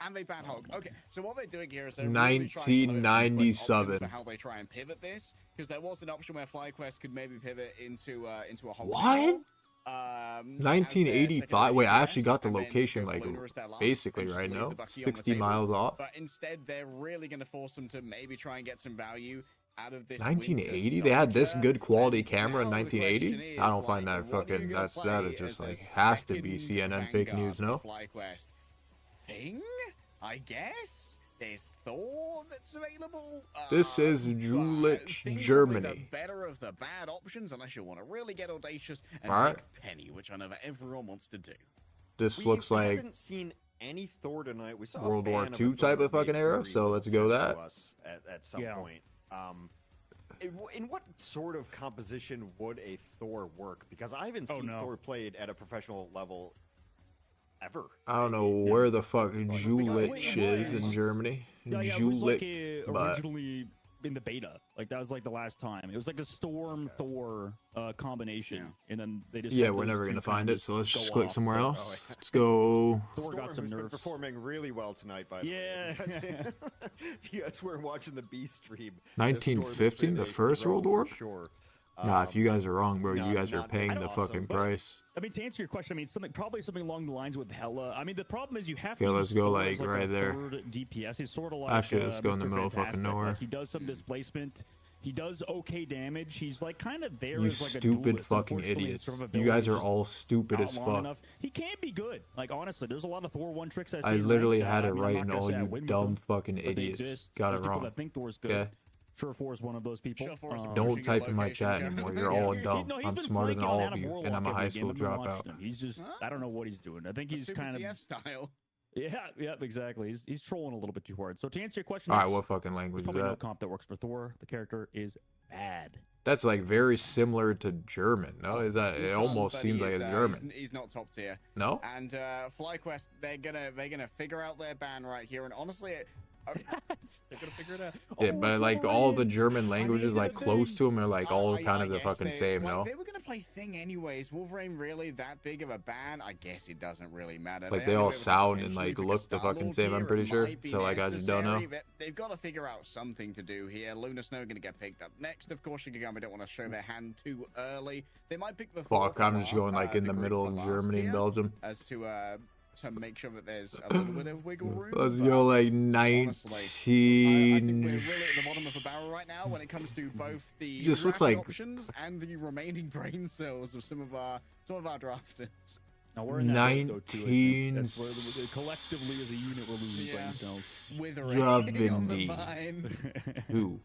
And they ban Hulk. Okay, so what they're doing here is they're really trying to look at different options 1997. for how they try and pivot this, because there was an option where FlyQuest could maybe pivot into a Hulk. What? 1985. Wait, I actually got the and then location go for like Luna as their last, basically and just right leave now, the Bucky on the 60 table. miles off. But instead, they're really going to force them to maybe try and get some value out of this. 1980. They had this good quality camera in now the 1980. question I don't is, find like, that what are you fucking. gonna That play is just as a like has to be second CNN fake vanguard news, no? for FlyQuest? Thing, I guess. There's Thor that's available. This is Jülich, The Germany. better of the bad options, unless you want to really get audacious and Alright. take Penny, which I know that everyone wants to do. This We looks like haven't seen any Thor tonight. We saw a World War ban of II a Thor type of that fucking made era, very so little let's go sense that. to us at some Yeah. point. In what sort of composition would a Thor work? Because I haven't seen Thor played at a professional level ever. I don't know where the fuck Jülich is in Germany. Yeah, it was like Jülich, but originally in the beta. Like that was like the last time. It was like a Storm Thor combination, and then they just yeah, had we're those never two gonna kind find of it. So let's go just click off. somewhere else. Let's go. Thor got Storm, some who's been nerfs. performing really well tonight, by the way. If you guys weren't watching the B stream, 1915, the first World War. Sure. Nah, if you guys are wrong, bro, you guys are not paying very the awesome, fucking but- price. I mean, to answer your question, I mean, probably something along the lines with Hella. I mean, the problem is you have Okay, to. let's use go Thor as, like right a there. third DPS. He's sort of like. Actually, let's go in the Mr. middle of fucking Fantastic. nowhere. Like, he does some displacement. He does okay damage. He's like kind of there You as like a stupid duelist. fucking Unfortunately, his idiots. survivability You guys is are just all stupid out as long fuck. enough. He can be good. Like honestly, there's a lot of Thor one tricks I see, literally right? had I it mean, I'm right, not and gonna all say I you win with dumb them, fucking but they idiots exist. got There's it people wrong. that think Thor's good. Okay. Sure, Four is one of those people. Don't type in my chat anymore. You're all dumb. No, he's I'm been smarter than flaking on all of Adam you, Warlock and I'm a every high game. school I've been watching dropout. him. He's just, I don't know what he's doing. I think he's Super kind of. TF style. Yeah, exactly. He's trolling a little bit too hard. So to answer your question, All right, yes, what fucking language there's is probably no that? comp that works for Thor. The character is bad. That's like very similar to German. No, is that? He's It fun, almost but seems he like is, it's German. He's not top tier. No? And FlyQuest, they're gonna figure out their ban right here. And honestly, they're gonna figure it out. Yeah, but like all the German languages like close to them are like all kind of the guess fucking same, no? They were gonna play Thing anyways. Wolverine really that big of a ban? I guess it doesn't really matter. Like they all sound and like look the fucking same. I'm pretty sure. So like I just don't know. They've got to figure out something to do here. Luna Snow gonna get picked up next. Of course, Shikagami don't want to show their hand too early. They might pick the Fuck, I'm just going like in the middle of Germany and Belgium. as to make sure that there's a little bit of wiggle room. Let's but go like honestly, I think 19. we're really at the bottom of the barrel right now when it comes to both the Just looks draft like- options and the remaining brain cells of some of our drafters. Now we're in that boat, though, too, I think. 19. That's where collectively as a unit we're losing brain cells. Withering on the Germany. vine. Who?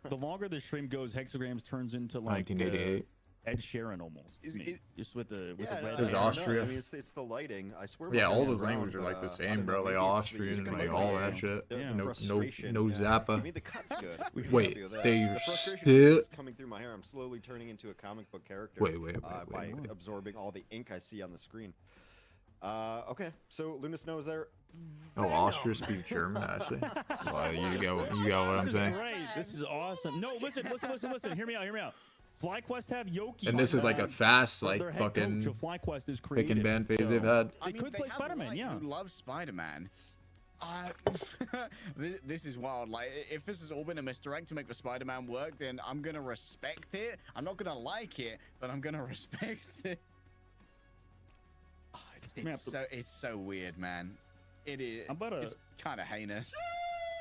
The longer the stream goes, hexagrams turns into like 1988. Ed Sheeran almost. to me. Just with the red. There's hair. Austria. I mean, it's the lighting. I swear. Yeah, my all phone's those around, languages are like the but, I same, don't bro. know, Like maybe it's Austrian and the like all that color. shit. The No frustration, no yeah. Zappa. I mean, the cut's good. I'm Wait, happy with that. they The frustration still. is coming through my hair. I'm slowly turning into a comic book character. Wait. By absorbing all the ink I see on the screen. Okay, so Luna Snow is there. Oh, Austria speaks German, actually. Well, you got what I'm This is saying. great. This is awesome. No, listen. Hear me out. FlyQuest have Yoki. And this is like a fast, like Their head coach fucking of FlyQuest is pick and creative, ban phase so- they've had. They could play have Spider-Man, Light yeah. Who loves Spider-Man. This is wild. Like, if this has all been a misdirect to make the Spider-Man work, then I'm gonna respect it. I'm not gonna like it, but I'm gonna respect it. Oh, it's so weird, man. It is. It's kind of heinous.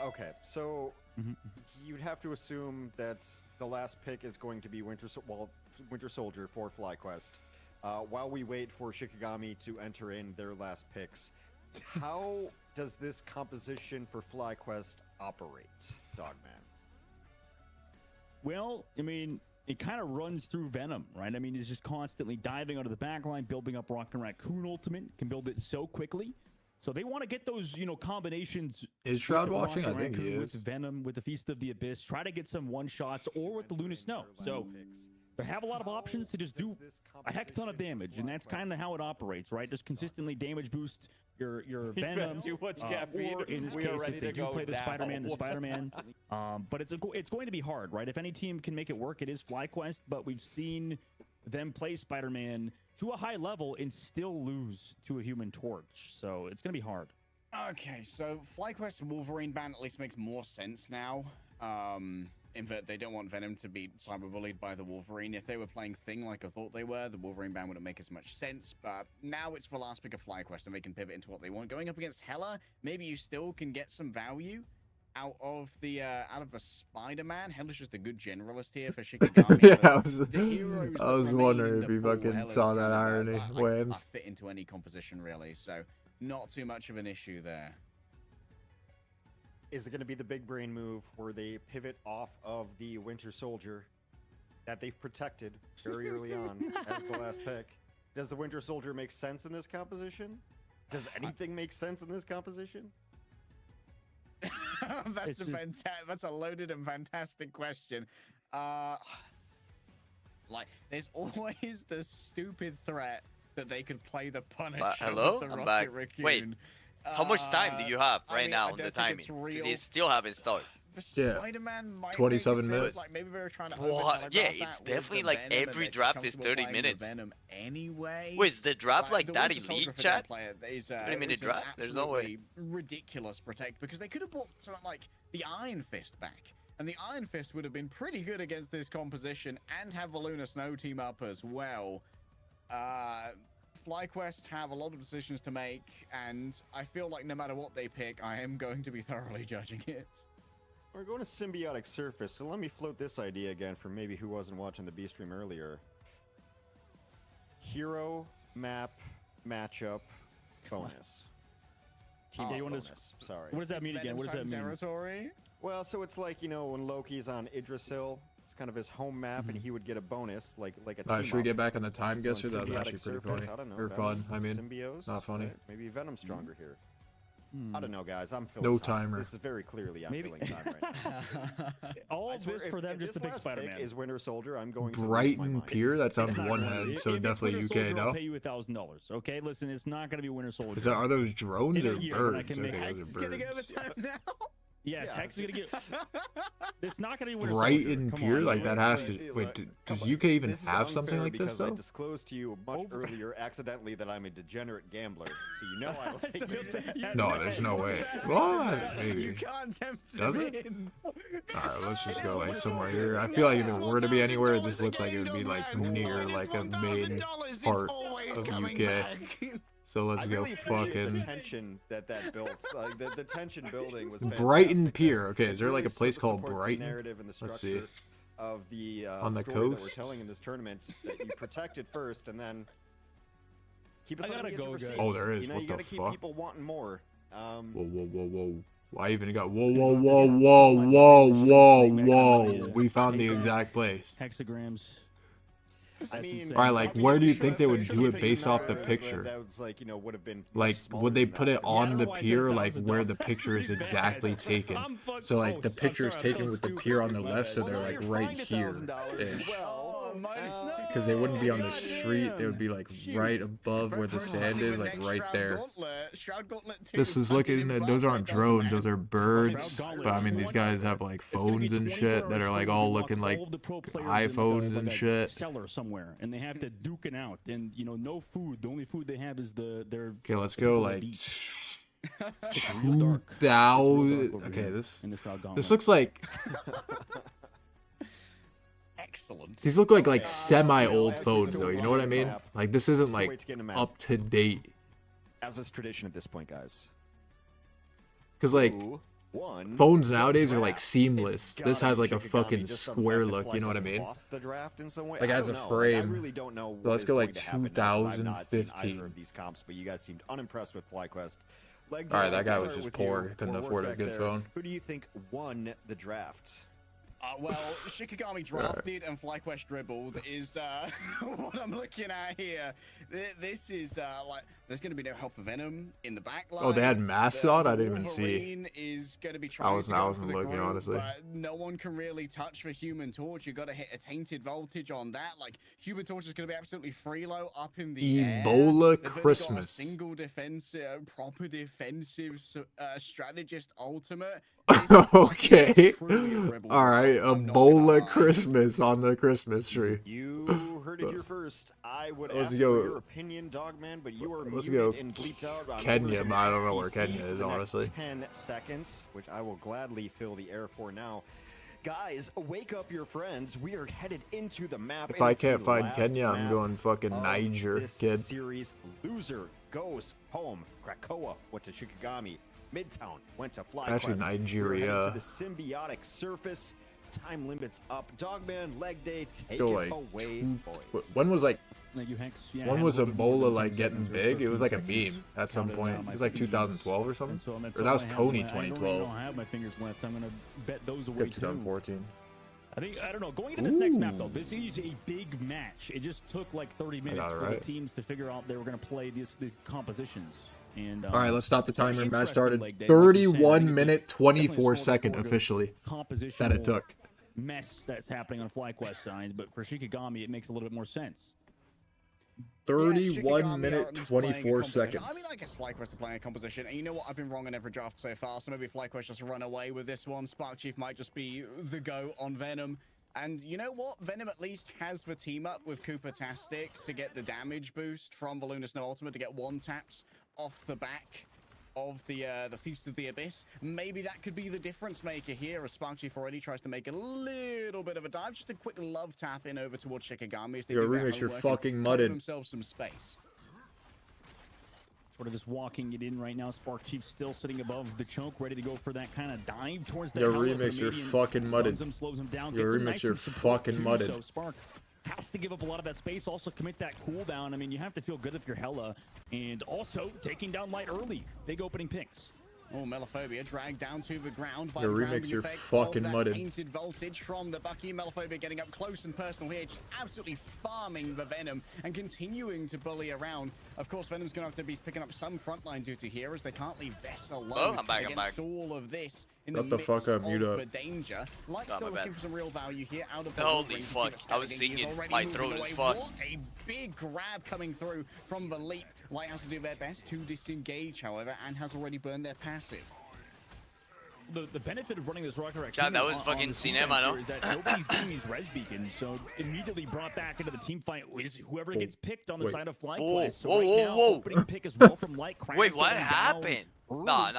Okay, so you'd have to assume that the last pick is going to be Winter Soldier for FlyQuest. While we wait for Shikagami to enter in their last picks, how does this composition for FlyQuest operate, Dogman? Well, I mean, it kind of runs through Venom, right? I mean, he's just constantly diving onto the back line, building up Rocket Raccoon ultimate, can build it so quickly. So they want to get those, you know, combinations. Is Shroud watching? I think he with is. Venom, with the Feast of the Abyss, try to get some one-shots, or with the Luna Snow. So they have a lot of options to just do a heck ton of damage, and that's kind of how it operates, right? Just consistently damage boost your Venom, Too much or caffeine. in this We case, are ready if they to do go play the now. Spider-Man. But it's going to be hard, right? If any team can make it work, it is FlyQuest, but we've seen them play Spider-Man to a high level and still lose to a Human Torch, so it's going to be hard. Okay, so FlyQuest Wolverine ban at least makes more sense now. In that they don't want Venom to be cyberbullied by the Wolverine. If they were playing Thing like I thought they were, the Wolverine ban wouldn't make as much sense. But now it's the last pick of FlyQuest, and they can pivot into what they want. Going up against Hela, maybe you still can get some value out of the Spider-Man. Hela's just a good generalist here for Shikagami. Yeah, I was wondering if you fucking saw that irony. Wins. Fit into any composition really, so not too much of an issue there. Is it going to be the big brain move where they pivot off of the Winter Soldier that they've protected very early on as the last pick? Does the Winter Soldier make sense in this composition? Does anything make sense in this composition? That's a loaded and fantastic question. Like, there's always the stupid threat that they could play the Punisher. Hello? With the I'm Rocket back. Raccoon. Wait, how much time do you have I right mean, now I on the don't think it's timing? real. Because you still haven't started. Yeah. Spider-Man might 27 make minutes. sense. Like, maybe they were trying to What? Yeah, overtelegraph it's that with definitely the like Venom, and every they're draft is comfortable 30 playing with minutes. Venom anyway. Wait, is the draft like the that Winter in Soldier League for chat? their player is, 30-minute is an draft? There's no way. absolutely ridiculous protect, because they could have brought something like the Iron Fist back, and the Iron Fist would have been pretty good against this composition, and have the Luna Snow team up as well. FlyQuest have a lot of decisions to make, and I feel like no matter what they pick, I am going to be thoroughly judging it. We're going to Symbiotic Surface, so let me float this idea again for maybe who wasn't watching the B stream earlier. Hero map matchup bonus. Team bonus. Sorry. What does that mean again? What does that mean? Territory? Well, so it's like, you know, when Loki's on Idrisil, it's kind of his home map, and he would get a bonus, like a team Should we up. get back on the time So guesser? That was Symbiotic actually pretty Surface, funny. I don't know, Or Venom, fun, I mean. Symbiose, Not funny. right? Maybe Venom's stronger here. I don't know, guys. I'm feeling No time. timer. This is very clearly I'm feeling time right now. All I of swear, this for them, if just this a big last Spider-Man. pick is Winter Soldier, I'm going to lose my Brighton mind. Pier? That sounds It's not one gonna head, be. so If it's definitely Winter UK, Soldier, I'll no? pay you $1,000. Okay, listen, it's not gonna be Winter Soldier. Is that, are those drones In a or year, when I birds? can I make think Hex those He's are gonna birds. go over time now. Yes, Hex is gonna get. It's not gonna be Winter Brighton Soldier. Come Pier? on, Like man. that has to. Wait, does UK even This is have something unfair like this because I though? disclosed to you much earlier accidentally that I'm a degenerate gambler, so you know I will take this. No, there's no way. Well, maybe. You can't tempt Does him it? in. Alright, let's just go like somewhere here. I feel like if it were to be anywhere, this looks like it would be like near like a main part of UK. So let's I go really appreciate the fucking tension that built. Like the tension building was Brighton fantastic. Pier. Okay, is It there like a really place called supports the Brighton? narrative and the Let's see. structure of the On the story that we're coast? telling in this tournament, that you protect it first and then keep us I on gotta the go, edge of our guys. seats. Oh, there is. You know, What you the gotta keep fuck? people wanting more. Whoa, whoa, whoa, whoa. I even got whoa, whoa, whoa, whoa, whoa, whoa. We found the exact place. Hexagrams. I mean, Alright, like, where do you think they would do it based off the That picture? was like, you know, would have been Like, smaller would they than put that. it on the pier, like where the picture is exactly taken? So, like, the picture is taken with the pier on the left, so they're like right here ish. Because they wouldn't be on the street, they would be like right above where the sand is, like right there. This is looking, those aren't drones, those are birds. But I mean, these guys have like phones and shit that are like all looking like iPhones and shit. Cellar somewhere, and they have to duke it out, and you know, no food. The only food they have is their. Okay, let's go like beach. 2000. Okay, this looks like. Excellent. These look like semi-old phones, though. You know what I mean? Like this isn't like up to date. As is tradition at this point, guys. Because like phones nowadays are like seamless. This has like a fucking square look. You know what I mean? Like as a frame. So let's go like 2015. But you guys seemed unimpressed with FlyQuest. All right, that guy was just poor. Couldn't afford a good phone. Who do you think won the draft? Well, Shikagami drafted and FlyQuest dribbled is what I'm looking at here. This is like, there's going to be no help for Venom in the back line. Oh, they had masks on? I didn't even see. Wolverine is going to be trying I to wasn't looking, group, honestly. but no one can really touch for Human Torch. You got to hit a tainted voltage on that. Like, Human Torch is going to be absolutely freelo up in the air. Ebola They've Christmas. only got a single defensive, proper defensive strategist ultimate. Okay. Alright, Ebola Christmas on the Christmas tree. You heard it here first. I would Let's ask go. for your opinion, Dogman, but you are Let's muted go and bleeped out on Kenya, Twitter but I don't know where CC Kenya for is, the next honestly. 10 seconds, which I will gladly fill the air for now. Guys, wake up your friends. We are headed into the map. If I can't find Kenya, I'm going fucking Niger, this kid. series loser goes home. Krakoa went to Shikagami. Midtown went to FlyQuest. Actually, Nigeria. To the symbiotic surface. Time limits up. Dogman leg day. Take go, it like, away, boys. When was like Thank you, Hanks. Yeah, when I was had a little bit more Ebola than like 10 getting seconds big? for It was like a cooking. meme at some Counted point. down It my was like fingers. 2012 or something. And so that's Or that all was I have. Coney I don't really 2012. don't have my fingers left. I'm gonna bet those Let's away get too. 2014. I don't know. Going into this next map though, this is a big match. It just took like 30 minutes got it for right. the teams to figure out they were gonna play these compositions. And All right, let's stop the very timer. Match interesting started. leg day. Like you said, I think 31 it's minute, definitely a 24 small second sort of officially that it took. mess that's happening on FlyQuest signs, but for Shikagami, it makes a little bit more sense. 31 minute, 24 seconds. I mean, I guess FlyQuest are playing a composition, and you know what? I've been wrong on every draft so far, so maybe FlyQuest just run away with this one. Spark Chief might just be the go on Venom. And you know what? Venom at least has the team up with Cooper-tastic to get the damage boost from the Lunar Snow Ultimate to get one taps off the back of the Feast of the Abyss. Maybe that could be the difference maker here, as Spark Chief already tries to make a little bit of a dive. Just a quick love tap in over towards Shikagami as they Yo, do their Remix, you're homework and fucking carve mudded. themselves some space. Sort of just walking it in right now. Spark Chief still sitting above the choke, ready to go for that kind of dive towards the Yo, hell of Remix, you're Canadian. fucking mudded. Slows him down, Yo, gets some Remix, nice you're support fucking too, mudded. So Spark has to give up a lot of that space, also commit that cooldown. I mean, you have to feel good if you're Hella, and also taking down Light early. Big opening picks. Oh, Melophobia dragged down to the ground by Yo, the Remix, grounding you're effect fucking of that mudded. tainted voltage from the Bucky. Melophobia getting up close and personal here, just absolutely farming the Venom and continuing to bully around. Of course, Venom's going to have to be picking up some frontline duty here, as they can't leave Vess alone. Oh, I'm back, against all of this in Shut the the fuck up, midst mute of up. the danger. Light's Oh, still my looking bad. for some real value here out of the Holy range. fuck, I was He's singing, already my moving throat is away. fucked. What a big grab coming through from the leap. Light has to do their best to disengage, however, and has already burned their passive. The benefit of running this rocket Chad, that was fucking cinema, no? is that nobody's getting these res beacons, so immediately brought back into the team fight is whoever gets picked on the side of FlyQuest. So right now, opening pick as well from Light. Wait, what happened? Nah.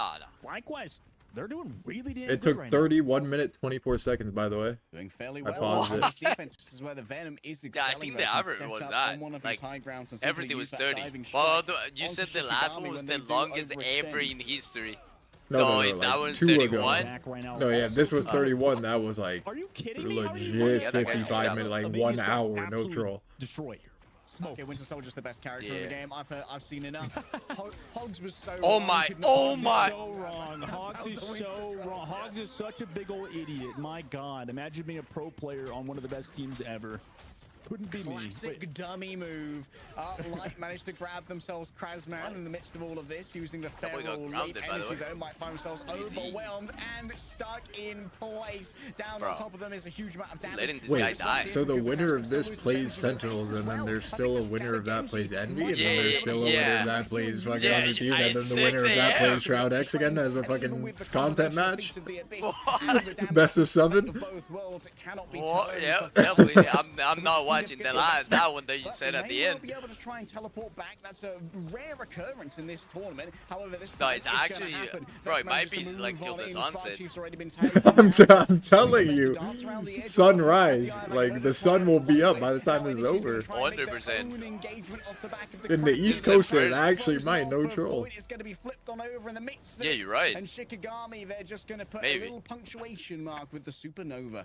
FlyQuest, they're doing really damn It good took right 31 minute, 24 seconds, by the way. Doing fairly I well. paused it. This defense, this is where the Venom is Yeah, I excelling. think though. the He's average set was up that. on one of his Like, high grounds and simply everything was used that 30. diving Well, strike you onto said the last Shikagami one was when the they do longest overextend. ever in history. No, So no, if no, that like was 2 31. ago. No, yeah, this was 31. That was like Are you kidding me? legit Yeah, that guy 55 jumped minute, like Maybe 1 it's got hour, no absolute troll. Destroyed. Okay, Winter Soldier's the best character in Yeah. the game. I've seen enough. Hogs was so Oh wrong, my- could not oh find my- it. So wrong. Hogs is so wrong. Hogs is such a big old idiot. My God, imagine being a pro player on one of the best teams ever. Couldn't be me. Classic dummy move. Light managed to grab themselves Krasman in the midst of all of this, using the That boy got feral grounded, late by the energy way. though, might find themselves overwhelmed and stuck in place. Down Bro. on top of them is a huge amount of damage. Letting this guy die. So the winner of this plays Sentinels, and then there's still a winner of that plays Envy, and then there's still a winner of that plays fucking Yeah, 100 Thieves, and then the 6 winner of that AM. plays Shroud X again as a fucking content match. Best Best of 7. What? Yeah, definitely. I'm not watching that one that you said at the end. Be able to try and teleport back. That's a rare occurrence in this tournament. However, this No, time it's gonna actually, happen. bro, Vets it might manages be to move like on till the in. sunset. Spark Chief's already been taken I'm telling you, sunrise, like the sun will be up by the time this is over. 100%. In the East Coast, it actually might, no troll. It's going to be flipped on over in the midst of Yeah, it. you're right. And Shikagami, they're just going to put Maybe. a little punctuation mark with the supernova.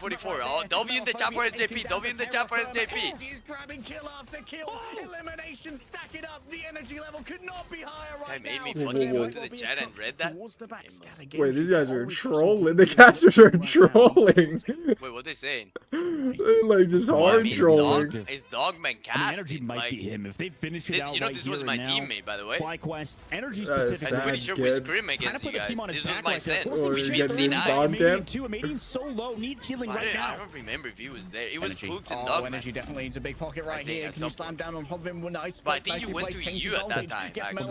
44. Oh, W in the chat for SJP. W in the chat for SJP. He's grabbing kill after kill. Elimination, stack it up. The energy level could not be higher right That now. made me fucking go to the chat and read that. Wait, these guys are trolling. The casters are trolling. Wait, what they saying? They're like just hard trolling. It's Dogman cast. Energy might be him if they finish it out. You know, right this was here my and now. teammate, by the way. FlyQuest, Energy That is specific. I'm pretty sad, sure we kid. scrim against you guys. This was my Sen. Oh, We you beat get C9. respawn cam? Amadine's so low, needs healing right I now. don't remember if he was there. It was Pooks and Oh, Dogman. Energy definitely needs a big pocket right here. Can you slam down on top of him? Nice. But I think you went to EU at that time. Gets Well,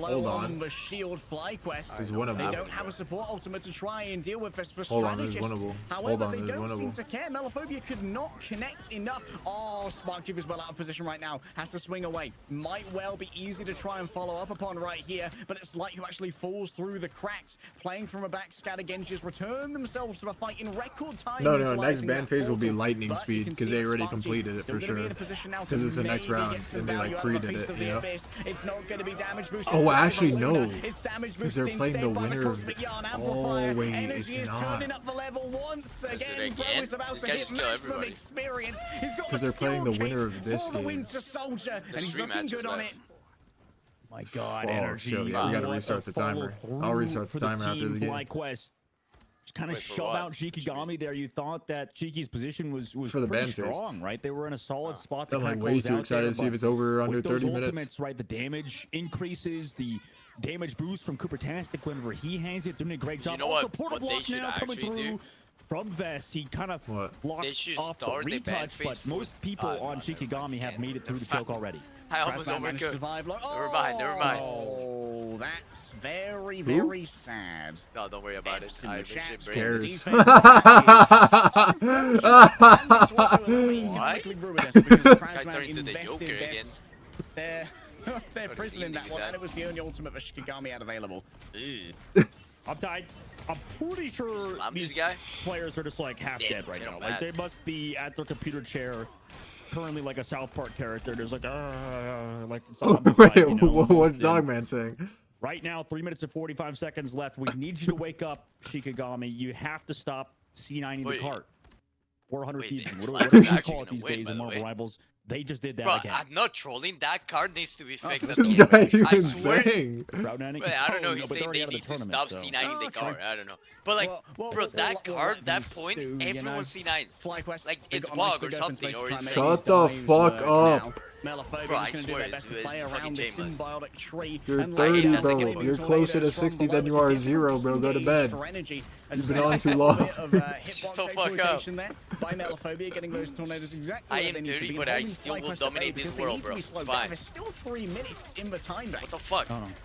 low on the shield. FlyQuest, There's winnable. they don't have a support ultimate to try and deal with this for Hold on, there's strategists. winnable. However, Hold on, they there's don't seem winnable. to care. Melophobia could not connect enough. Oh, Sparkjiv is well out of position right now. Has to swing away. Might well be easy to try and follow up upon right here, but it's Light who actually falls through the cracks. Playing from a back, Scattergenji's return themselves to a fight in record time. No, next ban phase will be lightning speed because they already completed it for sure. Because it's the next round and they like pre-did it, you know? It's not going to be damage boost. Oh, actually no, It's damage because they're playing the winner of the... Oh wait, it's not. Up the level once again. Bro is about to hit maximum experience. He's got Because they're playing the winner of this for the game. Winter Soldier, and he's looking good on it. My God, Oh, energy. shit, yeah, we gotta What restart a the timer. follow-through I'll restart the for timer after team the game. FlyQuest. Just kind of Wait, for shove what? out Shikagami there. You thought that Shiki's position was For the pretty ban phase. strong, right? They were in a solid spot to I'm kind like of way close too out excited there, to see if but it's over or under with those 30 minutes. ultimates, right? The damage increases, the damage boost from Coopertastic whenever he hangs it, doing a great job. You know Also, what portal they block should now coming actually through do? from Vest. He kind of What? They blocks should off the start the ban retouch, phase but for- most people on Shikagami have made it through the choke already. I almost Krasman managed to overcooked. survive. Never mind, never mind. Oh, that's very, very sad. No, don't worry about it. In I the wish chat, it cares? brain. Why? I turned into the Joker again. They're prison in that one, and it was the only ultimate that Shikagami had available. I'm tied. I'm pretty sure Slam these this guy? players are just like half dead right hit now. him Like bad. they must be at their computer chair, currently like a South Park character. There's like zombie fight, Wait, you know, what's almost in. Dogman saying? Right now, 3 minutes and 45 seconds left. We need you to wake up, Shikagami. You have to stop C90 the Wait. cart. Or 100 Wait, Thieves. the What Slime do is you actually call it gonna these win, days by in the Marvel way. Rivals? They just did that Bro, again. I'm not trolling. That card needs to be fixed at What the is that end. I even swear. saying? Crowd ending? Wait, I don't know. Oh, He's no, but saying they're already they out of need the to tournament, stop so. C9ing the true. card. I don't know. But like, Well, bro, that we'll card, let that these point, stew, you everyone know. C9s. FlyQuest, Like, they've it's got a nice bug or big open something, space or to try it's and make fake. Shut these the dives fuck work up. now. Melophobia's Bro, I going to do swear their it's best to good. play It's around fucking this shameless. symbiotic tree. You're and 30, lay bro. flaming You're tornadoes closer to from 60 below. than you It's a are different 0, bro. Go to disengage bed. for energy. You've And been on a too little long. bit of, hitbox Shut the fuck up. exploitation there by Melophobia, getting those tornadoes exactly I where am they need to 30, be. but And I holding still will FlyQuest at dominate bay this because they world, need to bro. be It's slowed down. fine. There's still 3 minutes in the time bank. What the fuck? I don't know.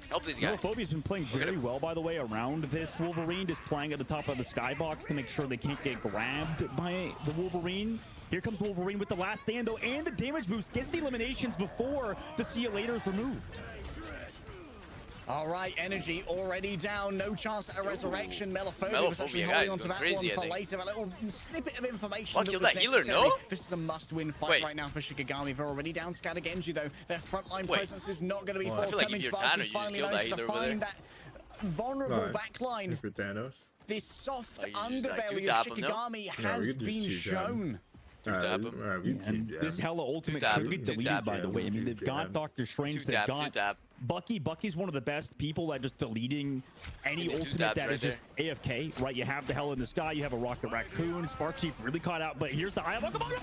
Help this guy. Melophobia's been playing very well, by the way, around this Wolverine, just playing at the top of the skybox to make sure they can't get grabbed by the Wolverine. Here comes Wolverine with the last stand, though, and the damage boost gets the eliminations before the See You Later's removed. All right, energy already down. No chance at a resurrection. Melophobia was actually Melophobia, holding guys, on to going that crazy, one I for think. later. A little snippet of information Fuck, that kill was that healer, necessary. no? This is a must-win fight Wait. right now for Shikagami. They're already down Scatagenji, though. Their frontline Wait. presence is not going to be What? I feel like forthcoming. if you're Sparky Tanner, you just finally kill that managed to healer over there. find that vulnerable Alright. backline. If you're Thanos. This soft Like, you just, like, underbelly of two-tap him, no? Shikagami Yeah, we has could just been two-tap him. shown. Two-tap him. Alright, we And can this Hella Ultimate Two-tap, should get deleted, two-tap, by the way. I mean, they've got two-tap. Doctor Strange, they've Two-tap, got two-tap. Bucky. Bucky's one of the best people at just deleting any Maybe two ultimate dabs that right is just AFK, right? You have the Hell in the Sky, you have a Rocket Raccoon, Spark Chief really caught out, but here's the Eye of Agamotto,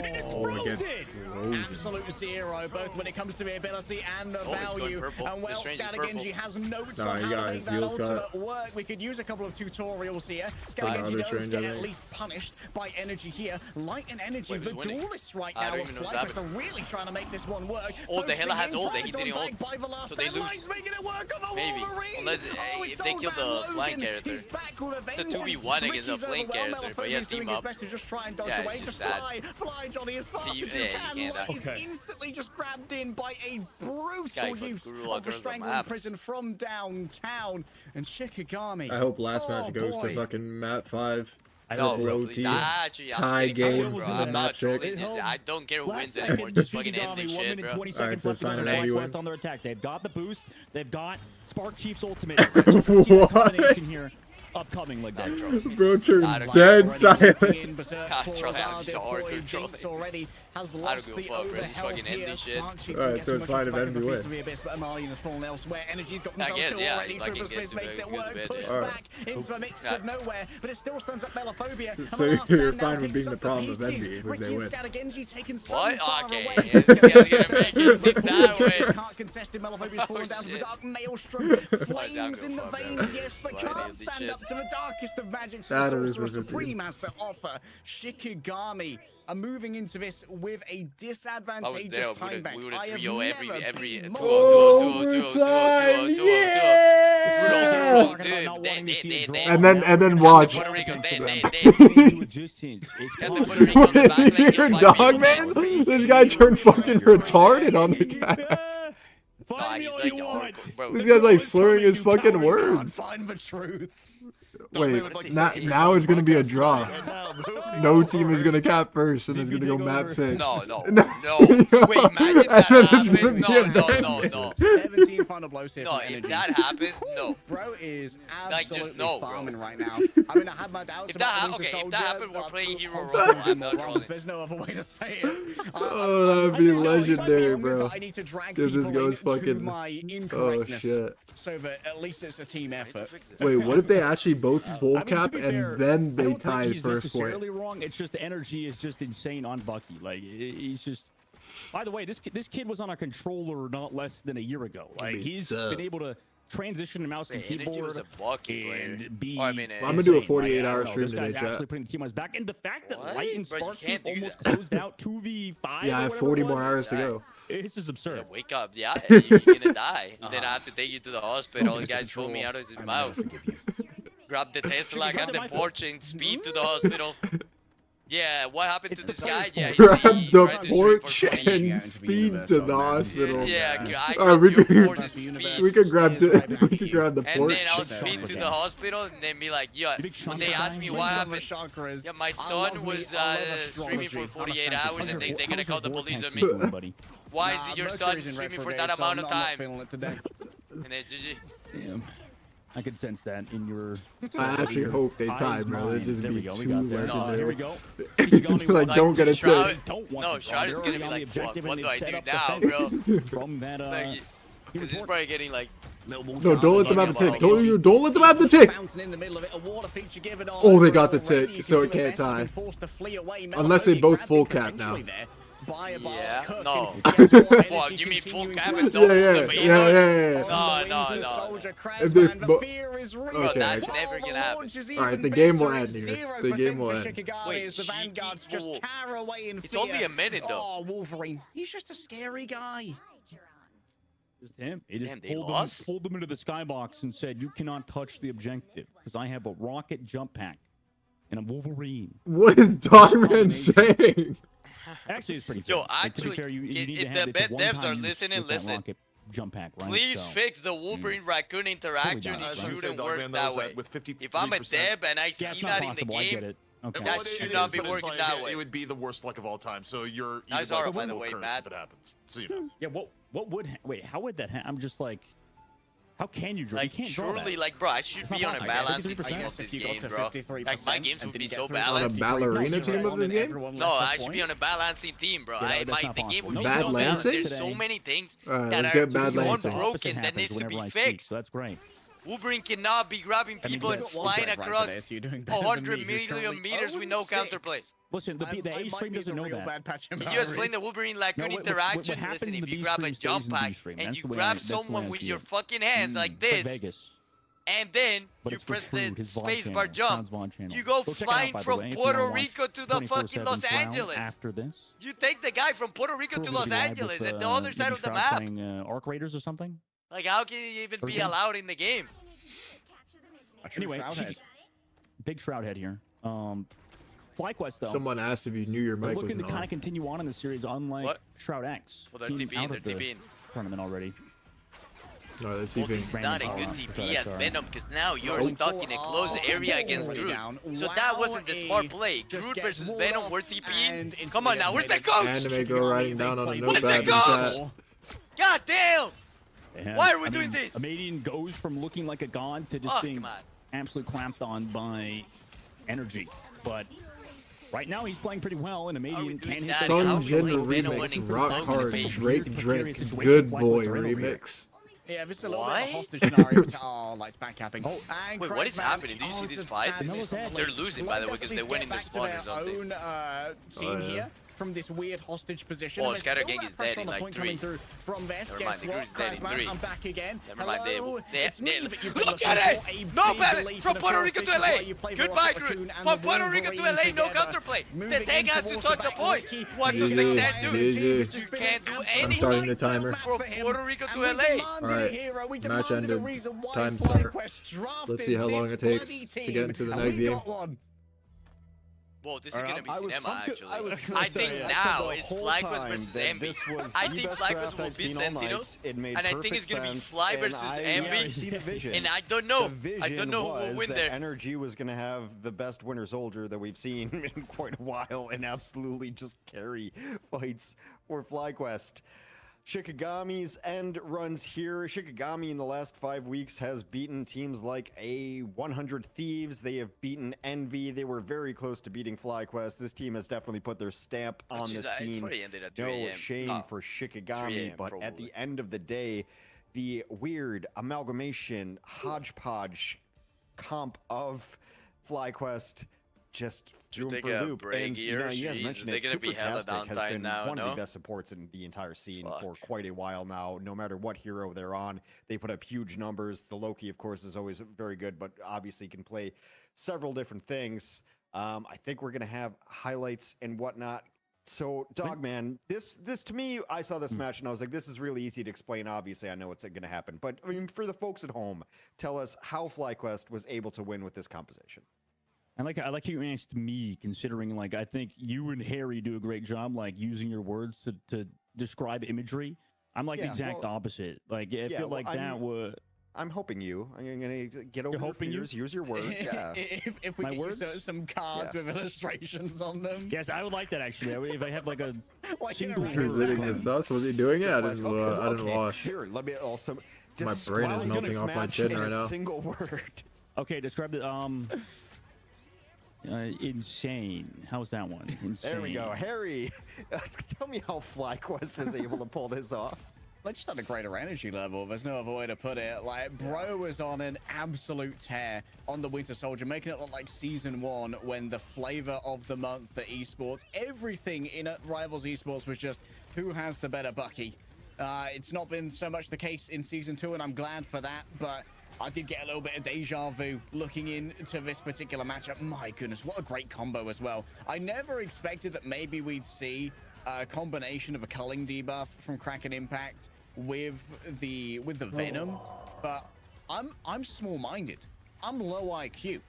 and it's Oh, it gets frozen! frozen. Absolute zero, both when it comes to the ability and the Oh, he's going value. purple. And well, The Strange is Scatagenji purple. has notes Nah, on he how got to make his that heels cut. ultimate work. We could use a couple of tutorials here. Other Scatagenji does Strange, get I at think. least punished by energy here. Light and energy, Wait, the who's winning? duelists right I now don't of even know what's FlyQuest are happening. really trying to make this one work. Oh, the Focusing Hela has ult, inside he didn't on ult. back by the last So they deadlines, lose. making it work on the Maybe. Wolverine. Unless, Oh, if it's they all kill about the flying Logan. character. He's back with a It's a vengeance. 2v1 against a Ricky's flank overwhelmed. character, but yeah, Melophobia's doing team his up. best to just try and dodge Yeah, away. it's To just sad. fly, Johnny, as fast See, as you yeah, you can. can't, Light is okay. instantly just grabbed in by a guy brutal put use Guru of the Lagran's on strangling map. prison from downtown. And Shikagami. I hope last match Oh, goes to boy. fucking map 5. No, Triple bro, OT. please. Actually, I'm tie kidding, game bro. in I'm the not map 6. trolling this. I don't care who wins Last anymore. second, Just fucking end Shikagami, this 1 shit, minute, bro. 20 Alright, seconds so left it's fine on if their Envy FlyQuest wins. on their attack. They've got the boost. They've got Spark Chief's ultimate. Combination here upcoming like that. Bro turned I don't dead Already silent. looking in berserk God, claws try are out, just deployed. hardcore trolling. Jinx already has I don't lost give the a fuck, bro. Just overhealth fucking end here. this shit. Spark Chief Alright, gets so much it's fine of if the back of Envy the feast wins. of the abyss, but Amalian has fallen elsewhere. Energy's got I themselves guess, killed yeah, already. like, Triple it gets Space makes to it the work. bit, Pushed yeah. back into a mix Yeah. of nowhere, but it still stands up Melophobia. And So the last you're stand now fine with picks being the up problem of pieces. Envy if Ricky they and win. Scatagenji taken so What? far Okay, away. yeah, this guy's gonna make it sit that way. Can't contest it. Melophobia's Oh, fallen down to the shit. dark maelstrom. Flames go in the fuck, bro. veins, yes, but Why can't is this stand shit? up to the darkest of magics. That The is Sorcerer a 15. Supreme has to offer. Shikagami are moving into this with a I was disadvantageous there. time bank. We would I have have 3-0 every never 2 been 2 more 2 2 2 Overtime, 2 2 yeah! Dude, And then watch. Puerto Rico, Existence. It's Got the Puerto Rico on the back leg, You're kill 5 dog, people, man? This guy turned fucking retarded on the cast. Nah, he's like hardcore, bro. This guy's like slurring his fucking Can't words. find the truth. Wait, now it's gonna be a draw. No team is gonna cap first, and it's gonna go map 6. No. Wait, imagine that happens. No. 17 final blows here. No, from if Energy. that happens, no. Bro is Like, just absolutely no, farming bro. right now. I mean, I have my doubts If about that, Winter okay, if Soldier, that happened, we're but playing hero ultimately, role. I'm not wrong. trolling. There's no other way to say it. Oh, that'd be legendary, bro. I need to drag If this people goes into fucking. my Oh incorrectness, shit. so that at least it's a team effort. Wait, what if they actually both full cap to be and fair, then I they don't think tie he's first point? necessarily wrong. It's just the energy is just insane on Bucky. Like he's just. By the way, this kid was on a controller not less than a year ago. Like he's been able to transition to mouse and keyboard and be. I'm gonna do a 48-hour stream this guy's today, chat. actually putting the team on his back, and the fact that What? Light and Bro, you Spark can't do almost that. closed out 2v5. Yeah, I have 40 more hours to go. It's just absurd. Yeah, wake up. Yeah, you're gonna die. Then I have to take you to the hospital. The guy's foaming me out of his mouth. Grab the Tesla, got the Porsche, and speed to the hospital. Yeah, what happened to this guy? Yeah, Grab he the tried to shoot for porch 20 and years. speed to the hospital. Yeah, I Alright, we grabbed your could Porsche and speed. we could grab the And porch. then I'll speed to the hospital and then be like, yeah, when they ask me what happened, yeah, my son was streaming for 48 hours and they're gonna call the police on me. Why is your son streaming for that amount of time? And then GG. Damn. I could sense that in your. I actually hope they tie, bro. It'd just There we be go. We too got there. legendary. Here we go. Like, don't get a Shroud- tick. No, Shroud is gonna be like, what do I do now, bro? From that, Because he's probably getting like. No, don't let them have the tick. Don't let them have the tick. Oh, they got the tick, so it can't tie. Unless they both full cap now. Yeah, no. What, you mean full cap and double Yeah. No. If they Bro, okay. that's never gonna happen. Alright, the game will end here. The game will end. Wait, the Vanguards just carry away in it's only a minute though. Oh, Wolverine. He's just a scary guy. Just him. He just Damn, pulled them into the skybox and said, "You cannot touch the objective because I have a rocket jump pack and a Wolverine." What is Dogman saying? Actually, it's pretty fair. Yo, actually, if the bet devs are listening, listen. Jump pack, right? Please fix the Wolverine Raccoon interaction. It shouldn't work that way. If I'm a dev and I see that in the game, that should not be working that way. It would be the worst luck of all time. So you're Nice like art, by the way, cursed Matt. if it happens. So you know. Yeah. What would? Wait. How would that happen? I'm just like. How can you draw? Like, you can't draw surely, that. like, bro, I should be on a balancing team of this game, bro. Like, my games would be so balanced. On a ballerina team of this game? No, I should be on a balancing team, bro. The game would be Bad so balanced. Lancing? There's so many things Alright, that let's are get bad Lancing. broken that needs to be fixed. So that's great. Wolverine cannot be grabbing people and flying across 100 million meters with no counterplay. Listen, the A stream doesn't know that. You guys playing the Wolverine Raccoon interaction. Listen, if you grab a jump pack and you grab someone with your fucking hands like this, and then you press the spacebar jump, you go flying from Puerto Rico to the fucking Los Angeles. After this, you take the guy from Puerto Rico to Los Angeles at the other side of the map. Arc Raiders or something. Like, how can you even be allowed in the game? Anyway, big Shroud head here. FlyQuest though. Someone asked if you knew your mic was looking to kind on. of continue on in the series, unlike Shroud X. Well, they're TPing, they're TPing. Tournament already. No, that's well, this is not a good TP as Venom because now you're stuck in a closed area against Groot. So that wasn't the smart play. Groot versus Venom, we're TPing. Come on now, where's the coach? Anime girl writing down on a Where's notepad the in coach? chat. God damn! And, why are we doing this? Amadian goes from looking like a god to just being absolutely clamped on by energy. But right now he's playing pretty well, and Amadian can hit the Sun Jin remix, rock hard, Drake Drake, good boy remix. Yeah, this is a little bit of a hostage scenario. Oh, like, it's backcapping. Wait, what is happening? Do you see this fight? They're losing, by the way, because they're winning the spawn or something. Team here. From this weird hostage position. Oh, Scattergang is dead in like 3. From Never mind, the Groot's dead in 3. I'm back again. Never mind, Look at it! No balance! From Puerto Rico to LA! Goodbye, Groot! From Puerto Rico to LA, no counterplay! The tank has to touch the point! What does the tank do? You can't do anything! I'm starting the timer. From Puerto Rico to LA! Alright, match ended. Time start. Let's see how long it takes to get into the next game. Whoa, this is gonna be I was- cinema, actually. I was I gonna think say, I said now the it's whole FlyQuest time versus that Envy. this was I the think best FlyQuest draft will I've be seen all night. Sentinels, It made and I think perfect it's gonna be sense, Fly and versus I Envy. see the vision. And I don't know. The vision I don't know who will was win that there. NRG was going to have the best winter soldier that we've seen in quite a while and absolutely just carry fights for FlyQuest. Shikagami's end runs here. Shikagami in the last 5 weeks has beaten teams like 100 Thieves. They have beaten Envy. They were very close to beating FlyQuest. This team has definitely put their stamp on the It's scene. probably ended at 3 No a.m. shame No, for 3 Shikagami, a.m. but at probably. the end of the day, the weird amalgamation, hodgepodge comp of FlyQuest just threw him take for a a loop. break And here? you guys Jeez, mentioned they're it. gonna be hella Coopertastic has downtime been now, one of no? the best supports in the entire scene Fuck. for quite a while now. No matter what hero they're on, they put up huge numbers. The Loki, of course, is always very good, but obviously can play several different things. I think we're gonna have highlights and whatnot. So, Dogman, this to me, I saw this match and I was like, this is really easy to explain. Obviously, I know what's going to happen, but I mean, for the folks at home, tell us how FlyQuest was able to win with this composition. I like how you asked me, considering like I think you and Harry do a great job like using your words to describe imagery. I'm like the exact opposite. Like I feel like that would. I'm hoping you. I'm gonna get over You're your hoping fears. You? Use your words. Yeah. if we My get words? some cards with illustrations on them. Yes, I would like that actually. If I have like a Like single Presenting this us? Was he doing it? I didn't. I didn't Okay, watch. Here, let me also. My brain is describe melting this off my match chin in right a now. Single word. Okay, describe it. Insane. How's that one? Insane. There we go, Harry. Tell me how FlyQuest was able to pull this off. They just had a greater energy level. There's no other way to put it. Like, bro was on an absolute tear on the Winter Soldier, making it look like Season 1 when the flavor of the month for esports, everything in Rivals Esports was just who has the better Bucky. It's not been so much the case in Season 2, and I'm glad for that, but I did get a little bit of deja vu looking into this particular matchup. My goodness, what a great combo as well. I never expected that maybe we'd see a combination of a culling debuff from Kraken Impact with the Venom, but I'm small-minded. I'm low IQ.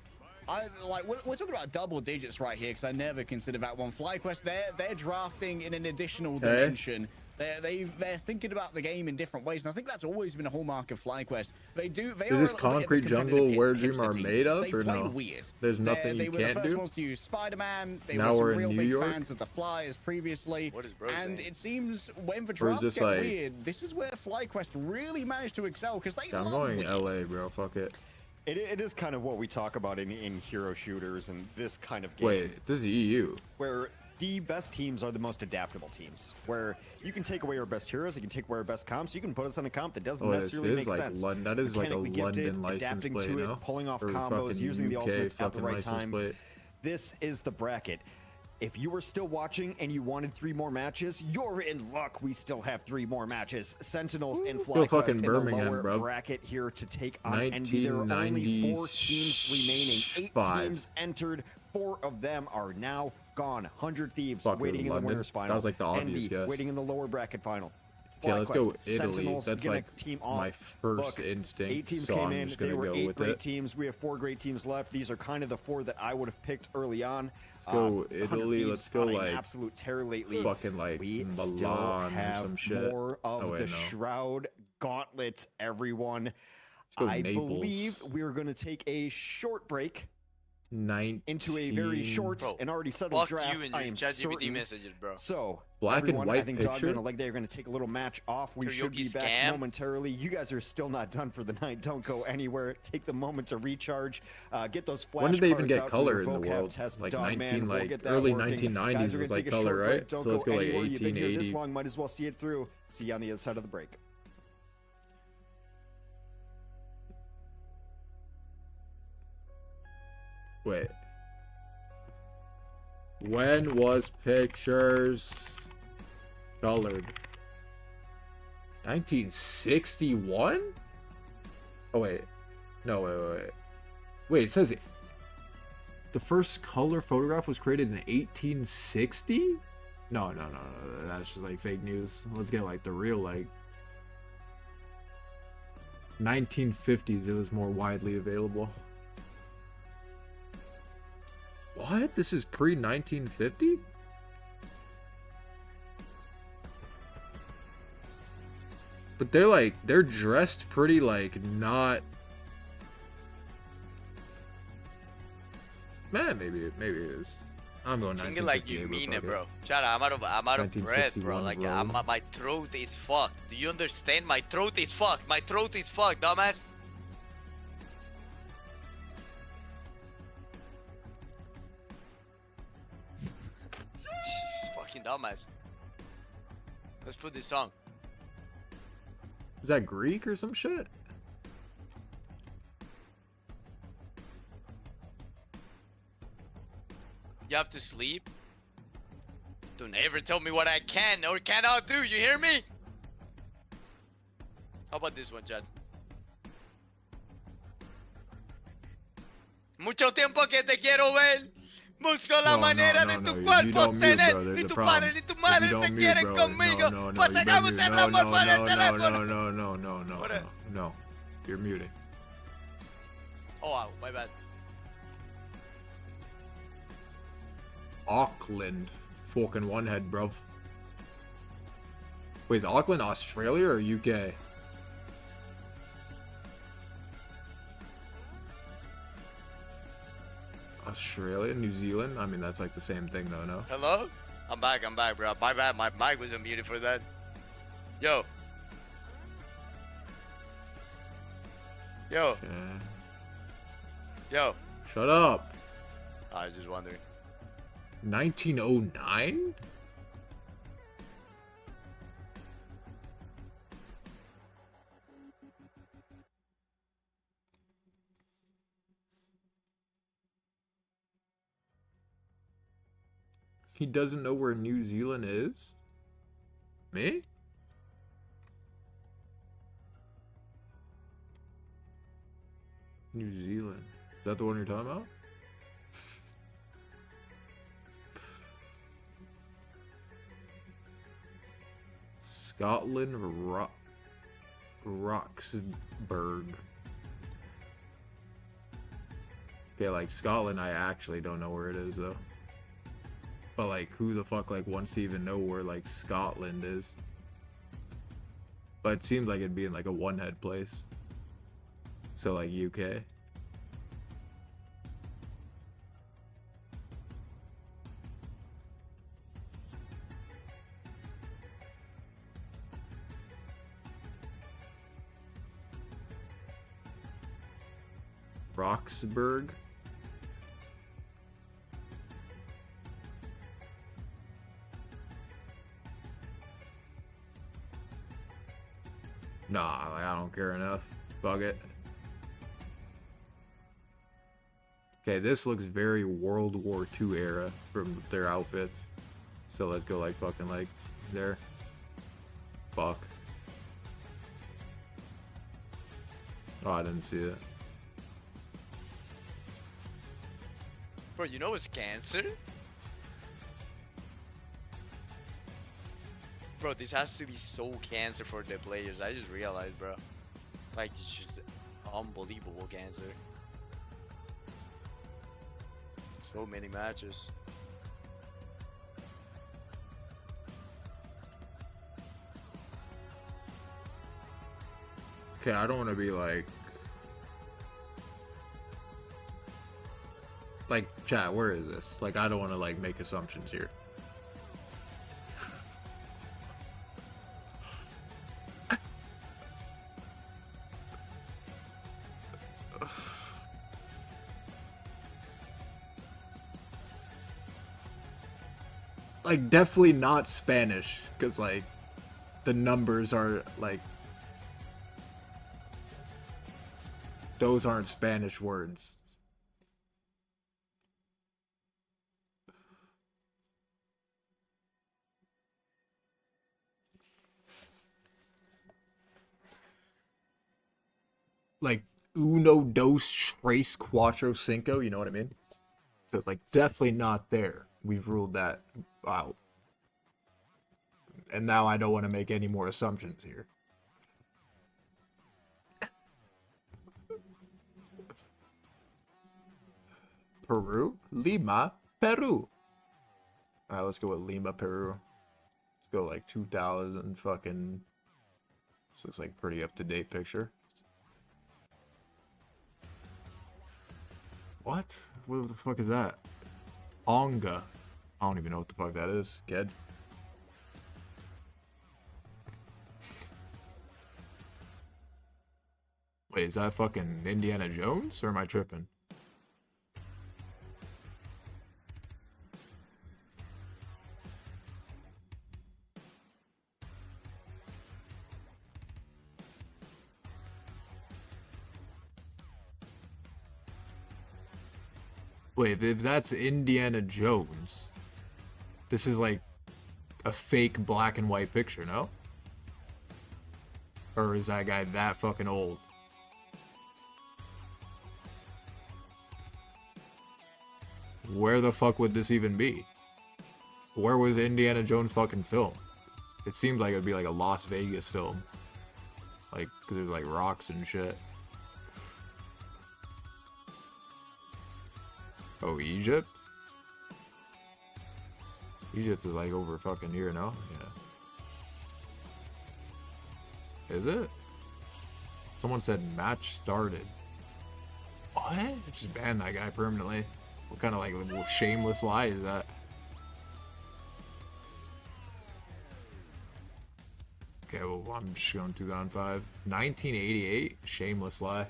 We're talking about double digits right here because I never considered that one. FlyQuest, they're drafting in an additional dimension. They're thinking about the game in different ways, and I think that's always been a hallmark of FlyQuest. They Is this concrete jungle where Dream are made of, they or play no? weird. There's nothing they you were the can't first do. ones to use Spider-Man. They Now were we're some in real New big York? fans of the Flyers previously. What is bro and saying? it seems when the Or is drafts this get like- weird, this is where FlyQuest really managed to excel because they I'm love going weird. LA, bro. Fuck it. It is kind of what we talk about in hero shooters and this kind of game. Wait, this is EU. Where the best teams are the most adaptable teams. Where you can take away our best heroes, you can take away our best comps, you can put us on a comp that doesn't Oh, necessarily this make is like sense. London. That is like a Mechanically London gifted, license adapting plate, to no? it, pulling off Or combos, fucking using the UK ultimates at the fucking right license time. plate. This is the bracket. If you were still watching and you wanted 3 more matches, you're in luck. We still have 3 more matches. Sentinels and Still FlyQuest fucking in the Birmingham, lower bro. bracket here to take on Envy. There are only 4 teams remaining. 8 1995. teams entered. 4 of them are now gone. 100 Thieves Fuck, waiting in the London. winners final. That was like the obvious Envy guess. waiting in the lower bracket final. Yeah, let's go FlyQuest, Italy. Sentinels That's gonna like team off. my first Look, instinct. 8 teams so came I'm in. just They gonna were go 8 with great it. teams. We have 4 great teams left. These are kind of the 4 that I would have picked early on. Let's go 100 Italy. Thieves Let's go on an like absolute tear lately. fucking like We still Milan or have some shit. more of Oh, wait, the no. Shroud Gauntlet, everyone. go I Naples. believe we're going to take a short break 19... into a very short Bro, and already settled fuck draft. you and I your am ChatGPT certain. messages, bro. So, Black and everyone, I white think picture? Dogman and Legday are going to take a little match off. We should be Karaoke back scam? momentarily. You guys are still not done for the night. Don't go anywhere. Take the moment to recharge. Get those flashcards. When did they even get out color from in the your vocab world? test. Like Dogman, 19, we'll like get that early working. 1990s Guys, we're was gonna like take a color, short break. right? Don't So let's go like anywhere. You've been here this 1880. long. Might as well see it through. See you on the other side of the break. Wait. When was pictures colored? 1961? Oh wait. No, wait. Wait, it says it. The first color photograph was created in 1860? No. That's just like fake news. Let's get like the real like 1950s. It was more widely available. What? This is pre-1950? But they're like, they're dressed pretty like not... Man, maybe it is. I'm going 1958. Sing it like you mean it, bro. Chad, I'm out of breath, bro. Like my throat is fucked. Do you understand? My throat is fucked. My throat is fucked, dumbass. She's fucking dumbass. Let's put this song. Is that Greek or some shit? You have to sleep? Don't ever tell me what I can or cannot do, you hear me? How about this one, Chad? Mucho tiempo que te quiero ver. Busco la manera de tu cuerpo tener. Ni tu padre ni tu madre te quieren conmigo. Pues hagamos el amor por el teléfono. No. You're muted. Oh, wow, my bad. Auckland. Fucking one head, bruv. Wait, is Auckland Australia or UK? Australia, New Zealand? I mean, that's like the same thing though, no? Hello? I'm back, bro. My bad, my mic was unmuted for that. Yo. Okay. Yo. Shut up. I was just wondering. 1909? He doesn't know where New Zealand is? Me? New Zealand. Is that the one you're talking about? Scotland, Roxburgh. Okay, like Scotland, I actually don't know where it is though. But like, who the fuck like wants to even know where like Scotland is? But it seems like it'd be in like a one-head place. So like UK. Roxburgh. Nah, like, I don't care enough. Bug it. Okay, this looks very World War II era from their outfits. So let's go like fucking like there. Fuck. Oh, I didn't see it. Bro, you know it's cancer? Bro, this has to be so cancer for the players. I just realized, bro. Like, it's just unbelievable cancer. So many matches. Okay, I don't want to be like, chat, where is this? Like, I don't want to like make assumptions here. Like, definitely not Spanish, because like the numbers are like, those aren't Spanish words. Like uno, dos, tres, cuatro, cinco, you know what I mean? So like definitely not there. We've ruled that out. And now I don't want to make any more assumptions here. Peru? Lima, Peru. Alright, let's go with Lima, Peru. Let's go like 2000 fucking... This looks like pretty up-to-date picture. What? What the fuck is that? Onga. I don't even know what the fuck that is. Ged. Wait, is that fucking Indiana Jones? Or am I tripping? Wait, if that's Indiana Jones, this is like a fake black and white picture, no? Or is that guy that fucking old? Where the fuck would this even be? Where was Indiana Jones fucking filmed? It seems like it'd be like a Las Vegas film. Like, cause there's like rocks and shit. Oh, Egypt? Egypt is like over fucking here, no? Yeah. Is it? Someone said match started. What? Just ban that guy permanently. What kind of like shameless lie is that? Okay, well, I'm just going 2005. 1988? Shameless lie.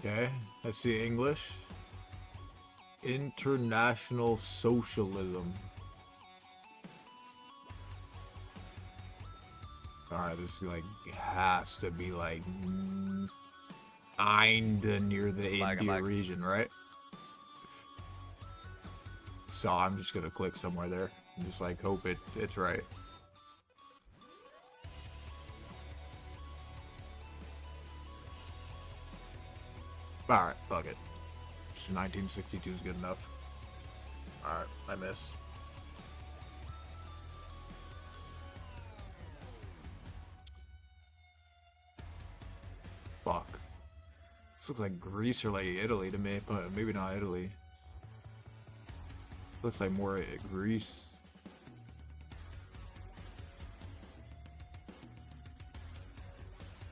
Okay, I see English. International socialism. Alright, this like has to be like kinda near the India region, right? So I'm just gonna click somewhere there and just like hope it's right. Alright, fuck it. Just 1962 is good enough. Alright, I miss. Fuck. This looks like Greece or like Italy to me, but maybe not Italy. Looks like more Greece.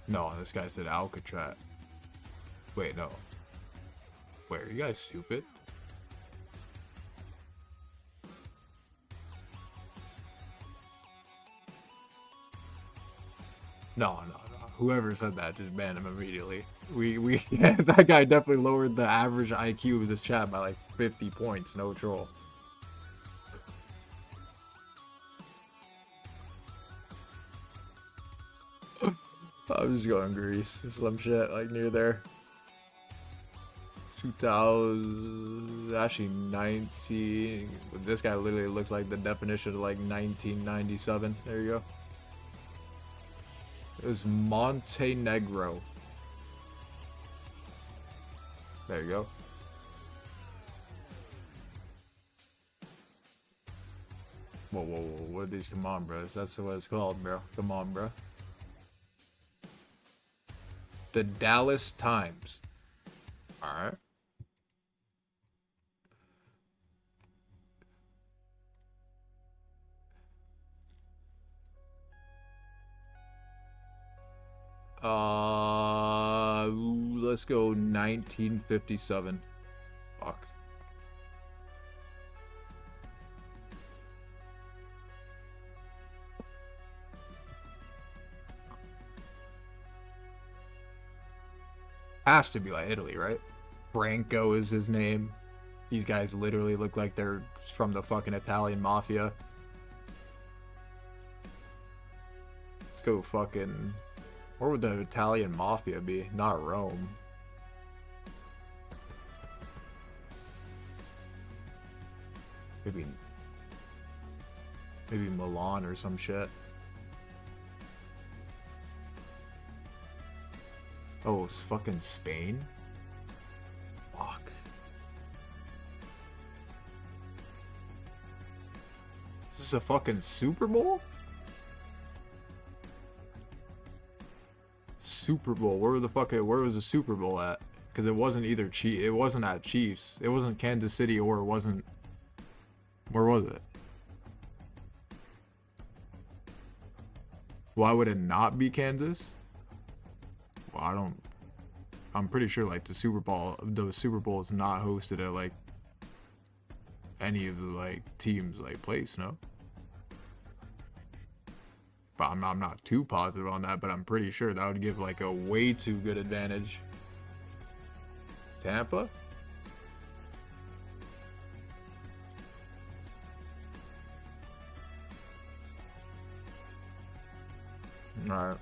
No, this guy said Alcatraz. Wait, no. Wait, are you guys stupid? No. Whoever said that, just ban him immediately. That guy definitely lowered the average IQ of this chat by like 50 points, no troll. I'm just going Greece. Some shit like near there. 2000, actually 19. This guy literally looks like the definition of like 1997. There you go. It was Montenegro. There you go. Whoa. What are these? Come on, bros. That's what it's called, bro. Come on, bro. The Dallas Times. Alright. Let's go 1957. Fuck. Has to be like Italy, right? Franco is his name. These guys literally look like they're from the fucking Italian mafia. Let's go fucking... Where would the Italian mafia be? Not Rome. Maybe Milan or some shit. Oh, it's fucking Spain? Fuck. Is this a fucking Super Bowl? Super Bowl? Where was the Super Bowl at? Because it wasn't either it wasn't at Chiefs. It wasn't Kansas City, or it wasn't. Where was it? Why would it not be Kansas? Well, I'm pretty sure like the Super Bowl is not hosted at like any of the like teams like place, no? But I'm not too positive on that, but I'm pretty sure that would give like a way too good advantage. Tampa? Alright.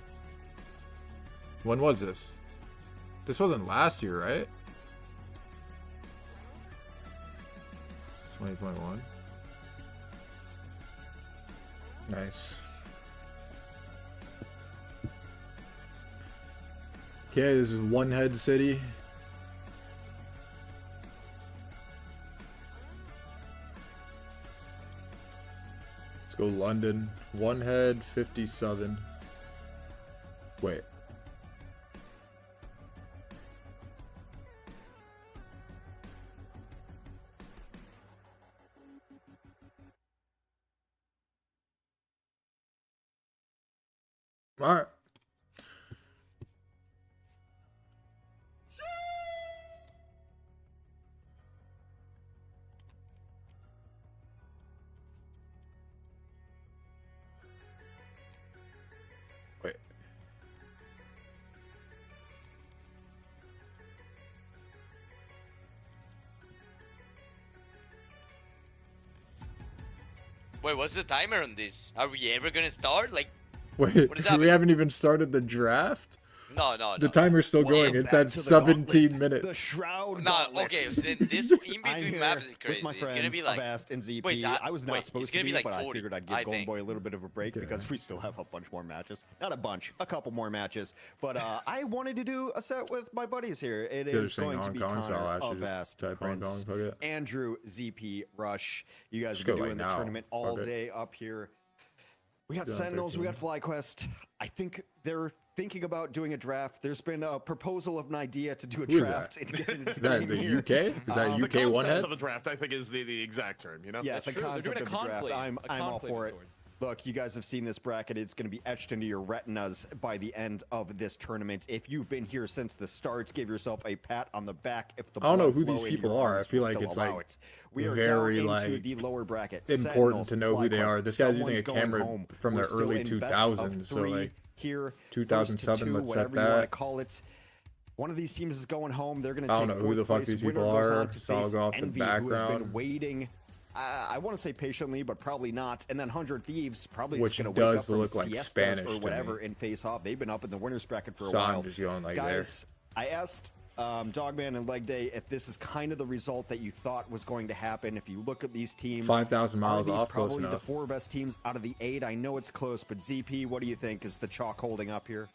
When was this? This wasn't last year, right? 2021. Nice. Okay, this is One Head City. Let's go London. One Head, 57. Wait. All right. Wait. Wait, what's the timer on this? Are we ever gonna start? Like, Wait, what is that? we haven't even started the draft? No. The timer's still going. It's at 17 minutes. The Shroud. No, okay. Then this in between maps is crazy. With my It's friends gonna be like Avast and ZP. wait, I was not supposed to be, like but 40, I figured I'd give I Golden think. Boy a little bit of a break because we still have a bunch more matches. Not a bunch, a couple more matches. But I wanted to do a set with my buddies here. It They're is going to be Hong Kong, so I'll Connor, actually just Avast, type Hong Prince, Kong, fuck it. Andrew, ZP, Rush. You guys Just have been go doing like the now. tournament all Fuck it. day up here. We got Go on Sentinels, we 13. got FlyQuest. I think they're thinking about doing a draft. There's been a proposal of an idea to do a Who is draft. that? and get it Is that in the here. UK? Is that The UK one concept head? of the draft, I think, is the exact term. You know. Yes, the That's true. They're concept doing of a the draft. conclave, I'm a all conclave for of it. sorts. Look, you guys have seen this bracket. It's going to be etched into your retinas by the end of this tournament. If you've been here since the start, give yourself a pat on the back. If the I don't know blood who flow these in people your are. I arms feel will like still it's, allow like, it. We are very, down into like, the lower bracket. important Sentinels, to know who they FlyQuest. are. This guy's using Someone's a going camera home. from the We're still early in best 2000s, of so, 3 like, here, 2007, first to 2, let's set whatever you want to that. call it. One of these teams is going home. They're going to I take don't know who the fourth fuck place. these people Winner goes are, on to so I'll face go off the Envy, who has been background. waiting. I want to say patiently, but probably not. And then 100 Thieves probably Which just going to wake up does from look like siestas Spanish or to whatever me. and face off. They've been up in the winners bracket for a So while. I'm just going like Guys, I asked Dogman and Leg Day if this is kind of the result that you thought was going to happen. If you look at these teams, 5,000 miles are these off, close probably the enough. 4 best teams out of the 8. I know it's close, but ZP, what do you think? Is the chalk holding up here?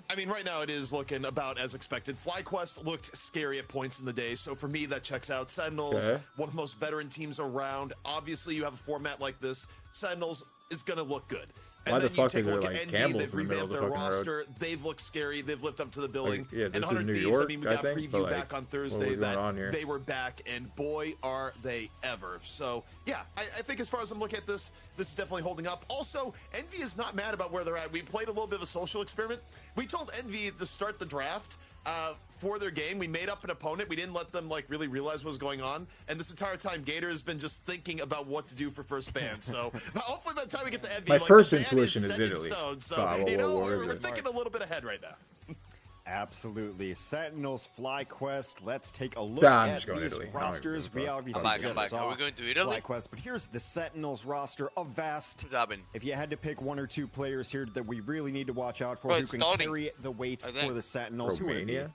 I mean, right now it is looking about as expected. FlyQuest looked scary at points in the day, so for me that checks out. Sentinels, Okay. one of the most veteran teams around. Obviously, you have a format like this. Sentinels is going to look good. And Why the then you fuck take is a there, look at like, Envy, Campbell's they've in the middle of revamped the their fucking road? roster. They've looked scary. They've lived up to the billing. Like, yeah, this and is 100 New Thieves, York, I mean, we I got think, preview but, like, back on what Thursday was going that on here? they were back, and boy, are they ever. So, yeah, I think as far as I'm looking at this, this is definitely holding up. Also, Envy is not mad about where they're at. We played a little bit of a social experiment. We told Envy to start the draft for their game. We made up an opponent. We didn't let them like really realize what was going on. And this entire time, Gator has been just thinking about what to do for first ban. So hopefully by the time we get to Envy, My like, first the ban intuition is set in Italy. stone. So Whoa, you know, whoa, we're whoa. thinking a little bit ahead right now. Absolutely. Sentinels, FlyQuest. Let's take a look Nah, I'm at just going these Italy. I don't rosters. give a We fuck. obviously I'm just back. saw Are we going to Italy? FlyQuest, but here's the Sentinels roster of Vast. What's happening? If you had to pick 1 or 2 players here that we really need to watch out for, Bro, who it's can starting. carry the weight I think. for the Sentinels, who would it be? Romania?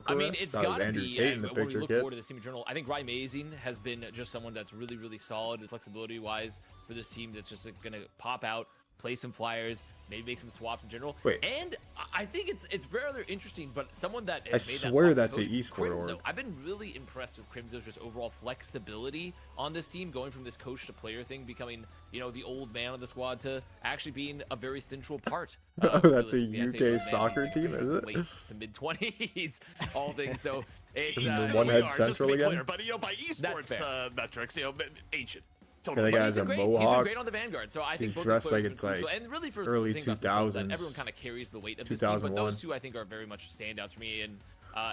I mean, Bucharest? it's That was got to Andrew be. Tate in the When we picture, look kid. forward to the Steam Journal, I think Ryan Mazing has been just someone that's really, really solid flexibility-wise for this team. That's just going to pop out play some flyers, maybe make some swaps in general. Wait. And I think it's rather interesting, but someone that I has made swear that that's swap an goes esport Crimzo. org. I've been really impressed with Crimzo's just overall flexibility on this team, going from this coach to player thing, becoming, you know, the old man of the squad to actually being a very central part. That's a realistically, I say UK old man, soccer he's team, is it? late to mid-20s, all things. So it's Isn't the we one head are, just central to be again? clear, but you know, by esports fair. metrics, you know, ancient. The Totally. guy But has he's a been great. He's been mohawk. great on the Vanguard, so I think He's both dressed these players like have been it's crucial. like And really for early things I'm surprised that 2000s. everyone kind of carries the weight of this team, but 2001. those two I think are very much standouts for me, and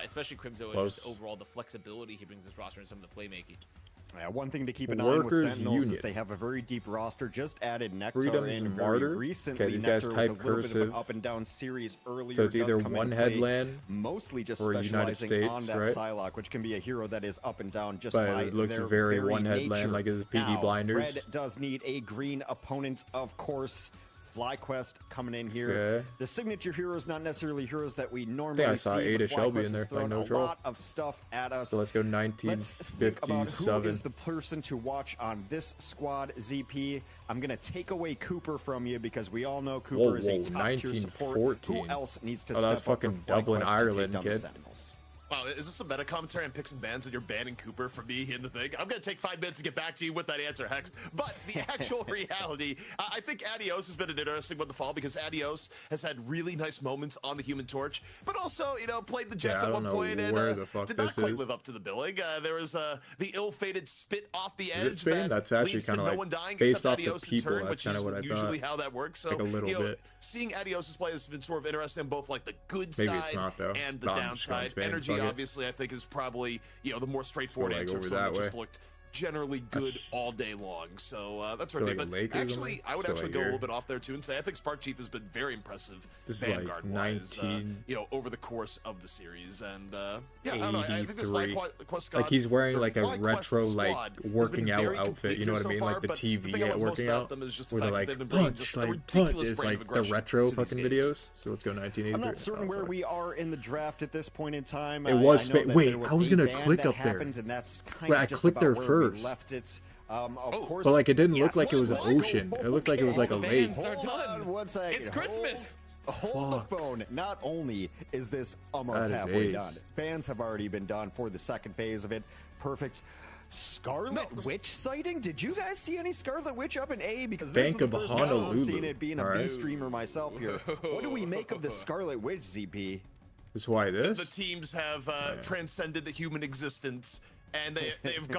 especially Crimzo and Close. just overall the flexibility he brings this roster and some of the playmaking. Yeah, one thing to keep an eye on with Workers Sentinels is Union. they have a very deep roster. Just added Nectar Freedom's in Martyr? very recently. Okay, these guys Nectar type with a little bit of an cursive. up and down series earlier. So it's does either come one into play, headland mostly just or United specializing on States, that right? Psylocke, which can be a hero that is up and down just But by it looks their very one nature. headland, like his Peaky Now, Blinders. Red does need a green opponent, of course. FlyQuest coming in here. Okay. The signature heroes, not necessarily heroes that we normally I saw see. Ada but Shelby FlyQuest in there, has like thrown no a troll. lot of stuff at us. So let's go Let's think about who 1957. is the person to watch on this squad, ZP. I'm going to take away Cooper from you because we all know Cooper Whoa, is a whoa, top-tier support. 1914. Who else needs to Oh, that's step up for fucking Dublin, FlyQuest to take Ireland, down the kid. Sentinels? Wow, is this a meta commentary on picks and bans and you're banning Cooper from me in the thing? I'm going to take 5 minutes to get back to you with that answer, Hex. But the actual reality, I think Adios has been an interesting one to follow because Adios has had really nice moments on the Human Torch, but also, you know, played the Jets Yeah, I at don't one know point and where the fuck did not this quite is. live up to the billing. There was the ill-fated spit off the edge. Is it Spain? that That's actually leads to kinda no like one dying based except off the Adios in people, turn, that's which kinda is what I usually thought. how that works. So, Like a little you know, bit. seeing Adios's play has been sort of interesting, both like the good Maybe side it's not, though. and the No, I'm just going downside. Spain, Energy, fuck it. obviously, I think is probably, you know, the more straightforward like answer. over So that that just way. looked generally good all day long. So that's Feel right. like But Lakers in actually, there? I would Still actually like go a here. little bit off there too and say I think Spark Chief has been very impressive This is like Vanguard-wise, 19 you know, over the course of the series. And yeah, I don't know. I think this 83. FlyQuest squad, Like he's wearing or like a FlyQuest retro squad like has been working out very outfit, you know what I complete mean? so Like far, the but TV thing I love most working about out them is just the where they're fact that like they've been bringing punch, just a like punch. ridiculous It's brand of like the aggression retro to these fucking games. videos. So let's go 1983. I'm not certain Oh, where fuck. we are in the draft at this point in time. It was I know Spain. that Wait, there I was a gonna ban click that up there. happened, and that's kind Wait, of I just clicked there about where we first. left it. Of course, But like it didn't yes. look like it was an ocean. It looked like it was like a lake. Hold on one second. It's Christmas. Hold the phone. Not only is this almost That is halfway AIDS. done, bans have already been done for the second phase of it. Perfect. Scarlet Witch sighting? Did you guys see any Scarlet Witch up in A? Because this Bank is the of first time I'm Honolulu. seeing it being a All big right. streamer myself here. What do we make of the Scarlet Witch, ZP? That's why The this. teams have transcended the human existence, and they have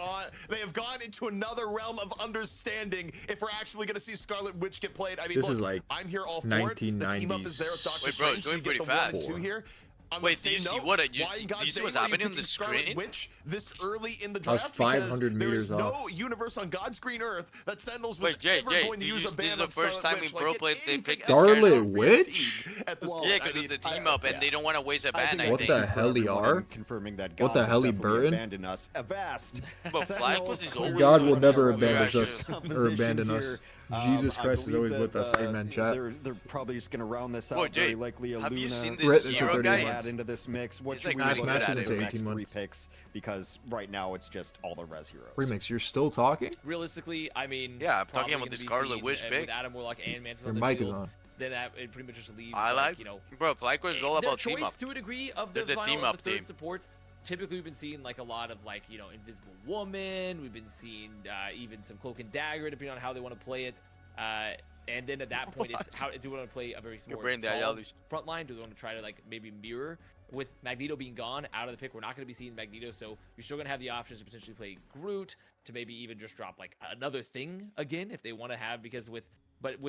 gone into another realm of understanding. If we're actually going to see Scarlet Witch get played, I mean, This look, is like I'm here all for it. The team up is there with Doctor Wait, bro, Strange. it's so you going get pretty the fast. 1 and 2 here. On Wait, the do you same see note, what why do in God's you see name what's are you happening on picking the Scarlet screen? Witch this early in the I was draft? 500 because there meters is no off. universe on God's green earth that Sentinels was Wait, Jay, ever Jay, going to use a this ban is the on first Scarlet time in Witch. Pro Like, Play it's they anything picked else Scarlet for your Witch? team at this Well, point. Yeah, I because mean, of the team up, and they don't want to waste a ban, I What think. the hell he are? Confirming that What the God hell has he definitely burn? abandoned us. Avast. But Sentinels FlyQuest is clearly over. God will doing never a abandon resurrection us or composition abandon here. us. Jesus I Christ is believe always with that, us. Amen, chat. They're probably just going to round this out. Whoa, Jay, very likely a have you Luna. seen Brett, this it's hero for 30 guy? months. Add into this mix. What He's should like we really look good at at for it. the 18 next 3 months. picks? Because right now it's just all the res heroes. Remix, you're still talking? Realistically, I mean, Yeah, I'm probably talking about gonna the be Scarlet seen, Witch with pick. Adam Warlock and Mantis Your on the mic is field, on. then that it pretty much just leaves I like, you know, bro, FlyQuest is all their about team choice up. to a degree of the They're the final team of up the third team. support. Typically, we've been seeing like a lot of like, you know, Invisible Woman. We've been seeing even some Cloak and Dagger, depending on how they want to play it. And then at that point, it's how do we want to play a very Your more brain solid dialysis. front line? Do we want to try to like maybe mirror with Magneto being gone out of the pick? We're not going to be seeing Magneto, so you're still going to have the options to potentially play Groot, to maybe even just drop like another thing again if they want to have, because with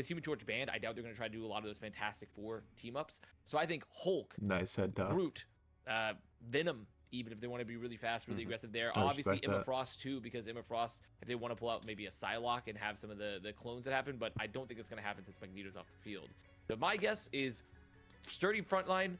Human Torch banned, I doubt they're going to try to do a lot of those Fantastic Four team ups. So I think Hulk, Nice head top. Groot, Venom, even if they want to be really fast, really aggressive there. I Obviously respect Emma that. Frost too, because Emma Frost, if they want to pull out maybe a Psylocke and have some of the clones that happen, but I don't think it's going to happen since Magneto's off the field. So my guess is sturdy front line,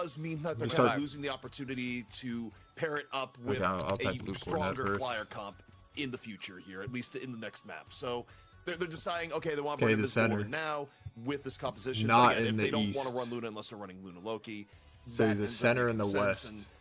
does mean that they're Just kind of start- losing the opportunity to pair it up with Okay, I'll type a Luke stronger Cornet flyer first. comp in the future here, at least in the next map. So they're deciding, okay, they want to Okay, run the this center. board now with this composition. Not but again, in if the they don't want to east. run Luna unless they're running Luna Loki, So that he's the ends up center in the making sense, west. and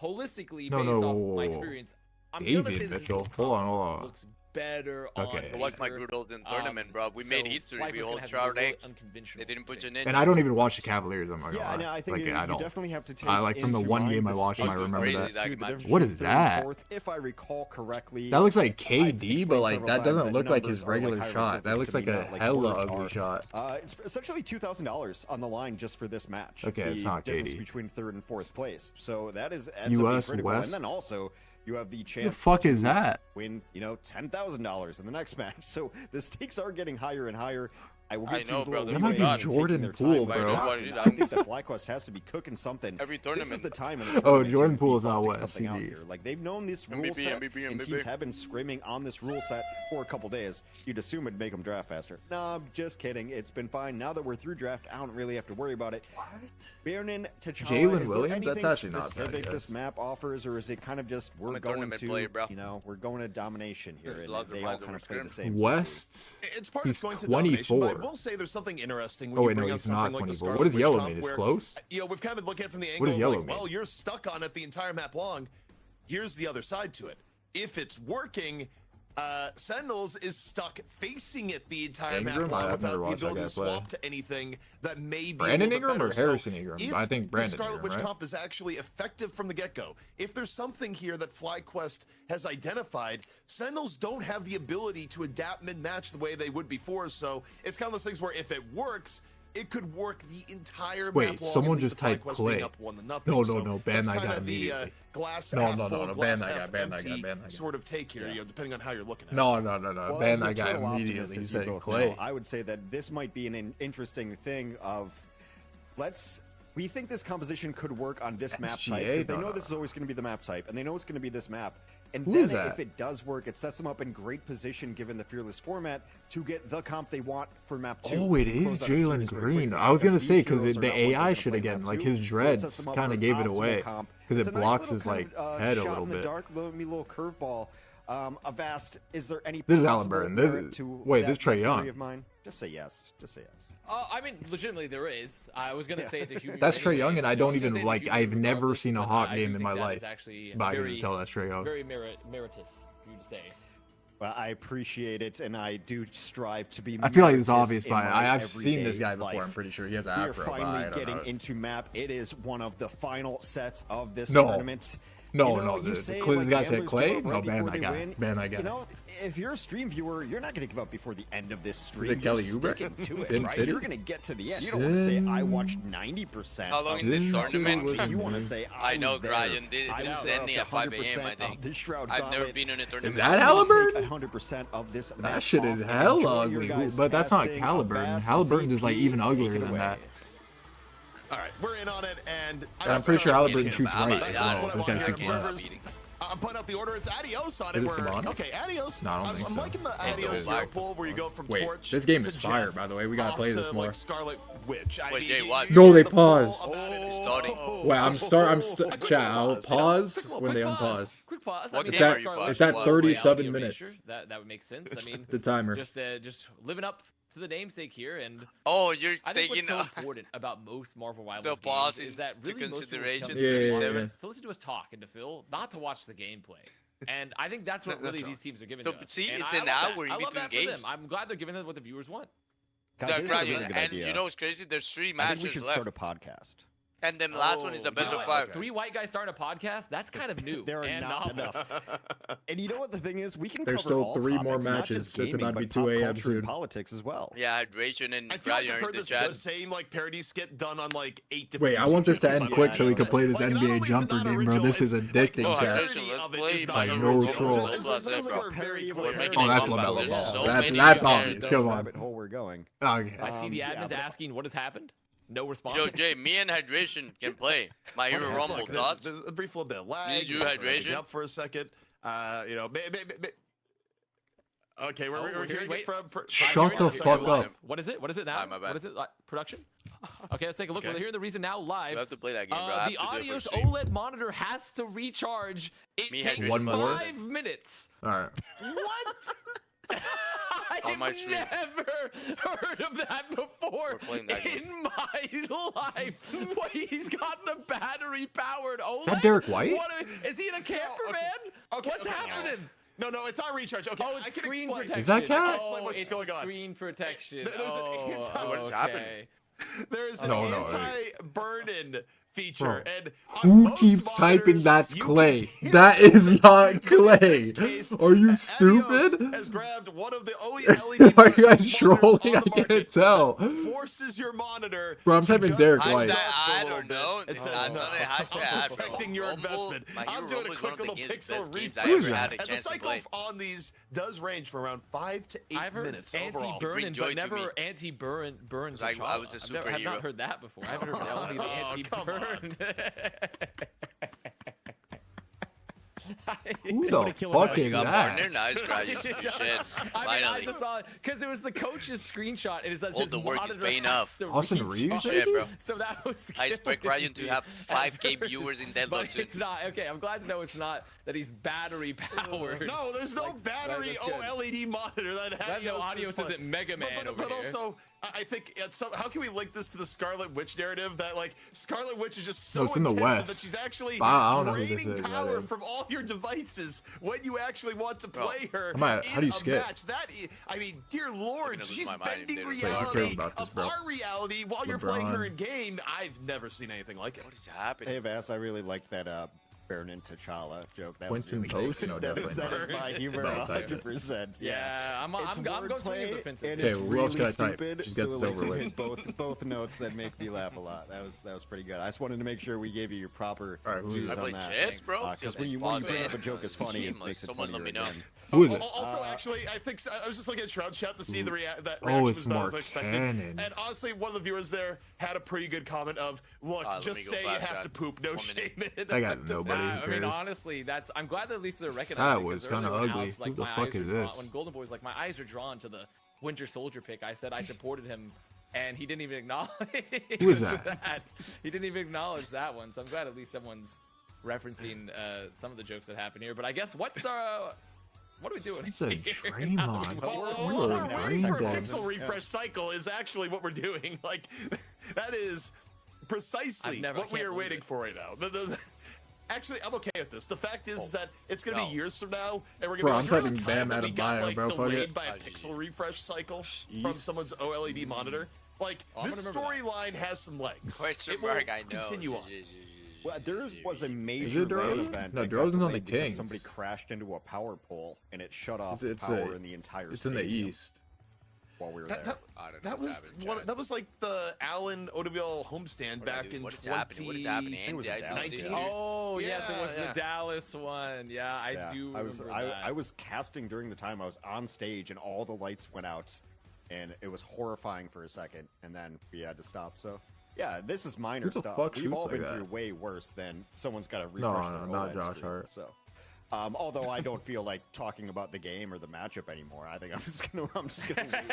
But holistically, No, based no, off whoa, my whoa. experience, I'm gonna say David this Mitchell. Sentinels Hold on, combo hold on. looks better Okay. on Watch my paper. Groot in tournament, bro. We made history. FlyQuest We gonna hold have Trout really X. unconventional They didn't put things. you in. And I don't even watch the Cavaliers. I'm not gonna Yeah, lie. no, I think Like, you I don't. definitely have to take I like from the into one mind game I the watched him. I stakes remember crazy, that. that to the match. difference What between is third and that? fourth, if I recall correctly. That looks like I've KD, explained but like several that times doesn't look like numbers his are, regular hieroglyphics shot. That to looks me, like a not like hella words ugly are. shot. It's essentially $2,000 on the line just for this match. Okay, the it's not difference KD. between third and fourth place. So that is ends up being US critical. West? And then also you have the chance. The fuck is to that? Win, $10,000 in the next match. So the stakes are getting higher and higher. I will give teams a little That might be leeway in taking Jordan their Poole, time, bro. but I think that FlyQuest has to be cooking something. Every tournament. This is the time. Oh, Jordan Poole is not West. Something He's out here. East. Like they've known this rule set, and teams have been screaming on this rule set for a couple days. You'd assume it'd make them draft faster. No, I'm just kidding. It's been fine. Now that we're through draft, I don't really have to worry about it. What? Baron T'Challa, Jalen is Williams? there That's anything actually not bad, specific I this guess. map offers, or is it kind of just we're going to, you know, we're going to domination here, and they all kind of play the same. West. It's part He's of going to domination, but I 24. will say there's something interesting when Oh you wait, no, bring he's up not something like the 24. Scarlet What does Witch yellow comp mean? It's where, close? you know, we've kind of been looking at it from the What angle does of yellow like, mean? well, you're stuck on it the entire map long. Here's the other side to it. If it's working, Sentinels is stuck facing it the entire map Ingram? long I've without never the watched that ability guy to play. swap to anything that may be Brandon a little Ingram bit or better. Harrison Ingram? If I think Brandon the Scarlet Ingram, Witch right? comp is actually effective from the get-go, if there's something here that FlyQuest has identified, Sentinels don't have the ability to adapt mid-match the way they would before, so it's kind of those things where if it works, it could work the entire map Wait, long, someone and leave just the typed FlyQuest Clay. being up 1-0. No, So no, ban that's that kind guy of the, immediately. glass No, half no, full, no, ban glass that guy, half ban that guy, empty ban that guy. sort of take here, you know, depending on how you're looking at it. No, Well, ban as that guy eternal immediately. optimists, He as you said both Clay. know, I would say that this might be an interesting thing of we think this composition could work on this map type, because they know this is always going to be the map type, and they know it's going to be this map. And Who then is that? if it does work, it sets them up in great position, given the Fearless format, to get the comp they want for map 2. Oh, it is Jalen Green. I was gonna say because the AI shit again, like his dreads kind of gave it away because it blocks his like head a little bit. Dark, little curveball. Avast, is there any This is possible Halliburton. This merit is to wait. that This is Trae theory Young. of mine? Just say yes. Just say yes. I mean, legitimately, there is. I was gonna say it to Hubert. That's Trae Young, and I don't was gonna even say it to like. Hubert I've never regardless, seen a but Hawk I do game in think my that life, is actually but I can very, just tell that's Trae Young. Very meritorious for you to say. Well, I appreciate it, and I do strive to be. I feel like it's meritorious obvious, in but my I've seen this everyday guy before. life. I'm pretty sure he has an We are afro. but I finally don't getting know. into map. It is one of the final sets of this No. tournament. No, You know, no, you the say, Clay- like, the guy said gamblers Clay? give up No, right ban before that they guy. win. Ban that guy. You know, if you're a stream viewer, you're not going to give up before the end of this stream. it You're Kelly Oubre? sticking to it, Sin right? City? You're going to get to the end. You don't want to say I watched 90%. How long of is this this tournament? tournament. You want to say I know, was there. Brian. This I is was ending there at 5 a.m., I 100% think. of this Shroud I've never Gauntlet. been in a tournament. Is that Halliburton? 100% of this That map shit off is and hella enjoy your ugly, guys' but that's not casting. Halliburton. Avast, Halliburton is like CP, even take uglier it than away. that. All right, we're in on it, and And I'm pretty sure Halliburton shoots right That's as what well. I This want guy here, shoots left. observers. I'm putting out the order. It's Adios on Is it. it Sabonis? Okay, Adios. No, I don't think I'm so. liking the Oh, Adios no. hero pool where you go from Wait, Torch this game to is fire, Jeff by the way. We gotta off play to, this more. Like Scarlet Witch. I Wait, mean, Jay, what? No, they the pause. full amount of it. Starting. Wait, chat. I'll pause when they unpause. Quick pause. What I mean, It's game at- are you Scarlet it's Witch at was 37 reality minutes. erasure. That would make sense. I mean, The timer. just living up to the namesake here, and Oh, you're I think taking what's so important about most Marvel Rivals pause games is that into really most people consideration, come Yeah, yeah, to yeah. to listen to us talk and to Phil, not to watch the gameplay. And I think that's what really these teams are giving So, to us. see, And it's I an love hour that. in I love between that for them. games. I'm glad they're giving us what the viewers want. Guys, this is a Brian, really good and idea. you know what's crazy? There's 3 I think matches we should left. start a podcast. And then last one is the best You know of what? 5. 3 white guys starting a podcast? That's kind of new. There are and not novel. enough. And you know what the thing is? We can There's cover still all 3 more topics, not matches. just It's gaming, about to be but 2 pop a.m. culture and soon. politics as well. Yeah, hydration and I feel like Brian I've are in heard the this chat. same like parody skit done on like 8 different. Wait, I want this to end YouTube quick so we videos. can play this Like, not NBA only is it jumper not game, bro. original, This is it's, addicting, Oh, like, the chat. hydration, parody let's of it play. is not Like, original. no It's troll. just- it's just like we're very We're clear. making Oh, it that's fun, LaMelo but there's Ball. so That's many that's characters. obvious. Come on. Rabbit hole we're going. Okay. I see the Yeah, admins but- asking what has happened. No response. Yo, Jay, me and Hydration can play. My Hero Okay, Rumble, look, thoughts? there's a brief little bit of lag. Need you We're gonna hydration? Up for a second. You know, okay, we're hearing wait. it from. Shut the fuck up. What is it? What is it now? my bad. What is it? Production? Okay, let's take a look. Okay. We're hearing the reason now live. You have to play that game, bro. I have The to do it for Audios stream. OLED monitor has to recharge. It Me takes hydration. 1 more? 5 minutes. All right. What? On my I've stream. never heard of that before We're playing that game. in my life. What, he's got the battery powered OLED? Is that Derek White? Is he in a camper, okay. man? Okay, What's okay. happening? No, it's not recharge. Okay, Oh, I it's can screen explain. protection. Is that Cat? I can explain Oh, what's it's going on. screen protection. There's an Oh, anti- What's okay. happening? There's an No, anti-burn-in feature. Bro, And who keeps typing that's Clay? That is not Clay. Are you stupid? Has grabbed one of the only LED Are you guys trolling? I can't tell. Forces your monitor. Bro, I'm typing Derek White. I don't know. It's not protecting your investment. I'm doing a quick little pixel refresh. And the cycle on these does range from around 5 to 8 minutes overall. Anti-burn, but never anti-burn. I was a superhero. I have not heard that before. I haven't heard only the anti-burn. Who the fuck is that? Nice, you should. I just saw it because it was the coach's screenshot. And it says all the work is paying off. Austin Reeves, bro. So that was. I expect Ryan to have 5K viewers in Deadlock soon. It's not okay. I'm glad to know it's not that he's battery powered. No, there's no battery OLED monitor that has no audio. Isn't Mega Man but also, I think how can we link this to the Scarlet Witch narrative that like Scarlet Witch is just so it's in the West. That she's actually I don't know who this is. Power from all your devices when you actually want to play her. How do you skip? Match. I mean, dear Lord, she's bending reality of our reality while you're playing her in game. I've never seen anything like it. What is happening? Hey, Vass, I really like that Burn T'Challa joke. That Quentin was really Post? No, definitely that is my humor, 100%. Yeah, I'm going through the defenses. Okay, who else can I type? Just get this over with. Both notes that make me laugh a lot. That was pretty good. I just wanted to make sure we gave you your proper dues on that. Chess, bro. Because when you bring up a joke is funny, it makes it funnier again. Who is it? Also, actually, I think I was just looking at Shroud chat to see the reaction it's as well as I expected. Cannon. And honestly, one of the viewers there had a pretty good comment of, "Look, just say you have to poop, no shame in it." I got nobody. I mean, honestly, I'm glad that at least they're recognizing. That was kind of ugly. Who the fuck is this? When Golden Boy was like, my eyes are drawn to the Winter Soldier pick. I said I supported him, and he didn't even acknowledge. Who is that? He didn't even acknowledge that one. So I'm glad at least someone's referencing some of the jokes that happen here. But I guess what are we doing? It's a Draymond. We're waiting for a pixel refresh cycle is actually what we're doing. Like, that is precisely what we are waiting for right now. Actually, I'm okay with this. The fact is that it's going to be years from now, and we're going to be typing Bam out of bio, bro. delayed by a pixel refresh cycle from someone's OLED monitor. Like, this storyline has some legs. Question mark, I know. Continue on. Well, there was a major LAN event. No, Drogon's on the Kings. Somebody crashed into a power pole, and it shut off the power in the entire It's in the East. While we were there. That was like the Allen OWL homestand back in 2019. What is happening? Oh, yes, it was the Dallas one. Yeah, I do remember that. I was casting during the time I was on stage, and all the lights went out, and it was horrifying for a second, and then we had to stop. So, yeah, this is minor stuff. We've all been through way worse than someone's got to refresh their OLED not Josh screen, Hart. So. Although I don't feel like talking about the game or the matchup anymore. I think I'm just gonna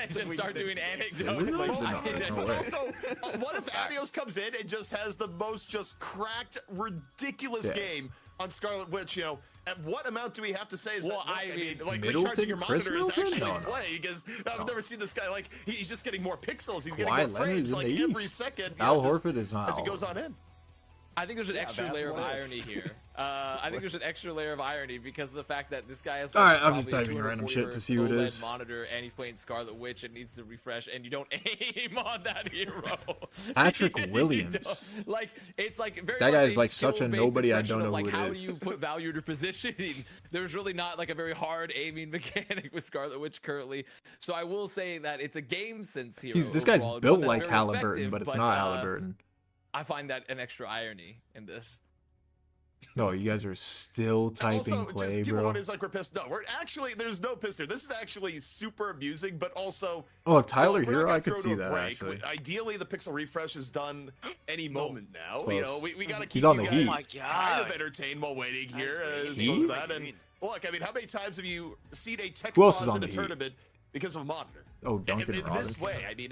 just start doing anecdotes. But also, what if Adios comes in and just has the most cracked, ridiculous game on Scarlet Witch? You know, at what amount do we have to say? Is that, I mean, like recharging your monitor is actually play because I've never seen this guy like he's just getting more pixels. He's getting more frames like every second. Al Horford is not as he goes on in. I think there's an extra layer of irony here. I think there's an extra layer of irony because of the fact that this guy has I'm just typing random shit to see who it is. Monitor and he's playing Scarlet Witch and needs to refresh and you don't aim on that hero. Patrick Williams. Like it's like very that guy's like such a nobody. I don't know like, who it how is. do you put value to positioning? There's really not like a very hard aiming mechanic with Scarlet Witch currently. So I will say that it's a game sense hero. This guy's built like Halliburton, but it's not Halliburton. I find that an extra irony in this. No, you guys are still typing also, Clay, people bro. Is like we're pissed. No, we're actually there's no piss here. This is actually super amusing, but also. Oh, Tyler Hero, I could see that actually. Ideally, the pixel refresh is done any moment now. Close. You know, we gotta keep He's on you the guys Heat. kind of entertained while waiting here. That and look, I mean, how many times have you seen a tech Who else pause is on in a the tournament because of a monitor? Oh, Duncan in Robinson. this way, I mean,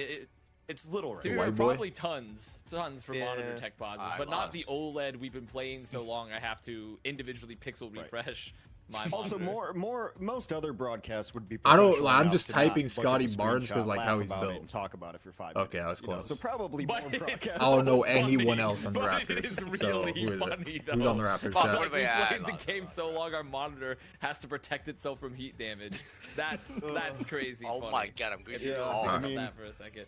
it's little right now. Probably tons for monitor tech pauses, but not the OLED we've been playing so long. I have to individually pixel refresh my also monitor. most other broadcasts would be. I'm just typing Scotty Barnes because like how he's built. And talk about it for 5 minutes. Okay, I was close. close. So probably more broadcasts. I don't know anyone else on the Raptors. Raptors. It is really so who is funny, it? Who's on the Raptors? We've played the game so long, our monitor has to protect itself from heat damage. That's crazy. Oh funny. my god, I'm going to that for a second.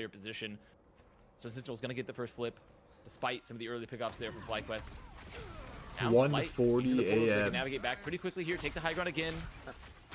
player position. So Sentinel's going to get the first flip, despite some of the early pickups there from FlyQuest. 1:40 They a.m. can navigate back pretty quickly here, take the high ground again.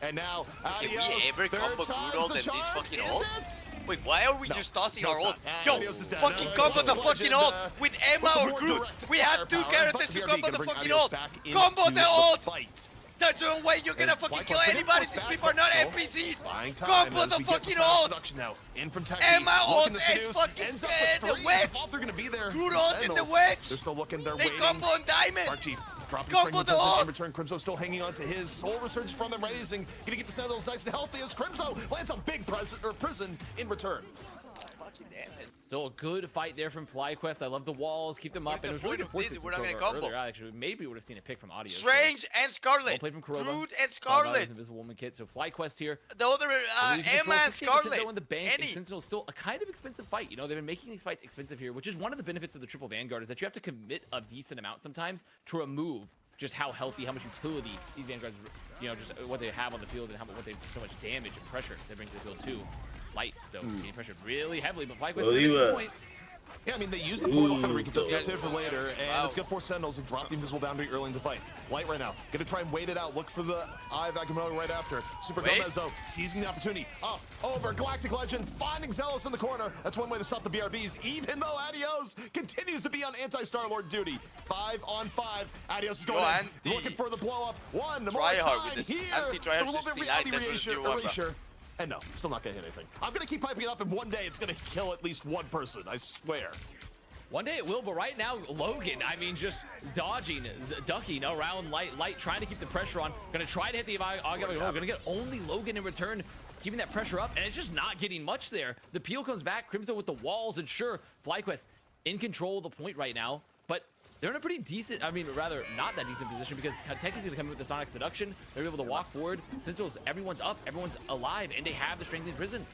And now, Can we ever combo good ult and this fucking ult? Wait, why are we just tossing our ult? Yo, fucking combo the fucking ult with Emma or Groot. We have two characters to combo the fucking ult. Combo the ult! There's no way you're gonna fucking kill anybody. These people are not NPCs. Go for the fucking ult. Emma ult is fucking scared. The wedge. Groot ult in the wedge. They're still looking. They're They waiting. combo on Diamond. Dropping Go string for with the Crimson. ult. In return, Crimso still hanging on to his soul resurgence from them raising. Gonna keep the Sentinels nice and healthy as Crimso lands a big prison in return. Still a good fight there from FlyQuest. I love the walls, keep them up, and it was really unfortunate earlier. Actually, maybe would have seen a pick from audio. Strange and Scarlet. Well played from Kurova. Groot and Scarlet. Invisible Woman kit. So FlyQuest here. The other Emma and Scarlet. In the bank, and Sentinel's still a kind of expensive fight. You know, they've been making these fights expensive here, which is one of the benefits of the triple Vanguard is that you have to commit a decent amount sometimes to remove just how healthy, how much utility these Vanguards, you know, just what they have on the field and what they so much damage and pressure they bring to the field too. Light though, getting pressured really heavily, but FlyQuest point. Yeah, I mean, they used the portal for the reconciliation for later, and it's gonna force Sentinels to drop the invisible boundary early in the fight. Light right now, gonna try and wait it out, look for the Eye of Agamotto right after. Super Gomez, though, seizing the opportunity. Up, over, Galactic Legend, finding Zealous in the corner. That's one way to stop the BRBs, even though Adios continues to be on anti-Star-Lord duty. 5 on 5. Adios is going in, looking for the blow-up. One more time here. A little bit reality erasure. And no, still not gonna hit anything. I'm gonna keep piping it up, and one day it's gonna kill at least one person, I swear. One day it will, but right now, Logan, I mean, just dodging, ducking around Light, trying to keep the pressure on. Gonna try to hit the Agamotto. Gonna get only Logan in return, keeping that pressure up, and it's just not getting much there. The peel comes back, Crimson with the walls, and sure, FlyQuest in control of the point right now, but they're in a pretty decent, I mean, rather not that decent position because Tech's gonna come in with the Sonic Seduction. They're able to walk forward. Sentinels, everyone's up, everyone's alive, and they have the Strengthening Prison.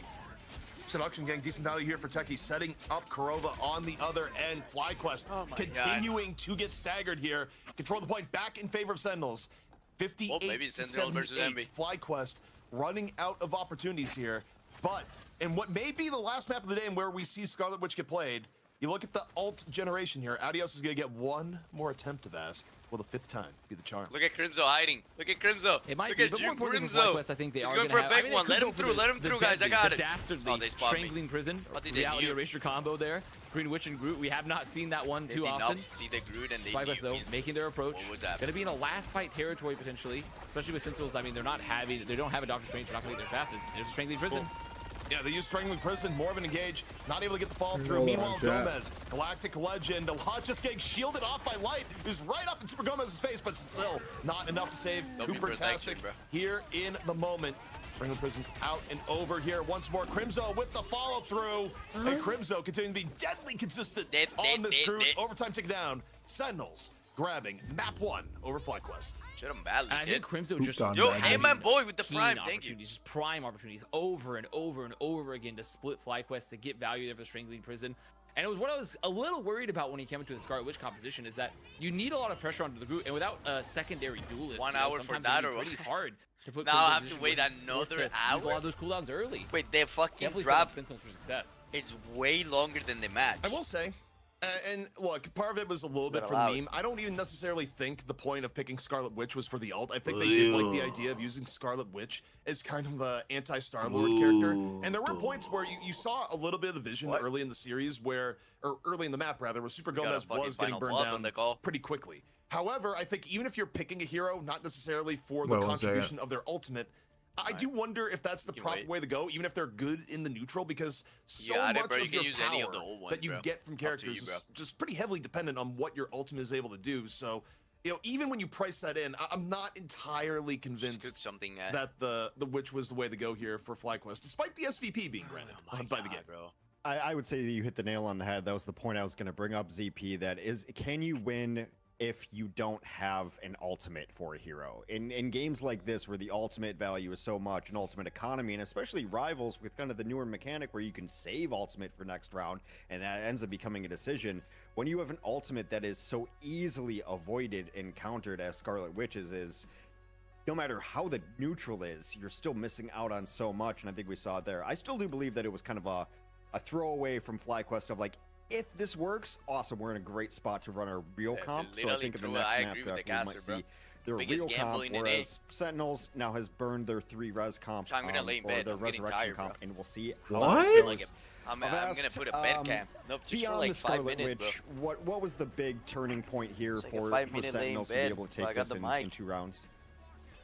Seduction getting decent value here for Techie, setting up Kurova on the other end. FlyQuest continuing to get staggered here. Control the point back in favor of Sentinels. 58 maybe Sentinels versus Envy. FlyQuest running out of opportunities here. But in what may be the last map of the day and where we see Scarlet Witch get played, you look at the ult generation here. Adios is going to get one more attempt to that. Will the 5th time be the charm? Look at Crimso hiding. Look at Crimso. It might Look be at more important for Crimso. FlyQuest. I think they He's are going for a big one. Let him through, guys. I got it. Dastardly Strangling Prison. Reality Erasure combo there. Green Witch and Groot. We have not seen that one too often. See the Groot and FlyQuest though making their approach. What was that? Going to be in a last fight territory potentially, especially with Sentinels. I mean, they don't have a Doctor Strange. They're not going to get their fastest. There's a Strangling Prison. Cool. Yeah, they use Strangling Prison, more of an engage, not able to get the fall through. Meanwhile, Gomez, Galactic Legend, a lot just getting shielded off by Light, who's right up in Super Gomez's face, but still not enough to save Cooper-tastic here in the moment. Strangling Prison out and over here once more. Crimso with the follow-through, and Crimso continuing to be deadly consistent on this group. Overtime tick down. Sentinels grabbing map 1 over FlyQuest. Shut him badly, I think Crimso just hey my boy with the prime, thank you. Just prime opportunities over and over and over again to split FlyQuest to get value there for Strangling Prison. And it was what I was a little worried about when he came into the Scarlet Witch composition is that you need a lot of pressure onto the group, and without a secondary duelist, 1 hour for that, or pretty hard to put. Now I have to wait another hour. Use a lot of those cooldowns early. Wait, they fucking dropped Sentinels for success. It's way longer than the match. I will say. And look, part of it was a little bit for the meme. I don't even necessarily think the point of picking Scarlet Witch was for the ult. I think they did like the idea of using Scarlet Witch as kind of the anti-Star-Lord character. And there were points where you saw a little bit of the vision early in the series or early in the map rather, where Super Gomez was getting burned down pretty quickly. However, I think even if you're picking a hero, not necessarily for the contribution of their ultimate, I do wonder if that's the proper way to go, even if they're good in the neutral, because so much of your power that you get from characters is just pretty heavily dependent on what your ultimate is able to do. So, you know, even when you price that in, I'm not entirely convinced that the Witch was the way to go here for FlyQuest, despite the SVP being granted by the game. Bro. I would say that you hit the nail on the head. That was the point I was going to bring up, ZP. That is, can you win if you don't have an ultimate for a hero? In games like this where the ultimate value is so much, an ultimate economy, and especially Rivals with kind of the newer mechanic where you can save ultimate for next round and that ends up becoming a decision, when you have an ultimate that is so easily avoided and countered as Scarlet Witch's is, no matter how the neutral is, you're still missing out on so much, and I think we saw it there. I still do believe that it was kind of a throwaway from FlyQuest of like, if this works, awesome, we're in a great spot to run our real comp. So I think in the next map draft we might see their real comp, whereas Sentinels now has burned their 3 res comp, or their resurrection comp, and we'll see how it goes. I'm gonna put a bed cam. No, just beyond for like the Scarlet 5 minutes, Witch, what was the big turning point here like for Sentinels to be able to take this in 2 rounds?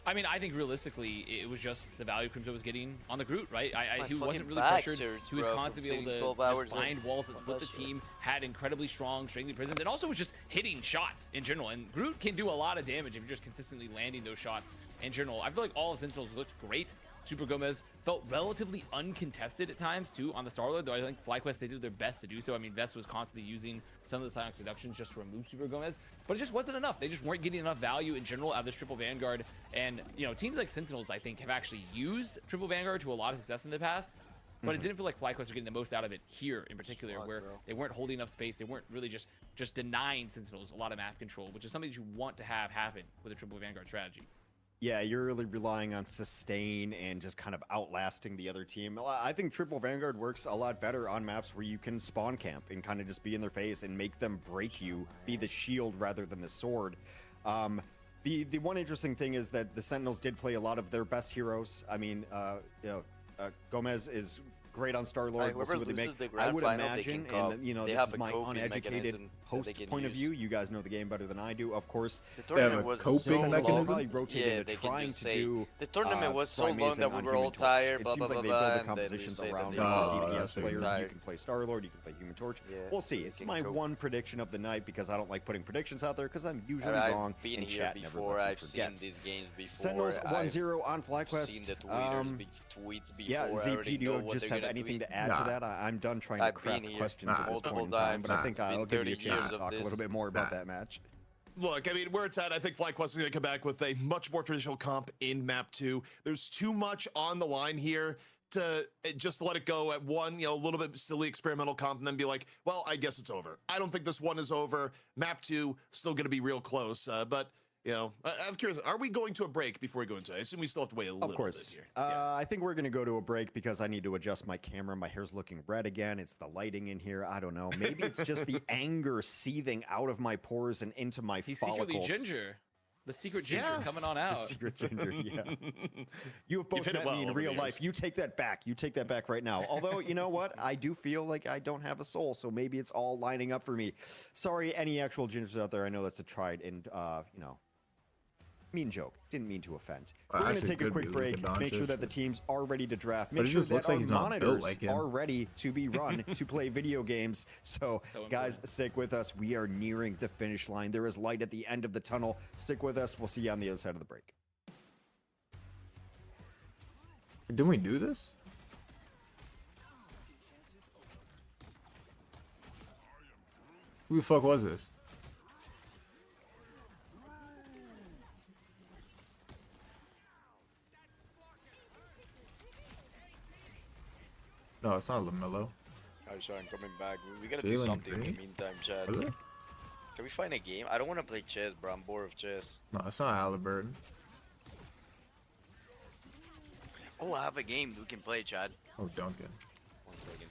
I mean, I think realistically, it was just the value Crimson was getting on the Groot, right? He wasn't fucking really back pressured. hurts, He was bro, constantly from able sitting 12 to hours just find walls that on split that the shit. team, had incredibly strong, strangely prisons, and also was just hitting shots in general. And Groot can do a lot of damage if you're just consistently landing those shots in general. I feel like all the Sentinels looked great. Super Gomez felt relatively uncontested at times too on the Star-Lord, though I think FlyQuest, they did their best to do so. I mean, Vest was constantly using some of the Sonic Seductions just to remove Super Gomez, but it just wasn't enough. They just weren't getting enough value in general out of this triple Vanguard. And, you know, teams like Sentinels, I think, have actually used triple Vanguard to a lot of success in the past, but it didn't feel like FlyQuest were getting the most out of it here in particular, where they weren't holding enough space. They weren't really just denying Sentinels a lot of map control, which is something that you want to have happen with a triple Vanguard strategy. Yeah, you're really relying on sustain and just kind of outlasting the other team. I think Triple Vanguard works a lot better on maps where you can spawn camp and kind of just be in their face and make them break you, be the shield rather than the sword. The one interesting thing is that the Sentinels did play a lot of their best heroes. I mean, Gomez is great on Star-Lord. We'll see what they make. I would imagine, and you know, this is my uneducated host point of view. You guys know the game better than I do, of course. The tournament was so long. Probably rotated they trying just to say, do. the tournament was so long that we were all tired. Blah blah blah blah. And then you say that they DPS player. You can play Star-Lord. You can play Human Torch. We'll see. It's my one prediction of the night because I don't like putting predictions out there because I'm usually wrong. I've been here before. I've seen these games before. Sentinels 1-0 on FlyQuest. Seen the tweets before. Yeah, ZP, do you just have anything to add to that? I'm done trying to craft questions at this point in time, but I think I'll give you a chance to talk a little bit more about that match. Look, I mean, where it's at, I think FlyQuest is going to come back with a much more traditional comp in map 2. There's too much on the line here to just let it go at one, you know, a little bit silly experimental comp and then be like, well, I guess it's over. I don't think this one is over. Map 2 still going to be real close, but you know, I'm curious, are we going to a break before we go into it? I assume we still have to wait a little bit here. I think we're going to go to a break because I need to adjust my camera. My hair's looking red again. It's the lighting in here. I don't know. Maybe it's just the anger seething out of my pores and into my follicles. Secretly ginger. The secret ginger coming on out. The secret ginger, yeah. You have both met me in real life. You take that back. You take that back right now. Although, you know what? I do feel like I don't have a soul, so maybe it's all lining up for me. Sorry, any actual gingers out there. I know that's a tried and, you know, mean joke. Didn't mean to offend. We're going to take a quick break, make sure that the teams are ready to draft, make sure that our monitors are ready to be run to play video games. So guys, stick with us. We are nearing the finish line. There is light at the end of the tunnel. Stick with us. We'll see you on the other side of the break. Didn't we do this? Who the fuck was this? No, it's not LaMelo. Alright, so I'm coming back. We gotta do something in the meantime, Chad. Can we find a game? I don't want to play chess, bro. I'm bored of chess. No, it's not Halliburton. Oh, I have a game we can play, Chad. Oh, Duncan. 1 second.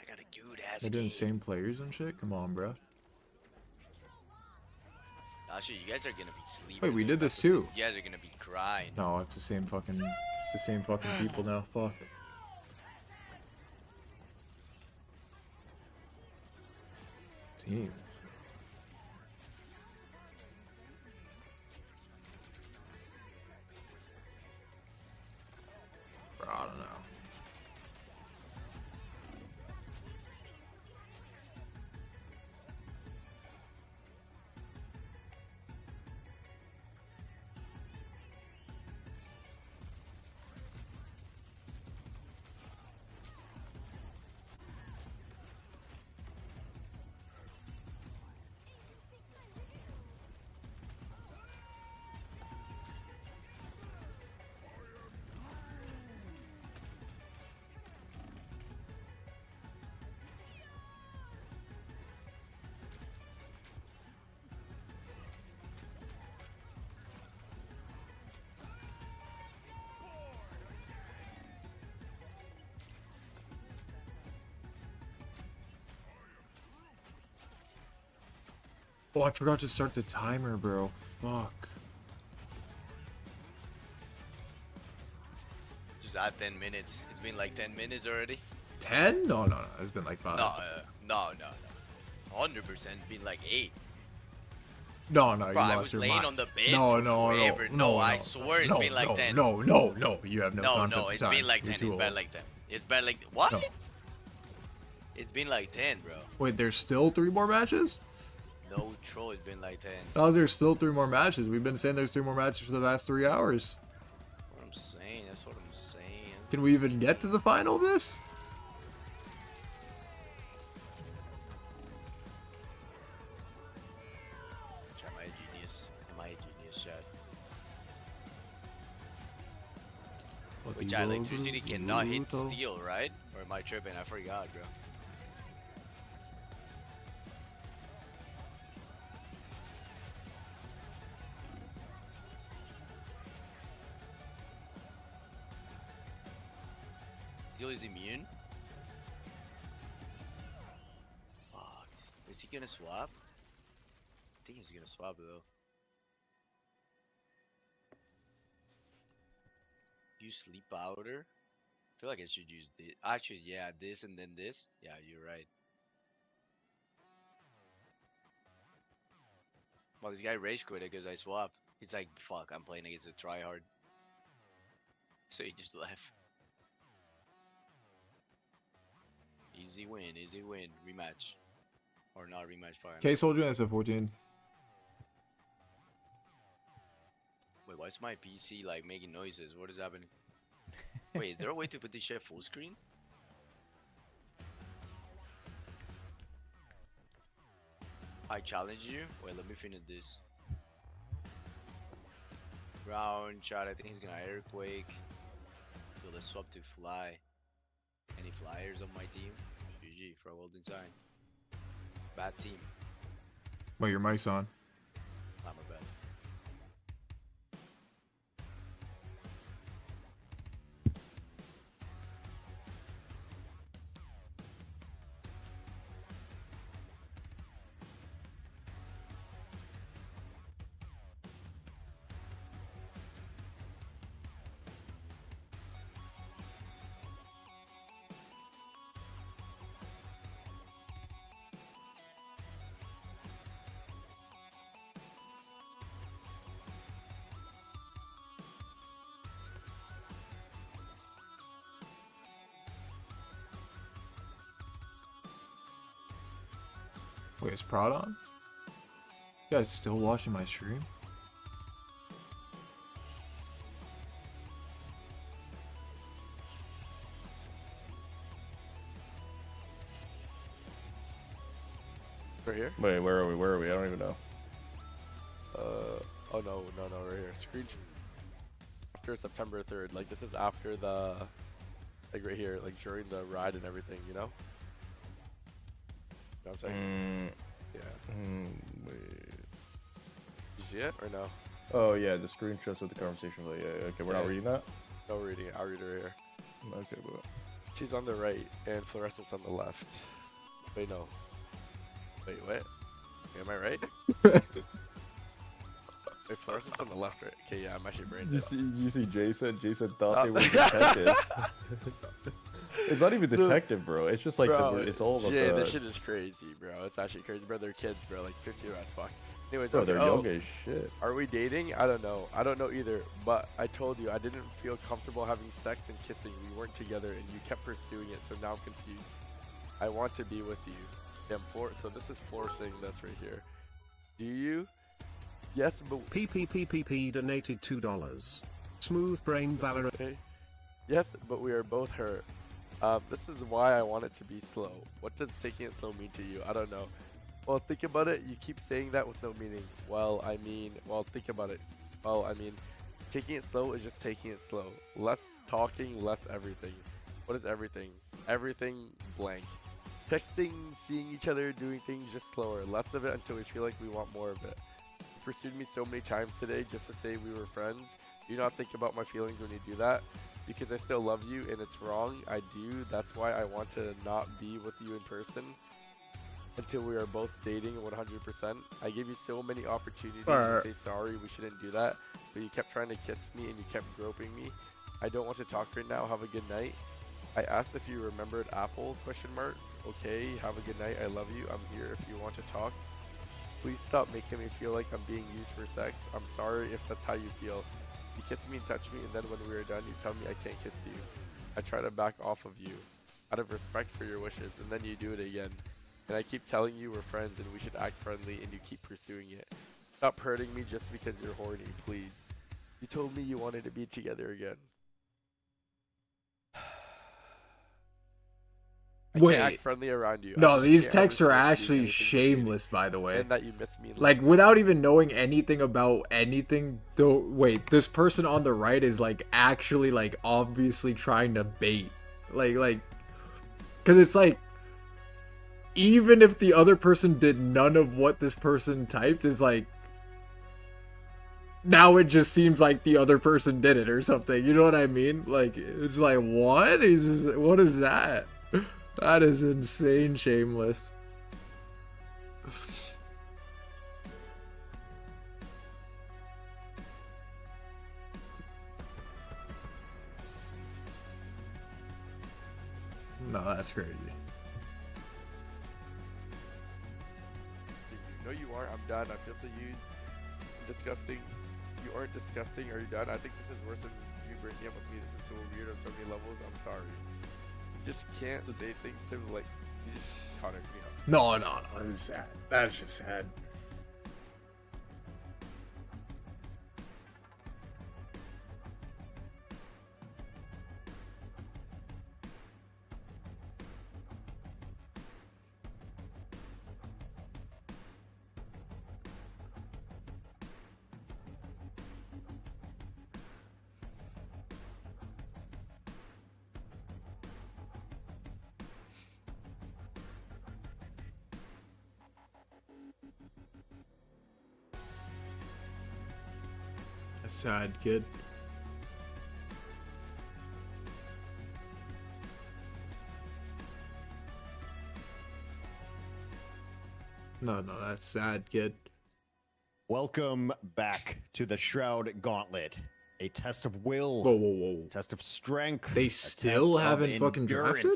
I got a good ass They're game. doing the same players and shit? Come on, bro. Actually, you guys are gonna be sleeping. Wait, we did this too. You guys are gonna be crying. No, it's the same fucking people now. Fuck. Teams. Bro, I don't know. Oh, I forgot to start the timer, bro. Fuck. Just add 10 minutes. It's been like 10 minutes already. 10? No. It's been like 5. No. 100% been like 8. No, you Bro, I lost was your laying mind. on the bed No, forever. No, I swear it's been like 10. No, you have no concept No, of it's time. been like You're 10. too It's been old. like 10. It's been like what? No. It's been like 10, bro. Wait, there's still 3 more matches? No troll, it's been like 10. How is there still 3 more matches? We've been saying there's 3 more matches for the past 3 hours. What I'm saying, that's what I'm saying. Can we even get to the final of this? Am I a genius? Am I a genius, Chad? Which electricity cannot hit steel, right? Or am I tripping? I forgot, bro. Steel is immune? Fuck. Is he gonna swap? I think he's gonna swap though. Use sleep powder? I feel like I should use this. Actually, yeah, this and then this. Yeah, you're right. Well, this guy rage quit because I swapped. He's like, fuck, I'm playing against a tryhard. So he just left. Easy win, rematch. Or not rematch, fire. Case hold you at 14. Wait, why is my PC like making noises? What is happening? Wait, is there a way to put this shit full screen? I challenge you. Wait, let me finish this. Round shot, I think he's gonna earthquake. So let's swap to fly. Any flyers on my team? GG for a golden sign. Bad team. Wait, your mic's on. Not my bad. Wait, is Prod on? You guys still watching my stream? Right here? Wait, where are we? Where are we? I don't even know. Oh no, right here. Screen after September 3rd. Like, this is after the, like, right here, like, during the ride and everything, you know? You know what I'm saying? Yeah. Wait. You see it or no? Oh yeah, the screenshots of the conversation. But yeah, okay, we're not reading that. No reading it. I'll read it right here. Okay, but she's on the right and fluorescence on the left. Wait, no. Wait, what? Am I right? Wait, fluorescence on the left, right? Okay, yeah, I'm actually brain dead. you see Jason thought they were detectives. It's not even detective, bro. It's just like bro, it's all about Jay, the... this shit is crazy, bro. It's actually crazy, bro. They're kids, bro. Like 15 as fuck. Anyways, Bro, they're young as shit. Are we dating? I don't know. I don't know either. But I told you I didn't feel comfortable having sex and kissing. We weren't together, and you kept pursuing it. So now I'm confused. I want to be with you. So this is forcing. That's right here. Do you? Yes, but PPPPP donated $2. Smooth brain Valorant. Okay. Yes, but we are both hurt. This is why I want it to be slow. What does taking it slow mean to you? I don't know. Well, think about it. You keep saying that with no meaning. Well, think about it. Well, I mean, taking it slow is just taking it slow. Less talking, less everything. What is everything? Everything blank. Texting, seeing each other, doing things just slower. Less of it until we feel like we want more of it. You pursued me so many times today just to say we were friends. Do you not think about my feelings when you do that? Because I still love you and it's wrong. I do. That's why I want to not be with you in person until we are both dating 100%. I gave you so many opportunities to say sorry, we shouldn't do that, but you kept trying to kiss me and you kept groping me. I don't want to talk right now. Have a good night. I asked if you remembered Apple, ? Okay, have a good night. I love you. I'm here if you want to talk. Please stop making me feel like I'm being used for sex. I'm sorry if that's how you feel. You kiss me and touch me, and then when we are done, you tell me I can't kiss you. I try to back off of you, out of respect for your wishes, and then you do it again. And I keep telling you we're friends and we should act friendly, and you keep pursuing it. Stop hurting me just because you're horny, please. You told me you wanted to be together again. I Wait. can't act friendly around you. No, these texts are actually shameless, by the way. And that you miss me. Like, without even knowing anything about anything, though. Wait, this person on the right is like actually like obviously trying to bait, like, because it's like, even if the other person did none of what this person typed, is like, now it just seems like the other person did it or something. You know what I mean? Like, it's like, what? What is that? That is insane shameless. No, that's crazy. No, you aren't. I'm done. I feel so used. I'm disgusting. You aren't disgusting. Are you done? I think this is worse than you breaking up with me. This is so weird on so many levels. I'm sorry. Just can't say things to like, you just caught it, you know. No, it's sad. That's just sad. That's sad, kid. No, that's sad, kid. Welcome back to the Shroud Gauntlet. A test of will. Whoa. Test of strength. They still haven't fucking drafted?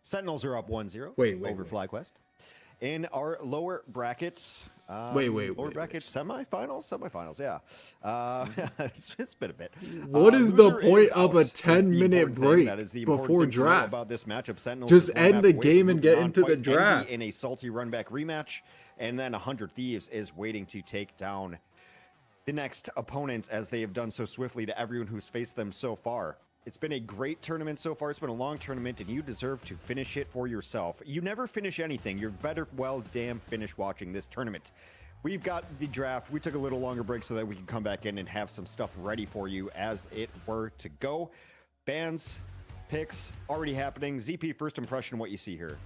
Sentinels are up 1-0 Wait, over FlyQuest. In our lower brackets, lower bracket semifinals, yeah. It's been a bit. What is the loser point is of a out. That's the 10-minute important thing. break That is the important before thing to know draft? about this matchup. Sentinels Just is one end map the away game from and get moving on, into the fight draft. Envy in a salty run back rematch, and then 100 Thieves is waiting to take down the next opponents, as they have done so swiftly to everyone who's faced them so far. It's been a great tournament so far. It's been a long tournament, and you deserve to finish it for yourself. You never finish anything. You're better well damn finish watching this tournament. We've got the draft. We took a little longer break so that we can come back in and have some stuff ready for you as it were to go. Bans, picks already happening. ZP, first impression, what you see here.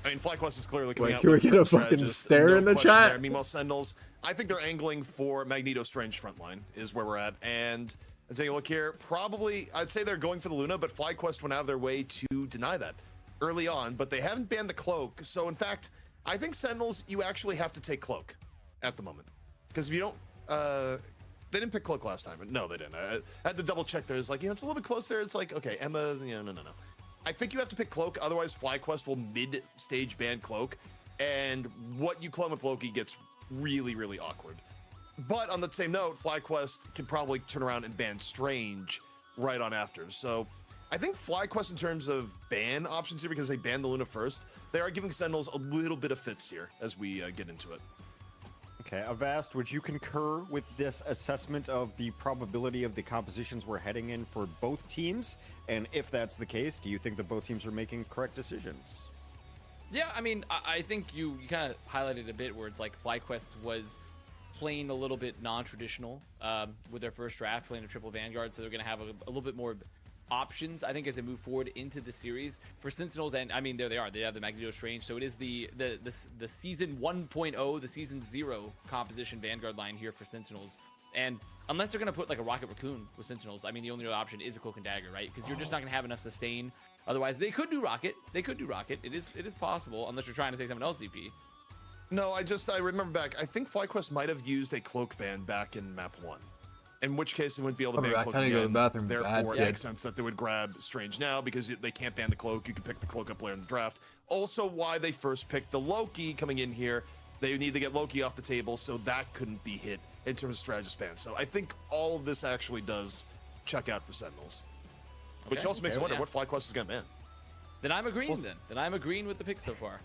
I mean, FlyQuest is clearly coming Wait, out can we with get a fucking strategist, stare no in the question chat? there. Meanwhile, Sentinels, I think they're angling for Magneto Strange frontline is where we're at. And take a look here. Probably, I'd say they're going for the Luna, but FlyQuest went out of their way to deny that early on. But they haven't banned the Cloak. So, in fact, I think Sentinels, you actually have to take Cloak at the moment. Because if you don't, they didn't pick Cloak last time. No, they didn't. I had to double check there. It's like, it's a little bit closer. It's like, okay, Emma, no. I think you have to pick Cloak, otherwise FlyQuest will mid-stage ban Cloak, and what you clone with Loki gets really, really awkward. But on the same note, FlyQuest can probably turn around and ban Strange right on after. So I think FlyQuest, in terms of ban options here, because they banned the Luna first, they are giving Sentinels a little bit of fits here as we get into it. Okay, Avast, would you concur with this assessment of the probability of the compositions we're heading in for both teams? And if that's the case, do you think that both teams are making correct decisions? Yeah, I mean, I think you kind of highlighted a bit where it's like FlyQuest was playing a little bit non-traditional with their first draft, playing a triple Vanguard, so they're going to have a little bit more options, I think, as they move forward into the series. For Sentinels, and I mean, there they are. They have the Magneto Strange, so it is the season 1.0, the season 0 composition Vanguard line here for Sentinels. And unless they're going to put like a Rocket Raccoon with Sentinels, I mean, the only other option is a Cloak and Dagger, right? Because you're just not going to have enough sustain. Otherwise, they could do Rocket. It is possible, unless you're trying to say someone else ZP. No, I remember back. I think FlyQuest might have used a Cloak ban back in map 1. In which case, they wouldn't be able to ban Cloak again. Go to the bathroom. Therefore, it makes sense that they would grab Strange now, because they can't ban the Cloak. You can pick the Cloak up later in the draft. Also, why they first picked the Loki coming in here They need to get Loki off the table, so that couldn't be hit in terms of strategy span. So I think all of this actually does check out for Sentinels. Which also makes me wonder what FlyQuest is going to ban. Then I'm agreeing Then I'm agreeing with the pick so far.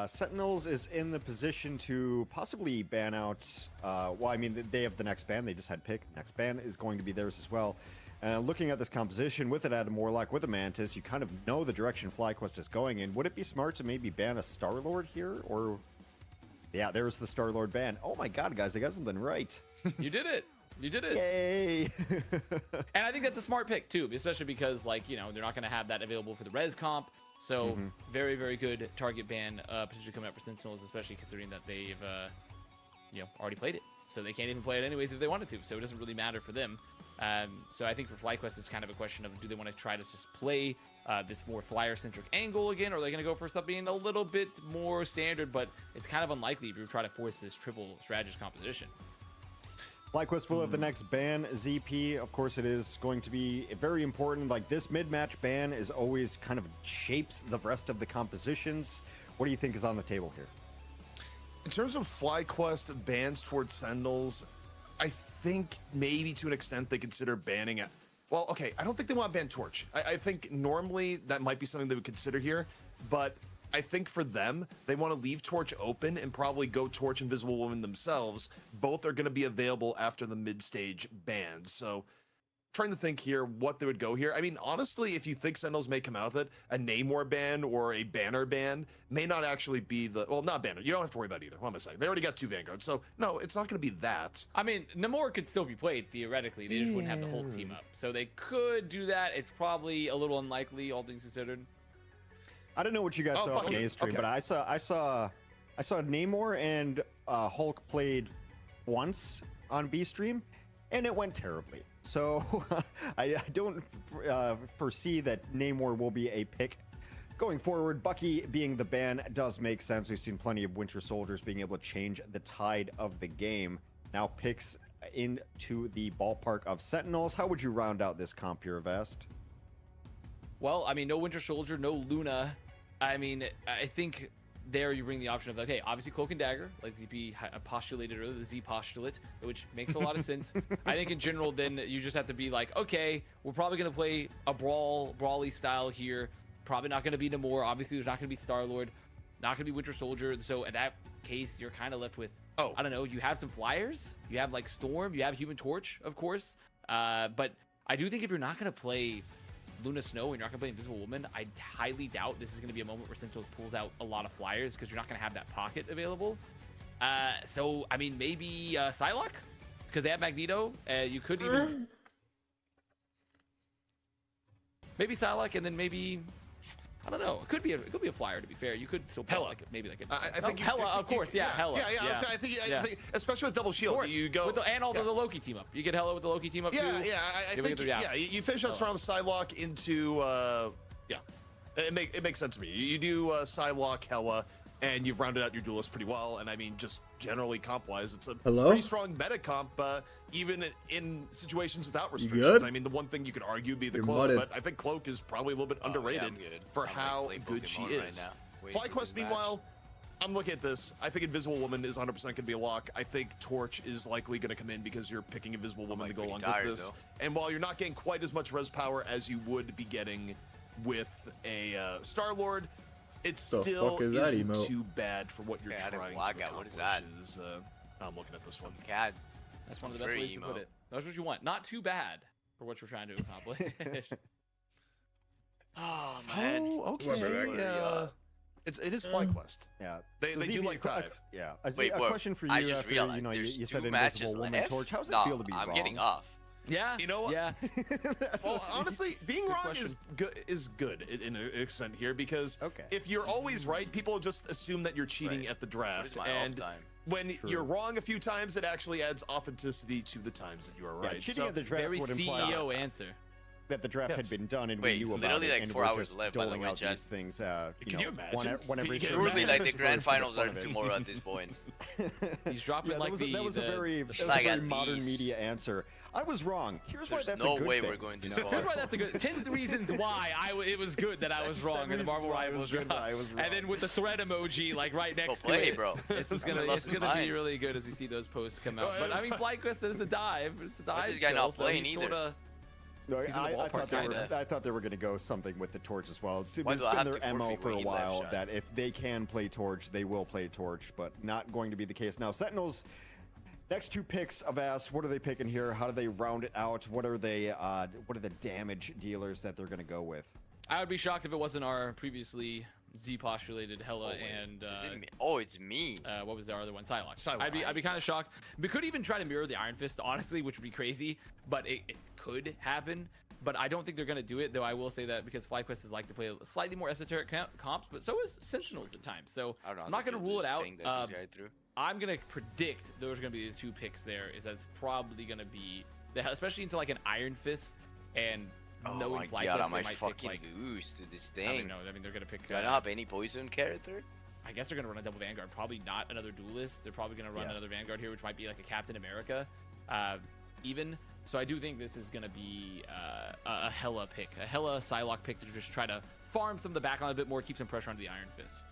Sentinels is in the position to possibly ban out, well, I mean, they have the next ban. They just had pick. Next ban is going to be theirs as well. Looking at this composition, with it at a Warlock, with a Mantis, you kind of know the direction FlyQuest is going in. Would it be smart to maybe ban a Star-Lord here? Or, yeah, there's the Star-Lord ban. Oh my god, guys, I got something right. You did it. You did it. Yay. And I think that's a smart pick, too, especially because, like, you know, they're not going to have that available for the res comp. So, very, very good target ban potentially coming up for Sentinels, especially considering that they've, you know, already played it. So they can't even play it anyways if they wanted to. So it doesn't really matter for them. So I think for FlyQuest, it's kind of a question of, do they want to try to just play this more flyer-centric angle again, or are they going to go for something a little bit more standard? But it's kind of unlikely if you try to force this triple strategist composition. FlyQuest will have the next ban, ZP. Of course, it is going to be very important. Like, this mid-match ban is always kind of shapes the rest of the compositions. What do you think is on the table here? In terms of FlyQuest bans towards Sentinels, I think maybe to an extent they consider banning it. Well, okay, I don't think they want to ban Torch. I think normally that might be something they would consider here, but I think for them, they want to leave Torch open and probably go Torch Invisible Woman themselves. Both are going to be available after the mid-stage bans. So trying to think here what they would go here. I mean, honestly, if you think Sentinels may come out with it, a Namor ban or a Banner ban may not actually be the... Well, not Banner. You don't have to worry about either. What am I saying? They already got 2 Vanguards. So, no, it's not going to be that. I mean, Namor could still be played, theoretically. They just wouldn't have the whole team up. So they could do that. It's probably a little unlikely, all things considered. I don't know what you guys saw on A stream, but I saw Namor and Hulk played once on B stream, and it went terribly. So I don't foresee that Namor will be a pick going forward. Bucky being the ban does make sense. We've seen plenty of Winter Soldiers being able to change the tide of the game. Now picks into the ballpark of Sentinels. How would you round out this comp here, Vast? Well, I mean, no Winter Soldier, no Luna. I mean, I think there you bring the option of, okay, obviously Cloak and Dagger, like ZP postulated earlier, the Z postulate, which makes a lot of sense. I think in general, then you just have to be like, okay, we're probably going to play a brawly style here. Probably not going to be Namor. Obviously, there's not going to be Star-Lord. Not going to be Winter Soldier. So in that case, you're kind of left with, I don't know, you have some flyers. You have like Storm. You have Human Torch, of course. But I do think if you're not going to play Luna Snow and you're not going to play Invisible Woman, I highly doubt this is going to be a moment where Sentinels pulls out a lot of flyers because you're not going to have that pocket available. So, I mean, maybe Psylocke, because they have Magneto. You could even... maybe Psylocke, and then maybe... I don't know. It could be a flyer, to be fair. You could still play maybe like a... I think Hela, of course. Yeah, Hela. Yeah. I think, especially with double shield, you go... and also the Loki team up. You get Hela with the Loki team up, too. I think, you finish out strong with Psylocke into... It makes sense to me. You do Psylocke, Hela, and you've rounded out your duelist pretty well. And I mean, just generally comp-wise, it's a pretty strong meta comp, even in situations without restrictions. I mean, the one thing you could argue would be the Cloak, but I think Cloak is probably a little bit underrated for how good she is. FlyQuest, meanwhile, I'm looking at this. I think Invisible Woman is 100% going to be a lock. I think Torch is likely going to come in because you're picking Invisible Woman to go along with this. And while you're not getting quite as much res power as you would be getting with a Star-Lord, it still isn't too bad for what you're trying to accomplish. What is that? I'm looking at this one. God, that's one of the best ways to put it. That's what you want. Not too bad for what you're trying to accomplish. Oh man. Oh, okay. It is FlyQuest. Yeah. They do like dive. Yeah. Wait, a question for you. I just realized you said Invisible Woman Torch. How does it feel to be wrong? I'm getting off. Yeah. You know what? Yeah. Well, honestly, being wrong is good in an extent here, because if you're always right, people just assume that you're cheating at the draft. And when you're wrong a few times, it actually adds authenticity to the times that you are right. Cheating at the draft very would imply CEO answer. that the draft had been done and Wait, we knew about literally it, like and 4 we're hours just left, by the doling way, out Chad. these things, Can you imagine? whenever Surely like the grand finals are tomorrow at this point. He's dropping Yeah, like that was a very modern media answer. I was wrong. Here's why that's a good thing. No way we're going to Here's why that's a good 10 reasons why it was good that I was wrong in the Marvel Rivals draft. And then with the thread emoji like right next to it. Bro. This is gonna be really good as we see those posts come out. But I mean, FlyQuest is the dive. It's a dive. This guy not playing either. No, I thought they were going to go something with the Torch as well. It's been their MO for a while that if they can play Torch, they will play Torch, but not going to be the case now. Sentinels, next 2 picks of Ass, what are they picking here? How do they round it out? What are the damage dealers that they're going to go with? I would be shocked if it wasn't our previously Z-postulated Hella and it's me. What was the other one? Psylocke. I'd be kind of shocked. We could even try to mirror the Iron Fist, honestly, which would be crazy, but it could happen. But I don't think they're gonna do it, though. I will say that because FlyQuest is like to play slightly more esoteric comps, but so is Sentinels at times. So I'm not gonna rule it out. I'm gonna predict those are gonna be the 2 picks. There is that's probably gonna be especially into like an Iron Fist and. Oh my god, I might fucking lose to this thing. I mean, they're gonna pick. Do I not have any poison character? I guess they're gonna run a double Vanguard. Probably not another duelist. They're probably gonna run another Vanguard here, which might be like a Captain America, even. So I do think this is gonna be a Hella pick, a Hella Psylocke pick to just try to farm some of the backline a bit more, keep some pressure onto the Iron Fist.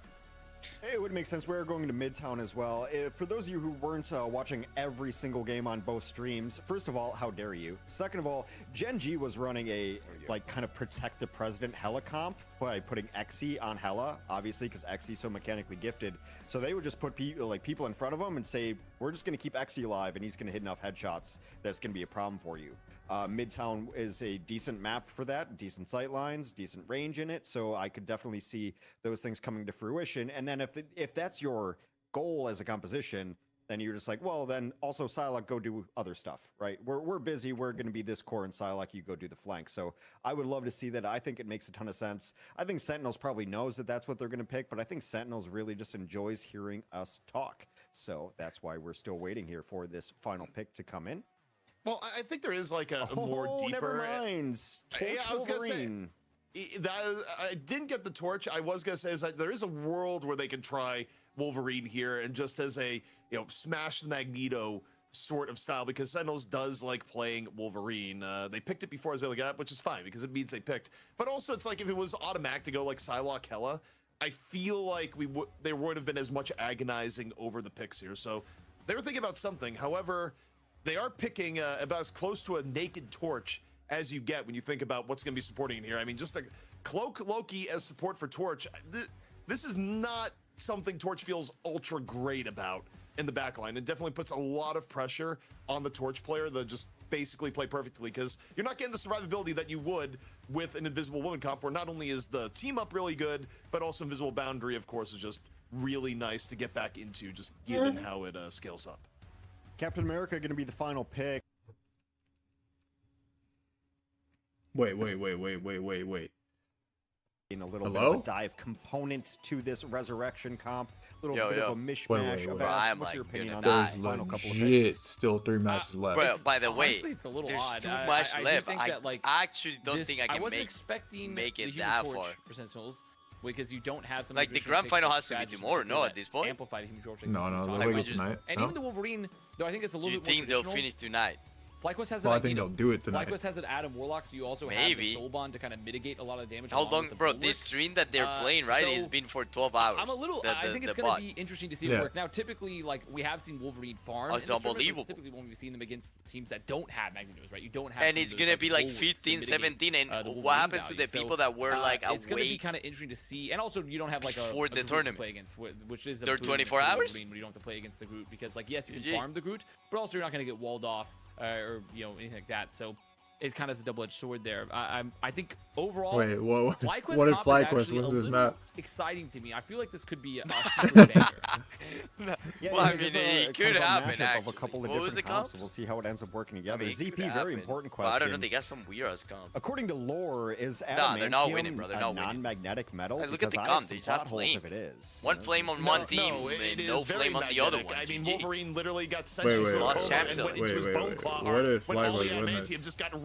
It would make sense. We're going to Midtown as well. For those of you who weren't watching every single game on both streams, first of all, how dare you? Second of all, Gen G was running a kind of protect the president Hella comp by putting Xe on Hella, obviously because Xe's so mechanically gifted. So they would just put people in front of him and say, we're just going to keep Xe alive and he's going to hit enough headshots that's going to be a problem for you. Midtown is a decent map for that, decent sight lines, decent range in it, so I could definitely see those things coming to fruition. And then if that's your goal as a composition, then you're just like, well, then also Psylocke, go do other stuff, right? We're busy, we're going to be this core in Psylocke, you go do the flank. So I would love to see that. I think it makes a ton of sense. I think Sentinels probably knows that that's what they're going to pick, but I think Sentinels really just enjoys hearing us talk. So that's why we're still waiting here for this final pick to come in. Well, I think there is like a more deeper. Never mind. I was gonna say that I didn't get the Torch. I was gonna say is that there is a world where they can try Wolverine here and just as a smash the Magneto sort of style because Sentinels does like playing Wolverine. They picked it before Azalea got, which is fine because it means they picked. But also it's like if it was automatic to go like Psylocke Hella, I feel like there would have been as much agonizing over the picks here. So they were thinking about something. However. They are picking about as close to a naked Torch as you get when you think about what's going to be supporting in here. I mean, just a Cloak Loki as support for Torch. This is not something Torch feels ultra great about in the backline. It definitely puts a lot of pressure on the Torch player to just basically play perfectly because you're not getting the survivability that you would with an Invisible Woman comp where not only is the team up really good, but also Invisible Boundary, of course, is just really nice to get back into just given how it scales up. Captain America going to be the final pick. Wait. In a little bit of a dive component to this resurrection comp. A little bit of a mishmash about what's your opinion on There's the final couple of legit picks? still 3 matches left. Bro, by the way, honestly, it's a little there's odd. too much left. I actually don't think I can make it that far. For Sentinels. Because you don't have some like the grand final has to be tomorrow, no? At this point, amplify the Human Torch. No, they'll wait tonight. And even the Wolverine, though, I think it's a little bit more. Do you think they'll finish tonight? FlyQuest has I think they'll do it tonight. FlyQuest has an Adam Warlock, so you also have the Soul Bond to kind of mitigate a lot of damage. How long, bro? This stream that they're playing, right, has been for 12 hours. I'm a little. I think it's gonna be interesting to see it work. Now, typically, like we have seen Wolverine farm. Oh, it's unbelievable. Typically, when we've seen them against teams that don't have Magnetos, right? You don't have. And it's gonna be like 15, 17, and what happens to the people that were like awake? It's gonna be kind of interesting to see, and also you don't have like a for the tournament to play against, which is they're 24 hours. When you don't have to play against the Groot because, like, yes, you can farm the Groot, but also you're not gonna get walled off. Or anything like that. So it kind of is a double-edged sword there. I think overall, wait, whoa, FlyQuest what if FlyQuest wins this map? Exciting to me. I feel like this could be a super banger. Well, I mean, it could happen. Of a couple of different comps, so we'll see how it ends up working together. ZP, very important question. Well, I don't know. They got some weird ass comp. According to lore, is they're not winning, bro. They're not winning. Non-magnetic metal. Look at the comp. They have flame. If it is one flame on one team, no flame on the other one. I mean, Wolverine literally got Wait, lost champs. What if FlyQuest wins this? Just got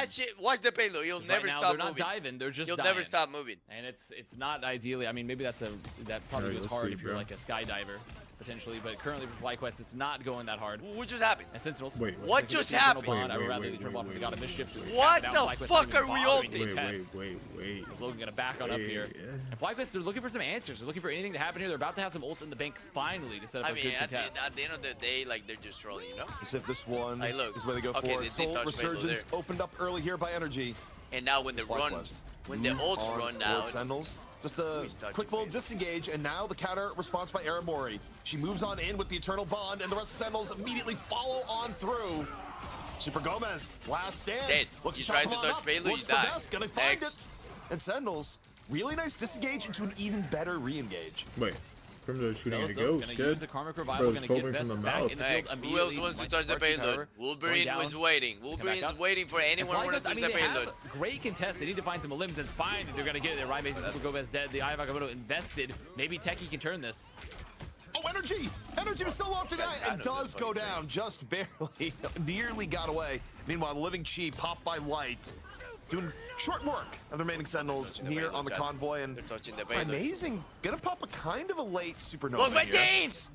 that shit. Watch the payload. You'll never right now, stop they're moving. not diving. They're just You'll dying. never stop moving. And it's not ideally. I mean, maybe that probably Alright, goes let's hard see, if you're bro. like a skydiver potentially. But currently for FlyQuest, it's not going that hard. What just happened? And Sentinels. Wait, what just happened? I would rather the Eternal Bond. We got a mischief. What the fuck are we ulting? Wait. Is Logan gonna back on up here? And FlyQuest, they're looking for some answers. They're looking for anything to happen here. They're about to have some ults in the bank finally to set up I a mean, good at contest. the end of the day, like they're just trolling, you know. As if this one Hey, look. is where they go Okay, for they it. Soul touched Velo Resurgence there. opened up early here by Energy. And now when they run, When the ults run down. Sentinels. Just a quick little disengage, and now the counter response by Aramori. She moves on in with the Eternal Bond, and the rest of Sentinels immediately follow on through. Super Gomez, last stand. Dead. Looks You tried to touch Prelude, you died. Gonna find it. And Sentinels, really nice disengage into an even better re-engage. Wait. Crimzo shooting at a ghost, Use good. the Karmic Revival, Bro's gonna foaming get from the Vest back mouth. in the field Who immediately. else wants to touch the payload? Wolverine was waiting. Wolverine's waiting for anyone who wants to touch the payload. Great contest. They need to find some limbs. It's fine. They're gonna get it there. Right, Mason Super Gomez dead. The Eye of Agamotto invested. Maybe Techie can turn this. Oh, Energy! Energy was solo after that and does go down just barely. Nearly got away. Meanwhile, the Living Chi popped by Light. Doing short work of the remaining Sentinels near on the convoy, and amazing. Gonna pop a kind of a late supernova. Look, my here. teams!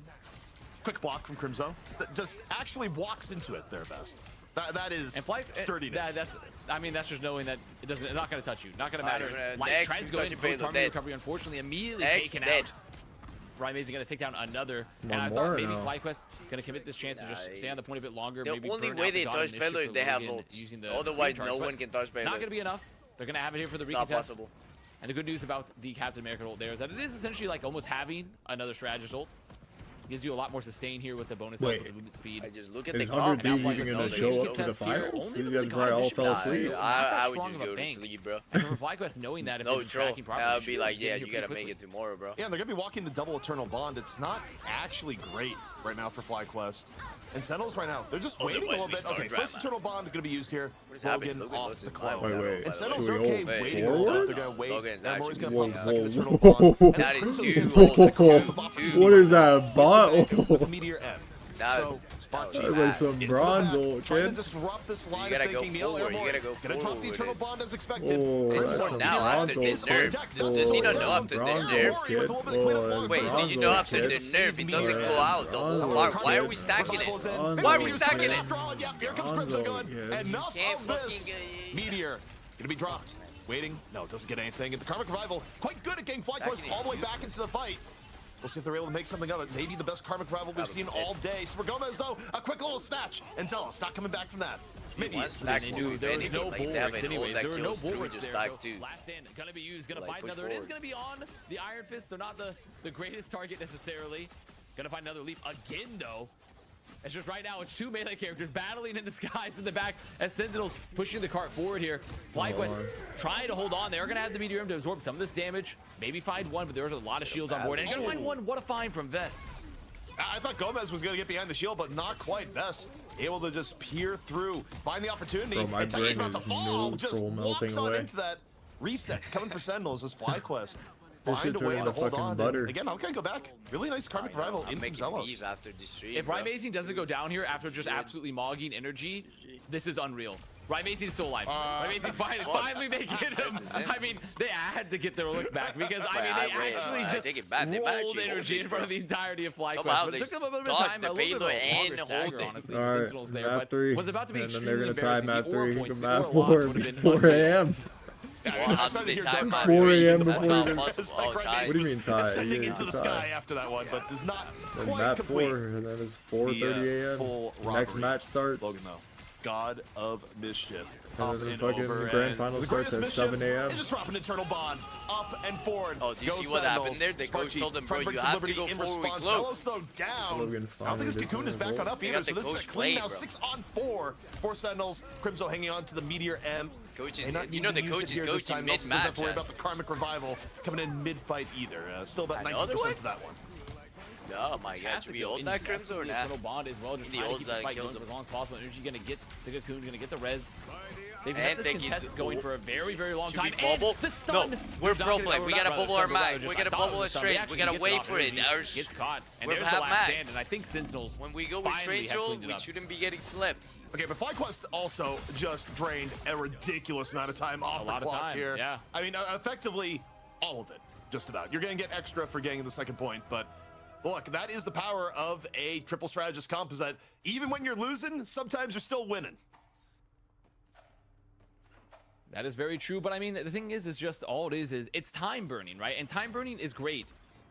Quick block from Crimzo. That just actually walks into it there best. That is and sturdiness. That's just knowing that it's not gonna touch you. Not gonna matter. Light tries to go in post harmony recovery. Unfortunately, immediately taken out. Rymazing gonna take down another, and I thought maybe FlyQuest gonna commit this chance to just stay on the point a bit longer. The maybe only way they touch payload is they have ults. Otherwise, no one can touch payload. Not gonna be enough. They're gonna have it here for the recontest. Not possible. And the good news about the Captain America ult there is that it is essentially like almost having another strategist ult. Gives you a lot more sustain here with the bonus with the movement speed. I just look at Is the 100 Thieves even going to show up to the finals? You guys probably all fell asleep. I would just go to sleep, bro. And for FlyQuest, knowing that if no it's tracking properly, I would be like, yeah, you gotta make it tomorrow, bro. Yeah, they're gonna be walking the double Eternal Bond. It's not actually great right now for FlyQuest. And Sentinels right now, they're just waiting a little bit. Okay, first Eternal Bond is gonna be used here. What is happening? Logan off the cloud. Wait. And Sentinels Should are we okay hold waiting a little forward? bit. They're gonna wait. Logan's And Mori's actually gonna pop the second Eternal Bond. That is too old. What is that bot? Meteor M. So, That's like some bronze ult, Trying to kid. disrupt this line You of gotta go thinking. forward. You gotta go Gonna drop forward the with Eternal it. Bond as expected. Oh, that's some Now after bronze this ult. nerf, does he not know after the nerf? Kid. Wait, did you know after the nerf it doesn't go out the whole part? Why are we stacking it? Why are we stacking it? Yeah, here comes Crimson going. Enough Can't of this. Meteor gonna be dropped. Waiting. No, it doesn't get anything. And the Karmic Revival quite good at getting FlyQuest all the way back into the fight. We'll see if they're able to make something of it. Maybe the best Karmic Revival we've seen all day. Super Gomez, though, a quick little snatch. And Zealous not coming back from that. Maybe stack two. There was no bulwarks anyways. There were no bulwarks just there. stack So two. last stand gonna be used. Gonna Like, find push another. It is forward. gonna be on the Iron Fist, so not the greatest target necessarily. Gonna find another leap again though. It's just right now, it's two melee characters battling in the skies in the back as Sentinels pushing the cart forward here. FlyQuest trying to hold on. They are going to have the Meteor to absorb some of this damage. Maybe find one, but there's a lot of shields on board. And going to find one. What a find from Vess. I thought Gomez was going to get behind the shield, but not quite. Vess able to just peer through, find the opportunity. Bro, my and brain Techie's about to is fall. Just neutral melting walks on away. into that reset. Coming for Sentinels is FlyQuest. This Find shit a way turned to into hold fucking on. butter. And again, I'm going to go back. Really nice Karmic Revival in from Zealous. After this stream, If Rymazing doesn't go down here after just absolutely mogging energy, this is unreal. Rymazing is still alive. Rymazing's finally making him. I mean, they had to get their look back because, I mean, they actually just rolled energy in front of the entirety of FlyQuest. But it took them a little bit of time, a little bit of a longer stagger, honestly, the Sentinels there. map But 3. was about to be And then they're extremely going to tie embarrassing. map The 3. Ore Map points 4 would have been 4 a.m. How did they time 4 a.m. That's before not you possible. What do you mean tie? Ascending You into the tie. sky after that one, but does not Then quite map complete. 4, and then it's 4:30 full a.m. Next robbery. match starts. Logan, though. God of Mischief. And then the Up fucking over, grand and final the starts greatest at 7 Mischief a.m. is just dropping Eternal Bond up and forward. Oh, do you Go see what Sentinels. happened there? The coach Sparky told them, bro, trying to you bring have some to go liberty in forward with response. cloak. Zealous, though, down. Logan I don't finally think his Cocoon is back on up They either, got so the this is a coach clean played, now. bro. 6-on-4 for Sentinels. Crimzo hanging on to the Meteor M. Coach is, May not you need know to the use coach it is here this coaching time. Also doesn't have mid-match. to worry about the Karmic Revival coming in mid-fight either. Still about Another 90% one? to that one. Oh my god, should we hold that Crimson or not? Eternal Bond as well, just The trying to ults keep the that fight kills going for him. as long as possible. Energy gonna get the Cocoon, gonna get the res. They've And had this think he's- contest going for a very, very long Should we time. bubble? And the stun. No, we're They're pro not play. gonna We go gotta that bubble route. our Just mag. just- We I gotta thought bubble was it a stun. straight. Actually We gotta gets wait off for it. energy, Ours- Gets caught. And we're there's the half last mag. stand. And I think Sentinels When we go with finally straight have Joel, cleaned it we up. shouldn't be getting slipped. Okay, but FlyQuest also just drained a ridiculous amount of time off A the lot of clock time, here. yeah. I mean, effectively, all of it, just about. You're going to get extra for getting the second point, but look, that is the power of a triple strategist comp, is that even when you're losing, sometimes you're still winning. That is very true, but I mean, the thing is just all it is it's time burning, right? And time burning is great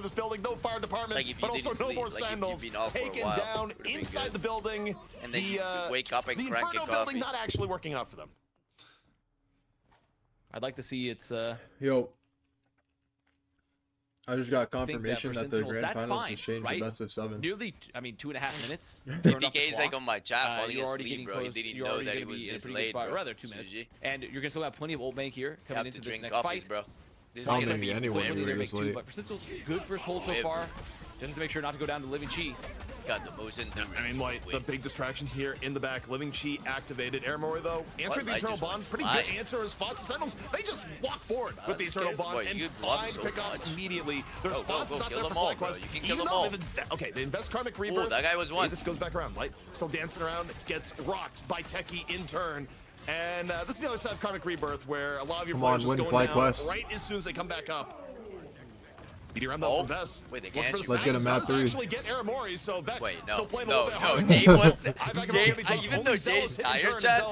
over this building. No fire department, Like, if you but also didn't no sleep, more like, if you've Sentinels been off for a taken while, down would've been inside good. the building. And then you wake up and the crack a Inferno coffee. building not actually working out for them. I'd like to see it's Yo. I just got think that confirmation for that the Sentinels, grand that's finals fine, just changed right? to best of 7. Nearly, I mean, 2.5 minutes. DK is like on my chat falling you're already asleep, getting bro. close. He didn't You're know already that gonna it was be in a this pretty good late, spot, bro. or rather 2 minutes. GG. And you're gonna still have plenty of ult bank here You coming have into to this drink next coffees, fight. bro. This I is don't gonna think be anyone quick. really They're was gonna make 2, late. but for Sentinels, good first hold so Yeah, far. Just to make sure not to go down to Living Chi. Got the most in. I mean, like, the big distraction here in the back. Living Chi activated. Aramori, though, answering the Eternal Bond. Pretty good answer in response. Sentinels, they just walk forward with the Eternal Bond and find pickups immediately. Their response is not there for FlyQuest. You can kill them all. Okay, they invest Karmic Rebirth. Oh, that guy was one. This goes back around. Light still dancing around, gets rocked by Techie in turn. And this is the other side of Karmic Rebirth, where a lot of your players just going down right as soon as they come back up. Oh, wait, they can't. Let's get a map 3. Actually get Aramori, so that's wait, still playing no, a little bit no. hard. Jay wants to, even though Jay's tired, Chad,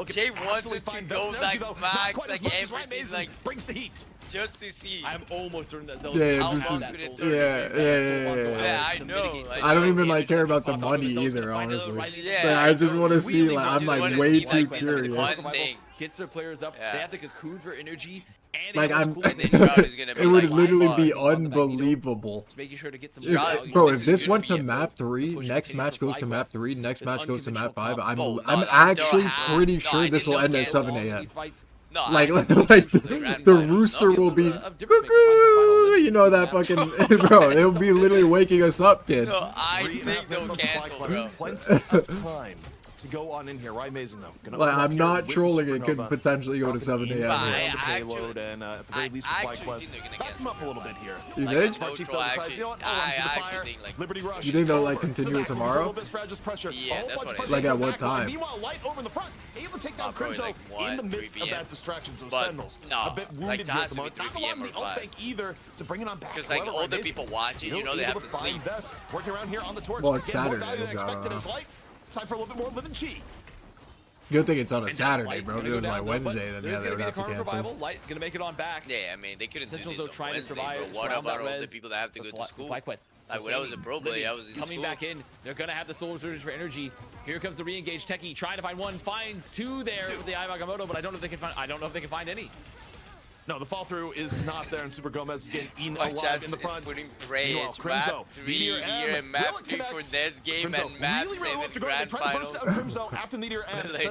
Jay wants it to go like max, like everything, like brings the heat. Just to see. I'm almost certain that Yeah, I know. Like, I don't even like care about the money either, honestly. Yeah, I just want to see. Like, I'm like way too curious. Gets their players up. They have the cocoon for energy. And like it would literally be unbelievable. Making sure to get some bro, if this went to map 3, next match goes to map 3, next match goes to map 5, I'm actually pretty sure this will end at 7 a.m. Like the rooster will be cuckoo, you know that fucking bro. It'll be literally waking us up, kid. No, I think they'll cancel, bro. Plenty of time to go on in here. Right, amazing though. Like, I'm not trolling. It could potentially go to 7 a.m. Payload and at the very least FlyQuest backs them up a little bit here. You think? Liberty Rush. You think they'll like continue it tomorrow? Yeah, that's what I think. Like at what time? Meanwhile, Light over in the front, able to take down Crimzo in the midst of that distraction. So Sentinels a bit wounded here at the moment. Not a lot in the ult bank either to bring it on back. Because like all the people watching, you know they have to sleep. Working around here on the torch. Well, it's Saturday. Time for a little bit more Living Chi. Good thing it's on a Saturday, bro. If it was like Wednesday, then yeah, they would have to cancel. Light gonna make it on back. Yeah, I mean they couldn't do this on trying Wednesday, to survive. but what about all the people that have to go to school? FlyQuest. Like when I was a pro player, I was in coming school. back in. They're gonna have the soul resurgence for energy. Here comes the re-engaged Techie, trying to find one, finds two there with the Iwagamoto, but I don't know if they can find. I don't know if they can find any. No, the fall through is not there, and Super Gomez is getting eaten alive in the front. Putting praise. Map 3 here and map 3 for this game and map 7 grand finals. Crimzo after Meteor M. It's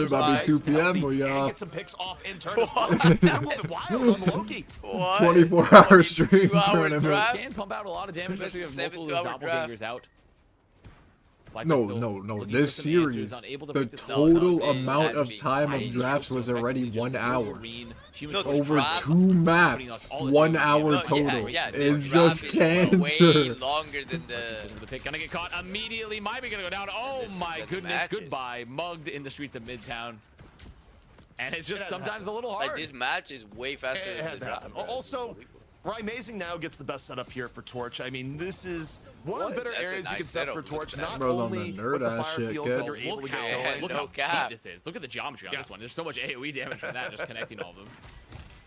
about to be 2 p.m. or y'all. Get some picks off in turn. That will be wild on the Loki. 24-hour stream tournament. Can pump out a lot of damage, especially with multiple of those doppelgangers out. No. This series, the total amount of time of drafts was already 1 hour. Over 2 maps, 1 hour total. It's just cancer. Way longer than the pick. Gonna get caught immediately. Might be gonna go down. Oh my goodness. Goodbye. Mugged in the streets of Midtown. And it's just sometimes a little hard. Like this match is way faster than the draft. Also, Amazing now gets the best setup here for Torch. I mean, this is one of the better areas you can set for Torch. Not only with the fire fields that you're able to get going. Look how deep this is. Look at the geometry on this one. There's so much AoE damage from that, just connecting all of them.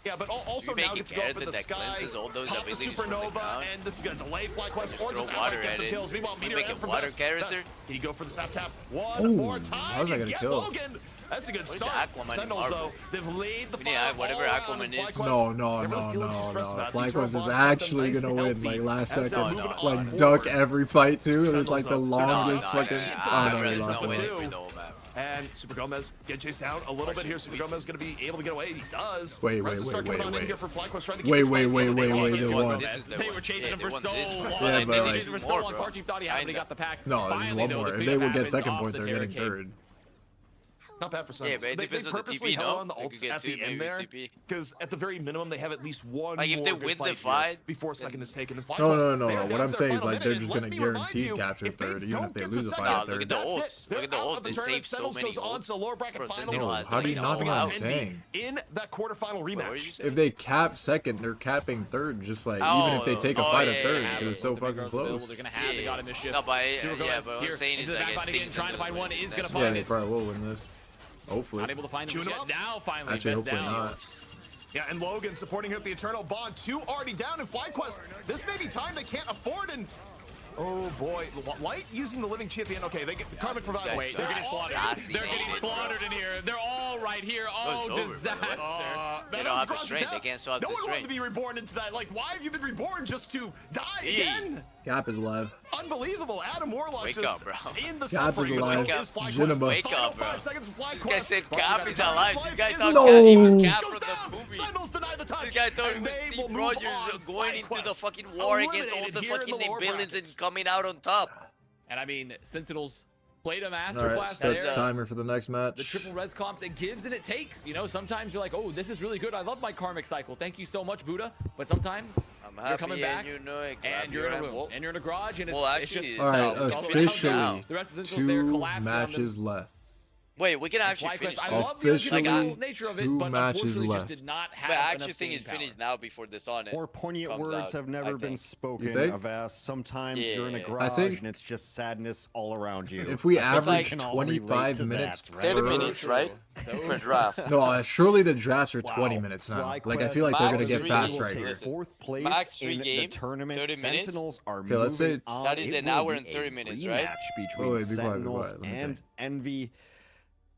Yeah, but also now gets to go up in the sky, pop the supernova, and this is going to delay FlyQuest or just outright get some kills. Meanwhile, Meteor M from Best. Can you go for the snap tap one more time? How's that gonna kill? Logan. That's a good start. Sentinels, though, they've laid the fire whatever Aquaman is. No. FlyQuest is actually gonna win, like, last second. Like, duck every fight, too. It was, like, the longest fucking... Oh, no, he lost it. And Super Gomez get chased down a little bit here. Super Gomez is going to be able to get away. He does. Wait. They won. They were chasing him for so long. Yeah, but like... Chasing for so long. Sarchi thought he had, but he got the pack. No, there's one more. If they will get second point, they're getting third. Not bad for Sentinels. Yeah, but they purposely held on the ults at the end there, because at the very minimum they have at least one like if they win the fight before second is taken. No. What I'm saying is like they're just gonna guarantee capture third, even if they lose a fight at third. Look at the ults. Look at the ults. They saved so many ults. No, how do you not know what I'm saying? In that quarterfinal rematch, if they cap second, they're capping third. Just like even if they take a fight at third, because it's so fucking close. They're gonna have the god in this ship. No, but what I'm saying is like trying to find one is gonna Yeah, find they it. probably will win this. Hopefully. Not able to find him yet. Now finally, actually, best hopefully down. not. Yeah, and Logan supporting here at the Eternal Bond. 2 already down in FlyQuest. This may be time they can't afford, and oh boy, Light using the Living Chi at the end. Okay, they get the Karmic Revival. Wait, they're getting slaughtered. They're getting slaughtered in here. They're all right here. Oh, disaster. They don't have the strength. They can't swap the strength. No one wanted to be reborn into that. Like, why have you been reborn just to die again? Cap is alive. Unbelievable. Adam Warlock Wake just up, bro. In the Cap is alive. Jinima. Wake up, bro. 5 seconds for FlyQuest. This guy said Cap is alive. This guy thought No. he was Cap from the movie. Sentinels deny the touch. This guy I thought it was Steve Rogers going into the fucking war against all the fucking villains and coming out on top. And I mean, Sentinels played a All right, masterclass start there. the timer for the next match. The triple res comps, it gives and it takes. You know, sometimes you're like, oh, this is really good. I love my karmic cycle. Thank you so much, Buddha. But sometimes you're coming back you know it, and you're in a room and you're in a garage and it's just all right, it's officially the rest of Sentinels there 2 collapsing on them. matches left. Wait, we can actually FlyQuest, finish. I love the unpredictable nature of it, 2 but matches unfortunately left. just did not have But I enough actually think it's staying finished now before this on it. More poignant comes words out, have never been spoken think? of as sometimes you're in a Yeah. garage think and it's just sadness all around you. If we It's average like- can all relate 25 to minutes that, per 30 minutes, right? For a draft. No, surely the drafts are 20 Wow. minutes now. FlyQuest Like I feel like they're gonna Max get 3 fast games. right here. Listen, Fourth place Max 3 in games, the tournament. 30 minutes. Sentinels are Okay, let's moving say- on. That is It an will hour be and a 30 minutes, right? rematch between Oh, wait, be quiet, be Sentinels quiet, let me and Envy.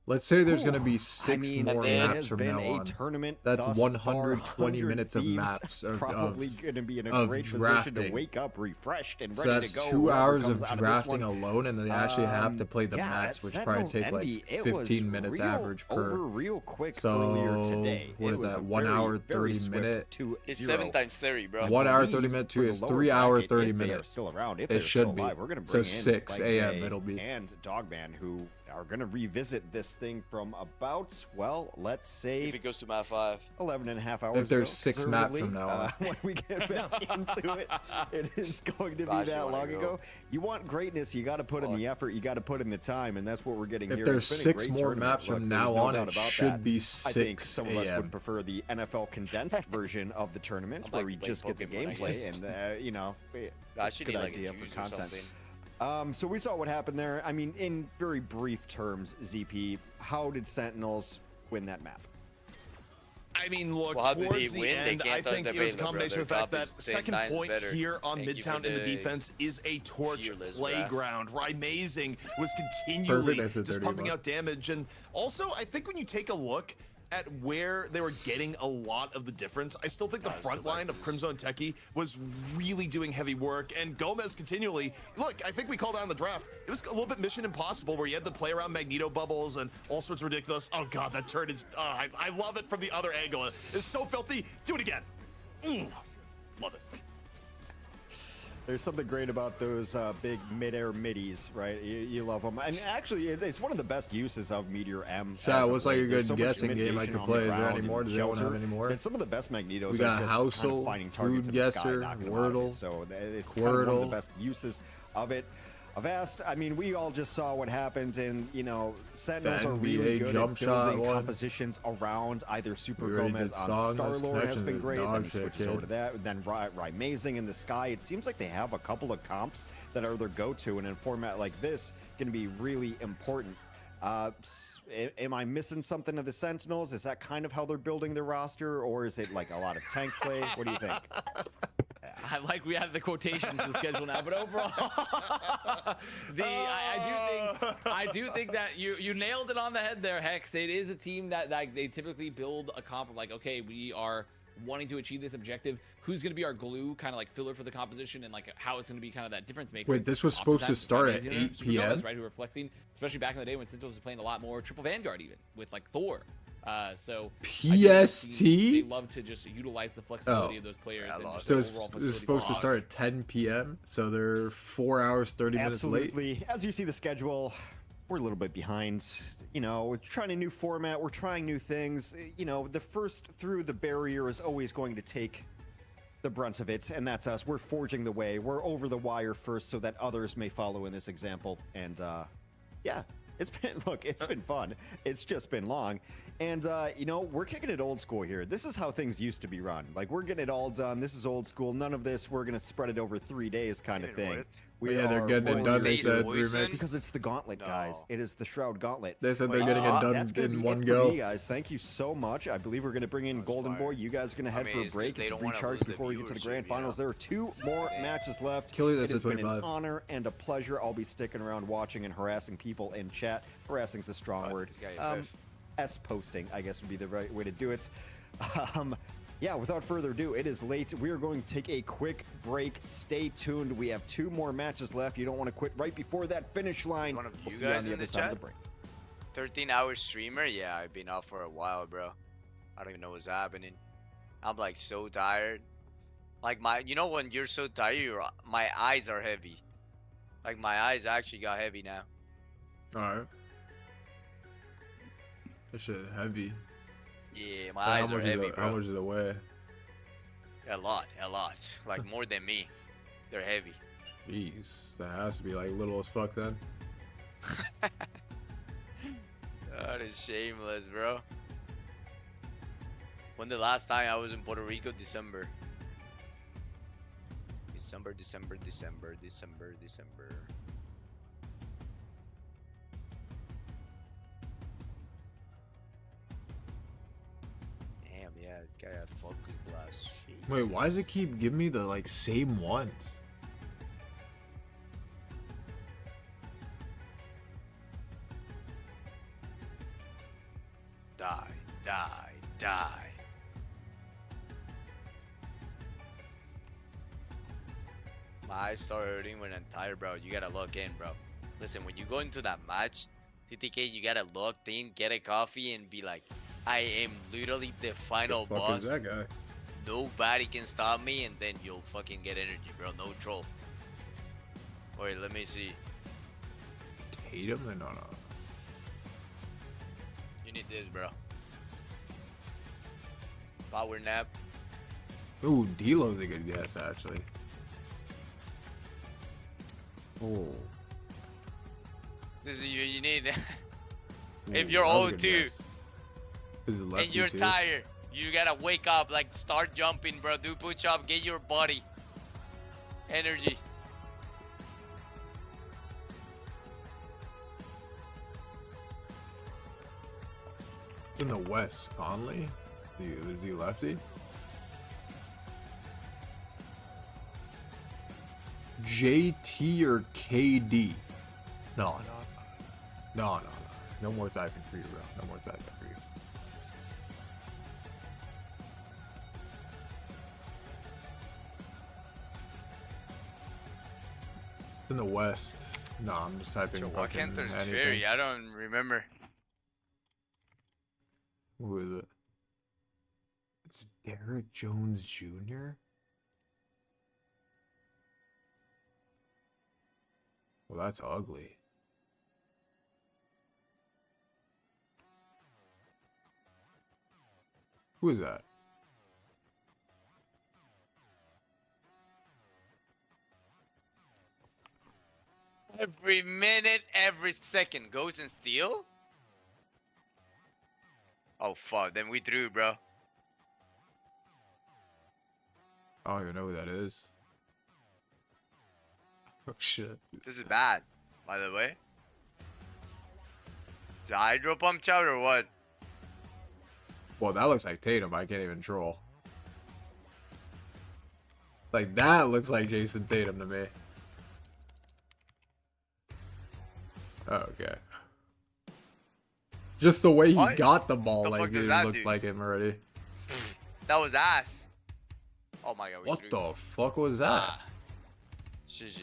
Let's say there's gonna be 6 I mean, more it maps has from been now a on. tournament That's thus 120 far, minutes of Thieves maps probably going to be in a of great position drafting. to wake up refreshed and So ready that's to go. 2 whoever hours comes of out this drafting one. alone, and they actually have to play the Yeah, maps, that which probably Sentinels take like Envy, it was 15 minutes real average per. over real quick So earlier today. what It is was that? a 1 very, hour very 30 swift minute. 2-0. It's 7 times 30, bro. 1 hour believe 30 minute for two the is lower 3 hour bracket, 30 if they are minutes. still around, if It they're should still be. alive, we're going to So bring in 6 Flag a.m. J it'll be. and Dogman, who are going to revisit this thing from about, well, let's say If it goes to map 5. 11 and a half hours If there's ago, 6 maps from conservatively. now on. When we get back into it, it is going to be Gosh, you that wanna long go. ago. You want greatness, you got to put in the effort, you got to put in the time, and that's what we're getting If here. there's It's been a 6 great more tournament. maps from Look, now there's no on, doubt it about should that. be I think 6 some of us a.m. would prefer the NFL condensed version of the tournament, I'd where like we to play just get the Pokemon, I guess. gameplay, and you know, I it's a should good need like a idea juice for or content. something. So we saw what happened there. I mean, in very brief terms, ZP, how did Sentinels win that map? I mean, look, Well, how did towards they the win? They end, can't I touch think the it was a Vela, combination of the brother. fact that Top is 10 second times point better. here on Thank you for Midtown in the the defense is a torch fearless playground. Amazing was continually Perfect, that's a just 30 pumping mark. out damage. And also, I think when you take a look at where they were getting a lot of the difference, I still think the front line of Crimson and Techie was really doing heavy work, and Gomez continually, look, I think we called out in the draft, it was a little bit Mission Impossible where you had to play around Magneto bubbles and all sorts of ridiculous. Oh god, that turret is, I love it from the other angle. It's so filthy. Do it again. Love it. There's something great about those big mid-air middies, right? You love them. And actually, it's one of the best uses of Meteor M. Chat, as of what's like late. a There's good so much guessing game I mitigation could on play? the Is there ground any and more? Does anyone have shelter. any more? And some of the best Magnetos We are got just kind of Housel, finding targets Food in the sky, Guesser, knocking them out of Wordle, it. So it's kind of one of Squirtle. the best uses of it. Avast, I mean, we all just saw what happened, and you know, Sentinels are really NBA good jump at shot building one. compositions around either Super We already Gomez did on song. This Star-Lord has connection been is great, dog then he shit, switches over kid. to that, then Amazing in the sky. It seems like they have a couple of comps that are their go-to, and in a format like this, going to be really important. Am I missing something of the Sentinels? Is that kind of how they're building their roster, or is it like a lot of tank play? What do you think? I like we added the quotations to the schedule now, but overall, I do think that you nailed it on the head there, Hex. It is a team that like they typically build a comp of like, okay, we are wanting to achieve this objective. Who's going to be our glue, kind of like filler for the composition, and like how it's going to be kind of that difference maker. Wait, this was supposed to Oftentimes, start at Amazing 8 Super Gomez, p.m.? right? Who were flexing, especially back in the day when Sentinels was playing a lot more Triple Vanguard, even with like Thor. So PST? they love to just utilize the flexibility of those players. And just So the it's overall flexibility. supposed to start at 10 p.m. So they're 4 hours 30 minutes late. Absolutely. As you see the schedule, we're a little bit behind. You know, we're trying a new format. We're trying new things. You know, the first through the barrier is always going to take the brunt of it, and that's us. We're forging the way. We're over the wire first so that others may follow in this example. And yeah, it's been fun. It's just been long. And you know, we're kicking it old school here. This is how things used to be run. Like, we're getting it all done. This is old school. None of this, we're gonna spread it over 3 days kind of thing. Yeah, they're getting it done, they said, remix. Because it's the Gauntlet, guys. It is the Shroud Gauntlet. They said they're getting it done that's gonna in be one it go. for me, guys. Thank you so much. I believe we're going to bring in Golden Boy. You guys are going to head for a break and some recharge before we get to the grand finals. There are 2 more matches left. Killer, it that's has been an 25. honor and a pleasure. I'll be sticking around watching and harassing people in chat. Harassing is a strong word. S-posting, I guess, would be the right way to do it. Yeah, without further ado, it is late. We are going to take a quick break. Stay tuned. We have 2 more matches left. You don't want to quit right before that finish line. We'll You see you on guys the in other the side of chat? the break. 13-hour streamer? Yeah, I've been off for a while, bro. I don't even know what's happening. I'm like so tired. Like you know when you're so tired, my eyes are heavy. Like my eyes actually got heavy now. Alright. That shit heavy. Yeah, my eyes are heavy, bro. How much does it weigh? A lot. Like more than me. They're heavy. Jeez, that has to be like little as fuck then. That is shameless, bro. When the last time I was in Puerto Rico? December. Damn, yeah, this guy had focus blast. Wait, why does it keep giving me the like same ones? Die. My eyes start hurting when I'm tired, bro. You gotta lock in, bro. Listen, when you go into that match, TTK, you gotta lock in, get a coffee, and be like, I am literally the final The fuck boss. is that guy? Nobody can stop me, and then you'll fucking get energy, bro. No troll. Wait, let me see. Tatum? No. You need this, bro. Power nap. Ooh, D-Lo's a good guess, actually. Oh. This is you need. If Ooh, you're that was a old good too, guess. This is lefty and you're too. tired, you gotta wake up, like start jumping, bro. Do push up, get your body energy. It's in the West. Conley? Is he lefty? JT or KD? No. No more typing for you, bro. No more typing for you. In the West. No, I'm just typing. What Kenter's Fury? I don't remember. Who is it? It's Derek Jones Jr.? Well, that's ugly. Who is that? Every minute, every second. Goes and steal? Oh, fuck. Then we threw, bro. I don't even know who that is. Oh, shit. This is bad, by the way. Is it hydro pump out or what? Well, that looks like Tatum. I can't even troll. Like, that looks like Jason Tatum to me. Okay. Just the way he got the ball, like, it looked like him already. That was ass. Oh my god. What the fuck was that? GG.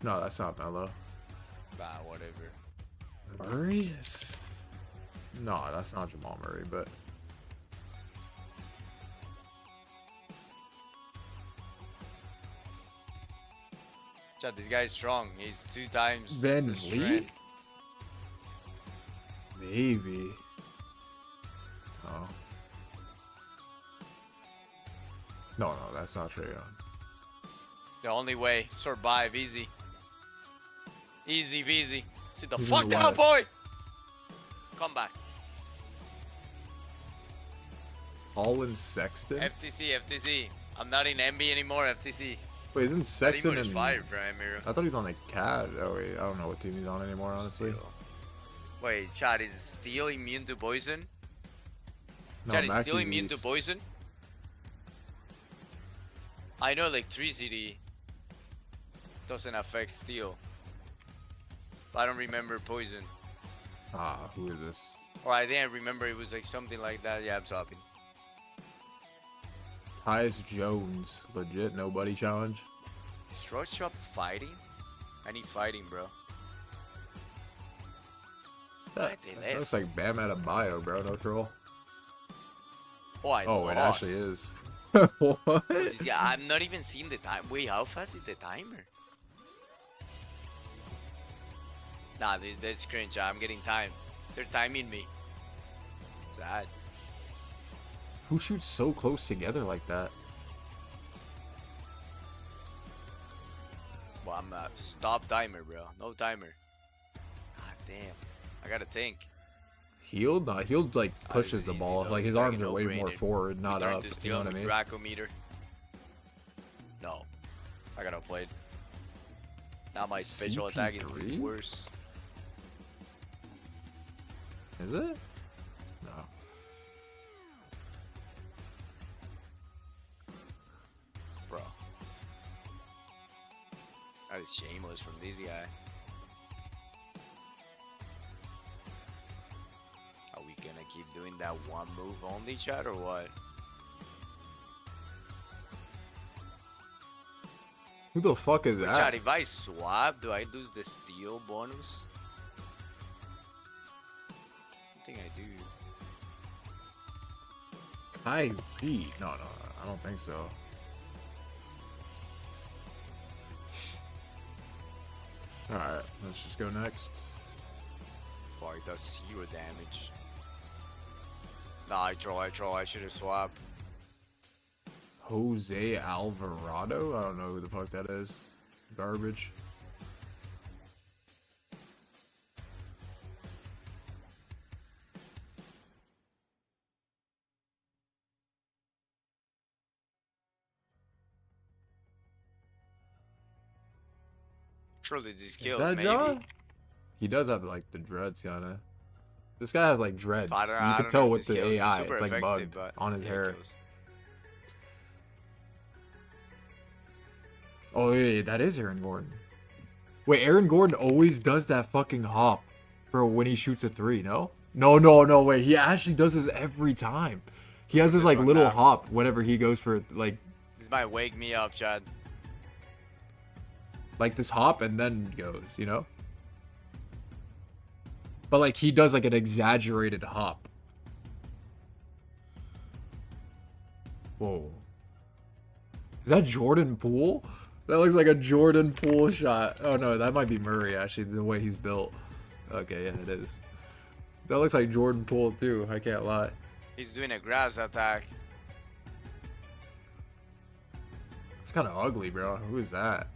No, that's not Melo. Whatever. Murray? No, that's not Jamal Murray, but... Chat, this guy's strong. He's 2 times Van the Vliet? strength. Maybe. Oh. No, that's not Trae Young. The only way. Survive. Easy. Easy peasy. Sit the He's fuck in down, life. boy! Come back. Holland Sexton? FTC. I'm not in MB anymore, FTC. Wait, isn't Sexton is in... fired from Emiro. I thought he was on the CAD. Oh, wait. I don't know what team he's on anymore, honestly. Wait, Chad, is Steel immune to poison? No, Chad, is Maxi's Steel immune to East. poison? I know electricity doesn't affect steel. But I don't remember poison. Ah, who is this? Or I think I remember it was like something like that. Yeah, I'm swapping. Tyus Jones. Legit, nobody challenge. Structure up fighting? I need fighting, bro. Why'd they That left? looks like Bam Adebayo, bro. No troll. Oh, It actually is. What? Yeah, I'm not even seeing the time. Wait, how fast is the timer? Nah, that's cringe. I'm getting time. They're timing me. Sad. Who shoots so close together like that? Well, I'm stop timer, bro. No timer. God damn. I gotta think. Healed? Nah, Healed like pushes the ball. Like his arms are way more forward, not up. You know what I mean? Racometer. No. I got outplayed. Now my special attack is worse. Is it? No. Bro. That is shameless from this guy. Are we gonna keep doing that one move only, chat, or what? Who the fuck is that? Chat, if I swap, do I lose the steal bonus? I think I do. IV? No, I don't think so. Alright, let's just go next. Boy, it does 0 damage. Nah, I troll, I should have swapped. Jose Alvarado? I don't know who the fuck that is. Garbage. Truly, these Is kills, that maybe. Ja? He does have like the dreads, kinda. This guy has like dreads. I You don't can know tell if with this the kills is AI. super It's like effective, bugged but on his yeah, hair. kills. Oh yeah, that is Aaron Gordon. Wait, Aaron Gordon always does that fucking hop for when he shoots a 3, no? No, wait, he actually does this every time. He has this like little hop whenever he goes for like This might wake me up, Chad. like this hop and then goes, you know? But like he does like an exaggerated hop. Whoa. Is that Jordan Poole? That looks like a Jordan Poole shot. Oh no, that might be Murray actually, the way he's built. Okay, yeah, it is. That looks like Jordan Poole too, I can't lie. He's doing a grass attack. It's kind of ugly, bro. Who is that?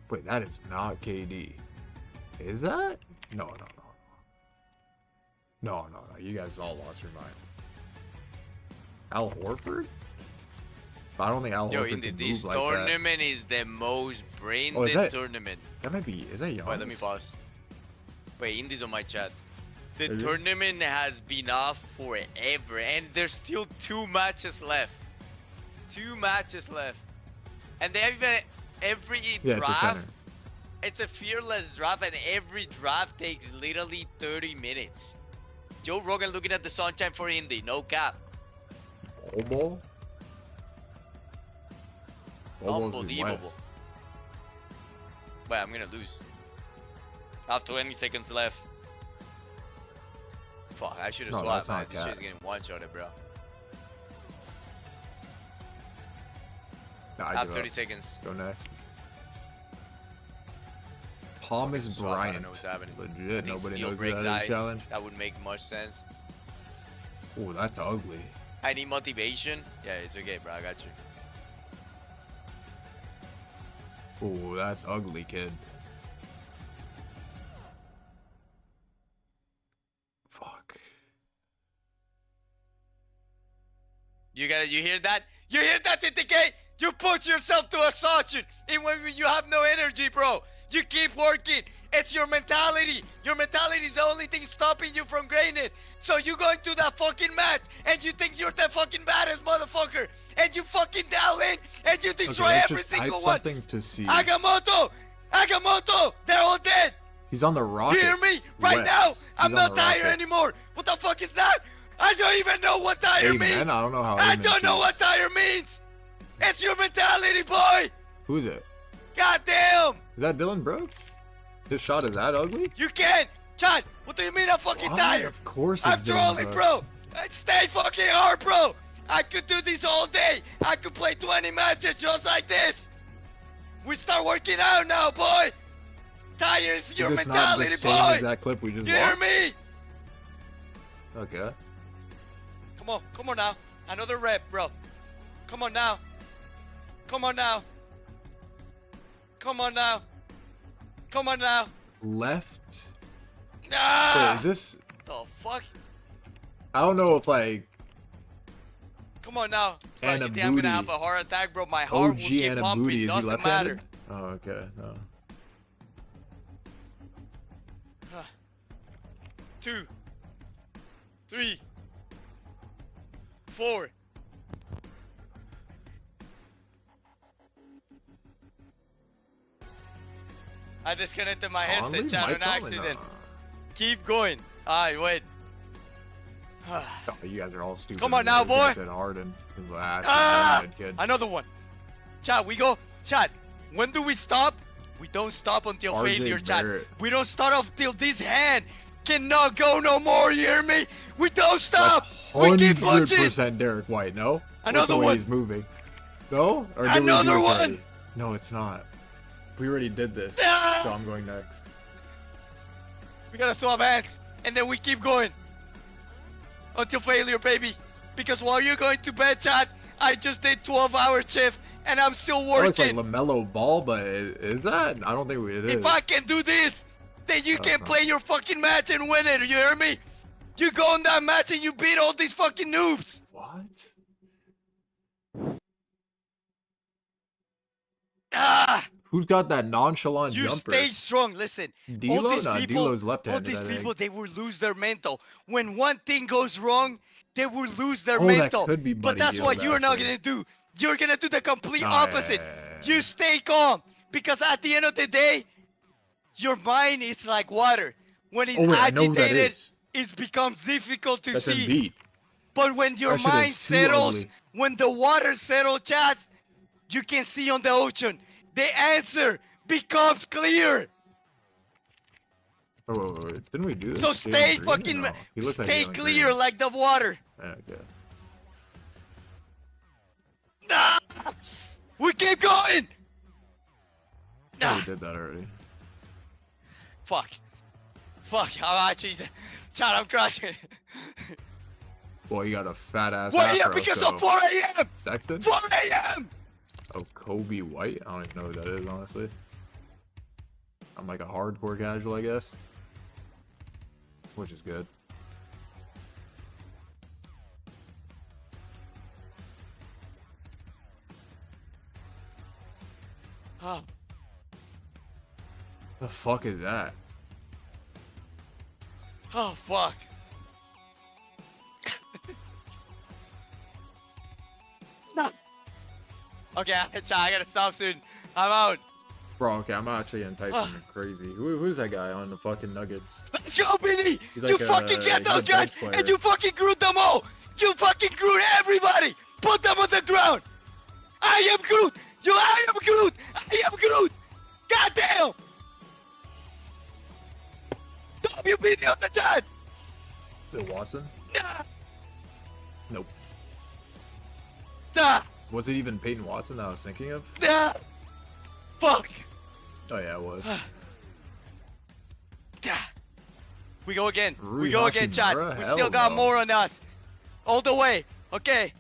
Wait, that is not KD. Is that? No. No, you guys all lost your mind. Al Horford? But I don't think Al Yo, Horford can this move like that. tournament is the most brain Oh, is dead that- tournament. That might be. Is that Giannis? Wait, let me pause. Wait, Indies on my chat. The Is it? tournament has been off forever, and there's still 2 matches left. 2 matches left. And they have even every Yeah, it's a draft. center. It's a fearless draft, and every draft takes literally 30 minutes. Joe Rogan looking at the sunshine for Indy, no cap. Bol? Unbelievable. Wait, I'm gonna lose. I have 20 seconds left. Fuck, I should have No, swapped, that's man. not This cap. shit's getting one-shotted, bro. Nah, I I have give 30 up. seconds. Go next. Thomas Swap, I don't Bryant. know what's happening. I Legit, think nobody Steel knows breaks that ice. challenge. That would make much sense. Oh, that's ugly. I need motivation. Yeah, it's okay, bro. I got you. Oh, that's ugly, kid. Fuck. You hear that? You hear that, TTK? You put yourself to exhaustion, and when you have no energy, bro, you keep working. It's your mentality. Your mentality is the only thing stopping you from greatness. So you go into that fucking match, and you think you're the fucking baddest motherfucker, and you fucking dial in, and you destroy let's every just type single one. something to see. Agamotto! They're all dead. He's on the Rockets. You hear me? Right West. now, He's I'm on not the tired Rockets. anymore. What the fuck is that? I don't even know what tire Hey, means. man, I don't know how I Amen don't know what shoots. tire means. It's your mentality, boy. Who's it? God damn! Is that Dylan Brooks? His shot is that ugly? You can't! Chad, what do you mean I'm fucking Why? tired? Of course I'm it's Dylan trolling, Brooks. bro! Stay fucking hard, bro! I could do this all day! I could play 20 matches just like this! We start working out now, boy! Tired is your Is this not mentality, the same boy! as that clip we just You hear watched? me? Okay. Come on now. Another rep, bro. Come on now. Come on now. Come on now. Come on now. Left. Ah! Wait, is this? The fuck? I don't know if like Come on now. Bro, Anna you think I'm gonna Booty. have a heart attack, bro? My heart will OG keep Anna pumping. Booty. Is he Doesn't left-handed? matter. Oh, okay. No. 2, 3, 4. I disconnected my headset, Conley? chat, on Mike Conley? accident. No. Keep going. Alright, wait. Oh, you guys are all stupid. Come on now, You guys boy. said Harden. Ah! Kid. Another one. Chat, we go. Chat, when do we stop? We don't stop until RJ failure, chat. Barrett. We don't start until this hand cannot go no more, you hear me? We don't stop. We keep pushing. 100% Derek White. No. Another With the way one. he's moving. No. Or did we do Another this one. already? No, it's not. We already did this, Ah! so I'm going next. We gotta swap hands, and then we keep going until failure, baby. Because while you're going to bed, chat, I just did 12-hour shift, and I'm still That looks like working. LaMelo Ball, but is that? I don't think it is. If I can do this, then you No, can it's not. play your fucking match and win it. You hear me? You go in that match and you beat all these fucking noobs. What? Ah! Who's got that nonchalant You jumper? stay strong. Listen, all D'Lo? these No, people, D'Lo's left-handed, all these I think. people, they will lose their mental. When one thing goes wrong, they will lose their Oh, that mental. could be But Buddy that's what Hield, you're not actually. gonna do. You're gonna do the complete Oh, opposite. yeah. You stay calm because at the end of the day, your mind is like water. When it's Oh, wait, I know who that agitated, is. it becomes difficult to That's see. Embiid. But when your That shit is mind too settles, ugly. when the water settles, chats, you can see on the ocean. The answer becomes clear. Oh, wait. Didn't we do this? So Jalen stay Green? fucking, No. He looks like stay Jalen clear Green. like the water. Okay. Nah! We keep going. Oh, we did that already. Fuck. I'm actually, chat, I'm crashing. Boy, you got a fat ass. Well, yeah, afro, because so. of 4 a.m. Sexton? 4 a.m. Oh, Kobe White? I don't even know who that is, honestly. I'm like a hardcore casual, I guess. Which is good. Oh, The fuck is that? oh fuck. No. Okay, chat, I gotta stop soon. I'm out. Bro, okay, I'm actually gonna type Ah. something crazy. Who's that guy on the fucking Nuggets? Let's go, Billy! He's You like fucking a- get he's a those guys, bench player. and you fucking groot them all! You fucking groot everybody! Put them on the ground! I am Groot! I am Groot! I am Groot! Goddamn! WBD on the chat! Bill Watson? Nah! Nope. Nah! Was it even Peyton Watson that I was thinking of? Nah! Fuck! Oh yeah, it was. We go again. Rui We go again, chat. Hachimura? We Hell still got no. more on us. All the way. Okay.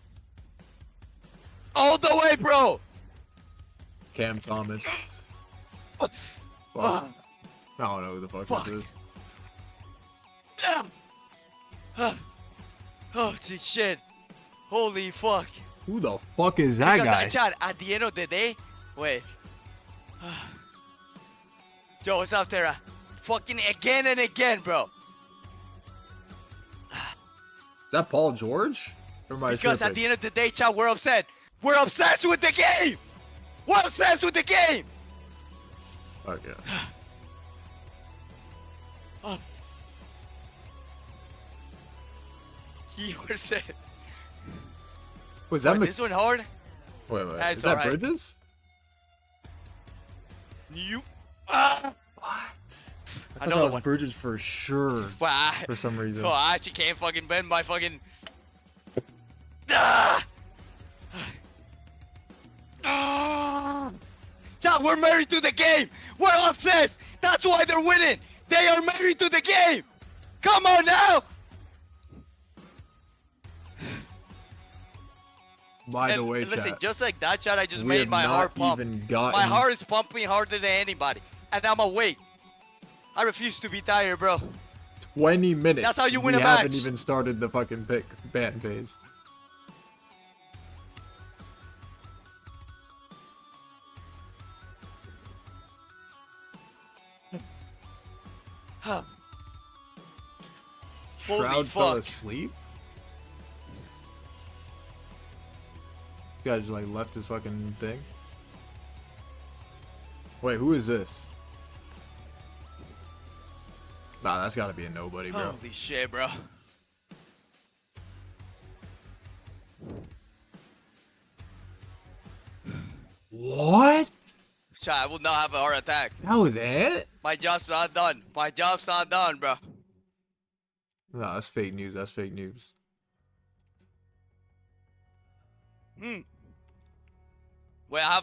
All the way, bro. Cam Thomas. Fuck. I don't know who the fuck this is. Oh, shit. Holy fuck. Who the fuck is that Because guy? chat, at the end of the day, wait. Yo, what's up, Terra? Fucking again and again, bro. Is that Paul George? Or am I Because at tripping? the end of the day, chat, we're upset. We're obsessed with the game. We're obsessed with the game. Okay. Oh. Keyword said. Was that This one hard? Wait, That's is that alright. Bridges? You. What? I thought that was Bridges for sure. For some reason. Oh, I actually can't fucking bend my fucking. Ah! Ah! John, we're married to the game. We're obsessed. That's why they're winning. They are married to the game. Come on now. By the way, listen, chat, just like that shot, I just we made have my not heart pump. even gotten- My heart is pumping harder than anybody, and I'm awake. I refuse to be tired, bro. 20 minutes. That's how you win we a haven't match. even started the fucking ban phase. Huh. Shroud Holy fell fuck. asleep? You guys like left his fucking thing? Wait, who is this? Nah, that's gotta be a nobody, bro. Holy shit, bro. What? Shot, I will not have a heart attack. That was it? My job's not done. My job's not done, bro. Nah, that's fake news. That's fake news. Hmm. Wait, I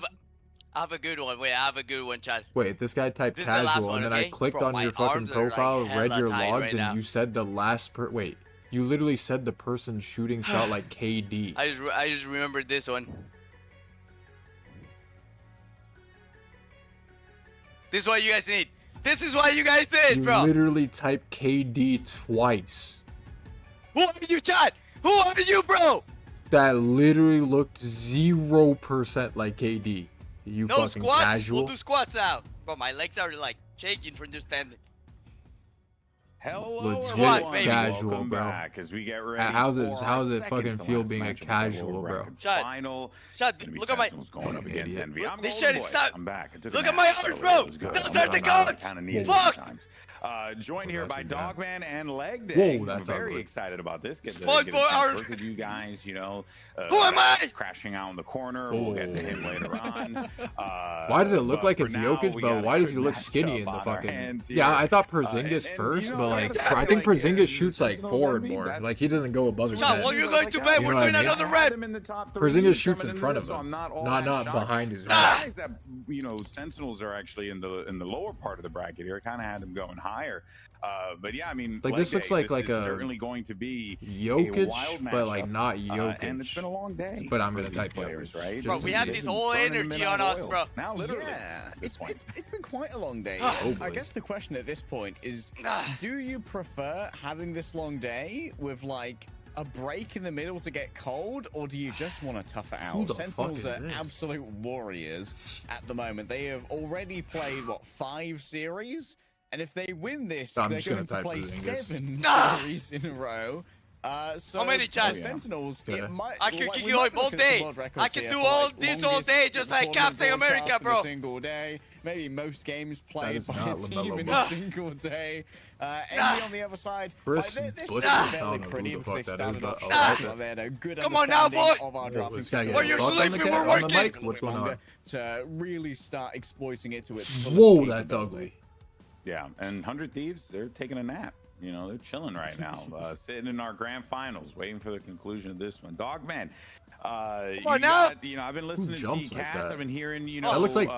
have a good one. Wait, I have a good one, Chad. Wait, this guy typed This is the last casual, one, and then okay? I clicked Bro, on my your fucking arms are, like, profile, read hella your tight logs, right and now. you said the last wait, you literally said the person shooting shot like KD. I just remembered this one. This is what you guys need. This is what you guys need, You bro. literally typed KD twice. Who are you, Chad? Who are you, bro? That literally looked 0% like KD. You No fucking squats. casual. We'll do squats out. Bro, my legs are like shaking from just standing. Hello, Legit Squats, baby. casual, Welcome bro. back as we get ready. How for does our it second fucking to feel last being a match of the casual, World bro? Record Shut. Final. Shut. It's gonna be Look at my. Sentinels going up against Idiot. Envy. I'm This Golden shit is Boy. not. I'm back. I took Look a at my nap arms, earlier. bro. It was good. Those I'm are the out. I goats. kinda needed it Fuck. sometimes. Joined here that's by a bad. Dogman and Leg Day. Whoa, that's very ugly. excited about this. Get to Fuck, get a boy, chance to arms. work with you guys. You know, Who am I? crashing out in the corner. We'll get to him later on. Why does it look but like for it's now, Jokic, we but got a why does good he look matchup skinny in the on our fucking? hands Yeah, here. I thought Porzingis and, first, you know, but I like gotta I say, think like, Porzingis shoots like Sentinels forward envy, more. that's- Like he doesn't go above his Shot, head. what are you going to bed? You We're know what I doing mean? another I had red. them in the top three Porzingis shoots coming in into front this, of so him, I'm not all not that shocked. behind his The head. guys that Sentinels are actually in the lower part of the bracket here. I kind of had them going higher. But yeah, I mean, Like, this looks like this is a certainly going to be a Jokic, wild but like matchup. not And it's been a Jokic. long day. But I'm for gonna these type players, Jokic. right? Just Bro, to we see have it. this whole Burning the energy midnight on us, oil. bro. Now, literally. Yeah, it's been quite a long day. Ah. I guess the question at this point is, do you prefer having this long day with like a break in the middle to get cold, or do you just want to tough it Who out? the Sentinels fuck are is this? absolute warriors at the moment. They have already played what 5 series, and if they win this, I'm they're just gonna going to type play Porzingis. 7 Ah. series in a row. So How many, for Chad? Sentinels, Yeah. it might. I could like, keep we going might be all looking at some day. world records I could here do for, all like, this all longest day, just like tournament Captain America, broadcast in bro. a single day. Maybe most games played is by a not team LaMelo in Ball. a single day. Envy on the other side. Chris like, this Butcher? is I fairly don't know pretty who the because they fuck that is, started but off alright. strong, like they had a good Come on now, understanding boy. of our Whoa, drafting this guy system. Well, getting you're fucked on the sleeping, we're on the working. mic? What's going on? To really start exploiting it to its fullest Whoa, that's capability. ugly. Yeah, and 100 Thieves, they're taking a nap. You know, they're chilling right now, sitting in our grand finals, waiting for the conclusion of this one. Dogman, on you now. got, I've been listening to jumps like G-Cast. that? I've been hearing, That looks like-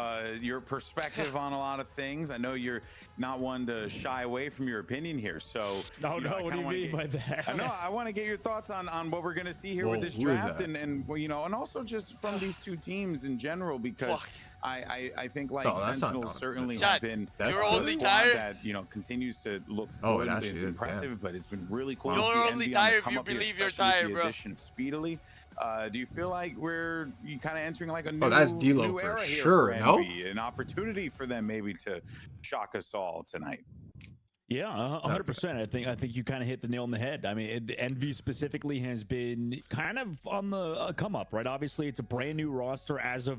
your perspective on a lot of things. I know you're not one to shy away from your opinion here, so. No, you know, I what do kinda you wanna mean by that? I know. I want to get your thoughts on what we're going to see here Whoa, with this who is draft, that? and well, and also just from these two teams in general, because Fuck. I think like Oh, that's not Sentinels Donovan. certainly Chad, have been That's you're good. only squad tired. that continues to look Oh, good it and actually is, impressive, yeah. but it's been really cool. You're to see only Envy on the tired if come you up here, believe you're especially with tired, the bro. addition of Speedily. Do you feel like you kind of entering like a new, Oh, that's D-Lo new for era here sure, for no? Envy, an opportunity for them maybe to shock us all tonight? Yeah, 100%. I think you kind of hit the nail on the head. I mean, Envy specifically has been kind of on the come up, right? Obviously, it's a brand new roster as of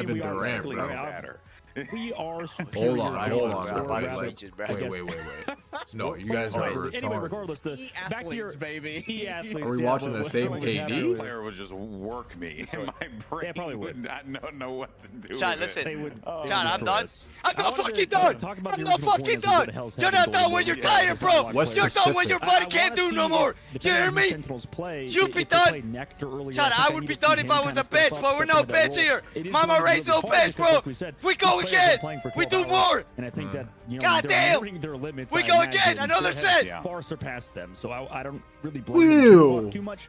Kevin we are Durant, simply bro. better. We are Hold superior. on, hold on. Bro, body Wait, reaches, bro. wait. No, you guys are Anyway, retarded. regardless, back to your baby. E-athletes, Are we yeah, watching the same The KD? player would just work me. My brain probably would would. not know what to do. John, with listen. it. John, I'm done. I'm I not wanted fucking to done. talk about I'm the not original fucking point as to what done. the hell's You're happening not done going when you're on. tired, bro. What's You're done when your body can't do no more. You hear me? You'd be done. John, I would be done if I was a bitch, but we're no bitch here. Mama raised no bitch, bro. We go again. We do more. And I think that, God damn. their limits, We I go imagine, again. Another set. far surpassed them. So I don't really blame them too much.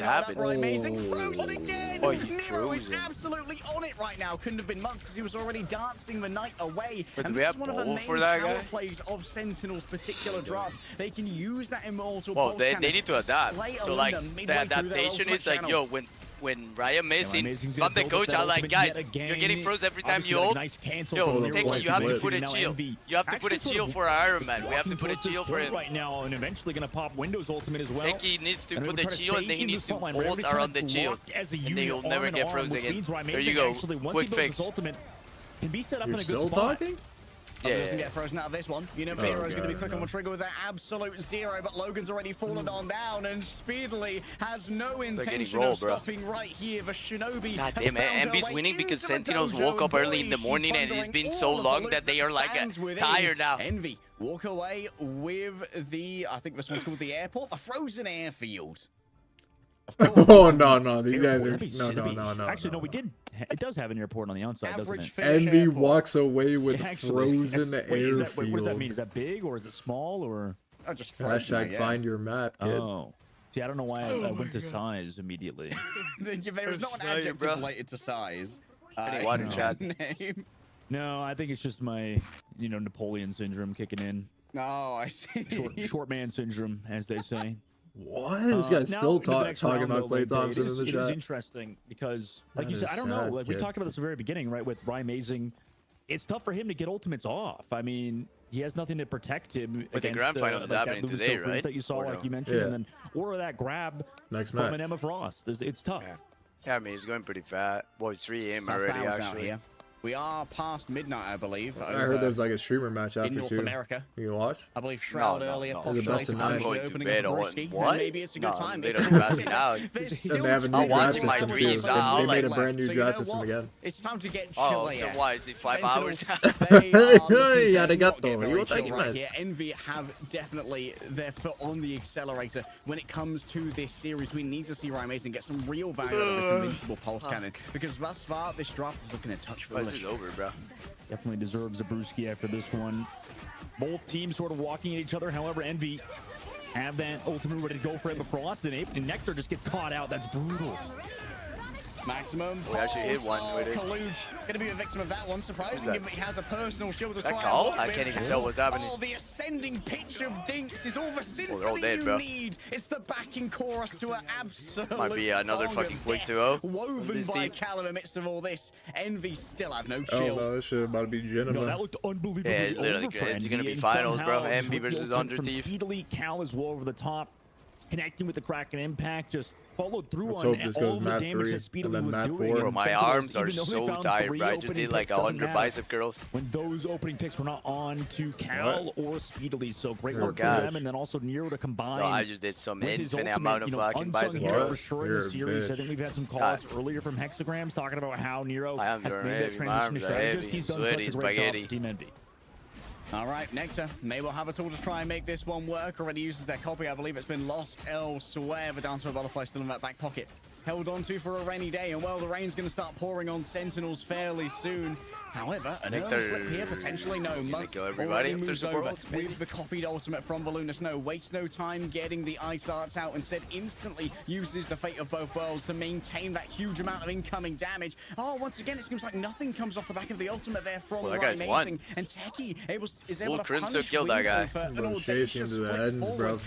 should happen. Amazing. Frozen again. Oh, you Nero is frozen. absolutely on it right now. Couldn't have been Monk because he was already dancing the night away. But And do we this have is one of the ball main for that power guy? plays of Sentinel's particular draft. They can use that immortal Well, pulse they cannon need to adapt. slay So like Aluna midway the through their adaptation ultimate is like, channel. yo, when Raya missing, Amazing's from the gonna build coach, up I'm that like, ultimate guys, yet again. you're getting froze every time Obviously, you like, ult. nice cancel Yo, from Techie, you have to Nero. put a Now chill. Envy You have to put a actually chill sort of for our Iron Man. We have to walking put a towards this chill for point him. right now, and eventually gonna pop Windows ultimate as well. Techie needs to And put we're the trying to chill, stay and then he in needs the to front line. We're ult gonna be around the kinda chill. locked as a And unit, then he'll never arm in get arm, frozen which again. means Ryan There you Mason go. actually, once Quick he builds fix. his ultimate, can be set up You're in a good still spot. talking? Doesn't get frozen out of this one. You know, Oh, Miro's going to be God, quick no. on the trigger with that absolute zero, but Logan's already fallen on down and speedily has no intention rolled, of bro. stopping right here. The Shinobi God has damn it, found her Envy's way winning because into the Sentinels dojo, woke up and early boy, in the is she morning and it's plundering been so all of the long loot that they are like stands within. tired now. Envy walk away with the, I think this one's called the airport, a frozen airfield. Oh no, these guys Airport, are that'd be no. Actually, no, we did. It does have an airport on the outside, doesn't it? Envy walks away with Actually, frozen wait, is that, what does that airfield. mean? Is that big or is it small or? Oh, just frozen, I Hashtag guess. find your map, kid. Oh, see, I don't know why I went to size immediately. There is not an Tell you, adjective bro. related to size. Any water, Chad? Name. No, I think it's just my, Napoleon syndrome kicking in. Oh, I see. Short man syndrome, as they say. What? This guy's still into the next talking round, about though, Clay like, Thompson in the it is chat. interesting because, like That you said, is I don't know. sad, Like we kid. talked about this at the very beginning, right? With Ryan Mazing, it's tough for him to get ultimates off. I mean, he has nothing to protect him But the against grand final is like happening that today, Luminosity freeze right? that you saw, Or like no? you mentioned, Yeah. and then or that grab Next from match. an Emma Frost. It's tough. Yeah, I mean, he's going pretty fat. Well, it's 3 a.m. Tough already, hours out actually. here. We are past midnight, I believe. I heard there was like a streamer match in after North too. America. You can watch? I believe Shroud No, earlier. no. It's the best of postulated nine. I'm going to opening bed up a on brewski, and what? Maybe it's a good No, time. I'm literally passing out. And they have a new I'm draft watching my system dream too. now, They made a like- brand new So you draft know system what? again. It's time to get Oh, chill so AF. why? Is it 5 hours? They are looking Yeah, to they got not get though. very You chill take it, right man. here. Envy have definitely their foot on the accelerator when it comes to this series. We need to see Ryan Mason get some real value out of this invincible pulse cannon because thus far this draft is looking a touch This foolish. is over, bro. Definitely deserves a brewski after this one. Both teams sort of walking at each other. However, Envy have that ultimate ready to go for Emma Frost, and Nectar just gets caught out. That's brutal. Maximum. We actually hit pulse. one with it. Kaluj going to be a victim of that one. Surprising that? him, but he has a personal shield to That try call? and avoid I can't with. even tell what's happening. Oh, the ascending pitch of Dinks is all the they're all symphony dead, you bro. need. It's the backing chorus to an absolute Might be another song fucking of quick death 2-0 from woven this by team. Callum amidst of all this. Envy still have no Oh chill. no, this shit about to be No, that gentlemen. looked unbelievably Yeah, it's literally over for good. It's Envy, gonna be and finals, bro. somehow Envy with the versus ultimate from Underthief. Speedily, Cal as well over the top, connecting with the Kraken impact, just followed through Let's on hope this all goes the map damage 3 that Speedily and then was map doing. 4. Bro, And my Sentinels, arms are even though they so found tired, three bro. I just opening did like picks, doesn't 100 matter bicep curls. when those opening picks were not on to Cal or Speedily. So great work for gosh. them, and then also Nero to combine. No, I just did some with his infinite ultimate, amount of fucking unsung bicep hero for curls. sure in You're the a series. I bitch. think we've had some calls earlier from Hexagrams talking about how Nero I am has doing made that heavy. My transition arms to are strategist. heavy, He's done sweaty such a as great job spaghetti. for Team Envy. All right, Nectar may well have a tool to try and make this one work. Already uses their copy. I believe it's been lost elsewhere. The Dancer of Butterfly still in that back pocket. Held on to for a rainy day. And, well, the rain's going to start pouring on Sentinels fairly soon. However, an early flip here, potentially no. Monk kill everybody already if there's moves support over ults, maybe? with the copied ultimate from Valuna Snow. Wastes no time getting the ice arts out. Instead, instantly uses the fate of both worlds to maintain that huge amount of incoming damage. Oh, once again, it seems like nothing comes off the back of the ultimate there from Well, that Ryan guy's won. Mazing. And Techie is able Full to Crimson punish killed that guy. Window for an Bro, chasing audacious to the flip ends, forward. bro.